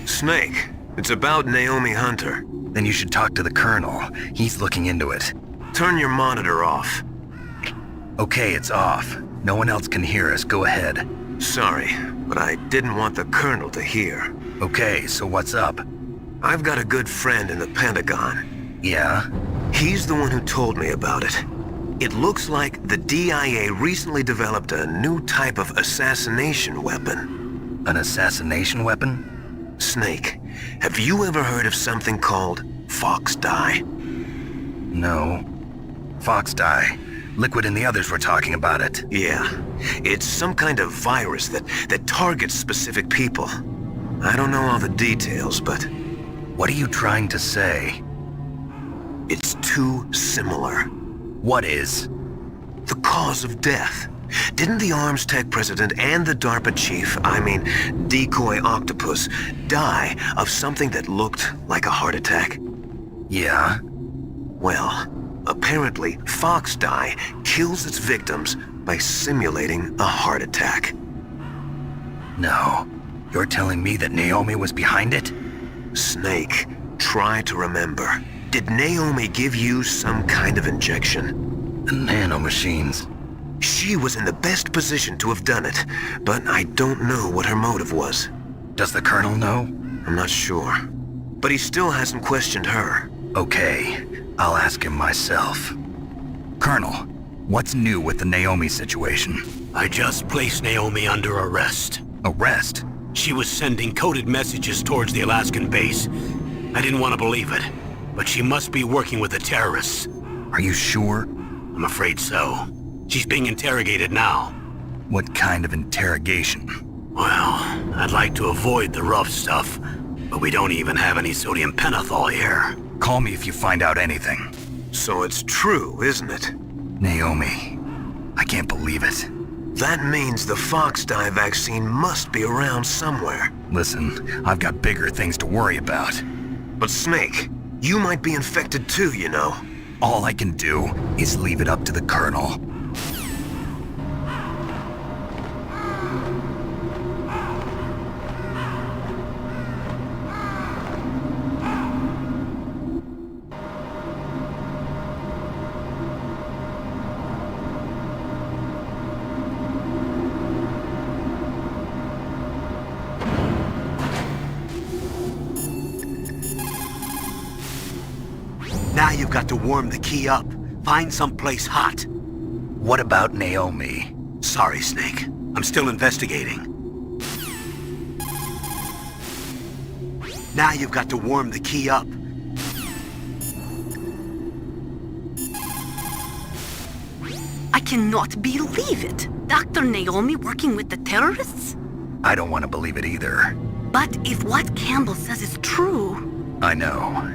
[SPEAKER 20] Snake, it's about Naomi Hunter.
[SPEAKER 13] Then you should talk to the Colonel. He's looking into it.
[SPEAKER 20] Turn your monitor off.
[SPEAKER 13] Okay, it's off. No one else can hear us. Go ahead.
[SPEAKER 20] Sorry, but I didn't want the Colonel to hear.
[SPEAKER 13] Okay, so what's up?
[SPEAKER 20] I've got a good friend in the Pentagon.
[SPEAKER 13] Yeah?
[SPEAKER 20] He's the one who told me about it. It looks like the DIA recently developed a new type of assassination weapon.
[SPEAKER 13] An assassination weapon?
[SPEAKER 20] Snake, have you ever heard of something called Fox Dye?
[SPEAKER 13] No. Fox Dye. Liquid and the others were talking about it.
[SPEAKER 20] Yeah. It's some kind of virus that targets specific people. I don't know all the details, but...
[SPEAKER 13] What are you trying to say?
[SPEAKER 20] It's too similar.
[SPEAKER 13] What is?
[SPEAKER 20] The cause of death. Didn't the Arms Tech president and the DARPA chief, I mean, Decoy Octopus, die of something that looked like a heart attack?
[SPEAKER 13] Yeah?
[SPEAKER 20] Well, apparently Fox Dye kills its victims by simulating a heart attack.
[SPEAKER 13] No. You're telling me that Naomi was behind it?
[SPEAKER 20] Snake, try to remember. Did Naomi give you some kind of injection?
[SPEAKER 13] The nanomachines.
[SPEAKER 20] She was in the best position to have done it, but I don't know what her motive was.
[SPEAKER 13] Does the Colonel know?
[SPEAKER 20] I'm not sure. But he still hasn't questioned her.
[SPEAKER 13] Okay, I'll ask him myself. Colonel, What's new with the Naomi situation?
[SPEAKER 1] I just placed Naomi under arrest.
[SPEAKER 13] Arrest?
[SPEAKER 1] She was sending coded messages towards the Alaskan base. I didn't want to believe it, but she must be working with the terrorists.
[SPEAKER 13] Are you sure?
[SPEAKER 1] I'm afraid so. She's being interrogated now.
[SPEAKER 13] What kind of interrogation?
[SPEAKER 1] Well, I'd like to avoid the rough stuff, but we don't even have any sodium pentothal here.
[SPEAKER 13] Call me if you find out anything.
[SPEAKER 20] So it's true, isn't it?
[SPEAKER 13] Naomi, I can't believe it.
[SPEAKER 20] That means the Foxdie vaccine must be around somewhere.
[SPEAKER 13] Listen, I've got bigger things to worry about.
[SPEAKER 20] But Snake, you might be infected too, you know.
[SPEAKER 13] All I can do is leave it up to the Colonel.
[SPEAKER 4] Now you've got to warm the key up. Find someplace hot.
[SPEAKER 13] What about Naomi?
[SPEAKER 4] Sorry, Snake. I'm still investigating. Now you've got to warm the key up.
[SPEAKER 6] I cannot believe it. Dr. Naomi working with the terrorists?
[SPEAKER 13] I don't want to believe it either.
[SPEAKER 6] But if what Campbell says is true...
[SPEAKER 13] I know.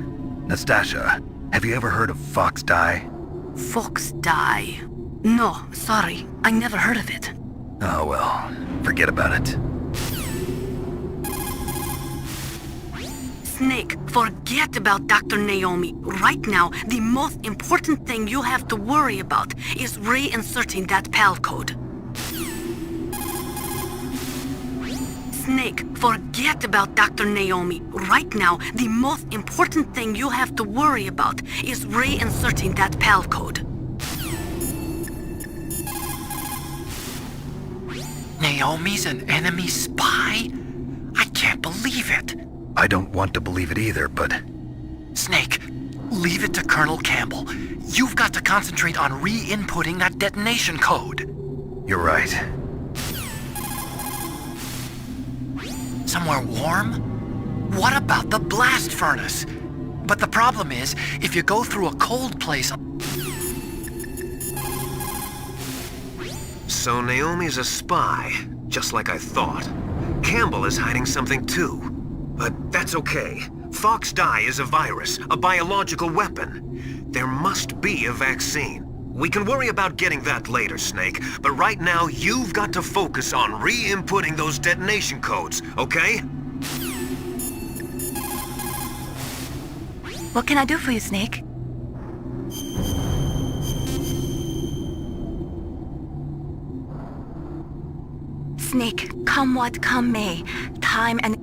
[SPEAKER 13] Nastasha, have you ever heard of Foxdie?
[SPEAKER 6] Foxdie? No, sorry. I never heard of it.
[SPEAKER 13] Oh well, forget about it.
[SPEAKER 6] Snake, forget about Dr. Naomi. Right now, the most important thing you have to worry about is reinserting that PAL code. Snake, forget about Dr. Naomi. Right now, the most important thing you have to worry about is reinserting that PAL code.
[SPEAKER 18] Naomi's an enemy spy? I can't believe it.
[SPEAKER 13] I don't want to believe it either, but...
[SPEAKER 18] Snake, leave it to Colonel Campbell. You've got to concentrate on re-inputting that detonation code.
[SPEAKER 13] You're right.
[SPEAKER 18] Somewhere warm? What about the blast furnace? But the problem is, if you go through a cold place...
[SPEAKER 20] So Naomi's a spy, just like I thought. Campbell is hiding something too. But that's okay. Foxdie is a virus, a biological weapon. There must be a vaccine. We can worry about getting that later, Snake, but right now you've got to focus on re-inputting those detonation codes, okay?
[SPEAKER 5] What can I do for you, Snake? Snake, come what come may, time and...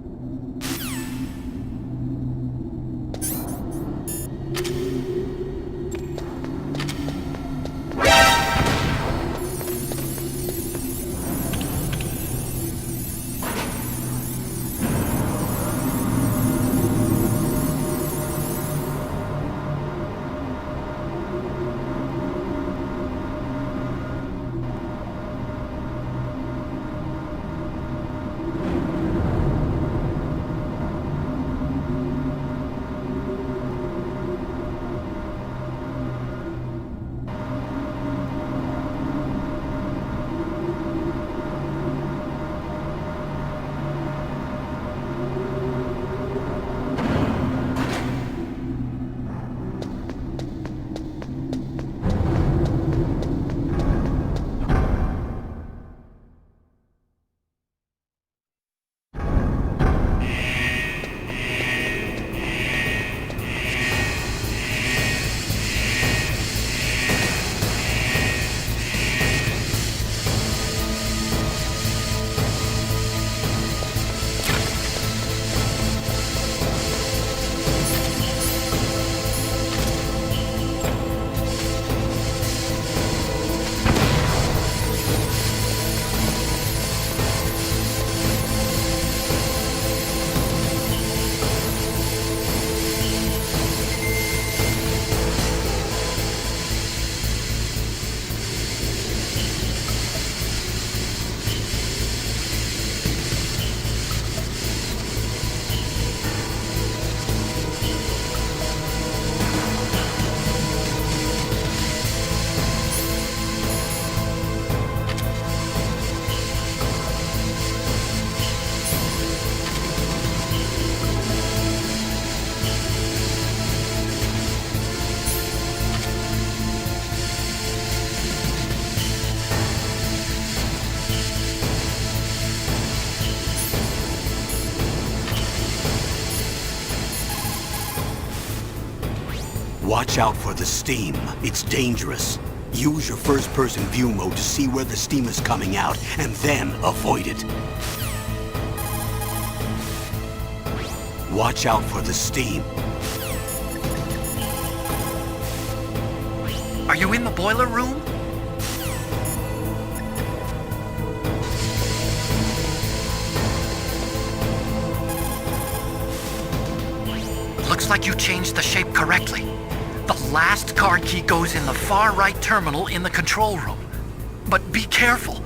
[SPEAKER 1] Watch out for the steam. It's dangerous. Use your first-person view mode to see where the steam is coming out, and then avoid it. Watch out for the steam.
[SPEAKER 18] Are you in the boiler room? Looks like you changed the shape correctly. The last card key goes in the far right terminal in the control room. But be careful.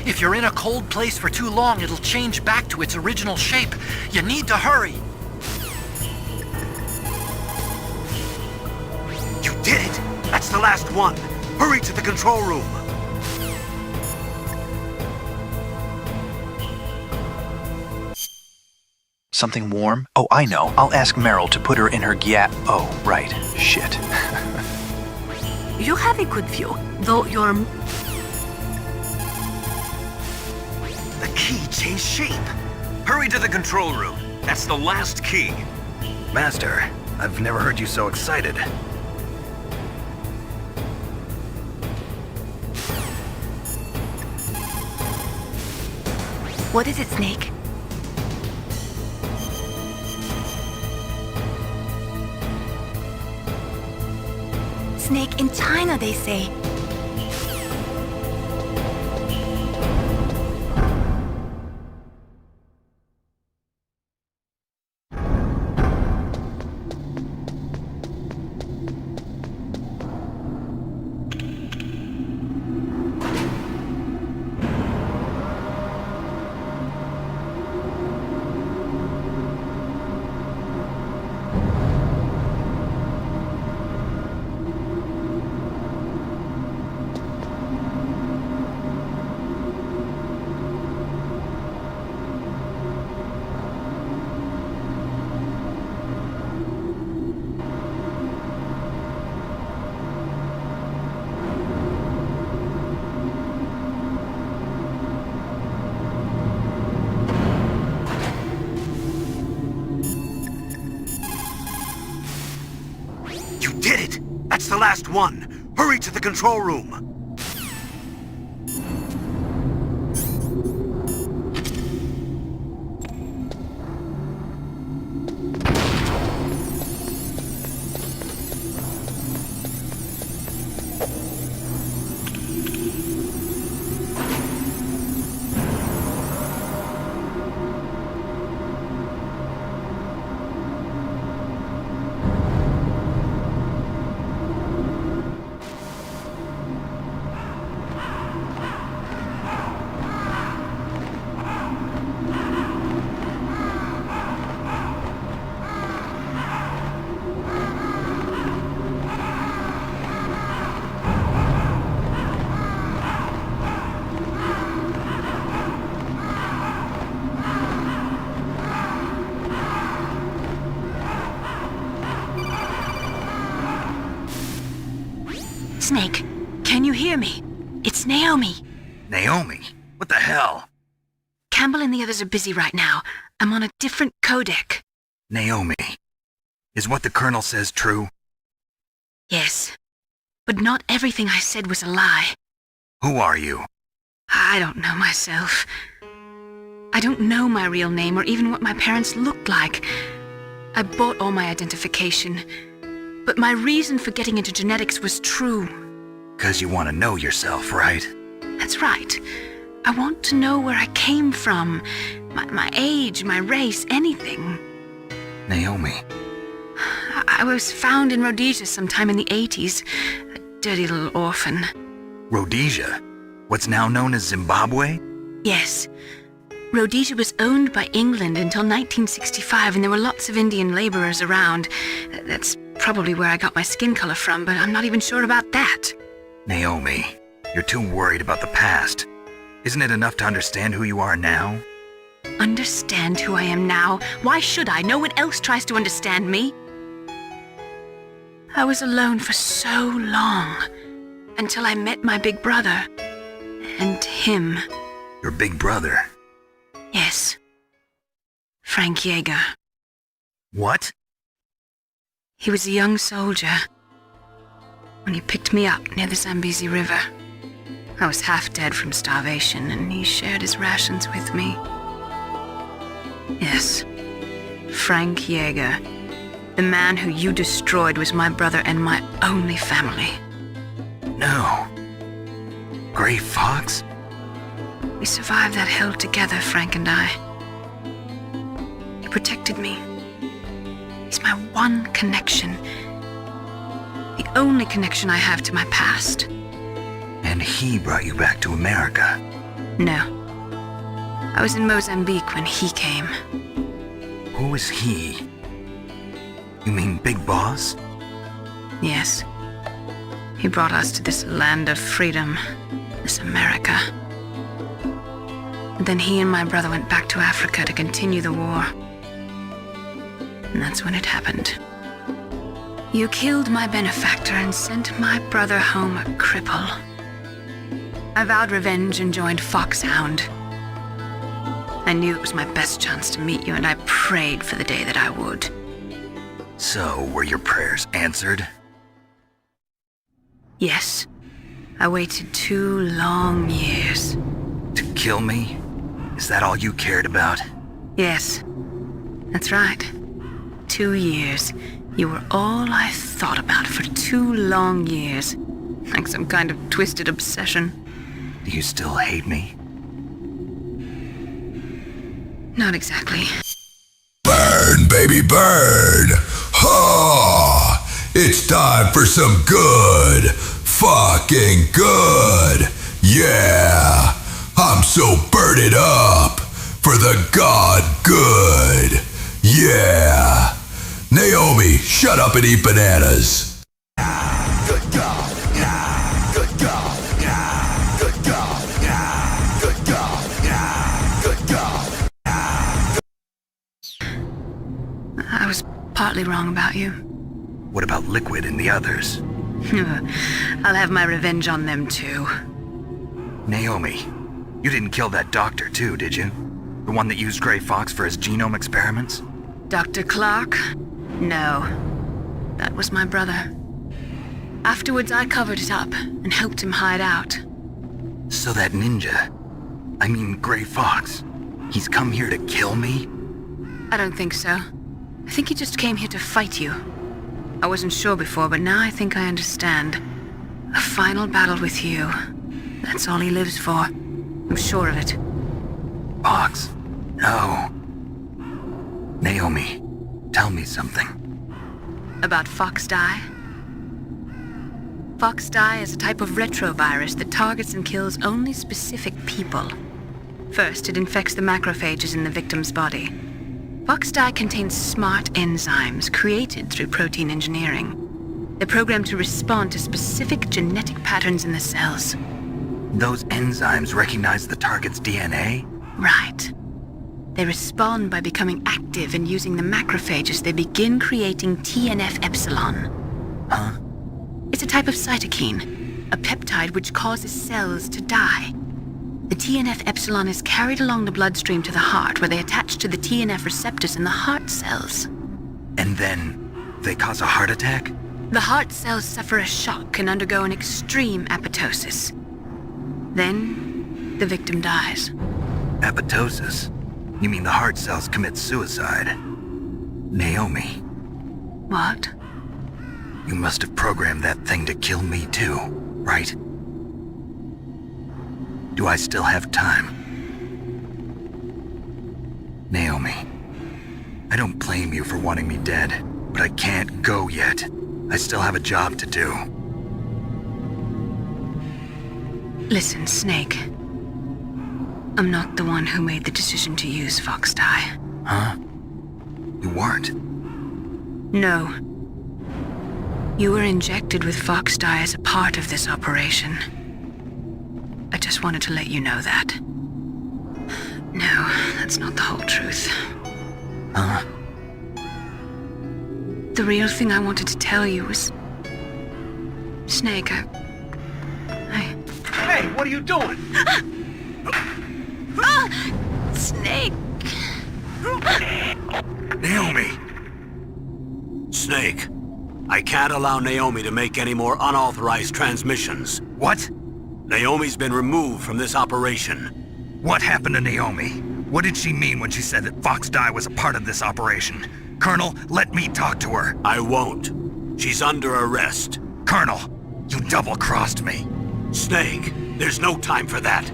[SPEAKER 18] If you're in a cold place for too long, it'll change back to its original shape. You need to hurry.
[SPEAKER 4] You did it! That's the last one! Hurry to the control room!
[SPEAKER 2] Something warm? Oh, I know. I'll ask Meryl to put her in her Oh, right. Shit.
[SPEAKER 6] You have a good view, though your...
[SPEAKER 20] The key changed shape. Hurry to the control room. That's the last key.
[SPEAKER 13] Master, I've never heard you so excited.
[SPEAKER 5] What is it, Snake? Snake, in China, they say.
[SPEAKER 4] Did it! That's the last one! Hurry to the control room!
[SPEAKER 6] Snake, can you hear me? It's Naomi.
[SPEAKER 13] Naomi? What the hell?
[SPEAKER 6] Campbell and the others are busy right now. I'm on a different codec.
[SPEAKER 13] Naomi, is what the Colonel says true?
[SPEAKER 6] Yes, but not everything I said was a lie.
[SPEAKER 13] Who are you?
[SPEAKER 6] I don't know myself. I don't know my real name or even what my parents looked like. I bought all my identification. But my reason for getting into genetics was true.
[SPEAKER 13] 'Cause you want to know yourself, right?
[SPEAKER 6] That's right. I want to know where I came from. My age, my race, anything.
[SPEAKER 13] Naomi.
[SPEAKER 6] I was found in Rhodesia sometime in the 80s. A dirty little orphan.
[SPEAKER 13] Rhodesia? What's now known as Zimbabwe?
[SPEAKER 6] Yes. Rhodesia was owned by England until 1965, and there were lots of Indian laborers around. That's probably where I got my skin color from, but I'm not even sure about that.
[SPEAKER 13] Naomi, you're too worried about the past. Isn't it enough to understand who you are now?
[SPEAKER 6] Understand who I am now? Why should I? No one else tries to understand me. I was alone for so long, until I met my big brother. And him.
[SPEAKER 13] Your big brother?
[SPEAKER 6] Yes. Frank Yeager.
[SPEAKER 13] What?
[SPEAKER 6] He was a young soldier. when he picked me up near the Zambezi River. I was half dead from starvation, and he shared his rations with me. Yes, Frank Jaeger. The man who you destroyed was my brother and my only family.
[SPEAKER 13] No. Gray Fox?
[SPEAKER 6] We survived that hell together, Frank and I. He protected me. He's my one connection. The only connection I have to my past.
[SPEAKER 13] And he brought you back to America?
[SPEAKER 6] No. I was in Mozambique when he came.
[SPEAKER 13] Who is he? You mean Big Boss?
[SPEAKER 6] Yes. He brought us to this land of freedom, this America. And then he and my brother went back to Africa to continue the war. And that's when it happened. You killed my benefactor and sent my brother home a cripple. I vowed revenge and joined Foxhound. I knew it was my best chance to meet you, and I prayed for the day that I would.
[SPEAKER 13] So, were your prayers answered?
[SPEAKER 6] Yes. I waited 2 long years.
[SPEAKER 13] To kill me? Is that all you cared about?
[SPEAKER 6] Yes. That's right. 2 years. You were all I thought about for 2 long years. Like some kind of twisted obsession.
[SPEAKER 13] Do you still hate me?
[SPEAKER 6] Not exactly.
[SPEAKER 7] Burn, baby, burn! Ha! It's time for some good, fucking good. Yeah, I'm so burning up for the god good. Yeah. Naomi, shut up and eat bananas. Good God. Yeah. Good God. Yeah. Good God. Yeah. Good God. Yeah. Good God.
[SPEAKER 6] I was partly wrong about you.
[SPEAKER 13] What about Liquid and the others?
[SPEAKER 6] I'll have my revenge on them too.
[SPEAKER 13] Naomi, you didn't kill that doctor too, did you? The one that used Gray Fox for his genome experiments?
[SPEAKER 6] Dr. Clark? No. That was my brother. Afterwards, I covered it up and helped him hide out.
[SPEAKER 13] So that ninja, I mean Gray Fox, he's come here to kill me?
[SPEAKER 6] I don't think so. I think he just came here to fight you. I wasn't sure before, but now I think I understand. A final battle with you. That's all he lives for. I'm sure of it.
[SPEAKER 13] Fox, no. Naomi, tell me something.
[SPEAKER 6] About Foxdie? Foxdie is a type of retrovirus that targets and kills only specific people. First, it infects the macrophages in the victim's body. Foxdie contains smart enzymes created through protein engineering. They're programmed to respond to specific genetic patterns in the cells.
[SPEAKER 13] Those enzymes recognize the target's DNA?
[SPEAKER 6] Right. They respond by becoming active and using the macrophages. They begin creating TNF-epsilon.
[SPEAKER 13] Huh?
[SPEAKER 6] It's a type of cytokine, a peptide which causes cells to die. The TNF-epsilon is carried along the bloodstream to the heart, where they attach to the TNF receptors in the heart cells.
[SPEAKER 13] And then they cause a heart attack?
[SPEAKER 6] The heart cells suffer a shock and undergo an extreme apoptosis. Then, the victim dies.
[SPEAKER 13] Apoptosis? You mean the heart cells commit suicide? Naomi.
[SPEAKER 6] What?
[SPEAKER 13] You must have programmed that thing to kill me too, right? Do I still have time? Naomi, I don't blame you for wanting me dead, but I can't go yet. I still have a job to do.
[SPEAKER 6] Listen, Snake. I'm not the one who made the decision to use Foxdie.
[SPEAKER 13] Huh? You weren't?
[SPEAKER 6] No. You were injected with Foxdie as a part of this operation. I just wanted to let you know that. No, that's not the whole truth.
[SPEAKER 13] Huh?
[SPEAKER 6] The real thing I wanted to tell you was... Snake, I...
[SPEAKER 3] Hey, what are you doing?
[SPEAKER 6] Snake!
[SPEAKER 13] Naomi!
[SPEAKER 1] Snake, I can't allow Naomi to make any more unauthorized transmissions.
[SPEAKER 13] What?
[SPEAKER 1] Naomi's been removed from this operation.
[SPEAKER 13] What happened to Naomi? What did she mean when she said that Fox Die was a part of this operation? Colonel, let me talk to her.
[SPEAKER 1] I won't. She's under arrest.
[SPEAKER 13] Colonel, you double-crossed me.
[SPEAKER 1] Snake, there's no time for that.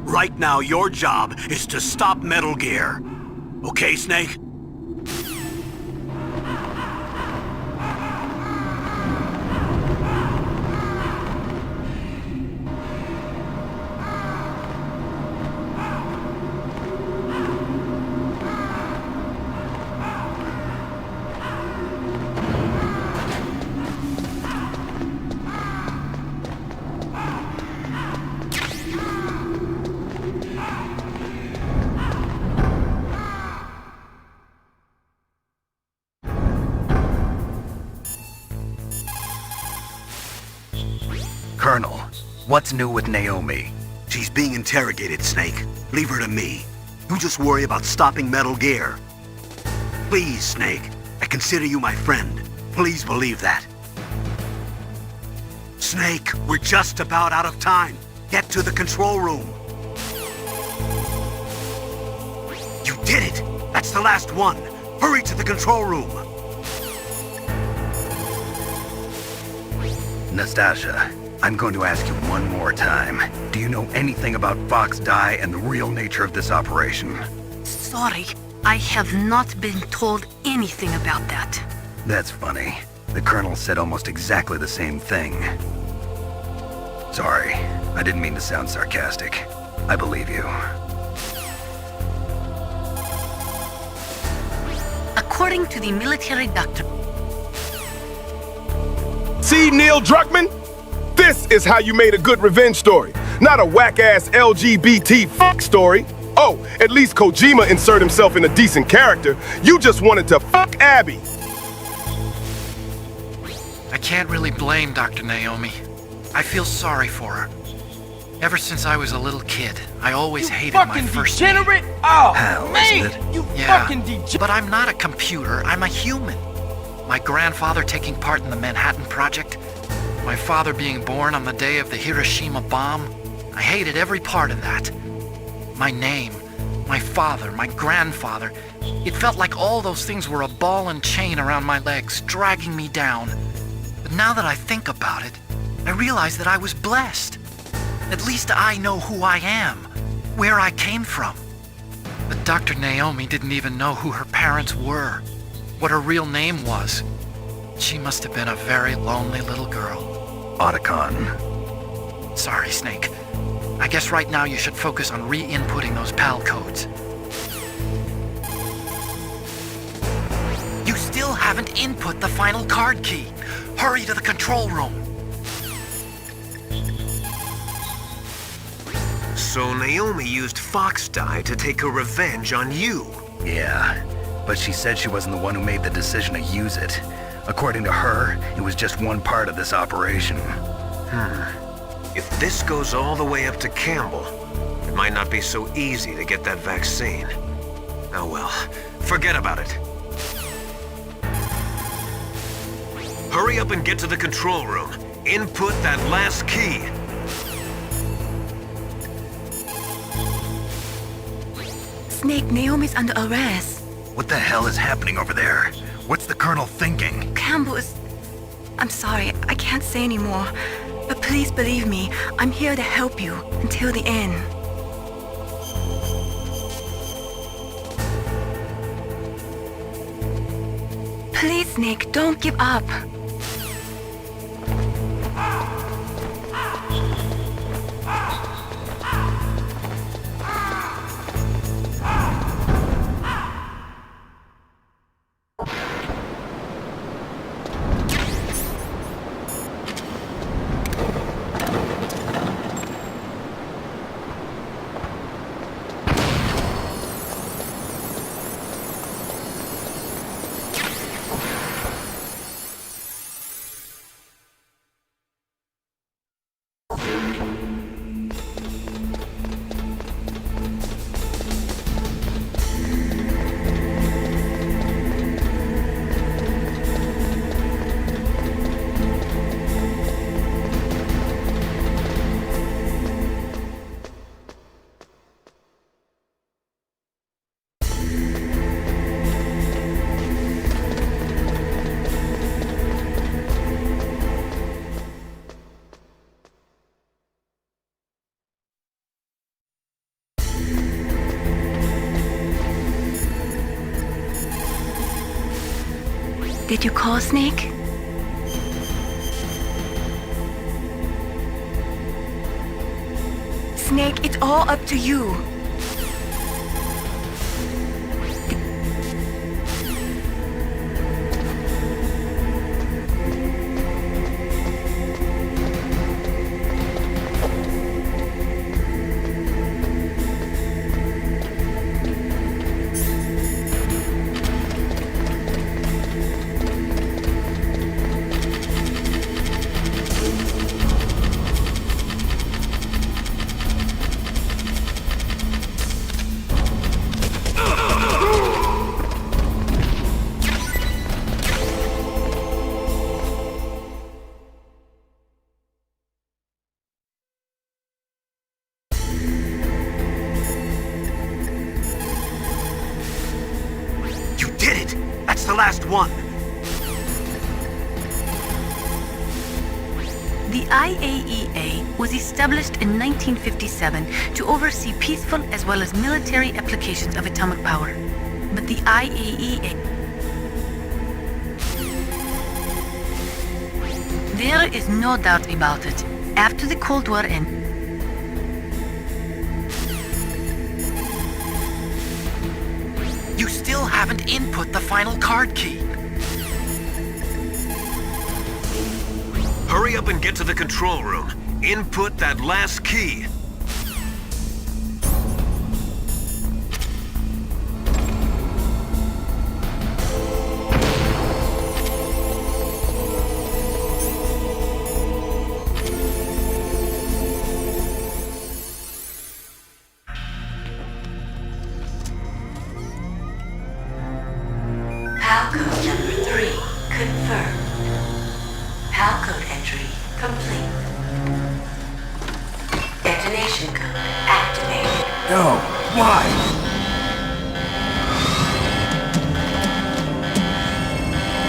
[SPEAKER 1] Right now, your job is to stop Metal Gear. Okay, Snake?
[SPEAKER 13] Colonel, what's new with Naomi?
[SPEAKER 4] She's being interrogated, Snake. Leave her to me. You just worry about stopping Metal Gear. Please, Snake. I consider you my friend. Please believe that. Snake, we're just about out of time. Get to the control room. You did it! That's the last one. Hurry to the control room.
[SPEAKER 13] Nastasia, I'm going to ask you one more time. Do you know anything about Fox Die and the real nature of this operation?
[SPEAKER 6] Sorry, I have not been told anything about that.
[SPEAKER 13] That's funny. The Colonel said almost exactly the same thing. Sorry, I didn't mean to sound sarcastic. I believe you.
[SPEAKER 6] According to the military doctor...
[SPEAKER 11] See, Neil Druckmann? This is how you made a good revenge story. Not a whack-ass LGBT fuck story. Oh, at least Kojima insert himself in a decent character. You just wanted to fuck Abby.
[SPEAKER 18] I can't really blame Dr. Naomi. I feel sorry for her. Ever since I was a little kid, I always hated my first name.
[SPEAKER 16] Oh,
[SPEAKER 13] Hal,
[SPEAKER 16] man,
[SPEAKER 13] isn't it?
[SPEAKER 16] you
[SPEAKER 18] Yeah,
[SPEAKER 16] fucking degenerate.
[SPEAKER 18] but I'm not a computer, I'm a human. My grandfather taking part in the Manhattan Project, my father being born on the day of the Hiroshima bomb, I hated every part of that. My name, my father, my grandfather, it felt like all those things were a ball and chain around my legs, dragging me down. But now that I think about it, I realize that I was blessed. At least I know who I am, where I came from. But Dr. Naomi didn't even know who her parents were, what her real name was. She must have been a very lonely little girl.
[SPEAKER 13] Otacon.
[SPEAKER 18] Sorry, Snake. I guess right now you should focus on re-inputting those PAL codes. You still haven't input the final card key. Hurry to the control room.
[SPEAKER 20] So Naomi used Fox Die to take her revenge on you.
[SPEAKER 13] Yeah, but she said she wasn't the one who made the decision to use it. According to her, it was just one part of this operation.
[SPEAKER 20] If this goes all the way up to Campbell, it might not be so easy to get that vaccine. Oh well, forget about it. Hurry up and get to the control room. Input that last key.
[SPEAKER 5] Snake, Naomi's under arrest.
[SPEAKER 13] What the hell is happening over there? What's the Colonel thinking?
[SPEAKER 5] Campbell is... I'm sorry, I can't say anymore. But please believe me, I'm here to help you until the end. Please, Snake, don't give up. Did you call Snake? Snake, it's all up to you.
[SPEAKER 4] The last one.
[SPEAKER 6] The IAEA was established in 1957 to oversee peaceful as well as military applications of atomic power. But the IAEA... There is no doubt about it. After the Cold War ended,
[SPEAKER 18] you still haven't input the final card key.
[SPEAKER 21] Hurry up and get to the control room. Input that last key.
[SPEAKER 8] Code number 3, confirmed. PAL code entry complete. Detonation code activated.
[SPEAKER 17] No, why?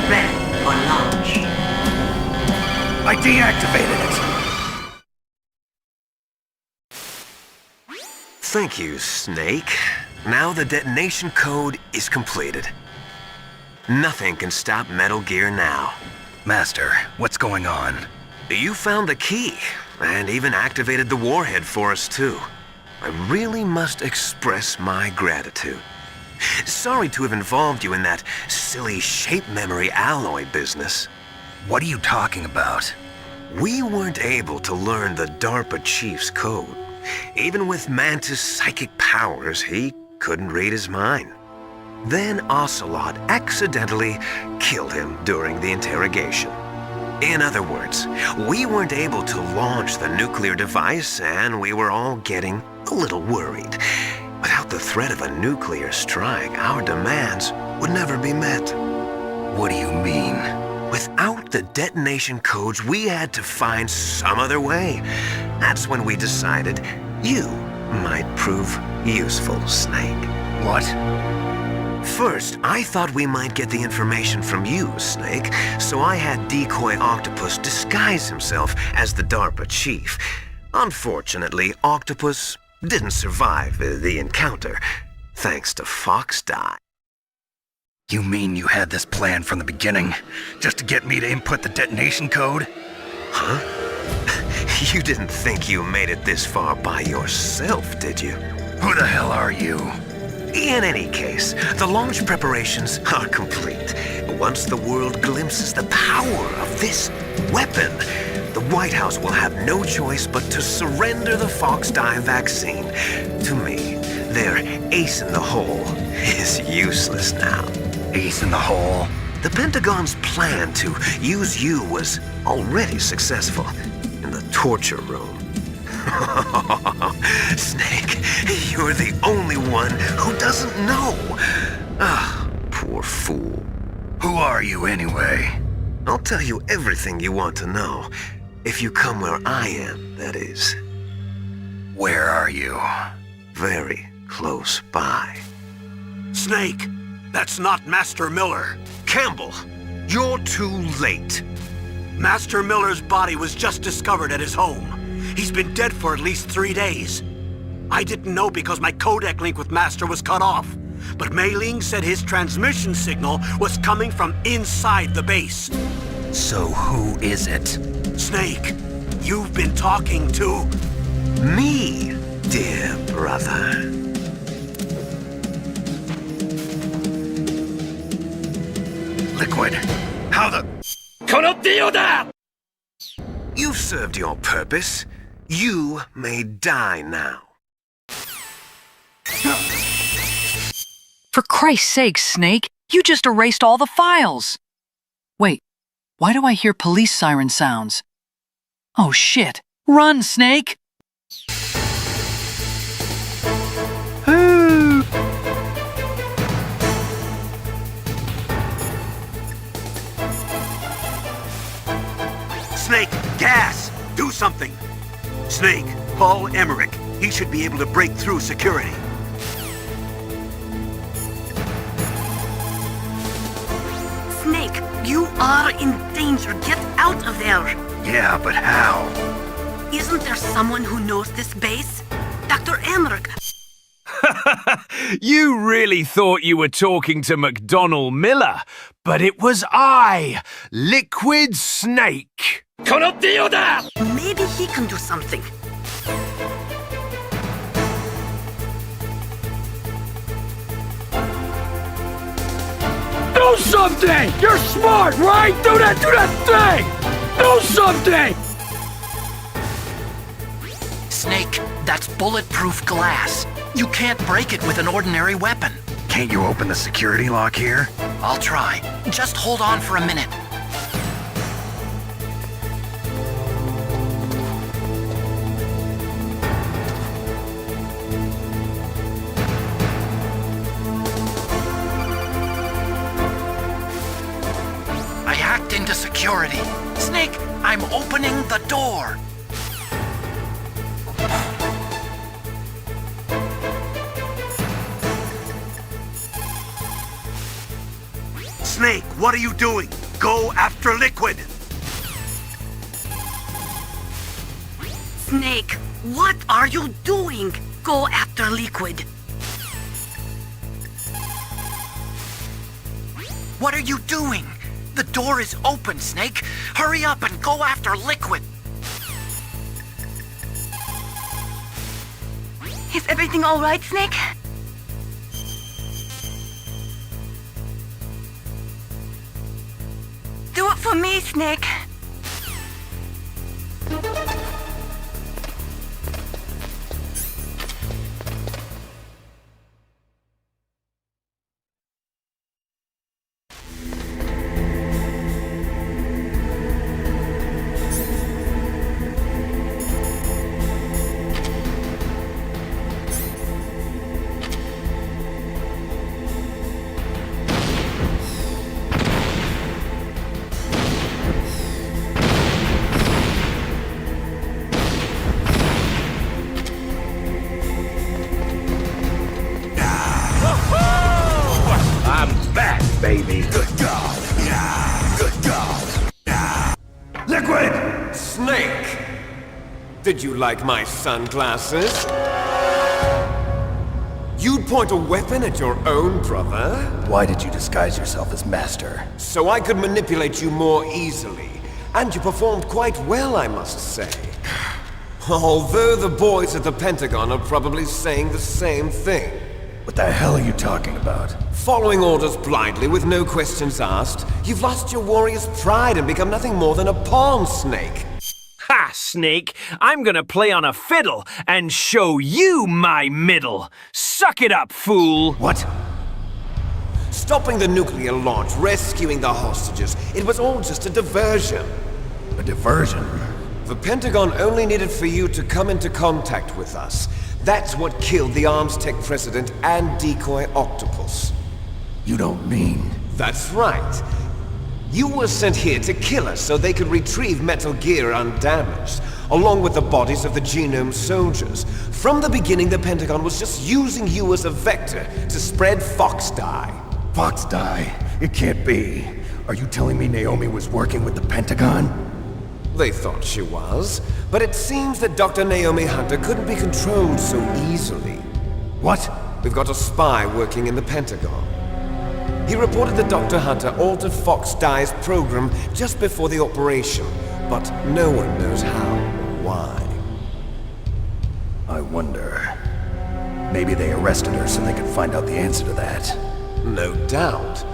[SPEAKER 8] Ready for launch.
[SPEAKER 17] I deactivated it.
[SPEAKER 21] Thank you, Snake. Now the detonation code is completed. Nothing can stop Metal Gear now.
[SPEAKER 13] Master, what's going on?
[SPEAKER 21] You found the key, and even activated the warhead for us too. I really must express my gratitude. Sorry to have involved you in that silly shape memory alloy business.
[SPEAKER 13] What are you talking about?
[SPEAKER 21] We weren't able to learn the DARPA chief's code. Even with Mantis' psychic powers, he couldn't read his mind. Then Ocelot accidentally killed him during the interrogation. In other words, we weren't able to launch the nuclear device, and we were all getting a little worried. Without the threat of a nuclear strike, our demands would never be met.
[SPEAKER 13] What do you mean?
[SPEAKER 21] Without the detonation codes, we had to find some other way. That's when we decided you might prove useful, Snake.
[SPEAKER 13] What?
[SPEAKER 21] First, I thought we might get the information from you, Snake, so I had Decoy Octopus disguise himself as the DARPA chief. Unfortunately, Octopus didn't survive the encounter, thanks to Foxhound.
[SPEAKER 13] You mean you had this plan from the beginning, just to get me to input the detonation code?
[SPEAKER 21] Huh? You didn't think you made it this far by yourself, did you?
[SPEAKER 13] Who the hell are you?
[SPEAKER 21] In any case, the launch preparations are complete. Once the world glimpses the power of this weapon, the White House will have no choice but to surrender the Foxhound vaccine. To me, their ace in the hole is useless now.
[SPEAKER 13] Ace in the hole?
[SPEAKER 21] The Pentagon's plan to use you was already successful in the torture room. Snake, you're the only one who doesn't know. Ah, poor fool.
[SPEAKER 13] Who are you anyway?
[SPEAKER 21] I'll tell you everything you want to know. If you come where I am, that is.
[SPEAKER 13] Where are you?
[SPEAKER 21] Very close by.
[SPEAKER 4] Snake, that's not Master Miller.
[SPEAKER 21] Campbell, you're too late.
[SPEAKER 4] Master Miller's body was just discovered at his home. He's been dead for at least 3 days. I didn't know because my codec link with Master was cut off. but Mei Ling said his transmission signal was coming from inside the base.
[SPEAKER 19] So who is it?
[SPEAKER 4] Snake, you've been talking to...
[SPEAKER 21] Me, dear brother.
[SPEAKER 19] Liquid, how the...
[SPEAKER 21] You've served your purpose. You may die now.
[SPEAKER 14] For Christ's sake, Snake, you just erased all the files! Wait, why do I hear police siren sounds? Oh shit! Run, Snake!
[SPEAKER 4] Snake, gas! Do something! Snake, call Emmerich. He should be able to break through security.
[SPEAKER 6] Snake, you are in danger. Get out of there.
[SPEAKER 19] Yeah, but how?
[SPEAKER 6] Isn't there someone who knows this base? Dr. Emmerich.
[SPEAKER 3] You really thought you were talking to McDonnell Miller, but it was I, Liquid Snake.
[SPEAKER 6] Maybe he can do something.
[SPEAKER 23] Do something! You're smart, right? Do that thing! Do something!
[SPEAKER 18] Snake, that's bulletproof glass. You can't break it with an ordinary weapon.
[SPEAKER 13] Can't you open the security lock here?
[SPEAKER 18] I'll try. Just hold on for a minute. I hacked into security. Snake, I'm opening the door.
[SPEAKER 4] Snake, what are you doing? Go after Liquid!
[SPEAKER 6] Snake, what are you doing? Go after Liquid.
[SPEAKER 18] What are you doing? The door is open, Snake. Hurry up and go after Liquid.
[SPEAKER 5] Is everything all right, Snake? Do it for me, Snake.
[SPEAKER 10] Baby. Good God. Yeah. Good God. Yeah. Liquid!
[SPEAKER 21] Snake! Did you like my sunglasses? You'd point a weapon at your own brother?
[SPEAKER 17] Why did you disguise yourself as Master?
[SPEAKER 21] So I could manipulate you more easily. And you performed quite well, I must say. Although the boys at the Pentagon are probably saying the same thing.
[SPEAKER 17] What the hell are you talking about?
[SPEAKER 21] Following orders blindly with no questions asked, you've lost your warrior's pride and become nothing more than a pawn, Snake.
[SPEAKER 3] Ha, Snake! I'm gonna play on a fiddle and show you my middle. Suck it up, fool!
[SPEAKER 21] What? Stopping the nuclear launch, rescuing the hostages, it was all just a diversion.
[SPEAKER 17] A diversion?
[SPEAKER 21] The Pentagon only needed for you to come into contact with us. That's what killed the Arms Tech president and decoy octopus.
[SPEAKER 17] You don't mean...
[SPEAKER 21] That's right. You were sent here to kill us so they could retrieve Metal Gear undamaged, along with the bodies of the Genome soldiers. From the beginning, the Pentagon was just using you as a vector to spread Fox dye.
[SPEAKER 17] Fox dye? It can't be. Are you telling me Naomi was working with the Pentagon?
[SPEAKER 21] They thought she was, but it seems that Dr. Naomi Hunter couldn't be controlled so easily.
[SPEAKER 17] What?
[SPEAKER 21] we've got a spy working in the Pentagon. He reported that Dr. Hunter altered Fox Dye's program just before the operation, but no one knows how or why.
[SPEAKER 17] I wonder... maybe they arrested her so they could find out the answer to that.
[SPEAKER 21] No doubt.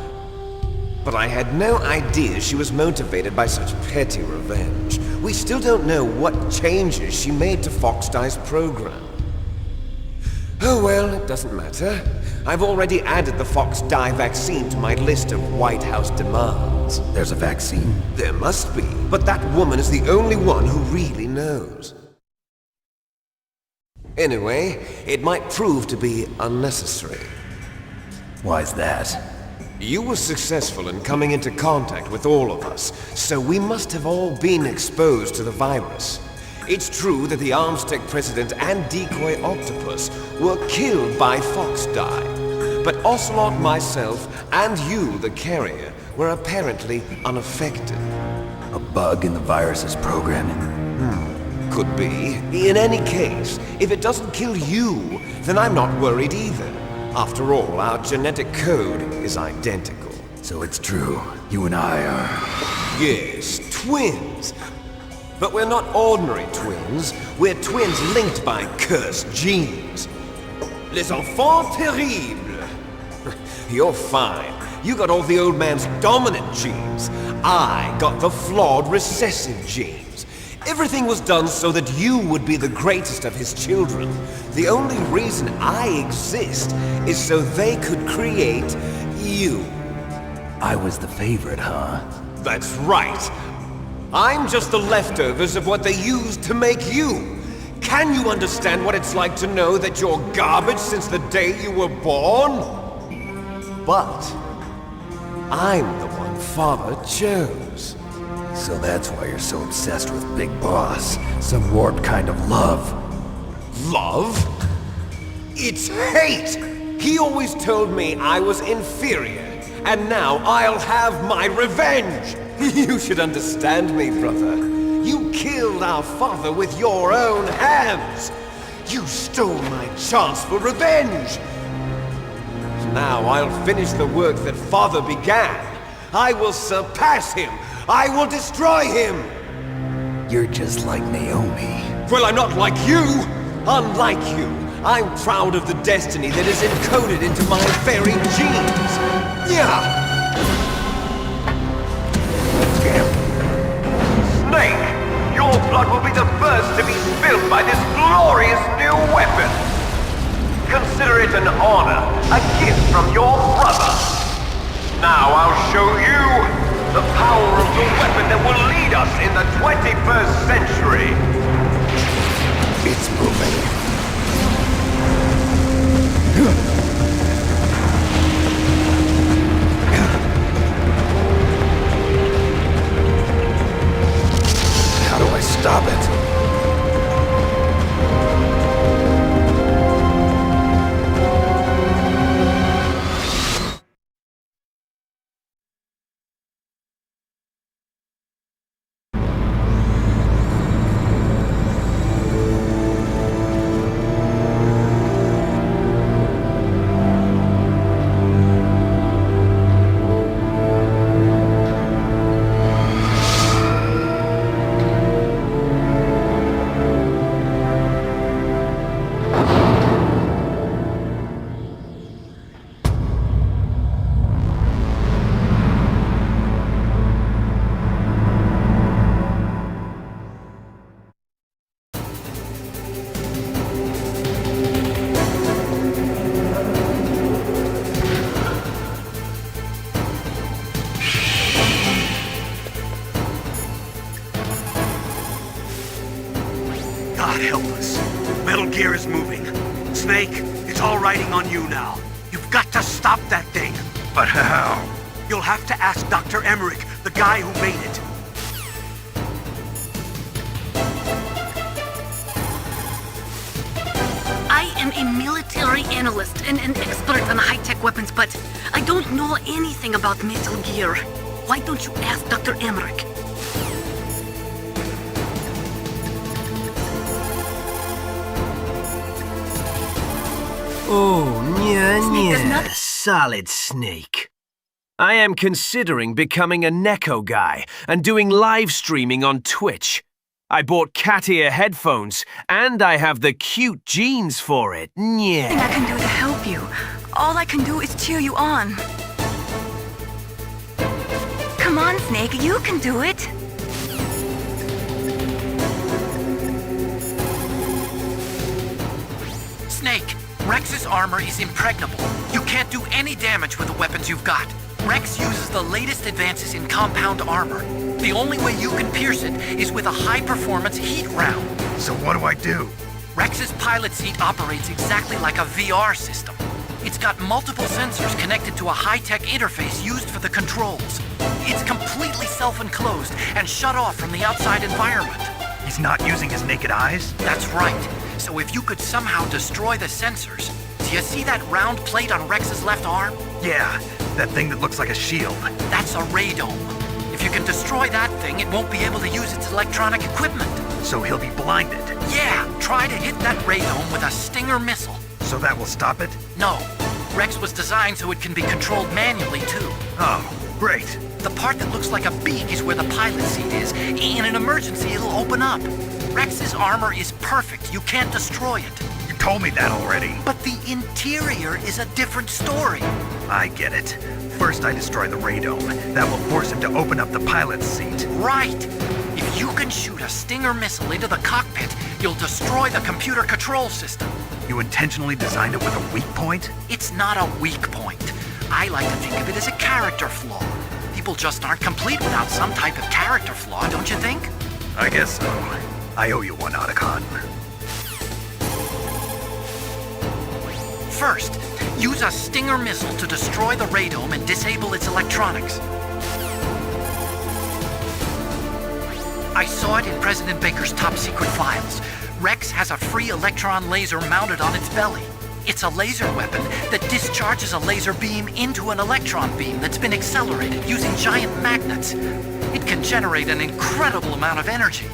[SPEAKER 21] But I had no idea she was motivated by such petty revenge. We still don't know what changes she made to Fox Dye's program. Oh well, it doesn't matter. I've already added the Fox Dye vaccine to my list of White House demands.
[SPEAKER 17] There's a vaccine?
[SPEAKER 21] There must be, but that woman is the only one who really knows. Anyway, it might prove to be unnecessary.
[SPEAKER 17] Why's that?
[SPEAKER 21] You were successful in coming into contact with all of us, so we must have all been exposed to the virus. It's true that the Armstech President and Decoy Octopus were killed by Fox Dye, but Ocelot, myself, and you, the carrier, were apparently unaffected.
[SPEAKER 17] A bug in the virus's programming?
[SPEAKER 21] Could be. In any case, if it doesn't kill you, then I'm not worried either. After all, our genetic code is identical.
[SPEAKER 17] So it's true, you and I are...
[SPEAKER 21] Yes, twins. But we're not ordinary twins. We're twins linked by cursed genes. Les enfants terribles. You're fine. You got all the old man's dominant genes. I got the flawed recessive genes. Everything was done so that you would be the greatest of his children. The only reason I exist is so they could create you.
[SPEAKER 17] I was the favorite, huh?
[SPEAKER 21] That's right. I'm just the leftovers of what they used to make you. Can you understand what it's like to know that you're garbage since the day you were born? But I'm the one Father chose.
[SPEAKER 17] So that's why you're so obsessed with Big Boss. Some warped kind of love.
[SPEAKER 21] Love? It's hate! He always told me I was inferior, and now I'll have my revenge! You should understand me, brother. You killed our father with your own hands! You stole my chance for revenge! Now I'll finish the work that Father began. I will surpass him! I will destroy him!
[SPEAKER 17] You're just like Naomi.
[SPEAKER 21] Well, I'm not like you! Unlike you, I'm proud of the destiny that is encoded into my very genes! Yeah! Snake! Your blood will be the first to be spilled by this glorious new weapon! Consider it an honor, a gift from your brother! Now I'll show you the power of the weapon that will lead us in the 21st century!
[SPEAKER 17] It's moving. How do I stop it?
[SPEAKER 4] God help us. Metal Gear is moving. Snake, it's all riding on you now. You've got to stop that thing.
[SPEAKER 13] But how?
[SPEAKER 4] You'll have to ask Dr. Emmerich, the guy who made it.
[SPEAKER 6] I am a military analyst and an expert on high-tech weapons, but I don't know anything about Metal Gear. Why don't you ask Dr. Emmerich?
[SPEAKER 16] Oh,
[SPEAKER 5] Snake does not-
[SPEAKER 16] solid Snake. I am considering becoming a Neko guy and doing live streaming on Twitch. I bought cat ear headphones, and I have the cute jeans for it.
[SPEAKER 5] Nothing I can do to help you. All I can do is cheer you on. Come on, Snake, you can do it.
[SPEAKER 18] Snake, Rex's armor is impregnable. You can't do any damage with the weapons you've got. Rex uses the latest advances in compound armor. The only way you can pierce it is with a high-performance heat round.
[SPEAKER 13] So what do I do?
[SPEAKER 18] Rex's pilot seat operates exactly like a VR system. It's got multiple sensors connected to a high-tech interface used for the controls. It's completely self-enclosed and shut off from the outside environment.
[SPEAKER 13] He's not using his naked eyes?
[SPEAKER 18] That's right. So if you could somehow destroy the sensors... Do you see that round plate on Rex's left arm?
[SPEAKER 13] Yeah, that thing that looks like a shield.
[SPEAKER 18] That's a radome. If you can destroy that thing, it won't be able to use its electronic equipment.
[SPEAKER 13] So he'll be blinded?
[SPEAKER 18] Yeah, try to hit that radome with a Stinger missile.
[SPEAKER 13] So that will stop it?
[SPEAKER 18] No. Rex was designed so it can be controlled manually, too.
[SPEAKER 13] Oh, great.
[SPEAKER 18] The part that looks like a beak is where the pilot seat is. In an emergency, it'll open up. Rex's armor is perfect. You can't destroy it.
[SPEAKER 13] You told me that already.
[SPEAKER 18] But the interior is a different story.
[SPEAKER 13] I get it. First I destroy the radome. That will force him to open up the pilot's seat.
[SPEAKER 18] Right. If you can shoot a Stinger missile into the cockpit, you'll destroy the computer control system.
[SPEAKER 13] You intentionally designed it with a weak point?
[SPEAKER 18] It's not a weak point. I like to think of it as a character flaw. People just aren't complete without some type of character flaw, don't you think?
[SPEAKER 13] I guess so. I owe you one, Otacon.
[SPEAKER 18] First, use a Stinger missile to destroy the radome and disable its electronics. I saw it in President Baker's top secret files. Rex has a free electron laser mounted on its belly. It's a laser weapon that discharges a laser beam into an electron beam that's been accelerated using giant magnets. It can generate an incredible amount of energy,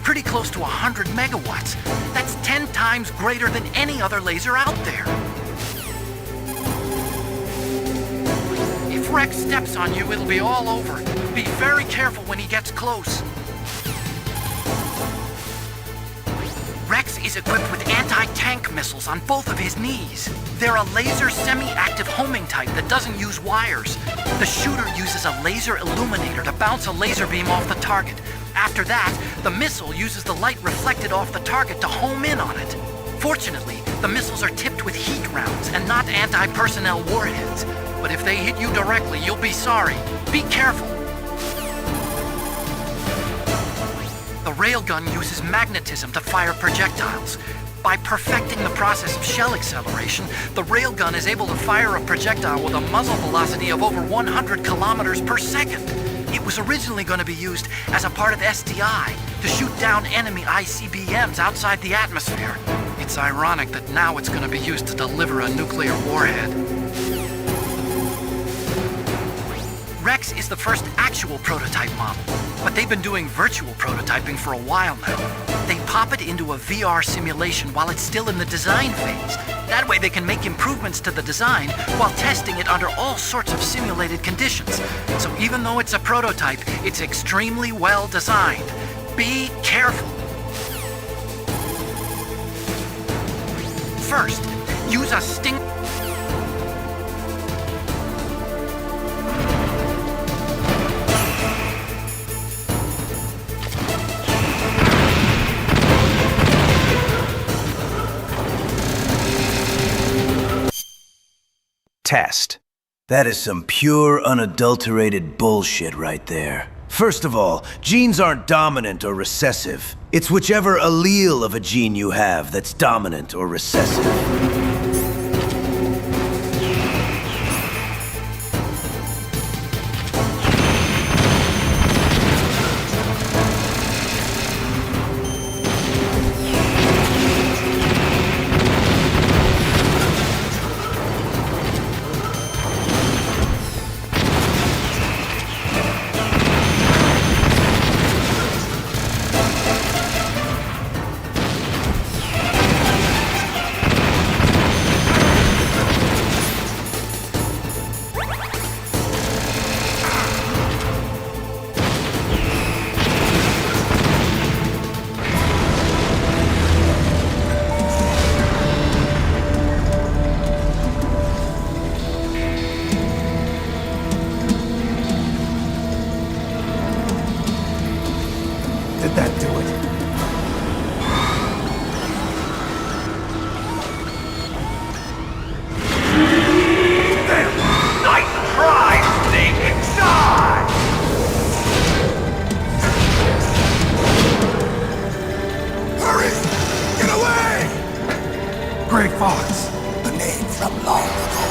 [SPEAKER 18] pretty close to 100 megawatts. That's 10 times greater than any other laser out there. If Rex steps on you, it'll be all over. Be very careful when he gets close. Rex is equipped with anti-tank missiles on both of his knees. They're a laser semi-active homing type that doesn't use wires. The shooter uses a laser illuminator to bounce a laser beam off the target. After that, the missile uses the light reflected off the target to home in on it. Fortunately, the missiles are tipped with heat rounds and not anti-personnel warheads. But if they hit you directly, you'll be sorry. Be careful. The railgun uses magnetism to fire projectiles. By perfecting the process of shell acceleration, the railgun is able to fire a projectile with a muzzle velocity of over 100 kilometers per second. It was originally going to be used as a part of SDI to shoot down enemy ICBMs outside the atmosphere. It's ironic that now it's going to be used to deliver a nuclear warhead. Rex is the first actual prototype model, but they've been doing virtual prototyping for a while now. They pop it into a VR simulation while it's still in the design phase. That way they can make improvements to the design while testing it under all sorts of simulated conditions. So even though it's a prototype, it's extremely well designed. Be careful. First, use a sting...
[SPEAKER 16] Test.
[SPEAKER 12] That is some pure, unadulterated bullshit right there. First of all, genes aren't dominant or recessive. It's whichever allele of a gene you have that's dominant or recessive.
[SPEAKER 17] Did that do it?
[SPEAKER 3] Nice try, Snake! Die!
[SPEAKER 7] Hurry! Get away!
[SPEAKER 17] Grey Fox!
[SPEAKER 7] A name from long ago.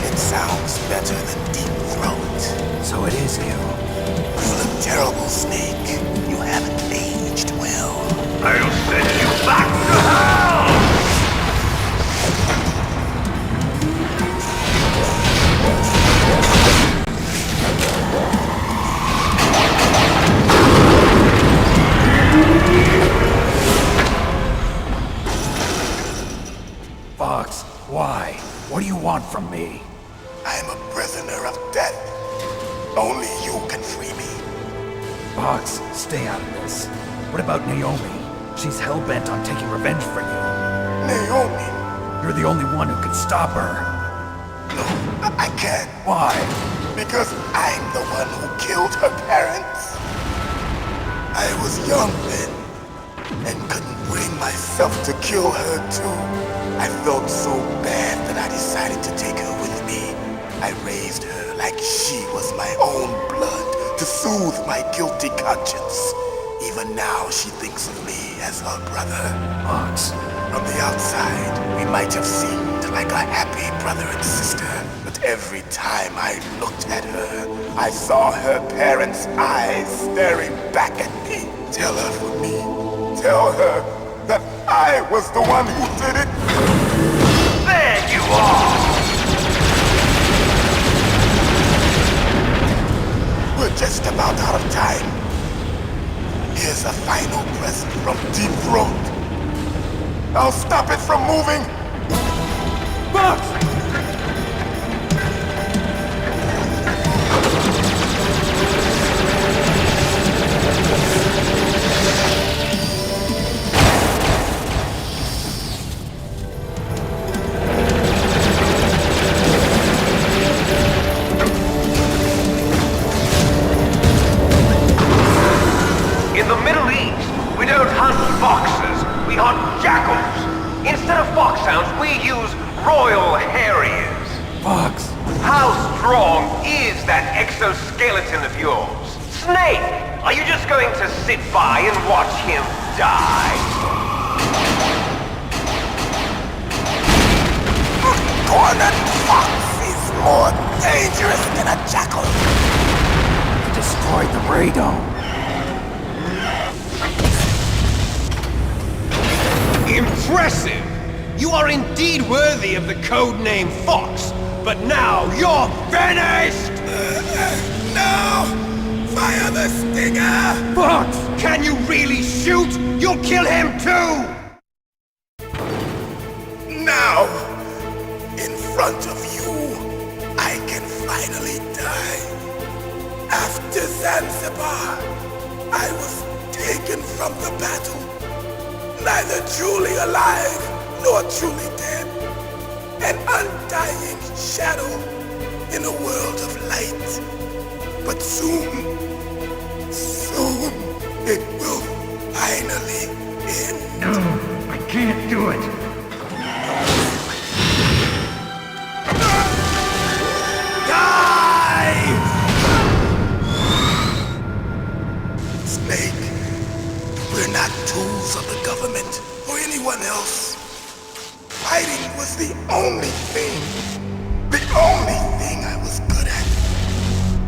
[SPEAKER 7] It sounds better than Deep Throat.
[SPEAKER 17] So it is you.
[SPEAKER 7] You look terrible, Snake. You haven't aged well.
[SPEAKER 3] I'll send you back to hell!
[SPEAKER 17] Fox, why? What do you want from me?
[SPEAKER 7] I'm a prisoner of death. Only you can free me.
[SPEAKER 17] Fox, stay out of this. What about Naomi? She's hell-bent on taking revenge for you.
[SPEAKER 7] Naomi?
[SPEAKER 17] You're the only one who can stop her.
[SPEAKER 7] No, I can't.
[SPEAKER 17] Why?
[SPEAKER 7] Because I'm the one who killed her parents. I was young then, and couldn't bring myself to kill her too. I felt so bad that I decided to take her with me. I raised her like she was my own blood to soothe my guilty conscience. Even now, she thinks of me as her brother.
[SPEAKER 17] Fox.
[SPEAKER 7] From the outside, we might have seemed like a happy brother and sister, but every time I looked at her, I saw her parents' eyes staring back at me. Tell her for me. Tell her that I was the one who did it.
[SPEAKER 3] There you are!
[SPEAKER 7] We're just about out of time. Here's a final present from Deep Throat. I'll stop it from moving.
[SPEAKER 17] Fox!
[SPEAKER 3] In the Middle East, we don't hunt foxes, we hunt jackals. Instead of foxhounds, we use royal harriers.
[SPEAKER 17] Fox!
[SPEAKER 3] How strong is that exoskeleton of yours? Snake, are you just going to sit by and watch him die?
[SPEAKER 7] Cornered fox is more dangerous than a jackal.
[SPEAKER 17] You destroyed the radome.
[SPEAKER 3] Impressive! You are indeed worthy of the codename Fox, but now you're finished!
[SPEAKER 7] No! Fire the stinger!
[SPEAKER 3] Fox! Can you really shoot? You'll kill him too!
[SPEAKER 7] Now, in front of you, I can finally die. After Zanzibar, I was taken from the battle. Neither truly alive, nor truly dead. An undying shadow in a world of light. But soon, it will finally end.
[SPEAKER 17] No, I can't do it.
[SPEAKER 7] Die! Snake, we're not tools of the government or anyone else. Fighting was the only thing I was good at.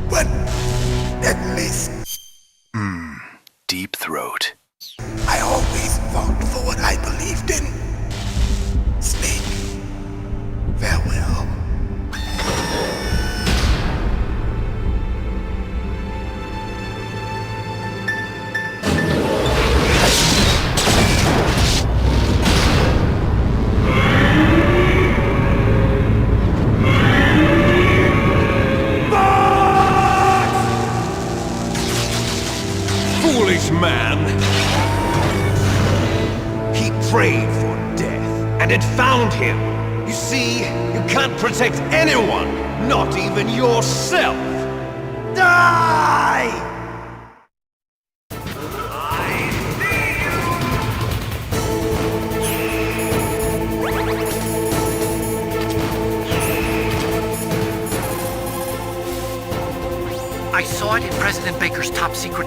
[SPEAKER 7] But at least
[SPEAKER 2] Deep Throat.
[SPEAKER 7] I always fought for what I believed in. Snake, farewell.
[SPEAKER 3] Foolish man! He prayed for death, and it found him. You see, you can't protect anyone, not even yourself. Die! I
[SPEAKER 18] President Baker's top secret...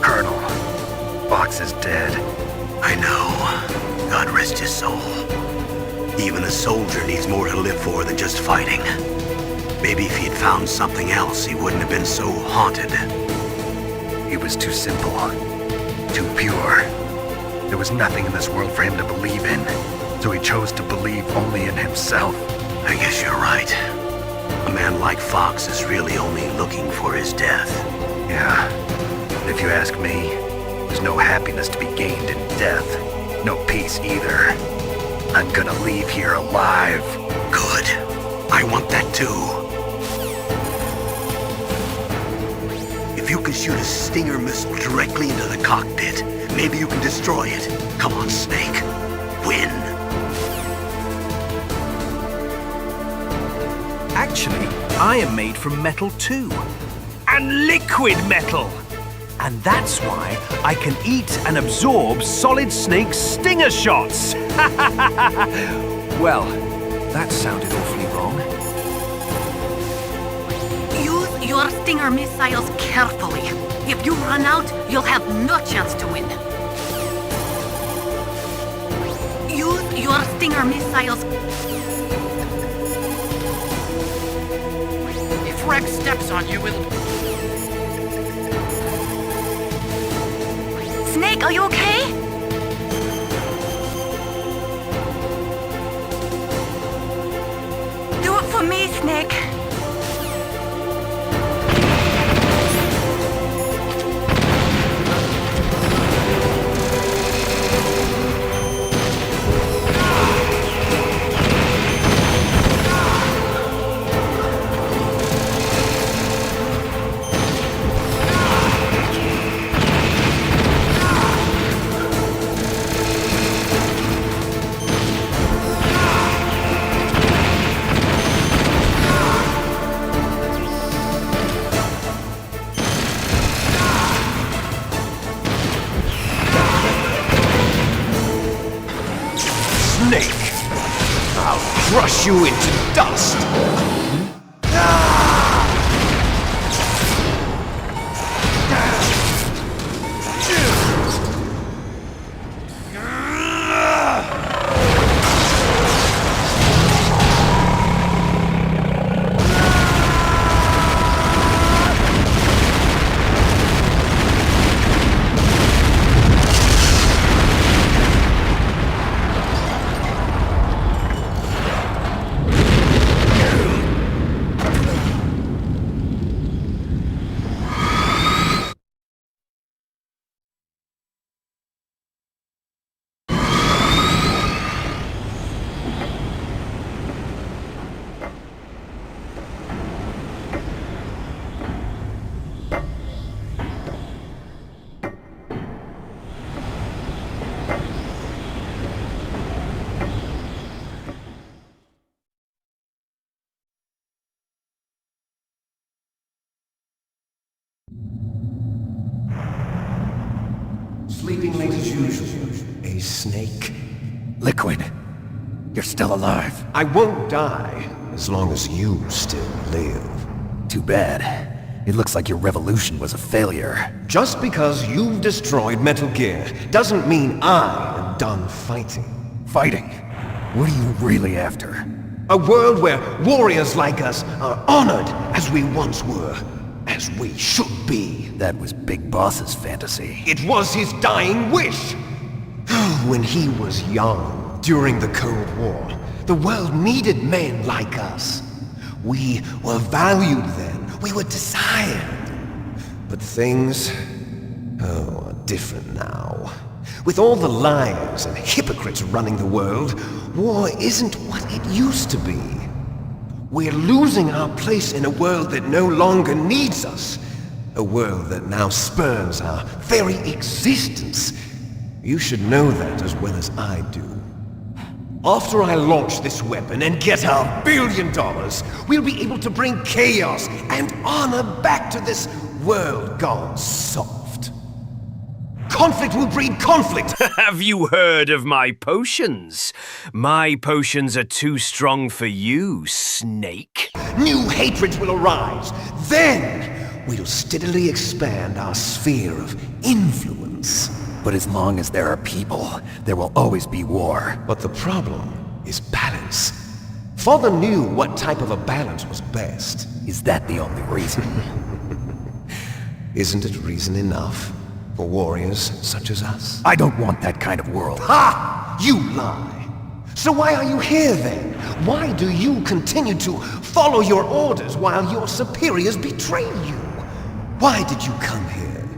[SPEAKER 13] Colonel, Fox is dead.
[SPEAKER 4] I know. God rest his soul. Even a soldier needs more to live for than just fighting. Maybe if he'd found something else, he wouldn't have been so haunted.
[SPEAKER 13] He was too simple, too pure. There was nothing in this world for him to believe in, so he chose to believe only in himself.
[SPEAKER 4] I guess you're right. A man like Fox is really only looking for his death.
[SPEAKER 13] Yeah. And if you ask me, there's no happiness to be gained in death. No peace either. I'm gonna leave here alive.
[SPEAKER 4] Good. I want that too. If you can shoot a Stinger missile directly into the cockpit, maybe you can destroy it. Come on, Snake. Win.
[SPEAKER 3] Actually, I am made from metal too. And liquid metal! And that's why I can eat and absorb Solid Snake's stinger shots! Well, that sounded awfully wrong.
[SPEAKER 6] Use your Stinger missiles carefully. If you run out, you'll have no chance to win. Use your Stinger missiles.
[SPEAKER 18] If Rex steps on you, it'll...
[SPEAKER 5] Snake, are you okay? Do it for me, Snake.
[SPEAKER 21] Crush you into dust!
[SPEAKER 19] Sleeping late as usual, a snake.
[SPEAKER 17] Liquid, you're still alive.
[SPEAKER 21] I won't die as long as you still live.
[SPEAKER 17] Too bad. It looks like your revolution was a failure.
[SPEAKER 21] Just because you've destroyed Metal Gear doesn't mean I am done fighting.
[SPEAKER 17] Fighting? What are you really after?
[SPEAKER 21] A world where warriors like us are honored as we once were. As we should be.
[SPEAKER 17] That was Big Boss's fantasy.
[SPEAKER 21] It was his dying wish. When he was young, during the Cold War, the world needed men like us. We were valued then. We were desired. But things, are different now. With all the liars and hypocrites running the world, war isn't what it used to be. We're losing our place in a world that no longer needs us. A world that now spurns our very existence. You should know that as well as I do. After I launch this weapon and get our $1 billion, we'll be able to bring chaos and honor back to this world gone soft. Conflict will breed conflict!
[SPEAKER 3] Have you heard of my potions? My potions are too strong for you, Snake.
[SPEAKER 19] new hatreds will arise. Then we'll steadily expand our sphere of influence.
[SPEAKER 17] But as long as there are people, there will always be war.
[SPEAKER 21] But the problem is balance. Father knew what type of a balance was best.
[SPEAKER 17] Is that the only reason?
[SPEAKER 21] Isn't it reason enough for warriors such as us?
[SPEAKER 17] I don't want that kind of world.
[SPEAKER 21] Ha! You lie! So why are you here then? Why do you continue to follow your orders while your superiors betray you? Why did you come here?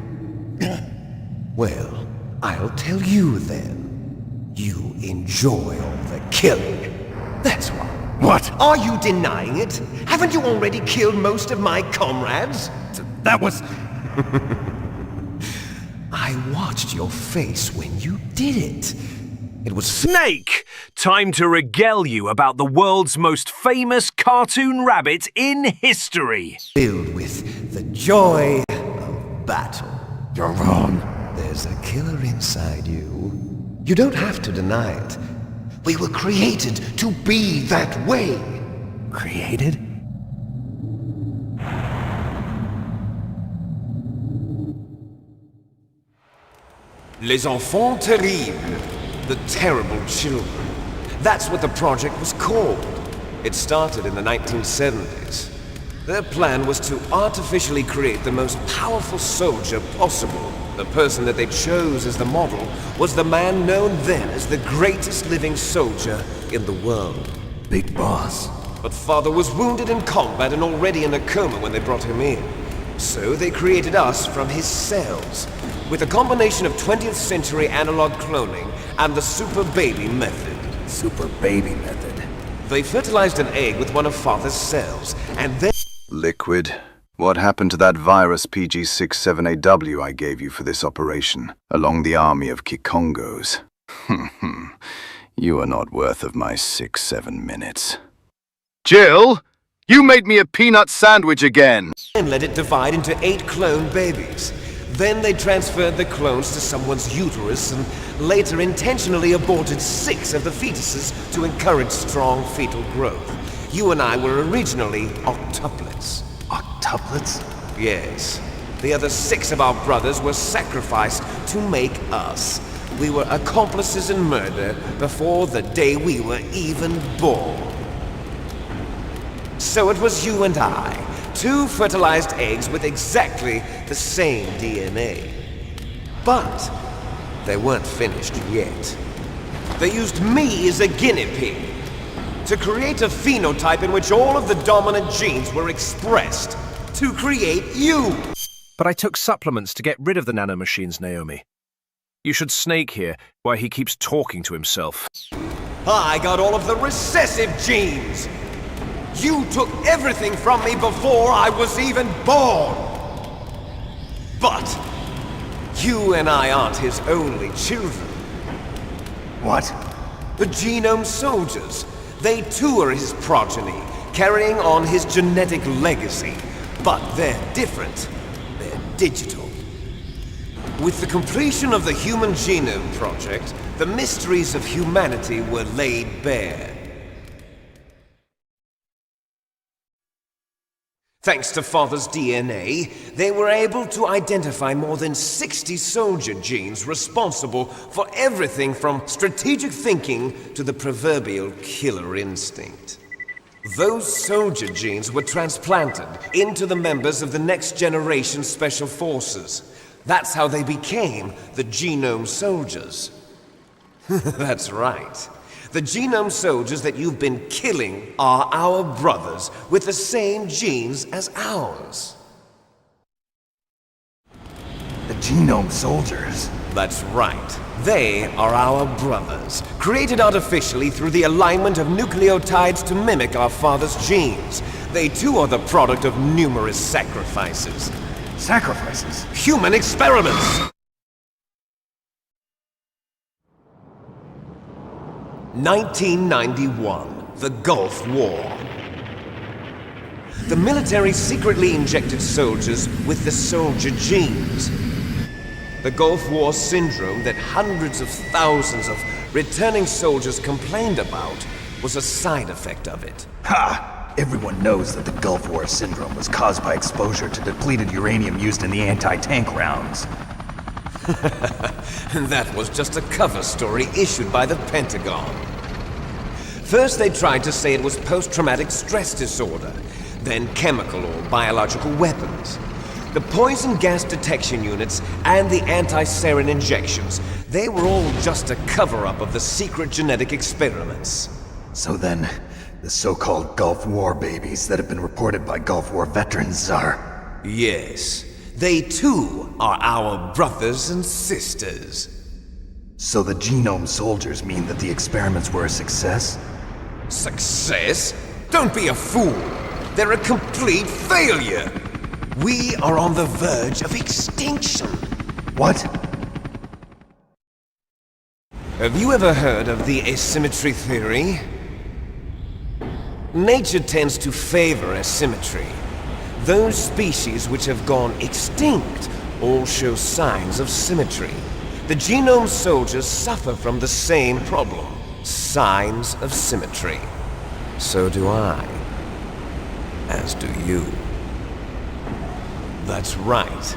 [SPEAKER 21] Well, I'll tell you then. You enjoy all the killing. That's why.
[SPEAKER 17] What?
[SPEAKER 21] Are you denying it? Haven't you already killed most of my comrades?
[SPEAKER 17] That was...
[SPEAKER 21] I watched your face when you did it. It was...
[SPEAKER 3] Snake! Time to regale you about the world's most famous cartoon rabbit in history.
[SPEAKER 21] Filled with the joy of battle.
[SPEAKER 17] You're wrong.
[SPEAKER 21] There's a killer inside you. You don't have to deny it. We were created to be that way.
[SPEAKER 17] Created?
[SPEAKER 21] Les enfants terribles. The terrible children. That's what the project was called. It started in the 1970s. Their plan was to artificially create the most powerful soldier possible. The person that they chose as the model was the man known then as the greatest living soldier in the world.
[SPEAKER 17] Big Boss.
[SPEAKER 21] But Father was wounded in combat and already in a coma when they brought him in. So they created us from his cells, with a combination of 20th century analog cloning and the super baby method.
[SPEAKER 17] Super baby method.
[SPEAKER 21] They fertilized an egg with one of Father's cells, and then...
[SPEAKER 9] Liquid, what happened to that virus PG-67AW I gave you for this operation, along the army of Kikongos? You are not worth of my 6-7 minutes.
[SPEAKER 11] Jill, you made me a peanut sandwich again.
[SPEAKER 21] And let it divide into 8 clone babies. Then they transferred the clones to someone's uterus and later intentionally aborted 6 of the fetuses to encourage strong fetal growth. You and I were originally octuplets.
[SPEAKER 17] Octuplets?
[SPEAKER 21] Yes. The other 6 of our brothers were sacrificed to make us. We were accomplices in murder before the day we were even born. So it was you and I, 2 fertilized eggs with exactly the same DNA. But they weren't finished yet. They used me as a guinea pig to create a phenotype in which all of the dominant genes were expressed, to create you.
[SPEAKER 3] But I took supplements to get rid of the nanomachines, Naomi. You should Snake here, why he keeps talking to himself.
[SPEAKER 21] I got all of the recessive genes. You took everything from me before I was even born. But you and I aren't his only children.
[SPEAKER 17] What?
[SPEAKER 21] The Genome Soldiers. They too are his progeny, carrying on his genetic legacy. But they're different. They're digital. With the completion of the Human Genome Project, the mysteries of humanity were laid bare. Thanks to Father's DNA, they were able to identify more than 60 soldier genes responsible for everything from strategic thinking to the proverbial killer instinct. Those soldier genes were transplanted into the members of the next generation Special Forces. That's how they became the Genome Soldiers. That's right. The Genome Soldiers that you've been killing are our brothers with the same genes as ours.
[SPEAKER 17] The Genome Soldiers?
[SPEAKER 21] That's right. They are our brothers, created artificially through the alignment of nucleotides to mimic our father's genes. They too are the product of numerous sacrifices.
[SPEAKER 17] Sacrifices?
[SPEAKER 21] Human experiments! 1991, the Gulf War. The military secretly injected soldiers with the soldier genes. The Gulf War syndrome that hundreds of thousands of returning soldiers complained about was a side effect of it.
[SPEAKER 17] Ha! Everyone knows that the Gulf War syndrome was caused by exposure to depleted uranium used in the anti-tank rounds.
[SPEAKER 21] That was just a cover story issued by the Pentagon. First they tried to say it was post-traumatic stress disorder, then chemical or biological weapons. The poison gas detection units and the anti-sarin injections, they were all just a cover-up of the secret genetic experiments.
[SPEAKER 17] So then, the so-called Gulf War babies that have been reported by Gulf War veterans are...
[SPEAKER 21] Yes, they too are our brothers and sisters.
[SPEAKER 17] So the genome soldiers mean that the experiments were a success?
[SPEAKER 21] Success? Don't be a fool! They're a complete failure! We are on the verge of extinction.
[SPEAKER 17] What?
[SPEAKER 21] Have you ever heard of the asymmetry theory? Nature tends to favor asymmetry. Those species which have gone extinct all show signs of symmetry. The genome soldiers suffer from the same problem. Signs of symmetry. So do I. As do you. That's right.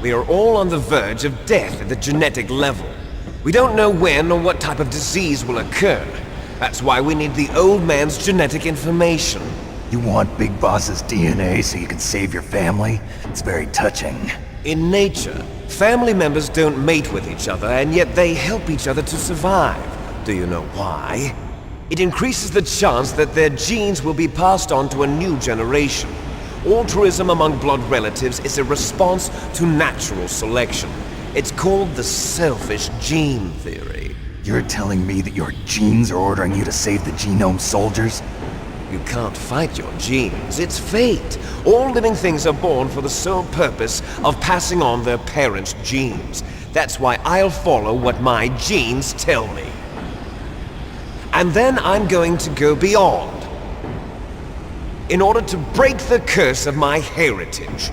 [SPEAKER 21] We are all on the verge of death at the genetic level. We don't know when or what type of disease will occur. That's why we need the old man's genetic information.
[SPEAKER 17] You want Big Boss's DNA so you can save your family? It's very touching.
[SPEAKER 21] In nature, family members don't mate with each other, and yet they help each other to survive. Do you know why? It increases the chance that their genes will be passed on to a new generation. Altruism among blood relatives is a response to natural selection. It's called the selfish gene theory.
[SPEAKER 17] You're telling me that your genes are ordering you to save the genome soldiers?
[SPEAKER 21] You can't fight your genes. It's fate. All living things are born for the sole purpose of passing on their parents' genes. That's why I'll follow what my genes tell me. And then I'm going to go beyond. In order to break the curse of my heritage.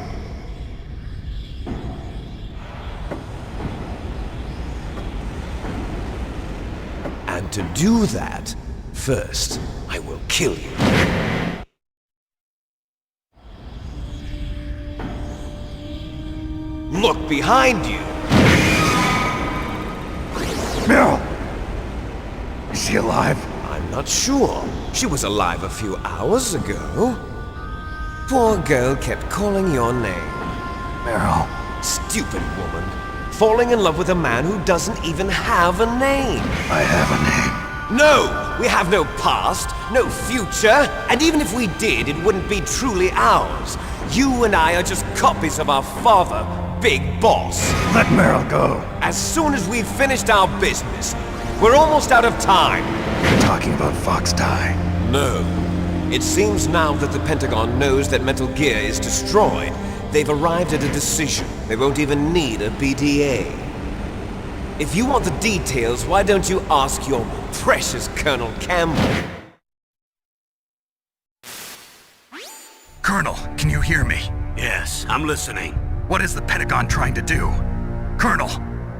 [SPEAKER 21] And to do that, first, I will kill you. Look behind you!
[SPEAKER 17] Meryl! Is she alive?
[SPEAKER 21] I'm not sure. She was alive a few hours ago. Poor girl kept calling your name.
[SPEAKER 17] Meryl.
[SPEAKER 21] Stupid woman. Falling in love with a man who doesn't even have a name.
[SPEAKER 17] I have a name.
[SPEAKER 21] No! We have no past, no future, and even if we did, it wouldn't be truly ours. You and I are just copies of our father, Big Boss.
[SPEAKER 17] Let Meryl go.
[SPEAKER 21] As soon as we've finished our business, we're almost out of time.
[SPEAKER 17] You're talking about Foxhound.
[SPEAKER 21] No. It seems now that the Pentagon knows that Metal Gear is destroyed. They've arrived at a decision. They won't even need a BDA. If you want the details, why don't you ask your precious Colonel Campbell?
[SPEAKER 13] Colonel, can you hear me?
[SPEAKER 1] Yes, I'm listening.
[SPEAKER 13] What is the Pentagon trying to do? Colonel,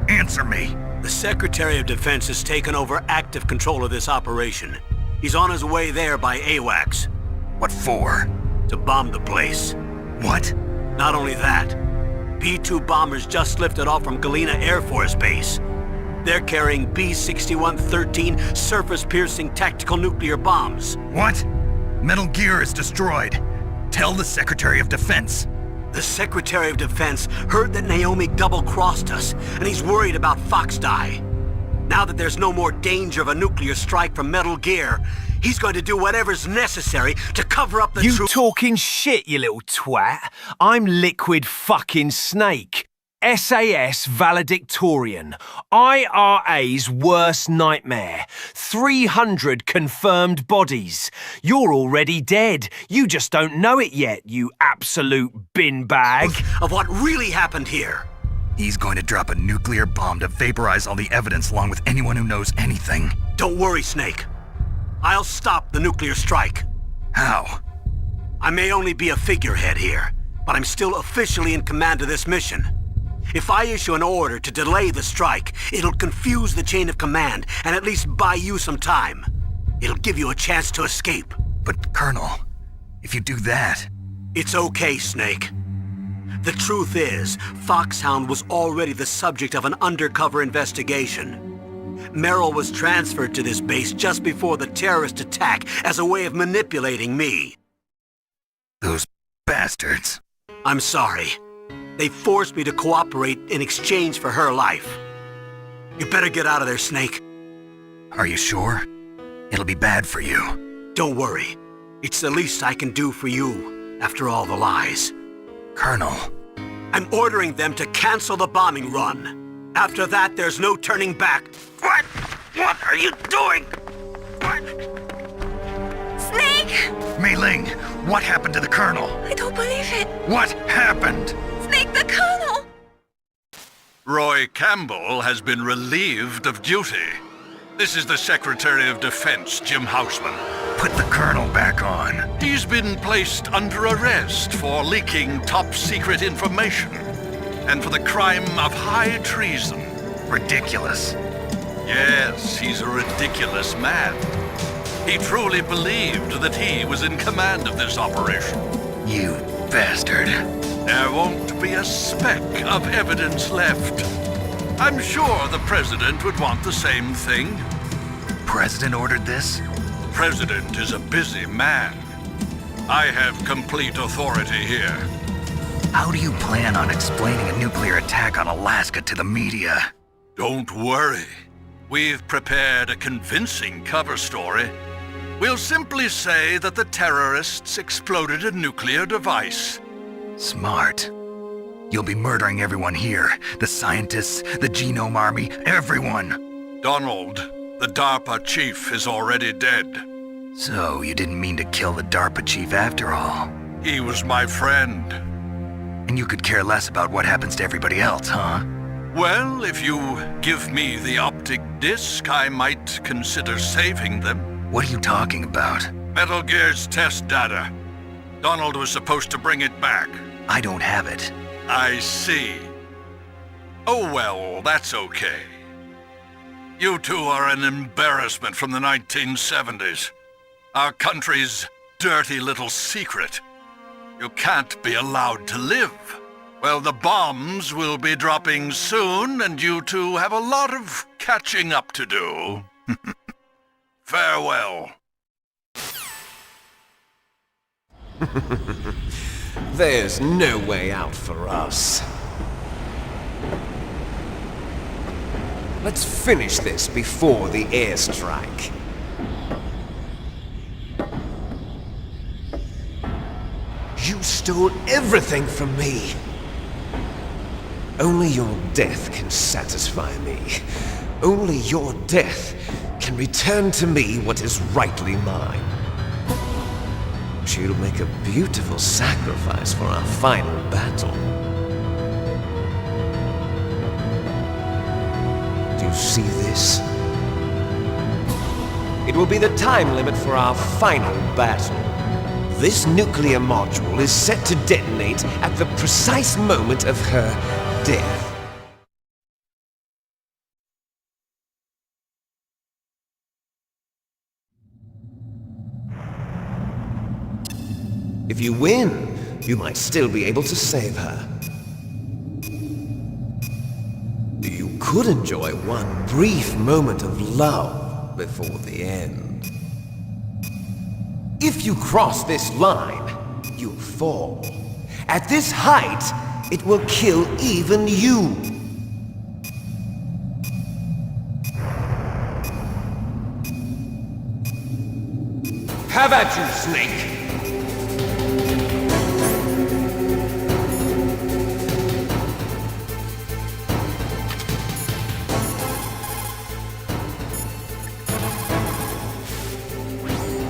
[SPEAKER 13] answer me.
[SPEAKER 1] The Secretary of Defense has taken over active control of this operation. He's on his way there by AWACS.
[SPEAKER 13] What for?
[SPEAKER 1] To bomb the place.
[SPEAKER 13] What?
[SPEAKER 1] Not only that, B-2 bombers just lifted off from Galena Air Force Base. They're carrying B-6113 surface-piercing tactical nuclear bombs.
[SPEAKER 13] What? Metal Gear is destroyed. Tell the Secretary of Defense.
[SPEAKER 1] The Secretary of Defense heard that Naomi double-crossed us, and he's worried about Foxhound. Now that there's no more danger of a nuclear strike from Metal Gear, he's going to do whatever's necessary to cover up the truth.
[SPEAKER 3] You talking shit, you little twat. I'm Liquid fucking Snake. SAS valedictorian. IRA's worst nightmare. 300 confirmed bodies. You're already dead. You just don't know it yet, you absolute bin bag.
[SPEAKER 1] Of what really happened here.
[SPEAKER 13] He's going to drop a nuclear bomb to vaporize all the evidence along with anyone who knows anything.
[SPEAKER 1] Don't worry, Snake. I'll stop the nuclear strike.
[SPEAKER 13] How?
[SPEAKER 1] I may only be a figurehead here, but I'm still officially in command of this mission. If I issue an order to delay the strike, it'll confuse the chain of command and at least buy you some time. It'll give you a chance to escape.
[SPEAKER 13] But, Colonel, If you do that...
[SPEAKER 1] It's okay, Snake. The truth is, Foxhound was already the subject of an undercover investigation. Meryl was transferred to this base just before the terrorist attack as a way of manipulating me.
[SPEAKER 13] Those bastards.
[SPEAKER 1] I'm sorry. They forced me to cooperate in exchange for her life. You better get out of there, Snake.
[SPEAKER 13] Are you sure? It'll be bad for you.
[SPEAKER 1] Don't worry. It's the least I can do for you, after all the lies.
[SPEAKER 13] Colonel.
[SPEAKER 1] I'm ordering them to cancel the bombing run. After that, there's no turning back.
[SPEAKER 13] What? What are you doing? What?
[SPEAKER 5] Snake!
[SPEAKER 13] Mei Ling, what happened to the Colonel?
[SPEAKER 5] I don't believe it.
[SPEAKER 13] What happened?
[SPEAKER 5] Snake, the Colonel!
[SPEAKER 15] Roy Campbell has been relieved of duty. This is the Secretary of Defense, Jim Houseman.
[SPEAKER 13] Put the Colonel back on.
[SPEAKER 15] He's been placed under arrest for leaking top-secret information and for the crime of high treason.
[SPEAKER 13] Ridiculous.
[SPEAKER 15] Yes, he's a ridiculous man. He truly believed that he was in command of this operation.
[SPEAKER 13] You bastard.
[SPEAKER 15] There won't be a speck of evidence left. I'm sure the President would want the same thing.
[SPEAKER 13] President ordered this?
[SPEAKER 15] President is a busy man. I have complete authority here.
[SPEAKER 13] How do you plan on explaining a nuclear attack on Alaska to the media?
[SPEAKER 15] Don't worry. We've prepared a convincing cover story. We'll simply say that the terrorists exploded a nuclear device.
[SPEAKER 13] Smart. You'll be murdering everyone here. The scientists, the Genome Army, everyone.
[SPEAKER 15] Donald, the DARPA chief, is already dead.
[SPEAKER 13] So you didn't mean to kill the DARPA chief after all?
[SPEAKER 15] He was my friend.
[SPEAKER 13] And you could care less about what happens to everybody else, huh?
[SPEAKER 15] Well, if you give me the optic disc, I might consider saving them.
[SPEAKER 13] What are you talking about?
[SPEAKER 15] Metal Gear's test data. Donald was supposed to bring it back.
[SPEAKER 13] I don't have it.
[SPEAKER 15] I see. Oh well, that's okay. You two are an embarrassment from the 1970s. Our country's dirty little secret. You can't be allowed to live. Well, the bombs will be dropping soon, and you two have a lot of catching up to do. Farewell.
[SPEAKER 21] There's no way out for us. Let's finish this before the airstrike. You stole everything from me. Only your death can satisfy me. Only your death can return to me what is rightly mine. She'll make a beautiful sacrifice for our final battle. Do you see this? It will be the time limit for our final battle. This nuclear module is set to detonate at the precise moment of her death. If you win, you might still be able to save her. You could enjoy one brief moment of love before the end. If you cross this line, you'll fall. At this height, it will kill even you. Have at you, Snake!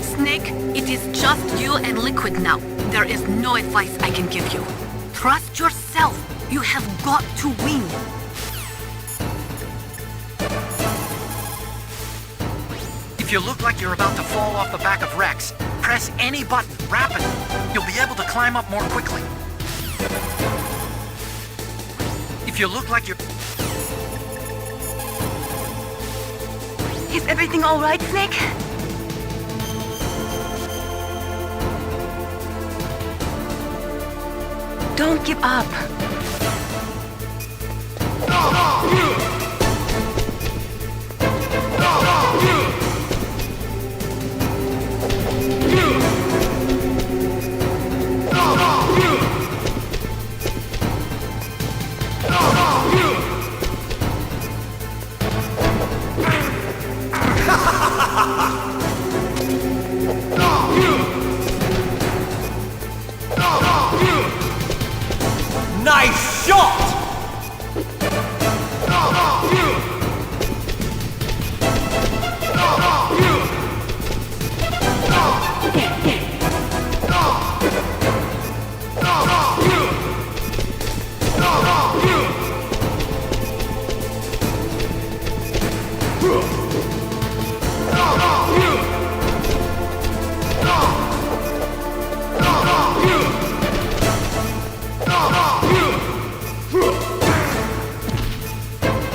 [SPEAKER 6] Snake, it is just you and Liquid now. There is no advice I can give you. Trust yourself. You have got to win.
[SPEAKER 18] If you look like you're about to fall off the back of Rex, press any button rapidly. You'll be able to climb up more quickly. If you look like you're...
[SPEAKER 5] Is everything all right, Snake? Don't give up.
[SPEAKER 16] Nice shot!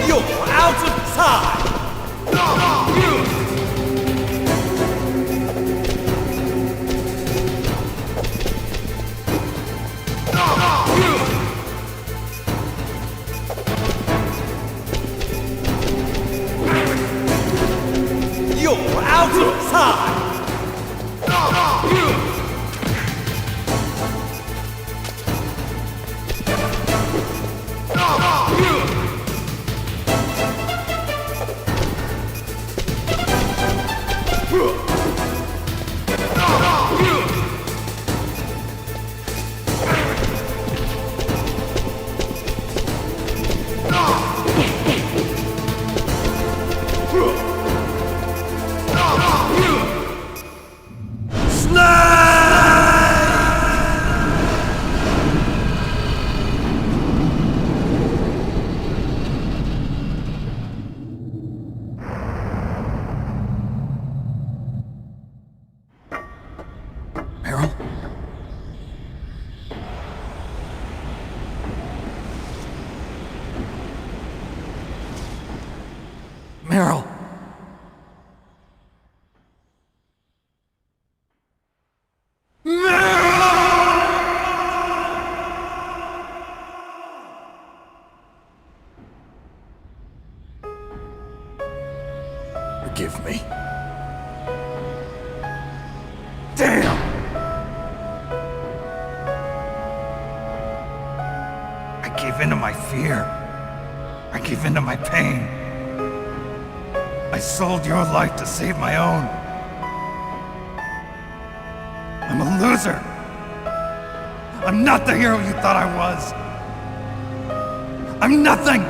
[SPEAKER 16] You're out of time! You're out of time! Meryl? Meryl!
[SPEAKER 10] Forgive me. Damn!
[SPEAKER 16] I gave in to my fear. I gave in to my pain. I sold your life to save my own. I'm a loser. I'm not the hero you thought I was. I'm nothing.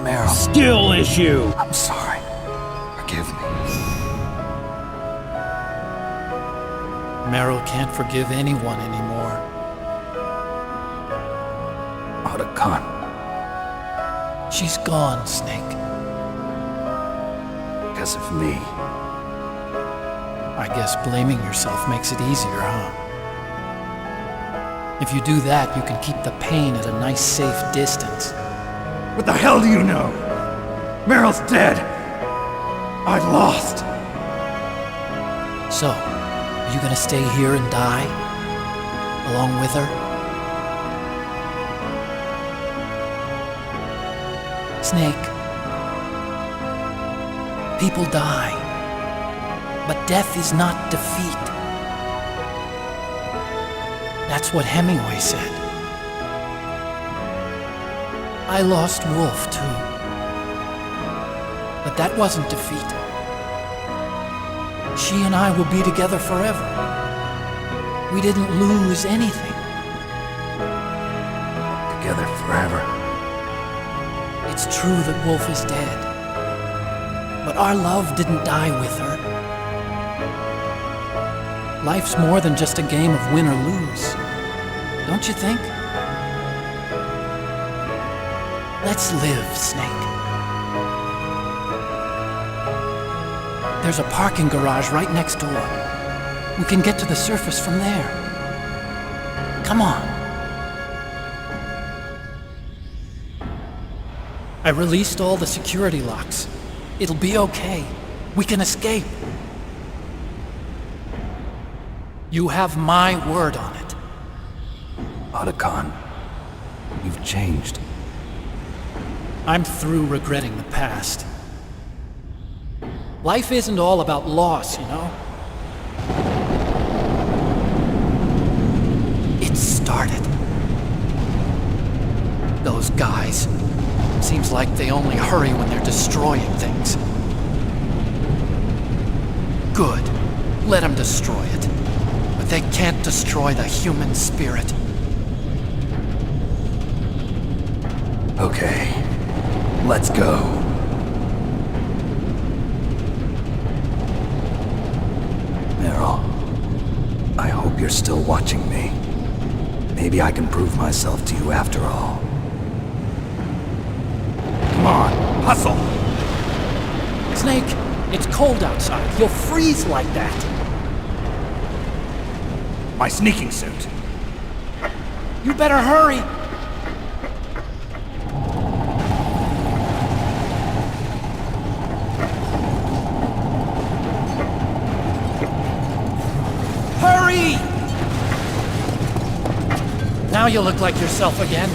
[SPEAKER 16] Meryl.
[SPEAKER 3] Skill issue!
[SPEAKER 16] I'm sorry. Forgive me.
[SPEAKER 8] Meryl can't forgive anyone anymore.
[SPEAKER 16] Otacon.
[SPEAKER 8] She's gone, Snake.
[SPEAKER 16] Because of me.
[SPEAKER 8] I guess blaming yourself makes it easier, huh? If you do that, you can keep the pain at a nice, safe distance.
[SPEAKER 16] What the hell do you know? Meryl's dead. I lost.
[SPEAKER 8] So, are you gonna stay here and die? Along with her? Snake. People die. But death is not defeat. That's what Hemingway said. I lost Wolf, too. But that wasn't defeat. She and I will be together forever. We didn't lose anything.
[SPEAKER 16] Together forever.
[SPEAKER 8] It's true that Wolf is dead. But our love didn't die with her. Life's more than just a game of win or lose. Don't you think? Let's live, Snake. There's a parking garage right next door. We can get to the surface from there. Come on. I released all the security locks. It'll be okay. We can escape. You have my word on it.
[SPEAKER 17] Otacon, you've changed.
[SPEAKER 8] I'm through regretting the past. Life isn't all about loss, you know? It started. Those guys. Seems like they only hurry when they're destroying things. Good. Let them destroy it. But they can't destroy the human spirit.
[SPEAKER 17] Okay. Let's go. Meryl, I hope you're still watching me. Maybe I can prove myself to you after all.
[SPEAKER 11] Come on, hustle!
[SPEAKER 8] Snake, it's cold outside. You'll freeze like that.
[SPEAKER 11] My sneaking suit.
[SPEAKER 8] You better hurry. Hurry! Now you look like yourself again.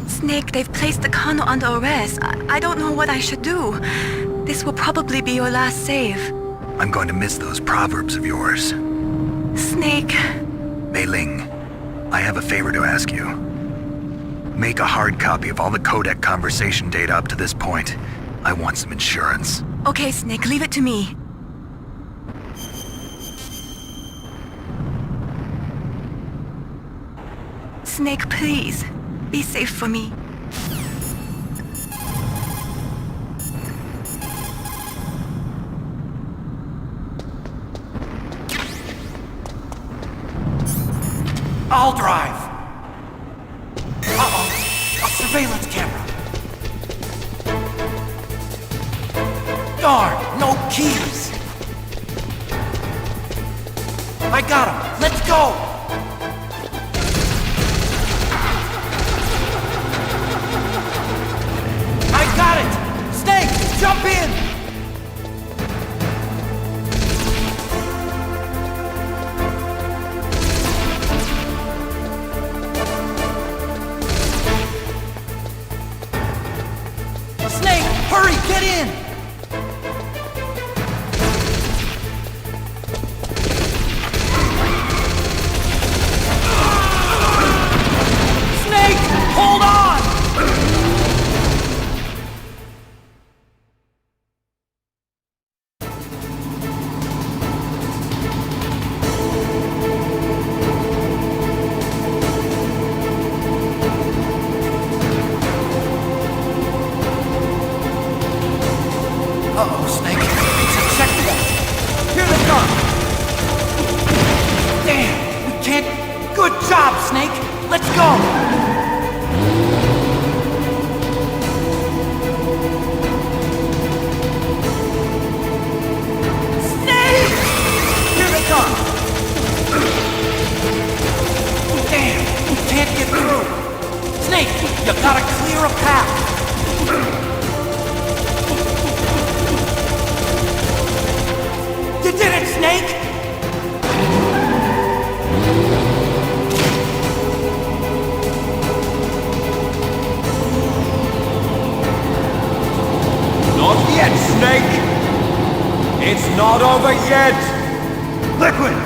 [SPEAKER 5] Snake, they've placed the Kano under arrest. I don't know what I should do. This will probably be your last save.
[SPEAKER 13] I'm going to miss those proverbs of yours.
[SPEAKER 5] Snake.
[SPEAKER 13] Mei Ling, I have a favor to ask you. Make a hard copy of all the codec conversation data up to this point. I want some insurance.
[SPEAKER 5] Okay, Snake, leave it to me. Snake, please. Be safe for me.
[SPEAKER 8] I'll drive. Uh-oh. A surveillance camera. Darn, no keys. I got him. Let's go. Got it! Snake, jump in! Snake, hurry, get in! Snake, hold on! Uh-oh, Snake. It's a checkpoint. Here they come. Damn, we can't... Good job, Snake. Let's go. Snake! Here they come. Damn, we can't get through. Snake, you gotta clear a path. You did it, Snake!
[SPEAKER 3] Not yet, Snake! It's not over yet!
[SPEAKER 11] Liquid!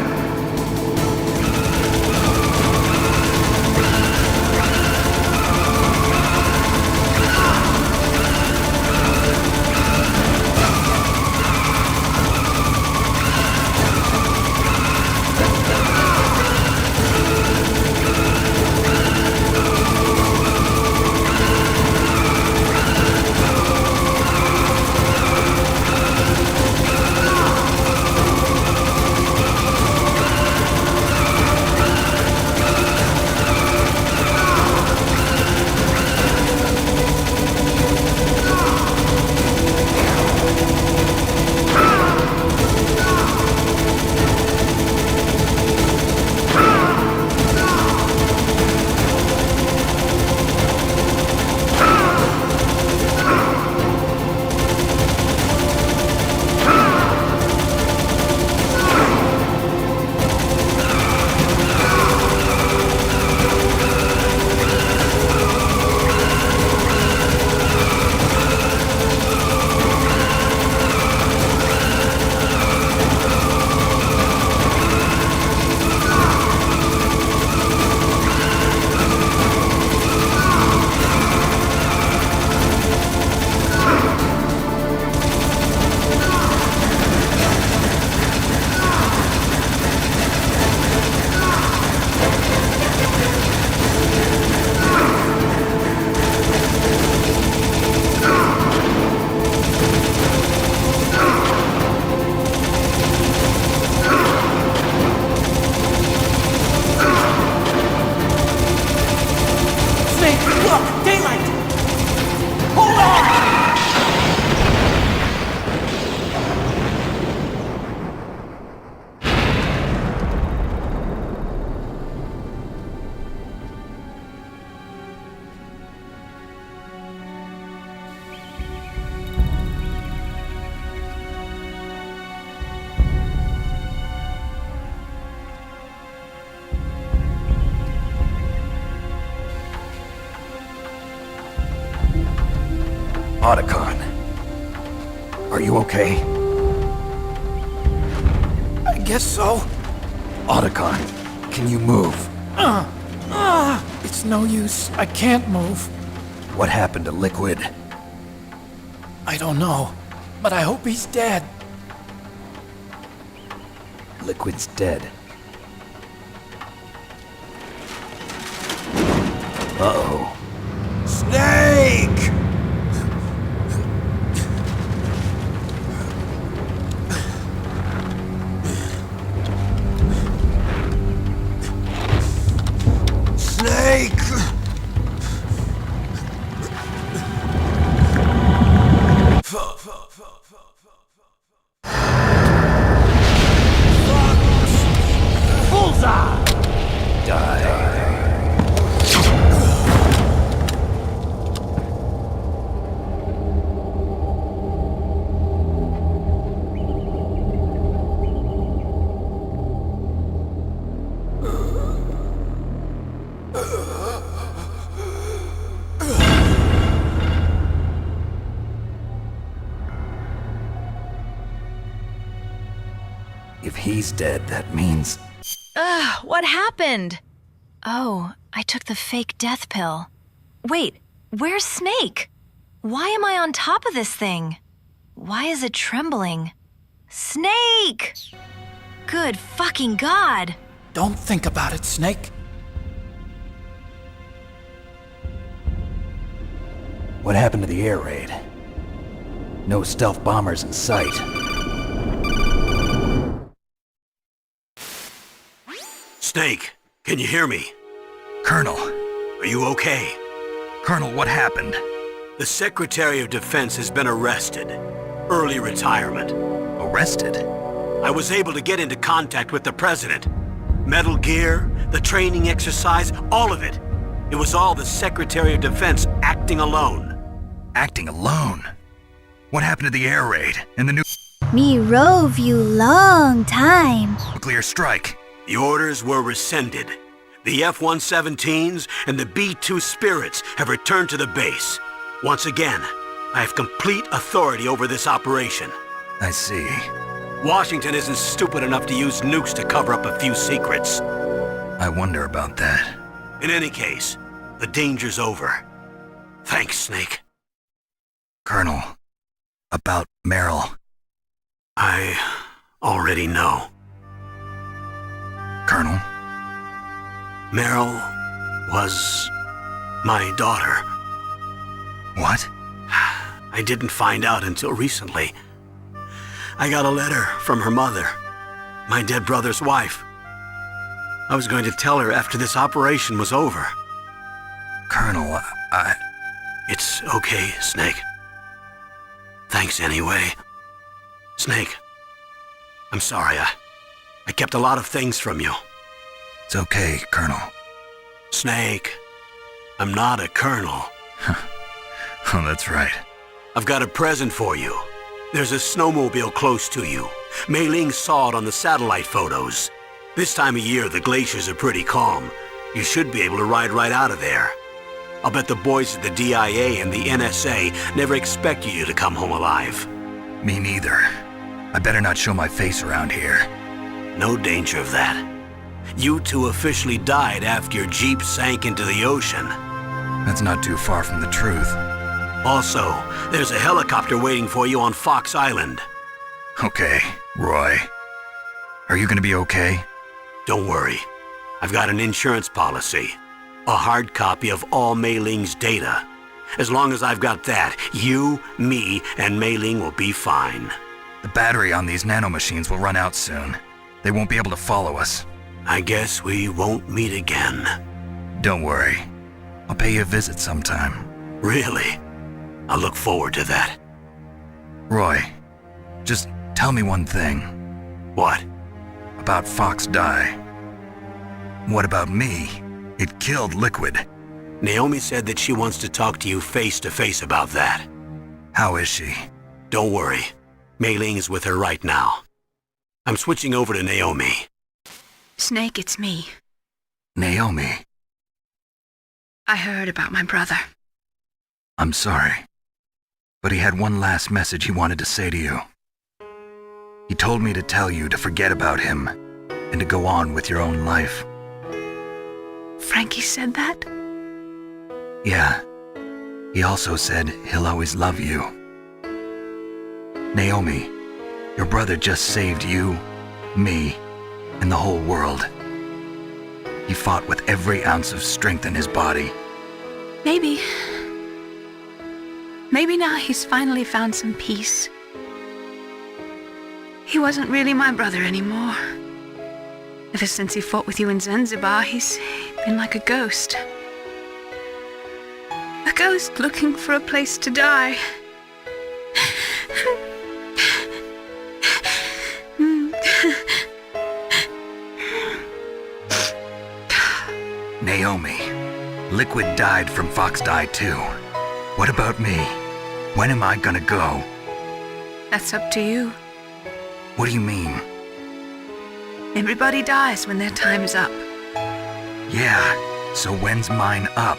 [SPEAKER 17] Otacon. Are you okay?
[SPEAKER 8] I guess so.
[SPEAKER 17] Otacon, can you move?
[SPEAKER 8] It's no use. I can't move.
[SPEAKER 17] What happened to Liquid?
[SPEAKER 8] I don't know, but I hope he's dead.
[SPEAKER 17] Liquid's dead. Uh-oh.
[SPEAKER 19] Snake! Snake!
[SPEAKER 8] Bullseye!
[SPEAKER 17] Die. If he's dead, that means...
[SPEAKER 14] Ugh, what happened? Oh, I took the fake death pill. Wait, where's Snake? Why am I on top of this thing? Why is it trembling? Snake! Good fucking God!
[SPEAKER 8] Don't think about it, Snake.
[SPEAKER 17] What happened to the air raid? No stealth bombers in sight.
[SPEAKER 1] Snake, can you hear me?
[SPEAKER 13] Colonel.
[SPEAKER 1] Are you okay?
[SPEAKER 13] Colonel, what happened?
[SPEAKER 1] The Secretary of Defense has been arrested. Early retirement.
[SPEAKER 13] Arrested?
[SPEAKER 1] I was able to get into contact with the President. Metal Gear, the training exercise, all of it. It was all the Secretary of Defense acting alone.
[SPEAKER 13] Acting alone? What happened to the air raid and the
[SPEAKER 20] Me rove you long time.
[SPEAKER 13] nuclear strike?
[SPEAKER 1] The orders were rescinded. The F-117s and the B-2 Spirits have returned to the base. Once again, I have complete authority over this operation.
[SPEAKER 13] I see.
[SPEAKER 1] Washington isn't stupid enough to use nukes to cover up a few secrets.
[SPEAKER 13] I wonder about that.
[SPEAKER 1] In any case, the danger's over. Thanks, Snake.
[SPEAKER 13] Colonel, about Meryl.
[SPEAKER 1] I already know.
[SPEAKER 13] Colonel?
[SPEAKER 1] Meryl was my daughter.
[SPEAKER 13] What?
[SPEAKER 1] I didn't find out until recently. I got a letter from her mother, my dead brother's wife. I was going to tell her after this operation was over.
[SPEAKER 13] Colonel,
[SPEAKER 1] It's okay, Snake. Thanks anyway. Snake, I'm sorry. I kept a lot of things from you.
[SPEAKER 13] It's okay, Colonel.
[SPEAKER 1] Snake, I'm not a colonel.
[SPEAKER 13] Oh, that's right.
[SPEAKER 1] I've got a present for you. There's a snowmobile close to you. Mei Ling saw it on the satellite photos. This time of year, the glaciers are pretty calm. You should be able to ride right out of there. I'll bet the boys at the DIA and the NSA never expected you to come home alive.
[SPEAKER 13] Me neither. I better not show my face around here.
[SPEAKER 1] No danger of that. You two officially died after your Jeep sank into the ocean.
[SPEAKER 13] That's not too far from the truth.
[SPEAKER 1] Also, there's a helicopter waiting for you on Fox Island.
[SPEAKER 13] Okay, Roy. Are you gonna be okay?
[SPEAKER 1] Don't worry. I've got an insurance policy. A hard copy of all Mei Ling's data. As long as I've got that, you, me, and Mei Ling will be fine.
[SPEAKER 13] The battery on these nanomachines will run out soon. They won't be able to follow us.
[SPEAKER 1] I guess we won't meet again.
[SPEAKER 13] Don't worry. I'll pay you a visit sometime.
[SPEAKER 1] Really? I look forward to that.
[SPEAKER 13] Roy, just tell me one thing.
[SPEAKER 1] What?
[SPEAKER 13] About Fox Die. What about me? It killed Liquid.
[SPEAKER 1] Naomi said that she wants to talk to you face to face about that.
[SPEAKER 13] How is she?
[SPEAKER 1] Don't worry. Mei Ling is with her right now. I'm switching over to Naomi.
[SPEAKER 6] Snake, it's me.
[SPEAKER 13] Naomi.
[SPEAKER 6] I heard about my brother.
[SPEAKER 13] I'm sorry. But he had one last message he wanted to say to you. He told me to tell you to forget about him and to go on with your own life.
[SPEAKER 6] Frankie said that?
[SPEAKER 13] Yeah. He also said he'll always love you. Naomi, your brother just saved you, me, and the whole world. He fought with every ounce of strength in his body.
[SPEAKER 6] Maybe now he's finally found some peace. He wasn't really my brother anymore. Ever since he fought with you in Zanzibar, he's been like a ghost. A ghost looking for a place to die.
[SPEAKER 13] Naomi, Liquid died from Foxhound too. What about me? When am I gonna go?
[SPEAKER 6] That's up to you.
[SPEAKER 13] What do you mean?
[SPEAKER 6] Everybody dies when their time is up.
[SPEAKER 13] Yeah, so when's mine up?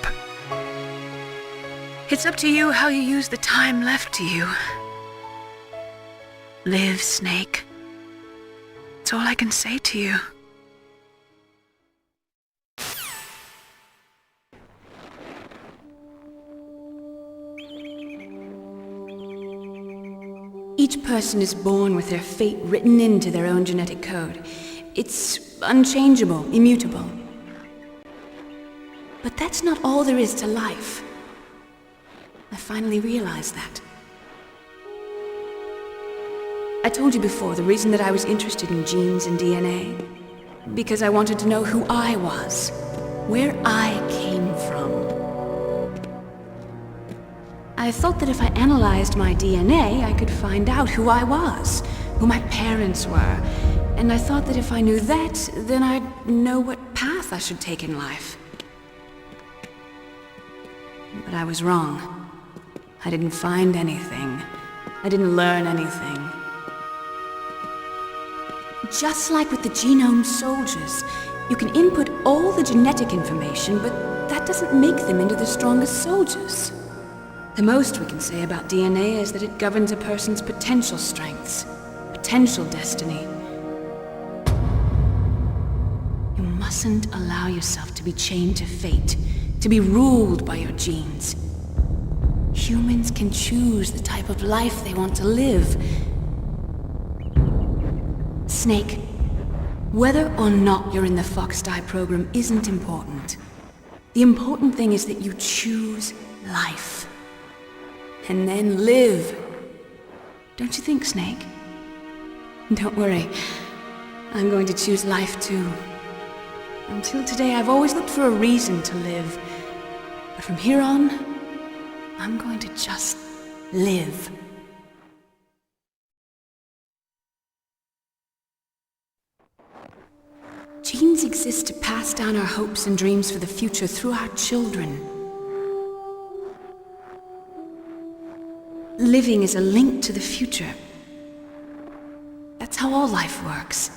[SPEAKER 6] It's up to you how you use the time left to you. Live, Snake. That's all I can say to you.
[SPEAKER 12] Each person is born with their fate written into their own genetic code. It's unchangeable, immutable. But that's not all there is to life. I finally realized that. I told you before the reason that I was interested in genes and DNA. Because I wanted to know who I was, where I came from. I thought that if I analyzed my DNA, I could find out who I was, who my parents were, and I thought that if I knew that, then I'd know what path I should take in life. But I was wrong. I didn't find anything. I didn't learn anything. Just like with the genome soldiers, you can input all the genetic information, but that doesn't make them into the strongest soldiers. The most we can say about DNA is that it governs a person's potential strengths, potential destiny. You mustn't allow yourself to be chained to fate, to be ruled by your genes. Humans can choose the type of life they want to live. Snake, whether or not you're in the Foxhound program isn't important. The important thing is that you choose life. And then live. Don't you think, Snake? Don't worry. I'm going to choose life too. Until today, I've always looked for a reason to live. But from here on, I'm going to just live. Genes exist to pass down our hopes and dreams for the future through our children. Living is a link to the future. That's how all life works.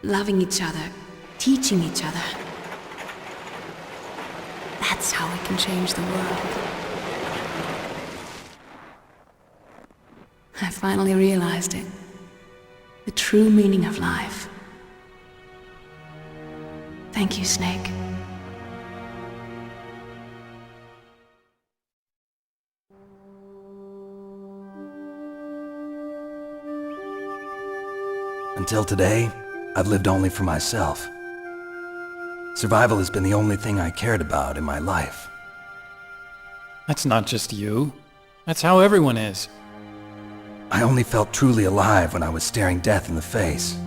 [SPEAKER 12] Loving each other, teaching each other. That's how we can change the world. I finally realized it. The true meaning of life. Thank you, Snake.
[SPEAKER 17] Until today, I've lived only for myself. Survival has been the only thing I cared about in my life.
[SPEAKER 8] That's not just you. That's how everyone is.
[SPEAKER 17] I only felt truly alive when I was staring death in the face.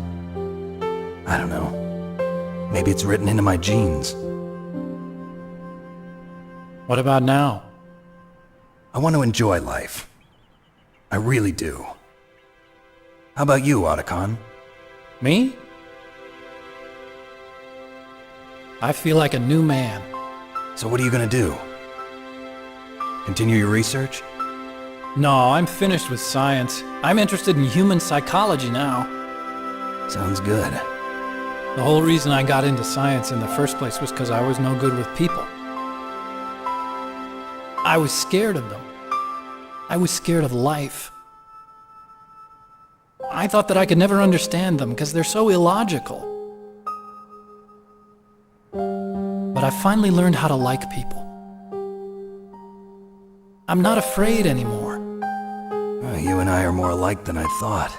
[SPEAKER 17] I don't know. Maybe it's written into my genes.
[SPEAKER 8] What about now?
[SPEAKER 17] I want to enjoy life. I really do. How about you, Otacon?
[SPEAKER 8] Me? I feel like a new man.
[SPEAKER 17] So what are you gonna do? Continue your research?
[SPEAKER 8] No, I'm finished with science. I'm interested in human psychology now.
[SPEAKER 17] Sounds good.
[SPEAKER 8] The whole reason I got into science in the first place was because I was no good with people. I was scared of them. I was scared of life. I thought that I could never understand them because they're so illogical. But I finally learned how to like people. I'm not afraid anymore.
[SPEAKER 17] Well, you and I are more alike than I thought.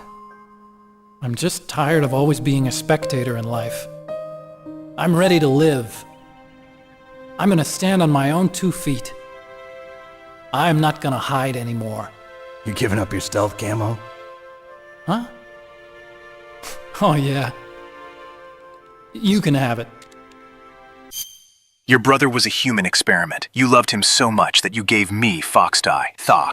[SPEAKER 8] I'm just tired of always being a spectator in life. I'm ready to live. I'm gonna stand on my own 2 feet. I'm not gonna hide anymore.
[SPEAKER 17] You giving up your stealth camo?
[SPEAKER 8] Huh? Oh yeah. You can have it.
[SPEAKER 2] Your brother was a human experiment. You loved him so much that you gave me Foxdie. Thaw.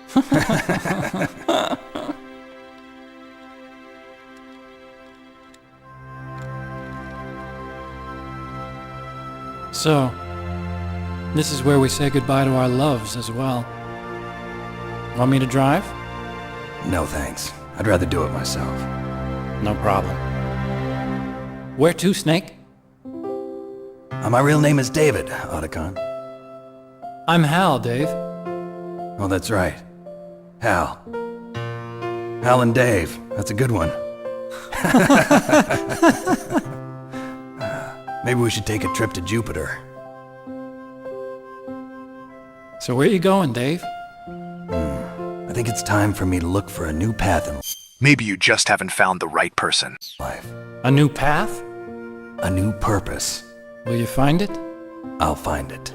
[SPEAKER 8] So, this is where we say goodbye to our loves as well. Want me to drive?
[SPEAKER 17] No thanks. I'd rather do it myself.
[SPEAKER 8] No problem. Where to, Snake?
[SPEAKER 17] My real name is David, Otacon.
[SPEAKER 8] I'm Hal, Dave.
[SPEAKER 17] Oh, that's right. Hal. Hal and Dave. That's a good one. Maybe we should take a trip to Jupiter.
[SPEAKER 8] So where you going, Dave?
[SPEAKER 17] I think it's time for me to look for a new path in
[SPEAKER 2] Maybe you just haven't found the right person.
[SPEAKER 17] life.
[SPEAKER 8] A new path?
[SPEAKER 17] A new purpose.
[SPEAKER 8] Will you find it?
[SPEAKER 17] I'll find it.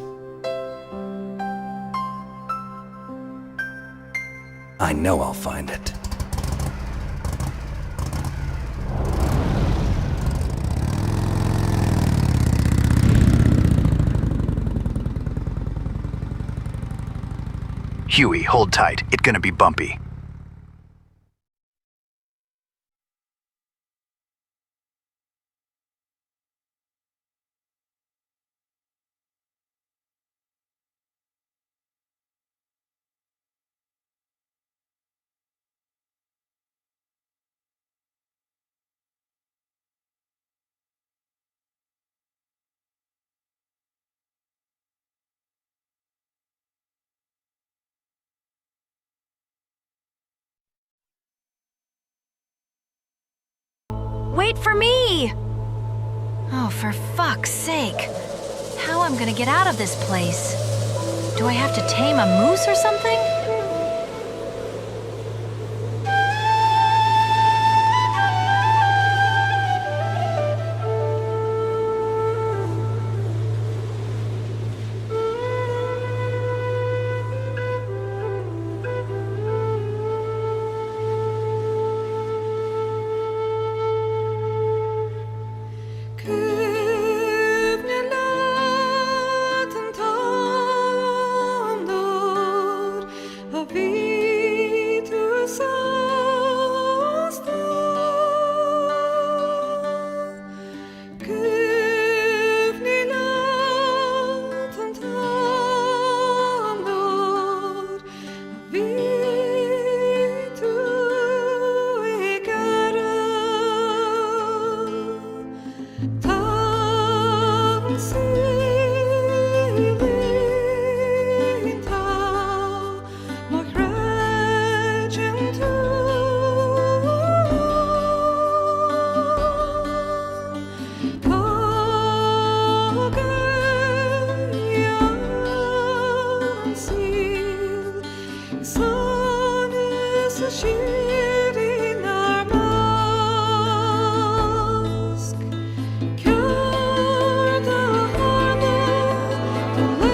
[SPEAKER 17] I know I'll find it.
[SPEAKER 2] Huey, hold tight. It's gonna be bumpy.
[SPEAKER 14] Wait for me! Oh, for fuck's sake. How I'm gonna get out of this place? Do I have to tame a moose or something?
[SPEAKER 22] The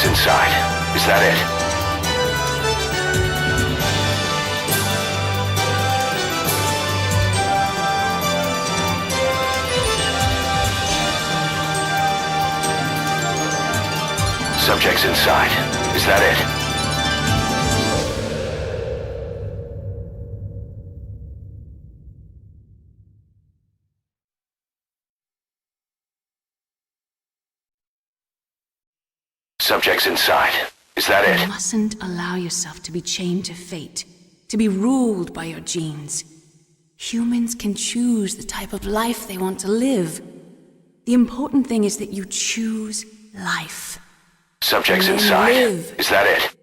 [SPEAKER 7] Subjects inside. Is that it? Subjects inside. Is that it? Subjects inside. Is that it?
[SPEAKER 12] You mustn't allow yourself to be chained to fate, to be ruled by your genes. Humans can choose the type of life they want to live. The important thing is that you choose life.
[SPEAKER 7] Subjects inside.
[SPEAKER 12] Live.
[SPEAKER 7] Is that it?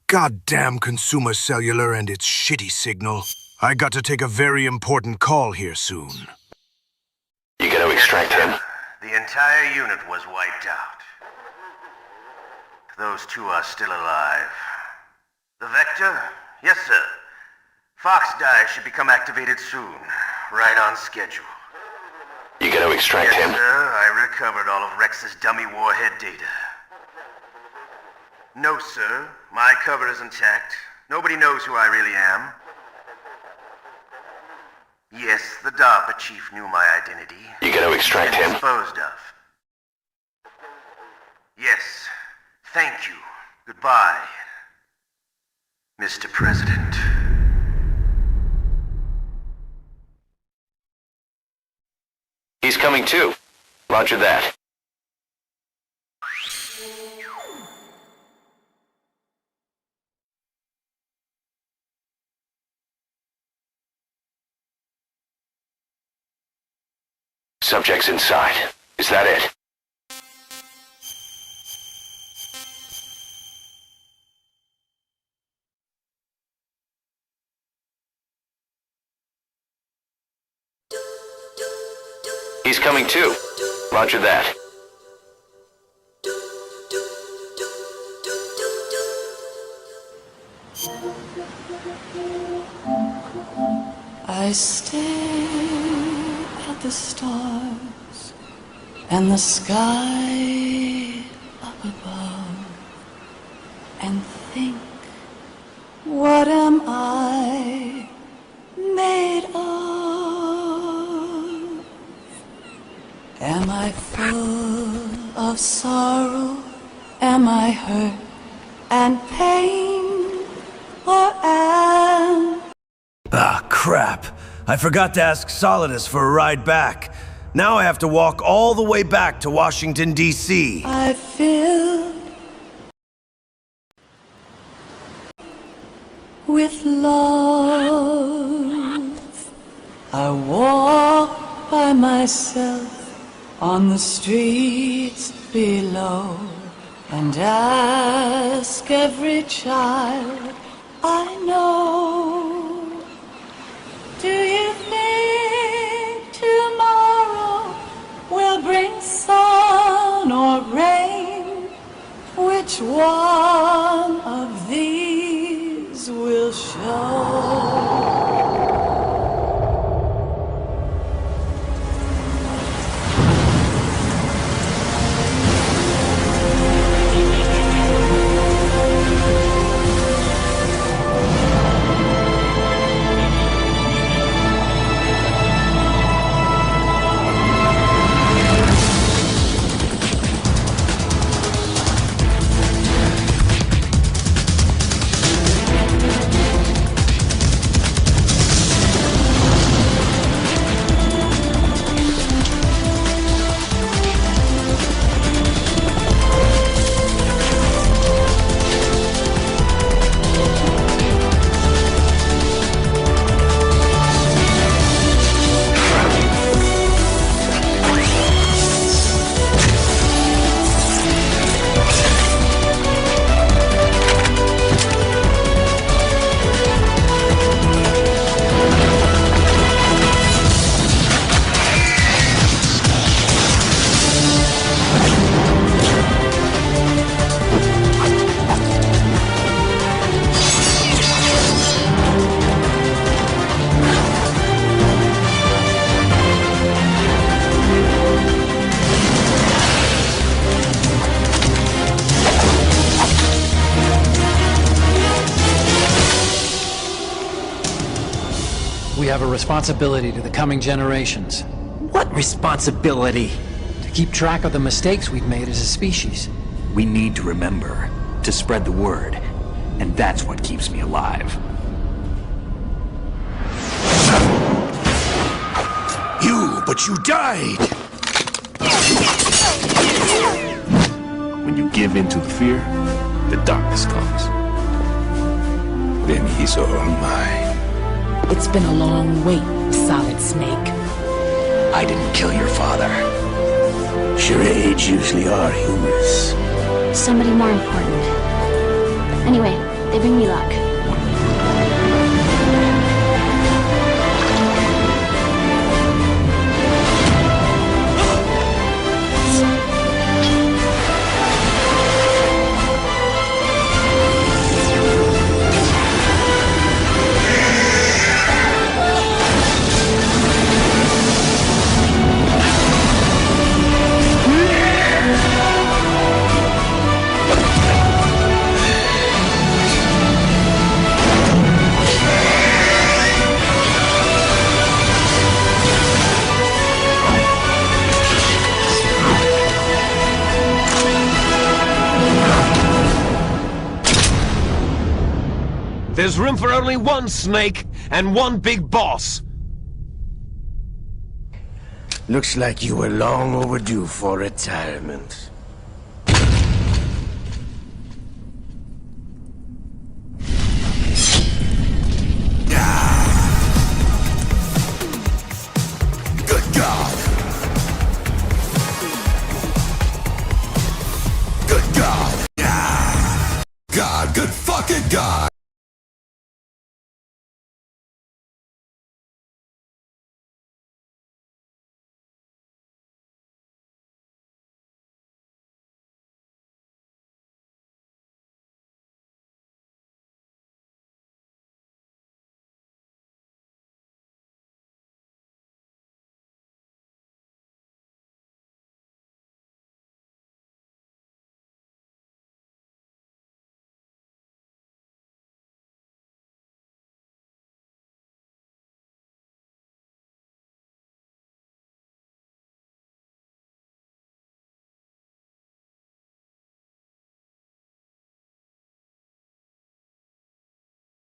[SPEAKER 22] Goddamn Consumer Cellular and its shitty signal. I got to take a very important call here soon.
[SPEAKER 7] You gonna extract him?
[SPEAKER 23] The entire unit was wiped out. Those two are still alive. The Vector? Yes, sir. Foxhound should become activated soon. Right on schedule.
[SPEAKER 7] You gonna extract him?
[SPEAKER 23] Yes, sir. I recovered all of Rex's dummy warhead data. No, sir. My cover is intact. Nobody knows who I really am. Yes, the DARPA chief knew my identity.
[SPEAKER 7] You gonna extract him?
[SPEAKER 23] Disposed of. Yes. Thank you. Goodbye, Mr. President.
[SPEAKER 7] He's coming too. Roger that. Subjects inside. Is that it? He's coming too. Roger that.
[SPEAKER 24] I stare at the stars and the sky up above and think, what am I made of? Am I full of sorrow? Am I hurt and pain? Or am...
[SPEAKER 25] Ah, crap. I forgot to ask Solidus for a ride back. Now I have to walk all the way back to Washington, D.C.
[SPEAKER 24] I feel with love. I walk by myself on the streets below and ask every child I know, do you think tomorrow will bring sun or rain? Which one of these will show?
[SPEAKER 8] we have a responsibility to the coming generations.
[SPEAKER 16] What responsibility?
[SPEAKER 8] To keep track of the mistakes we've made as a species.
[SPEAKER 16] We need to remember, to spread the word, and that's what keeps me alive.
[SPEAKER 22] But you died!
[SPEAKER 4] When you give in to the fear, the darkness comes. Then he's all mine.
[SPEAKER 12] It's been a long wait, Solid Snake.
[SPEAKER 22] I didn't kill your father. Charades usually are humorous.
[SPEAKER 9] Somebody more important. Anyway, they bring me luck.
[SPEAKER 3] There's room for only one snake and one big boss.
[SPEAKER 19] Looks like you were long overdue for retirement.